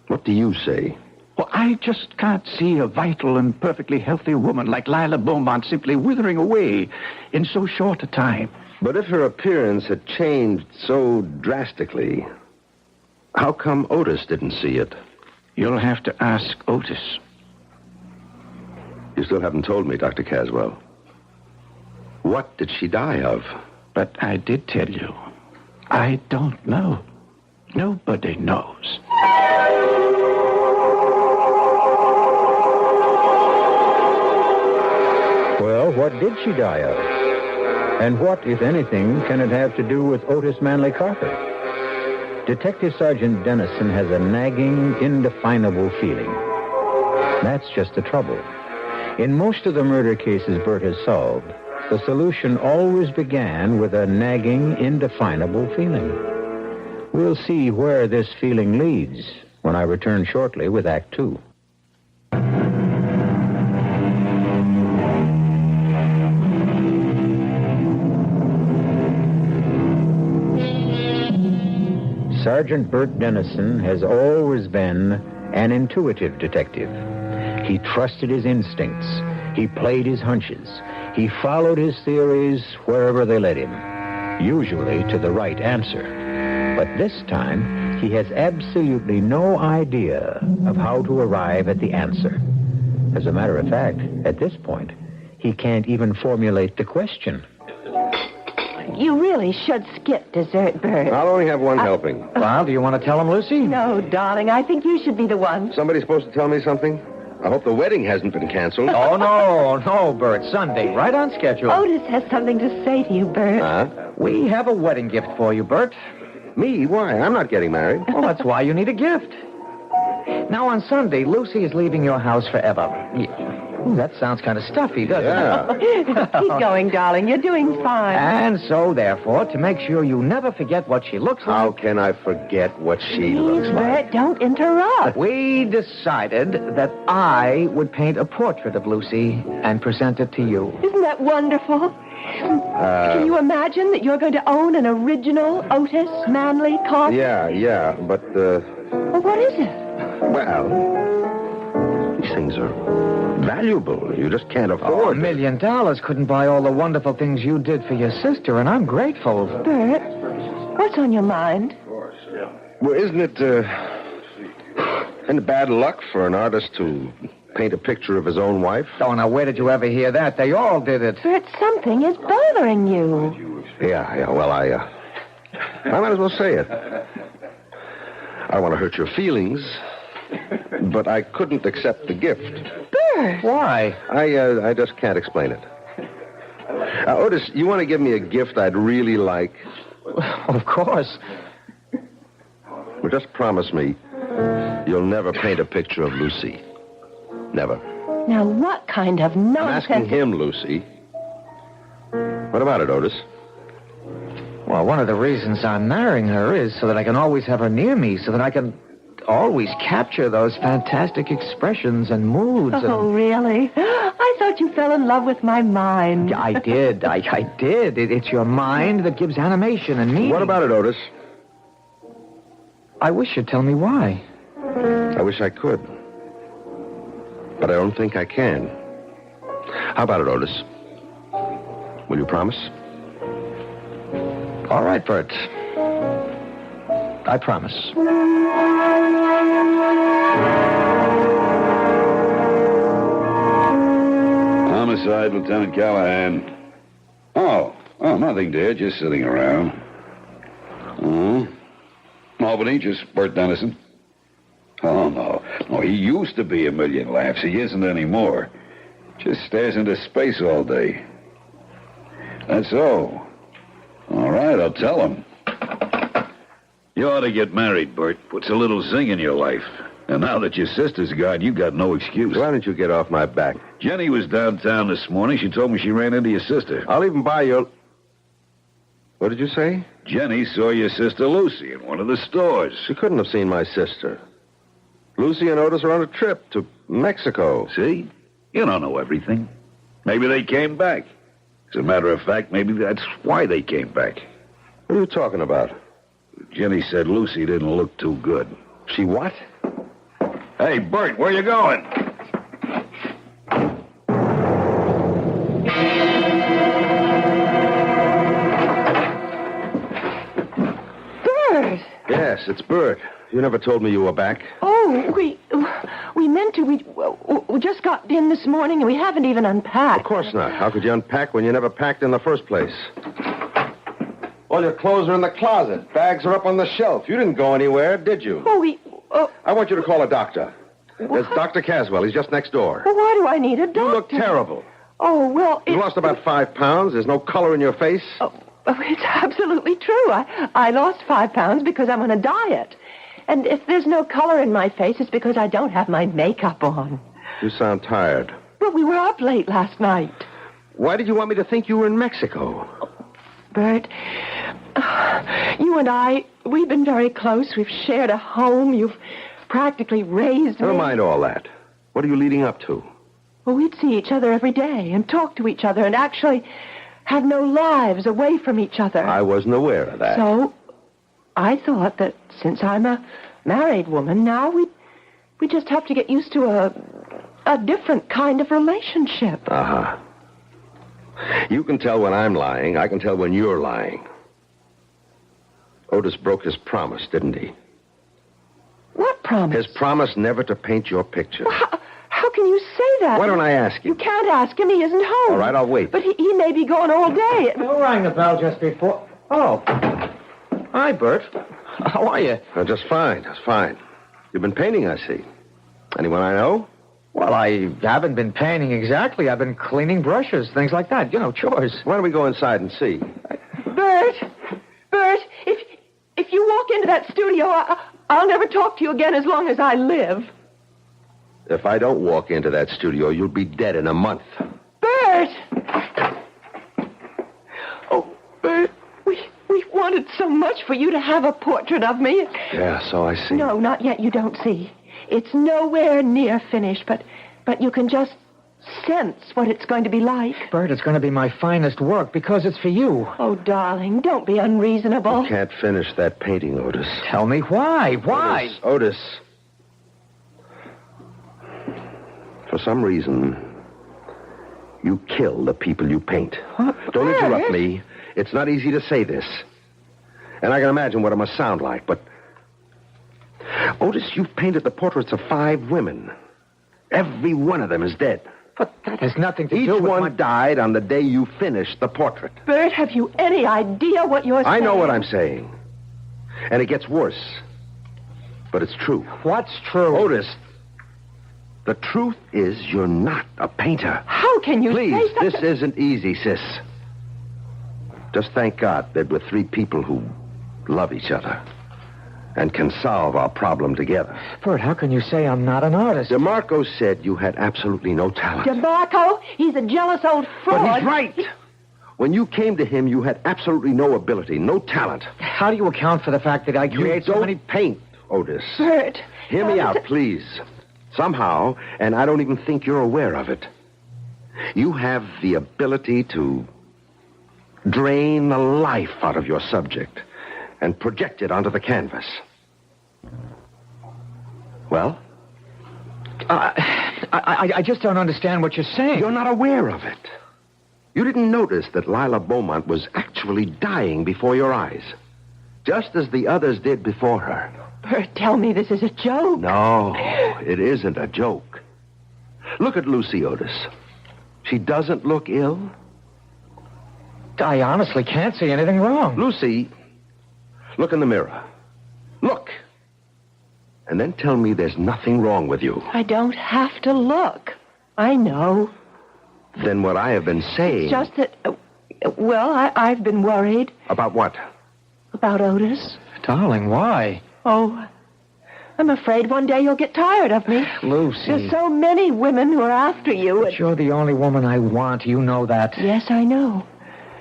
What do you say? Well, I just can't see a vital and perfectly healthy woman like Lila Beaumont simply withering away in so short a time. But if her appearance had changed so drastically, how come Otis didn't see it? You'll have to ask Otis. You still haven't told me, Dr. Caswell. What did she die of? But I did tell you. I don't know. Nobody knows. Well, what did she die of? And what, if anything, can it have to do with Otis Manley Carter? Detective Sergeant Dennison has a nagging, indefinable feeling. That's just the trouble. In most of the murder cases Bert has solved, the solution always began with a nagging, indefinable feeling. We'll see where this feeling leads when I return shortly with Act Two. Sergeant Bert Dennison has always been an intuitive detective. He trusted his instincts. He played his hunches. He followed his theories wherever they led him, usually to the right answer. But this time, he has absolutely no idea of how to arrive at the answer. As a matter of fact, at this point, he can't even formulate the question. You really should skip dessert, Bert. I'll only have one helping. Well, do you want to tell him, Lucy? No, darling, I think you should be the one. Somebody's supposed to tell me something? I hope the wedding hasn't been canceled. Oh, no, Bert. Sunday, right on schedule. Otis has something to say to you, Bert. Huh? We have a wedding gift for you, Bert. Me? Why? I'm not getting married. Well, that's why you need a gift. Now, on Sunday, Lucy is leaving your house forever. Ooh, that sounds kind of stuffy, doesn't it? Keep going, darling. You're doing fine. And so, therefore, to make sure you never forget what she looks like... How can I forget what she looks like? Bert, don't interrupt. We decided that I would paint a portrait of Lucy and present it to you. Isn't that wonderful? Can you imagine that you're going to own an original Otis Manley Carter? Yeah, but, Well, what is it? Well, these things are valuable. You just can't afford $1 million couldn't buy all the wonderful things you did for your sister, and I'm grateful. Bert, what's on your mind? Well, isn't it bad luck for an artist to paint a picture of his own wife? Oh, now, where did you ever hear that? They all did it. Bert, something is bothering you. Yeah, well, I might as well say it. I don't want to hurt your feelings, but I couldn't accept the gift. Bert! Why? I just can't explain it. Otis, you want to give me a gift I'd really like? Of course. Well, just promise me you'll never paint a picture of Lucy. Never. Now, what kind of nonsense... I'm asking him, Lucy. What about it, Otis? Well, one of the reasons I'm marrying her is so that I can always have her near me, so that I can always capture those fantastic expressions and moods. Oh, really? I thought you fell in love with my mind. I did. I did. It's your mind that gives animation and meaning. What about it, Otis? I wish you'd tell me why. I wish I could. But I don't think I can. How about it, Otis? Will you promise? All right, Bert. I promise. Homicide, Lieutenant Callahan. Oh, nothing, dear. Just sitting around. Albany, just Bert Dennison. Oh, no. No, he used to be a million laughs. He isn't anymore. Just stares into space all day. That's so. All right, I'll tell him. You ought to get married, Bert. Puts a little zing in your life. And now that your sister's gone, you got no excuse. Why don't you get off my back? Jenny was downtown this morning. She told me she ran into your sister. I'll even buy your... What did you say? Jenny saw your sister Lucy in one of the stores. She couldn't have seen my sister. Lucy and Otis are on a trip to Mexico. See? You don't know everything. Maybe they came back. As a matter of fact, maybe that's why they came back. What are you talking about? Jenny said Lucy didn't look too good. She what? Hey, Bert, where you going? Bert! Yes, it's Bert. You never told me you were back. Oh, we meant to. We just got in this morning and we haven't even unpacked. Of course not. How could you unpack when you never packed in the first place? All your clothes are in the closet. Bags are up on the shelf. You didn't go anywhere, did you? I want you to call a doctor. There's Dr. Caswell. He's just next door. Well, why do I need a doctor? You look terrible. Oh, well... You lost about 5 pounds. There's no color in your face. Oh, it's absolutely true. I lost 5 pounds because I'm on a diet. And if there's no color in my face, it's because I don't have my makeup on. You sound tired. But we were up late last night. Why did you want me to think you were in Mexico? Bert, you and I, we've been very close. We've shared a home. You've practically raised me. Never mind all that. What are you leading up to? Well, we'd see each other every day and talk to each other and actually have no lives away from each other. I wasn't aware of that. So I thought that since I'm a married woman now, we just have to get used to a different kind of relationship. Uh-huh. You can tell when I'm lying. I can tell when you're lying. Otis broke his promise, didn't he? What promise? His promise never to paint your picture. Well, how can you say that? Why don't I ask him? You can't ask him. He isn't home. All right, I'll wait. But he may be gone all day. Who rang the bell just before? Oh. Hi, Bert. How are you? Just fine. Just fine. You've been painting, I see. Anyone I know? Well, I haven't been painting exactly. I've been cleaning brushes, things like that. You know, chores. Why don't we go inside and see? Bert, if you walk into that studio, I'll never talk to you again as long as I live. If I don't walk into that studio, you'll be dead in a month. Bert! Oh, Bert, we wanted so much for you to have a portrait of me. Yeah, so I see. No, not yet. You don't see. It's nowhere near finished, but you can just sense what it's going to be like. Bert, it's going to be my finest work because it's for you. Oh, darling, don't be unreasonable. You can't finish that painting, Otis. Tell me why. Why? Otis. For some reason, you kill the people you paint. What? Don't interrupt me. It's not easy to say this. And I can imagine what it must sound like, but... Otis, you've painted the portraits of 5 women. Every one of them is dead. But that has nothing to do with Each one died on the day you finished the portrait. Bert, have you any idea what you're saying? I know what I'm saying. And it gets worse. But it's true. What's true? Otis, the truth is you're not a painter. How can you Please, say such this isn't easy, sis. Just thank God that we're 3 people who love each other and can solve our problem together. Bert, how can you say I'm not an artist? DeMarco said you had absolutely no talent. DeMarco? He's a jealous old fraud. But he's right. When you came to him, you had absolutely no ability, no talent. How do you account for the fact that I create so so many... paint, Otis. Bert. Hear me out, please. Somehow, and I don't even think you're aware of it, you have the ability to drain the life out of your subject and project it onto the canvas. Well? I just don't understand what you're saying. You're not aware of it. You didn't notice that Lila Beaumont was actually dying before your eyes, just as the others did before her. Bert, tell me this is a joke. No, it isn't a joke. Look at Lucy, Otis. She doesn't look ill? I honestly can't see anything wrong. Lucy, look in the mirror. Look. And then tell me there's nothing wrong with you. I don't have to look. I know. Then what I have been saying... It's just that... I've been worried. About what? About Otis. Darling, why? Oh, I'm afraid one day you'll get tired of me. Lucy. There's so many women who are after you. But you're the only woman I want. You know that. Yes, I know.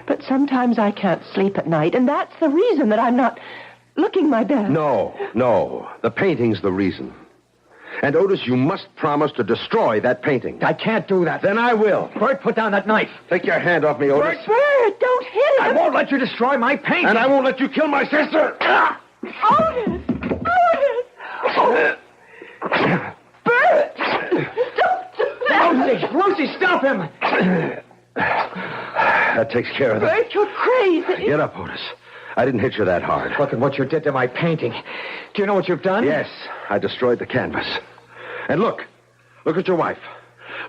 But sometimes I can't sleep at night, and that's the reason that I'm not looking my best. No. The painting's the reason. And, Otis, you must promise to destroy that painting. I can't do that. Then I will. Bert, put down that knife. Take your hand off me, Otis. Bert, don't hit him. I won't let you destroy my painting. And I won't let you kill my sister. Otis! Bert! Don't do that! Lucy, stop him! That takes care of that. Bert, you're crazy. Get up, Otis. I didn't hit you that hard. Look at what you did to my painting. Do you know what you've done? Yes, I destroyed the canvas. And look at your wife.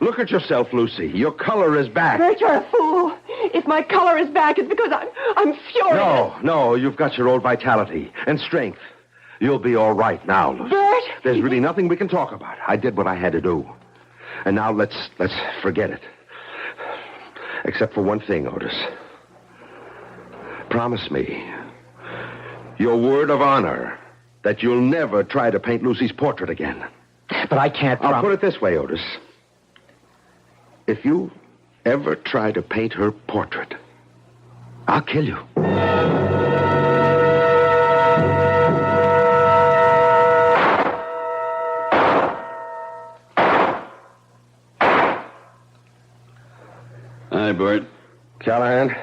Look at yourself, Lucy. Your color is back. Bert, you're a fool. If my color is back, it's because I'm furious. No, you've got your old vitality and strength. You'll be all right now, Lucy. Bert! There's really nothing we can talk about. I did what I had to do. And now let's forget it. Except for one thing, Otis. Promise me your word of honor that you'll never try to paint Lucy's portrait again. But I can't I'll put it this way, Otis. If you ever try to paint her portrait, I'll kill you. Hi, Bert. Callahan?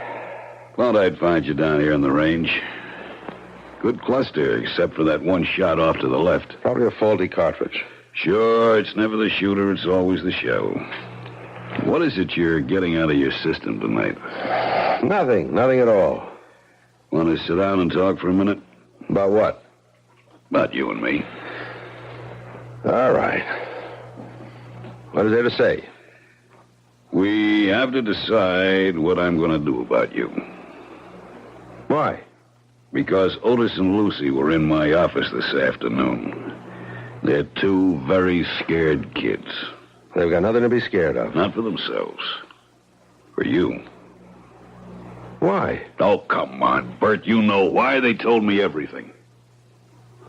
Thought I'd find you down here in the range. Good cluster, except for that one shot off to the left. Probably a faulty cartridge. Sure, it's never the shooter, it's always the shell. What is it you're getting out of your system tonight? Nothing at all. Want to sit down and talk for a minute? About what? About you and me. All right. What is there to say? We have to decide what I'm going to do about you. Why? Because Otis and Lucy were in my office this afternoon. They're two very scared kids. They've got nothing to be scared of. Not for themselves. For you. Why? Oh, come on, Bert. You know why. They told me everything.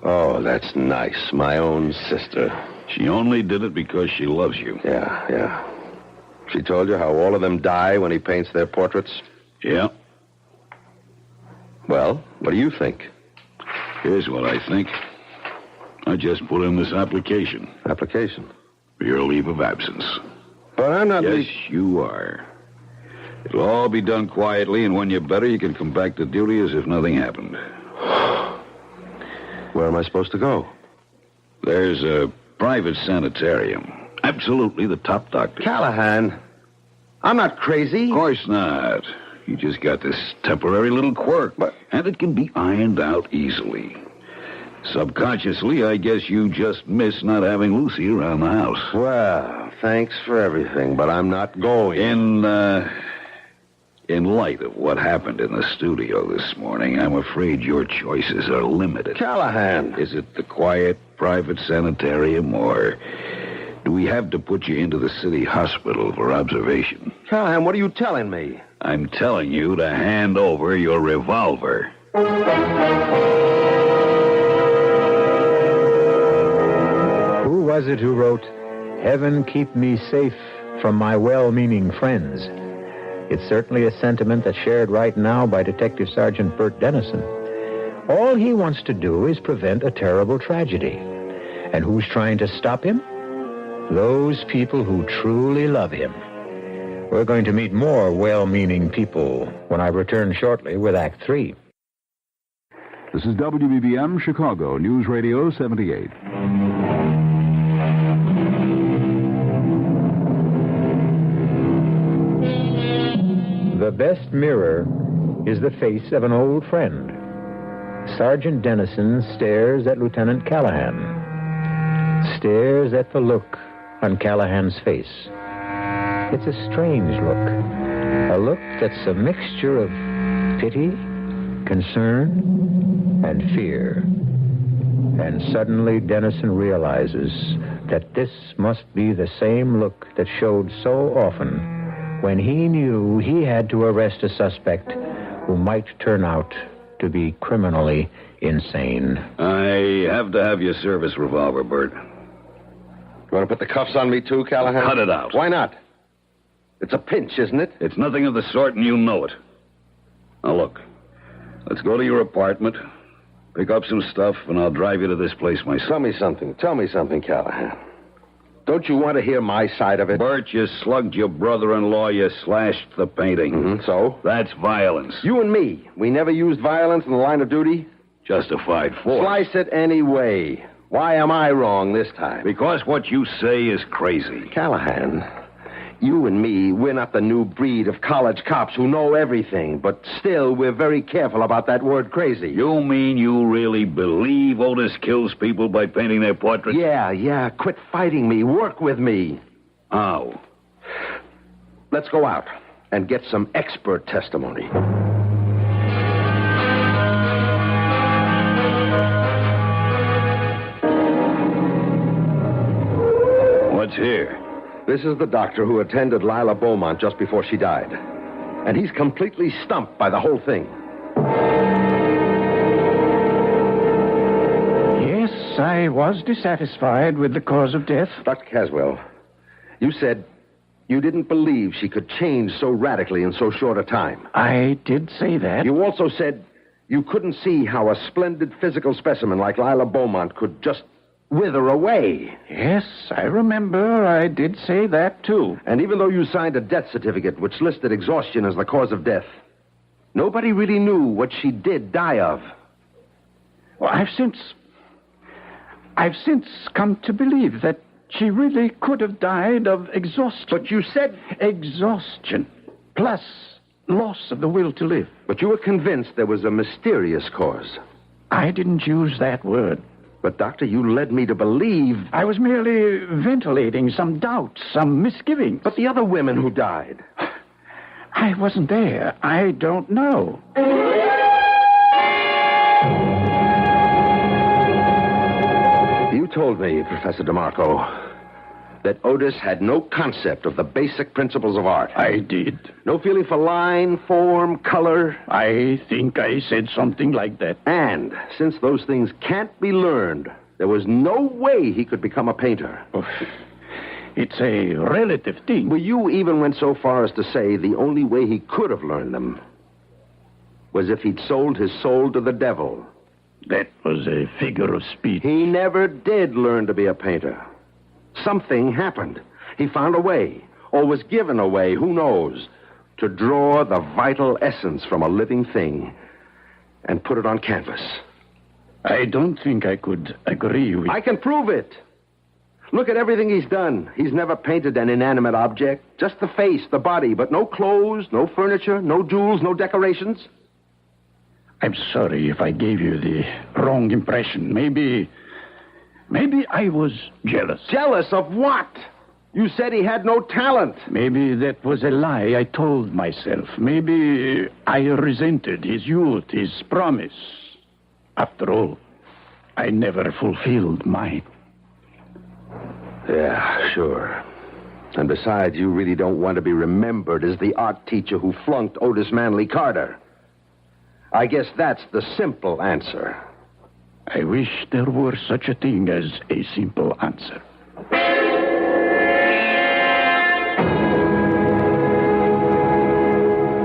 Oh, that's nice. My own sister. She only did it because she loves you. Yeah. She told you how all of them die when he paints their portraits? Yeah. Well, what do you think? Here's what I think. I just put in this application. Application? For your leave of absence. But I'm not... Yes, you are. It'll all be done quietly, and when you're better, you can come back to duty as if nothing happened. Where am I supposed to go? There's a private sanitarium. Absolutely the top doctor. Callahan, I'm not crazy. Of course not. You just got this temporary little quirk, and it can be ironed out easily. Subconsciously, I guess you just miss not having Lucy around the house. Well, thanks for everything, but I'm not going. In light of what happened in the studio this morning, I'm afraid your choices are limited. Callahan. Is it the quiet, private sanitarium, or do we have to put you into the city hospital for observation? Callahan, what are you telling me? I'm telling you to hand over your revolver. Who was it who wrote, "Heaven keep me safe from my well-meaning friends"? It's certainly a sentiment that's shared right now by Detective Sergeant Bert Dennison. All he wants to do is prevent a terrible tragedy. And who's trying to stop him? Those people who truly love him. We're going to meet more well-meaning people when I return shortly with Act 3. This is WBBM Chicago, News Radio 78. The best mirror is the face of an old friend. Sergeant Dennison stares at Lieutenant Callahan. Stares at the look on Callahan's face. It's a strange look. A look that's a mixture of pity, concern, and fear. And suddenly Dennison realizes that this must be the same look that showed so often when he knew he had to arrest a suspect who might turn out to be criminally insane. I have to have your service revolver, Bert. You want to put the cuffs on me, too, Callahan? Cut it out. Why not? It's a pinch, isn't it? It's nothing of the sort, and you know it. Now, look. Let's go to your apartment, pick up some stuff, and I'll drive you to this place myself. Tell me something, Callahan. Don't you want to hear my side of it? Bert, you slugged your brother-in-law, you slashed the painting. Mm-hmm. So? That's violence. You and me, we never used violence in the line of duty? Justified force. Slice it any way. Why am I wrong this time? Because what you say is crazy. Callahan, you and me, we're not the new breed of college cops who know everything, but still we're very careful about that word crazy. You mean you really believe Otis kills people by painting their portraits? Yeah. Quit fighting me. Work with me. How? Let's go out and get some expert testimony. What's here? This is the doctor who attended Lila Beaumont just before she died. And he's completely stumped by the whole thing. Yes, I was dissatisfied with the cause of death. Dr. Caswell, you said you didn't believe she could change so radically in so short a time. I did say that. You also said you couldn't see how a splendid physical specimen like Lila Beaumont could just wither away. Yes, I remember I did say that, too. And even though you signed a death certificate which listed exhaustion as the cause of death, nobody really knew what she did die of. Well, I've since come to believe that she really could have died of exhaustion. But you said exhaustion, plus loss of the will to live. But you were convinced there was a mysterious cause. I didn't use that word. But, Doctor, you led me to believe... I was merely ventilating some doubts, some misgivings. But the other women who died... I wasn't there. I don't know. You told me, Professor DeMarco, that Otis had no concept of the basic principles of art. I did. No feeling for line, form, color. I think I said something like that. And since those things can't be learned, there was no way he could become a painter. Oh, it's a relative thing. Well, you even went so far as to say the only way he could have learned them was if he'd sold his soul to the devil. That was a figure of speech. He never did learn to be a painter. Something happened. He found a way, or was given a way, who knows, to draw the vital essence from a living thing and put it on canvas. I don't think I could agree with... I can prove it. Look at everything he's done. He's never painted an inanimate object. Just the face, the body, but no clothes, no furniture, no jewels, no decorations. I'm sorry if I gave you the wrong impression. Maybe I was jealous. Jealous of what? You said he had no talent. Maybe that was a lie I told myself. Maybe I resented his youth, his promise. After all, I never fulfilled mine. Yeah, sure. And besides, you really don't want to be remembered as the art teacher who flunked Otis Manley Carter. I guess that's the simple answer. I wish there were such a thing as a simple answer.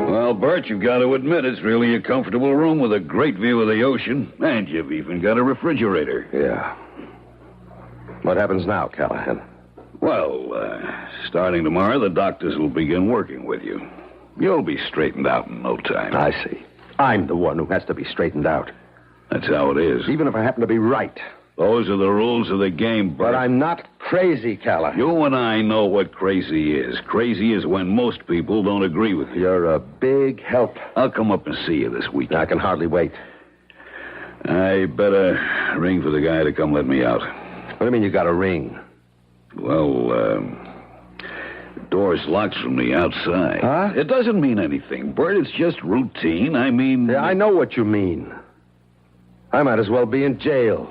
Well, Bert, you've got to admit it's really a comfortable room with a great view of the ocean, and you've even got a refrigerator. Yeah. What happens now, Callahan? Well, starting tomorrow, the doctors will begin working with you. You'll be straightened out in no time. I see. I'm the one who has to be straightened out. That's how it is. Even if I happen to be right. Those are the rules of the game, Bert. But I'm not crazy, Callahan. You and I know what crazy is. Crazy is when most people don't agree with you. You're a big help. I'll come up and see you this week. I can hardly wait. I better ring for the guy to come let me out. What do you mean you got a ring? Well, Door's locked from the outside. Huh? It doesn't mean anything, Bert. It's just routine. I mean... Yeah, I know what you mean. I might as well be in jail.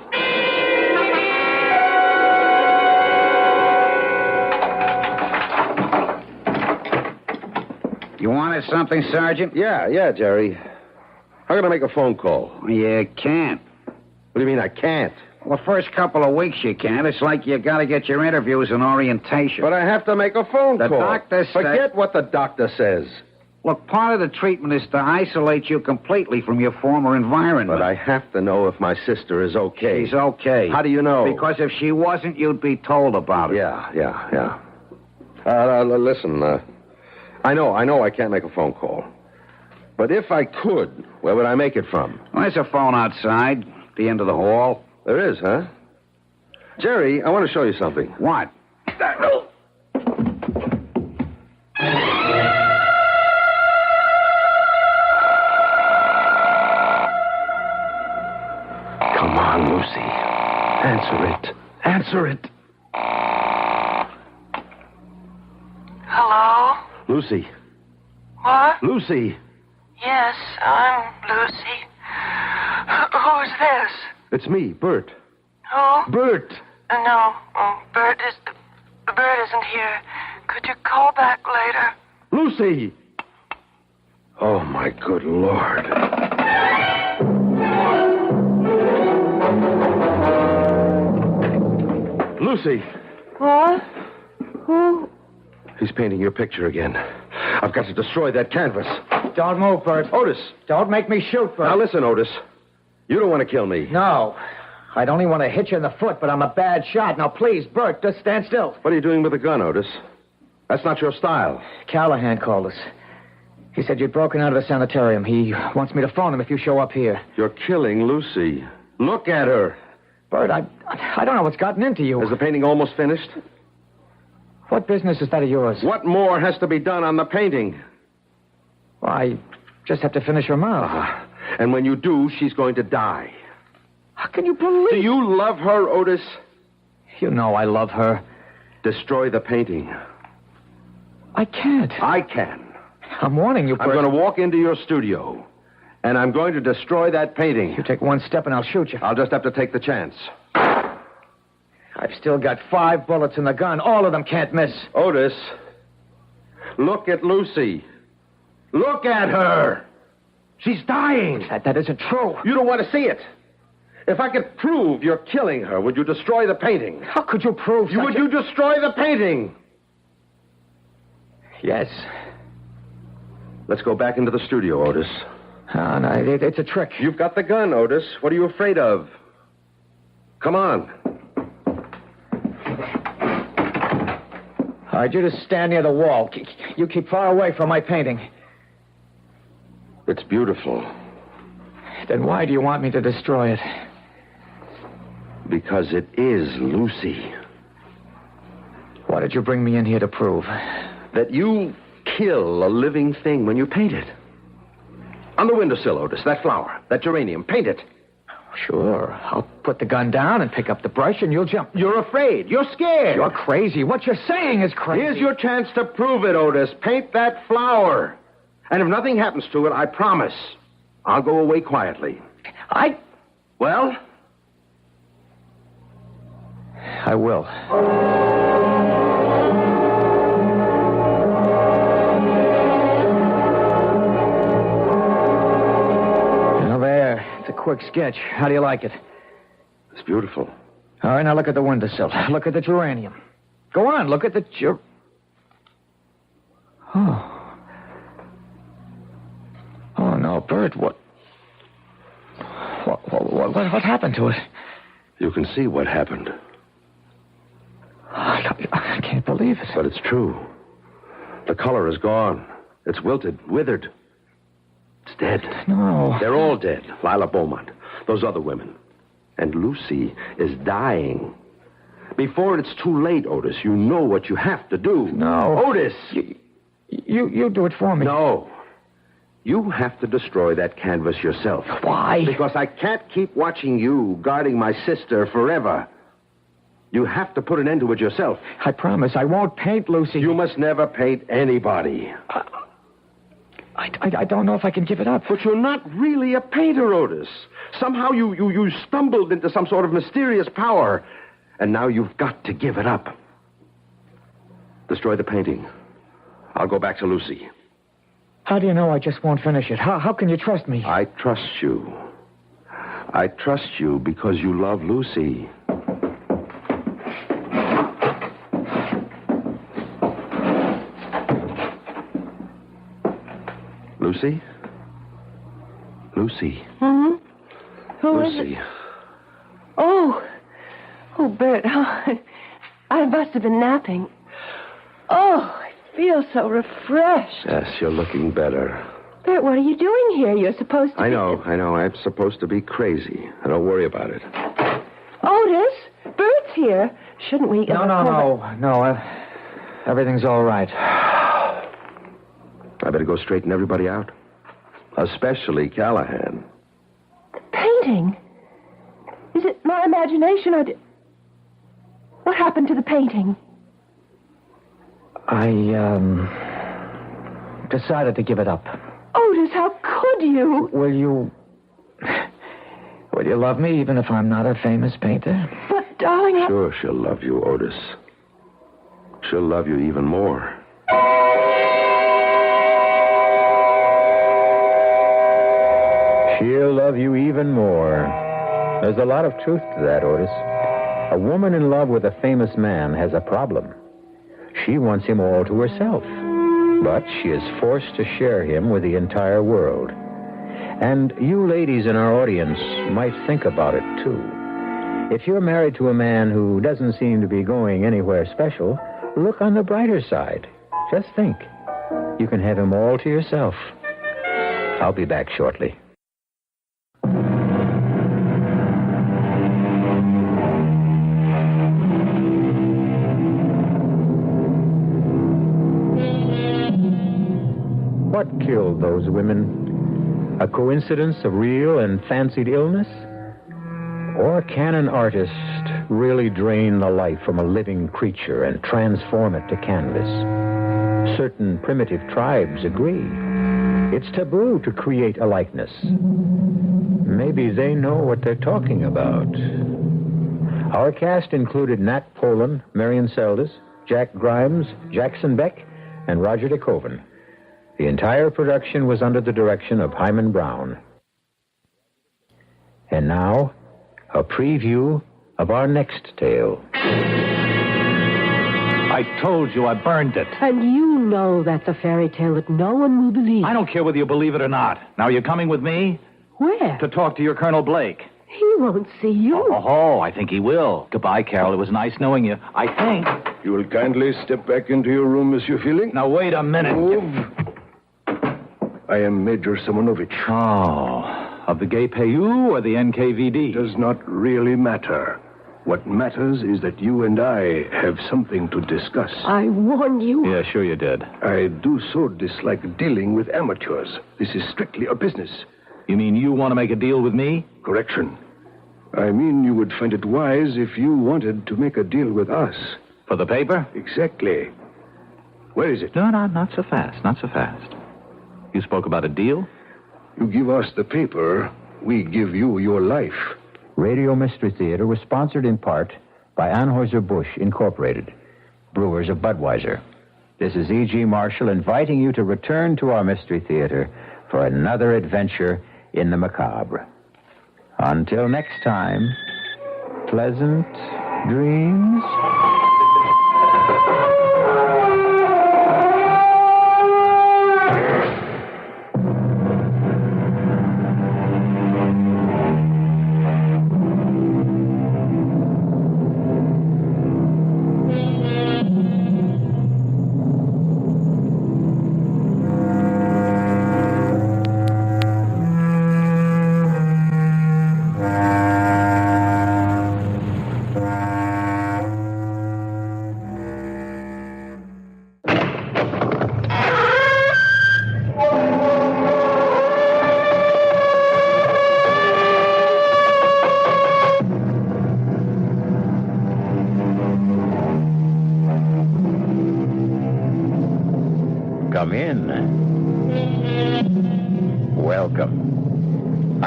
You wanted something, Sergeant? Yeah, Jerry. How can I make a phone call? You can't. What do you mean I can't? Well, the first couple of weeks you can't. It's like you got to get your interviews and orientation. But I have to make a phone The call. doctor said... Forget what the doctor says. Look, part of the treatment is to isolate you completely from your former environment. But I have to know if my sister is okay. She's okay. How do you know? Because if she wasn't, you'd be told about it. Yeah. Listen, I know I can't make a phone call. But if I could, where would I make it from? Well, there's a phone outside, at the end of the hall. There is, huh? Jerry, I want to show you something. What? Come on, Lucy. Answer it. Hello? Lucy. What? Lucy. Yes, I'm Lucy. Who's this? It's me, Bert. Who? Bert. No, Bert isn't here. Could you call back later? Lucy. Oh, my good Lord. Lucy. What? Who? He's painting your picture again. I've got to destroy that canvas. Don't move, Bert. Otis. Don't make me shoot, Bert. Now listen, Otis. You don't want to kill me. No. I'd only want to hit you in the foot, but I'm a bad shot. Now, please, Bert, just stand still. What are you doing with the gun, Otis? That's not your style. Callahan called us. He said you'd broken out of the sanitarium. He wants me to phone him if you show up here. You're killing Lucy. Look at her. Bert, I don't know what's gotten into you. Is the painting almost finished? What business is that of yours? What more has to be done on the painting? Well, I just have to finish her mouth. And when you do, she's going to die. How can you believe... Do you love her, Otis? You know I love her. Destroy the painting. I can't. I can. I'm warning you, Bert. I'm going to walk into your studio, and I'm going to destroy that painting. You take one step and I'll shoot you. I'll just have to take the chance. I've still got 5 bullets in the gun. All of them can't miss. Otis, look at Lucy. Look at her. She's dying. That isn't true. You don't want to see it. If I could prove you're killing her, would you destroy the painting? How could you prove Would you destroy the painting? Yes. Let's go back into the studio, Otis. Oh, no, it's a trick. You've got the gun, Otis. What are you afraid of? Come on. All right, you just stand near the wall. You keep far away from my painting. It's beautiful. Then why do you want me to destroy it? Because it is Lucy. What did you bring me in here to prove? That you kill a living thing when you paint it. On the windowsill, Otis, that flower, that geranium, paint it. Sure. I'll put the gun down and pick up the brush and you'll jump. You're afraid. You're scared. You're crazy. What you're saying is crazy. Here's your chance to prove it, Otis. Paint that flower. And if nothing happens to it, I promise, I'll go away quietly. Well? I will. Now there. It's a quick sketch. How do you like it? It's beautiful. All right, now look at the windowsill. Look at the geranium. Go on, look at the Oh, no, Bert, what happened to it? You can see what happened. I can't believe it. But it's true. The color is gone. It's wilted, withered. It's dead. No. They're all dead. Lila Beaumont, those other women. And Lucy is dying. Before it's too late, Otis, you know what you have to do. No. Otis! You do it for me. No. You have to destroy that canvas yourself. Why? Because I can't keep watching you guarding my sister forever. You have to put an end to it yourself. I promise I won't paint Lucy. You must never paint anybody. I don't know if I can give it up. But you're not really a painter, Otis. Somehow you stumbled into some sort of mysterious power. And now you've got to give it up. Destroy the painting. I'll go back to Lucy. How do you know I just won't finish it? How can you trust me? I trust you. I trust you because you love Lucy. Lucy? Lucy. Mm-hmm. Who is Lucy. it? Oh, Bert. I must have been napping. Oh, I feel so refreshed. Yes, you're looking better. Bert, what are you doing here? You're supposed to I know. I'm supposed to be crazy. Don't worry about it. Otis, Bert's here. Shouldn't we... No. Everything's all right. I better go straighten everybody out. Especially Callahan. The painting? Is it my imagination or... What happened to the painting? I, decided to give it up. Otis, how could you? Will you love me even if I'm not a famous painter? But, darling, Sure, she'll love you, Otis. She'll love you even more. She'll love you even more. There's a lot of truth to that, Otis. A woman in love with a famous man has a problem. She wants him all to herself. But she is forced to share him with the entire world. And you ladies in our audience might think about it, too. If you're married to a man who doesn't seem to be going anywhere special, look on the brighter side. Just think. You can have him all to yourself. I'll be back shortly. What killed those women? A coincidence of real and fancied illness? Or can an artist really drain the life from a living creature and transform it to canvas? Certain primitive tribes agree. It's taboo to create a likeness. Maybe they know what they're talking about. Our cast included Nat Polan, Marion Seldes, Jack Grimes, Jackson Beck, and Roger DeKoven. The entire production was under the direction of Hyman Brown. And now, a preview of our next tale. I told you I burned it. And you know that's a fairy tale that no one will believe. I don't care whether you believe it or not. Now, you're coming with me? Where? To talk to your Colonel Blake. He won't see you. Oh, I think he will. Goodbye, Carol. It was nice knowing you. I think. You will kindly step back into your room, Monsieur Feeling? Now, wait a minute. Move. I am Major Simonovich. Oh, of the Gay Payou or the NKVD? Does not really matter. What matters is that you and I have something to discuss. I warned you. Yeah, sure you did. I do so dislike dealing with amateurs. This is strictly a business. You mean you want to make a deal with me? Correction. I mean you would find it wise if you wanted to make a deal with us. For the paper? Exactly. Where is it? No, not so fast. Not so fast. You spoke about a deal? You give us the paper, we give you your life. Radio Mystery Theater was sponsored in part by Anheuser-Busch Incorporated, brewers of Budweiser. This is E.G. Marshall inviting you to return to our Mystery Theater for another adventure in the macabre. Until next time, pleasant dreams.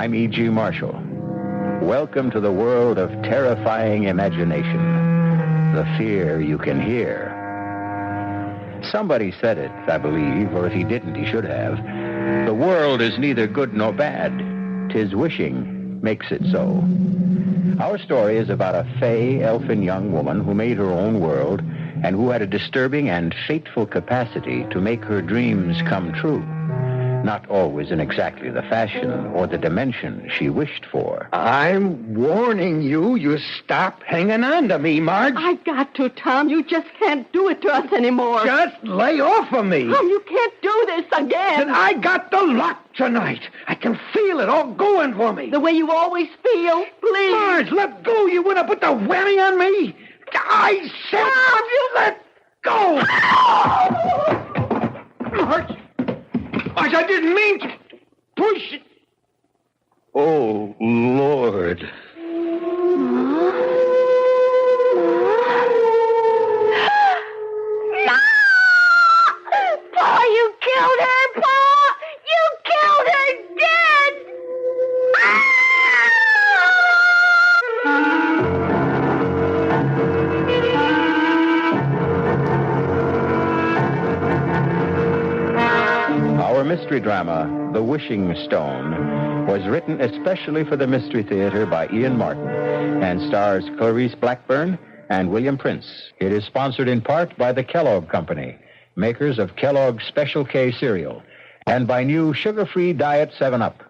I'm E.G. Marshall. Welcome to the world of terrifying imagination, the fear you can hear. Somebody said it, I believe, or if he didn't, he should have. The world is neither good nor bad. 'Tis wishing makes it so. Our story is about a fey, elfin young woman who made her own world and who had a disturbing and fateful capacity to make her dreams come true. Not always in exactly the fashion or the dimension she wished for. I'm warning you, you stop hanging on to me, Marge. I got to, Tom. You just can't do it to us anymore. Just lay off of me. Tom, you can't do this again. And I got the luck tonight. I can feel it all going for me. The way you always feel. Please. Marge, let go. You want to put the whammy on me? I said... Mom, you let go. Marge, I didn't mean to push it. Oh, Lord. No! Pa, you killed her, Pa! You killed her dead! Our mystery drama, The Wishing Stone, was written especially for the Mystery Theater by Ian Martin and stars Clarice Blackburn and William Prince. It is sponsored in part by the Kellogg Company, makers of Kellogg's Special K cereal, and by new sugar-free Diet 7-Up.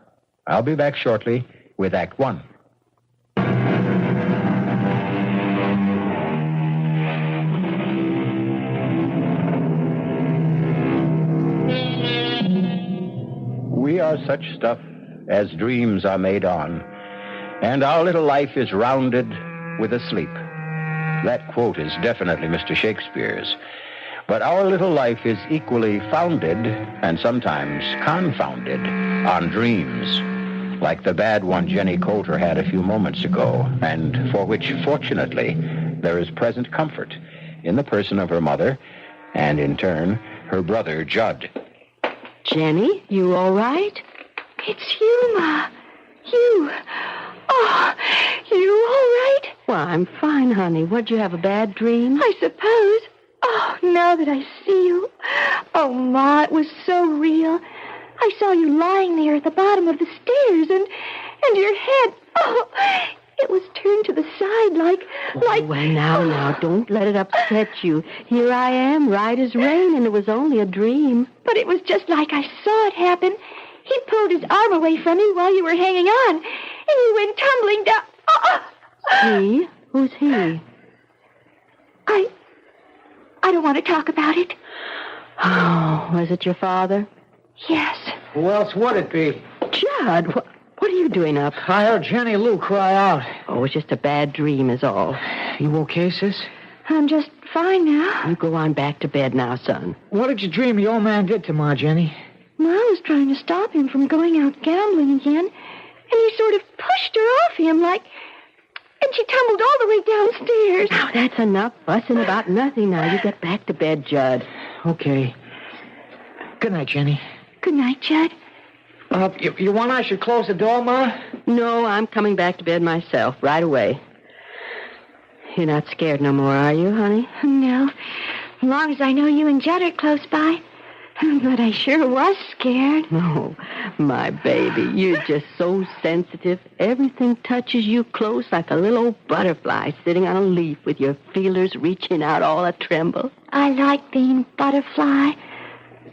I'll be back shortly with Act One. We are such stuff as dreams are made on, and our little life is rounded with a sleep. That quote is definitely Mr. Shakespeare's. But our little life is equally founded, and sometimes confounded, on dreams, like the bad one Jenny Coulter had a few moments ago, and for which, fortunately, there is present comfort in the person of her mother, and in turn, her brother, Judd. Jenny, you all right? It's you, Ma. You. Oh, you all right? Well, I'm fine, honey. What'd you have, a bad dream? I suppose. Oh, now that I see you. Oh, Ma, it was so real. I saw you lying there at the bottom of the stairs, and your head, oh, it was turned to the side like... Well, now, don't let it upset you. Here I am, right as rain, and it was only a dream. But it was just like I saw it happen. He pulled his arm away from me while you were hanging on, and you went tumbling down. He? Who's he? I don't want to talk about it. Oh, was it your father? Yes. Who else would it be? Judd, what are you doing up? I heard Jenny Lou cry out. Oh, it's just a bad dream is all. You okay, sis? I'm just fine now. You go on back to bed now, son. What did you dream the old man did to Ma, Jenny? Ma was trying to stop him from going out gambling again, and he sort of pushed her off him and she tumbled all the way downstairs. Now, that's enough fussing about nothing now. You get back to bed, Judd. Okay. Good night, Jenny. Good night, Judd. You want I should close the door, Ma? No, I'm coming back to bed myself right away. You're not scared no more, are you, honey? No. As long as I know you and Judd are close by. But I sure was scared. Oh, my baby, you're just so sensitive. Everything touches you close like a little old butterfly sitting on a leaf with your feelers reaching out all a-tremble. I like being butterfly.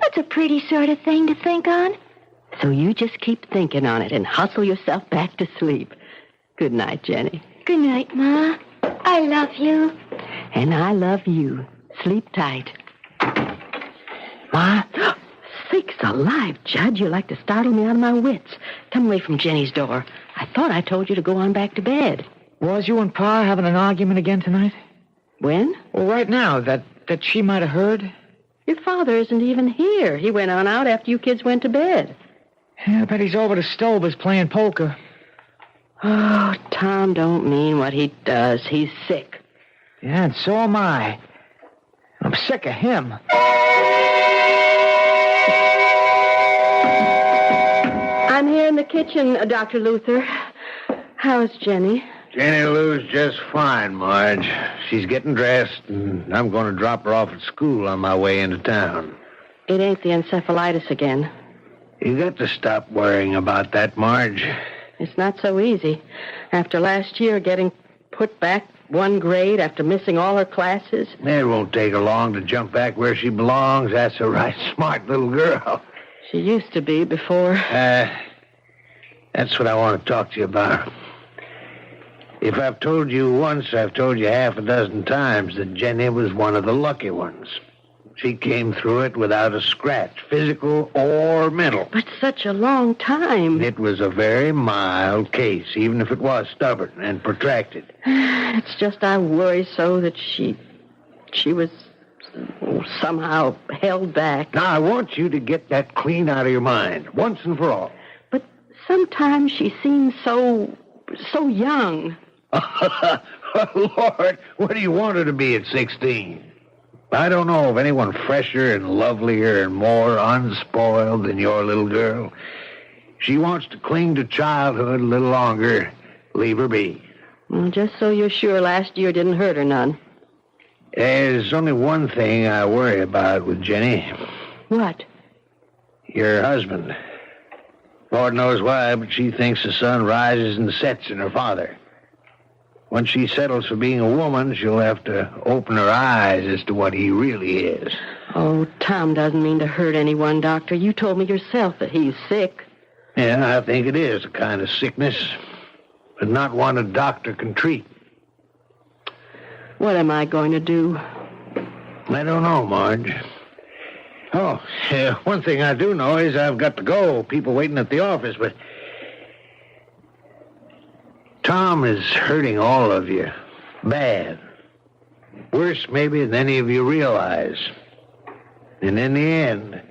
That's a pretty sort of thing to think on. So you just keep thinking on it and hustle yourself back to sleep. Good night, Jenny. Good night, Ma. I love you. And I love you. Sleep tight. Ma? Sakes alive, Judd. You like to startle me out of my wits. Come away from Jenny's door. I thought I told you to go on back to bed. Was you and Pa having an argument again tonight? When? Well, right now, that she might have heard. Your father isn't even here. He went on out after you kids went to bed. Yeah, I bet he's over to Stober's playing poker. Oh, Tom don't mean what he does. He's sick. Yeah, and so am I. I'm sick of him. I'm here in the kitchen, Dr. Luther. How's Jenny? Jenny Lou's just fine, Marge. She's getting dressed, and I'm going to drop her off at school on my way into town. It ain't the encephalitis again. You got to stop worrying about that, Marge. It's not so easy. After last year getting put back one grade after missing all her classes. It won't take her long to jump back where she belongs. That's a right smart little girl. She used to be before. That's what I want to talk to you about. If I've told you once, I've told you half a dozen times that Jenny was one of the lucky ones. She came through it without a scratch, physical or mental. But such a long time. It was a very mild case, even if it was stubborn and protracted. It's just I worry so that she was somehow held back. Now, I want you to get that clean out of your mind, once and for all. But sometimes she seems so young. Lord, what do you want her to be at 16? I don't know of anyone fresher and lovelier and more unspoiled than your little girl. She wants to cling to childhood a little longer. Leave her be. Well, just so you're sure last year didn't hurt her none. There's only one thing I worry about with Jenny. What? Your husband. Lord knows why, but she thinks the sun rises and sets in her father. Once she settles for being a woman, she'll have to open her eyes as to what he really is. Oh, Tom doesn't mean to hurt anyone, Doctor. You told me yourself that he's sick. Yeah, I think it is a kind of sickness, but not one a doctor can treat. What am I going to do? I don't know, Marge. Oh, one thing I do know is I've got to go. People waiting at the office, but Tom is hurting all of you. Bad. Worse, maybe, than any of you realize. And in the end,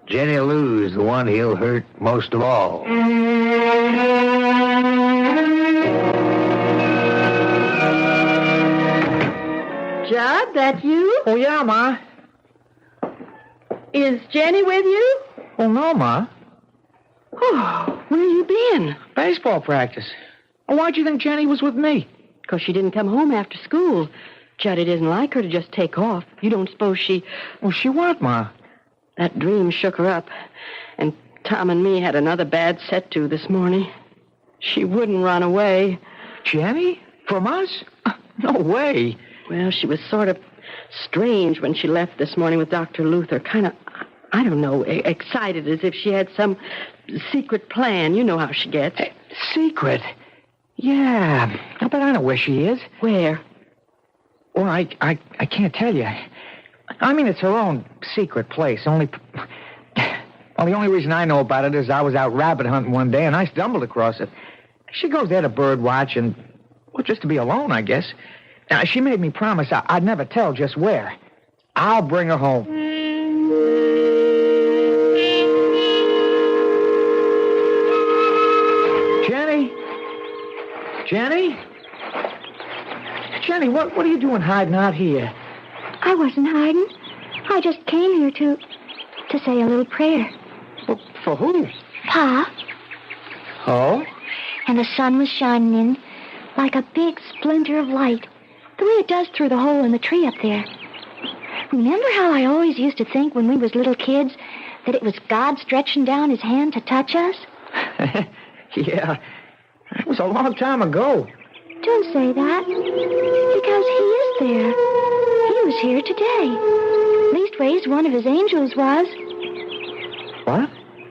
Jenny Lou is the one he'll hurt most of all. Judd, that you? Oh, yeah, Ma. Is Jenny with you? Oh, no, Ma. Oh, where you been? Baseball practice. Oh, why'd you think Jenny was with me? Because she didn't come home after school. Judd, it isn't like her to just take off. You don't suppose she... Well, she what, Ma? That dream shook her up. And Tom and me had another bad set-to this morning. She wouldn't run away. Jenny? From us? No way. Well, she was sort of strange when she left this morning with Dr. Luther. Kind of, I don't know, excited as if she had some secret plan. You know how she gets. Secret? Yeah, but I know where she is. Where? Well, I can't tell you. I mean, it's her own secret place. Well, the only reason I know about it is I was out rabbit hunting one day and I stumbled across it. She goes there to bird watch and, well, just to be alone, I guess. Now, she made me promise I'd never tell just where. I'll bring her home. Jenny? Jenny, what are you doing hiding out here? I wasn't hiding. I just came here to say a little prayer. Well, for who? Pa. Oh? And the sun was shining in like a big splinter of light, the way it does through the hole in the tree up there. Remember how I always used to think when we was little kids that it was God stretching down his hand to touch us? Yeah. It was a long time ago. Don't say that. Because he is there. He was here today. Leastways, one of his angels was. What?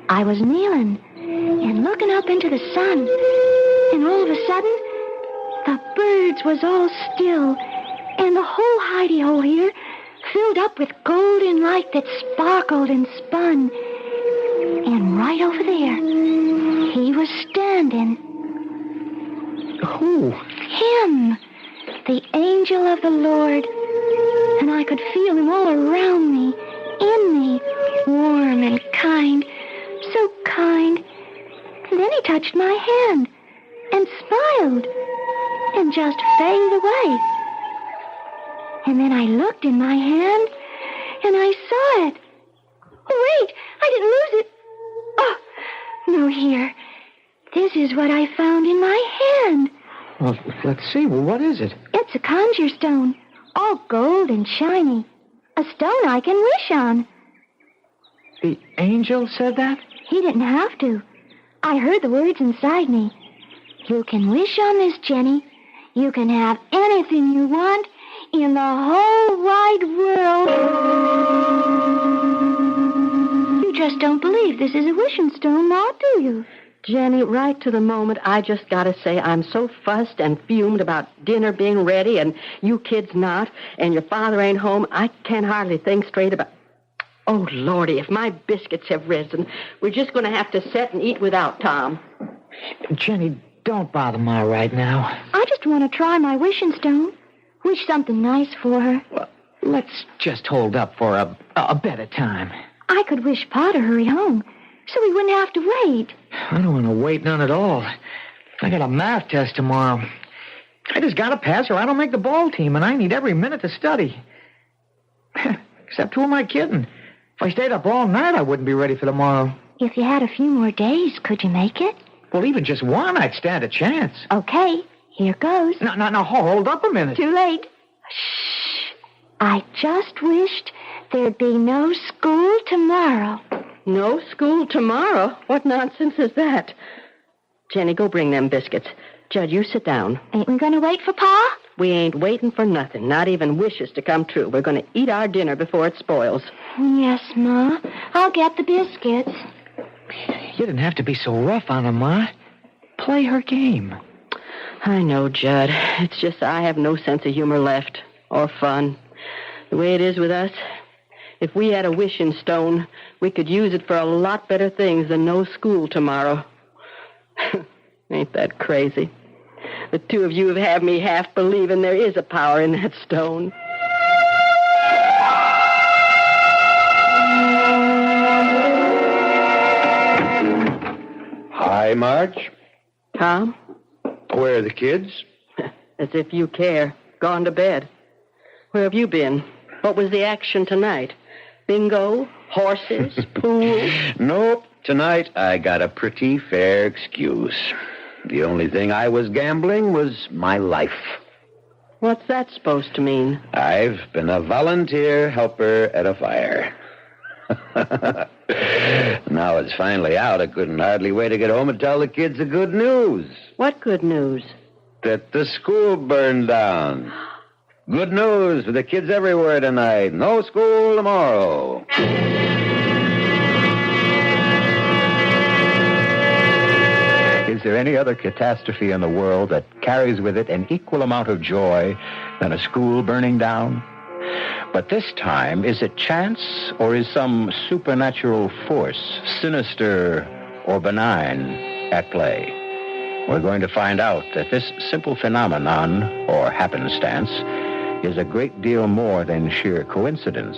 I was kneeling and looking up into the sun. And all of a sudden, the birds was all still. And the whole hidey-hole here filled up with golden light that sparkled and spun. And right over there, he was standing. Who? Him, the angel of the Lord. And I could feel him all around me, in me, warm and kind, so kind. And then he touched my hand and smiled and just faded away. And then I looked in my hand and I saw it. Oh, wait, I didn't lose it. Oh, No, here. This is what I found in my hand. Well, let's see. Well, what is it? It's a conjure stone, all gold and shiny. A stone I can wish on. The angel said that? He didn't have to. I heard the words inside me. You can wish on this, Jenny. You can have anything you want in the whole wide world. You just don't believe this is a wishing stone, Ma, do you? Jenny, right to the moment, I just got to say I'm so fussed and fumed about dinner being ready and you kids not, and your father ain't home, I can't hardly think straight about... Oh, Lordy, if my biscuits have risen, we're just going to have to sit and eat without Tom. Jenny, don't bother Ma right now. I just want to try my wishing stone. Wish something nice for her. Well, let's just hold up for a better time. I could wish Pa to hurry home, so we wouldn't have to wait. I don't want to wait none at all. I got a math test tomorrow. I just got to pass or I don't make the ball team, and I need every minute to study. Except who am I kidding? If I stayed up all night, I wouldn't be ready for tomorrow. If you had a few more days, could you make it? Well, even just one, I'd stand a chance. Okay, here goes. No, hold up a minute. Too late. Shh. I just wished there'd be no school tomorrow. No school tomorrow? What nonsense is that? Jenny, go bring them biscuits. Judd, you sit down. Ain't we gonna wait for Pa? We ain't waiting for nothing, not even wishes to come true. We're gonna eat our dinner before it spoils. Yes, Ma. I'll get the biscuits. You didn't have to be so rough on her, Ma. Play her game. I know, Judd. It's just I have no sense of humor left. Or fun. The way it is with us, if we had a wishing stone, we could use it for a lot better things than no school tomorrow. Ain't that crazy? The two of you have had me half believing there is a power in that stone. Hi, Marge. Tom? Where are the kids? As if you care. Gone to bed. Where have you been? What was the action tonight? Bingo? Horses? Pool? Nope. Tonight I got a pretty fair excuse. The only thing I was gambling was my life. What's that supposed to mean? I've been a volunteer helper at a fire. Now it's finally out. I couldn't hardly wait to get home and tell the kids the good news. What good news? That the school burned down. Good news for the kids everywhere tonight. No school tomorrow. Is there any other catastrophe in the world that carries with it an equal amount of joy than a school burning down? But this time, is it chance or is some supernatural force, sinister or benign, at play? We're going to find out that this simple phenomenon, or happenstance, is a great deal more than sheer coincidence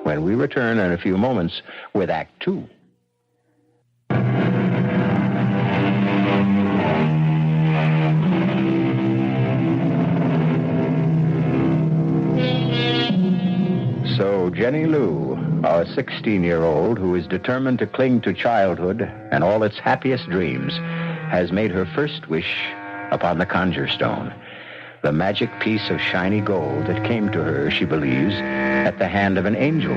when we return in a few moments with Act Two. So Jenny Lou, our 16-year-old who is determined to cling to childhood and all its happiest dreams, has made her first wish upon the conjure stone, the magic piece of shiny gold that came to her, she believes, at the hand of an angel.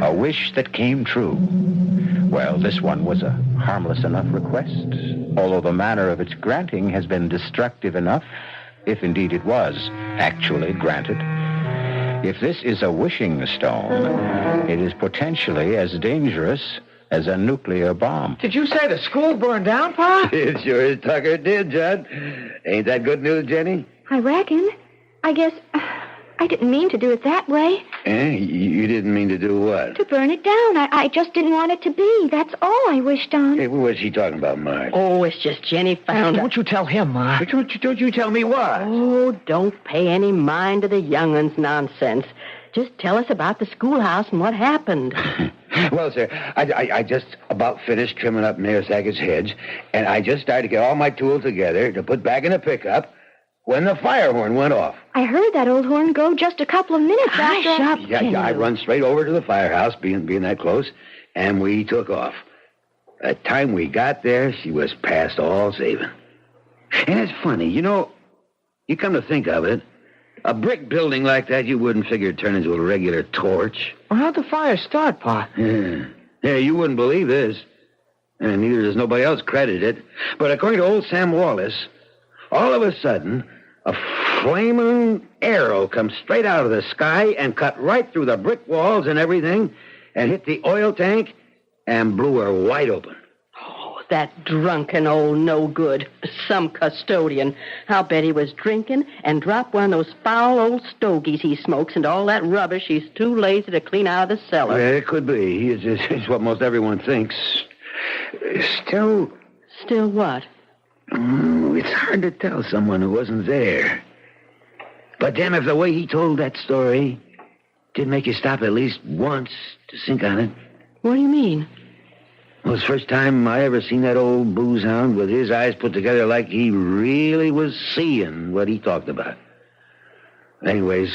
A wish that came true. Well, this one was a harmless enough request, although the manner of its granting has been destructive enough, if indeed it was actually granted. If this is a wishing stone, it is potentially as dangerous as a nuclear bomb. Did you say the school burned down, Pa? It sure as Tucker did, Judd. Ain't that good news, Jenny? I reckon. I guess I didn't mean to do it that way. You didn't mean to do what? To burn it down. I just didn't want it to be. That's all I wished on. Hey, what's she talking about, Marge? Oh, it's just Jenny found Don't you tell him, Ma. Don't you tell me what? Oh, don't pay any mind to the young'un's nonsense. Just tell us about the schoolhouse and what happened. Well, sir, I just about finished trimming up Mayor Sackett's hedge, and I just started to get all my tools together to put back in the pickup when the fire horn went off. I heard that old horn go just a couple of minutes after... Yeah, I run straight over to the firehouse, being that close, and we took off. By the time we got there, she was past all saving. And it's funny, you come to think of it, a brick building like that you wouldn't figure it'd turn into a regular torch. Well, how'd the fire start, Pa? Yeah, you wouldn't believe this. And neither does nobody else credit it. But according to old Sam Wallace, all of a sudden, a flaming arrow comes straight out of the sky and cut right through the brick walls and everything and hit the oil tank and blew her wide open. Oh, that drunken old no-good. Some custodian. I'll bet he was drinking and dropped one of those foul old stogies he smokes into all that rubbish he's too lazy to clean out of the cellar. Yeah, it could be. It's what most everyone thinks. Still... Still what? It's hard to tell someone who wasn't there. But damn if the way he told that story did make you stop at least once to think on it. What do you mean? Well, it's the first time I ever seen that old booze hound with his eyes put together like he really was seeing what he talked about. Anyways,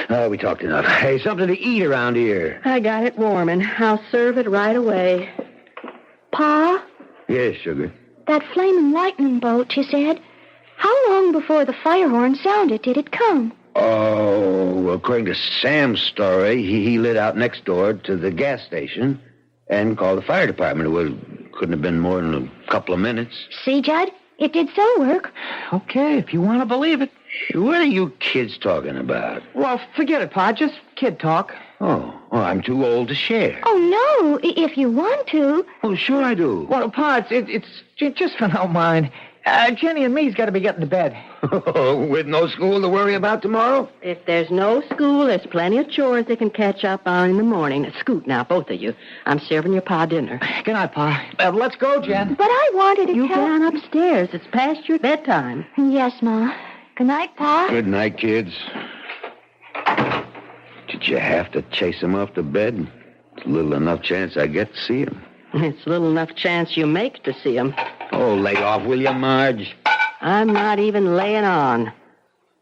we talked enough. Hey, something to eat around here. I got it warming. I'll serve it right away. Pa? Yes, sugar. That flaming lightning bolt, you said. How long before the fire horn sounded did it come? Oh, well, according to Sam's story, he lit out next door to the gas station and called the fire department. It couldn't have been more than a couple of minutes. See, Judd? It did so work. Okay, if you want to believe it. What are you kids talking about? Well, forget it, Pa. Just kid talk. Oh, I'm too old to share. Oh, no, if you want to. Oh, sure I do. Well, Pa, it's just for no mind. Jenny and me's got to be getting to bed. With no school to worry about tomorrow? If there's no school, there's plenty of chores they can catch up on in the morning. Scoot now, both of you. I'm serving your Pa dinner. Good night, Pa. Let's go, Jen. But I wanted to You get on upstairs. It's past your bedtime. Yes, Ma. Good night, Pa. Good night, kids. Did you have to chase him off to bed? It's little enough chance I get to see him. It's little enough chance you make to see him. Oh, lay off, will you, Marge? I'm not even laying on.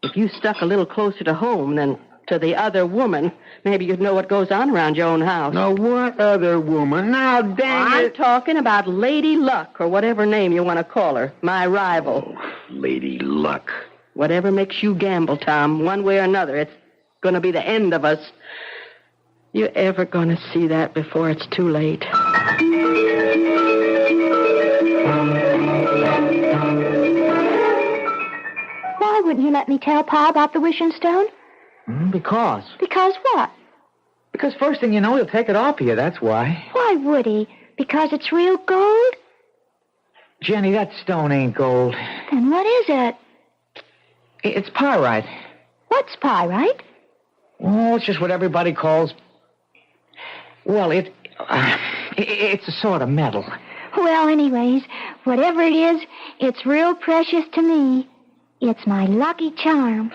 If you stuck a little closer to home than to the other woman, maybe you'd know what goes on around your own house. Now, what other woman? Now, dang I'm it. talking about Lady Luck, or whatever name you want to call her. My rival. Oh, Lady Luck. Whatever makes you gamble, Tom, one way or another, it's going to be the end of us. You ever going to see that before it's too late? Why wouldn't you let me tell Pa about the wishing stone? Because. Because what? Because first thing you know, he'll take it off of you, that's why. Why would he? Because it's real gold? Jenny, that stone ain't gold. Then what is it? It's pyrite. What's pyrite? Oh, it's just what everybody calls... Well, it's a sort of metal. Well, anyways, whatever it is, it's real precious to me. It's my lucky charm.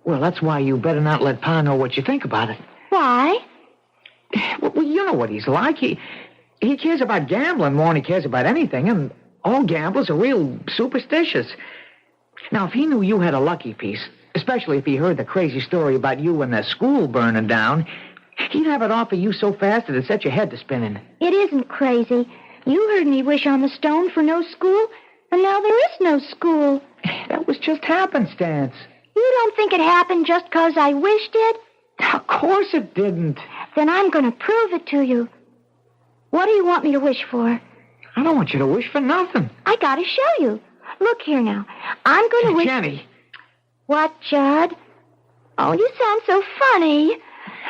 Well, that's why you better not let Pa know what you think about it. Why? Well, you know what he's like. He cares about gambling more than he cares about anything, and all gamblers are real superstitious. Now, if he knew you had a lucky piece, especially if he heard the crazy story about you and the school burning down, he'd have it off of you so fast that it'd set your head to spinning. It isn't crazy. You heard me wish on the stone for no school, and now there is no school. That was just happenstance. You don't think it happened just 'cause I wished it? Of course it didn't. Then I'm going to prove it to you. What do you want me to wish for? I don't want you to wish for nothing. I got to show you. Look here now. I'm going to wish... Jenny. What, Judd? Oh, you sound so funny.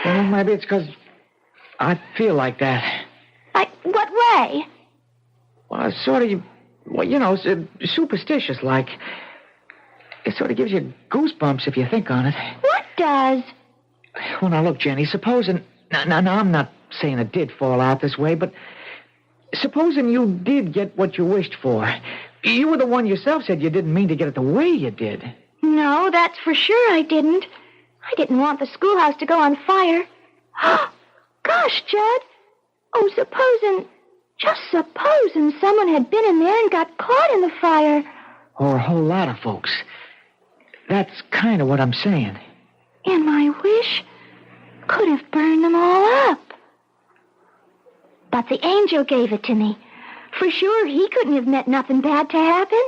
Well, maybe it's 'cause I feel like that. What way? Well, it's sort of, well, you know, superstitious like. It sort of gives you goosebumps if you think on it. What does? Well, now, look, Jenny, supposing... Now, I'm not saying it did fall out this way, but supposing you did get what you wished for. You were the one yourself said you didn't mean to get it the way you did. No, that's for sure I didn't. I didn't want the schoolhouse to go on fire. Gosh, Judd. Oh, just supposing someone had been in there and got caught in the fire. Or a whole lot of folks. That's kind of what I'm saying. And my wish could have burned them all up. But the angel gave it to me. For sure, he couldn't have meant nothing bad to happen.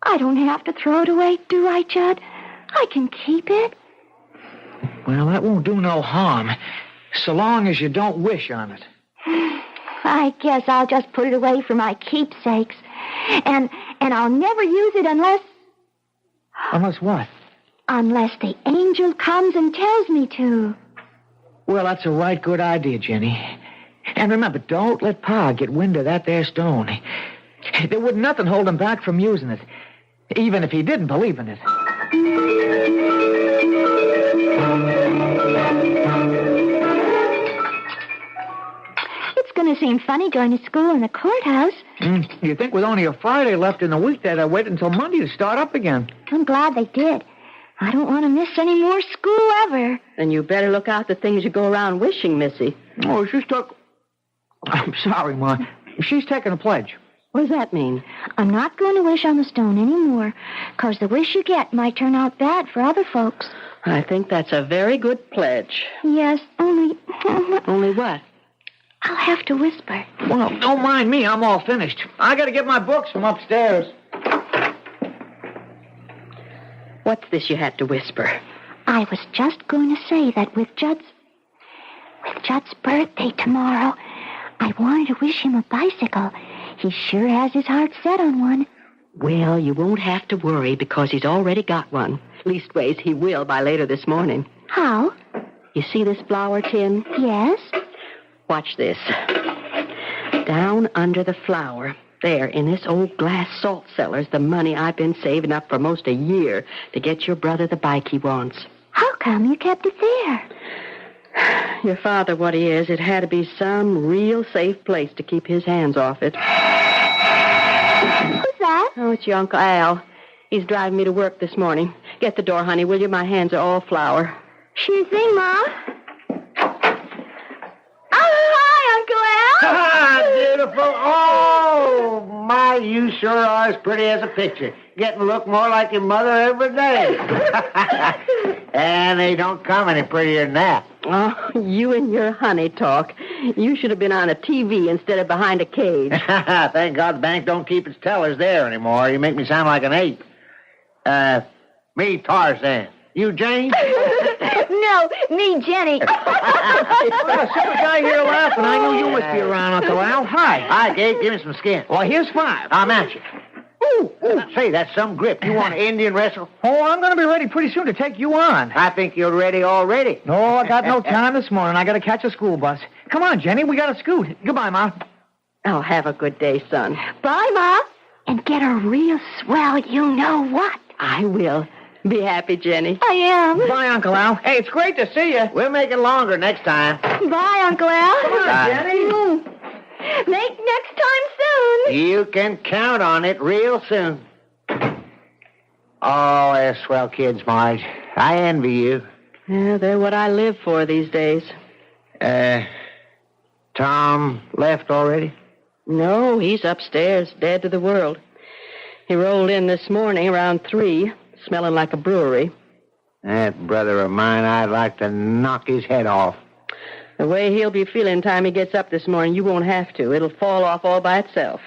I don't have to throw it away, do I, Judd? I can keep it. Well, that won't do no harm, so long as you don't wish on it. I guess I'll just put it away for my keepsakes. And I'll never use it unless... Unless what? Unless the angel comes and tells me to. Well, that's a right good idea, Jenny. And remember, don't let Pa get wind of that there stone. There wouldn't nothing hold him back from using it, even if he didn't believe in it. It's going to seem funny going to school in the courthouse. You think with only a Friday left in the week they'd wait until Monday to start up again? I'm glad they did. I don't want to miss any more school ever. Then you better look out the things you go around wishing, Missy. Oh, she's took... I'm sorry, Ma. She's taking a pledge. What does that mean? I'm not going to wish on the stone anymore, because the wish you get might turn out bad for other folks. I think that's a very good pledge. Yes, only... Only what? I'll have to whisper. Well, don't mind me. I'm all finished. I got to get my books from upstairs. What's this you had to whisper? I was just going to say that with Judd's birthday tomorrow, I wanted to wish him a bicycle. He sure has his heart set on one. Well, you won't have to worry because he's already got one. Leastways, he will by later this morning. How? You see this flour tin? Yes. Watch this. Down under the flour, there in this old glass salt cellar's the money I've been saving up for most a year to get your brother the bike he wants. How come you kept it there? Your father, what he is, it had to be some real safe place to keep his hands off it. Who's that? Oh, it's your Uncle Al. He's driving me to work this morning. Get the door, honey, will you? My hands are all flour. Sure thing, Ma. Oh, hi, Uncle Al. Ah, beautiful. Oh, my, you sure are as pretty as a picture. Getting to look more like your mother every day. And they don't come any prettier than that. Oh, you and your honey talk. You should have been on a TV instead of behind a cage. Thank God the bank don't keep its tellers there anymore. You make me sound like an ape. Me, Tarzan. You, Jane? No, me, Jenny. Well, I saw the guy here laughing. I knew you must be around, Uncle Al. Hi. Hi, Gabe. Give me some skin. Well, here's 5. I'm at you. Ooh, say, that's some grip. You want to Indian wrestle? Oh, I'm going to be ready pretty soon to take you on. I think you're ready already. No, I got no time this morning. I got to catch a school bus. Come on, Jenny. We got to scoot. Goodbye, Ma. Oh, have a good day, son. Bye, Ma. And get a real swell you-know-what. I will. Be happy, Jenny. I am. Bye, Uncle Al. Hey, it's great to see you. We'll make it longer next time. Bye, Uncle Al. Come on, Jenny. Make next time soon. You can count on it real soon. Oh, they're swell kids, Marge. I envy you. Yeah, they're what I live for these days. Tom left already? No, he's upstairs, dead to the world. He rolled in this morning around 3, smelling like a brewery. That brother of mine, I'd like to knock his head off. The way he'll be feeling time he gets up this morning, you won't have to. It'll fall off all by itself.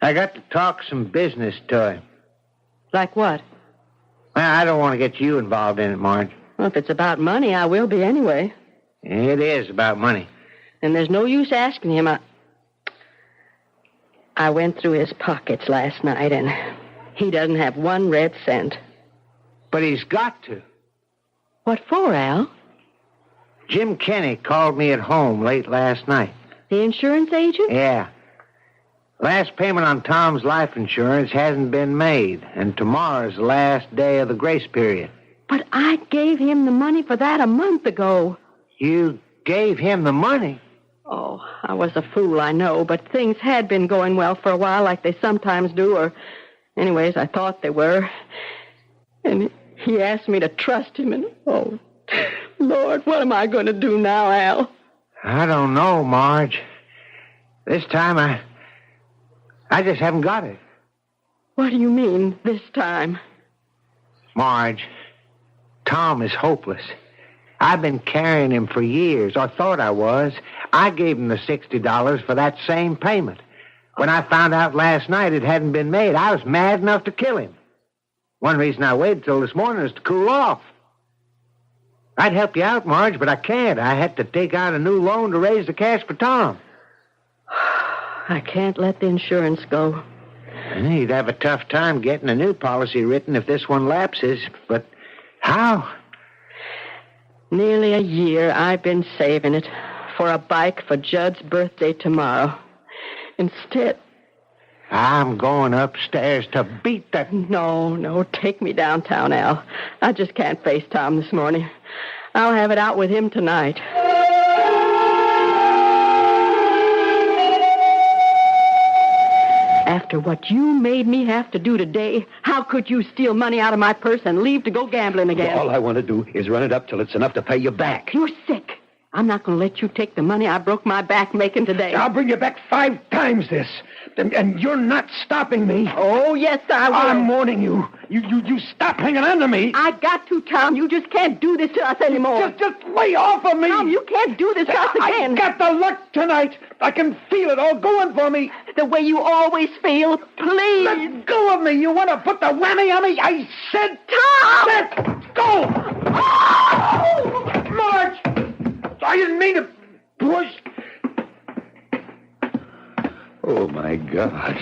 I got to talk some business to him. Like what? Well, I don't want to get you involved in it, Marge. Well, if it's about money, I will be anyway. It is about money. And there's no use asking him. I went through his pockets last night, and he doesn't have 1 red cent. But he's got to. What for, Al? Jim Kenny called me at home late last night. The insurance agent? Yeah. Last payment on Tom's life insurance hasn't been made, and tomorrow's the last day of the grace period. But I gave him the money for that a month ago. You gave him the money? Oh, I was a fool, I know, but things had been going well for a while like they sometimes do, or anyways, I thought they were. And he asked me to trust him, and oh, Lord, what am I going to do now, Al? I don't know, Marge. This time I just haven't got it. What do you mean, this time? Marge, Tom is hopeless. I've been carrying him for years, or thought I was. I gave him the $60 for that same payment. When I found out last night it hadn't been made, I was mad enough to kill him. One reason I waited till this morning is to cool off. I'd help you out, Marge, but I can't. I had to take out a new loan to raise the cash for Tom. I can't let the insurance go. He'd have a tough time getting a new policy written if this one lapses. But how? Nearly a year I've been saving it for a bike for Judd's birthday tomorrow. Instead... I'm going upstairs to beat that... No, take me downtown, Al. I just can't face Tom this morning. I'll have it out with him tonight. After what you made me have to do today, how could you steal money out of my purse and leave to go gambling again? All I want to do is run it up till it's enough to pay you back. You're sick. I'm not going to let you take the money I broke my back making today. I'll bring you back 5 times this. And you're not stopping me. Oh, yes, I will. I'm warning you. You stop hanging on to me. I got to, Tom. You just can't do this to us anymore. Just lay off of me. Tom, you can't do this to us again. I got the luck tonight. I can feel it all going for me. The way you always feel. Please. Let go of me. You want to put the whammy on me? I said... Tom! Let go! Oh! Marge! I didn't mean to push... Oh, my God.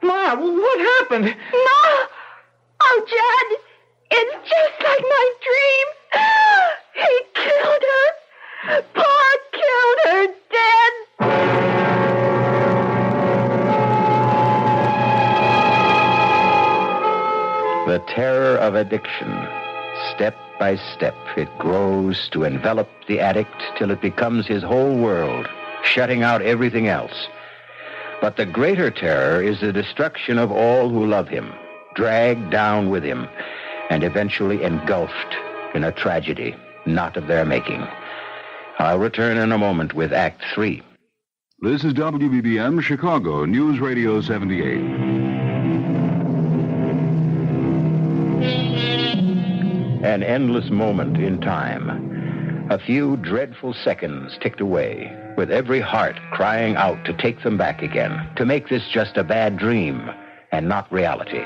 Ma, what happened? Ma! Oh, Judd! It's just like my dream. He killed her. Pa killed her dead. The terror of addiction. Step by step, it grows to envelop the addict till it becomes his whole world, shutting out everything else. But the greater terror is the destruction of all who love him, dragged down with him, and eventually engulfed in a tragedy not of their making. I'll return in a moment with Act 3. This is WBBM Chicago, News Radio 78. An endless moment in time. A few dreadful seconds ticked away, with every heart crying out to take them back again, to make this just a bad dream and not reality.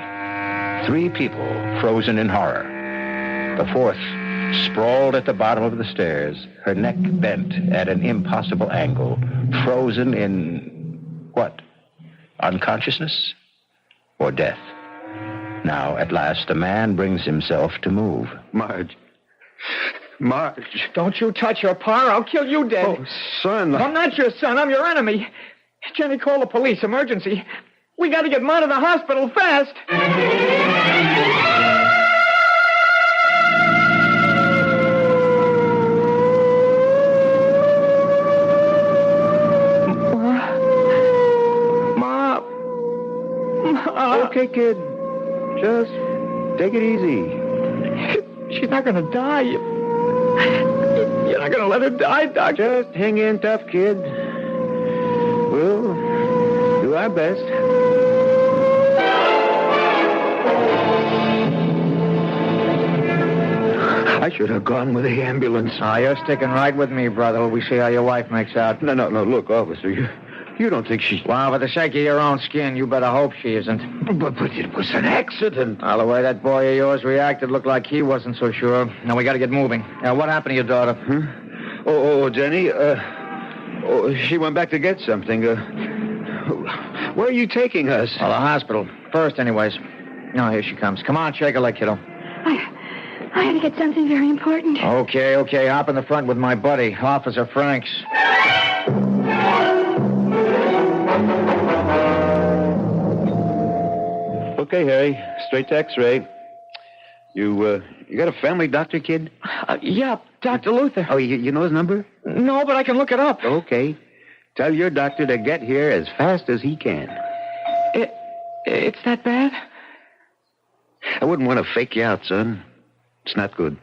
3 people frozen in horror. The 4th sprawled at the bottom of the stairs, her neck bent at an impossible angle, frozen in, what, unconsciousness or death? Now, at last, the man brings himself to move. Marge. Don't you touch your pa, I'll kill you dead. Oh, son. I'm not your son, I'm your enemy. Jenny, call the police. Emergency. We got to get Ma to the hospital fast. Ma. Okay, kid. Just take it easy. She's not going to die. You're not going to let her die, Doctor. Just hang in tough, kid. We'll do our best. I should have gone with the ambulance. You're sticking right with me, brother. We see how your wife makes out. No. Look, officer, you don't think she... Well, for the sake of your own skin, you better hope she isn't. But it was an accident. Well, the way that boy of yours reacted looked like he wasn't so sure. Now, we got to get moving. What happened to your daughter? Huh? Oh, Jenny, she went back to get something. Where are you taking us? Well, the hospital. First, anyways. No, here she comes. Come on, shake a leg, kiddo. I had to get something very important. Okay. Hop in the front with my buddy, Officer Franks. Okay, Harry. Straight to X-ray. You got a family doctor, kid? Yeah, Dr. Luther. Oh, you know his number? No, but I can look it up. Okay. Tell your doctor to get here as fast as he can. It's that bad? I wouldn't want to fake you out, son. It's not good.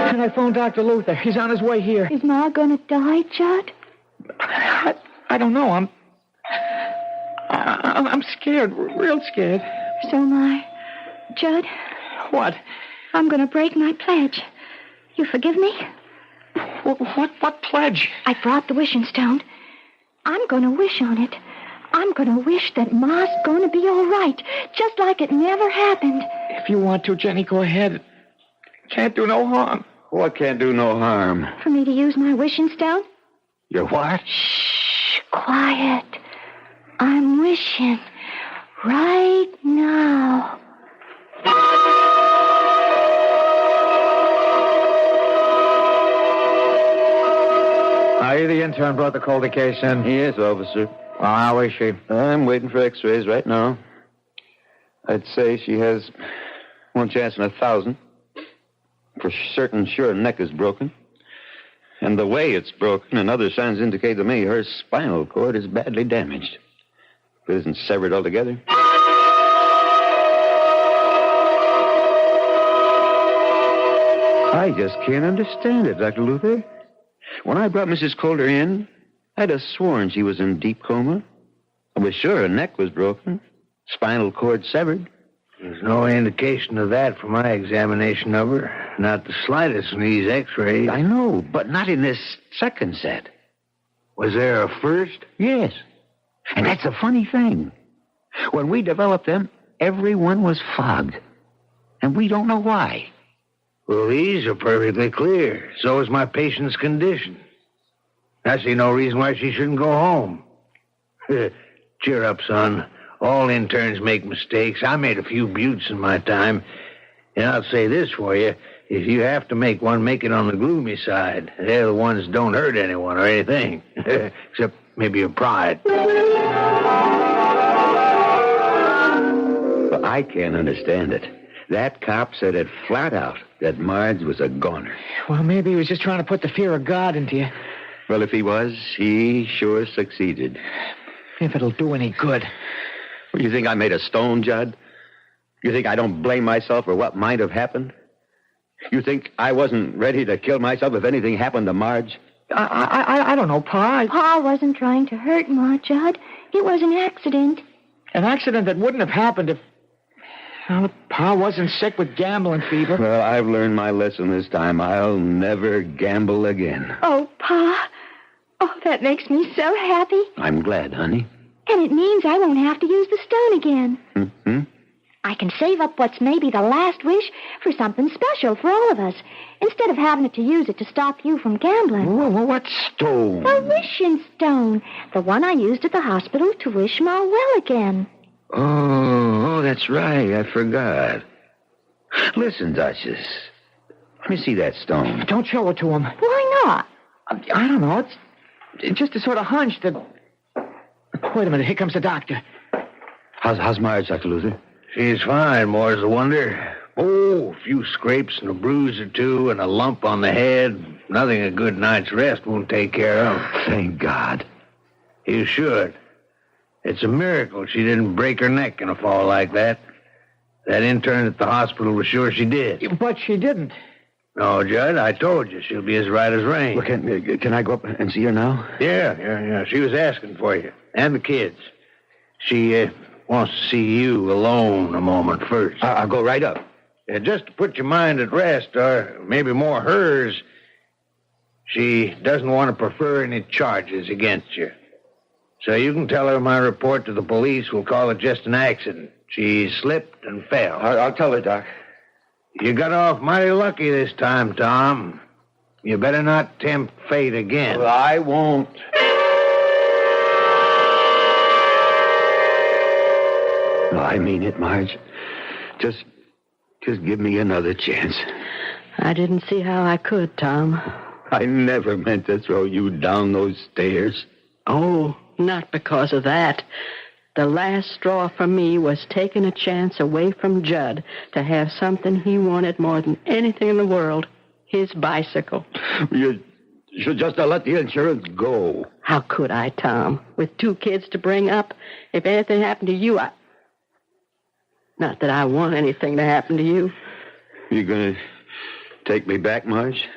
And I phoned Dr. Luther. He's on his way here. Is Ma going to die, Judd? I don't know. I'm scared. Real scared. So am I. Judd. What? I'm going to break my pledge. You forgive me? What pledge? I brought the wishing stone. I'm going to wish on it. I'm going to wish that Ma's going to be all right, just like it never happened. If you want to, Jenny, go ahead. Can't do no harm. What can't do no harm? For me to use my wishing stone? Your what? Shh, quiet. I'm wishing right now. Are you the intern brought the Calder case in? Yes, officer. Well, how is she? I'm waiting for x-rays right now. I'd say she has one chance in 1,000. For certain, sure, her neck is broken. And the way it's broken and other signs indicate to me her spinal cord is badly damaged. If it isn't severed altogether. I just can't understand it, Dr. Luther. When I brought Mrs. Calder in, I'd have sworn she was in deep coma. I was sure her neck was broken, spinal cord severed. There's no indication of that from my examination of her. Not the slightest in these x-rays. I know, but not in this second set. Was there a first? Yes. And that's a funny thing. When we developed them, everyone was fogged. And we don't know why. Well, these are perfectly clear. So is my patient's condition. I see no reason why she shouldn't go home. Cheer up, son. All interns make mistakes. I made a few buttes in my time. And I'll say this for you. If you have to make one, make it on the gloomy side. They're the ones that don't hurt anyone or anything. Except maybe your pride. Well, I can't understand it. That cop said it flat out that Marge was a goner. Well, maybe he was just trying to put the fear of God into you. Well, if he was, he sure succeeded. If it'll do any good. Well, you think I made a stone, Judd? You think I don't blame myself for what might have happened? You think I wasn't ready to kill myself if anything happened to Marge? I don't know, Pa. Pa wasn't trying to hurt Ma, Judd. It was an accident. An accident that wouldn't have happened if... Well, Pa wasn't sick with gambling fever. Well, I've learned my lesson this time. I'll never gamble again. Oh, Pa. Oh, that makes me so happy. I'm glad, honey. And it means I won't have to use the stone again. Mm-hmm. I can save up what's maybe the last wish for something special for all of us, instead of having to use it to stop you from gambling. What stone? The wishing stone. The one I used at the hospital to wish Ma well again. Oh, that's right. I forgot. Listen, Duchess. Let me see that stone. Don't show it to him. Why not? I don't know. It's just a sort of hunch that... Wait a minute. Here comes the doctor. How's Marge, Dr. Luther? She's fine, more's the wonder. Oh, a few scrapes and a bruise or two and a lump on the head. Nothing a good night's rest won't take care of. Thank God. You should. It's a miracle she didn't break her neck in a fall like that. That intern at the hospital was sure she did. But she didn't. No, Judd, I told you she'll be as right as rain. Well, can I go up and see her now? Yeah. She was asking for you. And the kids. She wants to see you alone a moment first. I'll go right up. Just to put your mind at rest, or maybe more hers, she doesn't want to prefer any charges against you. So you can tell her my report to the police will call it just an accident. She slipped and fell. I'll tell her, Doc. You got off mighty lucky this time, Tom. You better not tempt fate again. Well, I won't. No, I mean it, Marge. Just give me another chance. I didn't see how I could, Tom. I never meant to throw you down those stairs. Oh, not because of that. The last straw for me was taking a chance away from Judd to have something he wanted more than anything in the world, his bicycle. You should just have let the insurance go. How could I, Tom? With 2 kids to bring up, if anything happened to you, Not that I want anything to happen to you. You gonna take me back, Marge?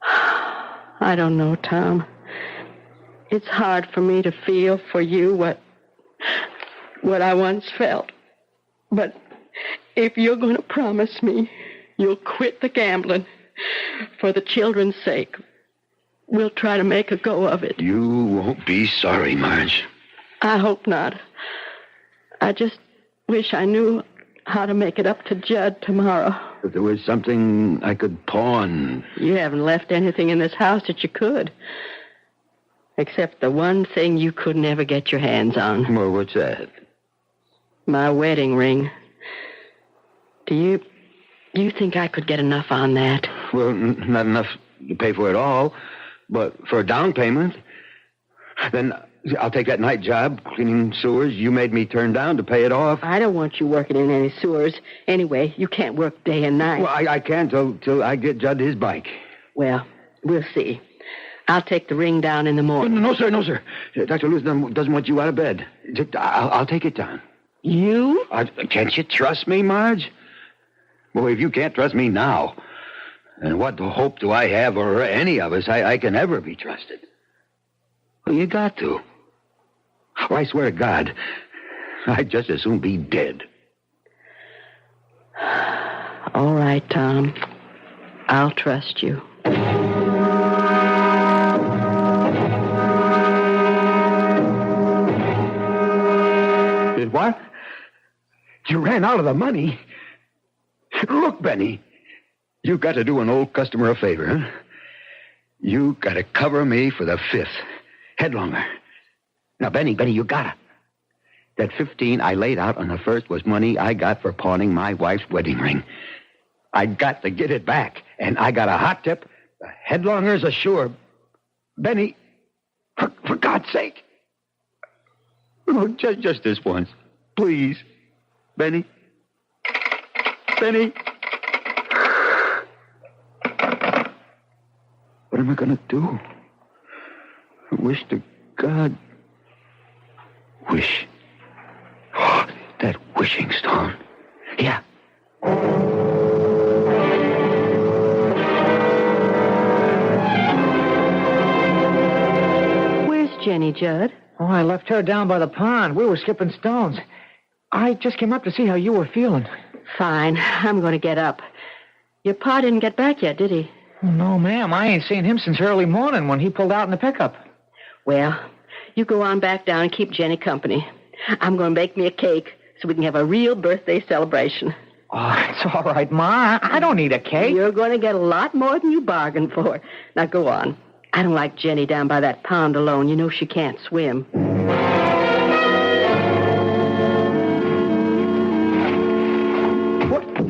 I don't know, Tom. It's hard for me to feel for you what I once felt. But if you're going to promise me you'll quit the gambling for the children's sake, we'll try to make a go of it. You won't be sorry, Marge. I hope not. I just wish I knew how to make it up to Judd tomorrow. If there was something I could pawn. You haven't left anything in this house that you could. Except the one thing you could never get your hands on. Well, what's that? My wedding ring. Do you think I could get enough on that? Well, not enough to pay for it all, but for a down payment. Then I'll take that night job cleaning sewers you made me turn down to pay it off. I don't want you working in any sewers. Anyway, you can't work day and night. Well, I can't till I get Judd his bike. Well, we'll see. I'll take the ring down in the morning. No, sir. Dr. Lewis doesn't want you out of bed. I'll take it down. You? Can't you trust me, Marge? Boy, if you can't trust me now, then what hope do I have, or any of us, I can ever be trusted? Well, you got to. Well, I swear to God, I'd just as soon be dead. All right, Tom. I'll trust you. What? You ran out of the money? Look, Benny, you got to do an old customer a favor, huh? You got to cover me for the 5th. Headlonger. Now, Benny, you gotta. That 15 I laid out on the 1st was money I got for pawning my wife's wedding ring. I got to get it back, and I got a hot tip. The headlonger's a sure. Benny, for God's sake. Oh, just this once. Please. Benny. What am I going to do? I wish to God. Wish. Oh, that wishing stone. Yeah. Where's Jenny, Judd? Oh, I left her down by the pond. We were skipping stones. I just came up to see how you were feeling. Fine. I'm going to get up. Your pa didn't get back yet, did he? Oh, no, ma'am. I ain't seen him since early morning when he pulled out in the pickup. Well, you go on back down and keep Jenny company. I'm going to bake me a cake so we can have a real birthday celebration. Oh, it's all right, Ma. I don't need a cake. You're going to get a lot more than you bargained for. Now, go on. I don't like Jenny down by that pond alone. You know she can't swim.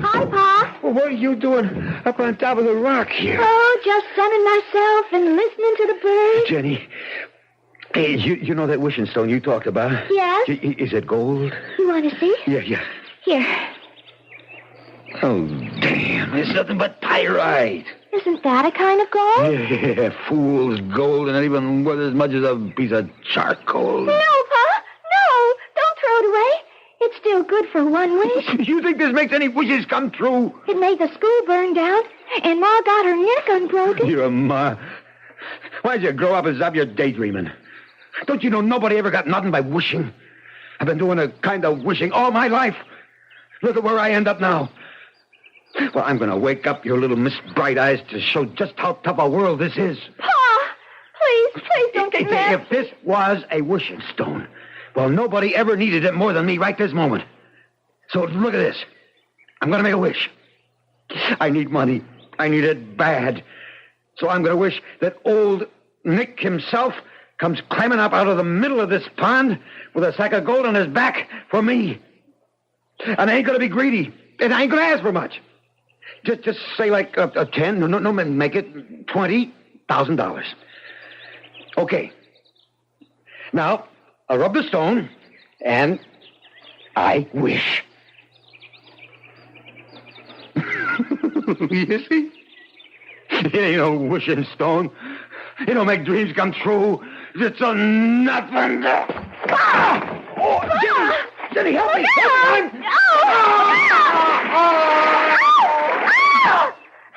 Hi, Pa. Well, what are you doing up on top of the rock here? Oh, just sunning myself and listening to the birds. Jenny, hey, you know that wishing stone you talked about? Yes. Is it gold? You want to see? Yeah. Here. Oh, damn. It's nothing but pyrite. Isn't that a kind of gold? Yeah, fool's gold, and not even worth as much as a piece of charcoal. No, Pa. No. Don't throw it away. It's still good for one wish. You think this makes any wishes come true? It made the school burn down, and Ma got her neck unbroken. Your Ma. Why'd you grow up and stop your daydreaming? Don't you know nobody ever got nothing by wishing? I've been doing a kind of wishing all my life. Look at where I end up now. Well, I'm going to wake up your little Miss Bright Eyes to show just how tough a world this is. Pa, please don't get mad. If this was a wishing stone, well, nobody ever needed it more than me right this moment. So look at this. I'm going to make a wish. I need money. I need it bad. So I'm going to wish that old Nick himself comes climbing up out of the middle of this pond with a sack of gold on his back for me. And I ain't going to be greedy. And I ain't going to ask for much. Just say like a 10, no, make it $20,000. Okay. Now, I'll rub the stone, and I wish. You see? It ain't no wishing stone. It don't make dreams come true. It's a nothing. Ah! Oh, Jenny, help me! Help me!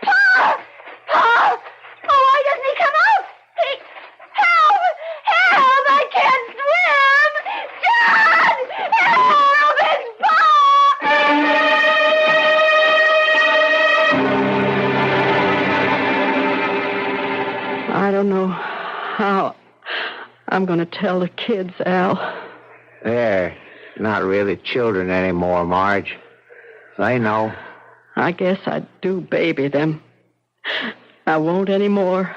Pa! Oh, why doesn't he come out? Help! I can't swim! Dad! Help! It's Pa! I'm going to tell the kids, Al. They're not really children anymore, Marge. They know. I guess I do baby them. I won't anymore.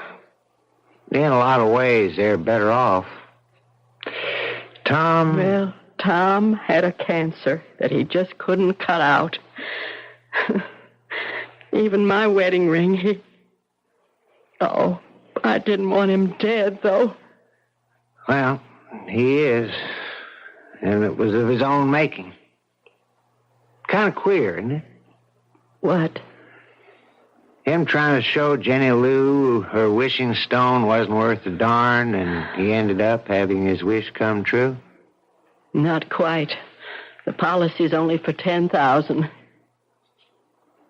In a lot of ways, they're better off. Tom... Well, Tom had a cancer that he just couldn't cut out. Even my wedding ring, Oh, I didn't want him dead, though. Well, he is. And it was of his own making. Kind of queer, isn't it? What? Him trying to show Jenny Lou her wishing stone wasn't worth a darn, and he ended up having his wish come true? Not quite. The policy's only for $10,000.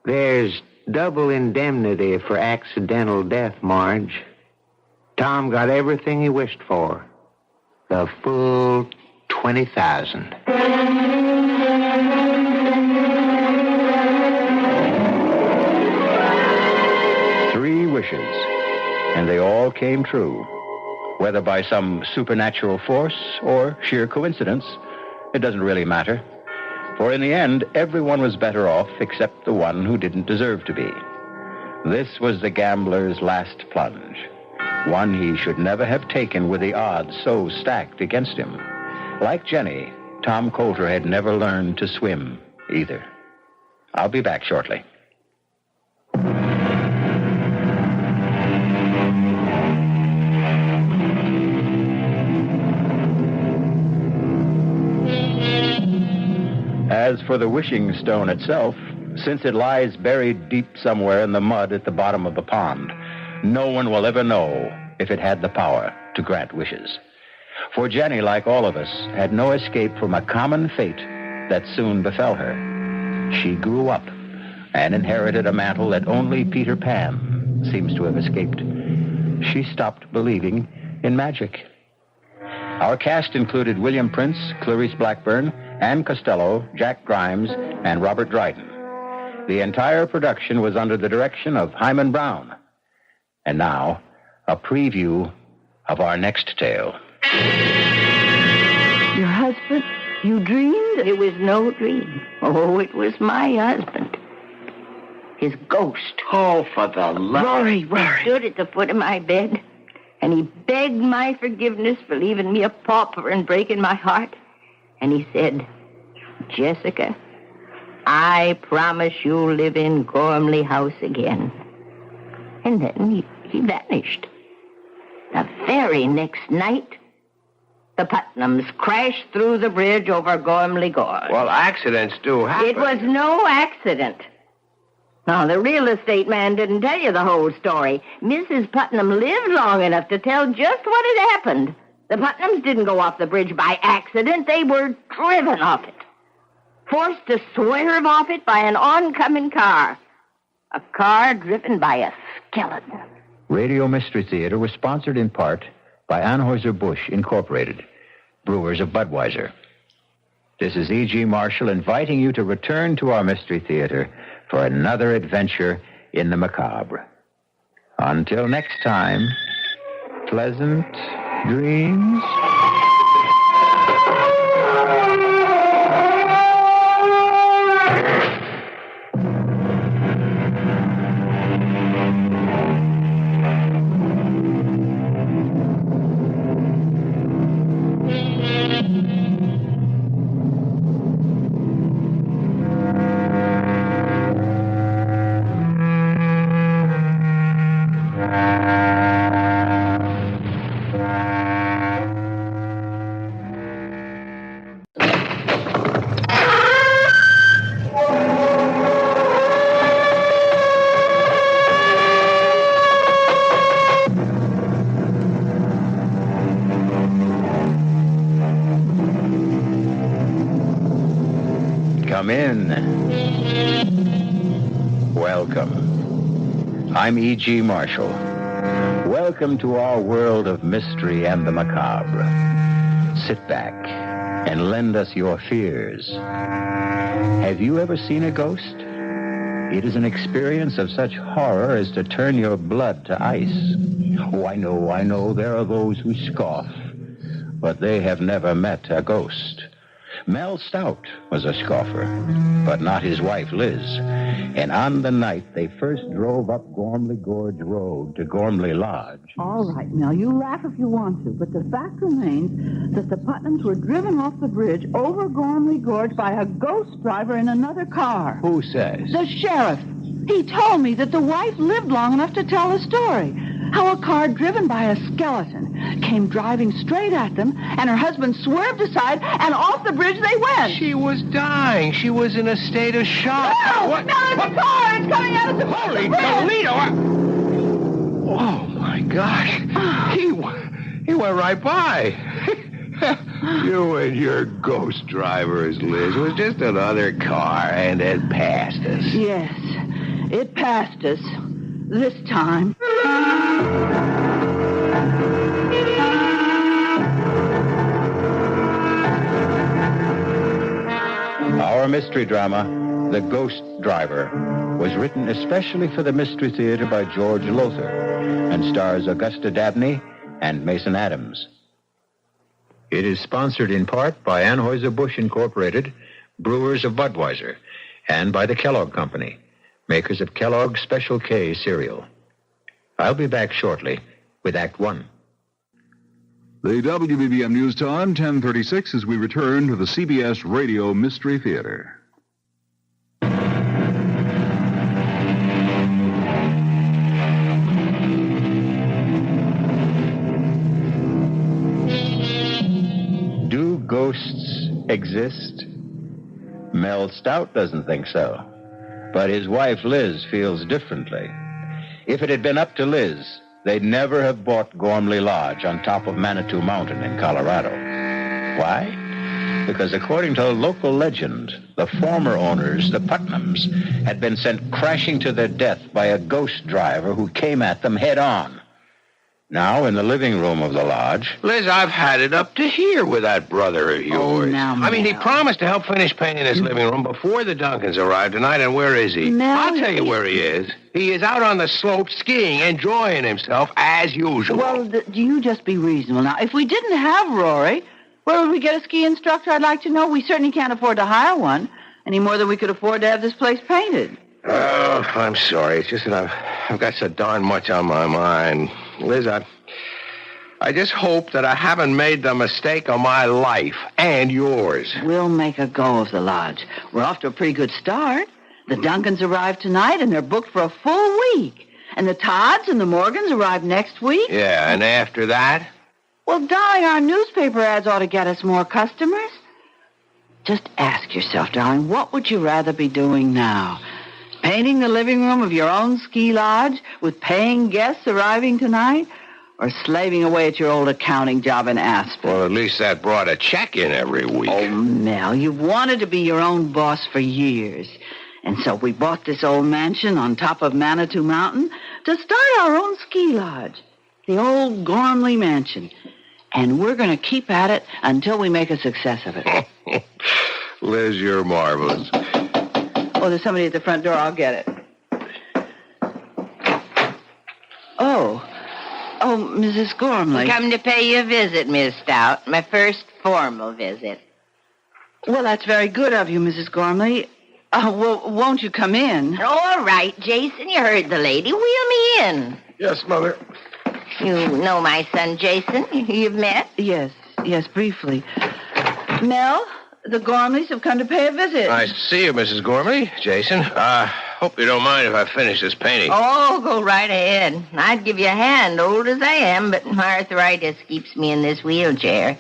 There's double indemnity for accidental death, Marge. Tom got everything he wished for. The full $20,000. 3 wishes, and they all came true. Whether by some supernatural force or sheer coincidence, it doesn't really matter. For in the end, everyone was better off except the one who didn't deserve to be. This was the gambler's last plunge, one he should never have taken with the odds so stacked against him. Like Jenny, Tom Coulter had never learned to swim either. I'll be back shortly. As for the wishing stone itself, since it lies buried deep somewhere in the mud at the bottom of the pond, no one will ever know if it had the power to grant wishes. For Jenny, like all of us, had no escape from a common fate that soon befell her. She grew up and inherited a mantle that only Peter Pan seems to have escaped. She stopped believing in magic. Our cast included William Prince, Clarice Blackburn, Ann Costello, Jack Grimes, and Robert Dryden. The entire production was under the direction of Hyman Brown. And now, a preview of our next tale. Your husband? You dreamed? It was no dream. Oh, it was my husband. His ghost. Oh, for the love... Rory. Stood at the foot of my bed, and he begged my forgiveness for leaving me a pauper and breaking my heart. And he said, Jessica, I promise you'll live in Gormley House again. And then he vanished. The very next night, the Putnams crashed through the bridge over Gormley Gorge. Well, accidents do happen. It was no accident. Now, the real estate man didn't tell you the whole story. Mrs. Putnam lived long enough to tell just what had happened. The Putnams didn't go off the bridge by accident. They were driven off it. Forced to swerve off it by an oncoming car. A car driven by a skeleton. Radio Mystery Theater was sponsored in part by Anheuser-Busch Incorporated, brewers of Budweiser. This is E.G. Marshall inviting you to return to our Mystery Theater for another adventure in the macabre. Until next time, pleasant dreams. Come in. Welcome. I'm E.G. Marshall. Welcome to our world of mystery and the macabre. Sit back and lend us your fears. Have you ever seen a ghost? It is an experience of such horror as to turn your blood to ice. Oh, I know, there are those who scoff. but they have never met a ghost. Mel Stout was a scoffer, but not his wife, Liz. And on the night they first drove up Gormley Gorge Road to Gormley Lodge. All right, Mel, you laugh if you want to, but the fact remains that the Putnams were driven off the bridge over Gormley Gorge by a ghost driver in another car. Who says? The sheriff. He told me that the wife lived long enough to tell the story. How a car driven by a skeleton came driving straight at them, and her husband swerved aside, and off the bridge they went. She was dying. She was in a state of shock. No! What? No, there's a car! It's coming out of the Holy bridge! Toledo! Oh, my gosh. He went right by. You and your ghost drivers, Liz. It was just another car, and it passed us. Yes, it passed us. This time. Our mystery drama, The Ghost Driver, was written especially for the Mystery Theater by George Lothar and stars Augusta Dabney and Mason Adams. It is sponsored in part by Anheuser-Busch Incorporated, brewers of Budweiser, and by the Kellogg Company, makers of Kellogg's Special K cereal. I'll be back shortly with Act One. The WBBM News Time, 10:36, as we return to the CBS Radio Mystery Theater. Do ghosts exist? Mel Stout doesn't think so, but his wife Liz feels differently. If it had been up to Liz, they'd never have bought Gormley Lodge on top of Manitou Mountain in Colorado. Why? Because according to local legend, the former owners, the Putnams, had been sent crashing to their death by a ghost driver who came at them head on. Now, in the living room of the lodge... Liz, I've had it up to here with that brother of yours. now, I mean, he Mel. promised to help finish painting this living room before the Duncans arrive tonight, and where is he? Mel, I'll tell you where he is. He is out on the slope skiing, enjoying himself as usual. Well, do you just be reasonable now? If we didn't have Rory, where would we get a ski instructor? I'd like to know. We certainly can't afford to hire one, any more than we could afford to have this place painted. Oh, I'm sorry. It's just that I've got so darn much on my mind. Liz, I just hope that I haven't made the mistake of my life and yours. We'll make a go of the lodge. We're off to a pretty good start. The Duncans arrive tonight, and they're booked for a full week. And the Todds and the Morgans arrive next week. Yeah, and after that? Well, darling, our newspaper ads ought to get us more customers. Just ask yourself, darling, what would you rather be doing now? Painting the living room of your own ski lodge with paying guests arriving tonight? Or slaving away at your old accounting job in Aspen? Well, at least that brought a check in every week. Oh, Mel, you've wanted to be your own boss for years. And so we bought this old mansion on top of Manitou Mountain to start our own ski lodge. The old Gormley Mansion. And we're going to keep at it until we make a success of it. Liz, you're marvelous. Oh, there's somebody at the front door. I'll get it. Oh, Mrs. Gormley. Come to pay you a visit, Miss Stout. My first formal visit. Well, that's very good of you, Mrs. Gormley. Well, won't you come in? All right, Jason, you heard the lady. Wheel me in. Yes, Mother. You know my son, Jason? You've met? Yes, briefly. Mel, the Gormleys have come to pay a visit. Nice to see you, Mrs. Gormley. Jason, hope you don't mind if I finish this painting. Oh, go right ahead. I'd give you a hand, old as I am, but my arthritis keeps me in this wheelchair.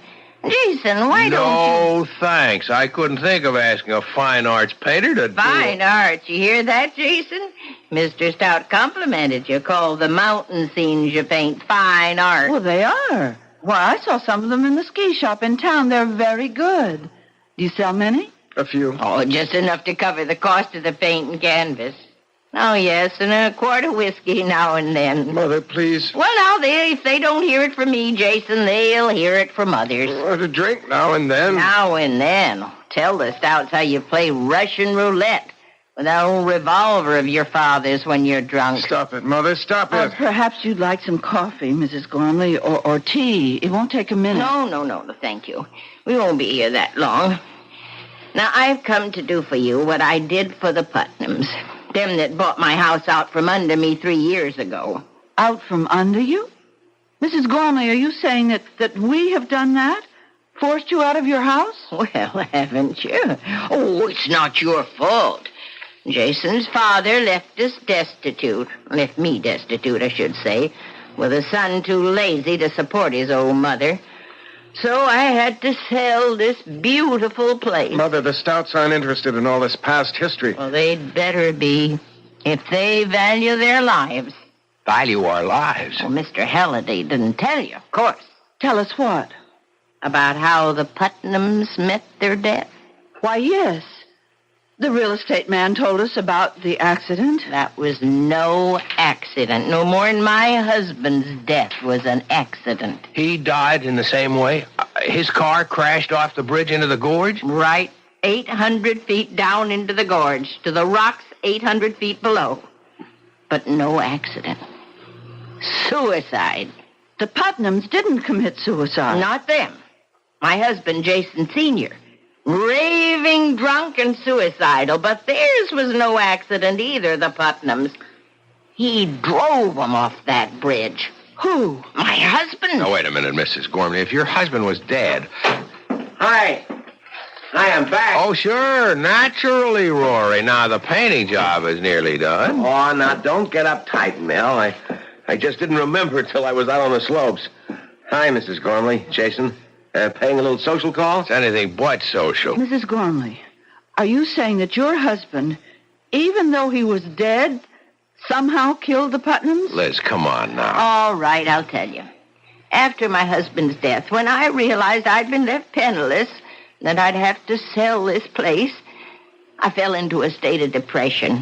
Jason, why don't you... No, thanks. I couldn't think of asking a fine arts painter to Fine arts. You hear that, Jason? Mr. Stout complimented you. Called the mountain scenes you paint fine art. Well, they are. Why, I saw some of them in the ski shop in town. They're very good. Do you sell many? A few. Oh, just enough to cover the cost of the paint and canvas. Oh, yes, and a quart of whiskey now and then. Mother, please. Well, now, if they don't hear it from me, Jason, they'll hear it from others. To drink now and then. Now and then. Tell the Stouts how you play Russian roulette. with that old revolver of your father's when you're drunk. Stop it, Mother. Stop it. Perhaps you'd like some coffee, Mrs. Gormley, or tea. It won't take a minute. No, thank you. We won't be here that long. Now, I've come to do for you what I did for the Putnams. Them that bought my house out from under me 3 years ago. Out from under you? Mrs. Gormley, are you saying that we have done that? Forced you out of your house? Well, haven't you? Oh, it's not your fault. Jason's father left us destitute. Left me destitute, I should say. With a son too lazy to support his old mother. So I had to sell this beautiful place. Mother, the Stouts aren't interested in all this past history. Well, they'd better be. If they value their lives. Value our lives? Well, Mr. Halliday didn't tell you, of course. Tell us what? About how the Putnams met their death. Why, yes. The real estate man told us about the accident. That was no accident. No more than my husband's death was an accident. He died in the same way? His car crashed off the bridge into the gorge? Right. 800 feet down into the gorge, to the rocks 800 feet below. But no accident. Suicide. The Putnams didn't commit suicide. Not them. My husband, Jason Sr., raving drunk and suicidal, but theirs was no accident either, the Putnams. He drove them off that bridge. Who? My husband. Now, wait a minute, Mrs. Gormley. If your husband was dead... Hi, I'm back. Oh, sure. Naturally, Rory. Now, the painting job is nearly done. Oh, now, don't get uptight, Mel. I just didn't remember till I was out on the slopes. Hi, Mrs. Gormley. Jason. Paying a little social call? It's anything but social. Mrs. Gormley, are you saying that your husband, even though he was dead, somehow killed the Putnams? Liz, come on now. All right, I'll tell you. After my husband's death, when I realized I'd been left penniless, that I'd have to sell this place, I fell into a state of depression.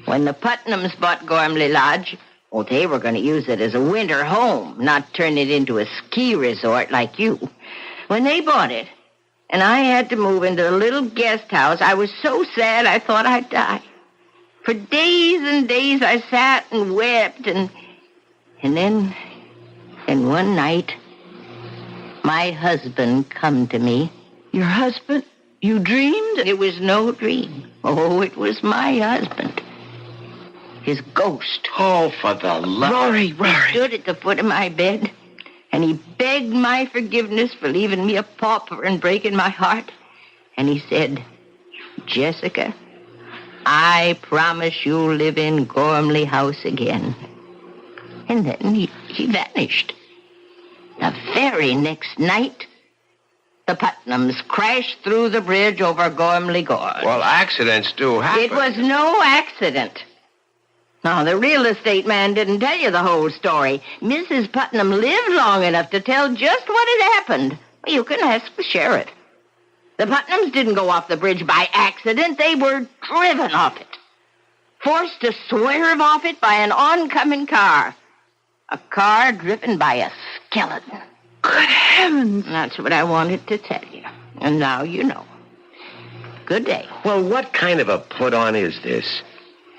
When the Putnams bought Gormley Lodge, well, they were going to use it as a winter home, not turn it into a ski resort like you. When they bought it, and I had to move into a little guest house, I was so sad I thought I'd die. For days and days I sat and wept, and then one night, my husband come to me. Your husband? You dreamed? It was no dream. Oh, it was my husband. His ghost. Oh, for the love... Rory. He stood at the foot of my bed, and he begged my forgiveness for leaving me a pauper and breaking my heart. And he said, Jessica, I promise you'll live in Gormley House again. And then he vanished. The very next night, the Putnams crashed through the bridge over Gormley Gorge. Well, accidents do happen. It was no accident. Now, the real estate man didn't tell you the whole story. Mrs. Putnam lived long enough to tell just what had happened. You can ask the sheriff. The Putnams didn't go off the bridge by accident. They were driven off it. Forced to swerve off it by an oncoming car. A car driven by a skeleton. Good heavens. That's what I wanted to tell you. And now you know. Good day. Well, what kind of a put-on is this?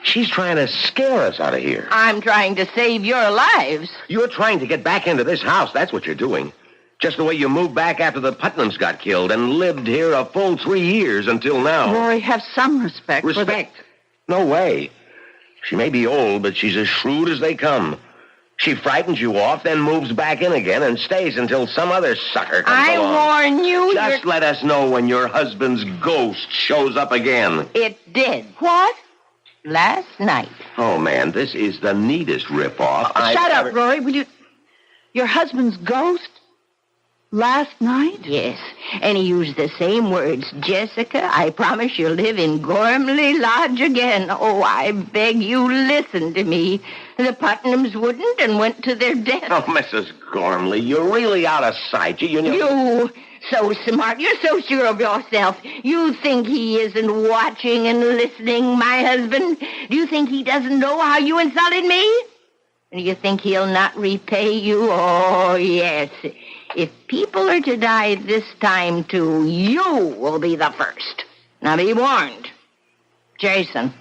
She's trying to scare us out of here. I'm trying to save your lives. You're trying to get back into this house. That's what you're doing. Just the way you moved back after the Putnams got killed and lived here a full 3 years until now. Rory, have some respect. Respect? No way. She may be old, but she's as shrewd as they come. She frightens you off, then moves back in again and stays until some other sucker comes along. I warn you. Just let us know when your husband's ghost shows up again. It did. What? Last night. Oh, man, this is the neatest ripoff. Shut up, Rory. Will you... Your husband's ghost? Last night? Yes, and he used the same words. Jessica, I promise you'll live in Gormley Lodge again. Oh, I beg you, listen to me. The Putnams wouldn't and went to their death. Oh, Mrs. Gormley, you're really out of sight. You, so smart. You're so sure of yourself. You think he isn't watching and listening, my husband? Do you think he doesn't know how you insulted me? Do you think he'll not repay you? Oh, yes. If people are to die this time, too, you will be the first. Now be warned. Jason.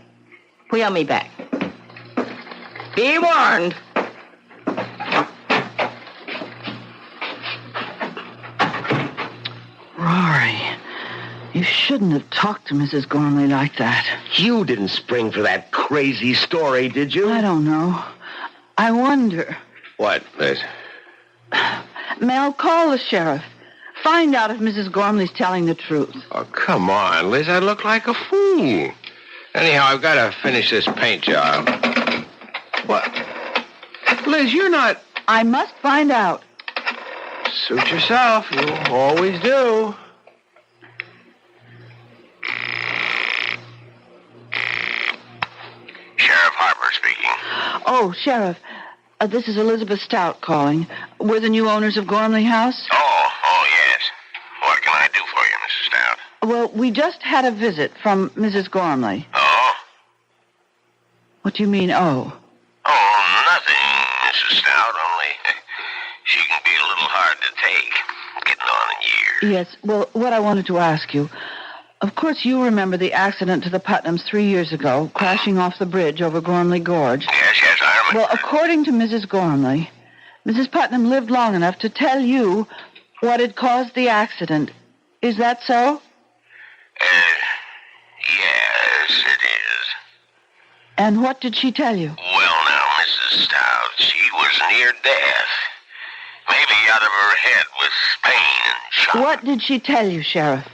Wheel me back. Be warned. Rory, you shouldn't have talked to Mrs. Gormley like that. You didn't spring for that crazy story, did you? I don't know. I wonder. What, Liz? Mel, call the sheriff. Find out if Mrs. Gormley's telling the truth. Oh, come on, Liz. I look like a fool. Anyhow, I've got to finish this paint job. What? Liz, you're not... I must find out. Suit yourself. You always do. Sheriff Harper speaking. Oh, Sheriff, this is Elizabeth Stout calling. We're the new owners of Gormley House. Oh, yes. What can I do for you, Mrs. Stout? Well, we just had a visit from Mrs. Gormley. Oh? What do you mean, oh? Oh, nothing, Mrs. Stout, only she can be a little hard to take, getting on in years. Yes, well, what I wanted to ask you... Of course, you remember the accident to the Putnams 3 years ago, crashing off the bridge over Gormley Gorge. Yes, I remember. Well, according to Mrs. Gormley, Mrs. Putnam lived long enough to tell you what had caused the accident. Is that so? Yes, it is. And what did she tell you? Well, now, Mrs. Stout, she was near death. Maybe out of her head with pain and shock. What did she tell you, Sheriff?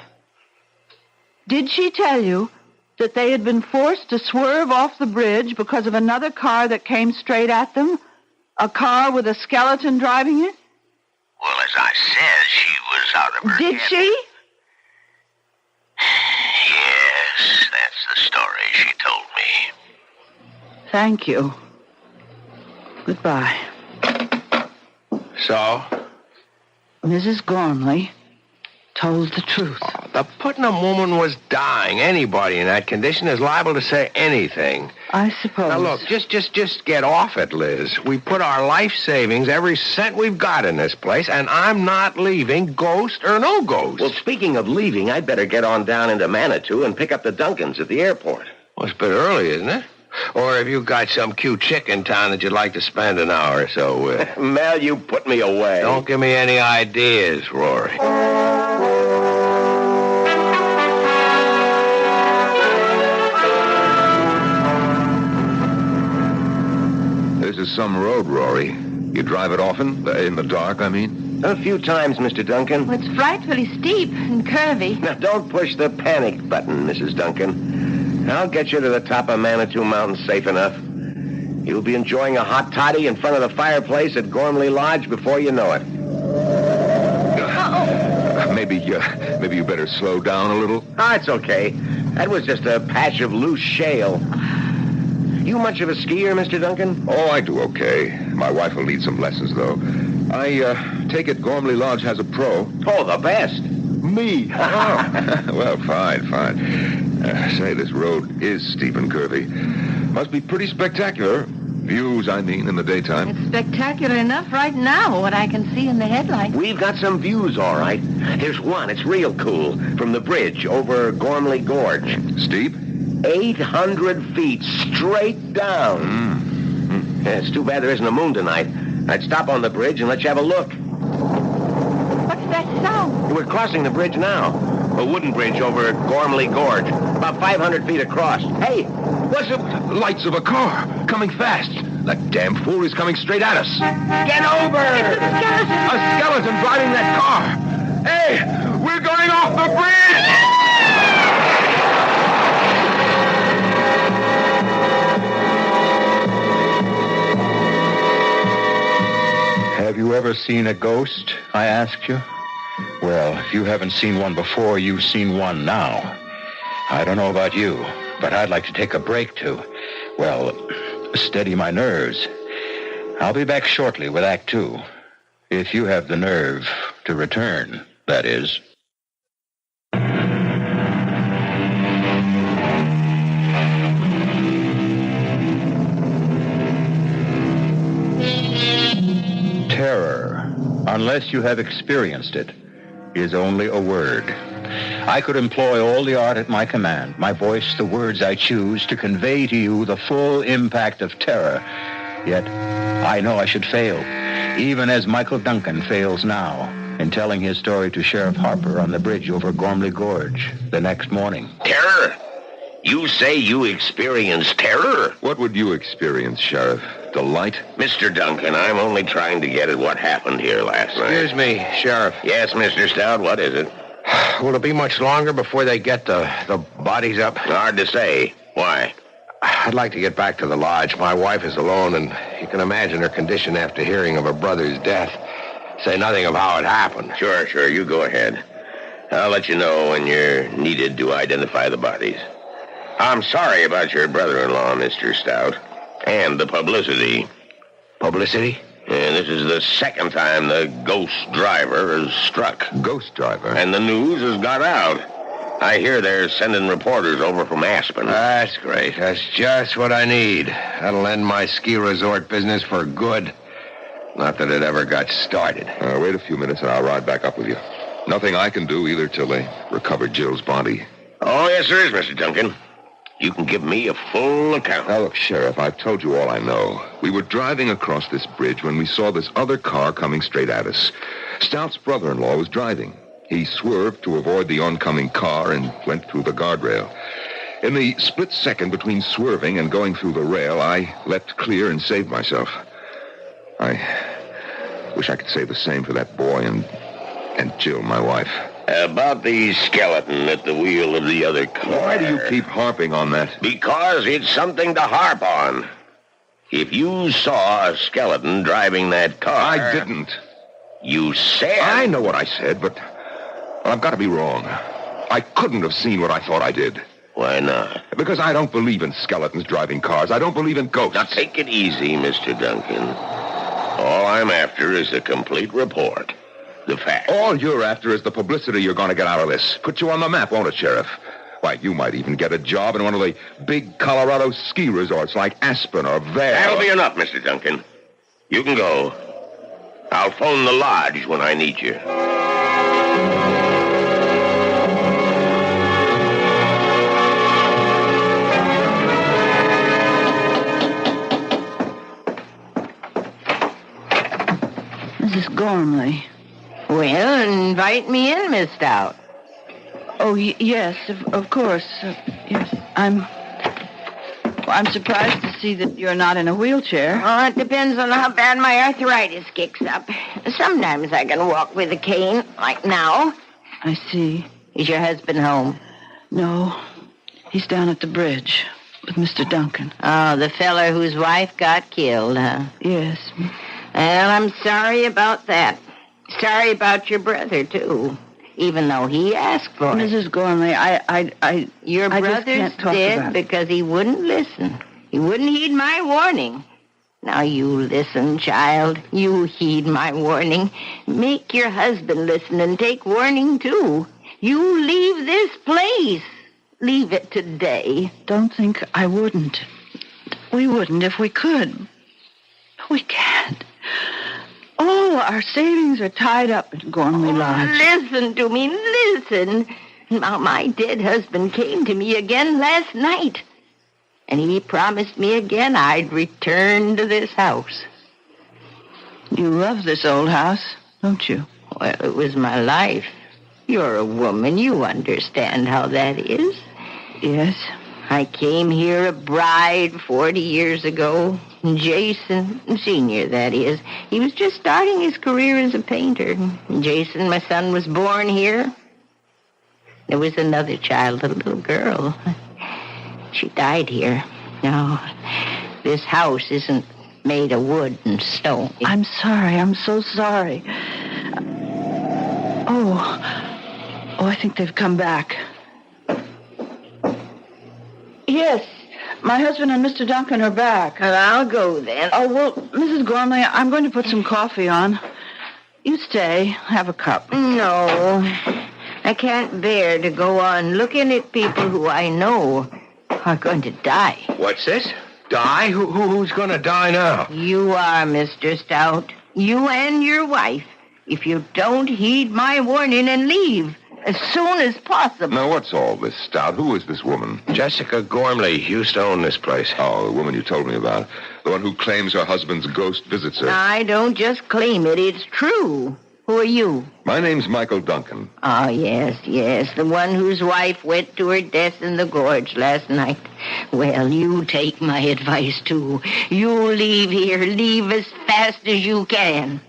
Did she tell you that they had been forced to swerve off the bridge because of another car that came straight at them? A car with a skeleton driving it? Well, as I said, she was out of her Did head. she? Yes, that's the story she told me. Thank you. Goodbye. So? Mrs. Gormley told the truth. Oh, the Putnam woman was dying. Anybody in that condition is liable to say anything. I suppose. Now, look, just get off it, Liz. We put our life savings, every cent we've got in this place, and I'm not leaving, ghost or no ghost. Well, speaking of leaving, I'd better get on down into Manitou and pick up the Duncans at the airport. Well, it's a bit early, isn't it? Or have you got some cute chick in town that you'd like to spend an hour or so with? Mel, you put me away. Don't give me any ideas, Rory. This is some road, Rory. You drive it often? In the dark, I mean? A few times, Mr. Duncan. Well, it's frightfully steep and curvy. Now, don't push the panic button, Mrs. Duncan. I'll get you to the top of Manitou Mountain safe enough. You'll be enjoying a hot toddy in front of the fireplace at Gormley Lodge before you know it. Maybe you better slow down a little. Ah, it's okay. That was just a patch of loose shale. You much of a skier, Mr. Duncan? Oh, I do okay. My wife will need some lessons, though. I take it Gormley Lodge has a pro. Oh, the best. Me? Oh. Well, fine. Say, this road is steep and curvy. Must be pretty spectacular. Views, I mean, in the daytime. It's spectacular enough right now, what I can see in the headlights. We've got some views, all right. Here's one. It's real cool. From the bridge over Gormley Gorge. Steep? 800 feet straight down. Yeah, it's too bad there isn't a moon tonight. I'd stop on the bridge and let you have a look. What's that sound? We're crossing the bridge now. A wooden bridge over Gormley Gorge. About 500 feet across. Hey, what's the... Lights of a car coming fast. That damn fool is coming straight at us. Get over! A skeleton driving that car. Hey, we're going off the bridge! Have you ever seen a ghost? I asked you. Well, if you haven't seen one before, you've seen one now. I don't know about you, but I'd like to take a break to, well, steady my nerves. I'll be back shortly with Act 2. If you have the nerve to return, that is. Terror, unless you have experienced it, is only a word. I could employ all the art at my command, my voice, the words I choose, to convey to you the full impact of terror. Yet, I know I should fail, even as Michael Duncan fails now in telling his story to Sheriff Harper on the bridge over Gormley Gorge the next morning. Terror? You say you experienced terror? What would you experience, Sheriff? Delight? Mr. Duncan, I'm only trying to get at what happened here last night. Excuse me, Sheriff. Yes, Mr. Stout, what is it? Will it be much longer before they get the bodies up? Hard to say. Why? I'd like to get back to the lodge. My wife is alone, and you can imagine her condition after hearing of her brother's death. Say nothing of how it happened. Sure, you go ahead. I'll let you know when you're needed to identify the bodies. I'm sorry about your brother-in-law, Mr. Stout, and the publicity. Publicity? And this is the second time the ghost driver has struck. Ghost driver? And the news has got out. I hear they're sending reporters over from Aspen. That's great. That's just what I need. That'll end my ski resort business for good. Not that it ever got started. Wait a few minutes and I'll ride back up with you. Nothing I can do either till they recover Jill's body. Oh, yes, there is, Mr. Duncan. You can give me a full account. Now, look, Sheriff, I've told you all I know. We were driving across this bridge when we saw this other car coming straight at us. Stout's brother-in-law was driving. He swerved to avoid the oncoming car and went through the guardrail. In the split second between swerving and going through the rail, I leapt clear and saved myself. I wish I could say the same for that boy and Jill, my wife. About the skeleton at the wheel of the other car. Why do you keep harping on that? Because it's something to harp on. If you saw a skeleton driving that car... I didn't. You said... I know what I said, but I've got to be wrong. I couldn't have seen what I thought I did. Why not? Because I don't believe in skeletons driving cars. I don't believe in ghosts. Now, take it easy, Mr. Duncan. All I'm after is a complete report. The facts. All you're after is the publicity you're going to get out of this. Put you on the map, won't it, Sheriff? Why, you might even get a job in one of the big Colorado ski resorts like Aspen or Vail. That'll be enough, Mr. Duncan. You can go. I'll phone the lodge when I need you. Mrs. Gormley. Well, invite me in, Miss Stout. Oh, yes, of course. Yes, I'm surprised to see that you're not in a wheelchair. Oh, it depends on how bad my arthritis kicks up. Sometimes I can walk with a cane, like now. I see. Is your husband home? No, he's down at the bridge with Mr. Duncan. Oh, the feller whose wife got killed, huh? Yes. Well, I'm sorry about that. Sorry about your brother, too. Even though he asked for it. Mrs. Gormley, Your brother's dead because he wouldn't listen. He wouldn't heed my warning. Now you listen, child. You heed my warning. Make your husband listen and take warning, too. You leave this place. Leave it today. Don't think I wouldn't. We wouldn't if we could. We can't. All our savings are tied up in Gormley Lodge. Listen to me, listen. Now, my dead husband came to me again last night. And he promised me again I'd return to this house. You love this old house, don't you? Well, it was my life. You're a woman. You understand how that is. Yes. I came here a bride 40 years ago. Jason, Sr., that is. He was just starting his career as a painter. Jason, my son, was born here. There was another child, a little girl. She died here. Now, this house isn't made of wood and stone. I'm sorry. I'm so sorry. Oh, I think they've come back. Yes. My husband and Mr. Duncan are back. Well, I'll go then. Oh, well, Mrs. Gormley, I'm going to put some coffee on. You stay. Have a cup. No. I can't bear to go on looking at people who I know are going to die. What's this? Die? Who's going to die now? You are, Mr. Stout. You and your wife. If you don't heed my warning and leave, as soon as possible. Now, what's all this, Stout? Who is this woman? Jessica Gormley used to own this place. Oh, the woman you told me about. The one who claims her husband's ghost visits her. I don't just claim it. It's true. Who are you? My name's Michael Duncan. Oh, yes. The one whose wife went to her death in the gorge last night. Well, you take my advice, too. You leave here. Leave as fast as you can.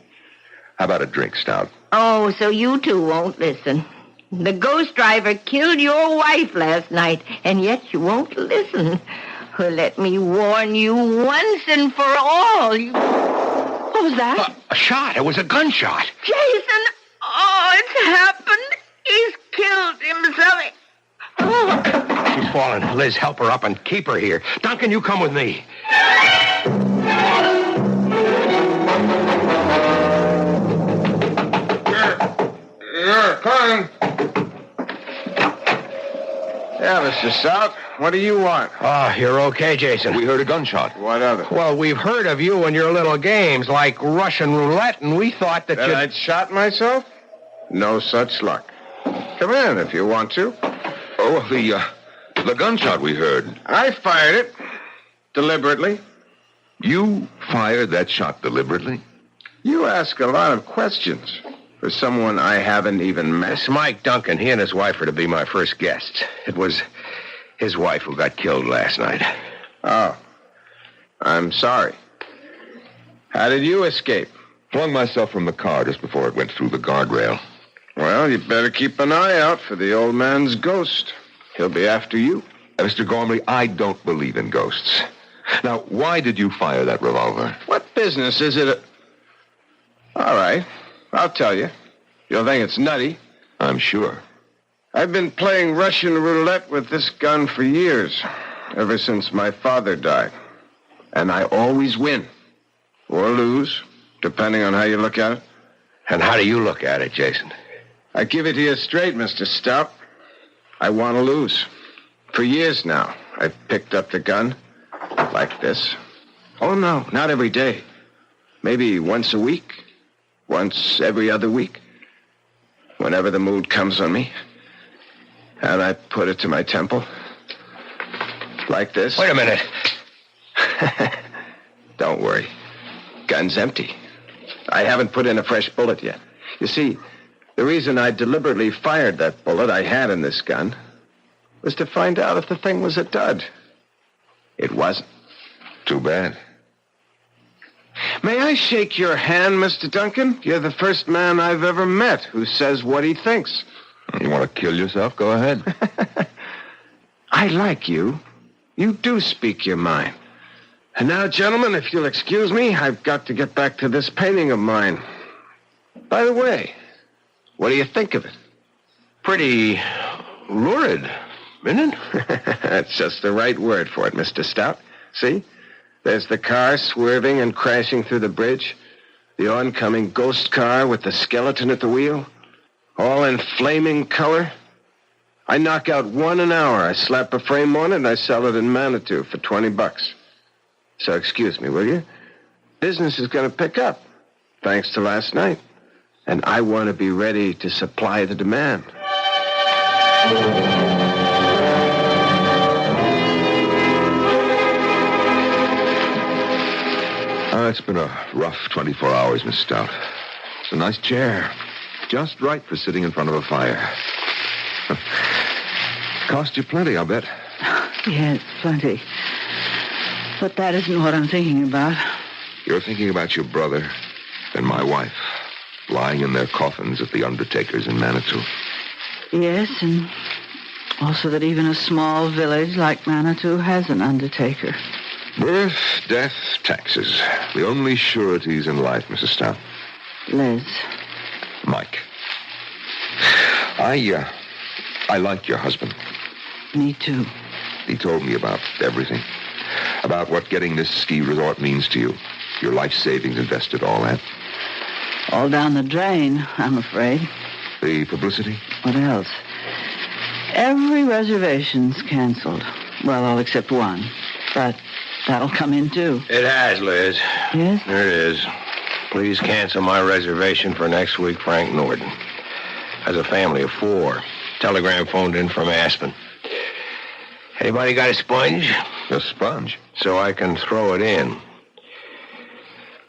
How about a drink, Stout? Oh, so you two won't listen. The ghost driver killed your wife last night, and yet you won't listen. Well, let me warn you once and for all. What was that? A shot. It was a gunshot. Jason! Oh, it's happened. He's killed himself. Oh. She's fallen. Liz, help her up and keep her here. Duncan, you come with me. Yeah, coming. Yeah, Mr. Stout, what do you want? Oh, you're okay, Jason. We heard a gunshot. What of it? Well, we've heard of you and your little games like Russian roulette, and we thought that you'd... I'd shot myself? No such luck. Come in if you want to. Oh, the gunshot we heard. I fired it. Deliberately. You fired that shot deliberately? You ask a lot of questions for someone I haven't even met. This Mike Duncan, he and his wife are to be my first guests. It was his wife who got killed last night. Oh. I'm sorry. How did you escape? Flung myself from the car just before it went through the guardrail. Well, you'd better keep an eye out for the old man's ghost. He'll be after you. Mr. Gormley, I don't believe in ghosts. Now, why did you fire that revolver? What business is it? All right. I'll tell you. You'll think it's nutty. I'm sure. I've been playing Russian roulette with this gun for years, ever since my father died. And I always win. Or lose, depending on how you look at it. And how do you look at it, Jason? I give it to you straight, Mr. Stout. I want to lose. For years now, I've picked up the gun like this. Oh, no, not every day. Maybe once a week. Once every other week. Whenever the mood comes on me. And I put it to my temple. Like this. Wait a minute. Don't worry. Gun's empty. I haven't put in a fresh bullet yet. You see, the reason I deliberately fired that bullet I had in this gun was to find out if the thing was a dud. It wasn't. Too bad. May I shake your hand, Mr. Duncan? You're the first man I've ever met who says what he thinks. You want to kill yourself? Go ahead. I like you. You do speak your mind. And now, gentlemen, if you'll excuse me, I've got to get back to this painting of mine. By the way, what do you think of it? Pretty lurid, isn't it? That's just the right word for it, Mr. Stout. See? There's the car swerving and crashing through the bridge. The oncoming ghost car with the skeleton at the wheel. All in flaming color. I knock out one an hour. I slap a frame on it and I sell it in Manitou for $20. So excuse me, will you? Business is going to pick up, thanks to last night. And I want to be ready to supply the demand. It's been a rough 24 hours, Miss Stout. It's a nice chair. Just right for sitting in front of a fire. Cost you plenty, I'll bet. Yes, plenty. But that isn't what I'm thinking about. You're thinking about your brother and my wife lying in their coffins at the undertaker's in Manitou. Yes, and also that even a small village like Manitou has an undertaker. Birth, death, taxes. The only sureties in life, Mrs. Stout. Liz. Mike. I like your husband. Me too. He told me about everything. About what getting this ski resort means to you. Your life savings invested, all that. All down the drain, I'm afraid. The publicity? What else? Every reservation's canceled. Well, all except one. But that'll come in, too. It has, Liz. Yes? There it is. Please cancel my reservation for next week, Frank Norton. Has a family of 4. Telegram phoned in from Aspen. Anybody got a sponge? A sponge? So I can throw it in.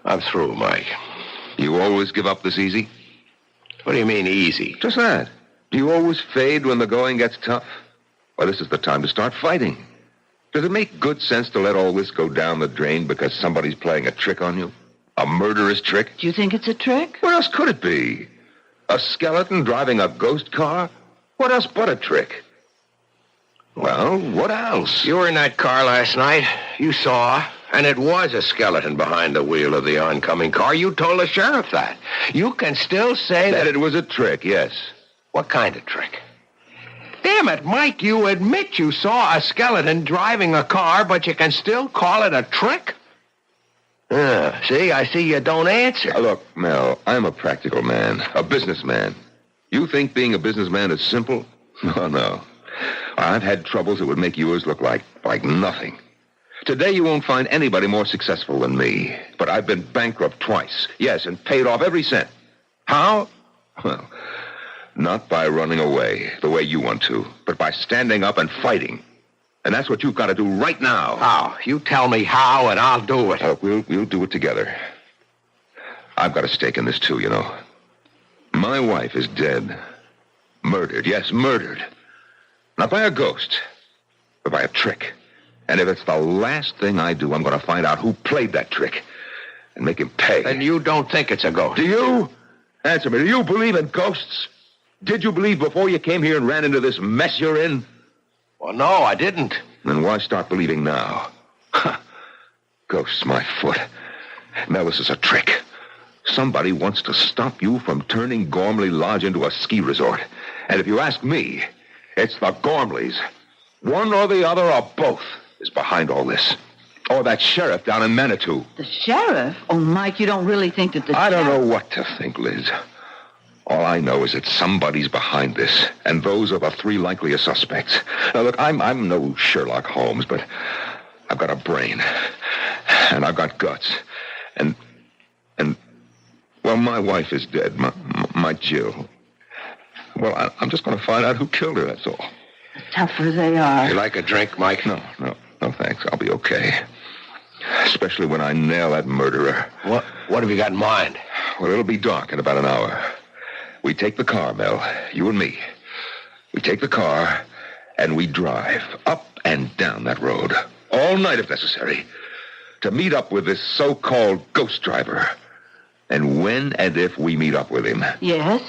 I'm through, Mike. You always give up this easy? What do you mean, easy? Just that. Do you always fade when the going gets tough? Well, this is the time to start fighting. Does it make good sense to let all this go down the drain because somebody's playing a trick on you? A murderous trick? Do you think it's a trick? What else could it be? A skeleton driving a ghost car? What else but a trick? Well, what else? You were in that car last night. You saw. And it was a skeleton behind the wheel of the oncoming car. You told the sheriff that. You can still say that it was a trick, yes. What kind of trick? Damn it, Mike, you admit you saw a skeleton driving a car, but you can still call it a trick? See, I see you don't answer. Look, Mel, I'm a practical man, a businessman. You think being a businessman is simple? Oh, no. I've had troubles that would make yours look like nothing. Today you won't find anybody more successful than me. But I've been bankrupt twice. Yes, and paid off every cent. How? Well, not by running away the way you want to, but by standing up and fighting. And that's what you've got to do right now. How? You tell me how, and I'll do it. We'll do it together. I've got a stake in this, too, you know. My wife is dead. Murdered, yes, murdered. Not by a ghost, but by a trick. And if it's the last thing I do, I'm going to find out who played that trick and make him pay. And you don't think it's a ghost? Do you? Answer me. Do you believe in ghosts? Did you believe before you came here and ran into this mess you're in? Well, no, I didn't. Then why start believing now? Ghosts, my foot. Mel, this is a trick. Somebody wants to stop you from turning Gormley Lodge into a ski resort. And if you ask me, it's the Gormleys. One or the other or both is behind all this. Or that sheriff down in Manitou. The sheriff? Oh, Mike, you don't really think that I don't know what to think, Liz. All I know is that somebody's behind this, and those are the 3 likeliest suspects. Now, look, I'm no Sherlock Holmes, but I've got a brain, and I've got guts, and well, my wife is dead, my Jill. Well, I'm just going to find out who killed her, that's all. Tougher they are. You like a drink, Mike? No, thanks. I'll be okay. Especially when I nail that murderer. What have you got in mind? Well, it'll be dark in about an hour. We take the car, Mel, you and me. We take the car, and we drive up and down that road, all night if necessary, to meet up with this so-called ghost driver. And when and if we meet up with him... Yes?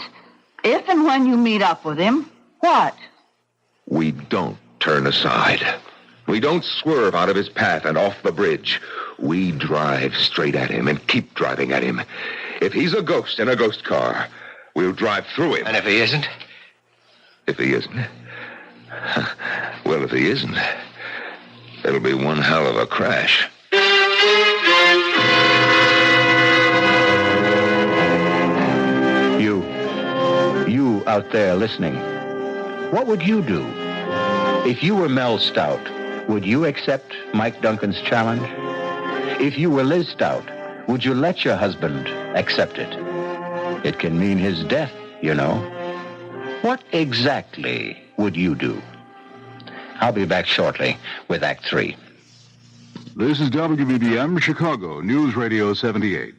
If and when you meet up with him, what? We don't turn aside. We don't swerve out of his path and off the bridge. We drive straight at him and keep driving at him. If he's a ghost in a ghost car... we'll drive through him. And if he isn't? If he isn't? Well, if he isn't, it'll be one hell of a crash. You out there listening, what would you do? If you were Mel Stout, would you accept Mike Duncan's challenge? If you were Liz Stout, would you let your husband accept it? It can mean his death, you know. What exactly would you do? I'll be back shortly with Act 3. This is WBBM Chicago, News Radio 78.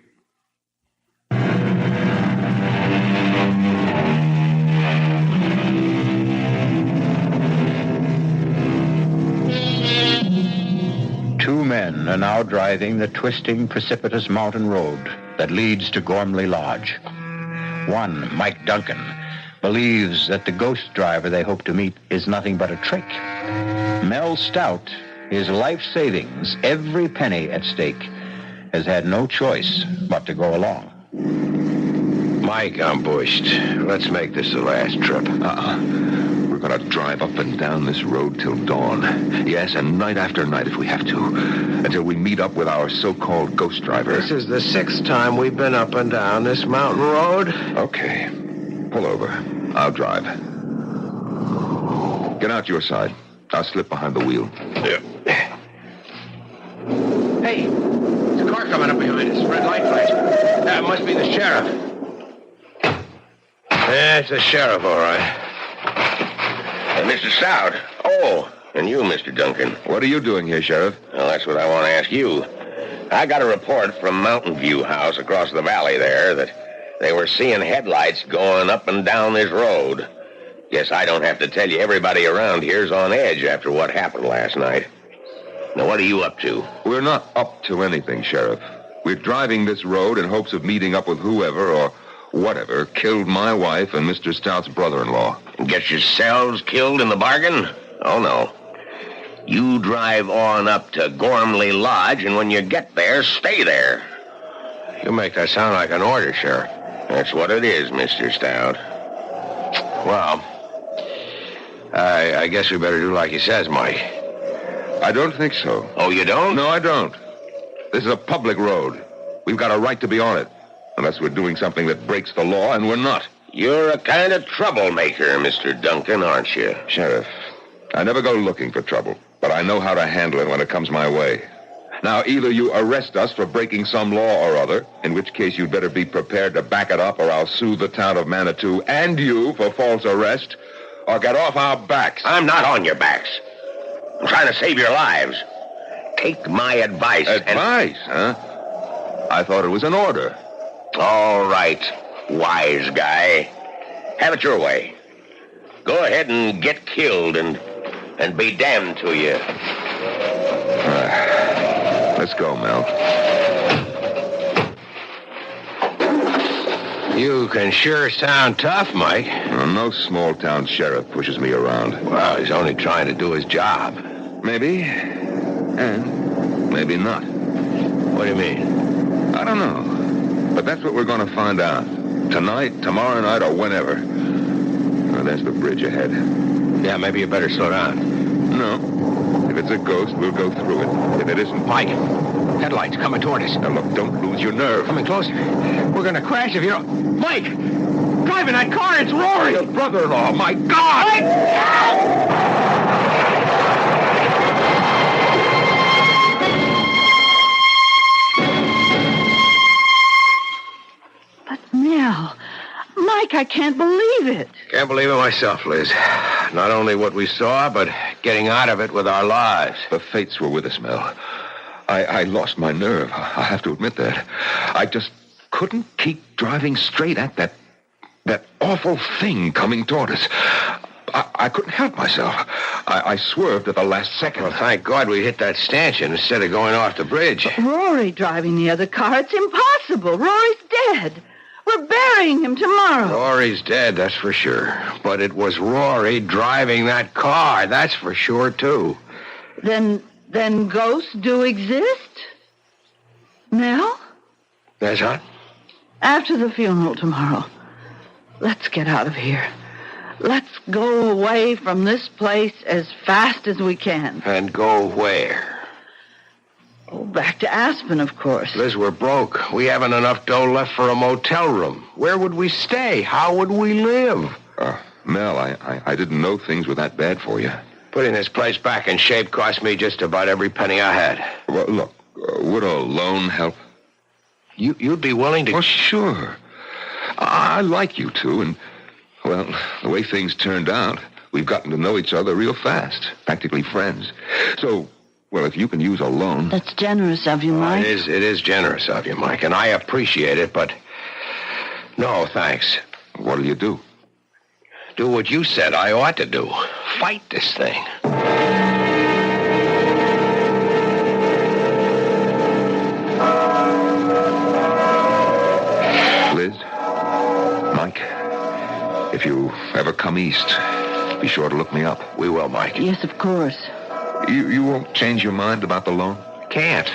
Two men are now driving the twisting, precipitous mountain road that leads to Gormley Lodge. One, Mike Duncan, believes that the ghost driver they hope to meet is nothing but a trick. Mel Stout, his life savings, every penny at stake, has had no choice but to go along. Mike, I'm bushed. Let's make this the last trip. We're going to drive up and down this road till dawn. Yes, and night after night if we have to, until we meet up with our so-called ghost driver. This is the 6th time we've been up and down this mountain road. Okay. Pull over. I'll drive. Get out your side. I'll slip behind the wheel. Yeah. Hey, there's a car coming up behind us. Red light flash. That must be the sheriff. Yeah, it's the sheriff, all right. Mr. Stout. Oh, and you, Mr. Duncan. What are you doing here, Sheriff? Well, that's what I want to ask you. I got a report from Mountain View House across the valley there that they were seeing headlights going up and down this road. Guess I don't have to tell you everybody around here's on edge after what happened last night. Now, what are you up to? We're not up to anything, Sheriff. We're driving this road in hopes of meeting up with whoever or whatever killed my wife and Mr. Stout's brother-in-law. Get yourselves killed in the bargain? Oh, no. You drive on up to Gormley Lodge, and when you get there, stay there. You make that sound like an order, Sheriff. That's what it is, Mr. Stout. Well, I guess we better do like he says, Mike. I don't think so. Oh, you don't? No, I don't. This is a public road. We've got a right to be on it. Unless we're doing something that breaks the law, and we're not. You're a kind of troublemaker, Mr. Duncan, aren't you? Sheriff, I never go looking for trouble, but I know how to handle it when it comes my way. Now, either you arrest us for breaking some law or other, in which case you'd better be prepared to back it up, or I'll sue the town of Manitou and you for false arrest, or get off our backs. I'm not on your backs. I'm trying to save your lives. Take my advice. Advice, huh? I thought it was an order. All right, wise guy. Have it your way. Go ahead and get killed and be damned to you. Let's go, Mel. You can sure sound tough, Mike. Well, no small-town sheriff pushes me around. Well, he's only trying to do his job. Maybe, and maybe not. What do you mean? I don't know. But that's what we're going to find out. Tonight, tomorrow night, or whenever. Well, there's the bridge ahead. Yeah, maybe you better slow down. No. If it's a ghost, we'll go through it. If it isn't... Mike, headlights coming toward us. Now, look, don't lose your nerve. Coming closer. We're going to crash if you don't... Mike! Driving that car, it's Rory! Your brother-in-law, my God! Mike! Nell, Mike, I can't believe it. Can't believe it myself, Liz. Not only what we saw, but getting out of it with our lives. The fates were with us, Mel. I lost my nerve. I have to admit that. I just couldn't keep driving straight at that awful thing coming toward us. I couldn't help myself. I swerved at the last second. Well, thank God we hit that stanchion instead of going off the bridge. But Rory driving the other car, it's impossible. Rory's dead. We're burying him tomorrow. Rory's dead, that's for sure. But it was Rory driving that car, that's for sure, too. Then ghosts do exist? Nell? That's what? After the funeral tomorrow, let's get out of here. Let's go away from this place as fast as we can. And go where? Oh, back to Aspen, of course. Liz, we're broke. We haven't enough dough left for a motel room. Where would we stay? How would we live? Mel, I didn't know things were that bad for you. Putting this place back in shape cost me just about every penny I had. Well, look, would a loan help? You'd be willing to... Well, sure. I like you two, and, well, the way things turned out, we've gotten to know each other real fast. Practically friends. So... well, if you can use a loan... That's generous of you, Mike. It is generous of you, Mike, and I appreciate it, but... no, thanks. What'll you do? Do what you said I ought to do. Fight this thing. Liz, Mike, if you ever come east, be sure to look me up. We will, Mike. Yes, of course. You won't change your mind about the loan? Can't.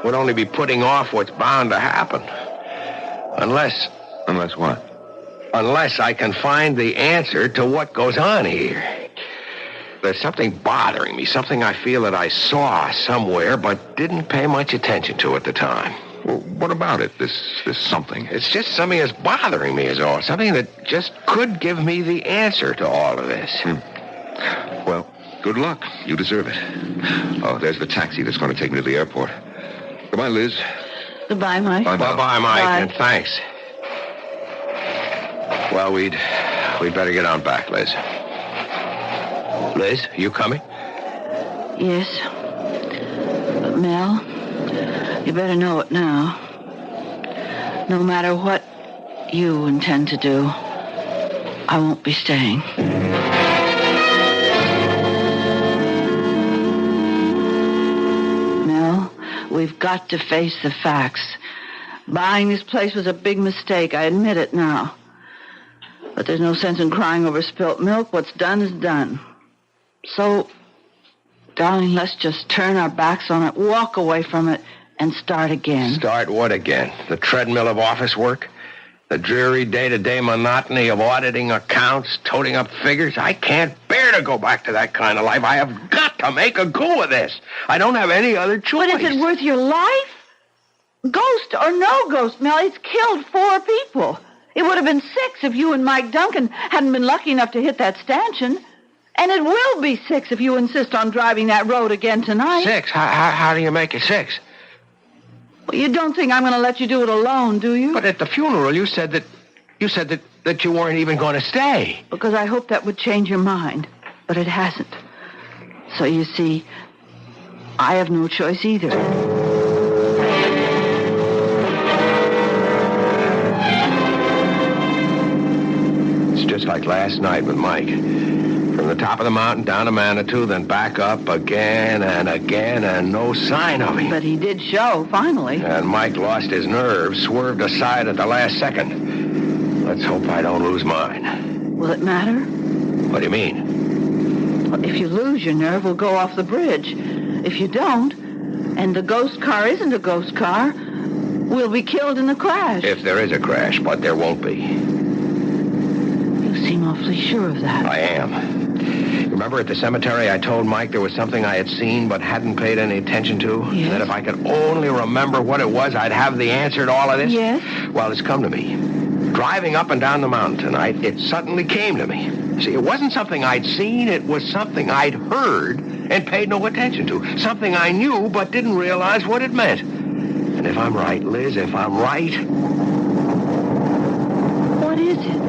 Would only be putting off what's bound to happen. Unless... Unless what? Unless I can find the answer to what goes on here. There's something bothering me, something I feel that I saw somewhere but didn't pay much attention to at the time. Well, what about it, this something? It's just something that's bothering me is all. Something that just could give me the answer to all of this. Well, good luck. You deserve it. Oh, there's the taxi that's going to take me to the airport. Goodbye, Liz. Goodbye, Mike. Bye, Bye-bye, Mike, and thanks. Well, we'd better get on back, Liz. Liz, you coming? Yes. Mel, you better know it now. No matter what you intend to do, I won't be staying. Mel, we've got to face the facts. Buying this place was a big mistake. I admit it now. But there's no sense in crying over spilt milk. What's done is done. So, darling, let's just turn our backs on it, walk away from it, and start again. Start what again? The treadmill of office work? The dreary day-to-day monotony of auditing accounts, toting up figures? I can't bear to go back to that kind of life. I have got to make a go of this. I don't have any other choice. But is it worth your life? Ghost or no ghost, Mel, it's killed 4 people. It would have been 6 if you and Mike Duncan hadn't been lucky enough to hit that stanchion. And it will be 6 if you insist on driving that road again tonight. 6? How do you make it 6? Well, you don't think I'm going to let you do it alone, do you? But at the funeral, you said that you weren't even going to stay. Because I hoped that would change your mind. But it hasn't. So you see, I have no choice either. It's just like last night with Mike. From the top of the mountain down to Manitou, then back up again, and no sign of him. But he did show, finally. And Mike lost his nerve, swerved aside at the last second. Let's hope I don't lose mine. Will it matter? What do you mean? Well, if you lose your nerve, we'll go off the bridge. If you don't, and the ghost car isn't a ghost car, we'll be killed in the crash. If there is a crash, but there won't be. You seem awfully sure of that. I am. Remember at the cemetery I told Mike there was something I had seen but hadn't paid any attention to? Yes. And that if I could only remember what it was, I'd have the answer to all of this? Yes. Well, it's come to me. Driving up and down the mountain tonight, it suddenly came to me. See, it wasn't something I'd seen. It was something I'd heard and paid no attention to. Something I knew but didn't realize what it meant. And if I'm right, Liz, if I'm right... What is it?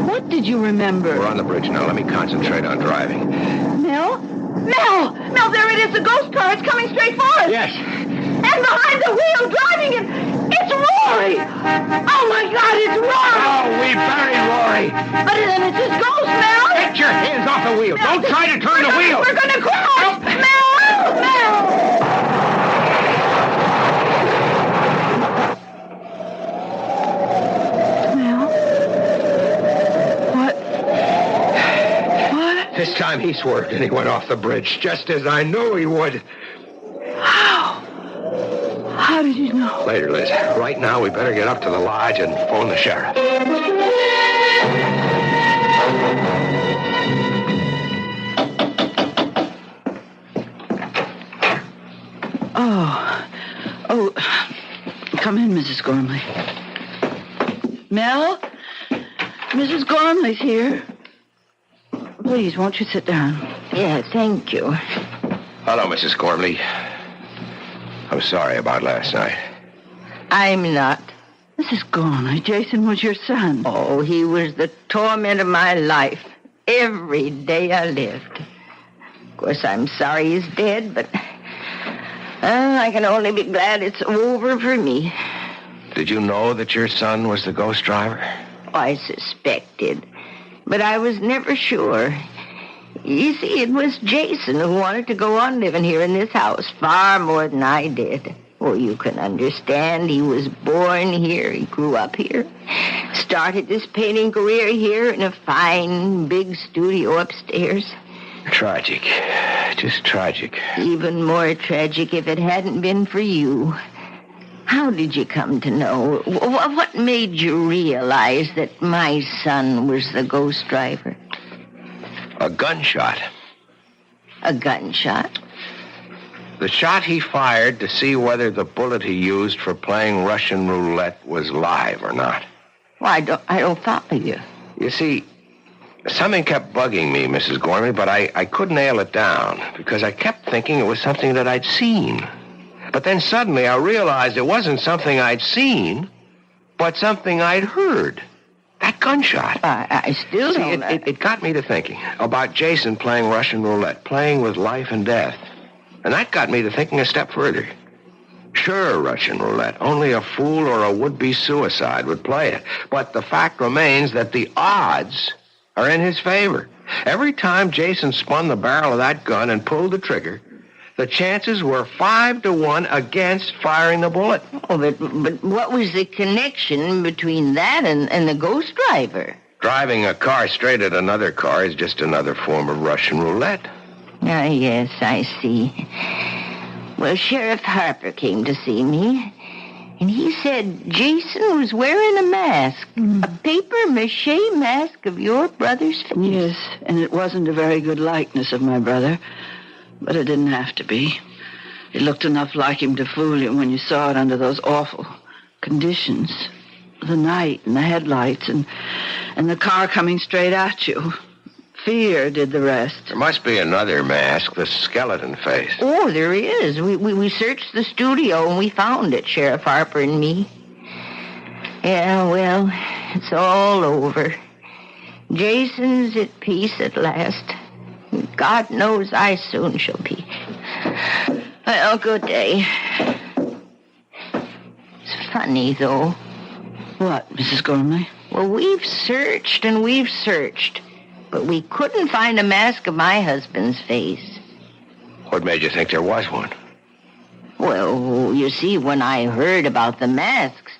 What did you remember? We're on the bridge now. Let me concentrate on driving. Mel? Mel! Mel, there it is, the ghost car. It's coming straight for us. Yes. And behind the wheel, driving it, it's Rory! Oh, my God, it's Rory! Oh, we buried Rory! But then it's his ghost, Mel! Get your hands off the wheel! Mel, don't try to turn the wheel! We're gonna crash! Mel! This time he swerved and he went off the bridge, just as I knew he would. How? How did you know? Later, Liz. Right now, we better get up to the lodge and phone the sheriff. Oh, come in, Mrs. Gormley. Mel? Mrs. Gormley's here. Please, won't you sit down? Yeah, thank you. Hello, Mrs. Gormley. I'm sorry about last night. I'm not. Mrs. Gormley, Jason was your son. Oh, he was the torment of my life. Every day I lived. Of course, I'm sorry he's dead, but I can only be glad it's over for me. Did you know that your son was the ghost driver? I suspected, but I was never sure. You see, it was Jason who wanted to go on living here in this house far more than I did. Oh, you can understand. He was born here. He grew up here. Started his painting career here in a fine, big studio upstairs. Tragic. Just tragic. Even more tragic if it hadn't been for you. How did you come to know? What made you realize that my son was the ghost driver? A gunshot. A gunshot? The shot he fired to see whether the bullet he used for playing Russian roulette was live or not. Well, I don't follow you. You see, something kept bugging me, Mrs. Gormley, but I couldn't nail it down because I kept thinking it was something that I'd seen. But then suddenly I realized it wasn't something I'd seen, but something I'd heard. That gunshot. I still See, don't... it got me to thinking about Jason playing Russian roulette, playing with life and death. And that got me to thinking a step further. Sure, Russian roulette. Only a fool or a would-be suicide would play it. But the fact remains that the odds are in his favor. Every time Jason spun the barrel of that gun and pulled the trigger, the chances were 5-1 against firing the bullet. Oh, but what was the connection between that and the ghost driver? Driving a car straight at another car is just another form of Russian roulette. Ah, yes, I see. Well, Sheriff Harper came to see me, and he said Jason was wearing a mask, a papier-mâché mask of your brother's face. Yes, and it wasn't a very good likeness of my brother, but it didn't have to be. It looked enough like him to fool you when you saw it under those awful conditions. The night and the headlights and the car coming straight at you. Fear did the rest. There must be another mask, the skeleton face. Oh, there is. We searched the studio and we found it, Sheriff Harper and me. Yeah, well, it's all over. Jason's at peace at last. God knows I soon shall be. Well, good day. It's funny, though. What, Mrs. Gormley? Well, we've searched and we've searched, but we couldn't find a mask of my husband's face. What made you think there was one? Well, you see, when I heard about the masks,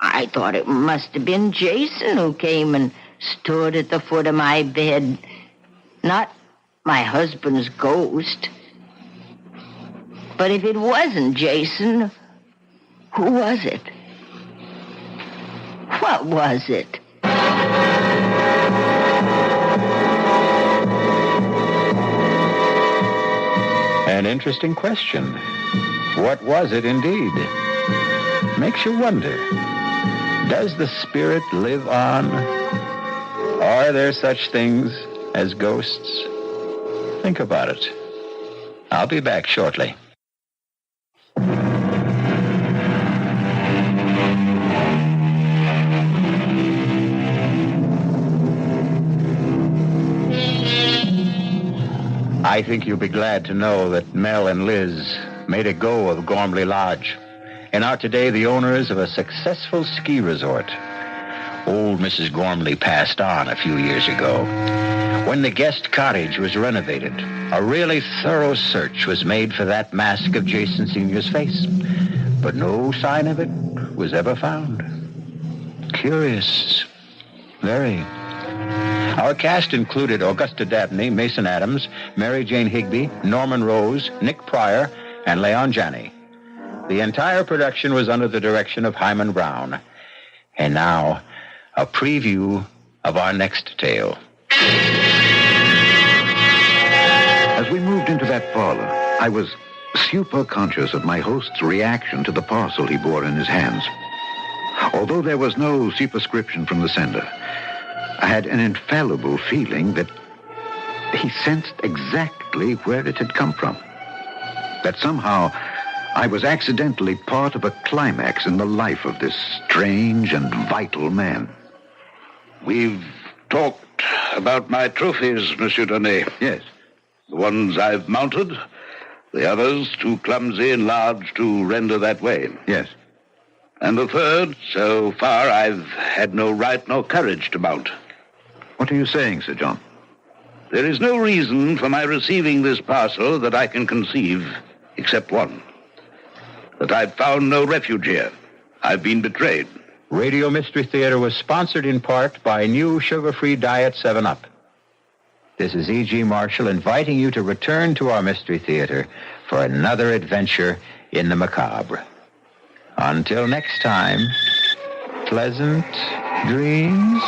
I thought it must have been Jason who came and stood at the foot of my bed, not my husband's ghost. But if it wasn't Jason, who was it? What was it? An interesting question. What was it indeed? Makes you wonder. Does the spirit live on? Are there such things as ghosts? Think about it. I'll be back shortly. I think you'll be glad to know that Mel and Liz made a go of Gormley Lodge and are today the owners of a successful ski resort. Old Mrs. Gormley passed on a few years ago. When the guest cottage was renovated, a really thorough search was made for that mask of Jason Sr.'s face, but no sign of it was ever found. Curious. Very. Our cast included Augusta Dabney, Mason Adams, Mary Jane Higby, Norman Rose, Nick Pryor, and Leon Janney. The entire production was under the direction of Hyman Brown. And now, a preview of our next tale. As we moved into that parlor, I was super conscious of my host's reaction to the parcel he bore in his hands. Although there was no superscription from the sender, I had an infallible feeling that he sensed exactly where it had come from. That somehow I was accidentally part of a climax in the life of this strange and vital man. We've talked about my trophies, Monsieur Donnet. Yes. The ones I've mounted, the others too clumsy and large to render that way. Yes. And the third, so far I've had no right nor courage to mount. What are you saying, Sir John? There is no reason for my receiving this parcel that I can conceive, except one. That I've found no refuge here. I've been betrayed. Radio Mystery Theater was sponsored in part by new sugar-free Diet 7-Up. This is E.G. Marshall inviting you to return to our Mystery Theater for another adventure in the macabre. Until next time, pleasant dreams.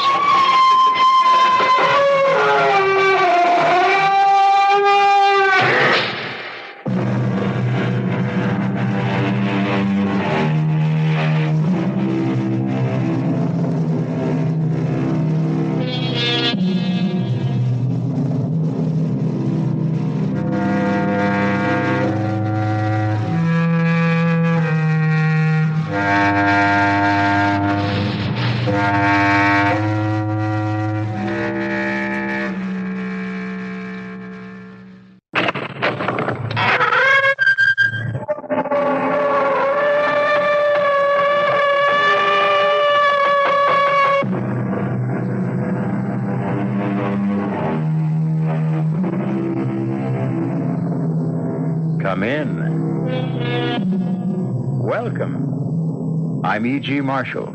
Come in. Welcome. I'm E.G. Marshall.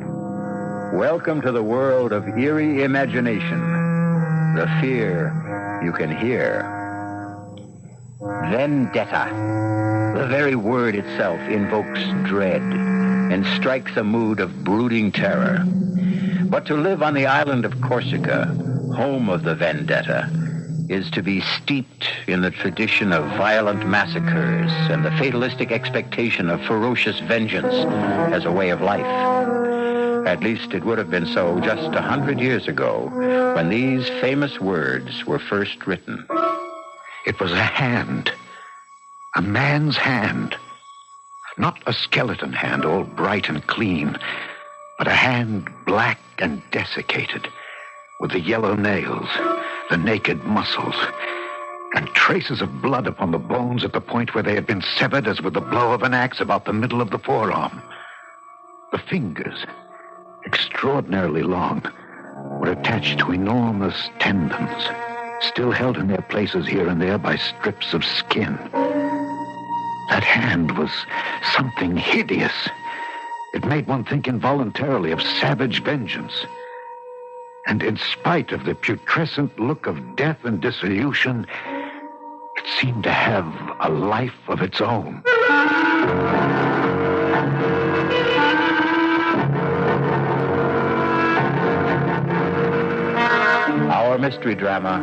Welcome to the world of eerie imagination. The fear you can hear. Vendetta. The very word itself invokes dread and strikes a mood of brooding terror. But to live on the island of Corsica, home of the vendetta, is to be steeped in the tradition of violent massacres and the fatalistic expectation of ferocious vengeance as a way of life. At least it would have been so just 100 years ago when these famous words were first written. It was a hand. A man's hand. Not a skeleton hand, all bright and clean, but a hand black and desiccated, with the yellow nails, the naked muscles, and traces of blood upon the bones at the point where they had been severed as with the blow of an axe about the middle of the forearm. The fingers, extraordinarily long, were attached to enormous tendons, still held in their places here and there by strips of skin. That hand was something hideous. It made one think involuntarily of savage vengeance. And in spite of the putrescent look of death and dissolution, it seemed to have a life of its own. Our mystery drama,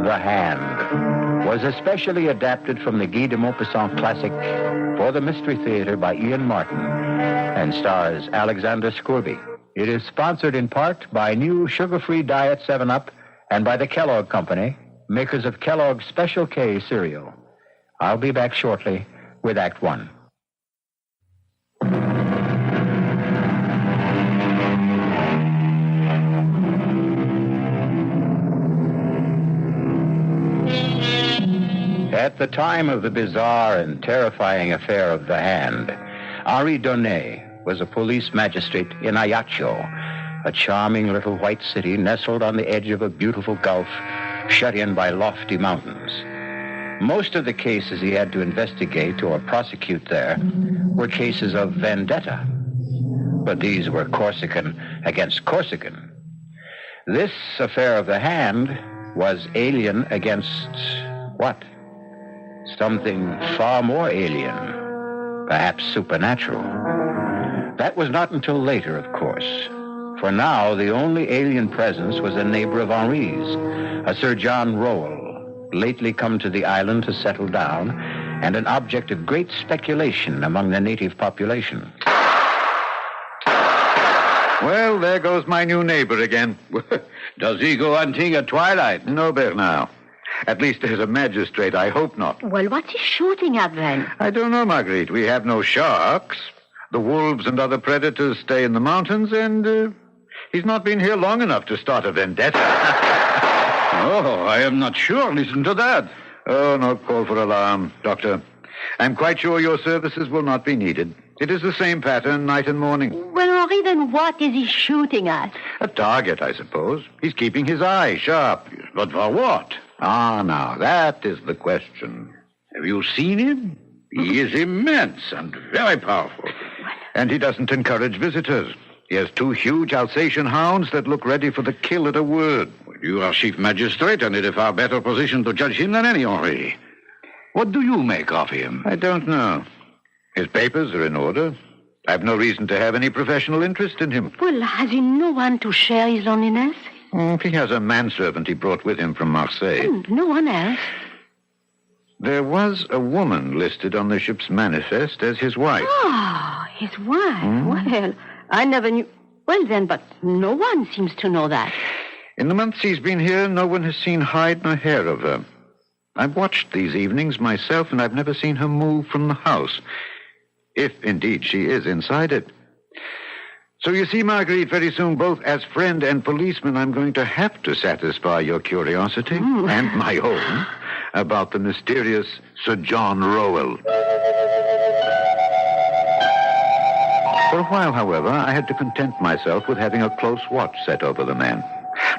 The Hand, was especially adapted from the Guy de Maupassant classic for the Mystery Theater by Ian Martin and stars Alexander Scourby. It is sponsored in part by new sugar-free Diet 7-Up and by the Kellogg Company, makers of Kellogg's Special K cereal. I'll be back shortly with Act One. At the time of the bizarre and terrifying affair of the Hand, Henri Donnet was a police magistrate in Ajaccio, a charming little white city nestled on the edge of a beautiful gulf, shut in by lofty mountains. Most of the cases he had to investigate or prosecute there were cases of vendetta, but these were Corsican against Corsican. This affair of the Hand was alien against what? Something far more alien, perhaps supernatural. That was not until later, of course. For now, the only alien presence was a neighbor of Henri's, a Sir John Rowell, lately come to the island to settle down, and an object of great speculation among the native population. Well, there goes my new neighbor again. Does he go hunting at twilight? No, Bernard. At least as a magistrate, I hope not. Well, what's he shooting at then? I don't know, Marguerite. We have no sharks. The wolves and other predators stay in the mountains, and he's not been here long enough to start a vendetta. Oh, I am not sure. Listen to that. Oh, no call for alarm, Doctor. I'm quite sure your services will not be needed. It is the same pattern night and morning. Well, Henri, then what is he shooting at? A target, I suppose. He's keeping his eye sharp. But for what? Ah, now, that is the question. Have you seen him? He is immense and very powerful. And he doesn't encourage visitors. He has 2 huge Alsatian hounds that look ready for the kill at a word. You are chief magistrate and in a far better position to judge him than any, Henri. What do you make of him? I don't know. His papers are in order. I've no reason to have any professional interest in him. Well, has he no one to share his loneliness? He has a manservant he brought with him from Marseille. No one else. There was a woman listed on the ship's manifest as his wife. Oh, his wife. Well, I never knew. Well, then, but no one seems to know that. In the months he's been here, no one has seen hide nor hair of her. I've watched these evenings myself, and I've never seen her move from the house. If, indeed, she is inside it. So you see, Marguerite, very soon, both as friend and policeman, I'm going to have to satisfy your curiosity and my own about the mysterious Sir John Rowell. For a while, however, I had to content myself with having a close watch set over the man.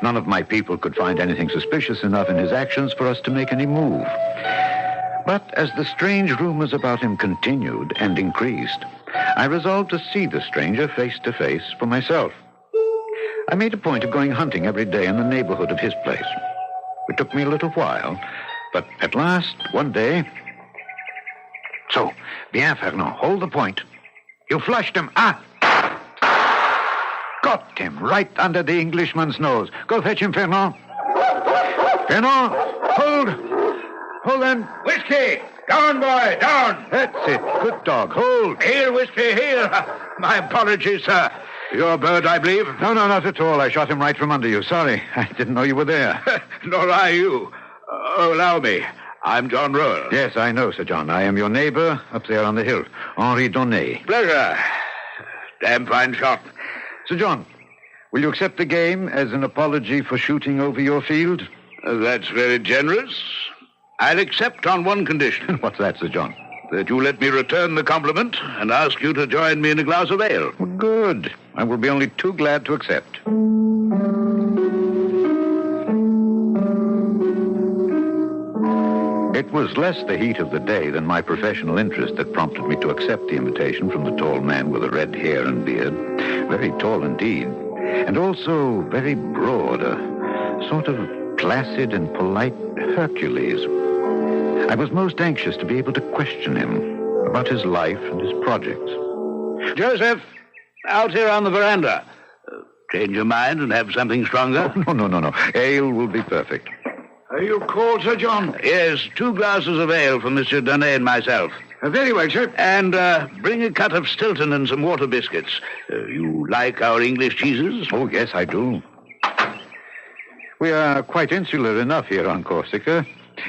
None of my people could find anything suspicious enough in his actions for us to make any move. But as the strange rumors about him continued and increased, I resolved to see the stranger face to face for myself. I made a point of going hunting every day in the neighborhood of his place. It took me a little while, but at last, one day... So, bien, Fernand, hold the point. You flushed him. Got him right under the Englishman's nose. Go fetch him, Fernand. Fernand, hold. Hold them. Whiskey! Down, boy, down! That's it. Good dog. Hold. Here, Whiskey, here. My apologies, sir. Your bird, I believe? No, not at all. I shot him right from under you. Sorry. I didn't know you were there. Nor I you. Allow me. I'm John Rowell. Yes, I know, Sir John. I am your neighbor up there on the hill. Henri Donnet. Pleasure. Damn fine shot. Sir John, will you accept the game as an apology for shooting over your field? That's very generous. I'll accept on one condition. What's that, Sir John? That you let me return the compliment and ask you to join me in a glass of ale. Well, good. I will be only too glad to accept. It was less the heat of the day than my professional interest that prompted me to accept the invitation from the tall man with the red hair and beard. Very tall indeed, and also very broad, a sort of placid and polite Hercules. I was most anxious to be able to question him about his life and his projects. Joseph, out here on the veranda. Change your mind and have something stronger? Oh, no. Ale will be perfect. Are you cold, Sir John? Yes, 2 glasses of ale for Monsieur Donnet and myself. Very well, sir. And bring a cut of Stilton and some water biscuits. You like our English cheeses? Oh, yes, I do. We are quite insular enough here on Corsica.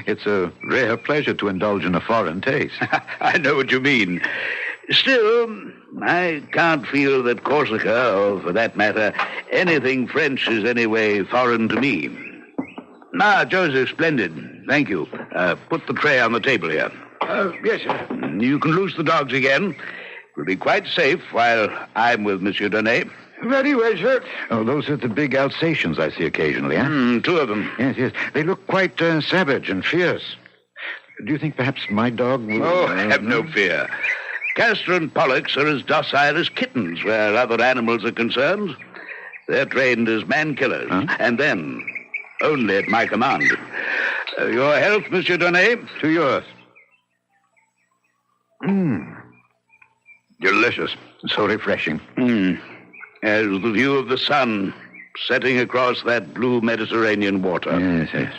It's a rare pleasure to indulge in a foreign taste. I know what you mean. Still, I can't feel that Corsica, or for that matter, anything French is any way foreign to me. Ah, Joseph, splendid. Thank you. Put the tray on the table here. Yes, sir. You can loose the dogs again. It will be quite safe while I'm with Monsieur Donnet. Very well, sir. Oh, those are the big Alsatians I see occasionally, eh? 2 of them. Yes. They look quite savage and fierce. Do you think perhaps my dog will... Oh, have no fear. Castor and Pollux are as docile as kittens where other animals are concerned. They're trained as man-killers. And then... only at my command. Your health, Monsieur Donnet? To yours. Delicious. So refreshing. As the view of the sun setting across that blue Mediterranean water. Yes.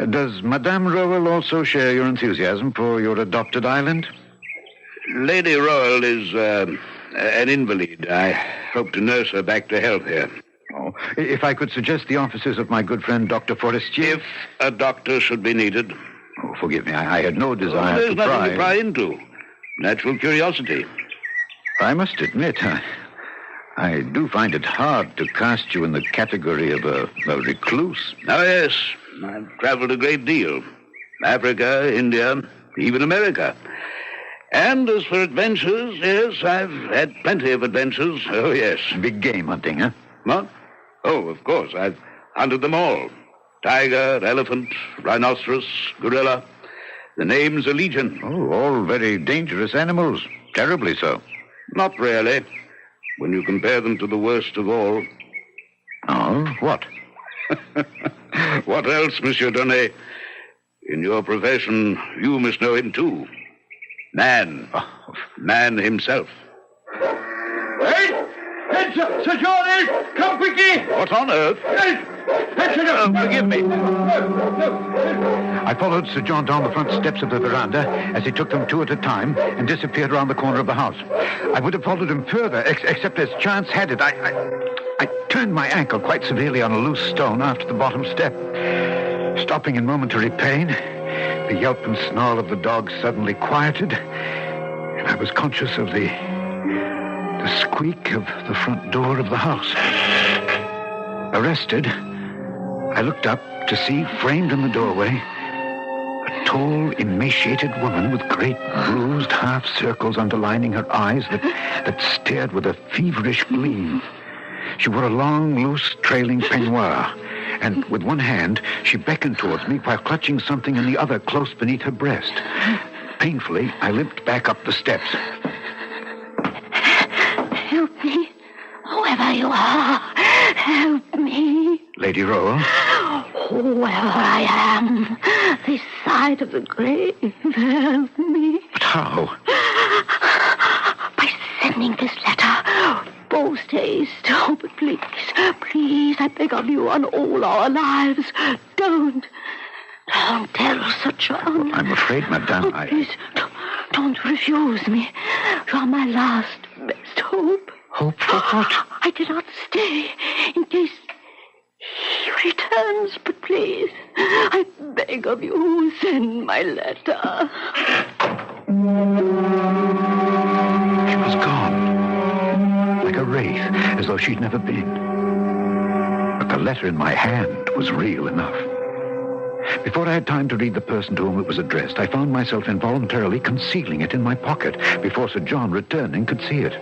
Does Madame Rowell also share your enthusiasm for your adopted island? Lady Rowell is an invalid. I hope to nurse her back to health here. Oh, if I could suggest the offices of my good friend, Dr. Forestier... If a doctor should be needed. Oh, forgive me. I had no desire there's to pry. Nothing to pry into. Natural curiosity. I must admit, I do find it hard to cast you in the category of a recluse. Oh, yes. I've traveled a great deal. Africa, India, even America. And as for adventures, yes, I've had plenty of adventures. Oh, yes. Big game hunting, huh? What? Oh, of course. I've hunted them all. Tiger, elephant, rhinoceros, gorilla. The name's a legion. Oh, all very dangerous animals. Terribly so. Not really. When you compare them to the worst of all. Oh, what? What else, Monsieur Donnet? In your profession, you must know him too. Man. Man himself. Hey, Sir George, come quickly! What on earth? Forgive me. I followed Sir John down the front steps of the veranda as he took them 2 at a time and disappeared around the corner of the house. I would have followed him further, except as chance had it, I turned my ankle quite severely on a loose stone after the bottom step. Stopping in momentary pain, the yelp and snarl of the dog suddenly quieted, and I was conscious of the squeak of the front door of the house. Arrested, I looked up to see, framed in the doorway, a tall, emaciated woman with great bruised half circles underlining her eyes that stared with a feverish gleam. She wore a long, loose, trailing peignoir, and with one hand, she beckoned towards me while clutching something in the other close beneath her breast. Painfully, I limped back up the steps. Help me. Whoever you are, help me. Lady Roll? Whoever I am, this side of the grave, help me. But how? By sending this letter. Post haste. Oh, but please, please, I beg of you on all our lives. Don't tell Sir John. I'm afraid, Madame, Please, don't refuse me. You are my last, best hope. Hope for what? I cannot stay in case he returns, but please, I beg of you, send my letter. She was gone, like a wraith, as though she'd never been. But the letter in my hand was real enough. Before I had time to read the person to whom it was addressed, I found myself involuntarily concealing it in my pocket before Sir John, returning, could see it.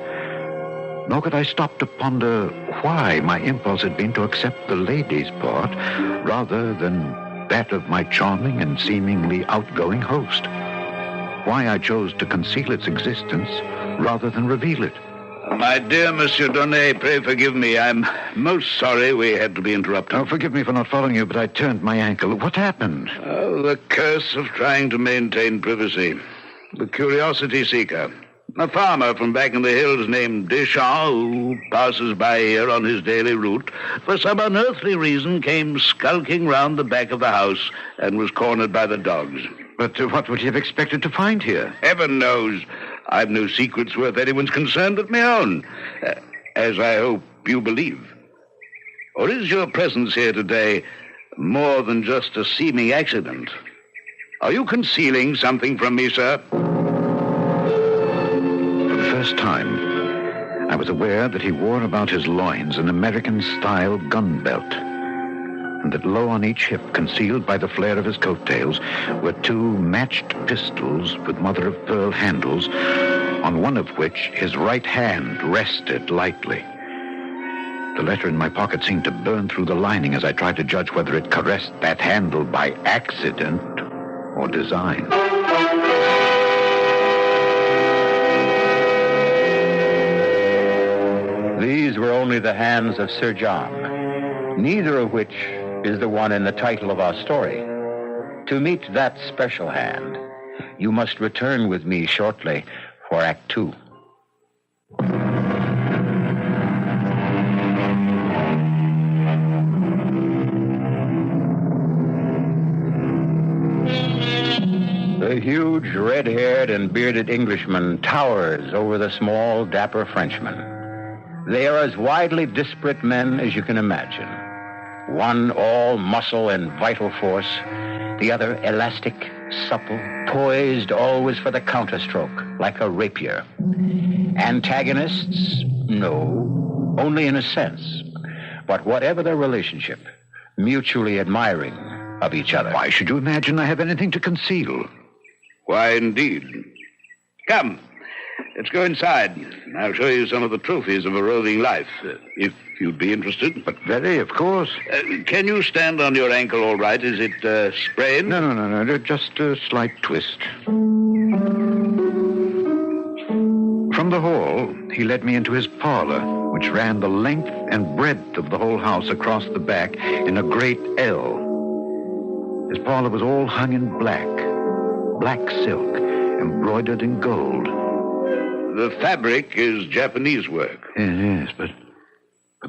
Nor could I stop to ponder why my impulse had been to accept the lady's part rather than that of my charming and seemingly outgoing host. Why I chose to conceal its existence rather than reveal it. My dear Monsieur Donnet, pray forgive me. I'm most sorry we had to be interrupted. Oh, forgive me for not following you, but I turned my ankle. What happened? Oh, the curse of trying to maintain privacy. The curiosity seeker. A farmer from back in the hills named Deschamps, who passes by here on his daily route, for some unearthly reason came skulking round the back of the house and was cornered by the dogs. But what would he have expected to find here? Heaven knows. I've no secrets worth anyone's concern but my own, as I hope you believe. Or is your presence here today more than just a seeming accident? Are you concealing something from me, sir? For the first time, I was aware that he wore about his loins an American-style gun belt, and that low on each hip, concealed by the flare of his coattails, were two matched pistols with mother-of-pearl handles, on one of which his right hand rested lightly. The letter in my pocket seemed to burn through the lining as I tried to judge whether it caressed that handle by accident or design. These were only the hands of Sir John, neither of which is the one in the title of our story. To meet that special hand, you must return with me shortly for Act 2. The huge red-haired and bearded Englishman towers over the small, dapper Frenchman. They are as widely disparate men as you can imagine. One all muscle and vital force, the other elastic, supple, poised always for the counterstroke, like a rapier. Antagonists? No, only in a sense. But whatever their relationship, mutually admiring of each other. Why should you imagine I have anything to conceal? Why, indeed. Come, let's go inside. I'll show you some of the trophies of a roving life, if you'd be interested. But very, of course. Can you stand on your ankle all right? Is it sprained? No. Just a slight twist. From the hall, he led me into his parlor, which ran the length and breadth of the whole house across the back in a great L. His parlor was all hung in black silk, embroidered in gold. The fabric is Japanese work. Yes, but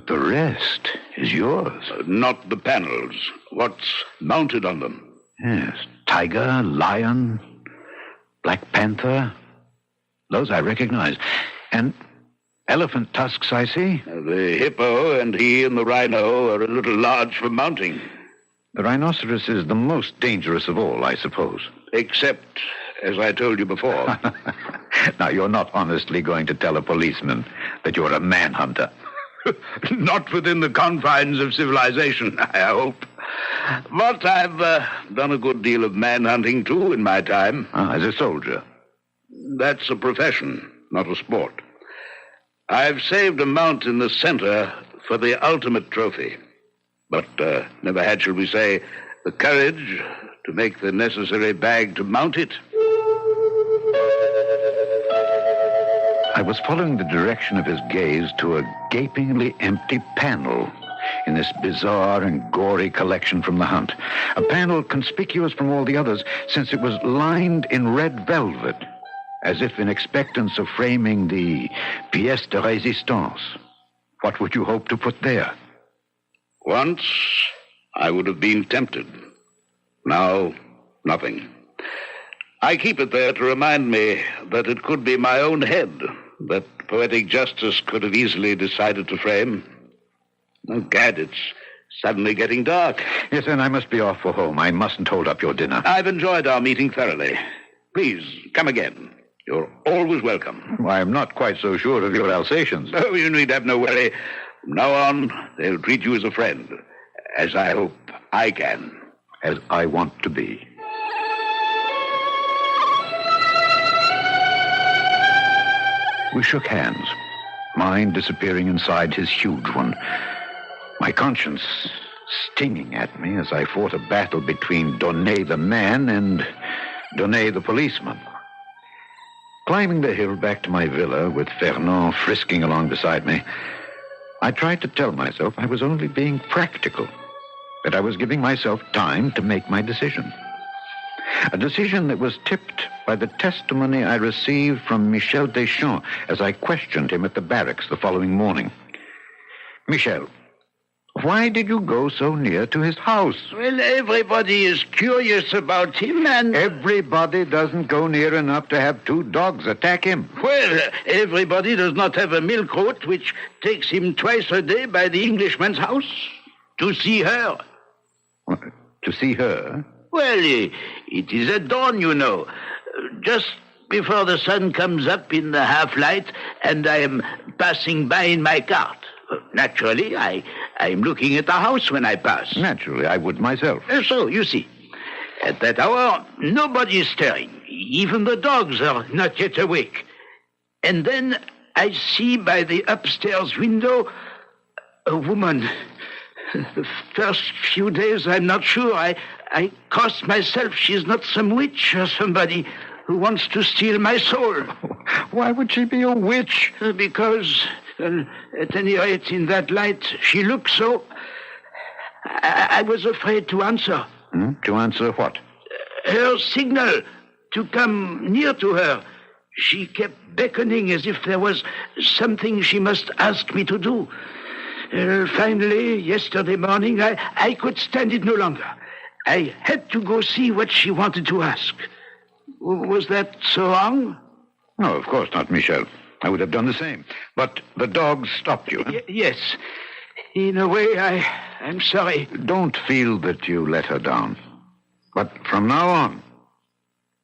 the rest is yours. Not the panels. What's mounted on them? Yes, tiger, lion, black panther. Those I recognize. And elephant tusks, I see. The hippo and he and the rhino are a little large for mounting. The rhinoceros is the most dangerous of all, I suppose. Except, as I told you before. Now, you're not honestly going to tell a policeman that you're a manhunter. Not within the confines of civilization, I hope. But I've done a good deal of manhunting, too, in my time. As a soldier? That's a profession, not a sport. I've saved a mount in the center for the ultimate trophy. but never had, shall we say, the courage to make the necessary bag to mount it. I was following the direction of his gaze to a gapingly empty panel in this bizarre and gory collection from the hunt. A panel conspicuous from all the others since it was lined in red velvet, as if in expectance of framing the pièce de résistance. What would you hope to put there? Once, I would have been tempted. Now, nothing. I keep it there to remind me that it could be my own head that poetic justice could have easily decided to frame. Oh, gad, it's suddenly getting dark. Yes, and I must be off for home. I mustn't hold up your dinner. I've enjoyed our meeting thoroughly. Please, come again. You're always welcome. Well, I'm not quite so sure of your Alsatians. Oh, you need have no worry. From now on, they'll treat you as a friend, as I hope I can. As I want to be. We shook hands, mine disappearing inside his huge one, my conscience stinging at me as I fought a battle between Donnet the man and Donnet the policeman. Climbing the hill back to my villa with Fernand frisking along beside me, I tried to tell myself I was only being practical, that I was giving myself time to make my decision. A decision that was tipped by the testimony I received from Michel Deschamps as I questioned him at the barracks the following morning. Michel, why did you go so near to his house? Well, everybody is curious about him, and... Everybody doesn't go near enough to have two dogs attack him. Well, everybody does not have a milk goat which takes him twice a day by the Englishman's house to see her. What, to see her? Well, it is at dawn, you know. Just before the sun comes up in the half-light, and I am passing by in my cart. Naturally, I am looking at the house when I pass. Naturally, I would myself. So, you see, at that hour, nobody is stirring. Even the dogs are not yet awake. And then I see by the upstairs window a woman. The first few days, I'm not sure. I cost myself she's not some witch or somebody who wants to steal my soul. Why would she be a witch? Because, at any rate, in that light, she looked so... I was afraid to answer. To answer what? Her signal to come near to her. She kept beckoning as if there was something she must ask me to do. Finally, yesterday morning, I could stand it no longer. I had to go see what she wanted to ask. Was that so wrong? No, of course not, Michel. I would have done the same. But the dogs stopped you. Huh? Yes. In a way, I'm sorry. Don't feel that you let her down. But from now on,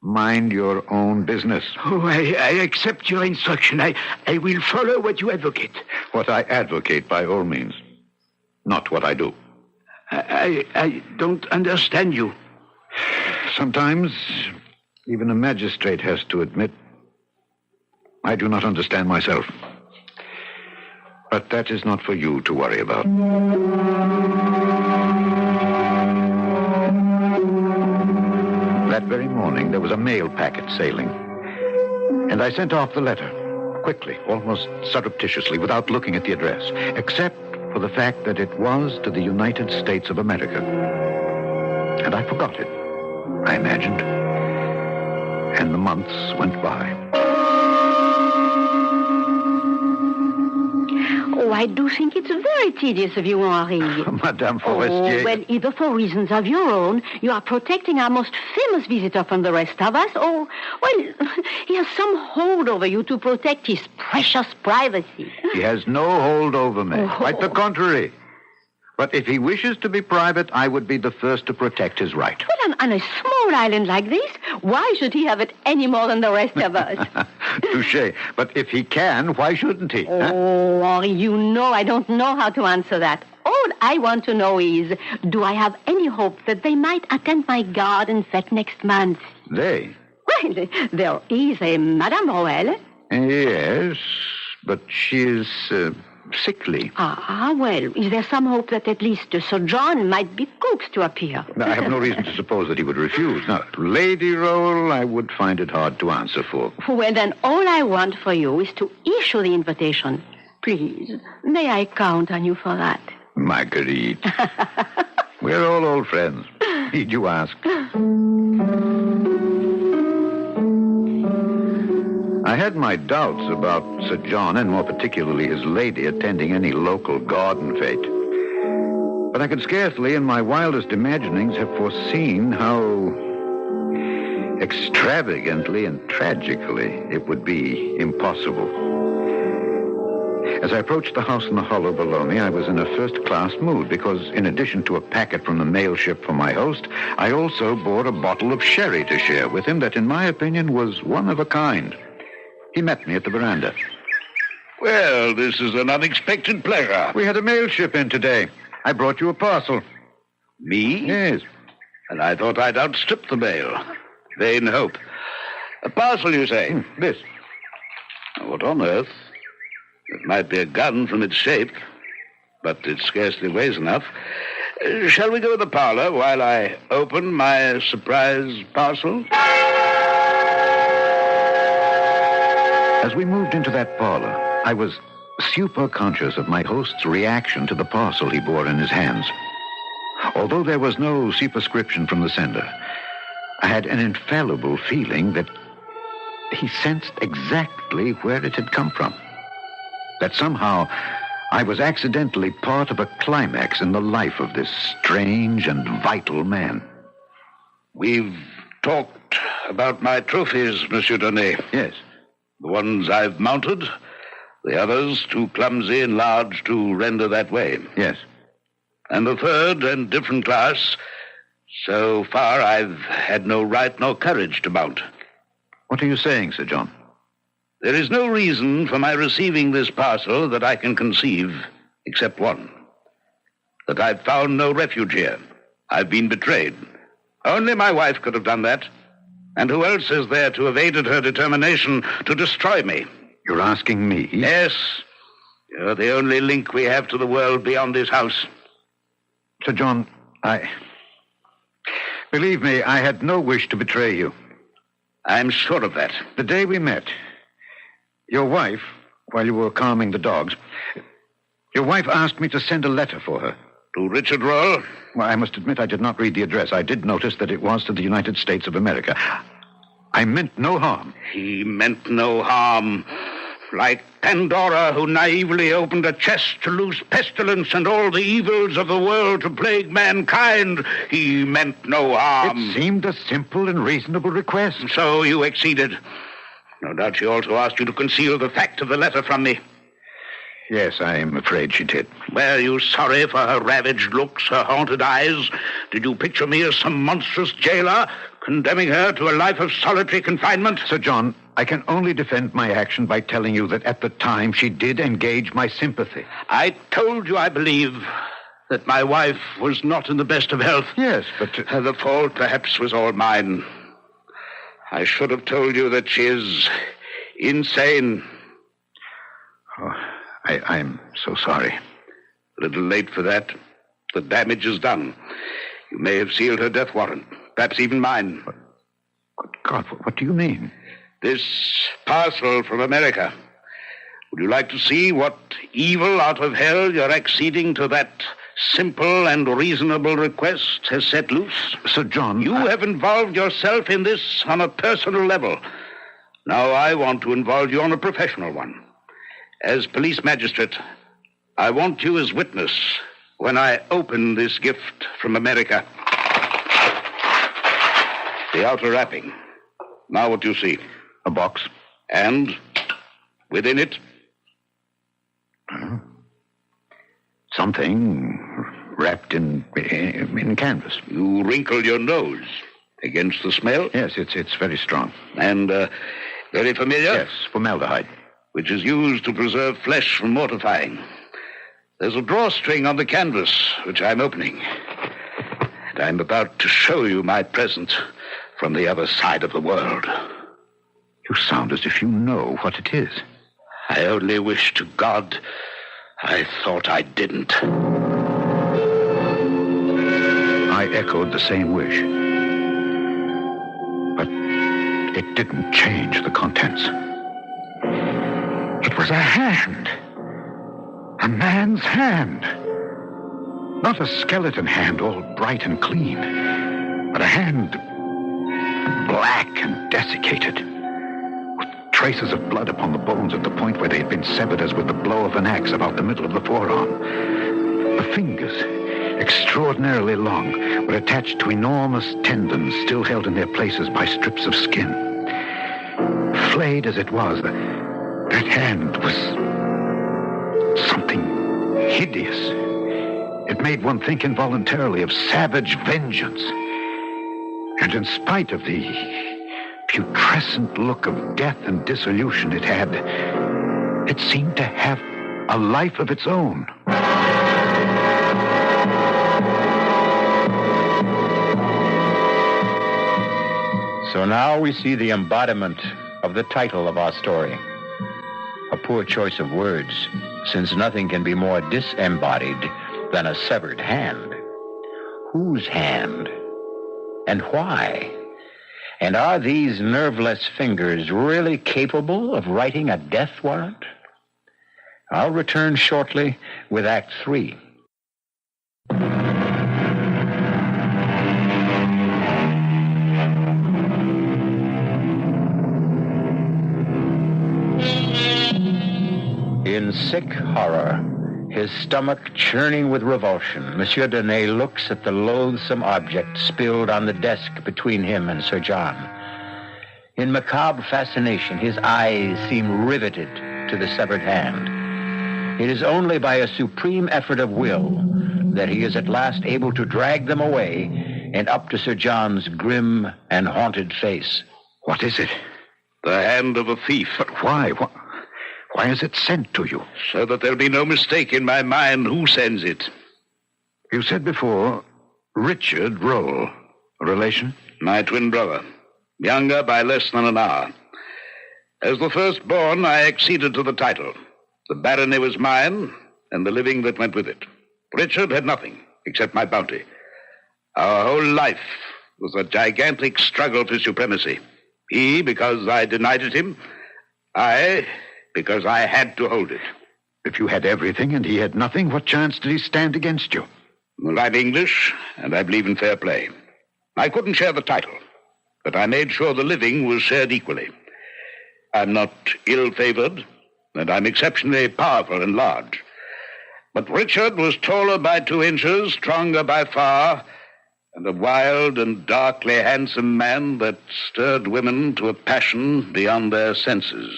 mind your own business. Oh, I accept your instruction. I will follow what you advocate. What I advocate, by all means. Not what I do. I don't understand you. Sometimes, even a magistrate has to admit, I do not understand myself. But that is not for you to worry about. That very morning, there was a mail packet sailing. And I sent off the letter, quickly, almost surreptitiously, without looking at the address, except for the fact that it was to the United States of America. And I forgot it, I imagined. And the months went by. Oh, I do think it's very tedious of you, Henri. Madame Forestier. Oh, well, either for reasons of your own, you are protecting our most famous visitor from the rest of us, or, well, he has some hold over you to protect his precious privacy. He has no hold over me. Quite the contrary. But if he wishes to be private, I would be the first to protect his right. Well, on a small island like this, why should he have it any more than the rest of us? Touché. But if he can, why shouldn't he? Oh, Henri, you know I don't know how to answer that. All I want to know is, do I have any hope that they might attend my garden fete next month? They? Well, there is a Madame Roel. Yes, but she is sickly. Well, is there some hope that at least Sir John might be coaxed to appear? I have no reason to suppose that he would refuse. Now, lady role, I would find it hard to answer for. Well, then all I want for you is to issue the invitation. Please, may I count on you for that? Marguerite. We're all old friends. Need you ask? I had my doubts about Sir John, and more particularly his lady, attending any local garden fete. But I could scarcely, in my wildest imaginings, have foreseen how extravagantly and tragically it would be impossible. As I approached the house in the hollow below me, I was in a first-class mood because, in addition to a packet from the mail ship for my host, I also bore a bottle of sherry to share with him that, in my opinion, was one of a kind. He met me at the veranda. Well, this is an unexpected pleasure. We had a mail ship in today. I brought you a parcel. Me? Yes. And I thought I'd outstrip the mail. Vain hope. A parcel, you say? This. What on earth? It might be a gun from its shape, but it scarcely weighs enough. Shall we go to the parlor while I open my surprise parcel? As we moved into that parlor, I was super-conscious of my host's reaction to the parcel he bore in his hands. Although there was no superscription from the sender, I had an infallible feeling that he sensed exactly where it had come from. That somehow I was accidentally part of a climax in the life of this strange and vital man. We've talked about my trophies, Monsieur Donnet. Yes. The ones I've mounted, the others too clumsy and large to render that way. Yes. And the third and different class, so far I've had no right nor courage to mount. What are you saying, Sir John? There is no reason for my receiving this parcel that I can conceive, except one. That I've found no refuge here. I've been betrayed. Only my wife could have done that. And who else is there to have aided her determination to destroy me? You're asking me? Yes. You're the only link we have to the world beyond this house. Sir John, believe me, I had no wish to betray you. I'm sure of that. The day we met, your wife, while you were calming the dogs, your wife asked me to send a letter for her. To Richard Roll? Well, I must admit I did not read the address. I did notice that it was to the United States of America. I meant no harm. He meant no harm. Like Pandora, who naively opened a chest to loose pestilence and all the evils of the world to plague mankind, he meant no harm. It seemed a simple and reasonable request. So you acceded. No doubt she also asked you to conceal the fact of the letter from me. Yes, I am afraid she did. Were you sorry for her ravaged looks, her haunted eyes? Did you picture me as some monstrous jailer, condemning her to a life of solitary confinement? Sir John, I can only defend my action by telling you that at the time she did engage my sympathy. I told you, I believe, that my wife was not in the best of health. Yes, but... The fault perhaps was all mine. I should have told you that she is insane. Oh, I'm so sorry. A little late for that. The damage is done. You may have sealed her death warrant, perhaps even mine. Good God, what do you mean? This parcel from America. Would you like to see what evil out of hell you're acceding to that simple and reasonable request has set loose? Sir John... You have involved yourself in this on a personal level. Now I want to involve you on a professional one. As police magistrate, I want you as witness when I open this gift from America. The outer wrapping. Now what do you see? A box. And within it? Something wrapped in canvas. You wrinkled your nose against the smell? Yes, it's very strong. And very familiar? Yes, formaldehyde. Which is used to preserve flesh from mortifying. There's a drawstring on the canvas, which I'm opening. And I'm about to show you my present from the other side of the world. You sound as if you know what it is. I only wish to God I thought I didn't. I echoed the same wish. But it didn't change the contents. It was a hand. A man's hand. Not a skeleton hand, all bright and clean, but a hand black and desiccated, with traces of blood upon the bones at the point where they had been severed as with the blow of an axe about the middle of the forearm. The fingers, extraordinarily long, were attached to enormous tendons still held in their places by strips of skin. Flayed as it was, that hand was something hideous. It made one think involuntarily of savage vengeance. And in spite of the putrescent look of death and dissolution it had, it seemed to have a life of its own. So now we see the embodiment of the title of our story. A poor choice of words, since nothing can be more disembodied than a severed hand. Whose hand? And why? And are these nerveless fingers really capable of writing a death warrant? I'll return shortly with Act 3. In sick horror, his stomach churning with revulsion, Monsieur Donnet looks at the loathsome object spilled on the desk between him and Sir John. In macabre fascination, his eyes seem riveted to the severed hand. It is only by a supreme effort of will that he is at last able to drag them away and up to Sir John's grim and haunted face. What is it? The hand of a thief. But why? Why is it sent to you? So that there'll be no mistake in my mind who sends it. You said before, Richard Roll. A relation? My twin brother. Younger by less than an hour. As the firstborn, I acceded to the title. The barony was mine, and the living that went with it. Richard had nothing, except my bounty. Our whole life was a gigantic struggle for supremacy. He, because I denied it him. I, because I had to hold it. If you had everything and he had nothing, what chance did he stand against you? Well, I'm English, and I believe in fair play. I couldn't share the title, but I made sure the living was shared equally. I'm not ill-favored, and I'm exceptionally powerful and large. But Richard was taller by 2 inches, stronger by far, and a wild and darkly handsome man that stirred women to a passion beyond their senses.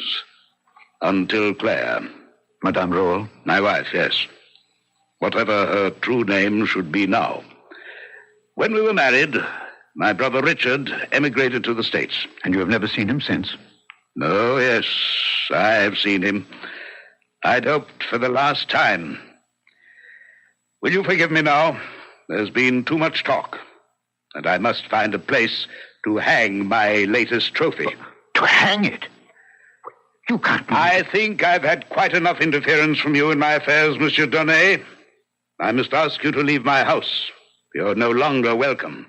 Until Claire. Madame Roll? My wife, yes. Whatever her true name should be now. When we were married, my brother Richard emigrated to the States. And you have never seen him since? No, yes, I have seen him. I'd hoped for the last time. Will you forgive me now? There's been too much talk, and I must find a place to hang my latest trophy. To hang it? You can't... I think I've had quite enough interference from you in my affairs, Monsieur Donnet. I must ask you to leave my house. You're no longer welcome.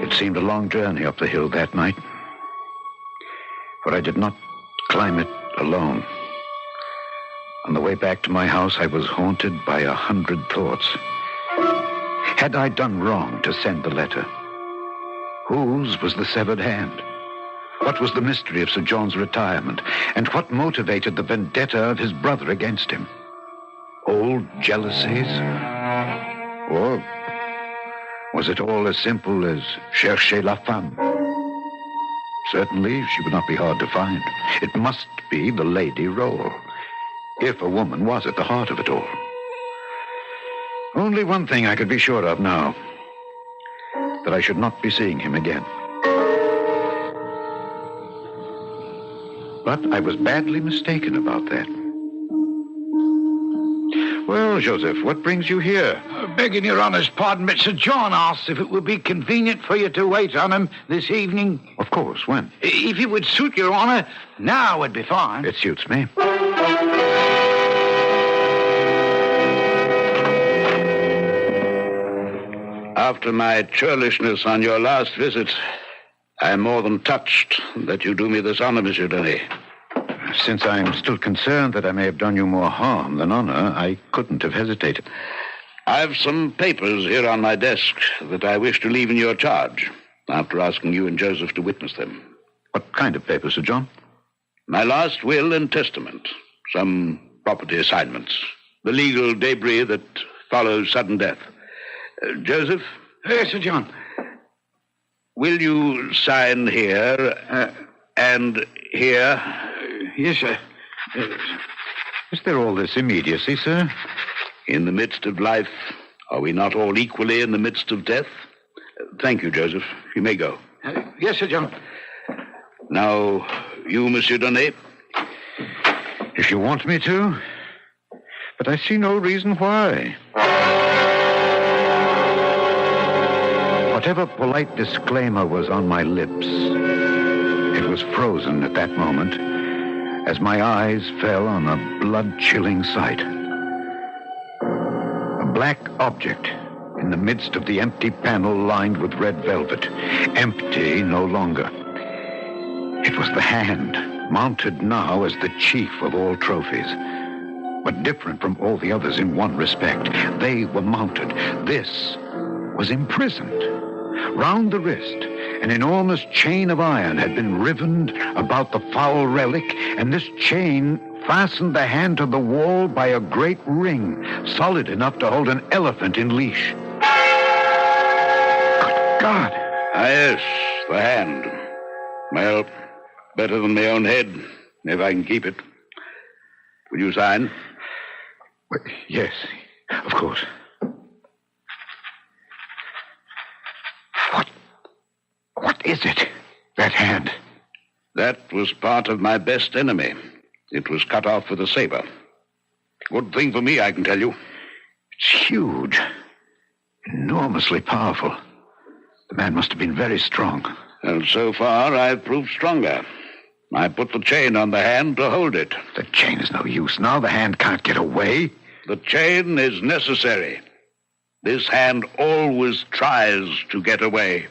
It seemed a long journey up the hill that night, for I did not climb it alone. On the way back to my house, I was haunted by 100 thoughts. Had I done wrong to send the letter? Whose was the severed hand? What was the mystery of Sir John's retirement? And what motivated the vendetta of his brother against him? Old jealousies? Or was it all as simple as chercher la femme? Certainly, she would not be hard to find. It must be the Lady Roll, if a woman was at the heart of it all. Only one thing I could be sure of now. That I should not be seeing him again. But I was badly mistaken about that. Well, Joseph, what brings you here? Begging your honor's pardon, but Sir John asked if it would be convenient for you to wait on him this evening. Of course, when? If it would suit your honor, now would be fine. It suits me. After my churlishness on your last visit, I am more than touched that you do me this honor, Monsieur Denis. Since I'm still concerned that I may have done you more harm than honor, I couldn't have hesitated. I've some papers here on my desk that I wish to leave in your charge, after asking you and Joseph to witness them. What kind of papers, Sir John? My last will and testament, some property assignments, the legal debris that follows sudden death. Joseph? Yes, Sir John. Will you sign here and here? Yes, sir. Is there all this immediacy, sir? In the midst of life, are we not all equally in the midst of death? Thank you, Joseph. You may go. Yes, Sir John. Now, you, Monsieur Donnet. If you want me to. But I see no reason why. Whatever polite disclaimer was on my lips, it was frozen at that moment as my eyes fell on a blood-chilling sight. A black object in the midst of the empty panel lined with red velvet. Empty no longer. It was the hand, mounted now as the chief of all trophies. But different from all the others in one respect. They were mounted. This was imprisoned. Round the wrist, an enormous chain of iron had been rivened about the foul relic, and this chain fastened the hand to the wall by a great ring, solid enough to hold an elephant in leash. Good God! Yes, the hand. Well, better than my own head, if I can keep it. Will you sign? Well, yes, of course. What is it, that hand? That was part of my best enemy. It was cut off with a saber. Good thing for me, I can tell you. It's huge. Enormously powerful. The man must have been very strong. And so far, I've proved stronger. I put the chain on the hand to hold it. The chain is no use now. The hand can't get away. The chain is necessary. This hand always tries to get away.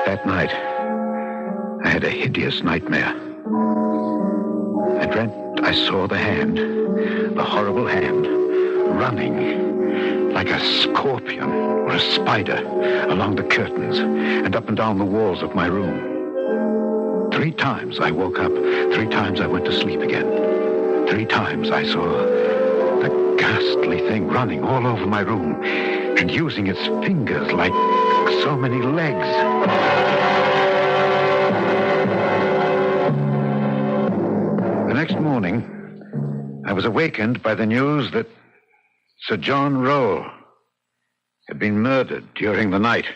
That night, I had a hideous nightmare. I dreamt I saw the hand, the horrible hand, running like a scorpion or a spider along the curtains and up and down the walls of my room. 3 times I woke up. 3 times I went to sleep again. 3 times I saw the ghastly thing running all over my room and using its fingers like so many legs. The next morning, I was awakened by the news that Sir John Roll had been murdered during the night.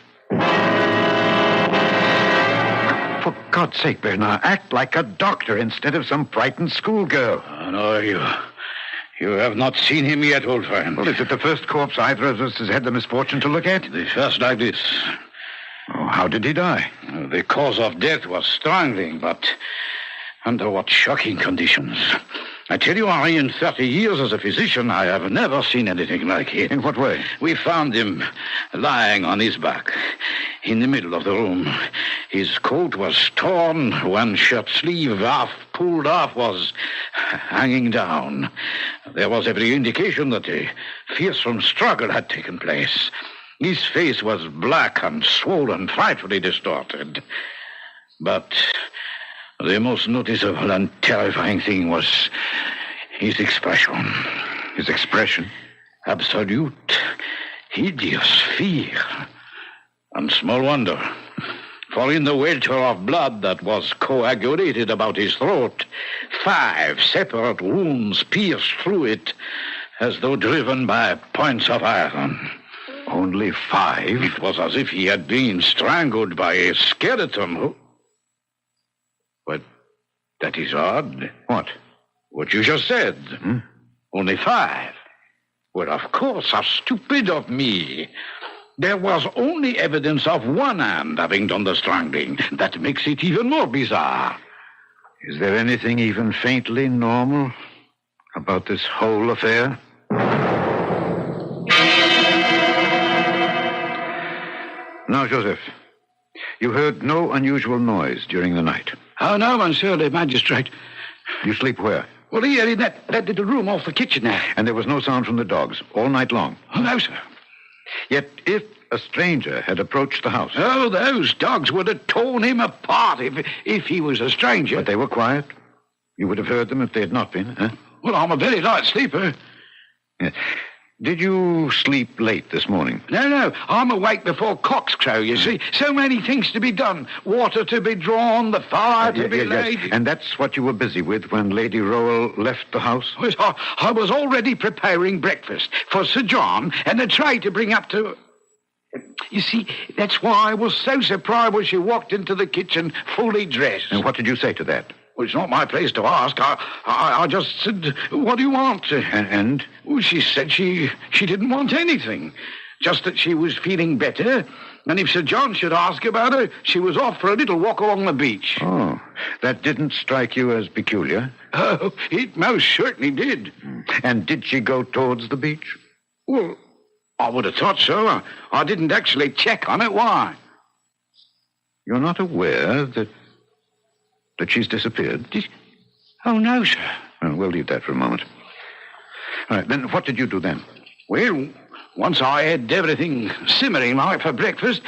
For God's sake, Bernard, act like a doctor instead of some frightened schoolgirl. Oh, no, you have not seen him yet, old friend. Well, is it the first corpse either of us has had the misfortune to look at? The first like this. Oh, how did he die? The cause of death was strangling, but under what shocking conditions. I tell you, Henri, in 30 years as a physician, I have never seen anything like it. In what way? We found him lying on his back in the middle of the room. His coat was torn, one shirt sleeve, half pulled off, was hanging down. There was every indication that a fearsome struggle had taken place. His face was black and swollen, frightfully distorted. But the most noticeable and terrifying thing was his expression. His expression? Absolute, hideous fear. And small wonder. For in the welter of blood that was coagulated about his throat, 5 separate wounds pierced through it as though driven by points of iron. Only 5? It was as if he had been strangled by a skeleton. But That is odd. What? What you just said. Only 5. Well, of course, how stupid of me. There was only evidence of one hand having done the strangling. That makes it even more bizarre. Is there anything even faintly normal about this whole affair? Now, Joseph, you heard no unusual noise during the night. Oh, no, monsieur le magistrate. You sleep where? Well, here in that little room off the kitchen there. And there was no sound from the dogs all night long? Oh, no, sir. Yet if a stranger had approached the house... Oh, those dogs would have torn him apart if he was a stranger. But they were quiet? You would have heard them if they had not been, huh? Well, I'm a very light sleeper. Yes. Did you sleep late this morning? No. I'm awake before cocks crow, you see. So many things to be done. Water to be drawn, the fire to be laid. Yes. And that's what you were busy with when Lady Rowell left the house? Yes, I was already preparing breakfast for Sir John and a tray to bring up to... You see, that's why I was so surprised when she walked into the kitchen fully dressed. And what did you say to that? Well, it's not my place to ask. I just said, what do you want? And? Well, she said she didn't want anything. Just that she was feeling better. And if Sir John should ask about her, she was off for a little walk along the beach. Oh, that didn't strike you as peculiar? Oh, it most certainly did. And did she go towards the beach? Well, I would have thought so. I didn't actually check on it. Why? You're not aware that she's disappeared? Oh, no, sir. Well, we'll leave that for a moment. All right, then what did you do then? Well, once I had everything simmering like for breakfast,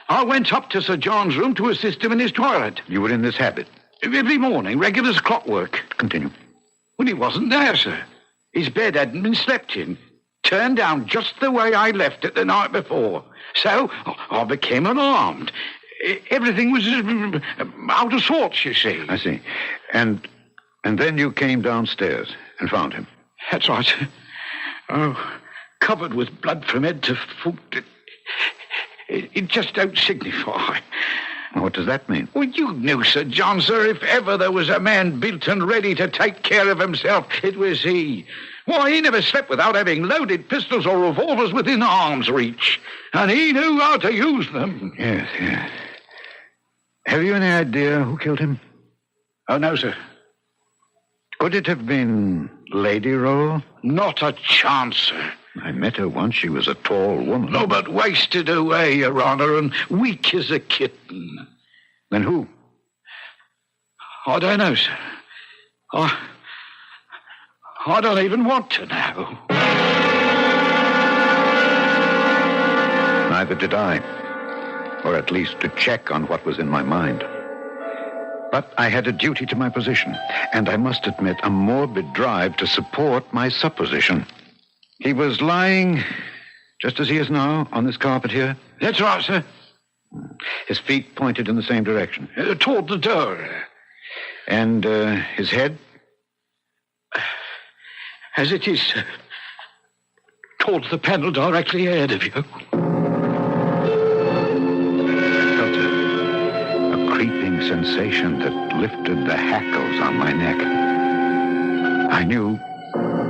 I went up to Sir John's room to assist him in his toilet. You were in this habit? Every morning, regular as clockwork. Continue. Well, he wasn't there, sir. His bed hadn't been slept in. Turned down just the way I left it the night before. So I became alarmed. Everything was out of sorts, you see. I see. And then you came downstairs and found him. That's right. Oh, covered with blood from head to foot. It just don't signify. What does that mean? Well, you knew, Sir John, sir, if ever there was a man built and ready to take care of himself, it was he. Why, he never slept without having loaded pistols or revolvers within arm's reach. And he knew how to use them. Yes. Have you any idea who killed him? Oh, no, sir. Could it have been Lady Rowell? Not a chance, sir. I met her once. She was a tall woman. No, but wasted away, Your Honor, and weak as a kitten. Then who? I don't know, sir. I don't even want to know. Neither did I. Or at least to check on what was in my mind. But I had a duty to my position, and I must admit a morbid drive to support my supposition. He was lying, just as he is now, on this carpet here? That's right, sir. His feet pointed in the same direction? Toward the door. And his head? As it is, sir. Towards the panel directly ahead of you. Sensation that lifted the hackles on my neck. I knew,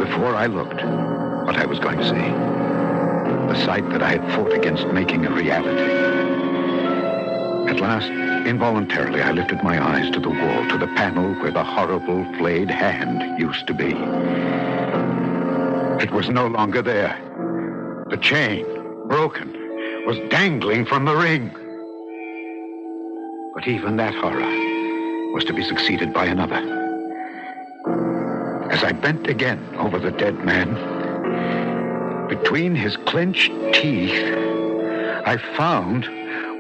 before I looked, what I was going to see. The sight that I had fought against making a reality. At last, involuntarily, I lifted my eyes to the wall, to the panel where the horrible flayed hand used to be. It was no longer there. The chain, broken, was dangling from the ring. But even that horror was to be succeeded by another. As I bent again over the dead man, between his clenched teeth, I found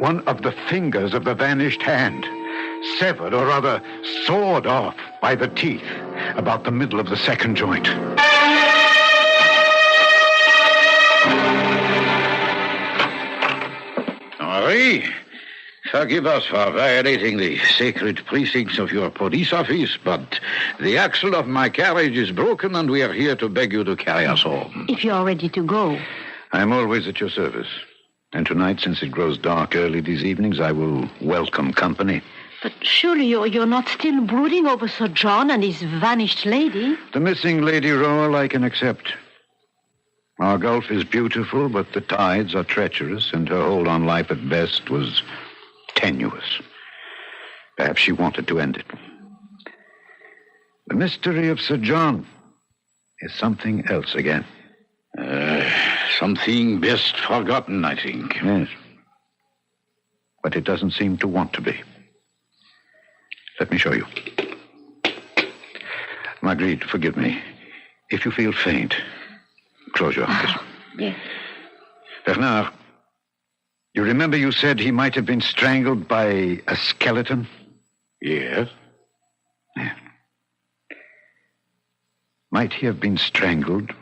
one of the fingers of the vanished hand, severed or rather sawed off by the teeth about the middle of the second joint. Mallerie, forgive us for violating the sacred precincts of your police office, but the axle of my carriage is broken and we are here to beg you to carry us home. If you're ready to go. I'm always at your service. And tonight, since it grows dark early these evenings, I will welcome company. But surely you're not still brooding over Sir John and his vanished lady. The missing Lady Rowell I can accept. Our gulf is beautiful, but the tides are treacherous, and her hold on life at best was tenuous. Perhaps she wanted to end it. The mystery of Sir John is something else again. Something best forgotten, I think. Yes. But it doesn't seem to want to be. Let me show you. Marguerite, forgive me. If you feel faint, close your eyes. Yes. Bernard, you remember you said he might have been strangled by a skeleton? Yes. Yeah. Might he have been strangled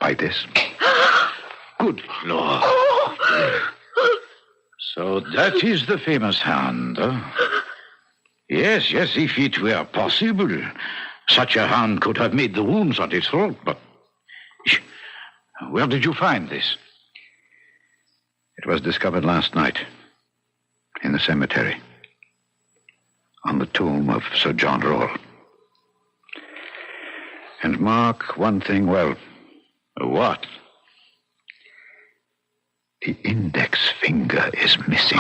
by this? Good Lord. So that is the famous hand, huh? Yes, if it were possible, such a hand could have made the wounds on his throat, but where did you find this? It was discovered last night in the cemetery on the tomb of Sir John Rowell. And mark one thing well. What? The index finger is missing.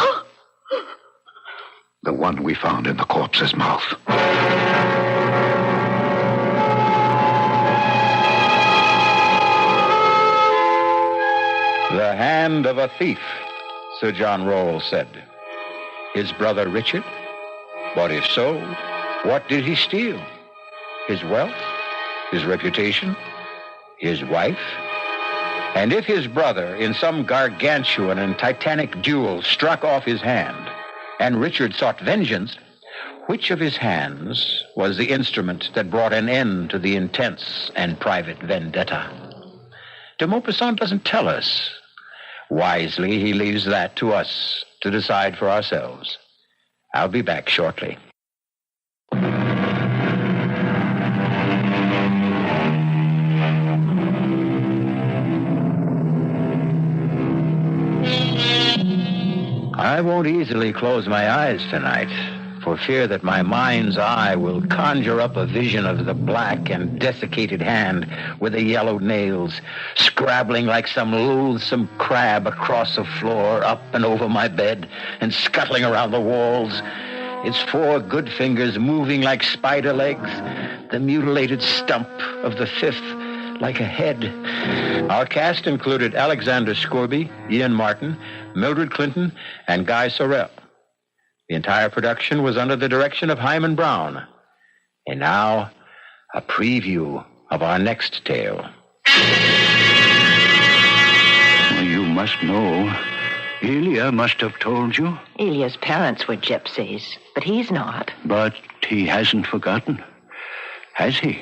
The one we found in the corpse's mouth. The hand of a thief, Sir John Rowell said. His brother Richard? But if so, what did he steal? His wealth? His reputation? His wife? And if his brother, in some gargantuan and titanic duel, struck off his hand, and Richard sought vengeance, which of his hands was the instrument that brought an end to the intense and private vendetta? De Maupassant doesn't tell us. Wisely, he leaves that to us to decide for ourselves. I'll be back shortly. I won't easily close my eyes tonight, for fear that my mind's eye will conjure up a vision of the black and desiccated hand with the yellowed nails, scrabbling like some loathsome crab across the floor, up and over my bed, and scuttling around the walls. Its 4 good fingers moving like spider legs, the mutilated stump of the 5th like a head. Our cast included Alexander Scorby, Ian Martin, Mildred Clinton, and Guy Sorrell. The entire production was under the direction of Hyman Brown. And now, a preview of our next tale. You must know. Ilya must have told you. Ilya's parents were gypsies, but he's not. But he hasn't forgotten, has he?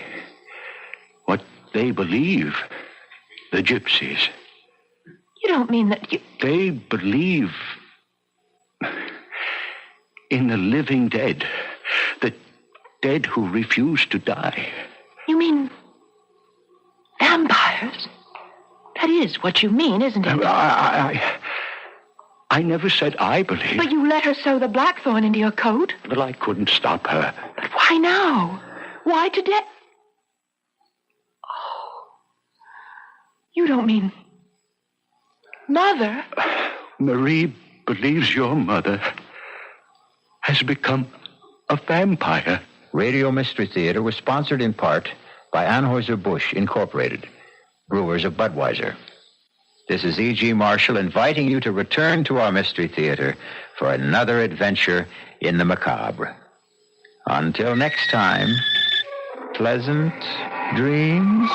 What they believe, the gypsies. You don't mean that you... They believe in the living dead, the dead who refuse to die. You mean vampires? That is what you mean, isn't it? I never said I believe. But you let her sew the blackthorn into your coat. Well, I couldn't stop her. But why now? Why today? Oh. You don't mean... Mother? Marie believes your mother has become a vampire. Radio Mystery Theater was sponsored in part by Anheuser-Busch Incorporated, brewers of Budweiser. This is E.G. Marshall inviting you to return to our Mystery Theater for another adventure in the macabre. Until next time, pleasant dreams.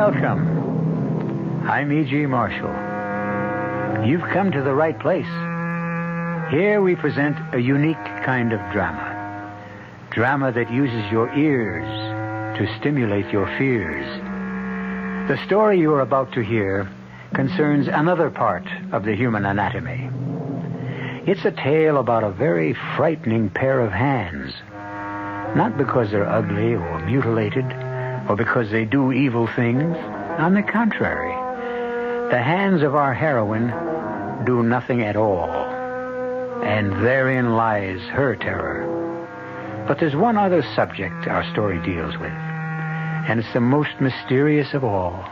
Welcome. I'm E.G. Marshall. You've come to the right place. Here we present a unique kind of drama. Drama that uses your ears to stimulate your fears. The story you are about to hear concerns another part of the human anatomy. It's a tale about a very frightening pair of hands. Not because they're ugly or mutilated, or because they do evil things. On the contrary, the hands of our heroine do nothing at all. And therein lies her terror. But there's one other subject our story deals with, and it's the most mysterious of all,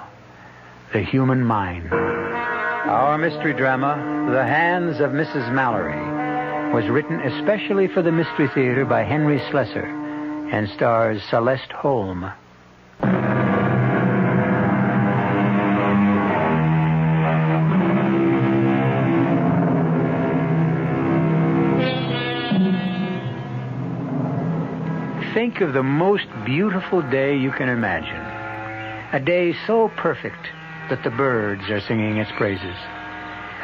the human mind. Our mystery drama, The Hands of Mrs. Mallerie, was written especially for the Mystery Theater by Henry Slessor and stars Celeste Holm. Think of the most beautiful day you can imagine. A day so perfect that the birds are singing its praises.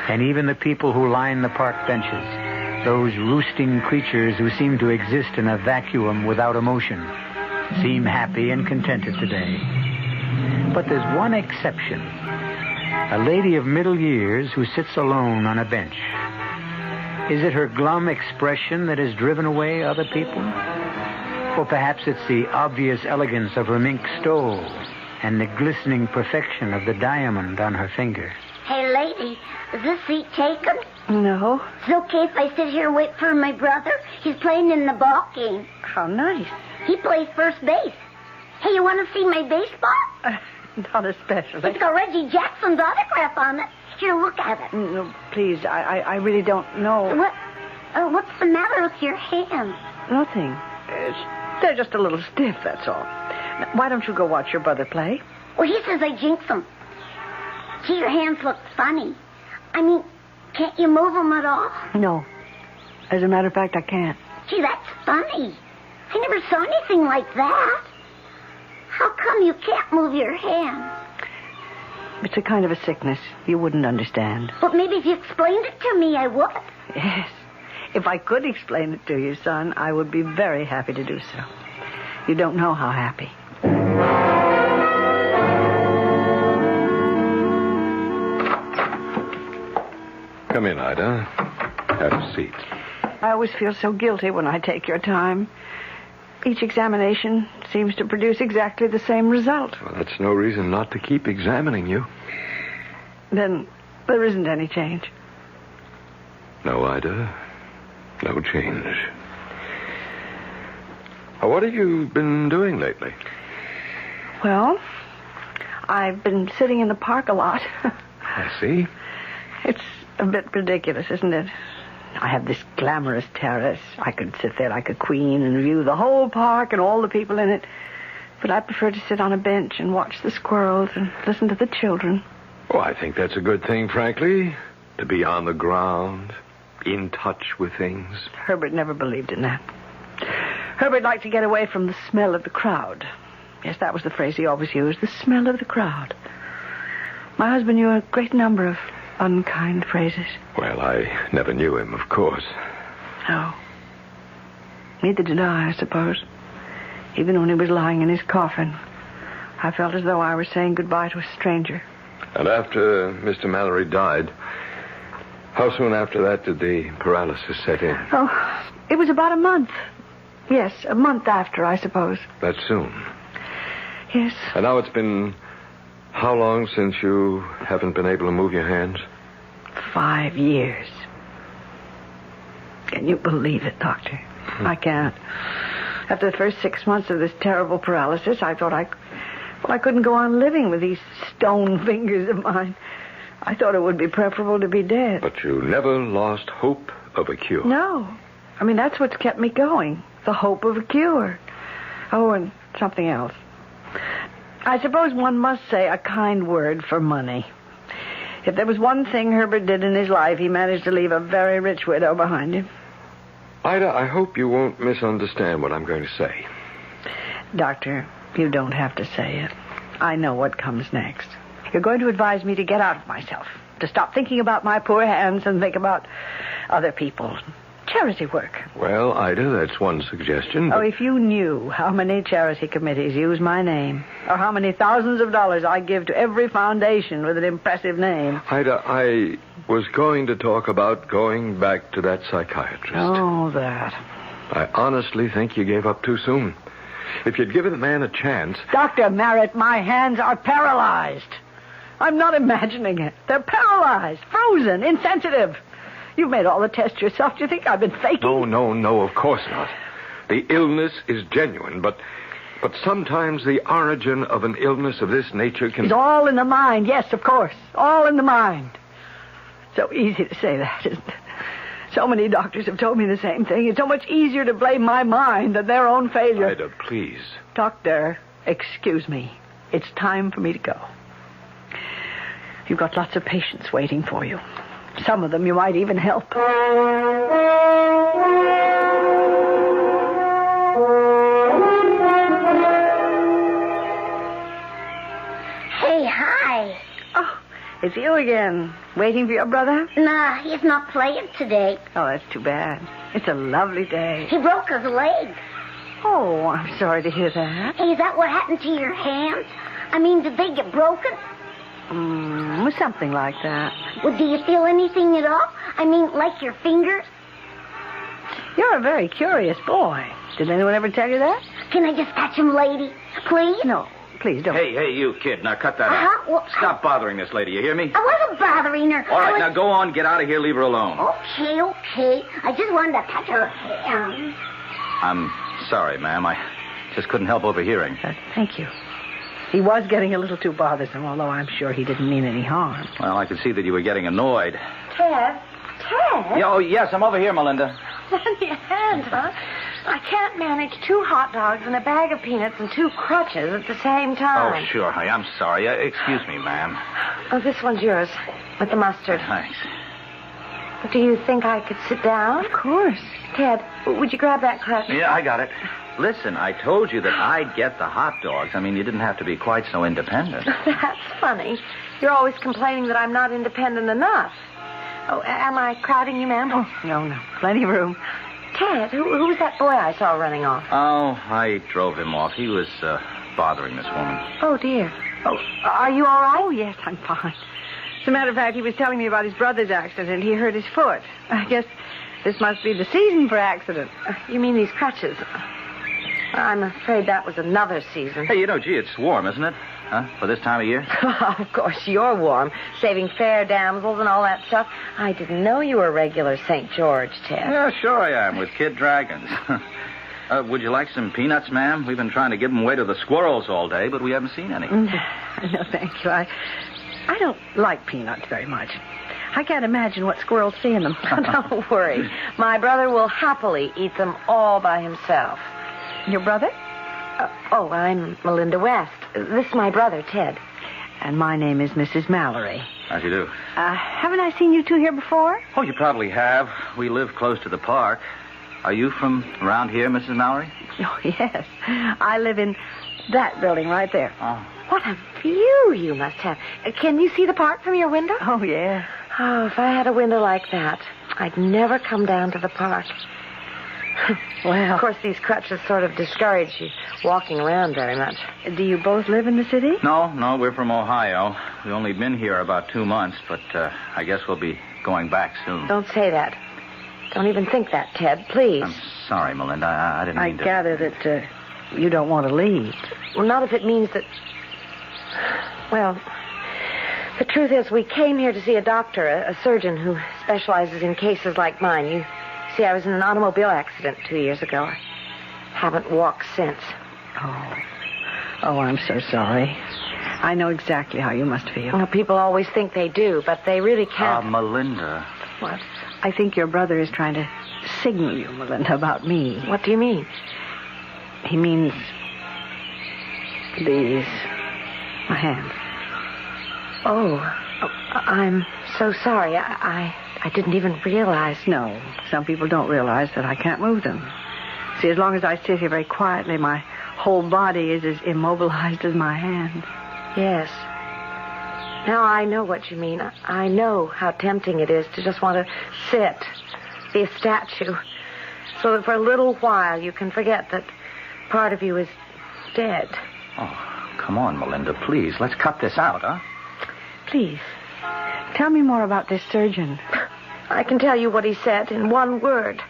And even the people who line the park benches, those roosting creatures who seem to exist in a vacuum without emotion, seem happy and contented today. But there's one exception. A lady of middle years who sits alone on a bench. Is it her glum expression that has driven away other people? Or perhaps it's the obvious elegance of her mink stole and the glistening perfection of the diamond on her finger. Hey, lady, is this seat taken? No. Is it okay if I sit here and wait for my brother? He's playing in the ball game. How nice. He plays first base. Hey, you want to see my baseball? Not especially. It's got Reggie Jackson's autograph on it. Here, look at it. No, please, I really don't know. What's the matter with your hands? Nothing. They're just a little stiff, that's all. Now, why don't you go watch your brother play? Well, he says I jinx him. Gee, your hands look funny. I mean, can't you move them at all? No. As a matter of fact, I can't. Gee, that's funny. I never saw anything like that. How come you can't move your hands? It's a kind of a sickness. You wouldn't understand. But maybe if you explained it to me, I would. Yes. If I could explain it to you, son, I would be very happy to do so. You don't know how happy. Come in, Ida. Have a seat. I always feel so guilty when I take your time. Each examination seems to produce exactly the same result. Well, that's no reason not to keep examining you. Then there isn't any change. No, Ida. No change. What have you been doing lately? Well, I've been sitting in the park a lot. I see. It's a bit ridiculous, isn't it? I have this glamorous terrace. I could sit there like a queen and view the whole park and all the people in it. But I prefer to sit on a bench and watch the squirrels and listen to the children. Oh, I think that's a good thing, frankly. To be on the ground, in touch with things. Herbert never believed in that. Herbert liked to get away from the smell of the crowd. Yes, that was the phrase he always used, the smell of the crowd. My husband knew a great number of unkind phrases. Well, I never knew him, of course. No. Neither did I suppose. Even when he was lying in his coffin, I felt as though I was saying goodbye to a stranger. And after Mr. Mallerie died, how soon after that did the paralysis set in? Oh, it was about a month. Yes, a month after, I suppose. That soon? Yes. And now it's been how long since you haven't been able to move your hands? 5 years. Can you believe it, Doctor? I can't. After the first 6 months of this terrible paralysis, I thought I couldn't go on living with these stone fingers of mine. I thought it would be preferable to be dead. But you never lost hope of a cure. No. I mean, that's what's kept me going. The hope of a cure. Oh, and something else. I suppose one must say a kind word for money. If there was one thing Herbert did in his life, he managed to leave a very rich widow behind him. Ida, I hope you won't misunderstand what I'm going to say. Doctor, you don't have to say it. I know what comes next. You're going to advise me to get out of myself, to stop thinking about my poor hands and think about other people. Charity work. Well, Ida, that's one suggestion. Oh, if you knew how many charity committees use my name, or how many thousands of dollars I give to every foundation with an impressive name. Ida, I was going to talk about going back to that psychiatrist. Oh, that. I honestly think you gave up too soon. If you'd given the man a chance... Dr. Merritt, my hands are paralyzed. I'm not imagining it. They're paralyzed, frozen, insensitive. You've made all the tests yourself. Do you think I've been faking? No, of course not. The illness is genuine, but sometimes the origin of an illness of this nature can... It's all in the mind, yes, of course. All in the mind. So easy to say that, isn't it? So many doctors have told me the same thing. It's so much easier to blame my mind than their own failure. Ida, please. Doctor, excuse me. It's time for me to go. You've got lots of patients waiting for you. Some of them you might even help. Hey, hi. Oh, it's you again. Waiting for your brother? Nah, he's not playing today. Oh, that's too bad. It's a lovely day. He broke his leg. Oh, I'm sorry to hear that. Hey, is that what happened to your hands? I mean, did they get broken? Something like that. Well, do you feel anything at all? I mean, like your fingers? You're a very curious boy. Did anyone ever tell you that? Can I just touch him, lady? Please? No, please don't. Hey, you kid. Now cut that out. Well, Stop bothering this lady. You hear me? I wasn't bothering her. All right, now go on. Get out of here. Leave her alone. Okay. I just wanted to touch her hand. I'm sorry, ma'am. I just couldn't help overhearing. Thank you. He was getting a little too bothersome, although I'm sure he didn't mean any harm. Well, I could see that you were getting annoyed. Ted? Oh, yes, I'm over here, Melinda. Lend me a hand, huh? I can't manage 2 hot dogs and a bag of peanuts and 2 crutches at the same time. Oh, sure. I'm sorry. Excuse me, ma'am. Oh, this one's yours, with the mustard. Thanks. Do you think I could sit down? Of course. Ted, would you grab that crutch? Yeah, I got it. Listen, I told you that I'd get the hot dogs. I mean, you didn't have to be quite so independent. That's funny. You're always complaining that I'm not independent enough. Oh, am I crowding you, ma'am? Oh, no. Plenty of room. Ted, who was that boy I saw running off? Oh, I drove him off. He was bothering this woman. Oh, dear. Oh, are you all right? Oh, yes, I'm fine. As a matter of fact, he was telling me about his brother's accident. He hurt his foot. I guess this must be the season for accidents. You mean these crutches? I'm afraid that was another season. Hey, gee, it's warm, isn't it? Huh? For this time of year? Of course, you're warm. Saving fair damsels and all that stuff. I didn't know you were regular St. George, Ted. Yeah, sure I am, with kid dragons. Would you like some peanuts, ma'am? We've been trying to give them away to the squirrels all day, but we haven't seen any. No, thank you. I don't like peanuts very much. I can't imagine what squirrels see in them. Don't worry. My brother will happily eat them all by himself. Your brother? I'm Melinda West. This is my brother, Ted. And my name is Mrs. Mallerie. How do you do? Haven't I seen you two here before? Oh, you probably have. We live close to the park. Are you from around here, Mrs. Mallerie? Oh, yes. I live in that building right there. Oh. What a view you must have. Can you see the park from your window? Oh, yeah. Oh, if I had a window like that, I'd never come down to the park. Well, of course, these crutches sort of discourage you walking around very much. Do you both live in the city? No, we're from Ohio. We've only been here about 2 months, but I guess we'll be going back soon. Don't say that. Don't even think that, Ted, please. I'm sorry, Melinda. I didn't mean to... I gather that you don't want to leave. Well, not if it means that... Well, the truth is we came here to see a doctor, a surgeon who specializes in cases like mine. You see, I was in an automobile accident 2 years ago. I haven't walked since. Oh, I'm so sorry. I know exactly how you must feel. Well, people always think they do, but they really can't. Melinda. What? I think your brother is trying to signal you, Melinda, about me. What do you mean? He means these. My hands. Oh, I'm so sorry. I didn't even realize. No, some people don't realize that I can't move them. See, as long as I sit here very quietly, my whole body is as immobilized as my hands. Yes. Now I know what you mean. I know how tempting it is to just want to sit, be a statue, so that for a little while you can forget that part of you is dead. Oh, come on, Melinda, please. Let's cut this out, huh? Please, tell me more about this surgeon. I can tell you what he said in one word.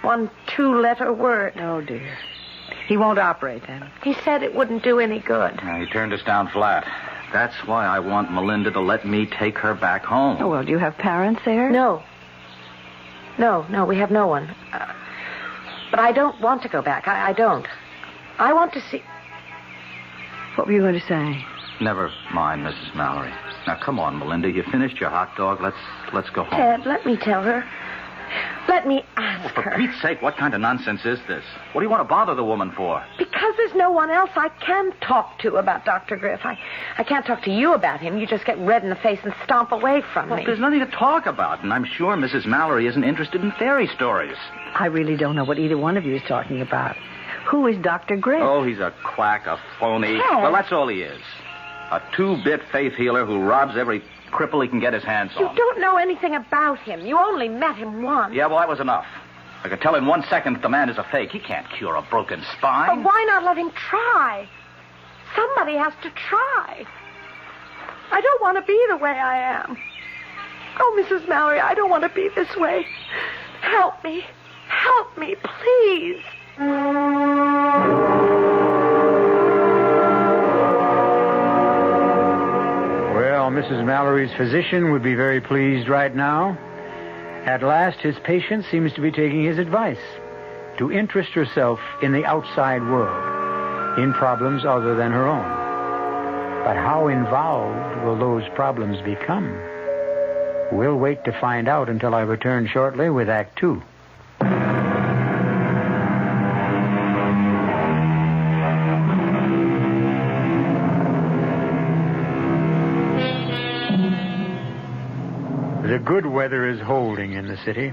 One 2-letter word. Oh, dear. He won't operate, then? He said it wouldn't do any good. He turned us down flat. That's why I want Melinda to let me take her back home. Oh, well, do you have parents there? No. No, we have no one. But I don't want to go back. I don't. I want to see... What were you going to say? Never mind, Mrs. Mallory. Now, come on, Melinda. You finished your hot dog. Let's go home. Ted, let me tell her. Let me ask her. For Pete's sake, what kind of nonsense is this? What do you want to bother the woman for? Because there's no one else I can talk to about Dr. Griff. I can't talk to you about him. You just get red in the face and stomp away from me. There's nothing to talk about, and I'm sure Mrs. Mallory isn't interested in fairy stories. I really don't know what either one of you is talking about. Who is Dr. Griff? Oh, he's a quack, a phony. Ted. Well, that's all he is. A 2-bit faith healer who robs every cripple he can get his hands on. You don't know anything about him. You only met him once. Yeah, well, that was enough. I could tell in 1 second that the man is a fake. He can't cure a broken spine. But why not let him try? Somebody has to try. I don't want to be the way I am. Oh, Mrs. Mallory, I don't want to be this way. Help me. Help me, please. Well, Mrs. Mallory's physician would be very pleased right now. At last, his patient seems to be taking his advice to interest herself in the outside world, in problems other than her own. But how involved will those problems become? We'll wait to find out until I return shortly with Act 2. The good weather is holding in the city,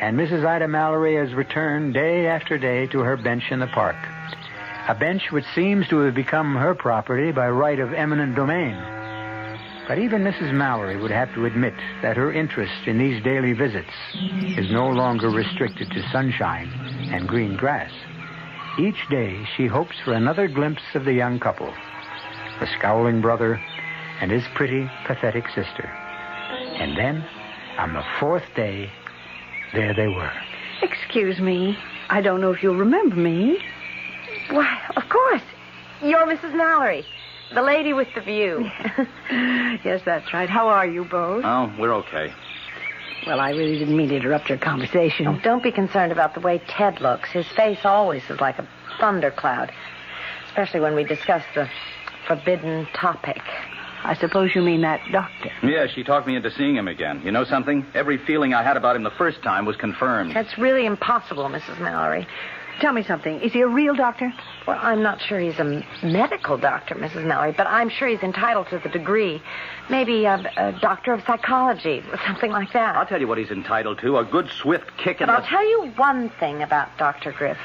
and Mrs. Ida Mallory has returned day after day to her bench in the park, a bench which seems to have become her property by right of eminent domain. But even Mrs. Mallory would have to admit that her interest in these daily visits is no longer restricted to sunshine and green grass. Each day she hopes for another glimpse of the young couple, the scowling brother and his pretty, pathetic sister. And then, on the 4th day, there they were. Excuse me. I don't know if you'll remember me. Why, of course. You're Mrs. Mallory, the lady with the view. Yes, that's right. How are you both? Oh, we're okay. Well, I really didn't mean to interrupt your conversation. Oh, don't be concerned about the way Ted looks. His face always is like a thundercloud, especially when we discuss the forbidden topic. I suppose you mean that doctor. Yeah, she talked me into seeing him again. You know something? Every feeling I had about him the first time was confirmed. That's really impossible, Mrs. Mallory. Tell me something. Is he a real doctor? Well, I'm not sure he's a medical doctor, Mrs. Mallory, but I'm sure he's entitled to the degree. Maybe a doctor of psychology or something like that. I'll tell you what he's entitled to. A good swift kick in But the... I'll tell you one thing about Dr. Griff.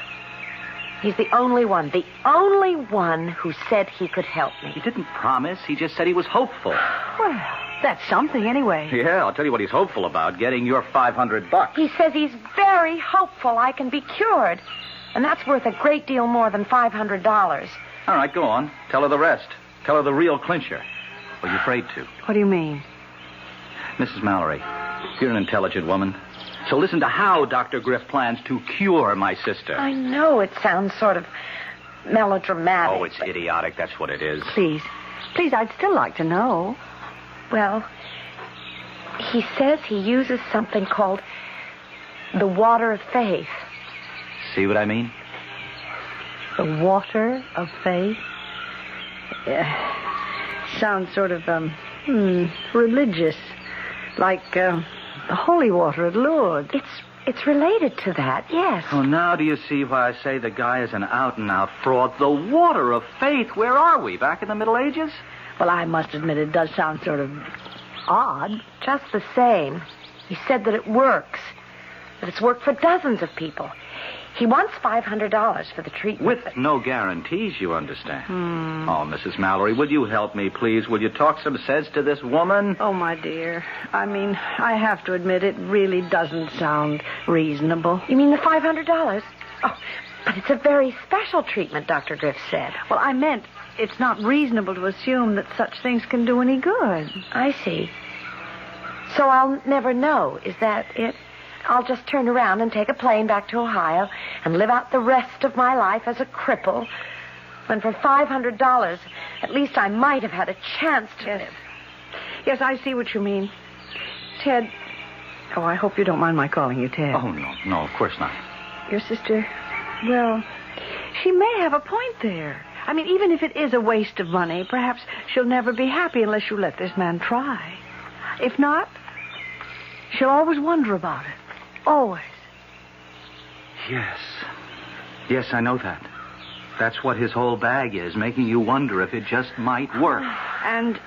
He's the only one who said he could help me. He didn't promise. He just said he was hopeful. Well, that's something anyway. Yeah, I'll tell you what he's hopeful about, getting your $500. He says he's very hopeful I can be cured. And that's worth a great deal more than $500. All right, go on. Tell her the rest. Tell her the real clincher. Or you're afraid to. What do you mean? Mrs. Mallory, you're an intelligent woman. So listen to how Dr. Griff plans to cure my sister. I know it sounds sort of melodramatic. Oh, it's idiotic. That's what it is. Please, I'd still like to know. Well, he says he uses something called the water of faith. See what I mean? The water of faith? Sounds sort of, religious. Like, the holy water at Lourdes. It's related to that, yes. Oh, now do you see why I say the guy is an out-and-out fraud? The water of faith. Where are we? Back in the Middle Ages? Well, I must admit it does sound sort of odd. Just the same. He said that it works. That it's worked for dozens of people. He wants $500 for the treatment. With no guarantees, you understand. Oh, Mrs. Mallory, will you help me, please? Will you talk some sense to this woman? Oh, my dear. I mean, I have to admit it really doesn't sound reasonable. You mean the $500? Oh, but it's a very special treatment, Dr. Griff said. Well, I meant it's not reasonable to assume that such things can do any good. I see. So I'll never know. Is that it? I'll just turn around and take a plane back to Ohio and live out the rest of my life as a cripple. When for $500, at least I might have had a chance to live. Yes, I see what you mean. Ted. Oh, I hope you don't mind my calling you Ted. Oh, no, of course not. Your sister, well, she may have a point there. I mean, even if it is a waste of money, perhaps she'll never be happy unless you let this man try. If not, she'll always wonder about it. Always. Yes, I know that. That's what his whole bag is, making you wonder if it just might work. And,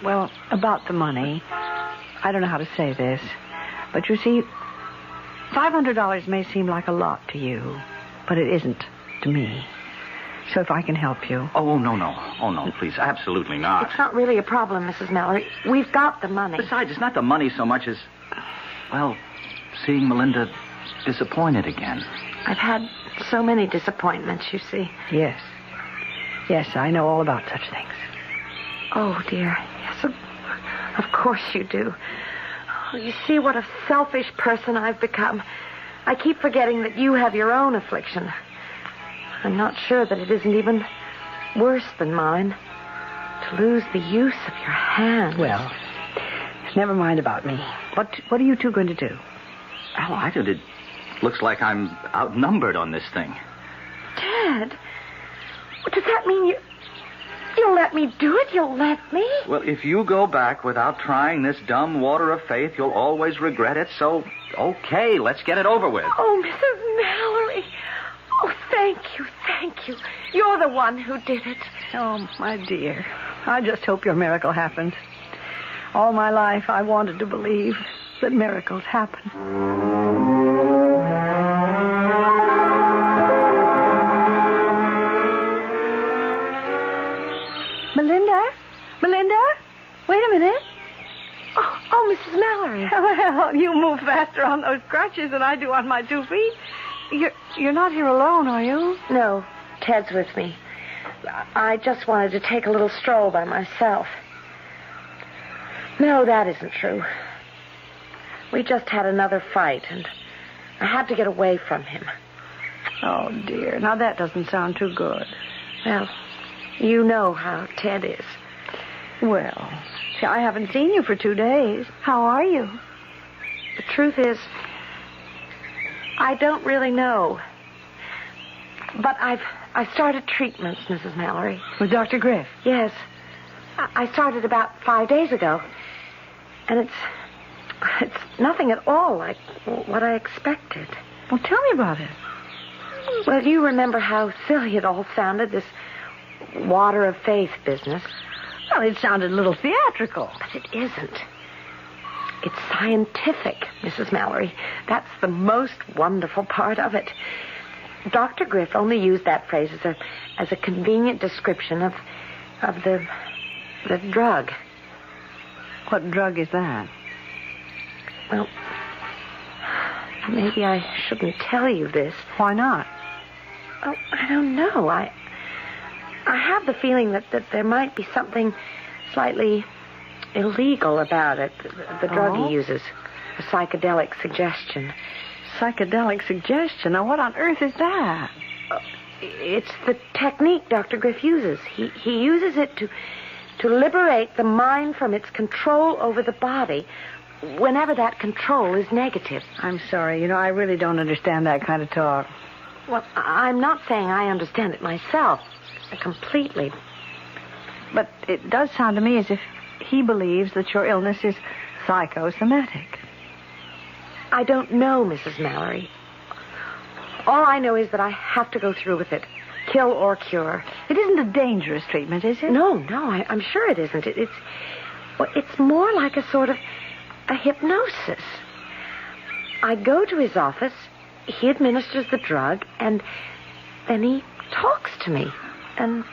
well, about the money, I don't know how to say this, but you see, $500 may seem like a lot to you, but it isn't to me. So if I can help you. Oh, no. Oh, no, please, absolutely not. It's not really a problem, Mrs. Mallory. We've got the money. Besides, it's not the money so much as, well, seeing Melinda disappointed again. I've had so many disappointments, you see. Yes, I know all about such things. Oh, dear. Yes, of course you do. Oh, you see what a selfish person I've become. I keep forgetting that you have your own affliction. I'm not sure that it isn't even worse than mine. To lose the use of your hand. Well, never mind about me. What are you two going to do? Oh, I did. It looks like I'm outnumbered on this thing. Ted, does that mean you'll let me do it? You'll let me? Well, if you go back without trying this dumb water of faith, you'll always regret it. So, okay, let's get it over with. Oh, Mrs. Mallory. Oh, thank you. You're the one who did it. Oh, my dear. I just hope your miracle happens. All my life, I wanted to believe that miracles happen. Melinda? Wait a minute. Oh, Mrs. Mallory. Well, you move faster on those crutches than I do on my 2 feet. You're not here alone, are you? No, Ted's with me. I just wanted to take a little stroll by myself. No, that isn't true. We just had another fight, and I had to get away from him. Oh, dear. Now, that doesn't sound too good. Well, you know how Ted is. Well, see, I haven't seen you for 2 days. How are you? The truth is, I don't really know. But I've started treatments, Mrs. Mallory. With Dr. Griff? Yes. I started about 5 days ago. And it's nothing at all like what I expected. Well, tell me about it. Well, you remember how silly it all sounded, this water of faith business. Well, it sounded a little theatrical. But it isn't. It's scientific, Mrs. Mallory. That's the most wonderful part of it. Dr. Griff only used that phrase as a convenient description of the drug. What drug is that? Well, maybe I shouldn't tell you this. Why not? Oh, I don't know. I have the feeling that there might be something slightly illegal about it. The drug he uses. A psychedelic suggestion. Psychedelic suggestion? Now, what on earth is that? It's the technique Dr. Griff uses. He uses it to liberate the mind from its control over the body whenever that control is negative. I'm sorry. I really don't understand that kind of talk. Well, I'm not saying I understand it myself completely. But it does sound to me as if he believes that your illness is psychosomatic. I don't know, Mrs. Mallory. All I know is that I have to go through with it. Kill or cure. It isn't a dangerous treatment, is it? No, I'm sure it isn't. It's more like a sort of a hypnosis. I go to his office, he administers the drug, and then he talks to me. And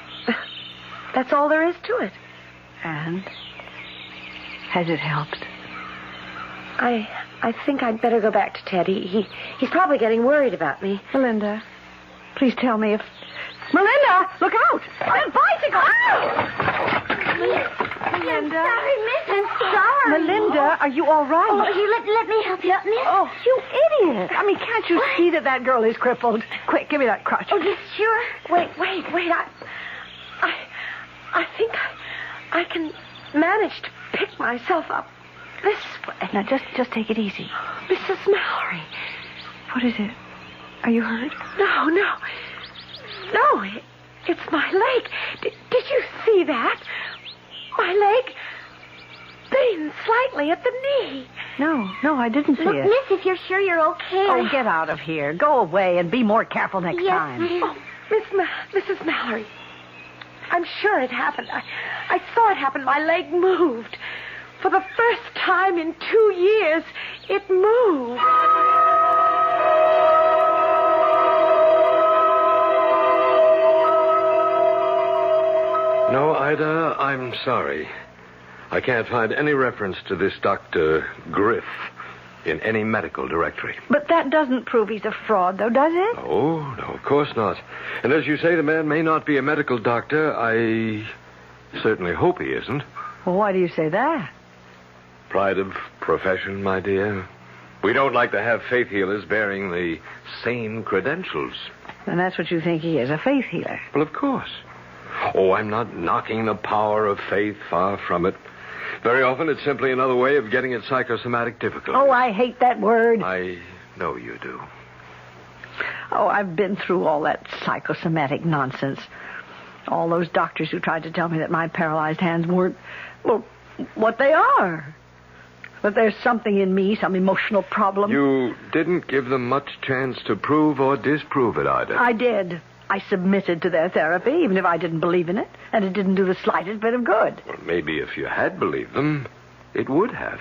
that's all there is to it. And? Has it helped? I think I'd better go back to Ted. He's probably getting worried about me. Melinda, please tell me if... Melinda, look out! That bicycle! Melinda. I'm sorry, miss. I'm sorry. Melinda, are you all right? Oh, here, let me help you up, miss. Oh, you idiot. I mean, can't you see that girl is crippled? Quick, give me that crutch. Oh, you sure? Wait. I think I can manage to pick myself up this way. Now, just take it easy. Mrs. Mallerie. What is it? Are you hurt? No, it's my leg. Did you see that? My leg bends slightly at the knee. No, I didn't see Look, it. miss, if you're sure you're okay. Oh, get out of here. Go away and be more careful next time. Yes, Oh, Mrs. Mallerie. I'm sure it happened. I saw it happen. My leg moved. For the first time in 2 years, it moved. No, Ida, I'm sorry. I can't find any reference to this Dr. Griff in any medical directory. But that doesn't prove he's a fraud, though, does it? Oh, no, of course not. And as you say, the man may not be a medical doctor. I certainly hope he isn't. Well, why do you say that? Pride of profession, my dear. We don't like to have faith healers bearing the same credentials. And that's what you think he is, a faith healer. Well, of course. Oh, I'm not knocking the power of faith, far from it. Very often it's simply another way of getting at psychosomatic difficulties. Oh, I hate that word. I know you do. Oh, I've been through all that psychosomatic nonsense. All those doctors who tried to tell me that my paralyzed hands weren't, well, what they are. But there's something in me, some emotional problem. You didn't give them much chance to prove or disprove it, Ida. I did. I submitted to their therapy, even if I didn't believe in it, and it didn't do the slightest bit of good. Well, maybe if you had believed them, it would have.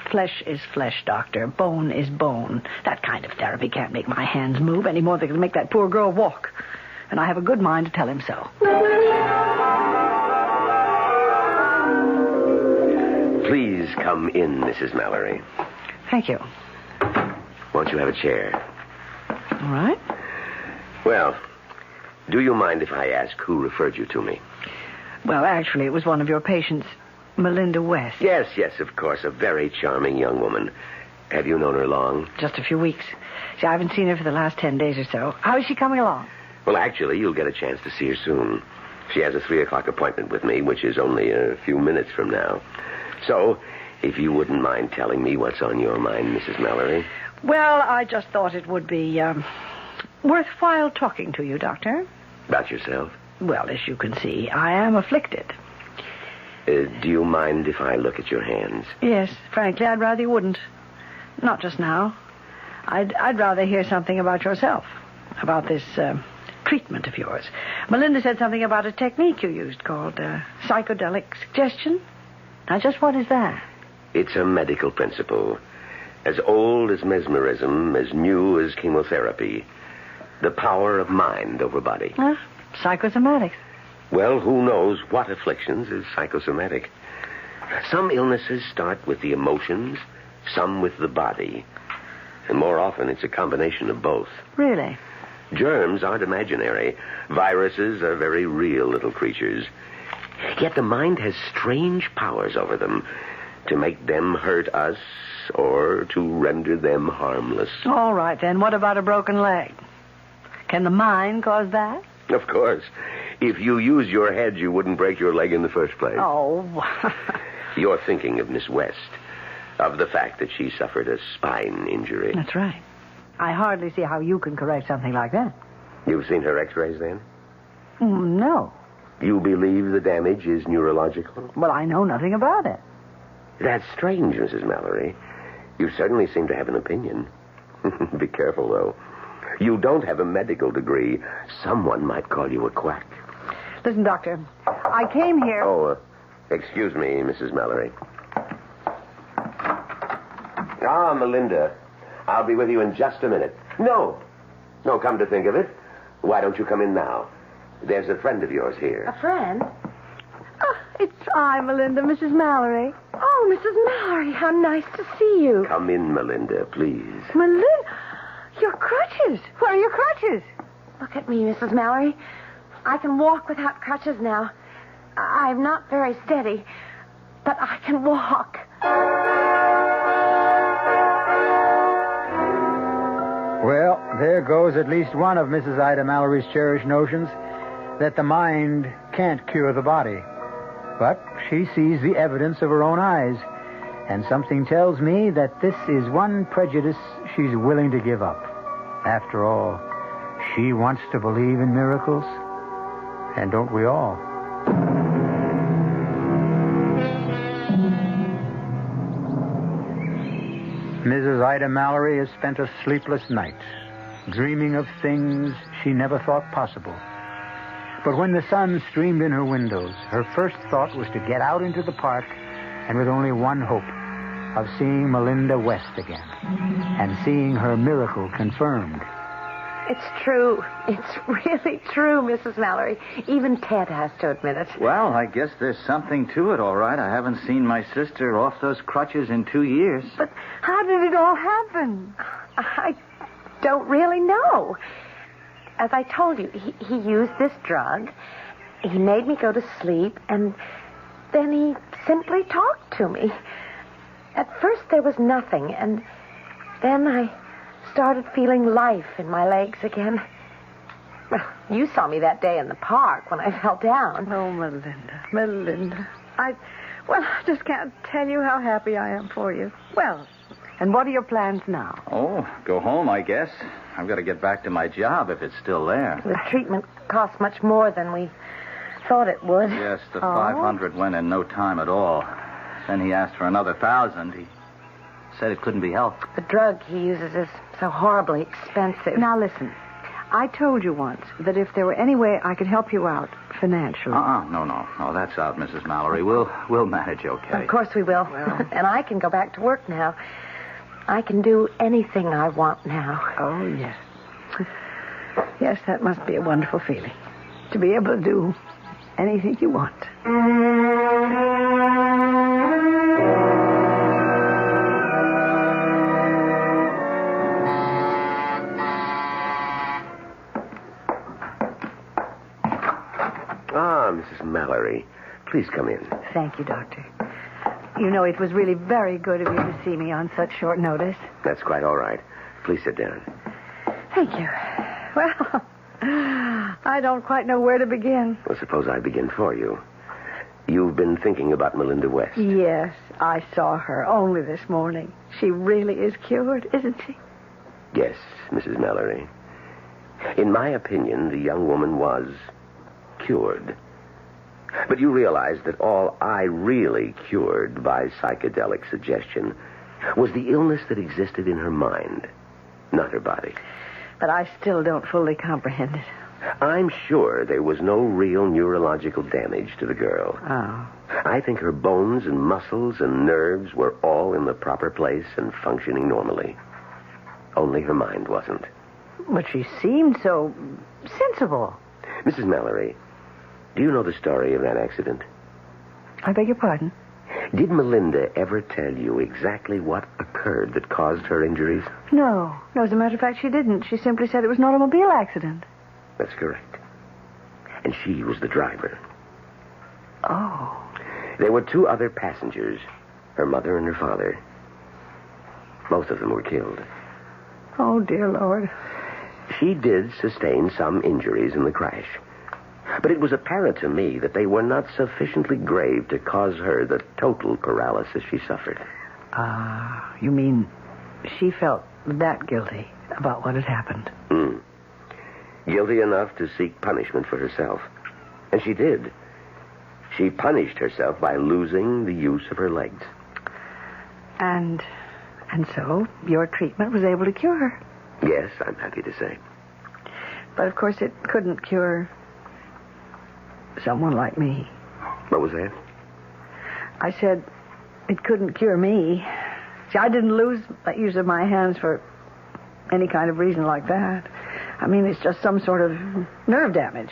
Flesh is flesh, Doctor. Bone is bone. That kind of therapy can't make my hands move any more than it can make that poor girl walk. And I have a good mind to tell him so. Please come in, Mrs. Mallerie. Thank you. Won't you have a chair? All right. Well, do you mind if I ask who referred you to me? Well, actually, it was one of your patients, Melinda West. Yes, of course. A very charming young woman. Have you known her long? Just a few weeks. See, I haven't seen her for the last 10 days or so. How is she coming along? Well, actually, you'll get a chance to see her soon. She has a 3:00 appointment with me, which is only a few minutes from now. So, if you wouldn't mind telling me what's on your mind, Mrs. Mallerie. Well, I just thought it would be worthwhile talking to you, Doctor. About yourself? Well, as you can see, I am afflicted. Do you mind if I look at your hands? Yes, frankly, I'd rather you wouldn't. Not just now. I'd rather hear something about yourself, about this treatment of yours. Melinda said something about a technique you used called psychedelic suggestion. Now, just what is that? It's a medical principle. As old as mesmerism, as new as chemotherapy. The power of mind over body. Psychosomatics. Well, who knows what afflictions is psychosomatic? Some illnesses start with the emotions, some with the body. And more often, it's a combination of both. Really? Germs aren't imaginary. Viruses are very real little creatures. Yet the mind has strange powers over them to make them hurt us or to render them harmless. All right, then. What about a broken leg? Can the mind cause that? Of course. If you used your head, you wouldn't break your leg in the first place. Oh. You're thinking of Miss West, of the fact that she suffered a spine injury. That's right. I hardly see how you can correct something like that. You've seen her x-rays, then? No. You believe the damage is neurological? Well, I know nothing about it. That's strange, Mrs. Mallerie. You certainly seem to have an opinion. Be careful, though. You don't have a medical degree. Someone might call you a quack. Listen, Doctor, I came here... Oh, excuse me, Mrs. Mallerie. Ah, Melinda. I'll be with you in just a minute. No, come to think of it, why don't you come in now? There's a friend of yours here. A friend? Oh, it's I, Melinda, Mrs. Mallerie. Oh, Mrs. Mallerie, how nice to see you. Come in, Melinda, please. Melinda, your crutches. Where are your crutches? Look at me, Mrs. Mallerie. I can walk without crutches now. I'm not very steady, but I can walk. Well, there goes at least one of Mrs. Ida Mallory's cherished notions that the mind can't cure the body. But she sees the evidence of her own eyes, and something tells me that this is one prejudice she's willing to give up. After all, she wants to believe in miracles, and don't we all? Mrs. Ida Mallerie has spent a sleepless night, dreaming of things she never thought possible. But when the sun streamed in her windows, her first thought was to get out into the park, and with only one hope, of seeing Melinda West again, and seeing her miracle confirmed. It's true. It's really true, Mrs. Mallerie. Even Ted has to admit it. Well, I guess there's something to it, all right. I haven't seen my sister off those crutches in 2 years. But how did it all happen? I don't really know. As I told you, he used this drug. He made me go to sleep, and then he simply talked to me. At first, there was nothing, and then I started feeling life in my legs again. Well, you saw me that day in the park when I fell down. Oh, Melinda. I just can't tell you how happy I am for you. Well, and what are your plans now? Oh, go home, I guess. I've got to get back to my job if it's still there. The treatment cost much more than we thought it would. Yes, the 500 went in no time at all. Then he asked for another 1,000. He said it couldn't be helped. The drug he uses is so horribly expensive. Now, listen. I told you once that if there were any way I could help you out financially... No, that's out, Mrs. Mallerie. We'll manage okay. Of course we will. Well. And I can go back to work now. I can do anything I want now. Oh, yes. Yes, that must be a wonderful feeling. To be able to do anything you want. Mrs. Mallerie, please come in. Thank you, Doctor. You know, it was really very good of you to see me on such short notice. That's quite all right. Please sit down. Thank you. Well, I don't quite know where to begin. Well, suppose I begin for you. You've been thinking about Melinda West. Yes, I saw her only this morning. She really is cured, isn't she? Yes, Mrs. Mallerie. In my opinion, the young woman was cured. But you realize that all I really cured by psychedelic suggestion was the illness that existed in her mind, not her body. But I still don't fully comprehend it. I'm sure there was no real neurological damage to the girl. Oh. I think her bones and muscles and nerves were all in the proper place and functioning normally. Only her mind wasn't. But she seemed so sensible. Mrs. Mallerie, do you know the story of that accident? I beg your pardon? Did Melinda ever tell you exactly what occurred that caused her injuries? No, as a matter of fact, she didn't. She simply said it was an automobile accident. That's correct. And she was the driver. Oh. There were 2 other passengers, her mother and her father. Both of them were killed. Oh, dear Lord. She did sustain some injuries in the crash. But it was apparent to me that they were not sufficiently grave to cause her the total paralysis she suffered. You mean she felt that guilty about what had happened? Guilty enough to seek punishment for herself. And she did. She punished herself by losing the use of her legs. And so your treatment was able to cure her? Yes, I'm happy to say. But of course it couldn't cure someone like me. What was that? I said it couldn't cure me. See, I didn't lose the use of my hands for any kind of reason like that. I mean, it's just some sort of nerve damage.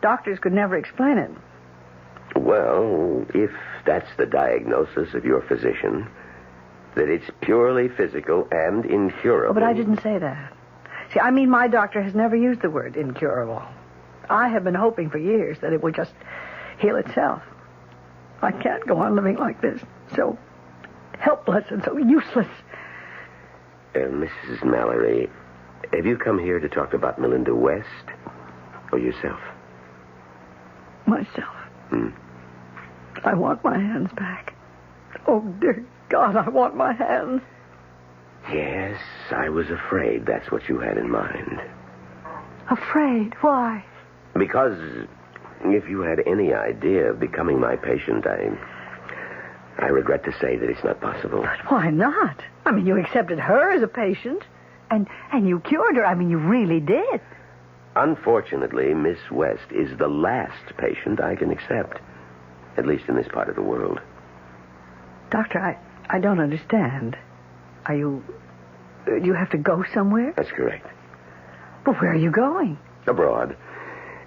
Doctors could never explain it. Well, if that's the diagnosis of your physician, that it's purely physical and incurable... Oh, but I didn't say that. See, I mean, my doctor has never used the word incurable. I have been hoping for years that it would just heal itself. I can't go on living like this, so helpless and so useless. Mrs. Mallerie, have you come here to talk about Melinda West or yourself? Myself. I want my hands back. Oh, dear God, I want my hands. Yes, I was afraid that's what you had in mind. Afraid? Why? Because if you had any idea of becoming my patient, I regret to say that it's not possible. But why not? I mean, you accepted her as a patient, and you cured her. I mean, you really did. Unfortunately, Miss West is the last patient I can accept, at least in this part of the world. Doctor, I don't understand. Do you have to go somewhere? That's correct. But where are you going? Abroad.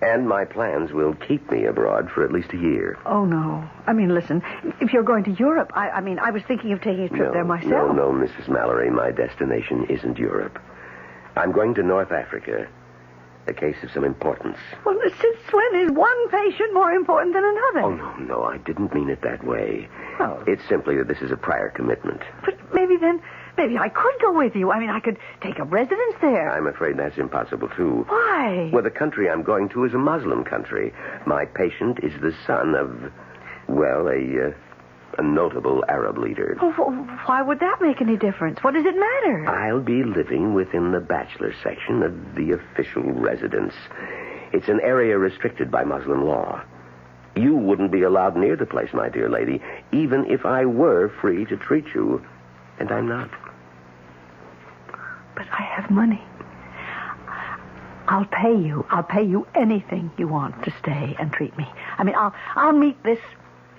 And my plans will keep me abroad for at least a year. Oh, no. I mean, listen, if you're going to Europe, I was thinking of taking a trip there myself. No, Mrs. Mallerie, my destination isn't Europe. I'm going to North Africa. A case of some importance. Well, since when is one patient more important than another? Oh, no, I didn't mean it that way. Oh. It's simply that this is a prior commitment. But maybe I could go with you. I mean, I could take up residence there. I'm afraid that's impossible, too. Why? Well, the country I'm going to is a Muslim country. My patient is the son of, well, a notable Arab leader. Oh, why would that make any difference? What does it matter? I'll be living within the bachelor section of the official residence. It's an area restricted by Muslim law. You wouldn't be allowed near the place, my dear lady, even if I were free to treat you. And I'm not. But I have money. I'll pay you. I'll pay you anything you want to stay and treat me. I mean, I'll meet this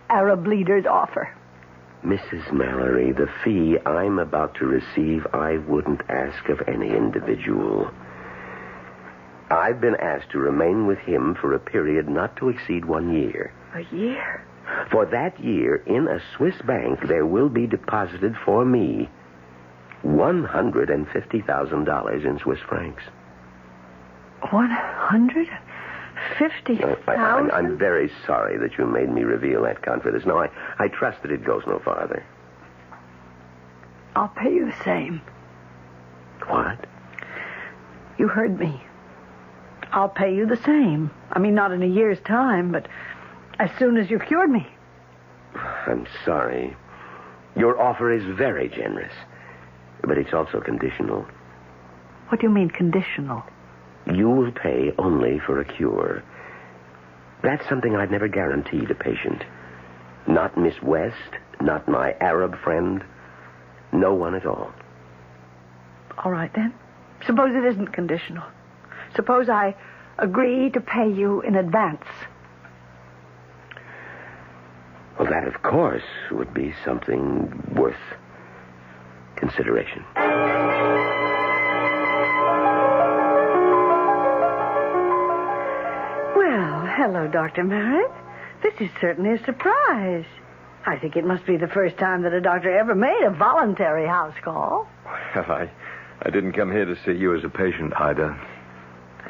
Arab leader's offer. Mrs. Mallerie, the fee I'm about to receive, I wouldn't ask of any individual. I've been asked to remain with him for a period not to exceed 1 year. A year? For that year, in a Swiss bank, there will be deposited for me $150,000 in Swiss francs. 150,000? I'm very sorry that you made me reveal that confidence. No, I trust that it goes no farther. I'll pay you the same. What? You heard me. I'll pay you the same. I mean, not in a year's time, but as soon as you've cured me. I'm sorry. Your offer is very generous, but it's also conditional. What do you mean, conditional? You will pay only for a cure. That's something I'd never guaranteed a patient. Not Miss West, not my Arab friend, no one at all. All right, then. Suppose it isn't conditional. Suppose I agree to pay you in advance. Well, that, of course, would be something worth consideration. Well, hello, Dr. Merritt. This is certainly a surprise. I think it must be the first time that a doctor ever made a voluntary house call. Well, I didn't come here to see you as a patient, Ida.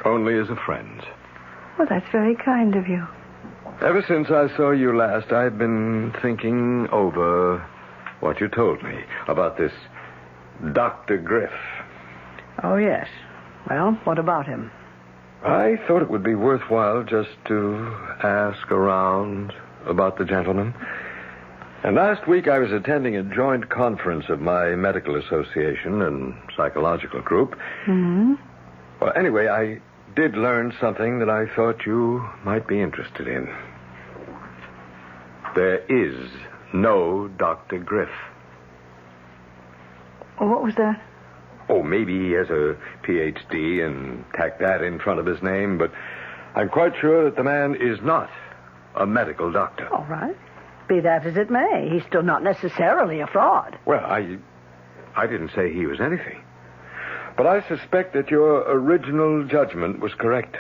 Only as a friend. Well, that's very kind of you. Ever since I saw you last, I've been thinking over what you told me about this Dr. Griff. Oh, yes. Well, what about him? I thought it would be worthwhile just to ask around about the gentleman. And last week I was attending a joint conference of my medical association and psychological group. Mm-hmm. Well, anyway, I did learn something that I thought you might be interested in. There is no Dr. Griff. What was that? Oh, maybe he has a Ph.D. and tacked that in front of his name, but I'm quite sure that the man is not a medical doctor. All right. Be that as it may, he's still not necessarily a fraud. Well, I didn't say he was anything. But I suspect that your original judgment was correct.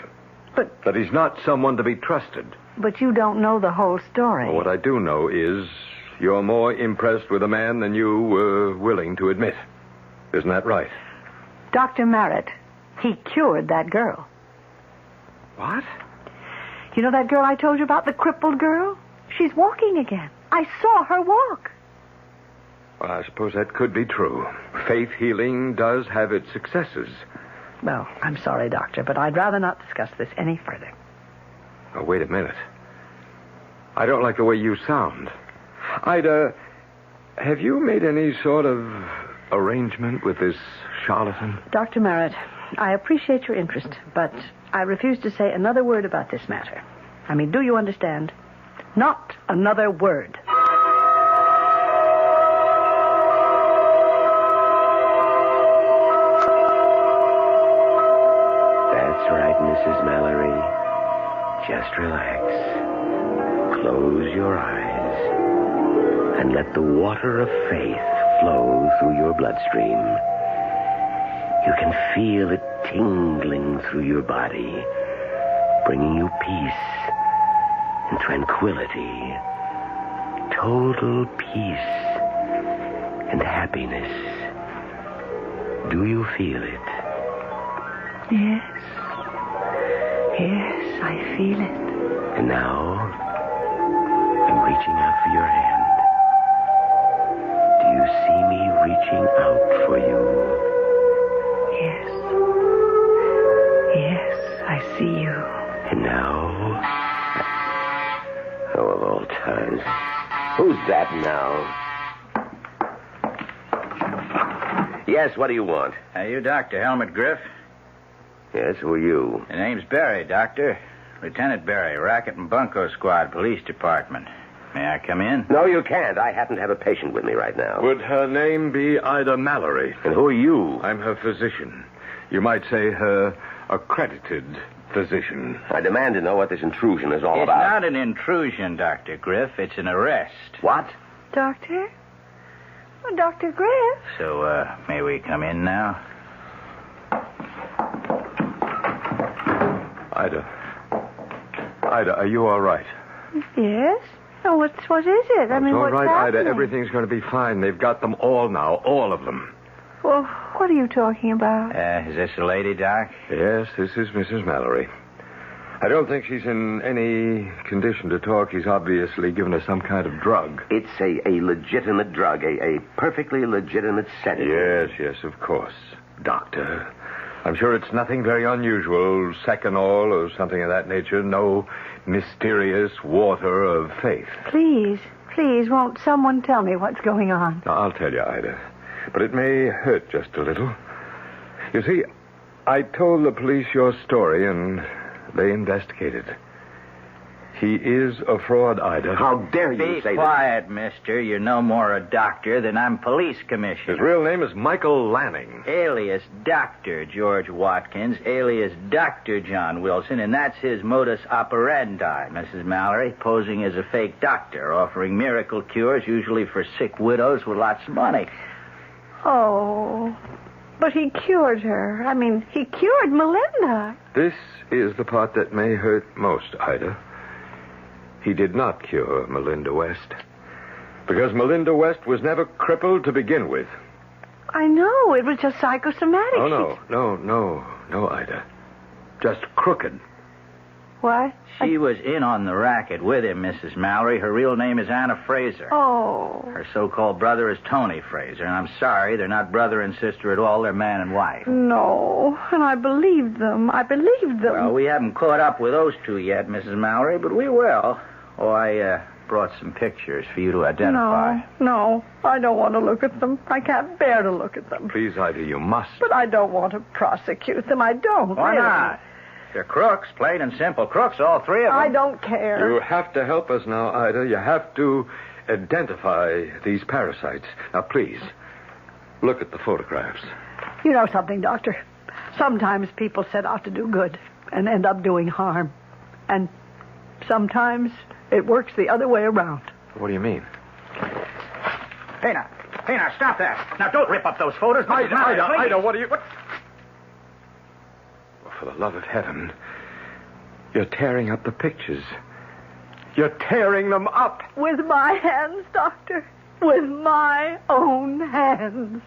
But... That he's not someone to be trusted. But you don't know the whole story. Well, what I do know is you're more impressed with a man than you were willing to admit. Isn't that right? Dr. Merritt, he cured that girl. What? You know that girl I told you about, the crippled girl? She's walking again. I saw her walk. Well, I suppose that could be true. Faith healing does have its successes. Well, I'm sorry, Doctor, but I'd rather not discuss this any further. Oh, wait a minute. I don't like the way you sound. Ida, have you made any sort of arrangement with this charlatan? Dr. Merritt, I appreciate your interest, but I refuse to say another word about this matter. I mean, do you understand? Not another word. That's right, Mrs. Mallerie. Just relax. Close your eyes and let the water of faith flow through your bloodstream. You can feel it tingling through your body, bringing you peace and tranquility, total peace and happiness. Do you feel it? Yes. Yes, I feel it. And now, I'm reaching out for your hand. Do you see me reaching out for you? Yes. Yes, I see you. And now... Oh, of all times. Who's that now? Yes, what do you want? You Dr. Helmut Griff? Yes, who are you? The name's Barry, Doctor. Lieutenant Barry, Racket and Bunko Squad, Police Department. May I come in? No, you can't. I happen to have a patient with me right now. Would her name be Ida Mallerie? And who are you? I'm her physician. You might say her accredited physician. I demand to know what this intrusion is all It's about. not an intrusion, Dr. Griff. It's an arrest. What? Doctor? Oh, Dr. Griff? So, may we come in now? Ida, are you all right? Yes. Oh, what is it? I mean, all what's right, happening? Ida. Everything's going to be fine. They've got them all now, all of them. Well, what are you talking about? Is this the lady, Doc? Yes, this is Mrs. Mallerie. I don't think she's in any condition to talk. She's obviously given her some kind of drug. It's a legitimate drug, a perfectly legitimate sedative. Yes, of course, Doctor. I'm sure it's nothing very unusual, Seconal or something of that nature. No mysterious water of faith. Please, won't someone tell me what's going on? Now, I'll tell you, Ida. But it may hurt just a little. You see, I told the police your story, and they investigated. He is a fraud, Ida. How dare you say Be quiet, mister. You're no more a doctor than I'm police commissioner. His real name is Michael Lanning. Alias Dr. George Watkins, alias Dr. John Wilson, and that's his modus operandi, Mrs. Mallerie, posing as a fake doctor, offering miracle cures, usually for sick widows with lots of money. Oh, but he cured her. I mean, he cured Melinda. This is the part that may hurt most, Ida. He did not cure Melinda West. Because Melinda West was never crippled to begin with. I know. It was just psychosomatic. Oh, no, Ida. Just crooked. What? She was in on the racket with him, Mrs. Mallerie. Her real name is Anna Fraser. Oh. Her so-called brother is Tony Fraser, and I'm sorry, they're not brother and sister at all. They're man and wife. No, and I believed them. Well, we haven't caught up with those two yet, Mrs. Mallerie, but we will. Oh, I brought some pictures for you to identify. No, I don't want to look at them. I can't bear to look at them. Please, Ida, you must. But I don't want to prosecute them. I don't. Why really. not? They're crooks, plain and simple crooks, all three of them. I don't care. You have to help us now, Ida. You have to identify these parasites. Now, please, look at the photographs. You know something, Doctor? Sometimes people set out to do good and end up doing harm. And sometimes it works the other way around. What do you mean? Hey, now, stop that. Now, don't rip up those photos. Ida, what are you... What? for the love of heaven. You're tearing up the pictures. You're tearing them up. With my hands, Doctor. With my own hands.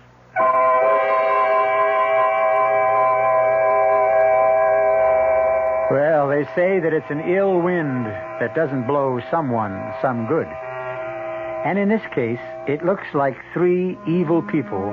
Well, they say that it's an ill wind that doesn't blow someone some good. And in this case, it looks like three evil people